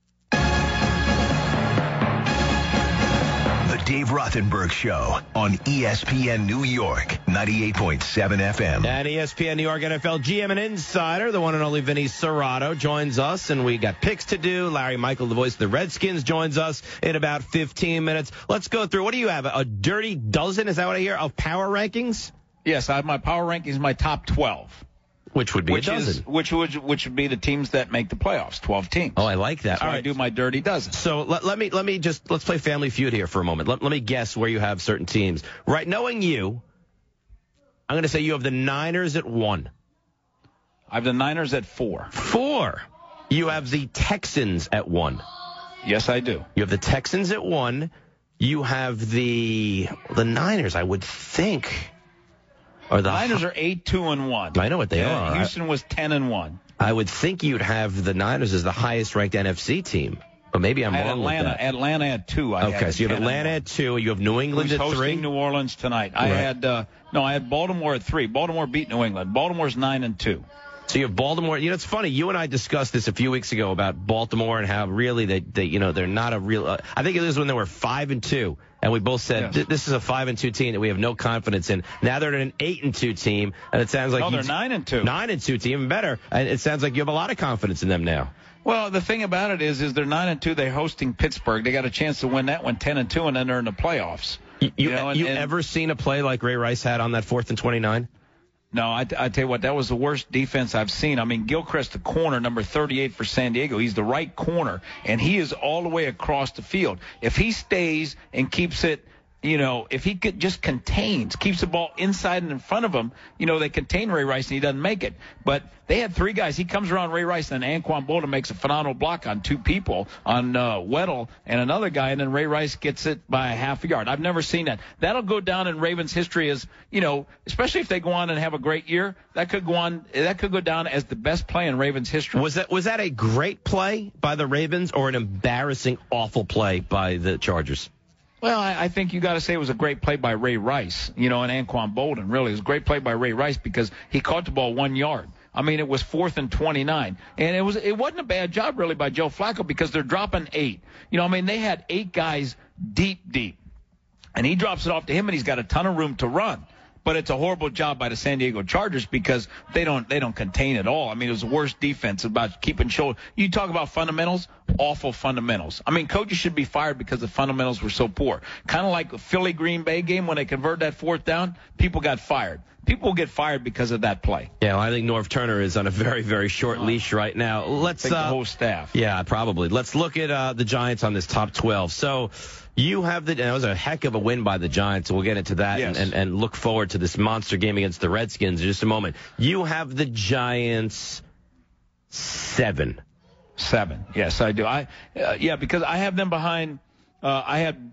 The Dave Rothenberg Show on ESPN New York, 98.7 FM. And ESPN New York NFL GM and Insider, the one and only Vinny Serrato, joins us, and we got picks to do. Larry Michael, the voice of the Redskins, joins us in about 15 minutes. Let's go through. What do you have? A dirty dozen, is that what I hear, of power rankings? Yes, I have my power rankings, my top 12. Which would be a dozen. Which would be the teams that make the playoffs, 12 teams. Oh, I like that. So I do my dirty dozen. So let's play Family Feud here for a moment. Let me guess where you have certain teams. Right, knowing you, I'm going to say you have the Niners at 1. I have the Niners at 4. 4. You have the Texans at 1. Yes, I do. You have the Texans at 1. You have the Niners, I would think. Or the Niners are 8-2-1. I know what they are. Houston was 10-1. I would think you'd have the Niners as the highest ranked NFC team. But maybe I'm wrong with that. Atlanta at 2. Okay, so you have Atlanta at 2. You have New England at 3. Who's hosting New Orleans tonight? Right. I had Baltimore at 3. Baltimore beat New England. Baltimore's 9-2. So you have Baltimore. You know, it's funny. You and I discussed this a few weeks ago about Baltimore and how really they're not a real. I think it was when they were 5-2, and we both said this is a 5-2 team that we have no confidence in. Now they're an 8-2 team, and it sounds like they're 9-2. 9-2 team, even better. And it sounds like you have a lot of confidence in them now. Well, the thing about it is they're 9-2. They're hosting Pittsburgh. They got a chance to win that one 10-2, and then they're in the playoffs. You ever seen a play like Ray Rice had on that 4th and 29? No, I tell you what, that was the worst defense I've seen. I mean, Gilchrist, the corner, number 38 for San Diego, he's the right corner, and he is all the way across the field. If he stays and keeps it, if he just keeps the ball inside and in front of him, they contain Ray Rice and he doesn't make it. But they had 3 guys. He comes around Ray Rice and Anquan Bolden makes a phenomenal block on 2 people, on Weddle and another guy, and then Ray Rice gets it by a half a yard. I've never seen that. That'll go down in Ravens history as, especially if they go on and have a great year, that could go down as the best play in Ravens history. Was that a great play by the Ravens or an embarrassing, awful play by the Chargers? Well, I think you got to say it was a great play by Ray Rice, and Anquan Bolden. Really, it was a great play by Ray Rice because he caught the ball 1 yard. I mean, it was 4th and 29, and it wasn't a bad job really by Joe Flacco because they're dropping 8. They had 8 guys deep, and he drops it off to him, and he's got a ton of room to run. But it's a horrible job by the San Diego Chargers because they don't contain it all. I mean, it was the worst defense about keeping shoulder. You talk about fundamentals, awful fundamentals. I mean, coaches should be fired because the fundamentals were so poor. Kind of like the Philly-Green Bay game when they converted that 4th down, people got fired. People will get fired because of that play. Yeah, well, I think Norv Turner is on a very, very short leash right now. Let's the whole staff. Yeah, probably. Let's look at the Giants on this top 12. So you have that was a heck of a win by the Giants, so we'll get into that and look forward to this monster game against the Redskins in just a moment. You have the Giants 7. 7. Yes, I do. Because I have them behind. I had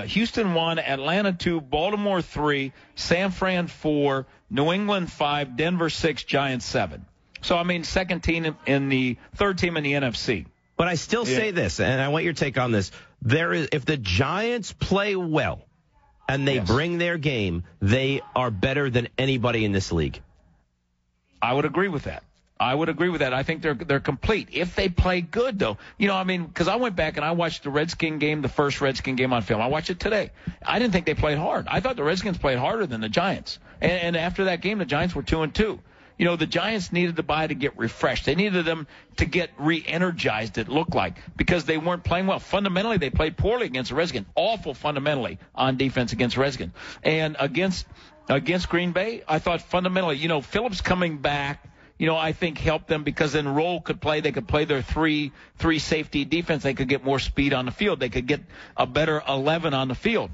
Houston 1, Atlanta 2, Baltimore 3, San Fran 4, New England 5, Denver 6, Giants 7. So, I mean, third team in the NFC. But I still say this, and I want your take on this. If the Giants play well and they bring their game, they are better than anybody in this league. I would agree with that. I think they're complete. If they play good, though. Because I went back and I watched the Redskin game, the first Redskin game on film. I watched it today. I didn't think they played hard. I thought the Redskins played harder than the Giants. And after that game, the Giants were 2-2. The Giants needed the bye to get refreshed. They needed them to get re-energized, it looked like, because they weren't playing well. Fundamentally, they played poorly against the Redskins. Awful fundamentally on defense against Redskins. And against Green Bay, I thought fundamentally, Phillips coming back, I think helped them because then Roll could play. They could play their three safety defense. They could get more speed on the field. They could get a better 11 on the field.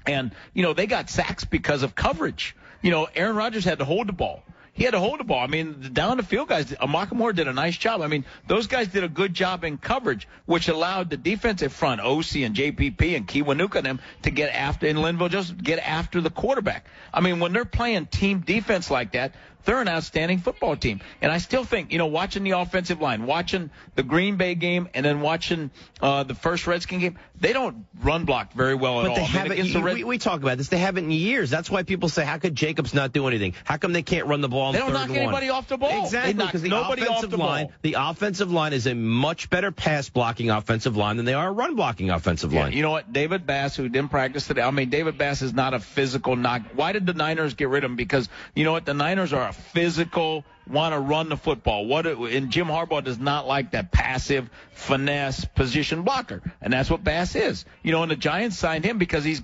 And, they got sacks because of coverage. Aaron Rodgers had to hold the ball. He had to hold the ball. I mean, the down the field guys, Amakamura did a nice job. I mean, those guys did a good job in coverage, which allowed the defensive front, OC and JPP and Kiwanuka and them, to get after, and Linville just get after the quarterback. I mean, when they're playing team defense like that, they're an outstanding football team. And I still think, watching the offensive line, watching the Green Bay game, and then watching the first Redskin game, they don't run block very well at all. But they haven't. We talk about this. They haven't in years. That's why people say, how could Jacobs not do anything? How come they can't run the ball on They third don't and knock one? anybody off the ball. Exactly, because the offensive line is a much better pass blocking offensive line than they are a run blocking offensive line. You know what? David Bass, who didn't practice today, David Bass is not a physical knock. Why did the Niners get rid of him? Because you know what? The Niners are a physical, want to run the football. And Jim Harbaugh does not like that passive, finesse, position blocker. And that's what Bass is. And the Giants signed him because he's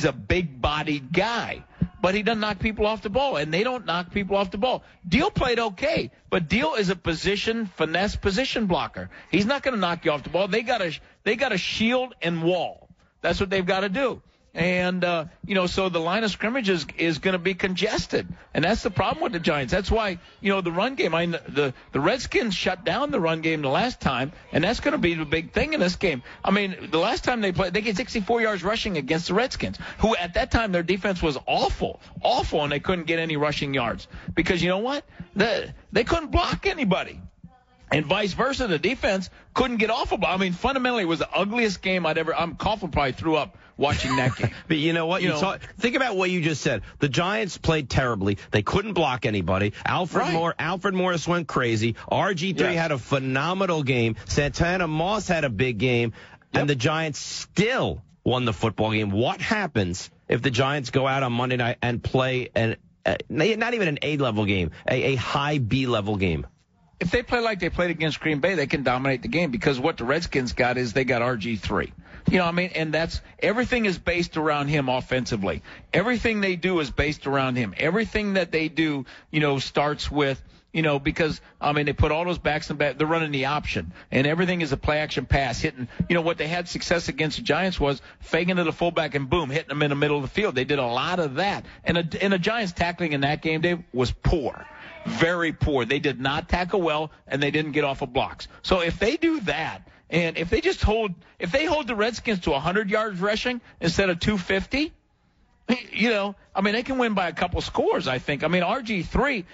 a big-bodied guy. But he doesn't knock people off the ball, and they don't knock people off the ball. Deal played okay, but Deal is a finesse position blocker. He's not going to knock you off the ball. They got to shield and wall. That's what they've got to do. And, so the line of scrimmage is going to be congested. And that's the problem with the Giants. That's why, the run game, the Redskins shut down the run game the last time, and that's going to be the big thing in this game. The last time they played, they get 64 yards rushing against the Redskins, who at that time their defense was awful, and they couldn't get any rushing yards. Because you know what? They couldn't block anybody. And vice versa, the defense couldn't get off a ball. Fundamentally, it was the ugliest game Coughlin probably threw up watching that game. But you know what? Think about what you just said. The Giants played terribly. They couldn't block anybody. Alfred Morris went crazy. RG3 had a phenomenal game. Santana Moss had a big game. Yep. And the Giants still won the football game. What happens if the Giants go out on Monday night and play not even an A-level game, a high B-level game? If they play like they played against Green Bay, they can dominate the game because what the Redskins got is they got RG3. And that's everything is based around him offensively. Everything they do is based around him. Everything that they do, starts with, because, they put all those backs and back, they're running the option. And everything is a play-action pass, hitting. What they had success against the Giants was faking to the fullback and, boom, hitting them in the middle of the field. They did a lot of that. And the Giants tackling in that game, Dave, was poor. Very poor. They did not tackle well, and they didn't get off of blocks. So if they do that, and if they hold the Redskins to 100 yards rushing instead of 250, they can win by a couple scores, I think. RG3,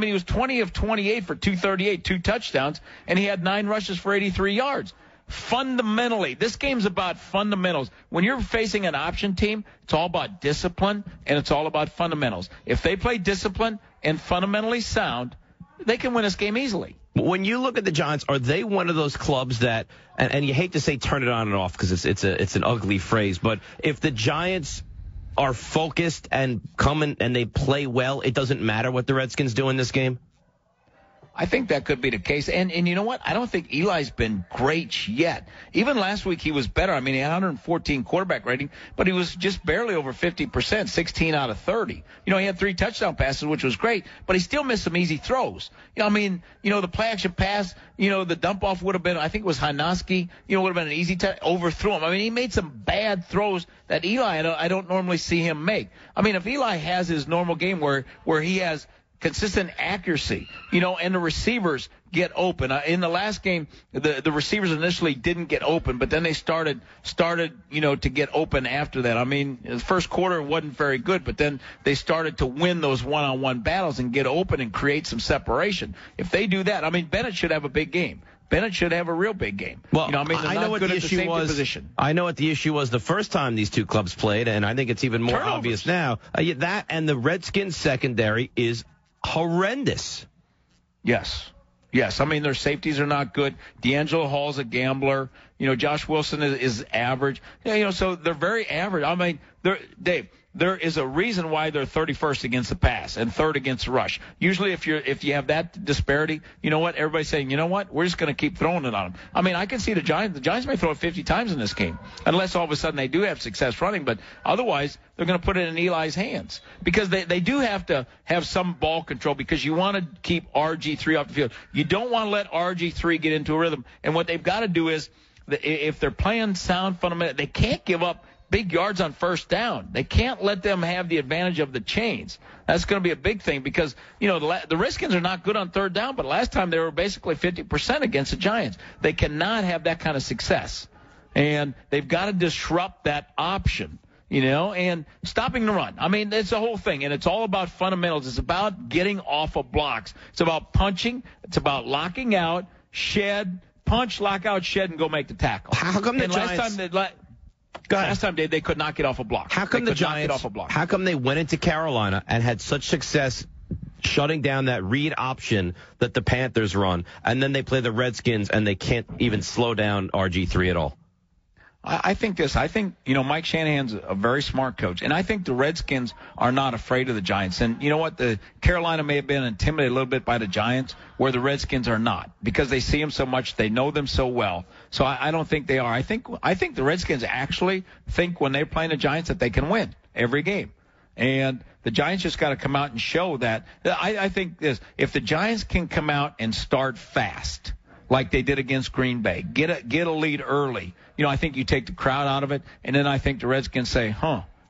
he was 20 of 28 for 238, 2 touchdowns, and he had 9 rushes for 83 yards. Fundamentally, this game's about fundamentals. When you're facing an option team, it's all about discipline, and it's all about fundamentals. If they play discipline and fundamentally sound, they can win this game easily. When you look at the Giants, are they one of those clubs that, and you hate to say turn it on and off because it's an ugly phrase, but if the Giants are focused and come in and they play well, it doesn't matter what the Redskins do in this game? I think that could be the case. And you know what? I don't think Eli's been great yet. Even last week he was better. He had 114 quarterback rating, but he was just barely over 50%, 16 out of 30. He had 3 touchdown passes, which was great, but he still missed some easy throws. The play action pass, the dump off would have been, I think it was Hinoski, would have been an easy overthrew him. He made some bad throws that Eli, I don't normally see him make. If Eli has his normal game where he has consistent accuracy, and the receivers get open. In the last game, the receivers initially didn't get open, but then they started, to get open after that. The first quarter wasn't very good, but then they started to win those one-on-one battles and get open and create some separation. If they do that, Bennett should have a big game. Bennett should have a real big game. Well, I know what the issue was. Position. I know what the issue was the first time these two clubs played, and I think it's even more obvious now. That and the Redskins secondary is horrendous. Yes. Their safeties are not good. D'Angelo Hall's a gambler. Josh Wilson is average. So they're very average. I mean, Dave, there is a reason why they're 31st against the pass and 3rd against the rush. Usually if you have that disparity, you know what? Everybody's saying, you know what? We're just going to keep throwing it on them. I mean, I can see the Giants. The Giants may throw it 50 times in this game, unless all of a sudden they do have success running. But otherwise, they're going to put it in Eli's hands because they do have to have some ball control because you want to keep RG3 off the field. You don't want to let RG3 get into a rhythm. And what they've got to do is, if they're playing sound fundamental, they can't give up big yards on first down. They can't let them have the advantage of the chains. That's going to be a big thing because, the Redskins are not good on 3rd down, but last time they were basically 50% against the Giants. They cannot have that kind of success. And they've got to disrupt that option, and stopping the run. I mean, that's the whole thing, and it's all about fundamentals. It's about getting off of blocks. It's about punching. It's about locking out, shed, punch, lock out, shed, and go make the tackle. How come the Giants... Last time they could not get off a block. How come the Giants? How come they went into Carolina and had such success shutting down that read option that the Panthers run, and then they play the Redskins and they can't even slow down RG3 at all? I think Mike Shanahan's a very smart coach, and I think the Redskins are not afraid of the Giants. And you know what? The Carolina may have been intimidated a little bit by the Giants, where the Redskins are not, because they see them so much, they know them so well. So I don't think they are. I think the Redskins actually think when they're playing the Giants that they can win every game. And the Giants just got to come out and show that. I think this: if the Giants can come out and start fast, like they did against Green Bay, get a lead early. I think you take the crowd out of it, and then I think the Redskins say,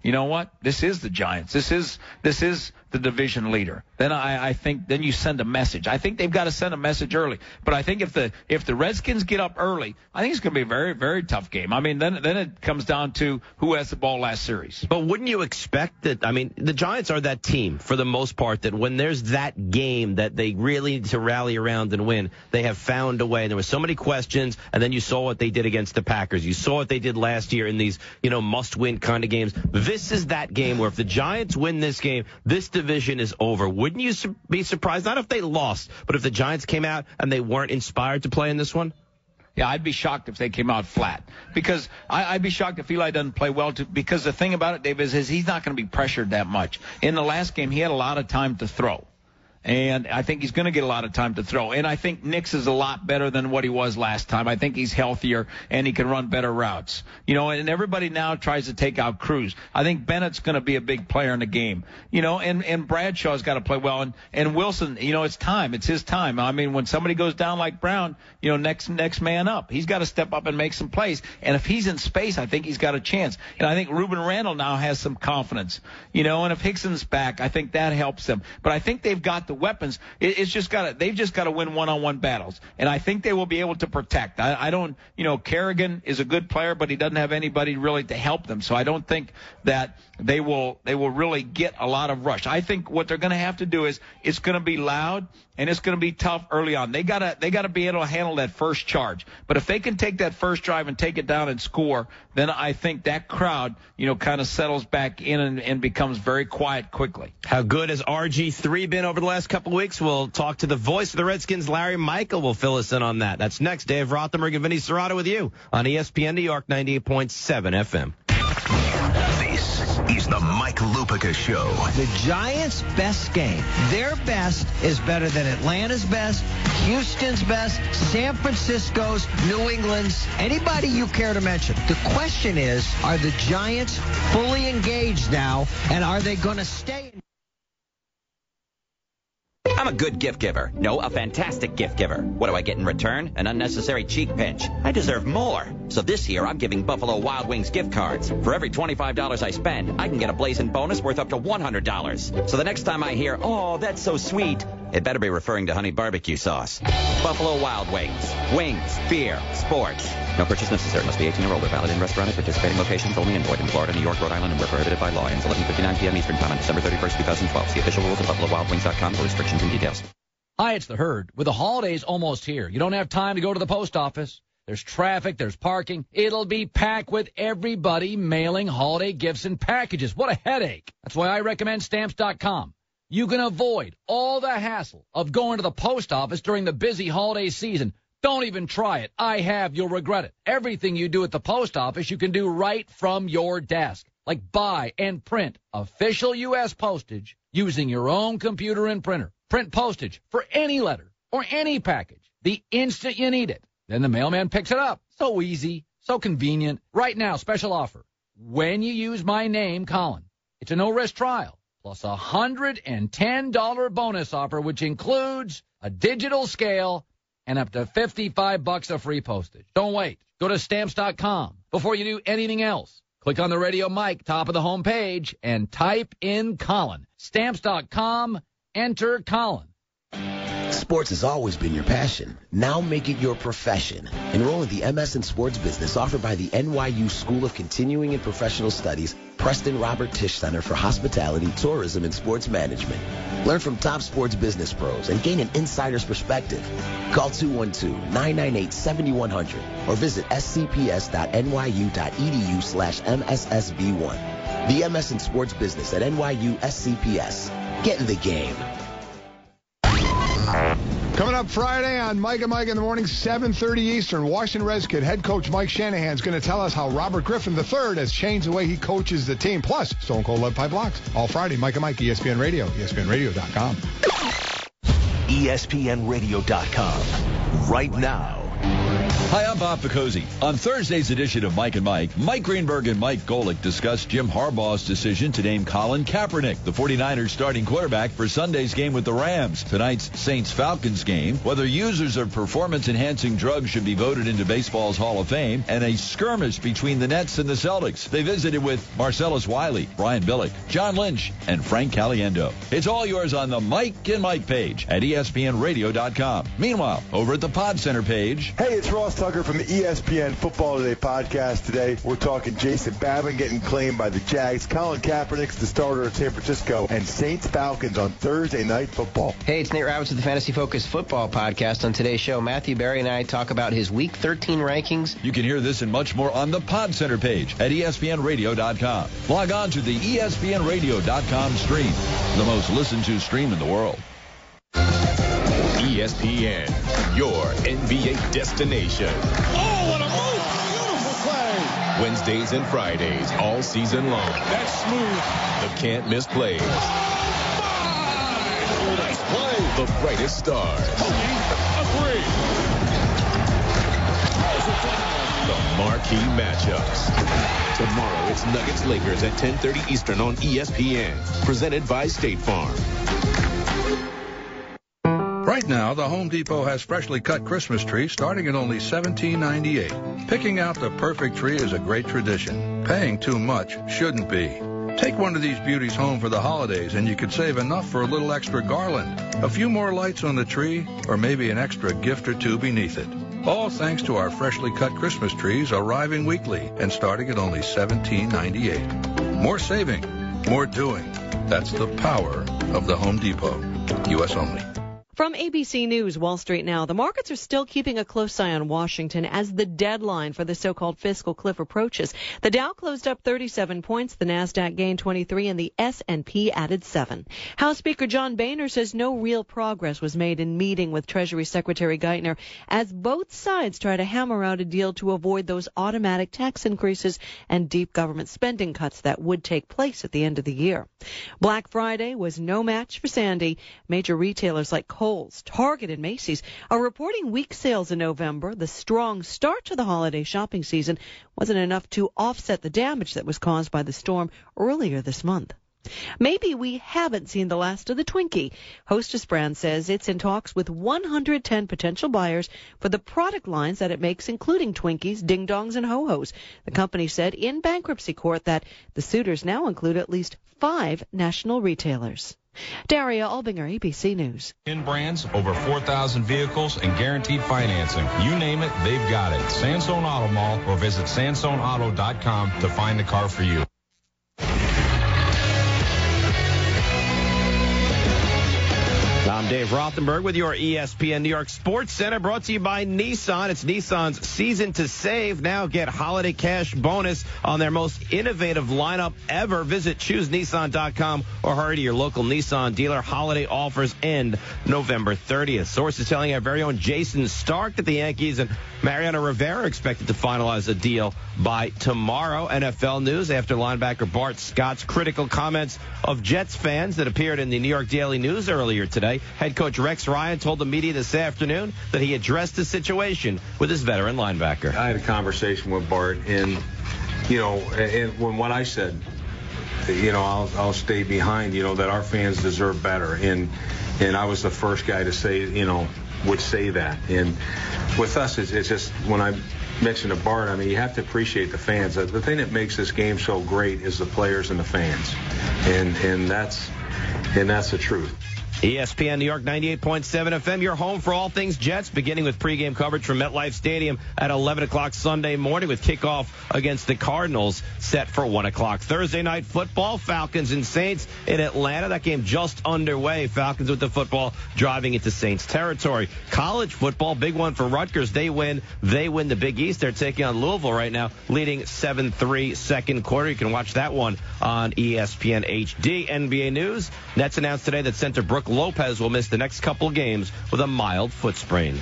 you know what? This is the Giants. This is the division leader. Then I think then you send a message. I think they've got to send a message early. But I think if the Redskins get up early, I think it's going to be a very, very tough game. I mean, then it comes down to who has the ball last series. But wouldn't you expect that? I mean, the Giants are that team for the most part that when there's that game that they really need to rally around and win, they have found a way. And there were so many questions, and then you saw what they did against the Packers. You saw what they did last year in these, must-win kind of games. This is that game where if the Giants win this game, this division is over. Wouldn't you be surprised? Not if they lost, but if the Giants came out and they weren't inspired to play in this one? Yeah, I'd be shocked if they came out flat. Because I'd be shocked if Eli doesn't play well, because the thing about it, Dave, is he's not going to be pressured that much. In the last game, he had a lot of time to throw. And I think he's going to get a lot of time to throw. And I think Nix is a lot better than what he was last time. I think he's healthier, and he can run better routes. And everybody now tries to take out Cruz. I think Bennett's going to be a big player in the game. And Bradshaw's got to play well. And Wilson, it's time. It's his time. I mean, when somebody goes down like Brown, next man up. He's got to step up and make some plays. And if he's in space, I think he's got a chance. And I think Reuben Randall now has some confidence. And if Hickson's back, I think that helps them. But I think they've got the weapons. They've just got to win one-on-one battles, and I think they will be able to protect. I don't, Kerrigan is a good player, but he doesn't have anybody really to help them, so I don't think that they will really get a lot of rush. I think what they're going to have to do is it's going to be loud and it's going to be tough early on. They gotta be able to handle that first charge. But if they can take that first drive and take it down and score, then I think that crowd, kind of settles back in and becomes very quiet quickly. How good has RG3 been over the last couple of weeks? We'll talk to the voice of the Redskins, Larry Michael, will fill us in on that. That's next. Dave Rothenberg and Vinny Serrato with you on ESPN New York 98.7 FM. This is the Mike Lupica Show. The Giants' best game, their best, is better than Atlanta's best, Houston's best, San Francisco's, New England's, anybody you care to mention. The question is, are the Giants fully engaged now, and are they going to stay? I'm a good gift giver. No, a fantastic gift giver. What do I get in return? An unnecessary cheek pinch. I deserve more. So this year, I'm giving Buffalo Wild Wings gift cards. For every $25 I spend, I can get a blazing bonus worth up to $100. So the next time I hear, oh, that's so sweet, it better be referring to honey barbecue sauce. Buffalo Wild Wings. Wings, beer, sports. No purchase necessary. Must be 18 or older. Valid in restaurant at participating locations only. And void in Florida, New York, Rhode Island, and where prohibited by law. Ends 11:59 p.m. Eastern Time on December 31st, 2012. See official rules at BuffaloWildWings.com for restrictions and details. Hi, it's the Herd. With the holidays almost here, you don't have time to go to the post office. There's traffic, there's parking. It'll be packed with everybody mailing holiday gifts and packages. What a headache. That's why I recommend Stamps.com. You can avoid all the hassle of going to the post office during the busy holiday season. Don't even try it. I have. You'll regret it. Everything you do at the post office, you can do right from your desk. Like buy and print official U.S. postage using your own computer and printer. Print postage for any letter or any package the instant you need it. Then the mailman picks it up. So easy, so convenient. Right now, special offer. When you use my name, Colin, it's a no-risk trial, plus a $110 bonus offer, which includes a digital scale and up to $55 of free postage. Don't wait. Go to Stamps.com before you do anything else. Click on the radio mic, top of the home page, and type in Colin. Stamps.com, enter Colin. Sports has always been your passion. Now make it your profession. Enroll in the MS in Sports Business offered by the NYU School of Continuing and Professional Studies, Preston Robert Tisch Center for Hospitality, Tourism, and Sports Management. Learn from top sports business pros and gain an insider's perspective. Call 212-998-7100 or visit scps.nyu.edu/MSSB1. The MS in Sports Business at NYU SCPS. Get in the game. Coming up Friday on Mike and Mike in the Morning, 7:30 Eastern, Washington Redskins head coach Mike Shanahan is going to tell us how Robert Griffin III has changed the way he coaches the team. Plus, Stone Cold Lead Pipe Locks. All Friday, Mike and Mike, ESPN Radio, ESPNRadio.com. ESPNRadio.com. Right now. Hi, I'm Bob Picozzi. On Thursday's edition of Mike and Mike, Mike Greenberg and Mike Golick discussed Jim Harbaugh's decision to name Colin Kaepernick, the 49ers starting quarterback, for Sunday's game with the Rams. Tonight's Saints-Falcons game, whether users of performance-enhancing drugs should be voted into baseball's Hall of Fame, and a skirmish between the Nets and the Celtics. They visited with Marcellus Wiley, Brian Billick, John Lynch, and Frank Caliendo. It's all yours on the Mike and Mike page at ESPNRadio.com. Meanwhile, over at the Pod Center page... Hey, it's Ross Tucker from the ESPN Football Today podcast. Today, we're talking Jason Babin getting claimed by the Jags, Colin Kaepernick's the starter at San Francisco, and Saints-Falcons on Thursday Night Football. Hey, it's Nate Roberts of the Fantasy Focus Football podcast. On today's show, Matthew Berry and I talk about his Week 13 rankings. You can hear this and much more on the Pod Center page at ESPNRadio.com. Log on to the ESPNRadio.com stream, the most listened to stream in the world. ESPN, your NBA destination. Oh, what a move! Beautiful play! Wednesdays and Fridays, all season long. That's smooth. The can't-miss plays. Oh, nice play. The brightest stars. A three. The marquee matchups. Tomorrow, it's Nuggets-Lakers at 10:30 Eastern on ESPN. Presented by State Farm. Right now, the Home Depot has freshly cut Christmas trees starting at only $17.98. Picking out the perfect tree is a great tradition. Paying too much shouldn't be. Take one of these beauties home for the holidays and you could save enough for a little extra garland, a few more lights on the tree, or maybe an extra gift or two beneath it. All thanks to our freshly cut Christmas trees arriving weekly and starting at only $17.98. More saving, more doing. That's the power of the Home Depot. U.S. only. From ABC News, Wall Street Now, the markets are still keeping a close eye on Washington as the deadline for the so-called fiscal cliff approaches. The Dow closed up 37 points, the Nasdaq gained 23, and the S&P added 7. House Speaker John Boehner says no real progress was made in meeting with Treasury Secretary Geithner as both sides try to hammer out a deal to avoid those automatic tax increases and deep government spending cuts that would take place at the end of the year. Black Friday was no match for Sandy. Major retailers like Kohl's, Target, and Macy's are reporting weak sales in November. The strong start to the holiday shopping season wasn't enough to offset the damage that was caused by the storm earlier this month. Maybe we haven't seen the last of the Twinkie. Hostess Brand says it's in talks with 110 potential buyers for the product lines that it makes, including Twinkies, Ding Dongs, and Ho-Hos. The company said in bankruptcy court that the suitors now include at least 5 national retailers. Daria Albinger, ABC News. 10 brands, over 4,000 vehicles, and guaranteed financing. You name it, they've got it. Sansone Auto Mall, or visit SansoneAuto.com to find the car for you. Tom Dave Rothenberg with your ESPN New York Sports Center, brought to you by Nissan. It's Nissan's season to save. Now get holiday cash bonus on their most innovative lineup ever. Visit ChooseNissan.com or hurry to your local Nissan dealer. Holiday offers end November 30th. Sources telling our very own Jason Stark that the Yankees and Mariano Rivera expected to finalize a deal by tomorrow. NFL news after linebacker Bart Scott's critical comments of Jets fans that appeared in the New York Daily News earlier today. Head coach Rex Ryan told the media this afternoon that he addressed the situation with his veteran linebacker. I had a conversation with Bart, and, and when what I said, I'll stay behind, that our fans deserve better. And I was the first guy to say, would say that. And with us, it's just when I mentioned to Bart, you have to appreciate the fans. The thing that makes this game so great is the players and the fans. And that's the truth. ESPN New York 98.7 FM, your home for all things Jets, beginning with pregame coverage from MetLife Stadium at 11 o'clock Sunday morning with kickoff against the Cardinals set for 1 o'clock. Thursday night football, Falcons and Saints in Atlanta. That game just underway. Falcons with the football driving into Saints territory. College football, big one for Rutgers. They win the Big East. They're taking on Louisville right now, leading 7-3 second quarter. You can watch that one on ESPN HD. NBA news, Nets announced today that center Brook Lopez will miss the next couple of games with a mild foot sprain.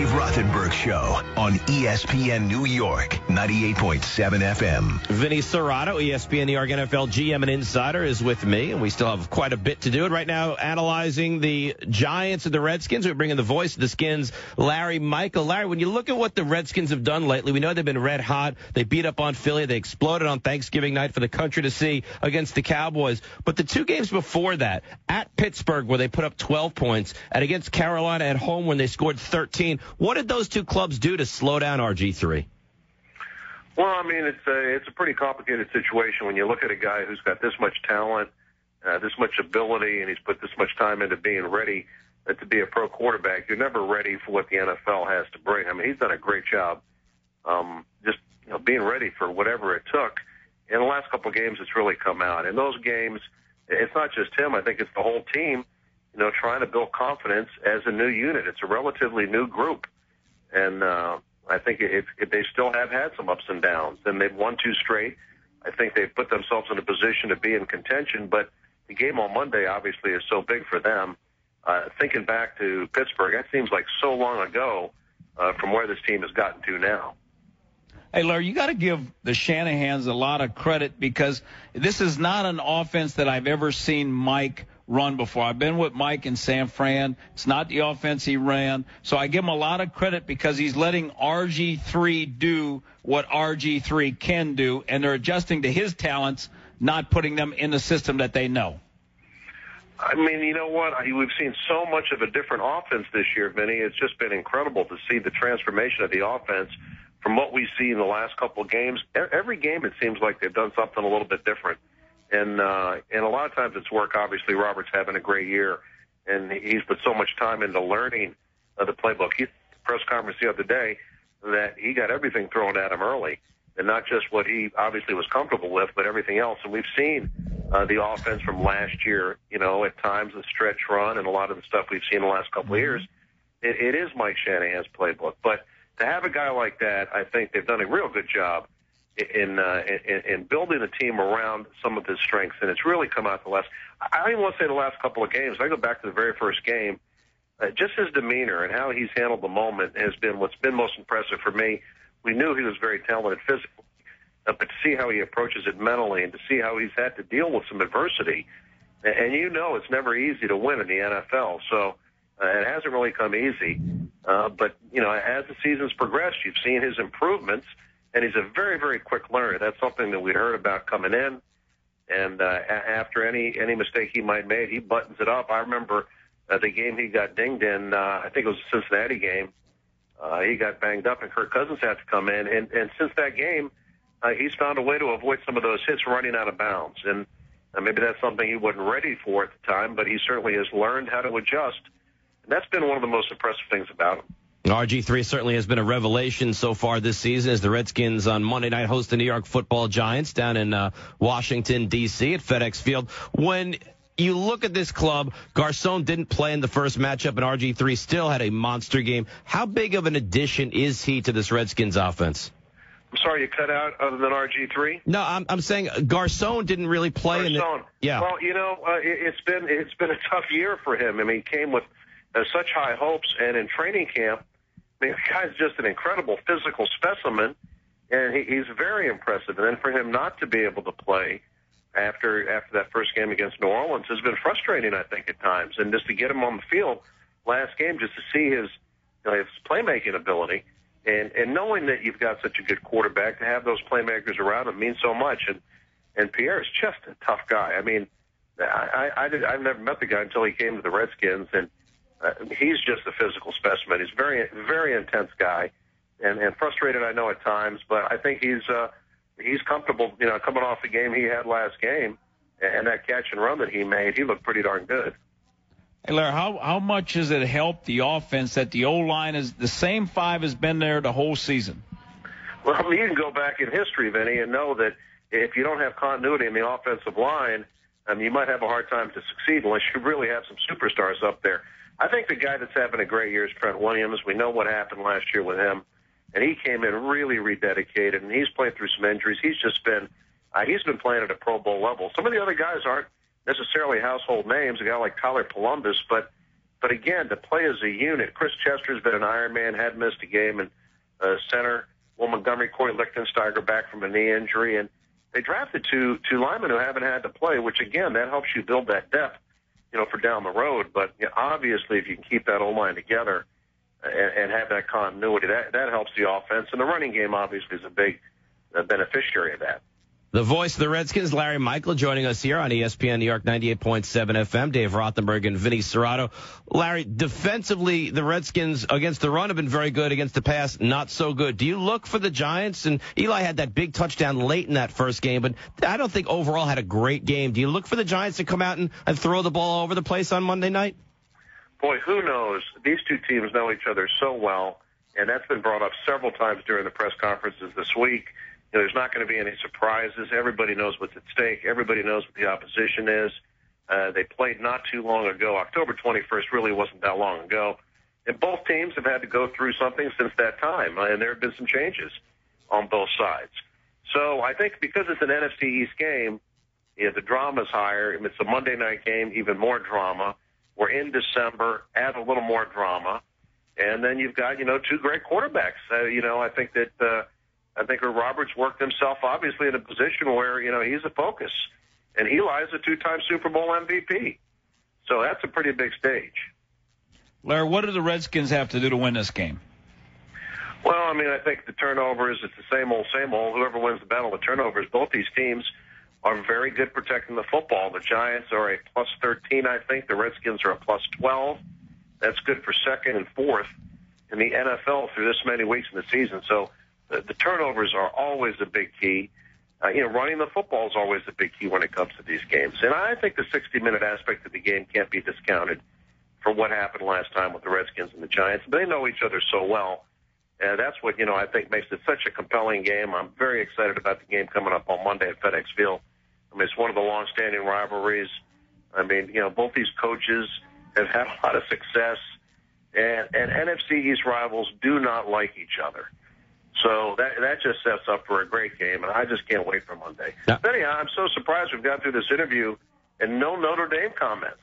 Rothenberg Show on ESPN New York 98.7 FM. Vinny Serrato, ESPN New York NFL GM and Insider, is with me, and we still have quite a bit to do. And right now, analyzing the Giants and the Redskins, we bring in the voice of the Skins, Larry Michael. Larry, when you look at what the Redskins have done lately, we know they've been red hot. They beat up on Philly. They exploded on Thanksgiving night for the country to see against the Cowboys. But the two games before that, at Pittsburgh, where they put up 12 points, and against Carolina at home when they scored 13, what did those two clubs do to slow down RG3? Well, it's a pretty complicated situation when you look at a guy who's got this much talent, this much ability, and he's put this much time into being ready to be a pro quarterback. You're never ready for what the NFL has to bring. He's done a great job being ready for whatever it took. In the last couple of games, it's really come out. In those games, it's not just him. I think it's the whole team, trying to build confidence as a new unit. It's a relatively new group. And I think if they still have had some ups and downs, then they've won 2 straight. I think they've put themselves in a position to be in contention. But the game on Monday obviously is so big for them. Thinking back to Pittsburgh, that seems like so long ago from where this team has gotten to now. Hey, Larry, you got to give the Shanahans a lot of credit because this is not an offense that I've ever seen Mike run before. I've been with Mike in San Fran. It's not the offense he ran. So I give him a lot of credit because he's letting RG3 do what RG3 can do, and they're adjusting to his talents, not putting them in the system that they know. You know what? We've seen so much of a different offense this year, Vinny. It's just been incredible to see the transformation of the offense from what we see in the last couple of games. Every game it seems like they've done something a little bit different. And a lot of times it's work. Obviously, Robert's having a great year, and he's put so much time into learning the playbook. He press conference the other day that he got everything thrown at him early, and not just what he obviously was comfortable with, but everything else. And we've seen the offense from last year, at times the stretch run and a lot of the stuff we've seen in the last couple of years. It is Mike Shanahan's playbook. But to have a guy like that, I think they've done a real good job in building a team around some of his strengths, and it's really come out the last. I don't even want to say the last couple of games. I go back to the very first game. Just his demeanor and how he's handled the moment has been what's been most impressive for me. We knew he was very talented physically, but to see how he approaches it mentally and to see how he's had to deal with some adversity, and it's never easy to win in the NFL. So it hasn't really come easy. But as the season's progressed, you've seen his improvements. And he's a very, very quick learner. That's something that we'd heard about coming in. And after any mistake he might make, he buttons it up. I remember the game he got dinged in, I think it was the Cincinnati game. He got banged up, and Kirk Cousins had to come in. And since that game, he's found a way to avoid some of those hits running out of bounds. And maybe that's something he wasn't ready for at the time, but he certainly has learned how to adjust. And that's been one of the most impressive things about him. RG3 certainly has been a revelation so far this season as the Redskins on Monday night host the New York Football Giants down in Washington, D.C. at FedEx Field. When you look at this club, Garcon didn't play in the first matchup, and RG3 still had a monster game. How big of an addition is he to this Redskins offense? I'm sorry, you cut out other than RG3? No, I'm saying Garcon didn't really play in it. Yeah. Well, it's been a tough year for him. I mean, he came with such high hopes, and in training camp, I mean, the guy's just an incredible physical specimen, and he's very impressive. And then for him not to be able to play after that first game against New Orleans has been frustrating, I think, at times. And just to get him on the field last game, just to see his playmaking ability, and knowing that you've got such a good quarterback, to have those playmakers around him means so much. And Pierre is just a tough guy. I mean, I've never met the guy until he came to the Redskins, and he's just a physical specimen. He's a very, very intense guy, and frustrated, I know, at times, but I think he's comfortable, coming off the game he had last game, and that catch and run that he made, he looked pretty darn good. Hey, Larry, how much has it helped the offense that the O-line is the same five has been there the whole season? Well, you can go back in history, Vinny, and know that if you don't have continuity in the offensive line, you might have a hard time to succeed unless you really have some superstars up there. I think the guy that's having a great year is Trent Williams. We know what happened last year with him, and he came in really rededicated, and he's played through some injuries. He's been playing at a Pro Bowl level. Some of the other guys aren't necessarily household names, a guy like Tyler Columbus, but again, to play as a unit, Chris Chester's been an Ironman, had missed a game, and center, Montgomery, Corey Lichtensteiger back from a knee injury, and they drafted two linemen who haven't had to play, which again, that helps you build that depth, for down the road. But obviously, if you can keep that O-line together and have that continuity, that helps the offense, and the running game obviously is a big beneficiary of that. The voice of the Redskins, Larry Michael, joining us here on ESPN New York 98.7 FM. Dave Rothenberg and Vinny Serrato. Larry, defensively, the Redskins against the run have been very good. Against the pass, not so good. Do you look for the Giants? And Eli had that big touchdown late in that first game, but I don't think overall had a great game. Do you look for the Giants to come out and throw the ball all over the place on Monday night? Boy, who knows? These two teams know each other so well, and that's been brought up several times during the press conferences this week. There's not going to be any surprises. Everybody knows what's at stake. Everybody knows what the opposition is. They played not too long ago. October 21st really wasn't that long ago. And both teams have had to go through something since that time, and there have been some changes on both sides. So I think because it's an NFC East game, the drama's higher. If it's a Monday night game, even more drama. We're in December, add a little more drama. And then you've got, two great quarterbacks. I think Roberts worked himself obviously in a position where, he's a focus. And Eli's a two-time Super Bowl MVP. So that's a pretty big stage. Larry, what do the Redskins have to do to win this game? Well, I think the turnovers, it's the same old. Whoever wins the battle of turnovers, both these teams are very good protecting the football. The Giants are a plus 13, I think. The Redskins are a plus 12. That's good for second and fourth in the NFL through this many weeks in the season. So the turnovers are always a big key. Running the football is always a big key when it comes to these games. And I think the 60-minute aspect of the game can't be discounted for what happened last time with the Redskins and the Giants. They know each other so well. And that's what, I think makes it such a compelling game. I'm very excited about the game coming up on Monday at FedEx Field. It's one of the long-standing rivalries. Both these coaches have had a lot of success. And NFC East rivals do not like each other. So that just sets up for a great game, and I just can't wait for Monday. Yeah. But anyhow, I'm so surprised we've got through this interview and no Notre Dame comments.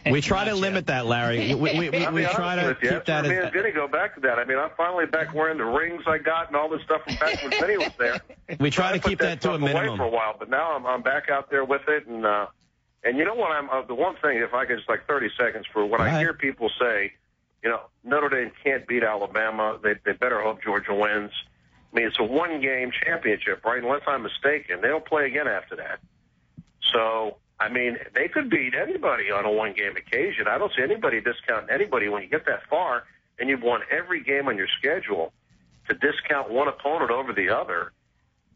We try to limit that, Larry. We try to keep that. I'm going to go back to that. I'm finally back wearing the rings I got and all this stuff from back when Vinny was there. We try to keep that to a minimum. Away for a while, but now I'm back out there with it, and you know what? The one thing, if I could just 30 seconds for when I hear people say, Notre Dame can't beat Alabama. They better hope Georgia wins. It's a one-game championship, right? Unless I'm mistaken. They don't play again after that. So, they could beat anybody on a one-game occasion. I don't see anybody discounting anybody when you get that far and you've won every game on your schedule. To discount one opponent over the other,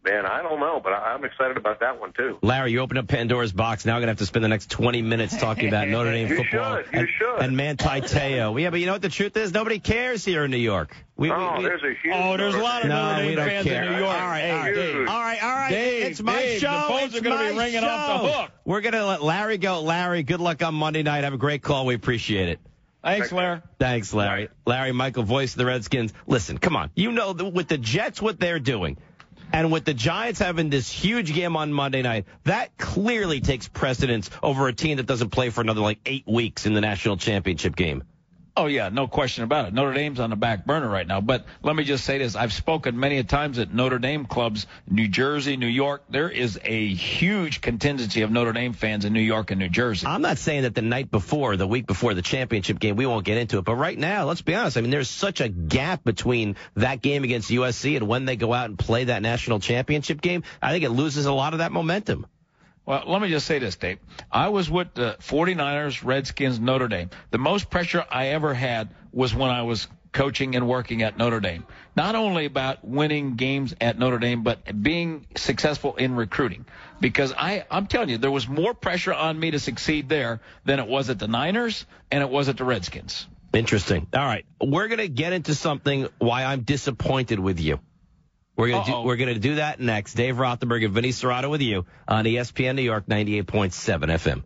Man, I don't know, but I'm excited about that one, too. Larry, you open up Pandora's box. Now we're going to have to spend the next 20 minutes talking about Notre Dame football. You should. And Manti Te'o. Yeah, but you know what the truth is? Nobody cares here in New York. There's a huge... there's a lot of Notre Dame fans in New York. All right. Dave, it's my Dave, show. The phones are going to be ringing off the hook. We're going to let Larry go. Larry, good luck on Monday night. Have a great call. We appreciate it. Thanks, Larry. Thanks, Larry. Larry Michael, voice of the Redskins. Listen, come on. You know, with the Jets, what they're doing, and with the Giants having this huge game on Monday night, that clearly takes precedence over a team that doesn't play for another 8 weeks in the national championship game. Oh, yeah, no question about it. Notre Dame's on the back burner right now. But let me just say this. I've spoken many a times at Notre Dame clubs, New Jersey, New York. There is a huge contingency of Notre Dame fans in New York and New Jersey. I'm not saying that the week before the championship game, we won't get into it. But right now, let's be honest. I mean, there's such a gap between that game against USC and when they go out and play that national championship game. I think it loses a lot of that momentum. Well, let me just say this, Dave. I was with the 49ers, Redskins, Notre Dame. The most pressure I ever had was when I was coaching and working at Notre Dame. Not only about winning games at Notre Dame, but being successful in recruiting. Because I'm telling you, there was more pressure on me to succeed there than it was at the Niners and it was at the Redskins. Interesting. All right. We're going to get into something why I'm disappointed with you. We're going to do that next. Dave Rothenberg and Vinny Serrato with you on ESPN New York 98.7 FM.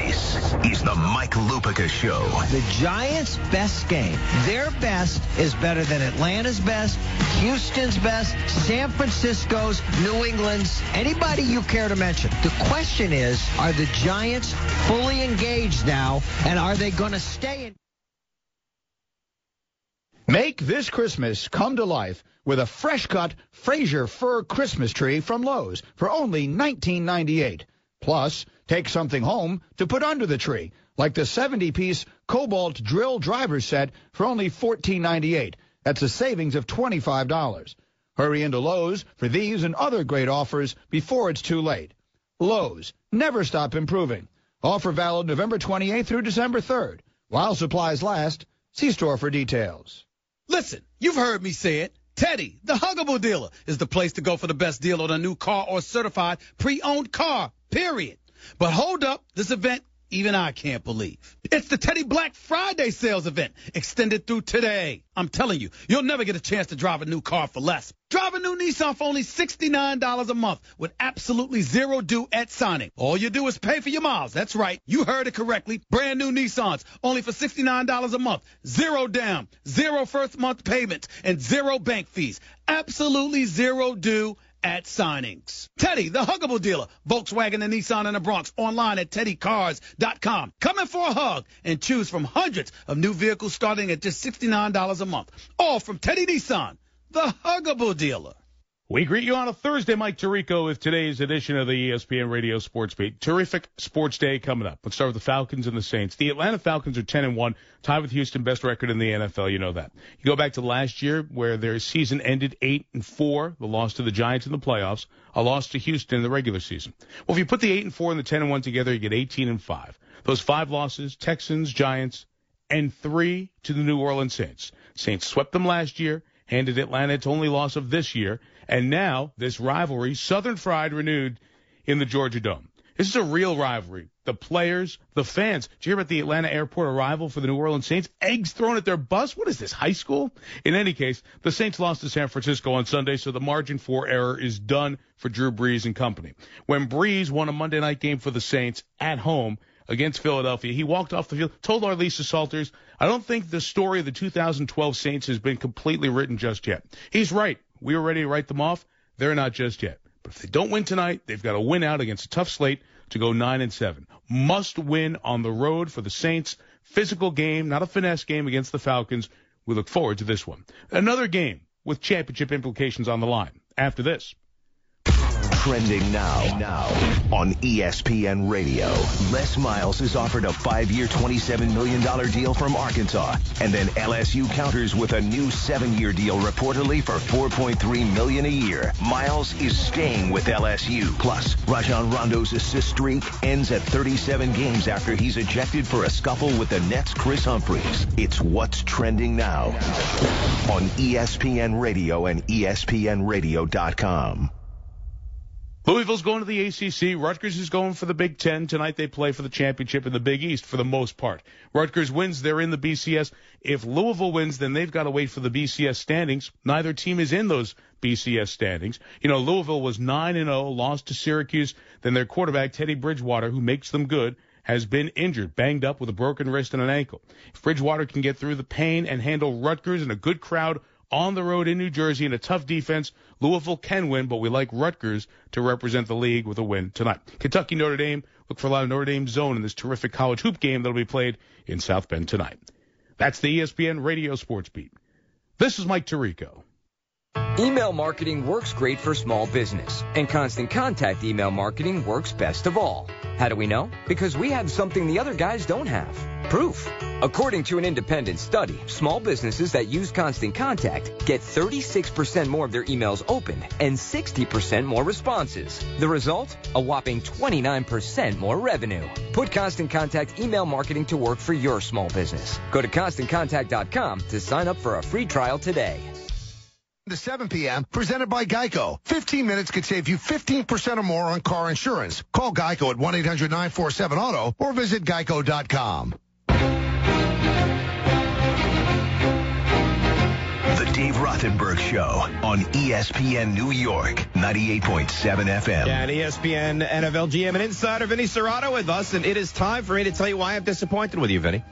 This is the Mike Lupica Show. The Giants' best game, their best, is better than Atlanta's best, Houston's best, San Francisco's, New England's, anybody you care to mention. The question is, are the Giants fully engaged now, and are they going to stay in? Make this Christmas come to life with a fresh-cut Fraser fir Christmas tree from Lowe's for only $19.98. Plus, take something home to put under the tree, like the 70-piece Cobalt Drill Driver Set for only $14.98. That's a savings of $25. Hurry into Lowe's for these and other great offers before it's too late. Lowe's, never stop improving. Offer valid November 28th through December 3rd. While supplies last, see store for details. Listen, you've heard me say it. Teddy, the huggable dealer, is the place to go for the best deal on a new car or certified pre-owned car, period. But hold up, this event, even I can't believe. It's the Teddy Black Friday sales event, extended through today. I'm telling you, you'll never get a chance to drive a new car for less. Drive a new Nissan for only $69 a month with absolutely zero due at signing. All you do is pay for your miles. That's right. You heard it correctly. Brand new Nissans, only for $69 a month. Zero down, zero first month payments, and zero bank fees. Absolutely zero due at signings. Teddy, the huggable dealer. Volkswagen and Nissan in the Bronx. Online at teddycars.com. Come in for a hug and choose from hundreds of new vehicles starting at just $69 a month. All from Teddy Nissan, the huggable dealer. We greet you on a Thursday, Mike Tirico, with today's edition of the ESPN Radio Sports Beat. Terrific sports day coming up. Let's start with the Falcons and the Saints. The Atlanta Falcons are 10-1, tied with Houston, best record in the NFL. You know that. You go back to last year, where their season ended 8-4, the loss to the Giants in the playoffs, a loss to Houston in the regular season. Well, if you put the 8-4 and the 10-1 together, you get 18-5. Those 5 losses: Texans, Giants, and 3 to the New Orleans Saints. Saints swept them last year, handed Atlanta its only loss of this year, and now this rivalry, Southern Fried, renewed in the Georgia Dome. This is a real rivalry. The players, the fans. Did you hear about the Atlanta airport arrival for the New Orleans Saints? Eggs thrown at their bus? What is this, high school? In any case, the Saints lost to San Francisco on Sunday, so the margin for error is done for Drew Brees and company. When Brees won a Monday night game for the Saints at home against Philadelphia, he walked off the field, told our Lisa Salters, I don't think the story of the 2012 Saints has been completely written just yet. He's right. We were ready to write them off. They're not just yet. But if they don't win tonight, they've got to win out against a tough slate to go 9-7. Must win on the road for the Saints. Physical game, not a finesse game against the Falcons. We look forward to this one. Another game with championship implications on the line. After this. Trending now on ESPN Radio. Les Miles is offered a 5-year, $27 million deal from Arkansas. And then LSU counters with a new 7-year deal reportedly for $4.3 million a year. Miles is staying with LSU. Plus, Rajon Rondo's assist streak ends at 37 games after he's ejected for a scuffle with the Nets' Chris Humphries. It's what's trending now on ESPN Radio and ESPNRadio.com. Louisville's going to the ACC. Rutgers is going for the Big Ten. Tonight they play for the championship in the Big East for the most part. Rutgers wins, they're in the BCS. If Louisville wins, then they've got to wait for the BCS standings. Neither team is in those BCS standings. You know, Louisville was 9-0, lost to Syracuse. Then their quarterback, Teddy Bridgewater, who makes them good, has been injured, banged up with a broken wrist and an ankle. If Bridgewater can get through the pain and handle Rutgers and a good crowd on the road in New Jersey and a tough defense, Louisville can win, but we like Rutgers to represent the league with a win tonight. Kentucky, Notre Dame, look for a lot of Notre Dame zone in this terrific college hoop game that'll be played in South Bend tonight. That's the ESPN Radio Sports Beat. This is Mike Tirico. Email marketing works great for small business, and Constant Contact email marketing works best of all. How do we know? Because we have something the other guys don't have. Proof. According to an independent study, small businesses that use Constant Contact get 36% more of their emails opened and 60% more responses. The result? A whopping 29% more revenue. Put Constant Contact email marketing to work for your small business. Go to ConstantContact.com to sign up for a free trial today. To 7 p.m., presented by Geico. 15 minutes could save you 15% or more on car insurance. Call Geico at 1-800-947-AUTO or visit geico.com. The Dave Rothenberg Show on ESPN New York, 98.7 FM. Yeah, and ESPN NFL GM and insider Vinny Serrato with us, and it is time for me to tell you why I'm disappointed with you, Vinny.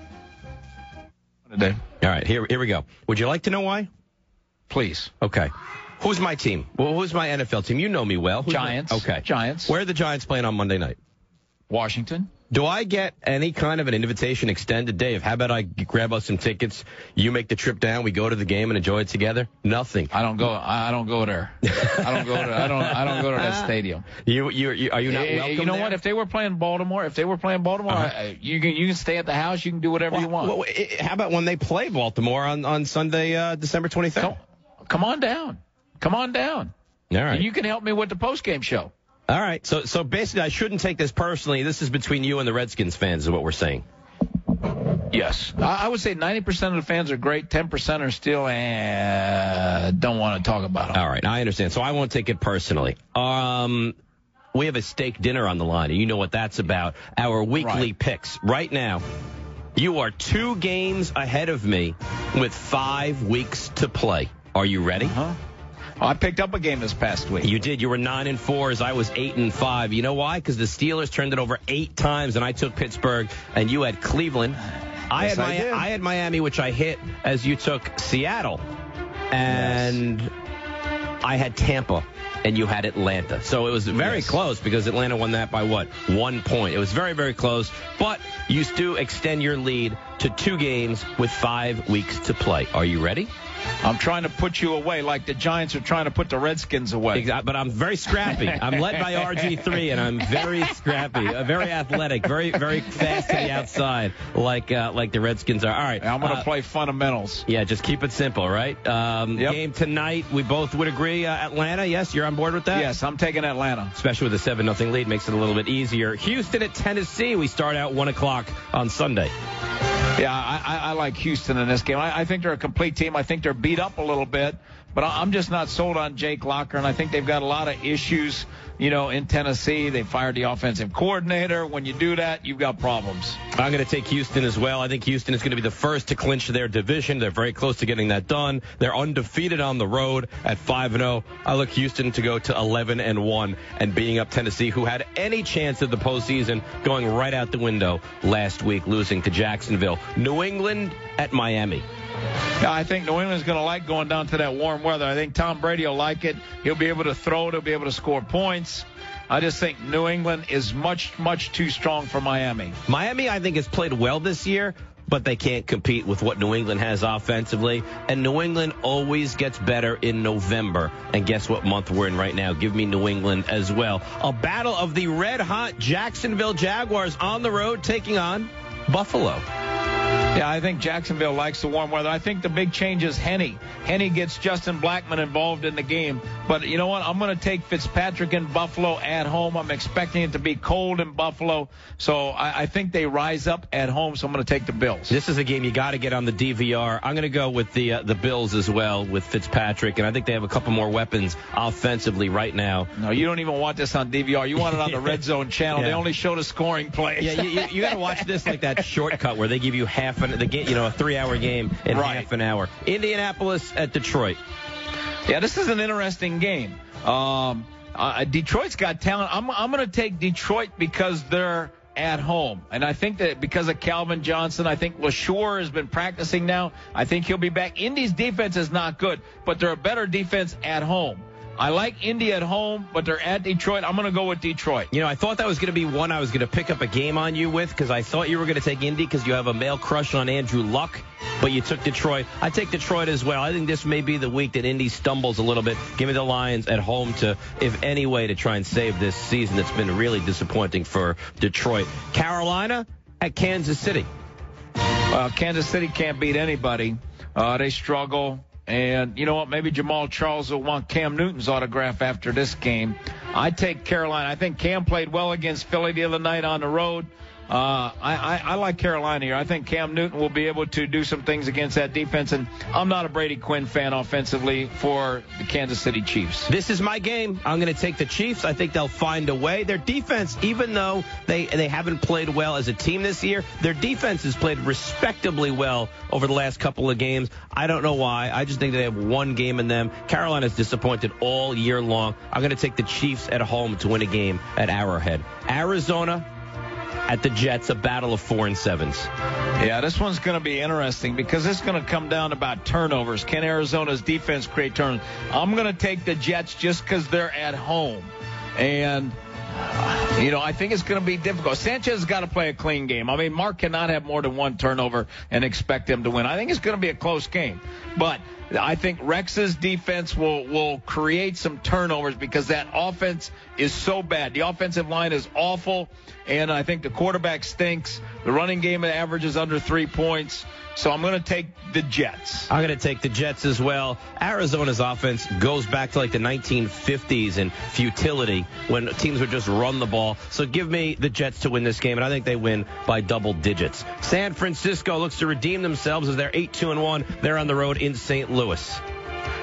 Today. All right, here we go. Would you like to know why? Please. Okay. Who's my team? Well, who's my NFL team? You know me well. Giants. Okay. Giants. Where are the Giants playing on Monday night? Washington. Do I get any kind of an invitation extended? Dave, how about I grab us some tickets? You make the trip down. We go to the game and enjoy it together. Nothing. I don't go there. I don't go to that stadium. Are you not welcome? You know there? what? If they were playing Baltimore, you can stay at the house. You can do whatever you want. How about when they play Baltimore on Sunday, December 23rd? Come on down. All right. You can help me with the postgame show. All right. So basically, I shouldn't take this personally. This is between you and the Redskins fans is what we're saying. Yes. I would say 90% of the fans are great. 10% are still don't want to talk about them. All right. I understand. So I won't take it personally. We have a steak dinner on the line, and you know what that's about. Our weekly picks. Right now, you are 2 games ahead of me with 5 weeks to play. Are you ready? Uh-huh. I picked up a game this past week. You did. You were 9-4 as I was 8-5. You know why? Because the Steelers turned it over 8 times, and I took Pittsburgh, and you had Cleveland. I had Miami, which I hit, as you took Seattle. And I had Tampa, and you had Atlanta. So it was very close because Atlanta won that by, 1 point. It was very, very close. But you do extend your lead to 2 games with 5 weeks to play. Are you ready? I'm trying to put you away like the Giants are trying to put the Redskins away. Exactly, but I'm very scrappy. I'm led by RG3, and I'm very scrappy, very athletic, very, very fast to the outside, like the Redskins are. All right. I'm going to play fundamentals. Yeah, just keep it simple, right? Game tonight, we both would agree, Atlanta. Yes, you're on board with that? Yes, I'm taking Atlanta. Especially with a 7-0 lead, makes it a little bit easier. Houston at Tennessee. We start out 1 o'clock on Sunday. Yeah, I like Houston in this game. I think they're a complete team. I think they're beat up a little bit, but I'm just not sold on Jake Locker, and I think they've got a lot of issues, in Tennessee. They fired the offensive coordinator. When you do that, you've got problems. I'm going to take Houston as well. I think Houston is going to be the first to clinch their division. They're very close to getting that done. They're undefeated on the road at 5-0. I look Houston to go to 11-1 and beating up Tennessee, who had any chance of the postseason, going right out the window last week, losing to Jacksonville. New England at Miami. Yeah, I think New England's going to like going down to that warm weather. I think Tom Brady will like it. He'll be able to throw it. He'll be able to score points. I just think New England is much, much too strong for Miami. Miami, I think, has played well this year, but they can't compete with what New England has offensively. And New England always gets better in November. And guess what month we're in right now? Give me New England as well. A battle of the red-hot Jacksonville Jaguars on the road taking on Buffalo. Yeah, I think Jacksonville likes the warm weather. I think the big change is Henne. Henne gets Justin Blackmon involved in the game. But you know what? I'm going to take Fitzpatrick in Buffalo at home. I'm expecting it to be cold in Buffalo. So I think they rise up at home, so I'm going to take the Bills. This is a game you got to get on the DVR. I'm going to go with the Bills as well with Fitzpatrick, and I think they have a couple more weapons offensively right now. No, you don't even want this on DVR. You want it on the Red Zone channel. Yeah. They only show the scoring plays. Yeah, you got to watch this like that shortcut where they give you a 3-hour game in half an hour. Indianapolis at Detroit. Yeah, this is an interesting game. Detroit's got talent. I'm going to take Detroit because they're at home. And I think that because of Calvin Johnson, I think LaSure has been practicing now. I think he'll be back. Indy's defense is not good, but they're a better defense at home. I like Indy at home, but they're at Detroit. I'm going to go with Detroit. You know, I thought that was going to be one I was going to pick up a game on you with because I thought you were going to take Indy because you have a male crush on Andrew Luck, but you took Detroit. I take Detroit as well. I think this may be the week that Indy stumbles a little bit. Give me the Lions at home to, if any way, to try and save this season that's been really disappointing for Detroit. Carolina at Kansas City. Kansas City can't beat anybody. They struggle. And you know what? Maybe Jamal Charles will want Cam Newton's autograph after this game. I take Carolina. I think Cam played well against Philly the other night on the road. I like Carolina here. I think Cam Newton will be able to do some things against that defense, and I'm not a Brady Quinn fan offensively for the Kansas City Chiefs. This is my game. I'm going to take the Chiefs. I think they'll find a way. Their defense, even though they haven't played well as a team this year, their defense has played respectably well over the last couple of games. I don't know why. I just think they have one game in them. Carolina's disappointed all year long. I'm going to take the Chiefs at home to win a game at Arrowhead. Arizona at the Jets, a battle of 4 and 7s. Yeah, this one's going to be interesting because it's going to come down about turnovers. Can Arizona's defense create turnovers? I'm going to take the Jets just because they're at home. And, I think it's going to be difficult. Sanchez has got to play a clean game. I mean, Mark cannot have more than one turnover and expect him to win. I think it's going to be a close game. But I think Rex's defense will create some turnovers because that offense is so bad. The offensive line is awful, and I think the quarterback stinks. The running game averages under 3 points. So I'm going to take the Jets. I'm going to take the Jets as well. Arizona's offense goes back to like the 1950s and futility when teams would just run the ball. So give me the Jets to win this game, and I think they win by double digits. San Francisco looks to redeem themselves as they're 8-1. They're on the road in St. Louis.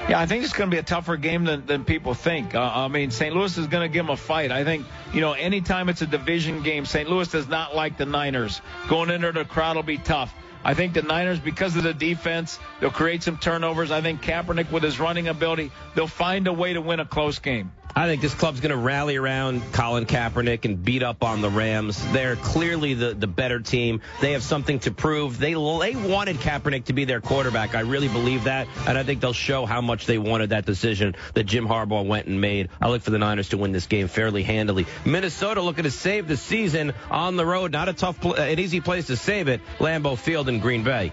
Yeah, I think it's going to be a tougher game than people think. I mean, St. Louis is going to give them a fight. I think, anytime it's a division game, St. Louis does not like the Niners. Going in there, the crowd will be tough. I think the Niners, because of the defense, they'll create some turnovers. I think Kaepernick, with his running ability, they'll find a way to win a close game. I think this club's going to rally around Colin Kaepernick and beat up on the Rams. They're clearly the better team. They have something to prove. They wanted Kaepernick to be their quarterback. I really believe that, and I think they'll show how much they wanted that decision that Jim Harbaugh went and made. I look for the Niners to win this game fairly handily. Minnesota looking to save the season on the road. Not an easy place to save it. Lambeau Field in Green Bay.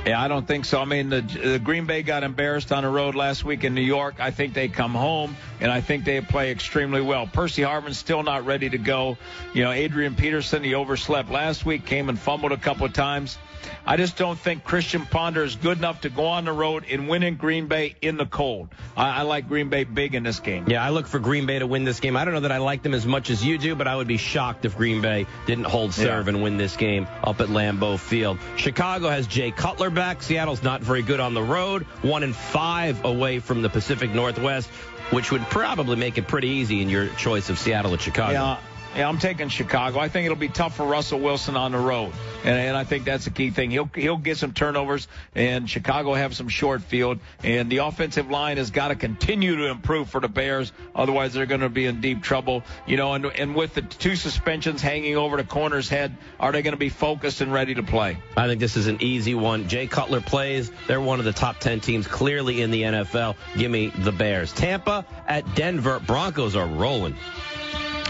Yeah, I don't think so. I mean, the Green Bay got embarrassed on the road last week in New York. I think they come home, and I think they play extremely well. Percy Harvin's still not ready to go. Adrian Peterson, he overslept last week, came and fumbled a couple of times. I just don't think Christian Ponder is good enough to go on the road and win in Green Bay in the cold. I like Green Bay big in this game. Yeah, I look for Green Bay to win this game. I don't know that I like them as much as you do, but I would be shocked if Green Bay didn't hold serve and win this game up at Lambeau Field. Chicago has Jay Cutler back. Seattle's not very good on the road. 1-5 away from the Pacific Northwest, which would probably make it pretty easy in your choice of Seattle at Chicago. Yeah, I'm taking Chicago. I think it'll be tough for Russell Wilson on the road, and I think that's the key thing. He'll get some turnovers, and Chicago will have some short field, and the offensive line has got to continue to improve for the Bears. Otherwise, they're going to be in deep trouble. And with the 2 suspensions hanging over the corner's head, are they going to be focused and ready to play? I think this is an easy one. Jay Cutler plays. They're one of the top 10 teams clearly in the NFL. Give me the Bears. Tampa at Denver. Broncos are rolling.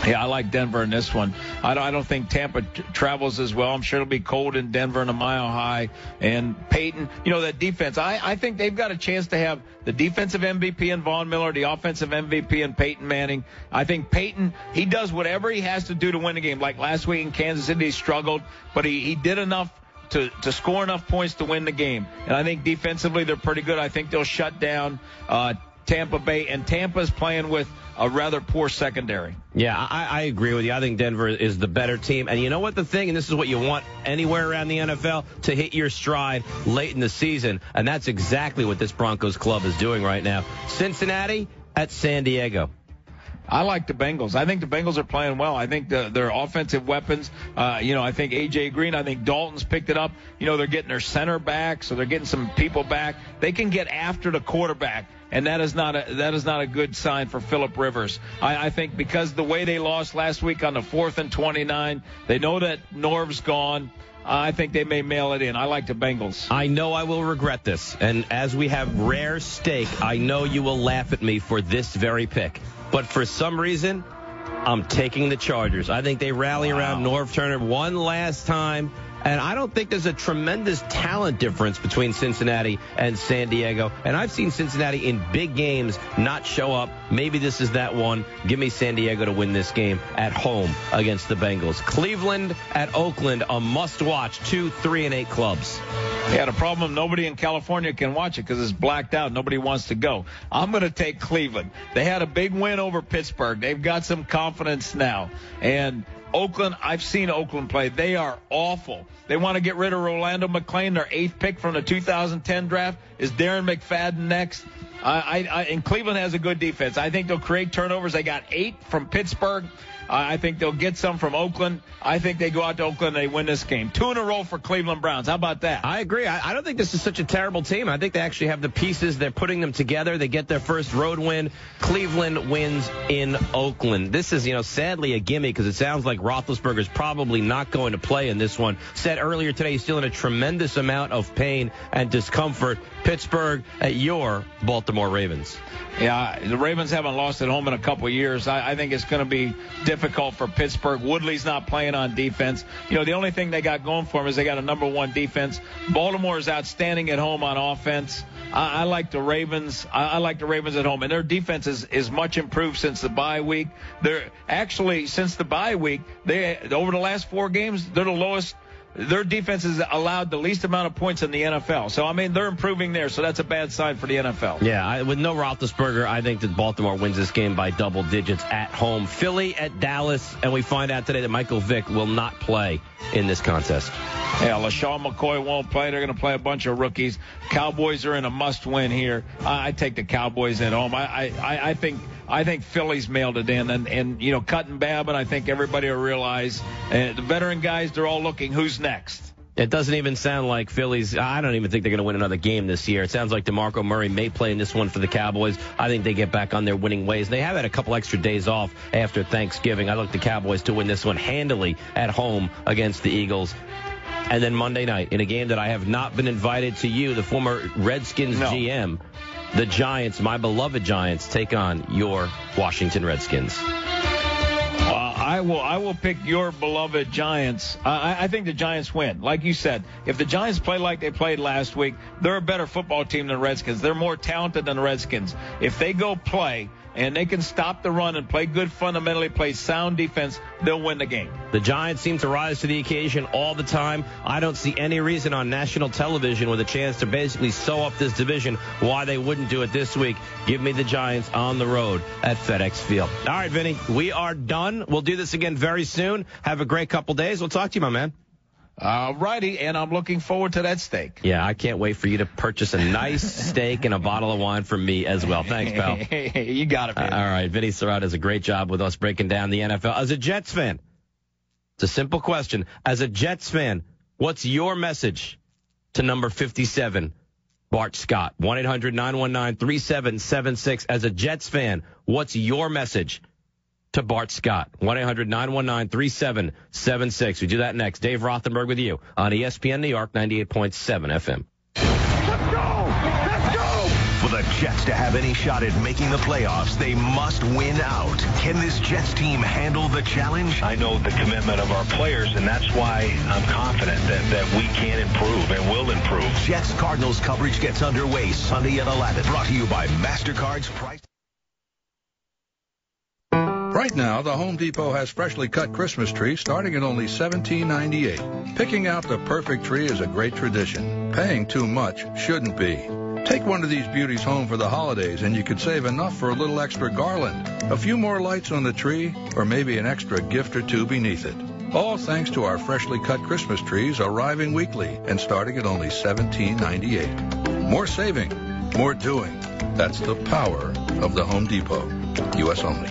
Yeah, I like Denver in this one. I don't think Tampa travels as well. I'm sure it'll be cold in Denver and a mile high. And Peyton, that defense, I think they've got a chance to have the defensive MVP in Von Miller, the offensive MVP in Peyton Manning. I think Peyton, he does whatever he has to do to win the game. Like last week in Kansas City, he struggled, but he did enough to score enough points to win the game. And I think defensively they're pretty good. I think they'll shut down Tampa Bay, and Tampa's playing with a rather poor secondary. Yeah, I agree with you. I think Denver is the better team. And you know what the thing, and this is what you want anywhere around the NFL, to hit your stride late in the season. And that's exactly what this Broncos club is doing right now. Cincinnati at San Diego. I like the Bengals. I think the Bengals are playing well. I think their offensive weapons, I think A.J. Green, I think Dalton's picked it up. They're getting their center back, so they're getting some people back. They can get after the quarterback, and that is not a good sign for Phillip Rivers. I think because the way they lost last week on the 4th and 29, they know that Norv's gone. I think they may mail it in. I like the Bengals. I know I will regret this, and as we have rare steak, I know you will laugh at me for this very pick. But for some reason, I'm taking the Chargers. I think they rally around Norv Turner one last time. And I don't think there's a tremendous talent difference between Cincinnati and San Diego. And I've seen Cincinnati in big games not show up. Maybe this is that one. Give me San Diego to win this game at home against the Bengals. Cleveland at Oakland, a must-watch. 2, 3, and 8 clubs. Yeah, the problem, nobody in California can watch it because it's blacked out. Nobody wants to go. I'm going to take Cleveland. They had a big win over Pittsburgh. They've got some confidence now. And Oakland, I've seen Oakland play. They are awful. They want to get rid of Rolando McClain, their 8th pick from the 2010 draft. Is Darren McFadden next? And Cleveland has a good defense. I think they'll create turnovers. They got 8 from Pittsburgh. I think they'll get some from Oakland. I think they go out to Oakland and they win this game. 2 in a row for Cleveland Browns. How about that? I agree. I don't think this is such a terrible team. I think they actually have the pieces. They're putting them together. They get their first road win. Cleveland wins in Oakland. This is, sadly a gimme because it sounds like Roethlisberger's probably not going to play in this one. Said earlier today he's still in a tremendous amount of pain and discomfort. Pittsburgh at your Baltimore Ravens. Yeah, the Ravens haven't lost at home in a couple of years. I think it's going to be difficult for Pittsburgh. Woodley's not playing on defense. The only thing they got going for them is they got a number 1 defense. Baltimore is outstanding at home on offense. I like the Ravens. I like the Ravens at home. And their defense is much improved since the bye week. Since the bye week, over the last 4 games, they're the lowest. Their defense has allowed the least amount of points in the NFL. So, they're improving there, so that's a bad sign for the NFL. Yeah, with no Roethlisberger, I think that Baltimore wins this game by double digits at home. Philly at Dallas, and we find out today that Michael Vick will not play in this contest. Yeah, LaShawn McCoy won't play. They're going to play a bunch of rookies. Cowboys are in a must-win here. I take the Cowboys at home. I think Philly's mailed it in. And Cutting Babbitt, I think everybody will realize. The veteran guys, they're all looking, who's next? It doesn't even sound like Phillies. I don't even think they're going to win another game this year. It sounds like DeMarco Murray may play in this one for the Cowboys. I think they get back on their winning ways. They have had a couple extra days off after Thanksgiving. I like the Cowboys to win this one handily at home against the Eagles. And then Monday night, in a game that I have not been invited to you, the former Redskins GM, the Giants, my beloved Giants, take on your Washington Redskins. I will pick your beloved Giants. I think the Giants win. Like you said, if the Giants play like they played last week, they're a better football team than the Redskins. They're more talented than the Redskins. If they go play and they can stop the run and play good fundamentally, play sound defense, they'll win the game. The Giants seem to rise to the occasion all the time. I don't see any reason on national television with a chance to basically sew up this division why they wouldn't do it this week. Give me the Giants on the road at FedEx Field. All right, Vinny, we are done. We'll do this again very soon. Have a great couple days. We'll talk to you, my man. All righty, and I'm looking forward to that steak. Yeah, I can't wait for you to purchase a nice steak and a bottle of wine for me as well. Thanks, pal. You got it, man. All right, Vinny Serrata does a great job with us breaking down the NFL. As a Jets fan, it's a simple question. As a Jets fan, what's your message to number 57, Bart Scott? 1-800-919-3776. As a Jets fan, what's your message to Bart Scott? 1-800-919-3776. We do that next. Dave Rothenberg with you on ESPN New York 98.7 FM. Let's go! Let's go! For the Jets to have any shot at making the playoffs, they must win out. Can this Jets team handle the challenge? I know the commitment of our players, and that's why I'm confident that we can improve and will improve. Jets Cardinals coverage gets underway Sunday at 11. Brought to you by MasterCard's Price. Right now, the Home Depot has freshly cut Christmas trees starting at only $17.98. Picking out the perfect tree is a great tradition. Paying too much shouldn't be. Take one of these beauties home for the holidays, and you could save enough for a little extra garland, a few more lights on the tree, or maybe an extra gift or two beneath it. All thanks to our freshly cut Christmas trees arriving weekly and starting at only $17.98. More saving, more doing. That's the power of the Home Depot. U.S. only.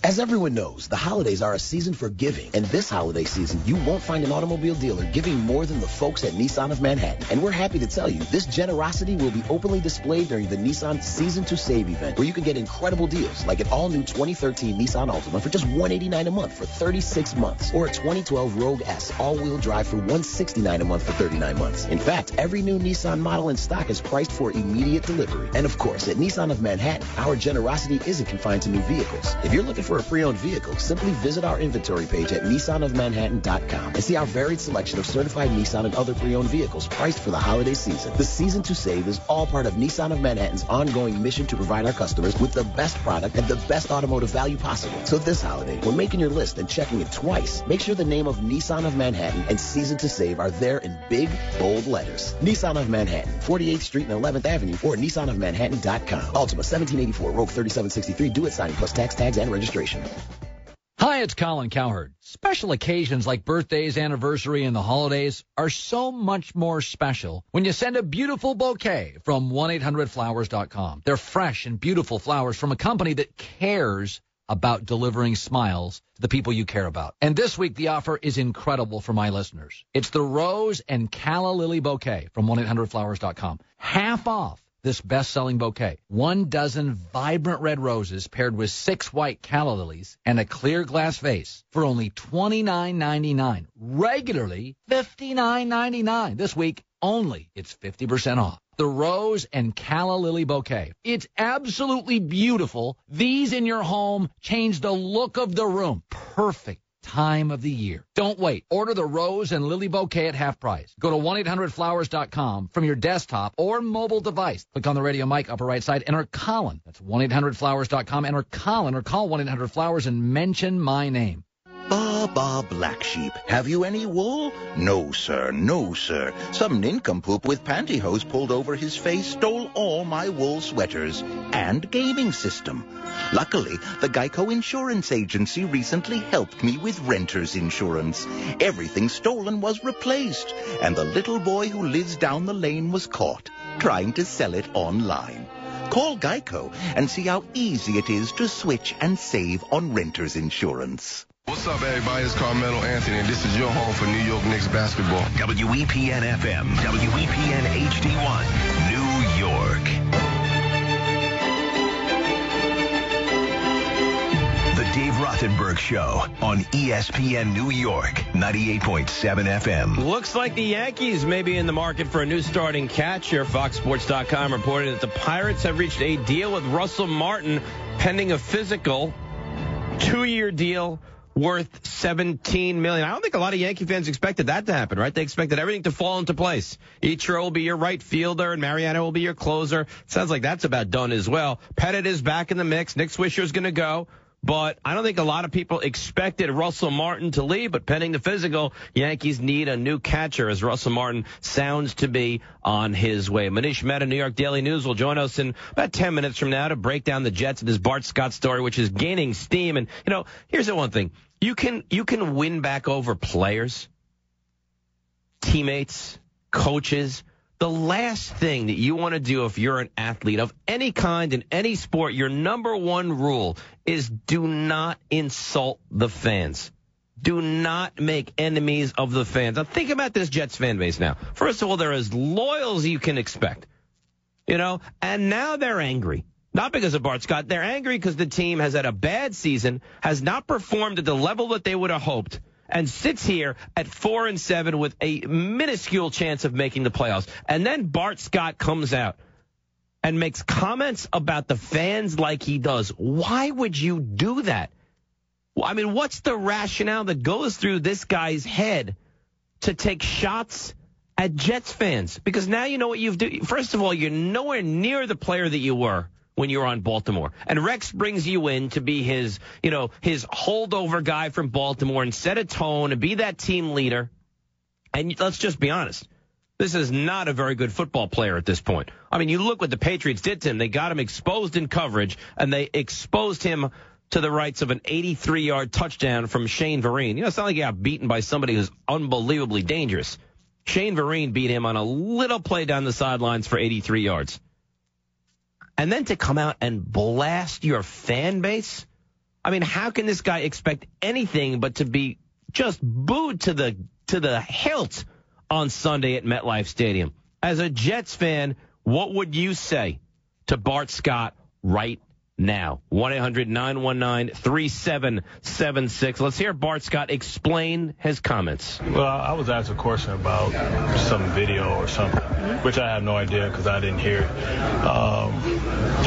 As everyone knows, the holidays are a season for giving. And this holiday season, you won't find an automobile dealer giving more than the folks at Nissan of Manhattan. And we're happy to tell you, this generosity will be openly displayed during the Nissan Season to Save event, where you can get incredible deals like an all-new 2013 Nissan Altima for just $189 a month for 36 months, or a 2012 Rogue S all-wheel drive for $169 a month for 39 months. In fact, every new Nissan model in stock is priced for immediate delivery. And of course, at Nissan of Manhattan, our generosity isn't confined to new vehicles. If you're looking for a pre-owned vehicle, simply visit our inventory page at NissanofManhattan.com and see our varied selection of certified Nissan and other pre-owned vehicles priced for the holiday season. The Season to Save is all part of Nissan of Manhattan's ongoing mission to provide our customers with the best product at the best automotive value possible. So this holiday, when making your list and checking it twice, make sure the name of Nissan of Manhattan and Season to Save are there in big, bold letters. Nissan of Manhattan, 48th Street and 11th Avenue, or NissanofManhattan.com. Altima, 1784, Rogue 3763, do it signing plus tax, tags, and registration. Hi, it's Colin Cowherd. Special occasions like birthdays, anniversary, and the holidays are so much more special when you send a beautiful bouquet from 1-800-Flowers.com. They're fresh and beautiful flowers from a company that cares about delivering smiles to the people you care about. And this week, the offer is incredible for my listeners. It's the Rose and Calla Lily Bouquet from 1-800-Flowers.com. Half off this best-selling bouquet. 1 dozen vibrant red roses paired with 6 white calla lilies and a clear glass vase for only $29.99. Regularly $59.99. This week, only it's 50% off. The Rose and Calla Lily Bouquet. It's absolutely beautiful. These in your home change the look of the room. Perfect time of the year. Don't wait. Order the Rose and Lily Bouquet at half price. Go to 1-800-Flowers.com from your desktop or mobile device. Click on the radio mic upper right side. Enter Colin. That's 1-800-Flowers.com. Enter Colin or call 1-800-Flowers and mention my name. Bah, black sheep. Have you any wool? No, sir. No, sir. Some nincompoop with pantyhose pulled over his face stole all my wool sweaters and gaming system. Luckily, the Geico Insurance Agency recently helped me with renter's insurance. Everything stolen was replaced, and the little boy who lives down the lane was caught trying to sell it online. Call Geico and see how easy it is to switch and save on renter's insurance. What's up, everybody? It's Carmelo Anthony, and this is your home for New York Knicks basketball. WEPN FM, WEPN HD1, New York. The Dave Rothenberg Show on ESPN New York, 98.7 FM. Looks like the Yankees may be in the market for a new starting catcher. FoxSports.com reported that the Pirates have reached a deal with Russell Martin pending a physical 2-year deal worth $17 million. I don't think a lot of Yankee fans expected that to happen, right? They expected everything to fall into place. Ichiro will be your right fielder, and Mariano will be your closer. Sounds like that's about done as well. Pettit is back in the mix. Nick Swisher's going to go. But I don't think a lot of people expected Russell Martin to leave, but pending the physical, Yankees need a new catcher as Russell Martin sounds to be on his way. Manish Mehta, New York Daily News, will join us in about 10 minutes from now to break down the Jets and his Bart Scott story, which is gaining steam. And, you know, here's the one thing. You can win back over players, teammates, coaches. The last thing that you want to do if you're an athlete of any kind in any sport, your number one rule is do not insult the fans. Do not make enemies of the fans. Now, think about this Jets fan base now. First of all, they're as loyal as you can expect, you know, and now they're angry. Not because of Bart Scott. They're angry because the team has had a bad season, has not performed at the level that they would have hoped, and sits here at 4-7 with a minuscule chance of making the playoffs. And then Bart Scott comes out and makes comments about the fans like he does, why would you do that? I mean, what's the rationale that goes through this guy's head to take shots at Jets fans? Because now you know what you've done. First of all, you're nowhere near the player that you were when you were on Baltimore. And Rex brings you in to be his holdover guy from Baltimore and set a tone and be that team leader. And let's just be honest. This is not a very good football player at this point. I mean, you look what the Patriots did to him. They got him exposed in coverage, and they exposed him to the rights of an 83-yard touchdown from Shane Vereen. You know, it's not like he got beaten by somebody who's unbelievably dangerous. Shane Vereen beat him on a little play down the sidelines for 83 yards. And then to come out and blast your fan base? I mean, how can this guy expect anything but to be just booed to the hilt on Sunday at MetLife Stadium? As a Jets fan, what would you say to Bart Scott right now? 1-800-919-3776. Let's hear Bart Scott explain his comments. Well, I was asked a question about some video or something, which I have no idea because I didn't hear it. I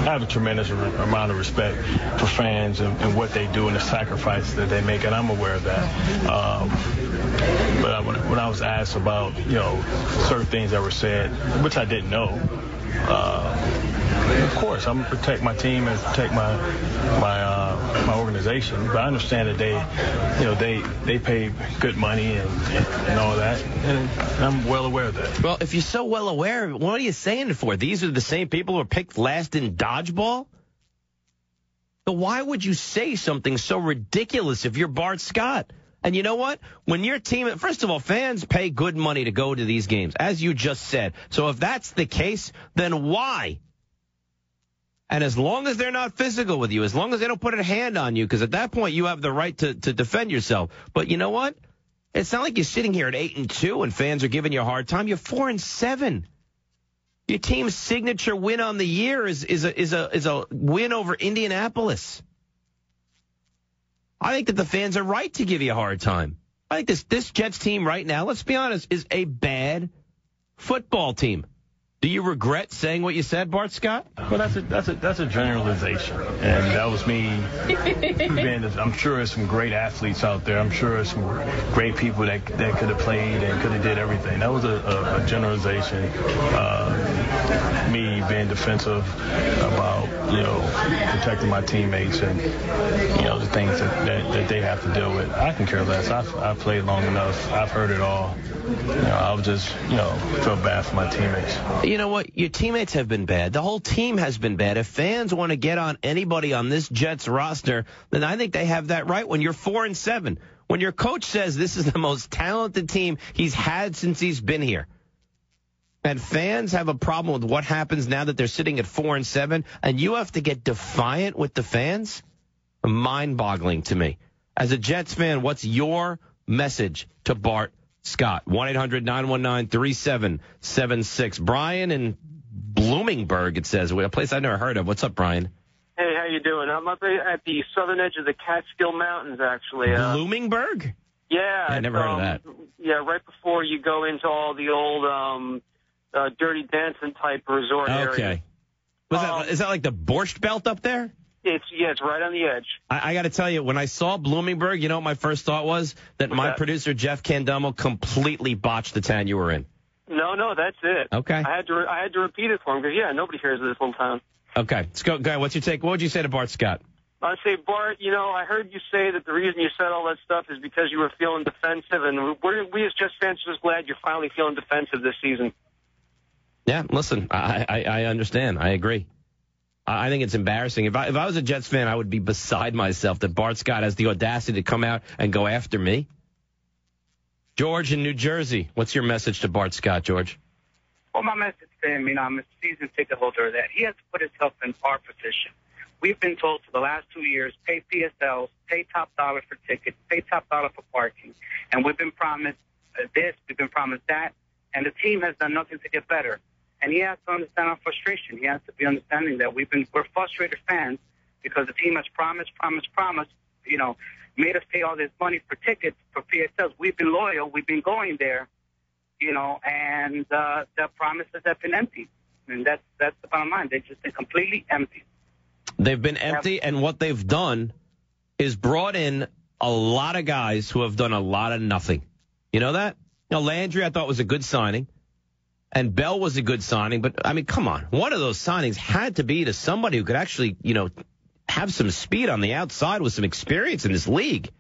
have a tremendous amount of respect for fans and what they do and the sacrifice that they make, and I'm aware of that. But when I was asked about, certain things that were said, which I didn't know, of course, I'm going to protect my team and protect my organization. But I understand that they pay good money and all that, and I'm well aware of that. Well, if you're so well aware, what are you saying it for? These are the same people who were picked last in dodgeball? So why would you say something so ridiculous if you're Bart Scott? And you know what? When your team, first of all, fans pay good money to go to these games, as you just said. So if that's the case, then why? And as long as they're not physical with you, as long as they don't put a hand on you, because at that point you have the right to defend yourself. But you know what? It's not like you're sitting here at 8-2 and fans are giving you a hard time. You're 4-7. Your team's signature win on the year is a win over Indianapolis. I think that the fans are right to give you a hard time. I think this Jets team right now, let's be honest, is a bad football team. Do you regret saying what you said, Bart Scott? Well, that's a generalization, and that was me. I'm sure there's some great athletes out there. I'm sure there's some great people that could have played and could have did everything. That was a generalization. Me being defensive about protecting my teammates and the things that they have to deal with. I can care less. I've played long enough. I've heard it all. I would just feel bad for my teammates. You know what? Your teammates have been bad. The whole team has been bad. If fans want to get on anybody on this Jets roster, then I think they have that right. When you're 4-7, when your coach says this is the most talented team he's had since he's been here, and fans have a problem with what happens now that they're sitting at 4-7, and you have to get defiant with the fans, mind-boggling to me. As a Jets fan, what's your message to Bart Scott? 1-800-919-3776. Brian in Bloomingburg, it says, a place I've never heard of. What's up, Brian? Hey, how you doing? I'm up at the southern edge of the Catskill Mountains, actually. Bloomingburg? Yeah. I never heard of that. Yeah, right before you go into all the old Dirty Dancing type resort area. Okay. Is that like the Borscht Belt up there? It's right on the edge. I got to tell you, when I saw Bloomingburg, you know what my first thought was? That producer, Jeff Candelmo, completely botched the town you were in. No, that's it. Okay. I had to repeat it for him because, nobody hears of this little town. Okay. Let's go. Guy, what's your take? What would you say to Bart Scott? I'd say, Bart, I heard you say that the reason you said all that stuff is because you were feeling defensive, and we as Jets fans are just glad you're finally feeling defensive this season. Yeah, listen, I understand. I agree. I think it's embarrassing. If I was a Jets fan, I would be beside myself that Bart Scott has the audacity to come out and go after me. George in New Jersey, what's your message to Bart Scott, George? Well, my message to him, I'm a season ticket holder, that he has to put himself in our position. We've been told for the last 2 years, pay PSLs, pay top dollar for tickets, pay top dollar for parking. And we've been promised this, we've been promised that, and the team has done nothing to get better. And he has to understand our frustration. He has to be understanding that we're frustrated fans because the team has promised, made us pay all this money for tickets, for PSLs. We've been loyal. We've been going there, and the promises have been empty. And that's the bottom line. They're completely empty. They've been empty, and what they've done is brought in a lot of guys who have done a lot of nothing. You know that? You know, Landry I thought was a good signing, and Bell was a good signing. But, I mean, come on. One of those signings had to be to somebody who could actually, you know, have some speed on the outside with some experience in this league.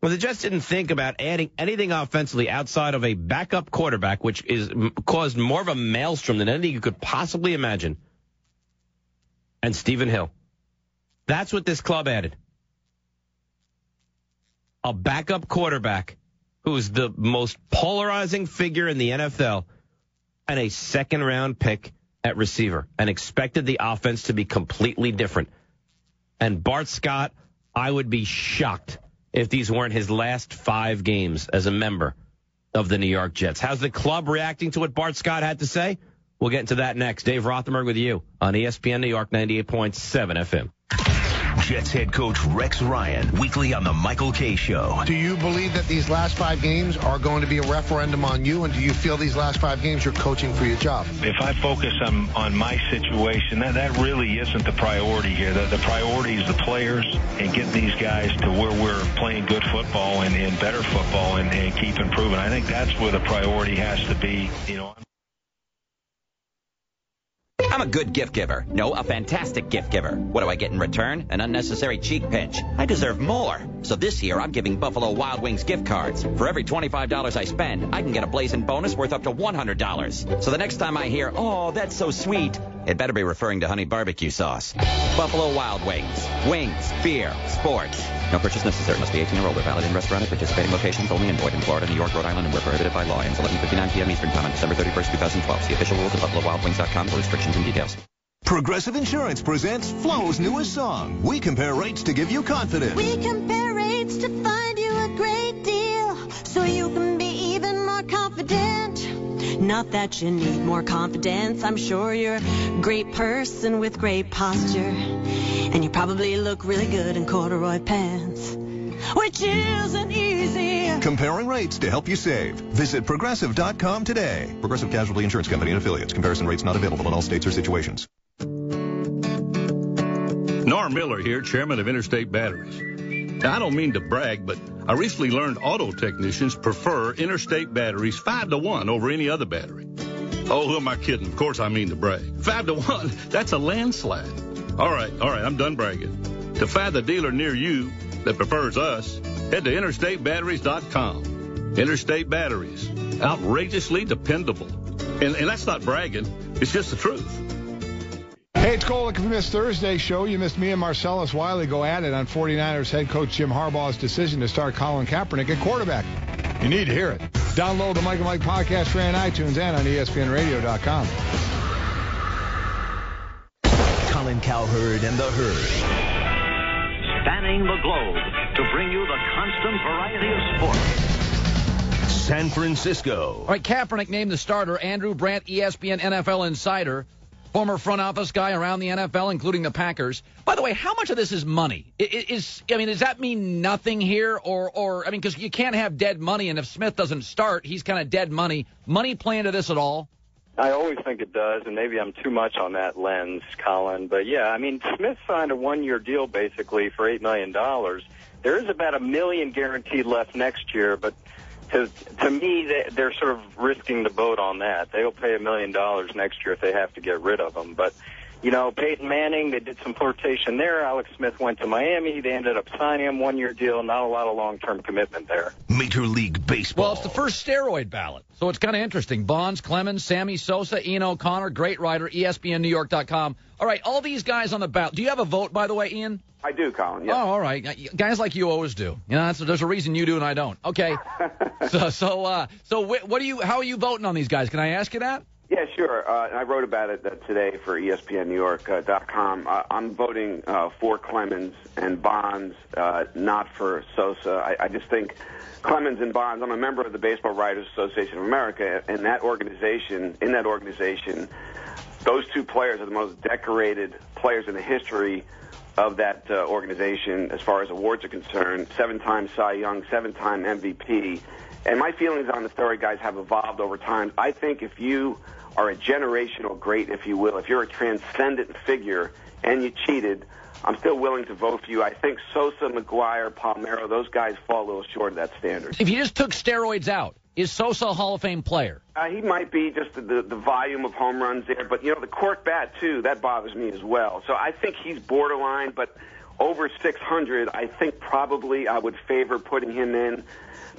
Well, the Jets didn't think about adding anything offensively outside of a backup quarterback, which is caused more of a maelstrom than anything you could possibly imagine, and Stephen Hill. That's what this club added. A backup quarterback who's the most polarizing figure in the NFL and a second-round pick at receiver, and expected the offense to be completely different. And Bart Scott, I would be shocked if these weren't his last 5 games as a member of the New York Jets. How's the club reacting to what Bart Scott had to say? We'll get into that next. Dave Rothenberg with you on ESPN New York 98.7 FM. Jets head coach Rex Ryan, weekly on the Michael Kay Show. Do you believe that these last 5 games are going to be a referendum on you, and do you feel these last 5 games you're coaching for your job? If I focus on my situation, that really isn't the priority here. The priority is the players and getting these guys to where we're playing good football and better football and keep improving. I think that's where the priority has to be, you know. I'm a good gift giver. No, a fantastic gift giver. What do I get in return? An unnecessary cheek pinch. I deserve more. So this year, I'm giving Buffalo Wild Wings gift cards. For every $25 I spend, I can get a blazing bonus worth up to $100. So the next time I hear, oh, that's so sweet, it better be referring to honey barbecue sauce. Buffalo Wild Wings. Wings, beer, sports. No purchase necessary. Must be 18 or older. Valid in restaurant at participating locations only. And void in Florida, New York, Rhode Island, and where prohibited by law. Ends 11:59 p.m. Eastern Time on December 31st, 2012. See official rules at BuffaloWildWings.com for restrictions and details. Progressive Insurance presents Flo's newest song. We compare rates to give you confidence. We compare rates to find you a great deal, so you can be even more confident. Not that you need more confidence. I'm sure you're a great person with great posture, and you probably look really good in corduroy pants, which isn't easy. Comparing rates to help you save. Visit Progressive.com today. Progressive Casualty Insurance Company and Affiliates. Comparison rates not available in all states or situations. Norm Miller here, chairman of Interstate Batteries. Now, I don't mean to brag, but I recently learned auto technicians prefer Interstate batteries 5-to-1 over any other battery. Oh, who am I kidding? Of course I mean to brag. 5-to-1, that's a landslide. All right, I'm done bragging. To find the dealer near you that prefers us, head to interstatebatteries.com. Interstate Batteries, outrageously dependable. And that's not bragging, it's just the truth. Hey, it's Cole. If you missed Thursday's show, you missed me and Marcellus Wiley go at it on 49ers head coach Jim Harbaugh's decision to start Colin Kaepernick at quarterback. You need to hear it. Download the Mike and Mike podcast free on iTunes and on ESPNRadio.com. Colin Cowherd and the Herd. Spanning the globe to bring you the constant variety of sports. San Francisco. All right, Kaepernick named the starter. Andrew Brandt, ESPN NFL insider. Former front office guy around the NFL, including the Packers. By the way, how much of this is money? Does that mean nothing here? Or because you can't have dead money, and if Smith doesn't start, he's kind of dead money. Money play into this at all? I always think it does, and maybe I'm too much on that lens, Colin. But, yeah, I mean, Smith signed a one-year deal, basically, for $8 million. There is about $1 million guaranteed left next year, but to me, they're sort of risking the boat on that. They'll pay $1 million next year if they have to get rid of him. But, you know, Peyton Manning, they did some flirtation there. Alex Smith went to Miami. They ended up signing him one-year deal. Not a lot of long-term commitment there. Major League Baseball. Well, it's the first steroid ballot, so it's kind of interesting. Bonds, Clemens, Sammy Sosa, Ian O'Connor, great writer, ESPNNewYork.com. All right, all these guys on the ballot. Do you have a vote, by the way, Ian? I do, Colin. Yes. Oh, all right. Guys like you always do. You know, there's a reason you do and I don't. Okay. So what do you? How are you voting on these guys? Can I ask you that? Yeah, sure. I wrote about it today for ESPNNewYork.com. I'm voting for Clemens and Bonds, not for Sosa. I just think Clemens and Bonds. I'm a member of the Baseball Writers Association of America, and in that organization, those two players are the most decorated players in the history of that organization as far as awards are concerned. 7-time Cy Young, 7-time MVP. And my feelings on the story, guys, have evolved over time. I think if you are a generational great, if you will, if you're a transcendent figure and you cheated, I'm still willing to vote for you. I think Sosa, McGuire, Palmeiro, those guys fall a little short of that standard. If you just took steroids out, is Sosa a Hall of Fame player? He might be, just the volume of home runs there. But, the cork bat, too, that bothers me as well. So I think he's borderline, but over 600, I think probably I would favor putting him in.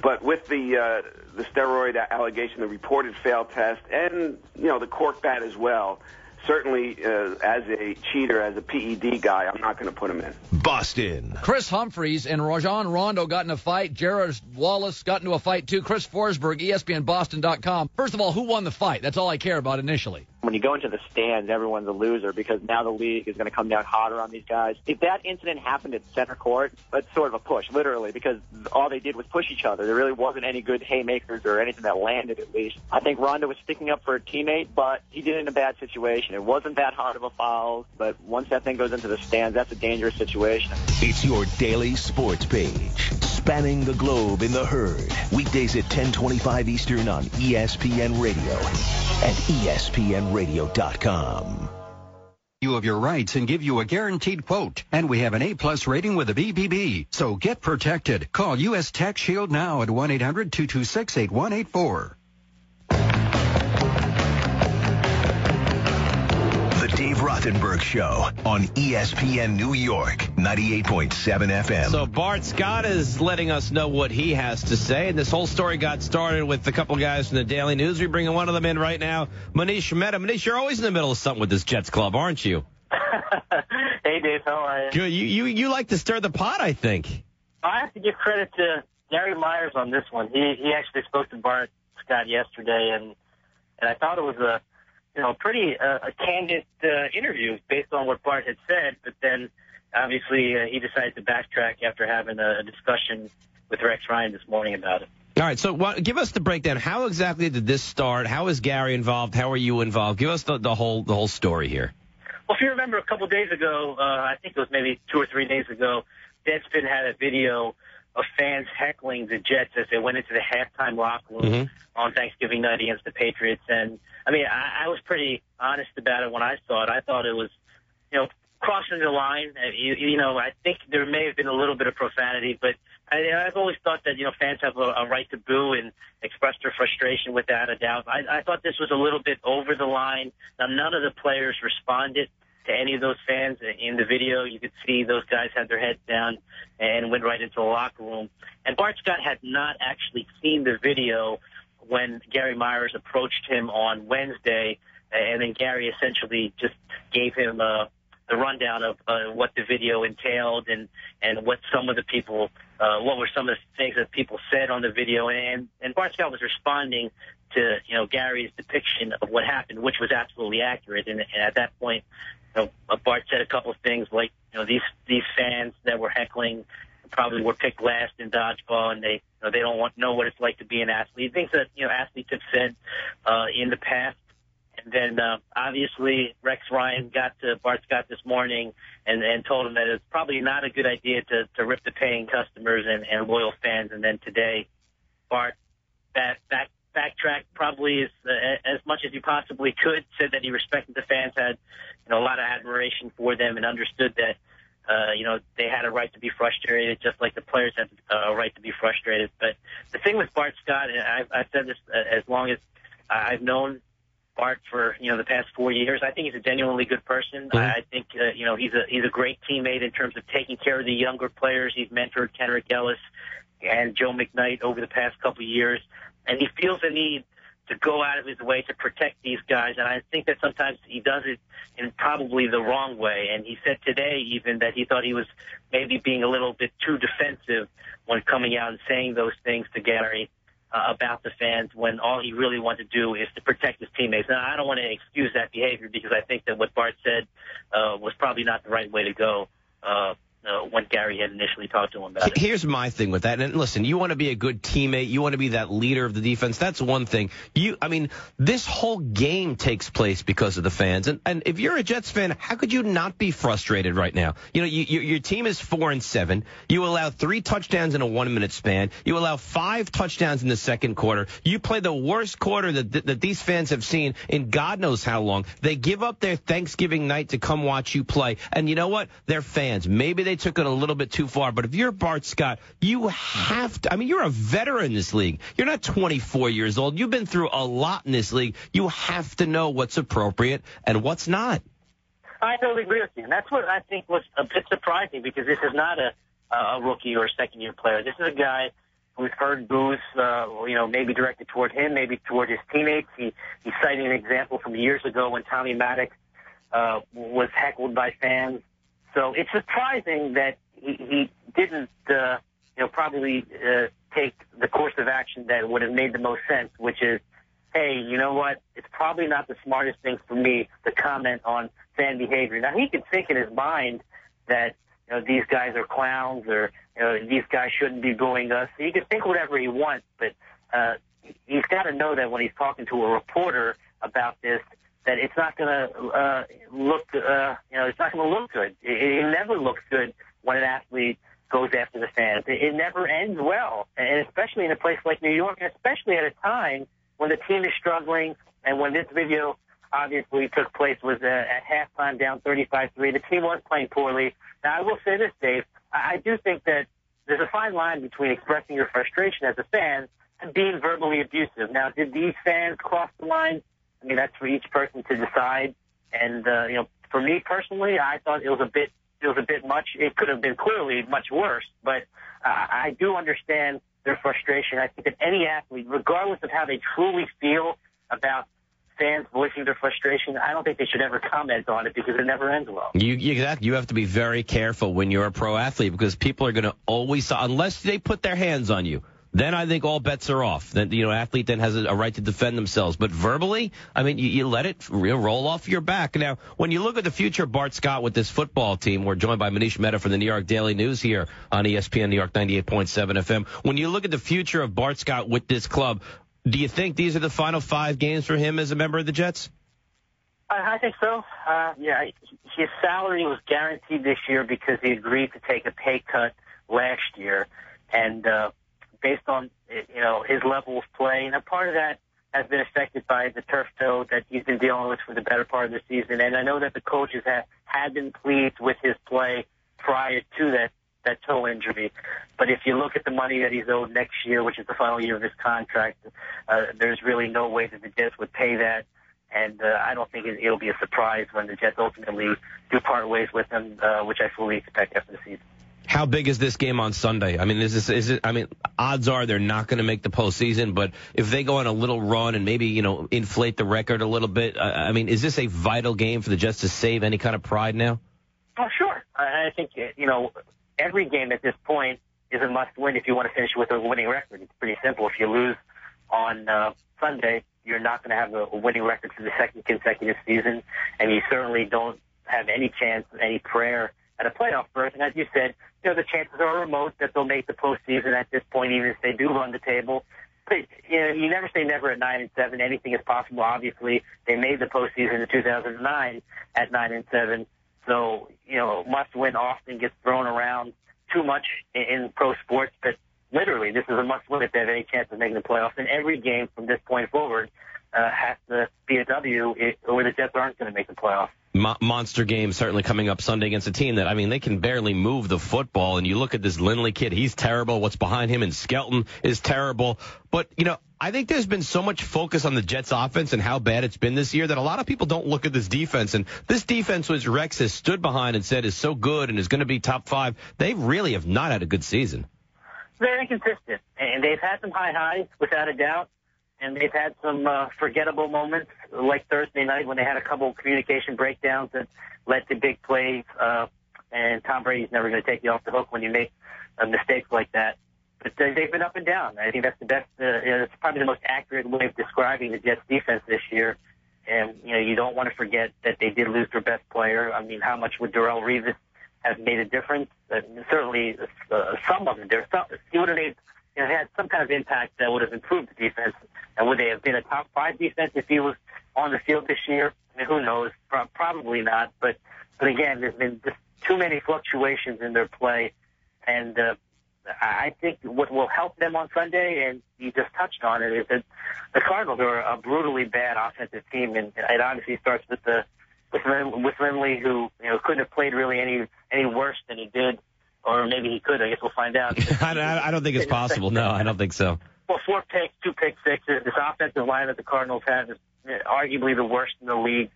But with the steroid allegation, the reported failed test, and, the cork bat as well, certainly as a cheater, as a PED guy, I'm not going to put him in. Boston. Chris Humphreys and Rajon Rondo got in a fight. Jared Wallace got into a fight, too. Chris Forsberg, ESPNBoston.com. First of all, who won the fight? That's all I care about initially. When you go into the stands, everyone's a loser because now the league is going to come down harder on these guys. If that incident happened at center court, that's sort of a push, literally, because all they did was push each other. There really wasn't any good haymakers or anything that landed, at least. I think Rondo was sticking up for a teammate, but he did it in a bad situation. It wasn't that hard of a foul, but once that thing goes into the stands, that's a dangerous situation. It's your daily sports page, spanning the globe in the herd. Weekdays at 10:25 Eastern on ESPN Radio and ESPNRadio.com. You of your rights and give you a guaranteed quote. And we have an A-plus rating with the BBB. So get protected. Call U.S. Tax Shield now at 1-800-226-8184. The Dave Rothenberg Show on ESPN New York, 98.7 FM. So Bart Scott is letting us know what he has to say, and this whole story got started with a couple guys from the Daily News. We're bringing one of them in right now, Manish Mehta. Manish, you're always in the middle of something with this Jets club, aren't you? Hey, Dave, how are you? Good. You like to stir the pot, I think. I have to give credit to Gary Myers on this one. He actually spoke to Bart Scott yesterday, and I thought it was a pretty a candid interview based on what Bart had said, but then obviously he decided to backtrack after having a discussion with Rex Ryan this morning about it. All right, so give us the breakdown. How exactly did this start? How is Gary involved? How are you involved? Give us the whole story here. Well, if you remember a couple of days ago, I think it was maybe 2 or 3 days ago, Deadspin had a video of fans heckling the Jets as they went into the halftime locker room on Thanksgiving night against the Patriots. And, I mean, I was pretty honest about it when I saw it. I thought it was, crossing the line. I think there may have been a little bit of profanity, but I've always thought that, fans have a right to boo and express their frustration without a doubt. I thought this was a little bit over the line. Now, none of the players responded to any of those fans. In the video, you could see those guys had their heads down and went right into the locker room. And Bart Scott had not actually seen the video when Gary Myers approached him on Wednesday, and then Gary essentially just gave him the rundown of what the video entailed and what some of the people, what were some of the things that people said on the video. And Bart Scott was responding to, Gary's depiction of what happened, which was absolutely accurate. And at that point, Bart said a couple of things like, these fans that were heckling probably were picked last in dodgeball, and they don't know what it's like to be an athlete. Things that, athletes have said in the past. And then, obviously, Rex Ryan got to Bart Scott this morning and told him that it's probably not a good idea to rip the paying customers and loyal fans. And then today, Bart backtracked probably as much as he possibly could, said that he respected the fans, had a lot of admiration for them, and understood that they had a right to be frustrated, just like the players had a right to be frustrated. But the thing with Bart Scott, and I've said this as long as I've known Bart for the past 4 years, I think he's a genuinely good person. I think he's a great teammate in terms of taking care of the younger players. He's mentored Kenrick Ellis and Joe McKnight over the past couple of years, and he feels the need to go out of his way to protect these guys, and I think that sometimes he does it in probably the wrong way. And he said today even that he thought he was maybe being a little bit too defensive when coming out and saying those things to Gary about the fans, when all he really wanted to do is to protect his teammates. Now, I don't want to excuse that behavior, because I think that what Bart said was probably not the right way to go. when Gary had initially talked to him about it. Here's my thing with that. And listen, you want to be a good teammate. You want to be that leader of the defense. That's one thing. This whole game takes place because of the fans. And if you're a Jets fan, how could you not be frustrated right now? Your team is 4-7. You allow 3 touchdowns in a 1-minute span. You allow 5 touchdowns in the second quarter. You play the worst quarter that these fans have seen in God knows how long. They give up their Thanksgiving night to come watch you play. And you know what? They're fans. Maybe they took it a little bit too far, but if you're Bart Scott, you have to, you're a veteran in this league. You're not 24 years old. You've been through a lot in this league. You have to know what's appropriate and what's not. I totally agree with you. And that's what I think was a bit surprising, because this is not a rookie or a second-year player. This is a guy who's heard boos, maybe directed toward him, maybe toward his teammates. He's citing an example from years ago when Tommy Maddox was heckled by fans. So it's surprising that he didn't, probably take the course of action that would have made the most sense, which is, hey, you know what? It's probably not the smartest thing for me to comment on fan behavior. Now, he could think in his mind that, these guys are clowns, or, these guys shouldn't be booing us. He can think whatever he wants, but he's got to know that when he's talking to a reporter about this, that it's not going to it's not going to look good. It never looks good when an athlete goes after the fans. It never ends well, and especially in a place like New York, and especially at a time when the team is struggling, and when this video obviously took place was at halftime down 35-3. The team was playing poorly. Now, I will say this, Dave. I do think that there's a fine line between expressing your frustration as a fan and being verbally abusive. Now, did these fans cross the line? That's for each person to decide. And, for me personally, I thought it was a bit much. It could have been clearly much worse, but I do understand their frustration. I think that any athlete, regardless of how they truly feel about fans voicing their frustration, I don't think they should ever comment on it, because it never ends well. You have to be very careful when you're a pro athlete, because people are going to always, unless they put their hands on you, then I think all bets are off. Then, athlete then has a right to defend themselves. But verbally, you let it roll off your back. Now, when you look at the future of Bart Scott with this football team, we're joined by Manish Mehta from the New York Daily News here on ESPN New York 98.7 FM. When you look at the future of Bart Scott with this club, do you think these are the final 5 games for him as a member of the Jets? I think so. His salary was guaranteed this year because he agreed to take a pay cut last year. And based on, his level of play, and a part of that has been affected by the turf toe that he's been dealing with for the better part of the season. And I know that the coaches had been pleased with his play prior to that toe injury. But if you look at the money that he's owed next year, which is the final year of his contract, there's really no way that the Jets would pay that. And I don't think it'll be a surprise when the Jets ultimately do part ways with him, which I fully expect after the season. How big is this game on Sunday? Odds are they're not going to make the postseason, but if they go on a little run and maybe, inflate the record a little bit, is this a vital game for the Jets to save any kind of pride now? Oh, sure. I think, every game at this point is a must-win if you want to finish with a winning record. It's pretty simple. If you lose on Sunday, you're not going to have a winning record for the second consecutive season, and you certainly don't have any chance, any prayer at a playoff berth. And as you said, the chances are remote that they'll make the postseason at this point, even if they do run the table. But you never say never at 9-7. Anything is possible. Obviously, they made the postseason in 2009 at 9-7. So, must win often gets thrown around too much in pro sports, but literally, this is a must win if they have any chance of making the playoffs. And every game from this point forward has to be a W, or the Jets aren't going to make the playoffs. Monster game certainly coming up Sunday against a team that, they can barely move the football. And you look at this Lindley kid, he's terrible. What's behind him in Skelton is terrible. But, I think there's been so much focus on the Jets offense and how bad it's been this year that a lot of people don't look at this defense. And this defense, which Rex has stood behind and said is so good and is going to be top 5, they really have not had a good season. They're inconsistent, and they've had some high highs, without a doubt. And they've had some forgettable moments, like Thursday night when they had a couple of communication breakdowns that led to big plays. And Tom Brady's never going to take you off the hook when you make mistakes like that. But they've been up and down. I think that's the best. It's probably the most accurate way of describing the Jets' defense this year. And you don't want to forget that they did lose their best player. How much would Darrelle Revis have made a difference. Certainly, some of them. He would have made, had some kind of impact that would have improved the defense. And would they have been a top 5 defense if he was on the field this year? I mean, who knows? Probably not. But again, there's been just too many fluctuations in their play, and I think what will help them on Sunday, and you just touched on it, is that the Cardinals are a brutally bad offensive team, and it obviously starts with Lindley, who couldn't have played really any worse than he did, or maybe he could. I guess we'll find out. I don't think it's possible. No, I don't think so. Well, 4 picks, 2 pick sixes. This offensive line that the Cardinals have is arguably the worst in the league.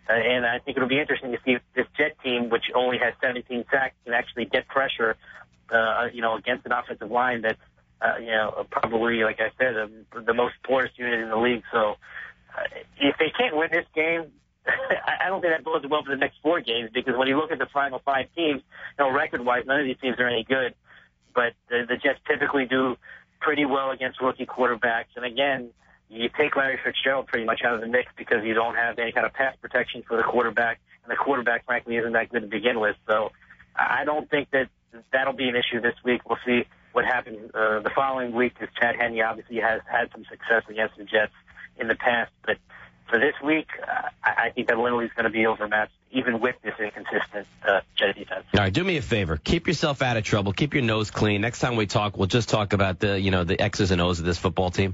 And I think it'll be interesting to see if this Jet team, which only has 17 sacks, can actually get pressure, against an offensive line that's, probably, like I said, the most porous unit in the league. So if they can't win this game, I don't think that bodes well for the next 4 games, because when you look at the final 5 teams, record-wise, none of these teams are any good. But the Jets typically do pretty well against rookie quarterbacks. And again, you take Larry Fitzgerald pretty much out of the mix because you don't have any kind of pass protection for the quarterback, and the quarterback, frankly, isn't that good to begin with. So I don't think that'll be an issue this week. We'll see what happens the following week, because Chad Henne obviously has had some success against the Jets in the past. But for this week, I think that Lindley's going to be overmatched, even with this inconsistent Jet defense. All right, do me a favor. Keep yourself out of trouble. Keep your nose clean. Next time we talk, we'll just talk about the X's and O's of this football team.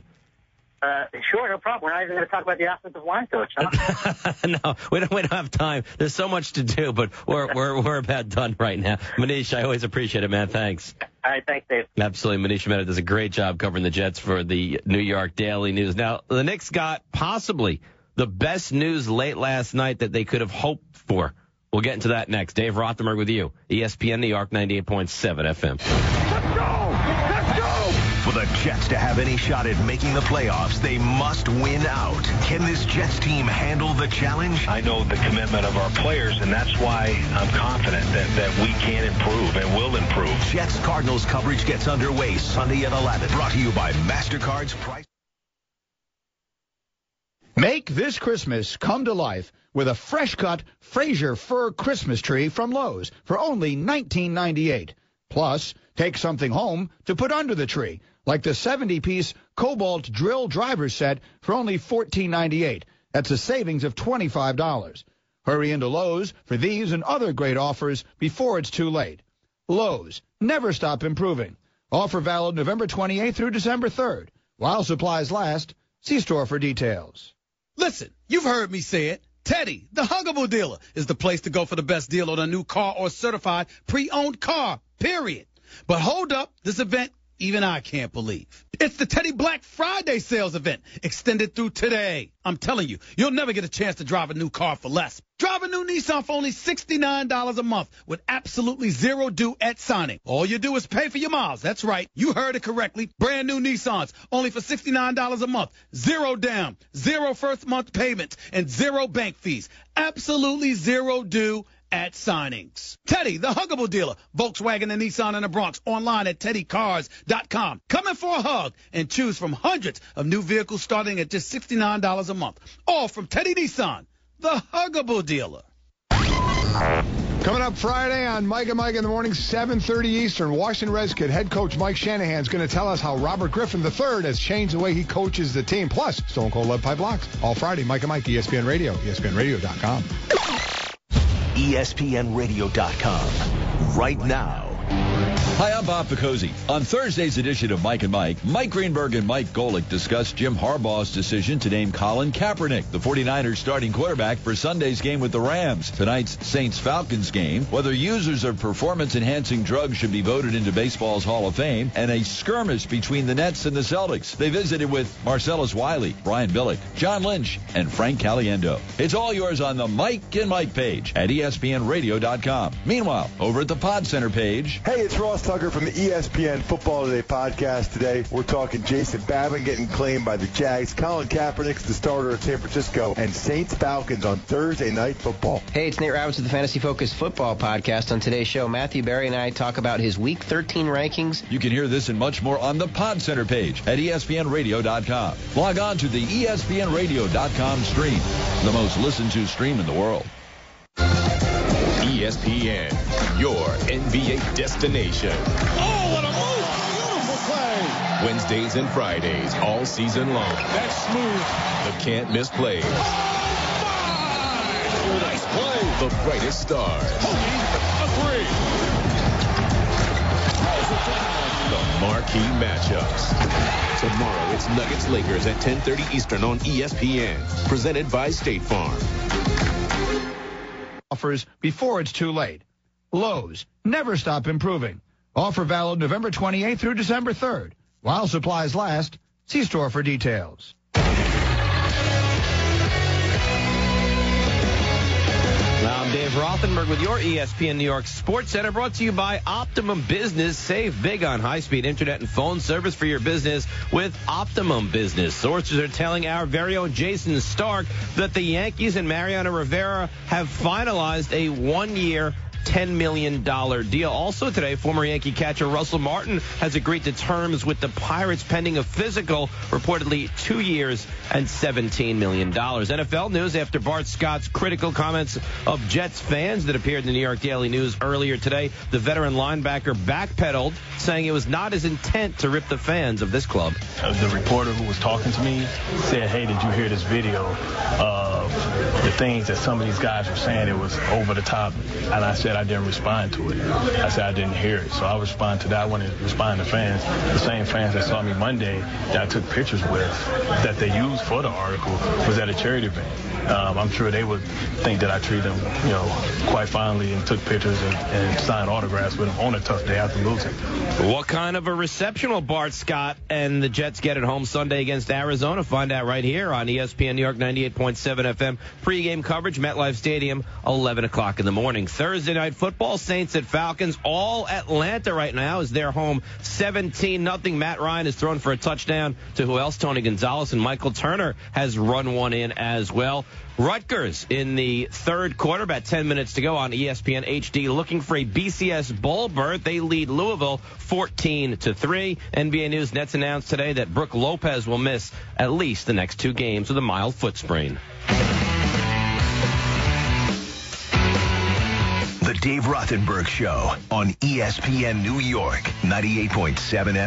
Sure, no problem. We're not even going to talk about the offensive line coach, huh? No, we don't have time. There's so much to do, but we're about done right now. Manish, I always appreciate it, man. Thanks. All right, thanks, Dave. Absolutely. Manish Mehta does a great job covering the Jets for the New York Daily News. Now, the Knicks got possibly the best news late last night that they could have hoped for. We'll get into that next. Dave Rothenberg with you, ESPN New York 98.7 FM. Let's go! For the Jets to have any shot at making the playoffs, they must win out. Can this Jets team handle the challenge? I know the commitment of our players, and that's why I'm confident that we can improve and will improve. Jets Cardinals coverage gets underway Sunday at 11. Brought to you by MasterCard's Price. Make this Christmas come to life with a fresh-cut Fraser fir Christmas tree from Lowe's for only $19.98. Plus, take something home to put under the tree, like the 70-piece Cobalt Drill Driver Set for only $14.98. That's a savings of $25. Hurry into Lowe's for these and other great offers before it's too late. Lowe's, never stop improving. Offer valid November 28th through December 3rd. While supplies last, see store for details. Listen, you've heard me say it. Teddy, the huggable dealer, is the place to go for the best deal on a new car or certified pre-owned car, period. But hold up, this event, even I can't believe. It's the Teddy Black Friday sales event, extended through today. I'm telling you, you'll never get a chance to drive a new car for less. Drive a new Nissan for only $69 a month with absolutely zero due at signing. All you do is pay for your miles. That's right. You heard it correctly. Brand new Nissans, only for $69 a month. Zero down, zero first month payments, and zero bank fees. Absolutely zero due at signings. Teddy, the huggable dealer. Volkswagen and Nissan in the Bronx. Online at teddycars.com. Come in for a hug and choose from hundreds of new vehicles starting at just $69 a month. All from Teddy Nissan, the huggable dealer. Coming up Friday on Mike and Mike in the morning, 7:30 Eastern, Washington Redskins head coach Mike Shanahan is going to tell us how Robert Griffin III has changed the way he coaches the team. Plus, Stone Cold Lead Pipe Blocks. All Friday, Mike and Mike, ESPN Radio, ESPNRadio.com. ESPNRadio.com. Right now. Hi, I'm Bob Picozzi. On Thursday's edition of Mike and Mike, Mike Greenberg and Mike Golick discussed Jim Harbaugh's decision to name Colin Kaepernick, the 49ers starting quarterback, for Sunday's game with the Rams. Tonight's Saints-Falcons game, whether users of performance-enhancing drugs should be voted into baseball's Hall of Fame, and a skirmish between the Nets and the Celtics. They visited with Marcellus Wiley, Brian Billick, John Lynch, and Frank Caliendo. It's all yours on the Mike and Mike page at ESPNRadio.com. Meanwhile, over at the Pod Center page... Hey, it's Ross Tucker from the ESPN Football Today podcast. Today, we're talking Jason Babin getting claimed by the Jags, Colin Kaepernick's the starter at San Francisco, and Saints-Falcons on Thursday Night Football. Hey, it's Nate Roberts of the Fantasy Focus Football podcast. On today's show, Matthew Berry and I talk about his Week 13 rankings. You can hear this and much more on the Pod Center page at ESPNRadio.com. Log on to the ESPNRadio.com stream, the most listened to stream in the world. ESPN, your NBA destination. Oh, what a move! Beautiful play! Wednesdays and Fridays, all season long. That's smooth. The can't-miss plays. Oh, my! Nice play. The brightest stars. A three. The marquee matchups. Tomorrow, it's Nuggets-Lakers at 10:30 Eastern on ESPN. Presented by State Farm. Offers before it's too late. Lowe's, never stop improving. Offer valid November 28th through December 3rd. While supplies last, see store for details. I'm Dave Rothenberg with your ESPN New York Sports Center, brought to you by Optimum Business. Save big on high-speed internet and phone service for your business with Optimum Business. Sources are telling our very own Jason Stark that the Yankees and Mariano Rivera have finalized a one-year $10 million deal. Also today, former Yankee catcher Russell Martin has agreed to terms with the Pirates pending a physical, reportedly 2 years and $17 million. NFL news after Bart Scott's critical comments of Jets fans that appeared in the New York Daily News earlier today. The veteran linebacker backpedaled, saying it was not his intent to rip the fans of this club. The reporter who was talking to me said, "Hey, did you hear this video of the things that some of these guys were saying? It was over the top." And I said I didn't respond to it. I said I didn't hear it. So I respond to that. I want to respond to fans, the same fans that saw me Monday that I took pictures with, that they used for the article, was at a charity event. I'm sure they would think that I treated them, quite fondly and took pictures and signed autographs with them on a tough day after losing. What kind of a reception will Bart Scott and the Jets get at home Sunday against Arizona? Find out right here on ESPN New York 98.7 FM. Pre-game coverage, MetLife Stadium, 11 o'clock in the morning. Thursday night football, Saints at Falcons. All Atlanta right now is their home 17-0. Matt Ryan has thrown for a touchdown to who else? Tony Gonzalez, and Michael Turner has run one in as well. Rutgers in the third quarter, about 10 minutes to go on ESPN HD, looking for a BCS bowl berth. They lead Louisville 14-3. NBA News Nets announced today that Brooke Lopez will miss at least the next 2 games with a mild foot sprain. The Dave Rothenberg Show on ESPN New York, 98.7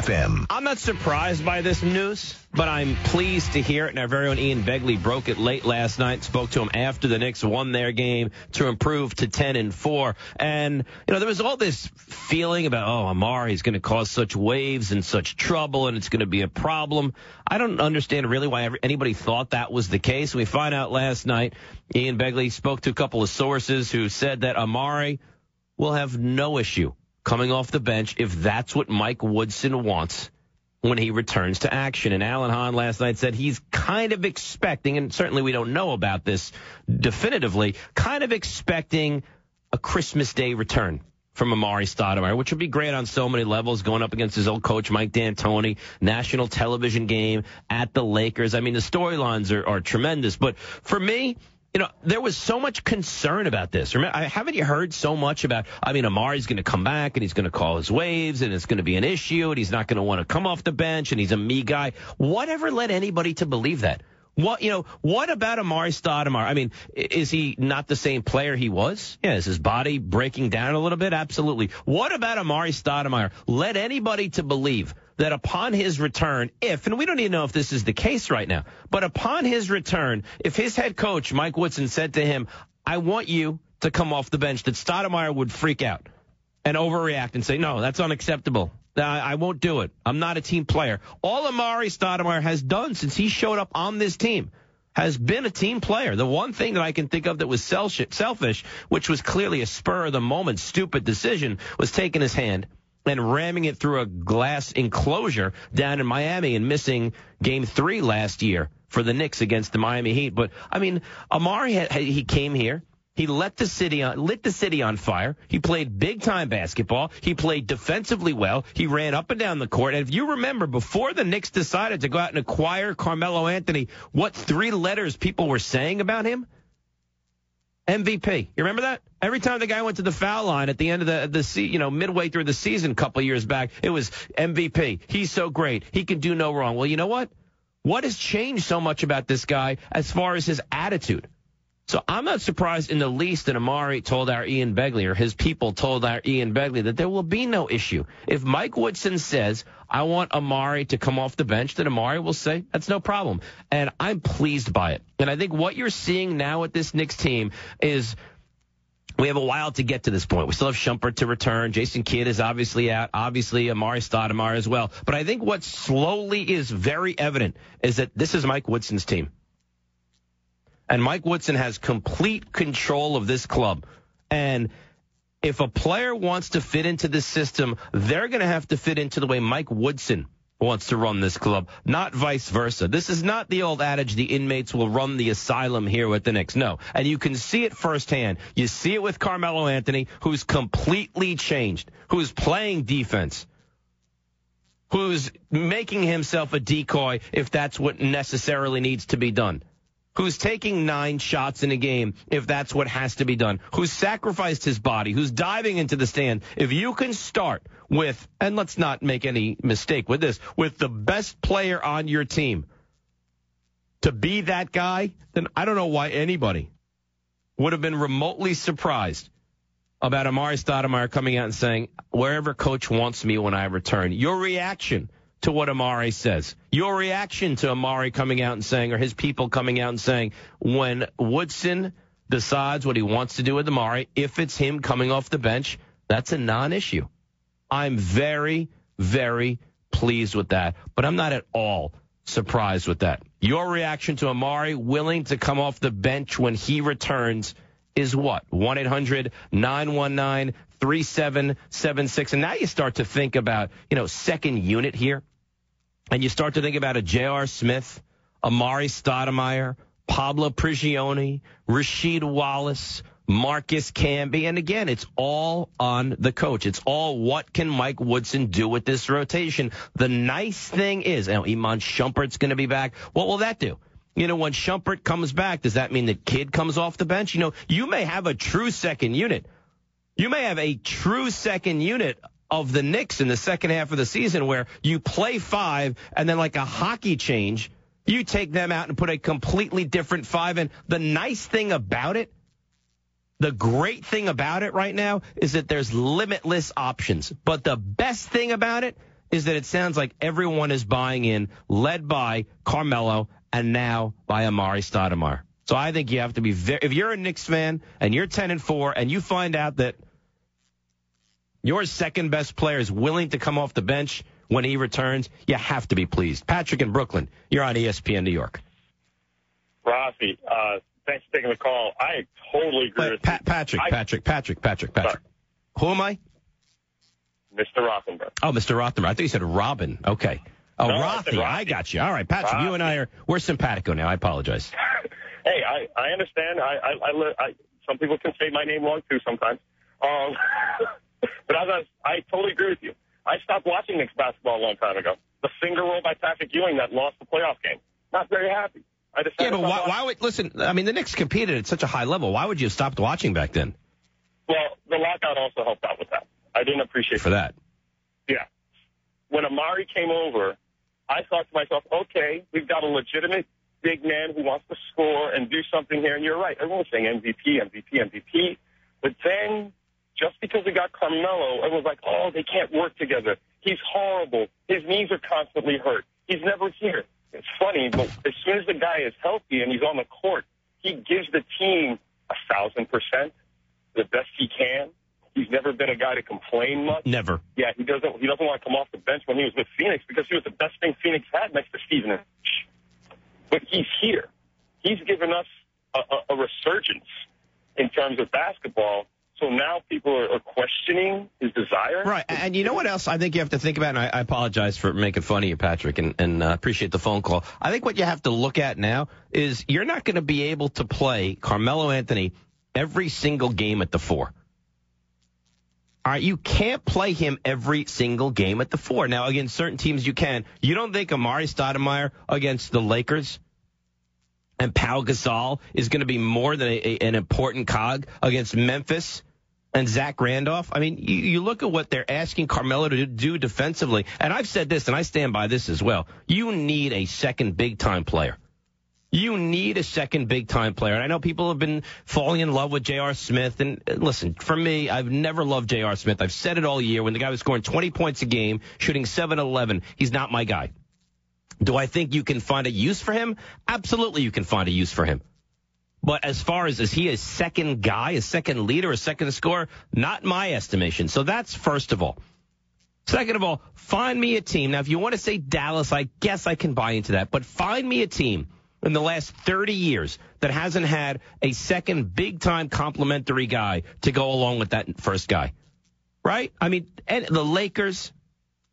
FM. I'm not surprised by this news, but I'm pleased to hear it. And our very own Ian Begley broke it late last night, spoke to him after the Knicks won their game to improve to 10-4. And, there was all this feeling about, Amari's going to cause such waves and such trouble, and it's going to be a problem. I don't understand really why anybody thought that was the case. We find out last night, Ian Begley spoke to a couple of sources who said that Amari will have no issue coming off the bench if that's what Mike Woodson wants when he returns to action. And Alan Hahn last night said he's kind of expecting, and certainly we don't know about this definitively, kind of expecting a Christmas Day return from Amari Stoudemire, which would be great on so many levels, going up against his old coach, Mike D'Antoni, national television game at the Lakers. I mean, the storylines are tremendous. But for me, there was so much concern about this. Haven't you heard so much about, Amari's going to come back and he's going to call his waves and it's going to be an issue and he's not going to want to come off the bench and he's a me guy. Whatever led anybody to believe that? What about Amari Stoudemire? Is he not the same player he was? Yeah, is his body breaking down a little bit? Absolutely. What about Amari Stoudemire led anybody to believe that upon his return, and we don't even know if this is the case right now, but upon his return, if his head coach, Mike Woodson, said to him, I want you to come off the bench, that Stoudemire would freak out and overreact and say, no, that's unacceptable. I won't do it. I'm not a team player. All Amari Stoudemire has done since he showed up on this team has been a team player. The one thing that I can think of that was selfish, which was clearly a spur-of-the-moment stupid decision, was taking his hand and ramming it through a glass enclosure down in Miami and missing Game 3 last year for the Knicks against the Miami Heat. But, Amari, he came here. He lit the city on fire. He played big-time basketball. He played defensively well. He ran up and down the court. And if you remember, before the Knicks decided to go out and acquire Carmelo Anthony, what 3 letters people were saying about him? MVP. You remember that? Every time the guy went to the foul line at the end of the midway through the season a couple of years back, it was MVP. He's so great. He can do no wrong. Well, you know what? What has changed so much about this guy as far as his attitude? So I'm not surprised in the least that Amari told our Ian Begley, or his people told our Ian Begley, that there will be no issue. If Mike Woodson says, I want Amari to come off the bench, then Amari will say, that's no problem. And I'm pleased by it. And I think what you're seeing now with this Knicks team is we have a while to get to this point. We still have Shumpert to return. Jason Kidd is obviously out. Obviously, Amari Stoudemire as well. But I think what slowly is very evident is that this is Mike Woodson's team. And Mike Woodson has complete control of this club. And if a player wants to fit into this system, they're going to have to fit into the way Mike Woodson wants to run this club, not vice versa. This is not the old adage, the inmates will run the asylum here with the Knicks. No. And you can see it firsthand. You see it with Carmelo Anthony, who's completely changed, who's playing defense, who's making himself a decoy if that's what necessarily needs to be done, who's taking 9 shots in a game if that's what has to be done, who's sacrificed his body, who's diving into the stand. If you can start with, and let's not make any mistake with this, with the best player on your team to be that guy, then I don't know why anybody would have been remotely surprised about Amari Stoudemire coming out and saying, wherever coach wants me when I return. Your reaction to what Amari says, your reaction to Amari coming out and saying, or his people coming out and saying, when Woodson decides what he wants to do with Amari, if it's him coming off the bench, that's a non-issue. I'm very, very pleased with that, but I'm not at all surprised with that. Your reaction to Amari willing to come off the bench when he returns is what? 1-800-919-3776. And now you start to think about, second unit here. And you start to think about a J.R. Smith, Amari Stoudemire, Pablo Prigioni, Rasheed Wallace, Marcus Camby. And again, it's all on the coach. It's all what can Mike Woodson do with this rotation. The nice thing is, Iman Shumpert's going to be back. What will that do? When Shumpert comes back, does that mean that Kidd comes off the bench? You may have a true second unit. You may have a true second unit of the Knicks in the second half of the season where you play 5 and then like a hockey change, you take them out and put a completely different 5 in. The nice thing about it, the great thing about it right now is that there's limitless options. But the best thing about it is that it sounds like everyone is buying in, led by Carmelo and now by Amari Stoudemire. So I think you have to be if you're a Knicks fan and you're 10-4 and you find out that your second best player is willing to come off the bench when he returns, you have to be pleased. Patrick in Brooklyn, you're on ESPN New York. Rafi, thanks for taking the call. I totally agree with you. Patrick. Who am I? Mr. Rothenberg. Oh, Mr. Rothenberg. I thought you said Robin. Okay. Oh, no, Rothy. I got you. All right, Patrick, Rothy. You and I we're simpatico now. I apologize. Hey, I understand. I some people can say my name wrong, too, sometimes. But I totally agree with you. I stopped watching Knicks basketball a long time ago. The finger roll by Patrick Ewing that lost the playoff game. Not very happy. Yeah, but why would, listen, the Knicks competed at such a high level. Why would you have stopped watching back then? Well, the lockout also helped out with that. I didn't appreciate for that. Yeah. When Amari came over, I thought to myself, okay, we've got a legitimate big man who wants to score and do something here. And you're right. Everyone was saying MVP. But then just because we got Carmelo, it was like, oh, they can't work together. He's horrible. His knees are constantly hurt. He's never here. It's funny, but as soon as the guy is healthy and he's on the court, he gives the team 1,000%, the best he can. He's never been a guy to complain much. Never. Yeah, he doesn't want to come off the bench when he was with Phoenix because he was the best thing Phoenix had next to Steven. But he's here. He's given us a resurgence in terms of basketball. So now people are questioning his desire. Right. And you know what else I think you have to think about? And I apologize for making fun of you, Patrick, and appreciate the phone call. I think what you have to look at now is you're not going to be able to play Carmelo Anthony every single game at the 4. All right, you can't play him every single game at the 4. Now, against certain teams you can. You don't think Amari Stoudemire against the Lakers and Pau Gasol is going to be more than an important cog against Memphis and Zach Randolph? I mean, you look at what they're asking Carmelo to do defensively, and I've said this, and I stand by this as well. You need a second big-time player. You need a second big-time player. And I know people have been falling in love with J.R. Smith. And listen, for me, I've never loved J.R. Smith. I've said it all year. When the guy was scoring 20 points a game, shooting 7-11, he's not my guy. Do I think you can find a use for him? Absolutely you can find a use for him. But as far as, is he a second guy, a second leader, a second scorer? Not in my estimation. So that's first of all. Second of all, find me a team. Now, if you want to say Dallas, I guess I can buy into that. But find me a team in the last 30 years that hasn't had a second big-time complimentary guy to go along with that first guy, right? I mean, and the Lakers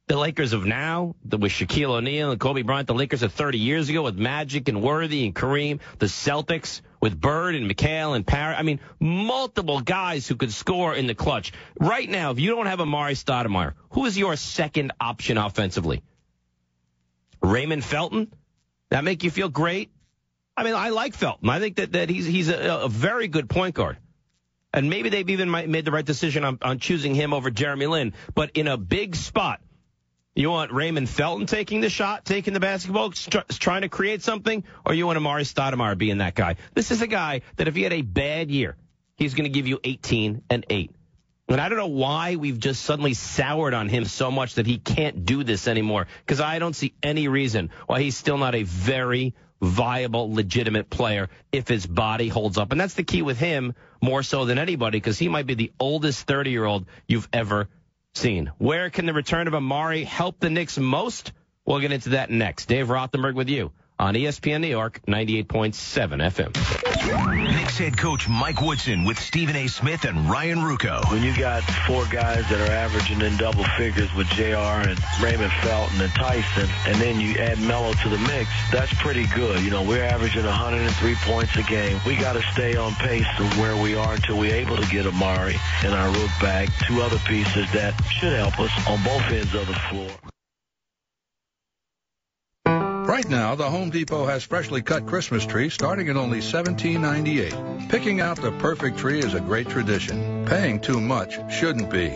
of now, with Shaquille O'Neal and Kobe Bryant, the Lakers of 30 years ago with Magic and Worthy and Kareem, the Celtics with Bird and McHale and Parrott. I mean, multiple guys who could score in the clutch. Right now, if you don't have Amari Stoudemire, who is your second option offensively? Raymond Felton? That make you feel great? I mean, I like Felton. I think that he's a very good point guard. And maybe they've even made the right decision on choosing him over Jeremy Lin. But in a big spot, you want Raymond Felton taking the shot, taking the basketball, trying to create something, or you want Amari Stoudemire being that guy? This is a guy that if he had a bad year, he's going to give you 18 and 8. And I don't know why we've just suddenly soured on him so much that he can't do this anymore, because I don't see any reason why he's still not a very viable, legitimate player if his body holds up. And that's the key with him more so than anybody, because he might be the oldest 30-year-old you've ever seen. Where can the return of Amari help the Knicks most? We'll get into that next. Dave Rothenberg with you on ESPN New York, 98.7 FM. Knicks head coach Mike Woodson with Stephen A. Smith and Ryan Rucco. When you got four guys that are averaging in double figures with JR and Raymond Felton and Tyson, and then you add Melo to the mix, that's pretty good. You know, we're averaging 103 points a game. We got to stay on pace of where we are until we're able to get Amari in our rook bag. Two other pieces that should help us on both ends of the floor. Right now, the Home Depot has freshly cut Christmas trees starting at only $17.98. Picking out the perfect tree is a great tradition. Paying too much shouldn't be.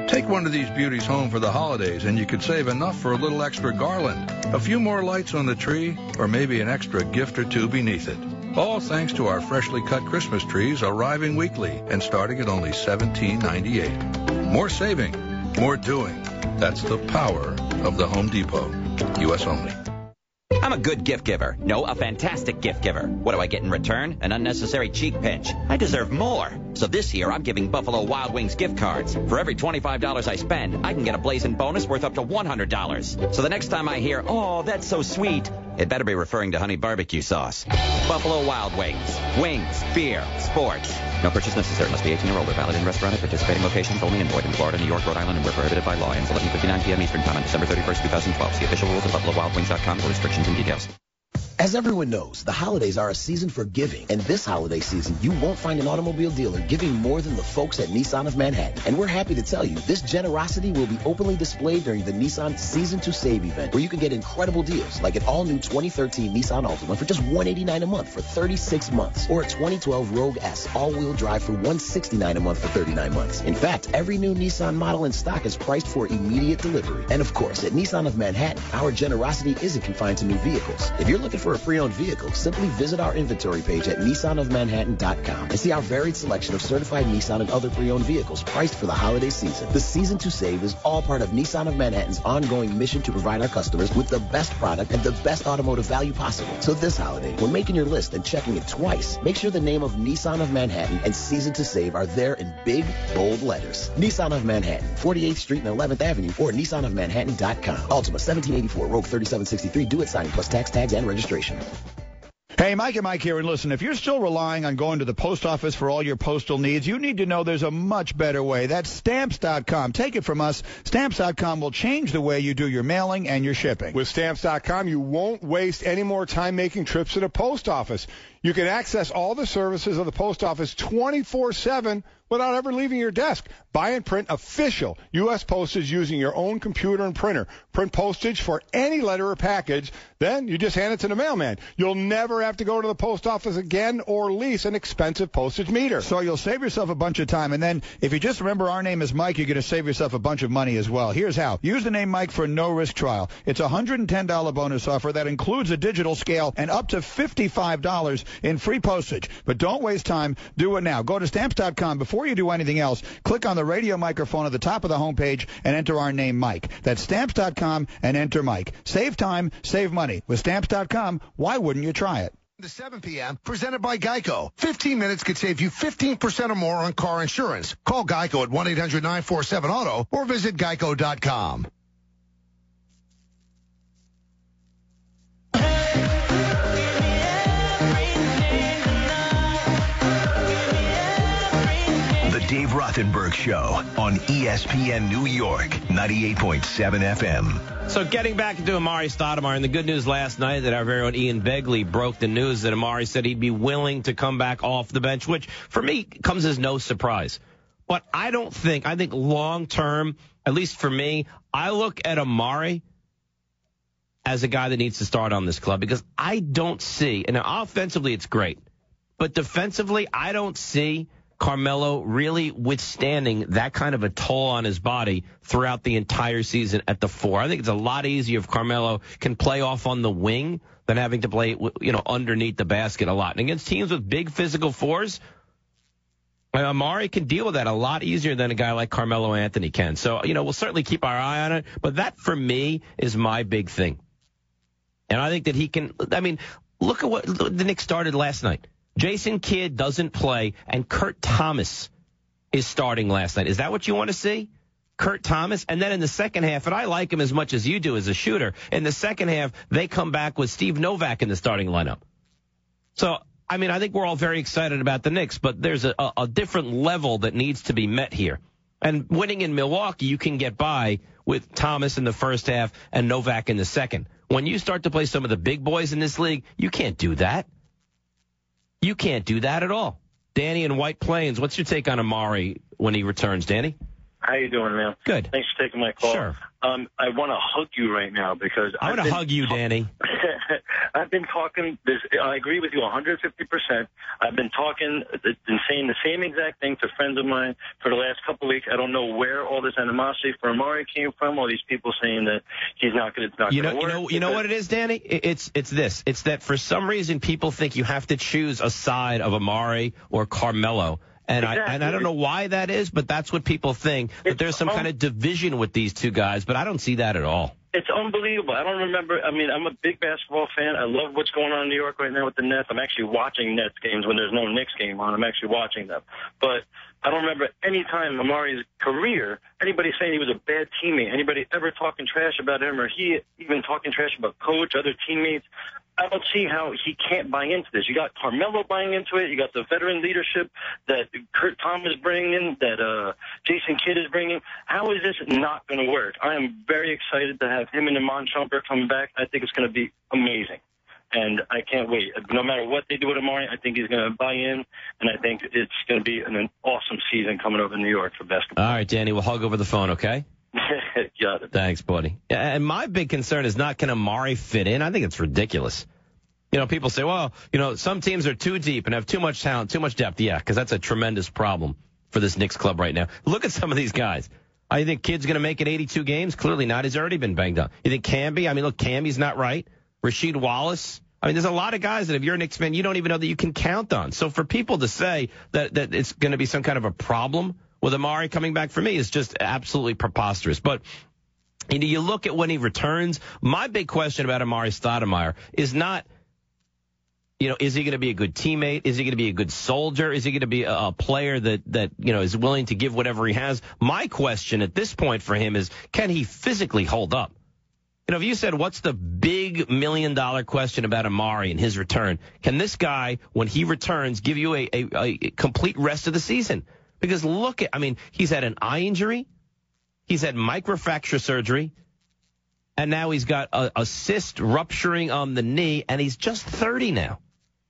Take one of these beauties home for the holidays and you could save enough for a little extra garland, a few more lights on the tree, or maybe an extra gift or two beneath it. All thanks to our freshly cut Christmas trees arriving weekly and starting at only $17.98. More saving, more doing. That's the power of the Home Depot. U.S. only. I'm a good gift giver. No, a fantastic gift giver. What do I get in return? An unnecessary cheek pinch. I deserve more. So this year, I'm giving Buffalo Wild Wings gift cards. For every $25 I spend, I can get a blazing bonus worth up to $100. So the next time I hear, "Oh, that's so sweet," it better be referring to honey barbecue sauce. Buffalo Wild Wings. Wings, beer, sports. No purchase necessary. Must be 18 or older. Valid in restaurant at participating locations only. And void in Florida, New York, Rhode Island, and where prohibited by law. Ends 11:59 p.m. Eastern Time on December 31st, 2012. See official rules at BuffaloWildWings.com for restrictions and details. As everyone knows, the holidays are a season for giving. And this holiday season, you won't find an automobile dealer giving more than the folks at Nissan of Manhattan. And we're happy to tell you, this generosity will be openly displayed during the Nissan Season to Save event, where you can get incredible deals, like an all-new 2013 Nissan Altima for just $189 a month for 36 months, or a 2012 Rogue S all-wheel drive for $169 a month for 39 months. In fact, every new Nissan model in stock is priced for immediate delivery. And of course, at Nissan of Manhattan, our generosity isn't confined to new vehicles. If you're looking for a pre-owned vehicle, simply visit our inventory page at NissanofManhattan.com and see our varied selection of certified Nissan and other pre-owned vehicles priced for the holiday season. The Season to Save is all part of Nissan of Manhattan's ongoing mission to provide our customers with the best product and the best automotive value possible. So this holiday, when making your list and checking it twice, make sure the name of Nissan of Manhattan and Season to Save are there in big, bold letters. Nissan of Manhattan, 48th Street and 11th Avenue, or NissanofManhattan.com. Altima, 1784, Rogue 3763, do-it signing plus tax, tags, and registration. Hey, Mike and Mike here, and listen, if you're still relying on going to the post office for all your postal needs, you need to know there's a much better way. That's Stamps.com. Take it from us. Stamps.com will change the way you do your mailing and your shipping. With Stamps.com, you won't waste any more time making trips to the post office. You can access all the services of the post office 24/7 without ever leaving your desk. Buy and print official U.S. postage using your own computer and printer. Print postage for any letter or package. Then you just hand it to the mailman. You'll never have to go to the post office again or lease an expensive postage meter. So you'll save yourself a bunch of time. And then if you just remember our name is Mike, you're going to save yourself a bunch of money as well. Here's how. Use the name Mike for a no-risk trial. It's a $110 bonus offer that includes a digital scale and up to $55 in free postage. But don't waste time. Do it now. Go to Stamps.com. Before you do anything else, click on the radio microphone at the top of the homepage and enter our name, Mike. That's Stamps.com and enter Mike. Save time, save money. With Stamps.com, why wouldn't you try it? To 7 p.m., presented by Geico. 15 minutes could save you 15% or more on car insurance. Call Geico at 1-800-947-AUTO or visit geico.com. Dave Rothenberg Show on ESPN New York, 98.7 FM. So getting back into Amari Stoudemire, and the good news last night that our very own Ian Begley broke the news that Amari said he'd be willing to come back off the bench, which for me comes as no surprise. But I think long term, at least for me, I look at Amari as a guy that needs to start on this club because I don't see, and offensively it's great, but defensively I don't see Carmelo really withstanding that kind of a toll on his body throughout the entire season at the 4. I think it's a lot easier if Carmelo can play off on the wing than having to play, underneath the basket a lot. And against teams with big physical 4s, Amari can deal with that a lot easier than a guy like Carmelo Anthony can. So, we'll certainly keep our eye on it. But that, for me, is my big thing. And I think that he can, look at what the Knicks started last night. Jason Kidd doesn't play, and Kurt Thomas is starting last night. Is that what you want to see? Kurt Thomas? And then in the second half, and I like him as much as you do as a shooter, in the second half, they come back with Steve Novak in the starting lineup. So, I think we're all very excited about the Knicks, but there's a different level that needs to be met here. And winning in Milwaukee, you can get by with Thomas in the first half and Novak in the second. When you start to play some of the big boys in this league, you can't do that. You can't do that at all. Danny in White Plains, what's your take on Amari when he returns, Danny? How you doing, man? Good. Thanks for taking my call. Sure. I want to hug you right now because I want to hug you, Danny. I've been talking this. I agree with you 150%. I've been talking and saying the same exact thing to friends of mine for the last couple of weeks. I don't know where all this animosity for Amari came from. All these people saying that he's not going to. You know what it is, Danny? It's this. It's that for some reason people think you have to choose a side of Amari or Carmelo. And exactly. I don't know why that is, but that's what people think, that there's some kind of division with these two guys, but I don't see that at all. It's unbelievable. I don't remember. I'm a big basketball fan. I love what's going on in New York right now with the Nets. I'm actually watching Nets games when there's no Knicks game on. I'm actually watching them. But I don't remember any time in Amari's career anybody saying he was a bad teammate, anybody ever talking trash about him, or he even talking trash about coach, other teammates. I don't see how he can't buy into this. You got Carmelo buying into it. You got the veteran leadership that Kurt Thomas is bringing, that Jason Kidd is bringing. How is this not going to work? I am very excited to have him and Iman Shumpert come back. I think it's going to be amazing. And I can't wait. No matter what they do with Amari, I think he's going to buy in, and I think it's going to be an awesome season coming over in New York for basketball. All right, Danny, we'll hug over the phone, okay? Got it. Thanks, buddy. And my big concern is not can Amari fit in. I think it's ridiculous. People say, well, some teams are too deep and have too much talent, too much depth. Yeah, because that's a tremendous problem for this Knicks club right now. Look at some of these guys. I think Kidd's going to make it 82 games. Clearly not. He's already been banged up. You think Camby? Look, Camby's not right. Rasheed Wallace. There's a lot of guys that if you're a Knicks fan, you don't even know that you can count on. So for people to say that it's going to be some kind of a problem with Amari coming back, for me, is just absolutely preposterous. But you look at when he returns, my big question about Amari Stoudemire is not, is he going to be a good teammate? Is he going to be a good soldier? Is he going to be a player that is willing to give whatever he has? My question at this point for him is, can he physically hold up? If you said, what's the big $1 million question about Amari and his return? Can this guy, when he returns, give you a complete rest of the season? Because look at, he's had an eye injury. He's had microfracture surgery. And now he's got a cyst rupturing on the knee, and he's just 30 now.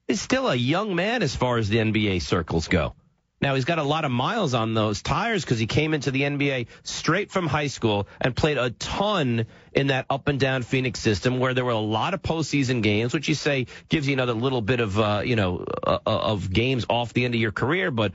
is still a young man as far as the NBA circles go. Now, he's got a lot of miles on those tires because he came into the NBA straight from high school and played a ton in that up-and-down Phoenix system where there were a lot of postseason games, which you say gives you another little bit of, of games off the end of your career. But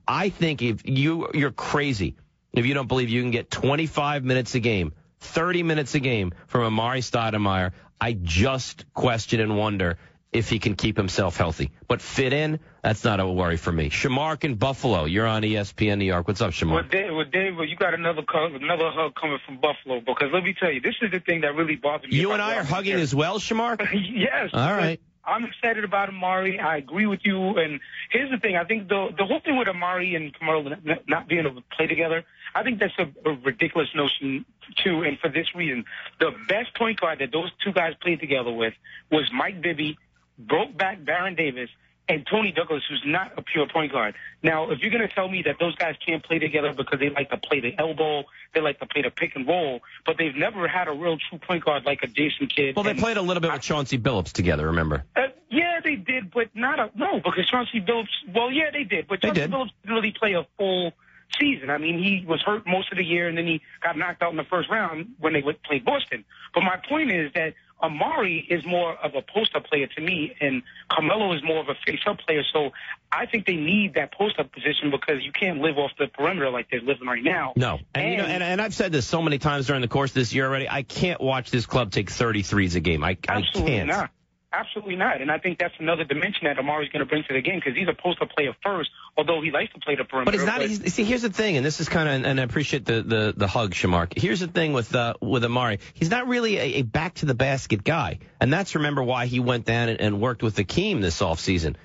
I think if you're crazy if you don't believe you can get 25 minutes a game, 30 minutes a game from Amari Stoudemire. I just question and wonder if he can keep himself healthy. But fit in, that's not a worry for me. Shamark in Buffalo, you're on ESPN New York. What's up, Shamark? Well, Dave, you got another hug coming from Buffalo, because let me tell you, this is the thing that really bothers me. You and I are hugging as well, Shamark? Yes. All right. I'm excited about Amari. I agree with you. And here's the thing. I think the whole thing with Amari and Carmelo not being able to play together, I think that's a ridiculous notion, too. And for this reason, the best point guard that those two guys played together with was Mike Bibby, broke back Baron Davis, and Tony Douglas, who's not a pure point guard. Now, if you're going to tell me that those guys can't play together because they like to play the elbow, they like to play the pick and roll, but they've never had a real true point guard like a Jason Kidd. Well, they played a little bit with Chauncey Billups together, remember? Yeah, they did, but no, because Chauncey Billups, well, yeah, they did, but Chauncey Billups didn't really play a full season. I mean, he was hurt most of the year, and then he got knocked out in the first round when they played Boston. But my point is that Amari is more of a post-up player to me, and Carmelo is more of a face-up player. So I think they need that post-up position because you can't live off the perimeter like they're living right now. No. And I've said this so many times during the course of this year already. I can't watch this club take 33s a game. I can't. Not. Absolutely not. And I think that's another dimension that Amari's going to bring to the game because he's a post-up player first, although he likes to play the perimeter. But he's not. See, here's the thing, and this is kind of, and I appreciate the hug, Shamark. Here's the thing with Amari. He's not really a back-to-the-basket guy. And that's, remember, why he went down and worked with Hakeem this offseason.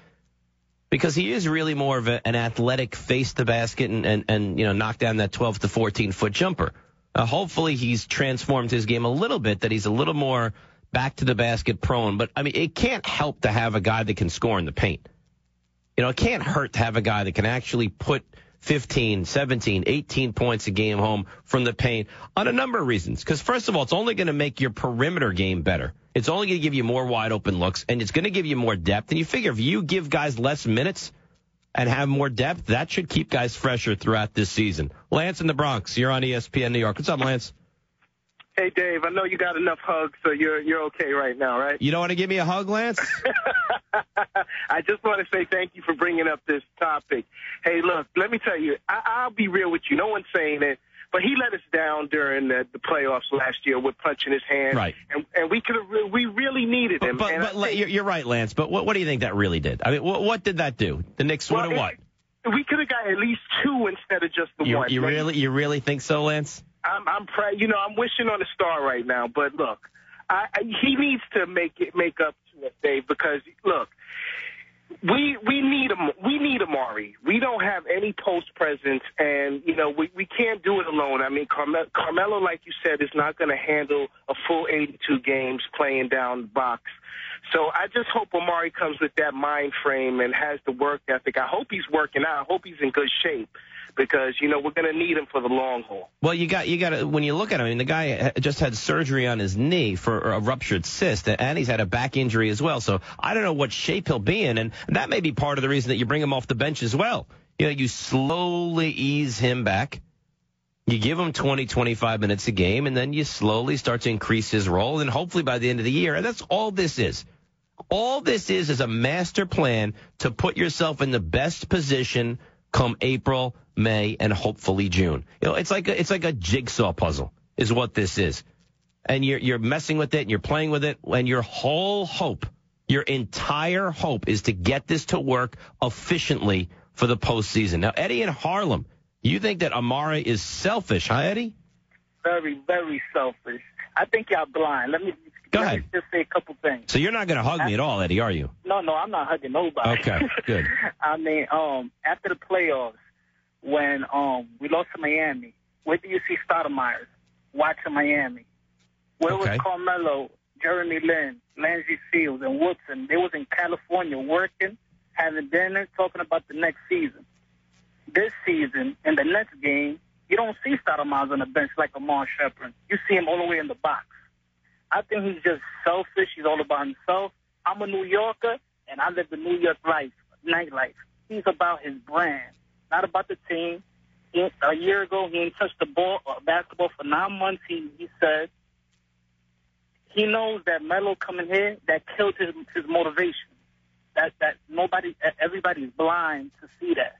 Because he is really more of an athletic face-to-basket and knock down that 12 to 14-foot jumper. Hopefully he's transformed his game a little bit, that he's a little more back to the basket prone. But, I mean, it can't help to have a guy that can score in the paint. It can't hurt to have a guy that can actually put 15, 17, 18 points a game home from the paint on a number of reasons. Because, first of all, it's only going to make your perimeter game better. It's only going to give you more wide open looks, and it's going to give you more depth. And you figure if you give guys less minutes and have more depth, that should keep guys fresher throughout this season. Lance in the Bronx, you're on ESPN New York. What's up, Lance? Hey, Dave, I know you got enough hugs, so you're okay right now, right? You don't want to give me a hug, Lance? I just want to say thank you for bringing up this topic. Hey, look, let me tell you, I'll be real with you. No one's saying it, but he let us down during the playoffs last year with punching his hand. Right. And we really needed him. But you're right, Lance, but what do you think that really did? I mean, what did that do? The Knicks would have what? We could have got at least two instead of just the one. You really think so, Lance? I'm wishing on a star right now, but look, he needs to make up to us, Dave, because look, we need him. We need Amari. We don't have any post presence, and we can't do it alone. I mean, Carmelo, like you said, is not going to handle a full 82 games playing down the box. So I just hope Amari comes with that mind frame and has the work ethic. I hope he's working out. I hope he's in good shape. Because, we're going to need him for the long haul. Well, you got to, when you look at him, I mean, the guy just had surgery on his knee for a ruptured cyst, and he's had a back injury as well. So I don't know what shape he'll be in, and that may be part of the reason that you bring him off the bench as well. You slowly ease him back. You give him 20, 25 minutes a game, and then you slowly start to increase his role, and hopefully by the end of the year, and that's all this is. All this is a master plan to put yourself in the best position come April, May, and hopefully June. It's like a jigsaw puzzle is what this is. And you're messing with it and you're playing with it, and your whole hope, your entire hope is to get this to work efficiently for the postseason. Now, Eddie in Harlem, you think that Amari is selfish, huh, Eddie? Very, very selfish. I think y'all blind. Let me just say a couple things. So you're not going to hug me at all, Eddie, are you? No, I'm not hugging nobody. Okay, good. I mean, after the playoffs, when we lost to Miami, where do you see Stoudemire watching Miami? Where was Carmelo, Jeremy Lin, Landry Fields, and Woodson? They was in California working, having dinner, talking about the next season. This season, in the next game, you don't see Stoudemire on the bench like Amar Shepherd. You see him all the way in the box. I think he's just selfish. He's all about himself. I'm a New Yorker. and I live the New York life, nightlife. He's about his brand, not about the team. A year ago, he ain't touched the ball or basketball for 9 months. He said he knows that Melo coming here, that killed his motivation. That everybody's blind to see that.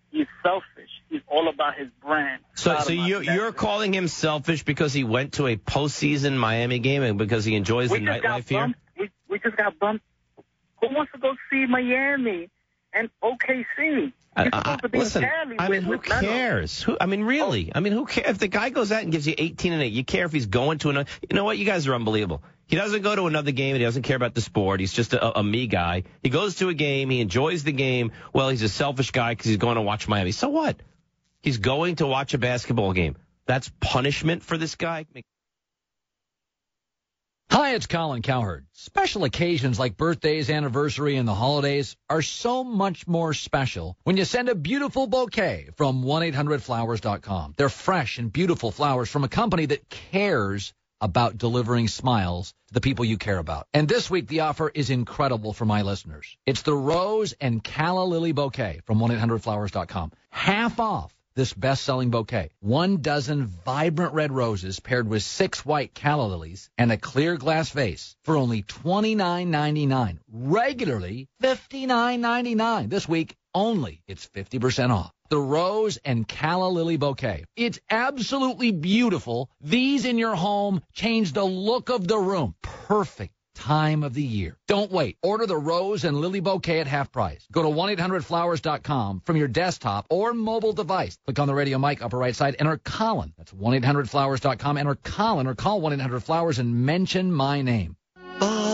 He's selfish. He's all about his brand. So you're calling him selfish because he went to a postseason Miami game and because he enjoys the nightlife here? We just got bumped. Who wants to go see Miami and OKC? Listen, who cares? Really? Who cares? If the guy goes out and gives you 18 and 8, you care if he's going to another. You know what? You guys are unbelievable. He doesn't go to another game and he doesn't care about the sport. He's just a me guy. He goes to a game. He enjoys the game. Well, he's a selfish guy because he's going to watch Miami. So what? He's going to watch a basketball game. That's punishment for this guy? Hi, it's Colin Cowherd. Special occasions like birthdays, anniversary, and the holidays are so much more special when you send a beautiful bouquet from 1-800-Flowers.com. They're fresh and beautiful flowers from a company that cares about delivering smiles to the people you care about. And this week, the offer is incredible for my listeners. It's the Rose and Calla Lily Bouquet from 1-800-Flowers.com. Half off this best-selling bouquet. 1 dozen vibrant red roses paired with 6 white calla lilies and a clear glass vase for only $29.99. Regularly $59.99. This week only, it's 50% off. The Rose and Calla Lily Bouquet. It's absolutely beautiful. These in your home change the look of the room. Perfect time of the year. Don't wait. Order the Rose and Lily Bouquet at half price. Go to 1-800-Flowers.com from your desktop or mobile device. Click on the radio mic upper right side. Enter Colin. That's 1-800-Flowers.com. Enter Colin or call 1-800-Flowers and mention my name.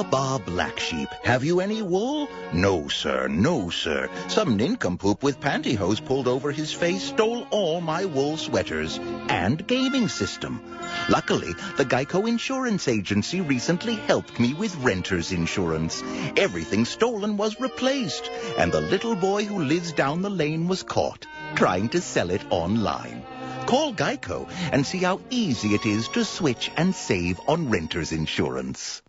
Bah, black sheep. Have you any wool? No, sir. No, sir. Some nincompoop with pantyhose pulled over his face stole all my wool sweaters and gaming system. Luckily, the Geico Insurance Agency recently helped me with renter's insurance. Everything stolen was replaced, and the little boy who lives down the lane was caught trying to sell it online. Call Geico and see how easy it is to switch and save on renter's insurance.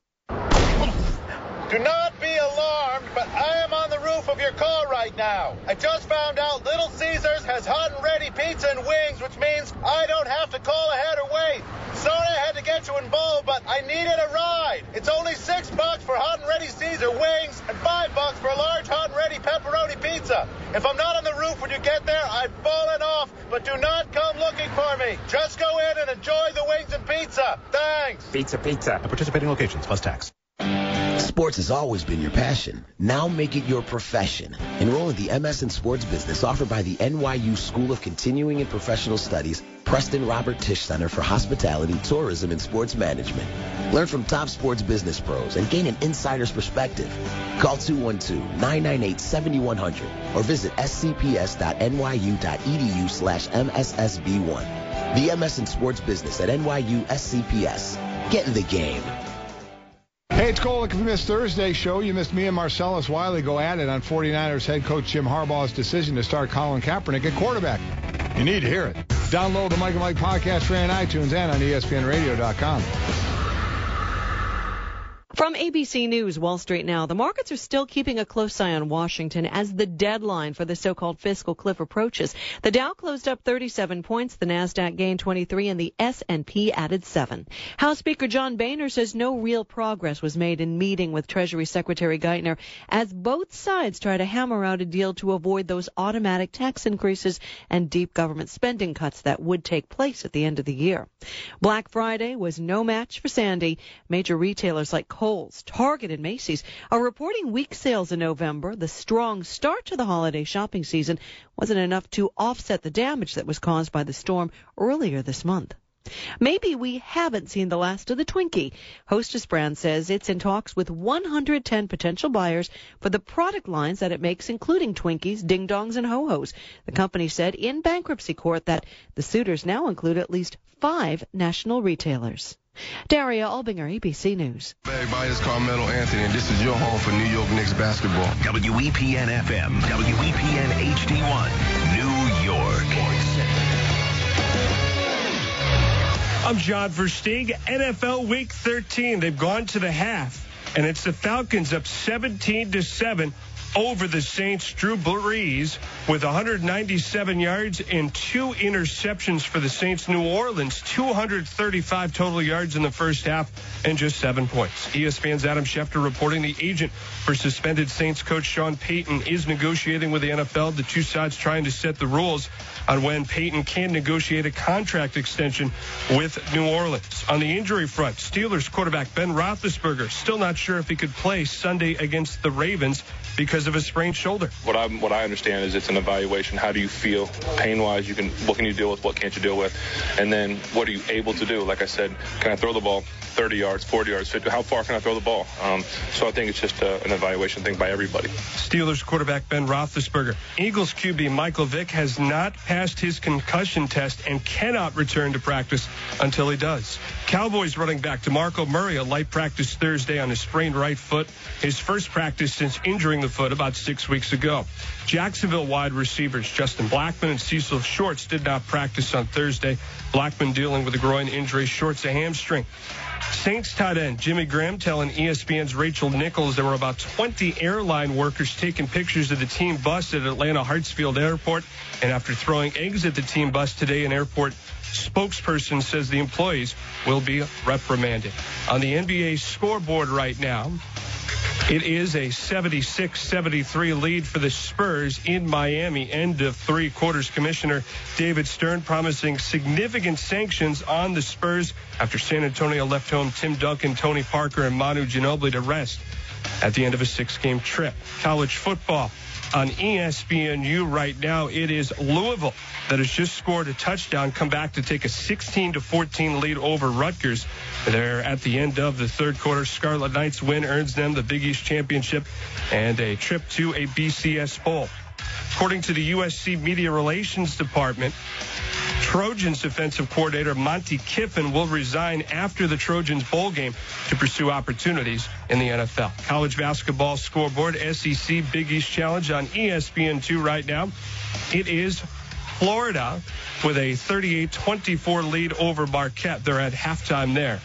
Do not be alarmed, but I am on the roof of your car right now. I just found out Little Caesars has hot and ready pizza and wings, which means I don't have to call ahead or wait. Sorry I had to get you involved, but I needed a ride. It's only $6 for hot and ready Caesar wings and $5 for a large hot and ready pepperoni pizza. If I'm not on the roof when you get there, I've fallen off, but do not come looking for me. Just go in and enjoy the wings and pizza. Thanks. Pizza. At participating locations plus tax. Sports has always been your passion. Now make it your profession. Enroll in the MS in Sports Business offered by the NYU School of Continuing and Professional Studies, Preston Robert Tisch Center for Hospitality, Tourism, and Sports Management. Learn from top sports business pros and gain an insider's perspective. Call 212-998-7100 or visit scps.nyu.edu/MSSB1. The MS in Sports Business at NYU SCPS. Get in the game. Hey, it's Golick. If you missed Thursday's show, you missed me and Marcellus Wiley go at it on 49ers head coach Jim Harbaugh's decision to start Colin Kaepernick at quarterback. You need to hear it. Download the Mike and Mike podcast free on iTunes and on ESPNradio.com. From ABC News, Wall Street Now, the markets are still keeping a close eye on Washington as the deadline for the so-called fiscal cliff approaches. The Dow closed up 37 points, the Nasdaq gained 23, and the S&P added 7. House Speaker John Boehner says no real progress was made in meeting with Treasury Secretary Geithner as both sides try to hammer out a deal to avoid those automatic tax increases and deep government spending cuts that would take place at the end of the year. Black Friday was no match for Sandy. Major retailers like Kohl's, Target, and Macy's are reporting weak sales in November. The strong start to the holiday shopping season wasn't enough to offset the damage that was caused by the storm earlier this month. Maybe we haven't seen the last of the Twinkie. Hostess Brand says it's in talks with 110 potential buyers for the product lines that it makes, including Twinkies, Ding Dongs, and Ho-Hos. The company said in bankruptcy court that the suitors now include at least 5 national retailers. Daria Albinger, ABC News. Hey, everybody, it's Carmelo Anthony, and this is your home for New York Knicks basketball. WEPN FM, WEPN HD1, New York. I'm John Versteeg. NFL Week 13. They've gone to the half. and it's the Falcons up 17-7 over the Saints. Drew Brees with 197 yards and 2 interceptions for the Saints. New Orleans, 235 total yards in the first half and just 7 points. ESPN's Adam Schefter reporting the agent for suspended Saints coach Sean Payton is negotiating with the NFL. The two sides trying to set the rules on when Payton can negotiate a contract extension with New Orleans. On the injury front, Steelers quarterback Ben Roethlisberger still not sure if he could play Sunday against the Ravens because of a sprained shoulder. What I understand is it's an evaluation. How do you feel pain-wise? What can you deal with? What can't you deal with? And then what are you able to do? Like I said, can I throw the ball 30 yards, 40 yards, 50? How far can I throw the ball? So I think it's just an evaluation thing by everybody. Steelers quarterback Ben Roethlisberger. Eagles QB Michael Vick has not passed his concussion test and cannot return to practice until he does. Cowboys running back DeMarco Murray, a light practice Thursday on his sprained right foot. His first practice since injuring the foot about 6 weeks ago. Jacksonville wide receivers Justin Blackmon and Cecil Shorts did not practice on Thursday. Blackmon dealing with a groin injury, Shorts a hamstring. Saints tight end Jimmy Graham telling ESPN's Rachel Nichols there were about 20 airline workers taking pictures of the team bus at Atlanta Hartsfield Airport. And after throwing eggs at the team bus today, an airport spokesperson says the employees will be reprimanded. On the NBA scoreboard right now, it is a 76-73 lead for the Spurs in Miami. End of 3 quarters. Commissioner David Stern promising significant sanctions on the Spurs after San Antonio left home Tim Duncan, Tony Parker, and Manu Ginobili to rest at the end of a 6-game trip. College football on ESPNU right now. It is Louisville that has just scored a touchdown, come back to take a 16-14 lead over Rutgers. They're at the end of the third quarter. Scarlet Knights win earns them the Big East Championship and a trip to a BCS Bowl. According to the USC Media Relations Department, Trojans defensive coordinator Monty Kiffin will resign after the Trojans bowl game to pursue opportunities in the NFL. College basketball scoreboard, SEC Big East Challenge on ESPN2 right now. It is Florida with a 38-24 lead over Marquette. They're at halftime there.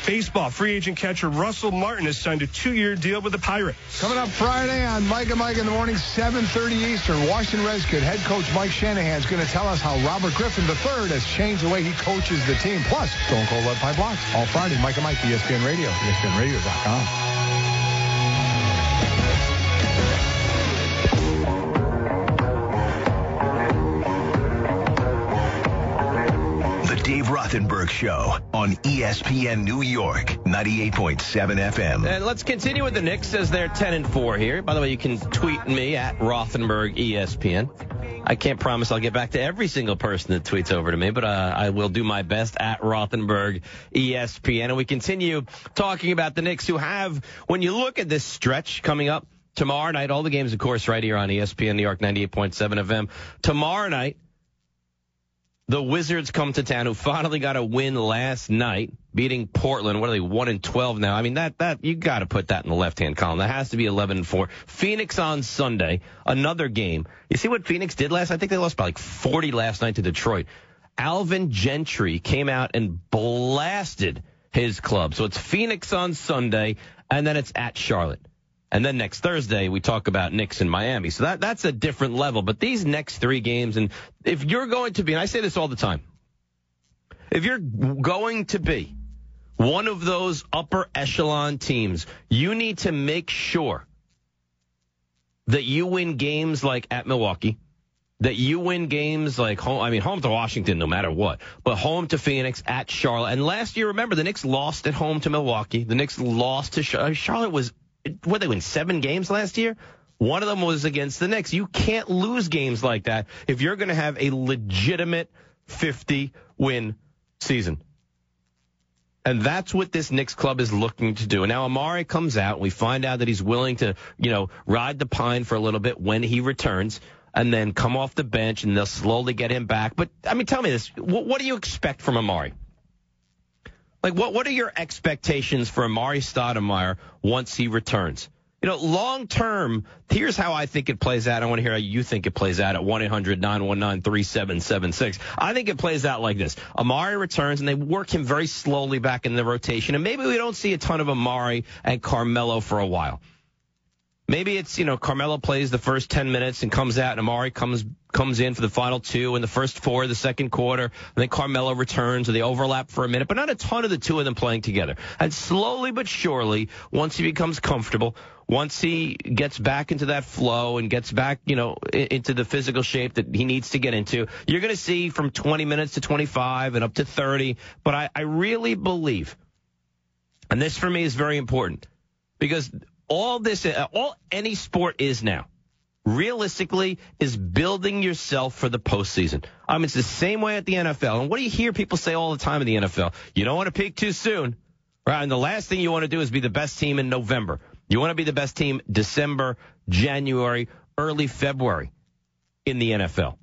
Baseball, free agent catcher Russell Martin has signed a 2-year deal with the Pirates. Coming up Friday on Mike and Mike in the morning, 7:30 Eastern, Washington Redskins head coach Mike Shanahan is going to tell us how Robert Griffin III has changed the way he coaches the team. Plus, Stone Cold Lead Pipe Blocks. All Friday, Mike and Mike, ESPN Radio, ESPNradio.com. Dave Rothenberg Show on ESPN New York, 98.7 FM. And let's continue with the Knicks as they're 10-4 here. By the way, you can tweet me at Rothenberg ESPN. I can't promise I'll get back to every single person that tweets over to me, but I will do my best at Rothenberg ESPN. And we continue talking about the Knicks who have, when you look at this stretch coming up tomorrow night, all the games, of course, right here on ESPN New York, 98.7 FM. Tomorrow night, the Wizards come to town, who finally got a win last night, beating Portland. What are they, 1-12 now? I mean, that you got to put that in the left-hand column. That has to be 11-4. Phoenix on Sunday, another game. You see what Phoenix did last night? I think they lost by like 40 last night to Detroit. Alvin Gentry came out and blasted his club. So it's Phoenix on Sunday, and then it's at Charlotte. And then next Thursday, we talk about Knicks and Miami. So that's a different level. But these next 3 games, and if you're going to be, and I say this all the time, if you're going to be one of those upper echelon teams, you need to make sure that you win games like at Milwaukee, that you win games like home to Washington no matter what, but home to Phoenix, at Charlotte. And last year, remember, the Knicks lost at home to Milwaukee. The Knicks lost to Charlotte. Charlotte was, what, they win 7 games last year? One of them was against the Knicks. You can't lose games like that if you're going to have a legitimate 50-win season. And that's what this Knicks club is looking to do. And now Amari comes out. We find out that he's willing to, ride the pine for a little bit when he returns and then come off the bench, and they'll slowly get him back. But, tell me this. What do you expect from Amari? Like, what are your expectations for Amari Stoudemire once he returns? Long term, here's how I think it plays out. I want to hear how you think it plays out at 1-800-919-3776. I think it plays out like this. Amari returns, and they work him very slowly back in the rotation. And maybe we don't see a ton of Amari and Carmelo for a while. Maybe it's, Carmelo plays the first 10 minutes and comes out, and Amari comes in for the final 2 and the first 4 of the second quarter. And then Carmelo returns, and they overlap for a minute, but not a ton of the two of them playing together. And slowly but surely, once he becomes comfortable, once he gets back into that flow and gets back, into the physical shape that he needs to get into, you're going to see from 20 minutes to 25 and up to 30. But I really believe, and this for me is very important, because all any sport is now, realistically, is building yourself for the postseason. It's the same way at the NFL. And what do you hear people say all the time in the NFL? You don't want to peak too soon, right? And the last thing you want to do is be the best team in November. You want to be the best team December, January, early February in the NFL.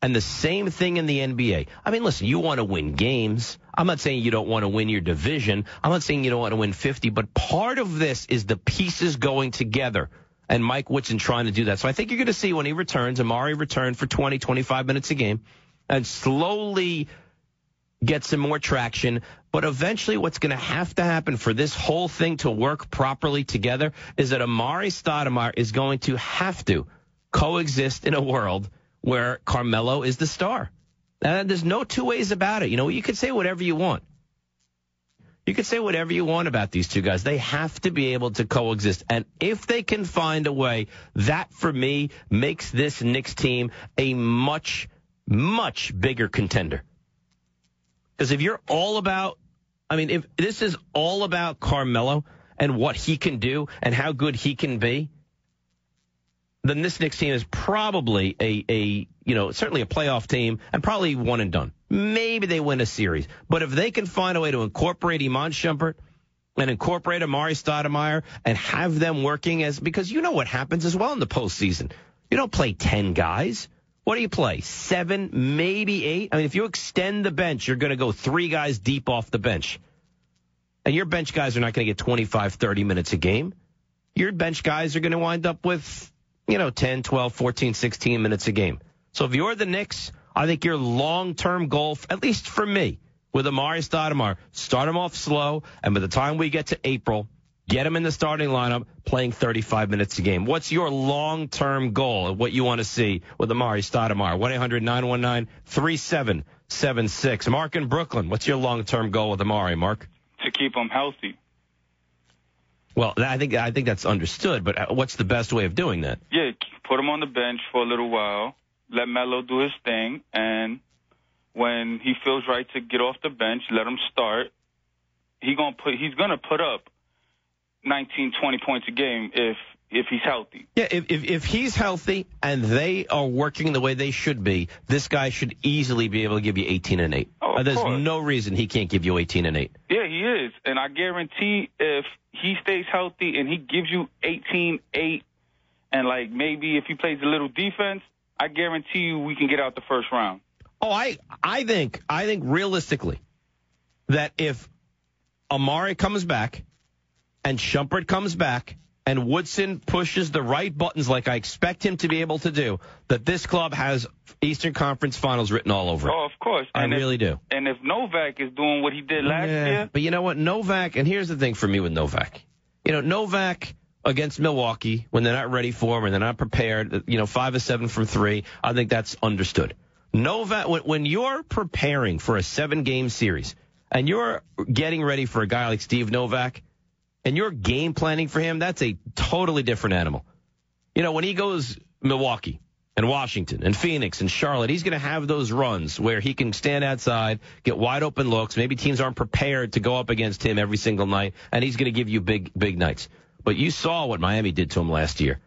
And the same thing in the NBA. Listen, you want to win games. I'm not saying you don't want to win your division. I'm not saying you don't want to win 50, but part of this is the pieces going together. And Mike Woodson trying to do that. So I think you're going to see when he returns, Amari return for 20, 25 minutes a game and slowly get some more traction. But eventually what's going to happen for this whole thing to work properly together is that Amari Stoudemire is going to have to coexist in a world where Carmelo is the star. And there's no two ways about it. You could say whatever you want. You could say whatever you want about these two guys. They have to be able to coexist. And if they can find a way, that, for me, makes this Knicks team a much, much bigger contender. Because if you're all about, if this is all about Carmelo and what he can do and how good he can be, then this Knicks team is probably certainly a playoff team and probably one and done. Maybe they win a series. But if they can find a way to incorporate Iman Shumpert and incorporate Amari Stoudemire and have them working because you know what happens as well in the postseason. You don't play 10 guys. What do you play? 7, maybe 8? If you extend the bench, you're going to go 3 guys deep off the bench. And your bench guys are not going to get 25, 30 minutes a game. Your bench guys are going to wind up with 10, 12, 14, 16 minutes a game. So if you're the Knicks, I think your long-term goal, at least for me, with Amari Stoudemire, start him off slow, and by the time we get to April, get him in the starting lineup, playing 35 minutes a game. What's your long-term goal of what you want to see with Amari Stoudemire? 1-800-919-3776. Mark in Brooklyn, what's your long-term goal with Amari, Mark? To keep him healthy. Well, I think that's understood, but what's the best way of doing that? Yeah, put him on the bench for a little while, let Melo do his thing, and when he feels right to get off the bench, let him start. He's gonna put up 19, 20 points a game if he's healthy. Yeah, if he's healthy and they are working the way they should be, this guy should easily be able to give you 18 and 8. There's no reason he can't give you 18 and 8. Yeah, he is. And I guarantee if he stays healthy and he gives you 18, 8, and maybe if he plays a little defense, I guarantee you we can get out the first round. I think realistically that if Amari comes back and Shumpert comes back and Woodson pushes the right buttons like I expect him to be able to do, that this club has Eastern Conference Finals written all over it. Oh, of course. I really do. And if Novak is doing what he did last year. But you know what? Novak, and here's the thing for me with Novak. Novak against Milwaukee, when they're not ready for him and they're not prepared, 5 of 7 from 3, I think that's understood. Novak, when you're preparing for a 7-game series and you're getting ready for a guy like Steve Novak, and you're game planning for him, that's a totally different animal. When he goes Milwaukee and Washington and Phoenix and Charlotte, he's going to have those runs where he can stand outside, get wide open looks. Maybe teams aren't prepared to go up against him every single night, and he's going to give you big nights. But you saw what Miami did to him last year.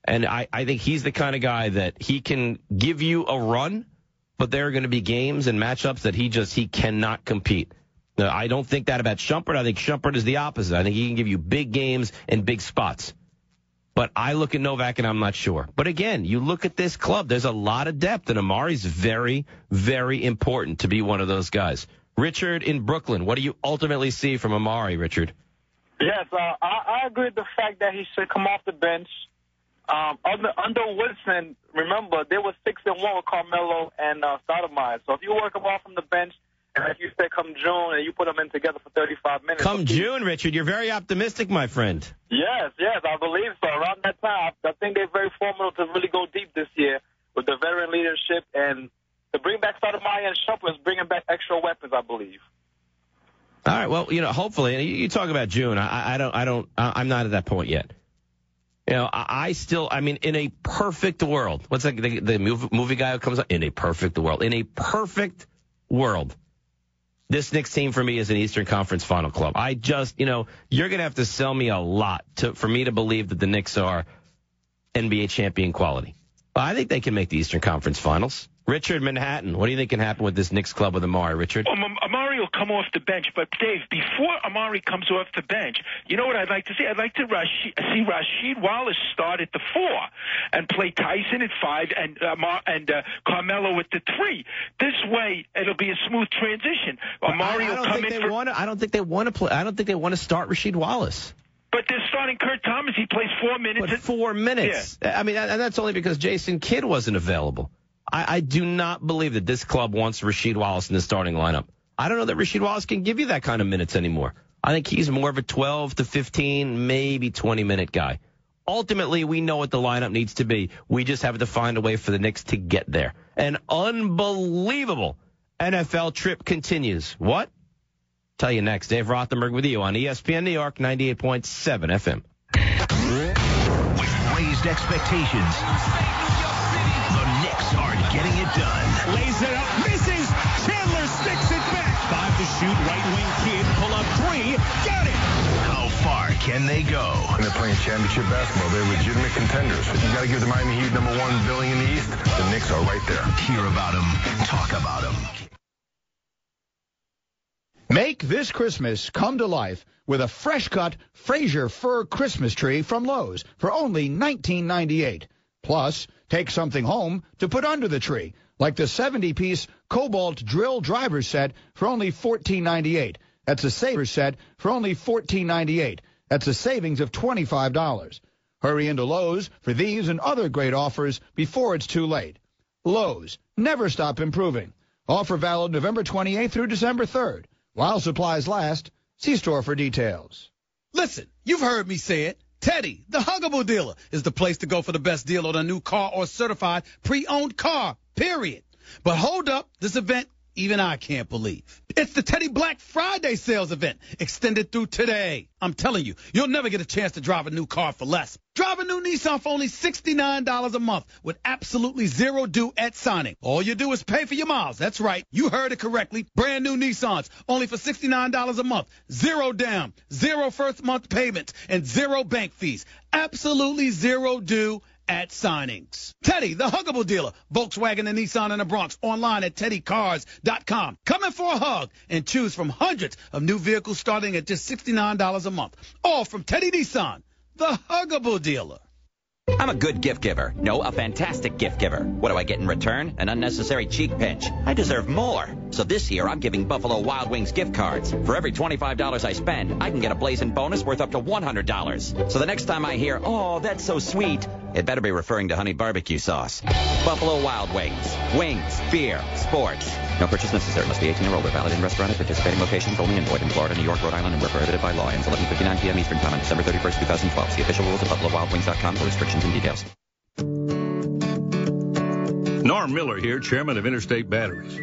And I think he's the kind of guy that he can give you a run, but there are going to be games and matchups that he cannot compete. I don't think that about Shumpert. I think Shumpert is the opposite. I think he can give you big games and big spots. But I look at Novak and I'm not sure. But again, you look at this club, there's a lot of depth, and Amari's very, very important to be one of those guys. Richard in Brooklyn, what do you ultimately see from Amari, Richard? Yes, I agree with the fact that he should come off the bench. Under Woodson, remember, they were 6-1 with Carmelo and Stoudemire. So if you work them off from the bench, and like you said, come June, and you put them in together for 35 minutes. Come June, Richard, you're very optimistic, my friend. Yes, I believe so. Around that time, I think they're very formidable to really go deep this year with the veteran leadership, and to bring back Stoudemire and Shumpert is bringing back extra weapons, I believe. All right, well, hopefully, you talk about June. I'm not at that point yet. In a perfect world, what's that, the movie guy who comes up? In a perfect world. In a perfect world, this Knicks team for me is an Eastern Conference Final club. I just, you're going to have to sell me a lot for me to believe that the Knicks are NBA champion quality. But I think they can make the Eastern Conference Finals. Richard, Manhattan, what do you think can happen with this Knicks club with Amari, Richard? Amari will come off the bench, but Dave, before Amari comes off the bench, you know what I'd like to see? I'd like to see Rasheed Wallace start at the 4 and play Tyson at 5 and Carmelo at the 3. This way, it'll be a smooth transition. Amari will come in for... I don't think they want to play. I don't think they want to start Rasheed Wallace. But they're starting Kurt Thomas. He plays 4 minutes. But 4 minutes. Yeah. I mean, and that's only because Jason Kidd wasn't available. I do not believe that this club wants Rasheed Wallace in the starting lineup. I don't know that Rasheed Wallace can give you that kind of minutes anymore. I think he's more of a 12 to 15, maybe 20-minute guy. Ultimately, we know what the lineup needs to be. We just have to find a way for the Knicks to get there. An unbelievable NFL trip continues. What? Tell you next. Dave Rothenberg with you on ESPN New York 98.7 FM. With raised expectations, the Knicks are getting it done. Lays it up, misses. Chandler sticks it back. 5 to shoot. Right wing Kid. Pull up 3. Got it. How far can they go? And they're playing championship basketball. They're legitimate contenders. You got to give the Miami Heat #1 billing in the East. The Knicks are right there. Hear about them. Talk about them. Make this Christmas come to life with a fresh-cut Fraser fir Christmas tree from Lowe's for only $19.98. Plus, take something home to put under the tree, like the 70-piece Cobalt Drill Driver Set for only $14.98. That's a saver set for only $14.98. That's a savings of $25. Hurry into Lowe's for these and other great offers before it's too late. Lowe's, never stop improving. Offer valid November 28th through December 3rd. While supplies last, see store for details. Listen, you've heard me say it. Teddy, the huggable dealer, is the place to go for the best deal on a new car or certified pre-owned car, period. But hold up, this event, even I can't believe. It's the Teddy Black Friday sales event, extended through today. I'm telling you, you'll never get a chance to drive a new car for less. Drive a new Nissan for only $69 a month with absolutely zero due at signing. All you do is pay for your miles. That's right. You heard it correctly. Brand new Nissans, only for $69 a month. Zero down, zero first month payments, and zero bank fees. Absolutely zero due at signings. Teddy, the huggable dealer. Volkswagen and Nissan in the Bronx. Online at teddycars.com. Come in for a hug and choose from hundreds of new vehicles starting at just $69 a month. All from Teddy Nissan, the huggable dealer. I'm a good gift giver. No, a fantastic gift giver. What do I get in return? An unnecessary cheek pinch. I deserve more. So this year, I'm giving Buffalo Wild Wings gift cards. For every $25 I spend, I can get a blazing bonus worth up to $100. So the next time I hear, "Oh, that's so sweet," it better be referring to honey barbecue sauce. Buffalo Wild Wings. Wings, beer, sports. No purchase necessary. Must be 18 or older. Valid in restaurant at participating locations only. And void in Florida, New York, Rhode Island, and where prohibited by law. Ends 11:59 p.m. Eastern Time on December 31st, 2012. See official rules at BuffaloWildWings.com for restrictions and details. Norm Miller here, chairman of Interstate Batteries.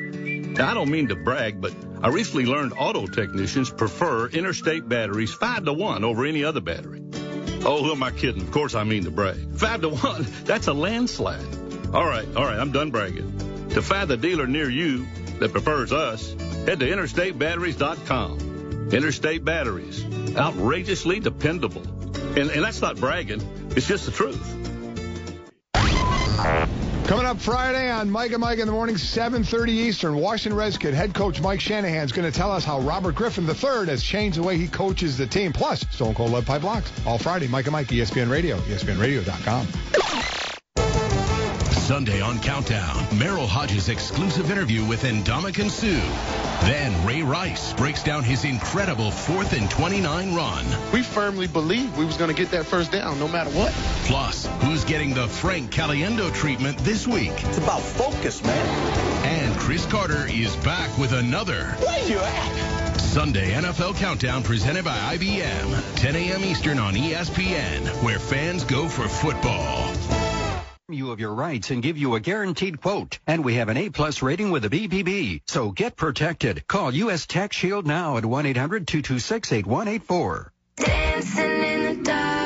Now, I don't mean to brag, but I recently learned auto technicians prefer Interstate Batteries 5-to-1 over any other battery. Oh, who am I kidding? Of course I mean to brag. 5-to-1, that's a landslide. All right, I'm done bragging. To find the dealer near you that prefers us, head to interstatebatteries.com. Interstate Batteries, outrageously dependable. And that's not bragging, it's just the truth. Coming up Friday on Mike and Mike in the morning, 7:30 Eastern, Washington Redskins head coach Mike Shanahan is going to tell us how Robert Griffin III has changed the way he coaches the team. Plus, Stone Cold Lead Pipe Locks. All Friday, Mike and Mike, ESPN Radio, ESPNRadio.com. Sunday on Countdown, Merrill Hodges' exclusive interview with Ndamukong Suh. Then Ray Rice breaks down his incredible 4th and 29 run. We firmly believed we was going to get that first down no matter what. Plus, who's getting the Frank Caliendo treatment this week? It's about focus, man. And Chris Carter is back with another. Where you at? Sunday NFL Countdown presented by IBM. 10 a.m. Eastern on ESPN, where fans go for football. You of your rights and give you a guaranteed quote. And we have an A+ rating with the BBB. So get protected. Call U.S. Tax Shield now at 1-800-226-8184. Dancing in the dark.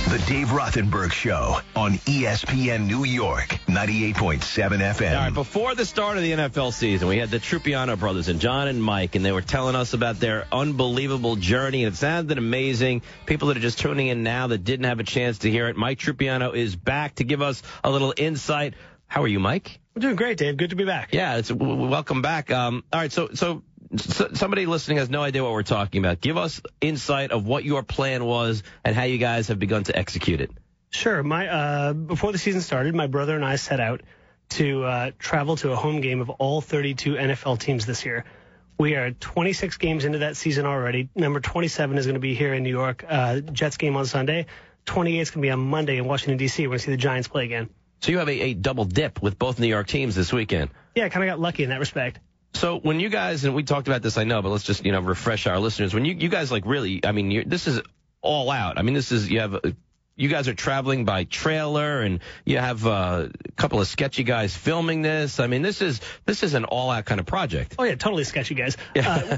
The Dave Rothenberg Show on ESPN New York, 98.7 FM. All right, before the start of the NFL season, we had the Trupiano brothers and John and Mike, and they were telling us about their unbelievable journey, and it sounded amazing. People that are just tuning in now that didn't have a chance to hear it, Mike Trupiano is back to give us a little insight. How are you, Mike? I'm doing great, Dave. Good to be back. Yeah, welcome back. All right, so somebody listening has no idea what we're talking about. Give us insight of what your plan was and how you guys have begun to execute it. Sure. Before the season started, my brother and I set out to travel to a home game of all 32 NFL teams this year. We are 26 games into that season already. Number 27 is going to be here in New York. Jets game on Sunday. 28 is going to be on Monday in Washington, D.C. We're going to see the Giants play again. So you have a double dip with both New York teams this weekend. Yeah, I kind of got lucky in that respect. So when you guys, and we talked about this, I know, but let's just, refresh our listeners. When you guys really, this is all out. You guys are traveling by trailer, and you have a couple of sketchy guys filming this. This is an all out kind of project. Oh yeah, totally sketchy guys. Yeah.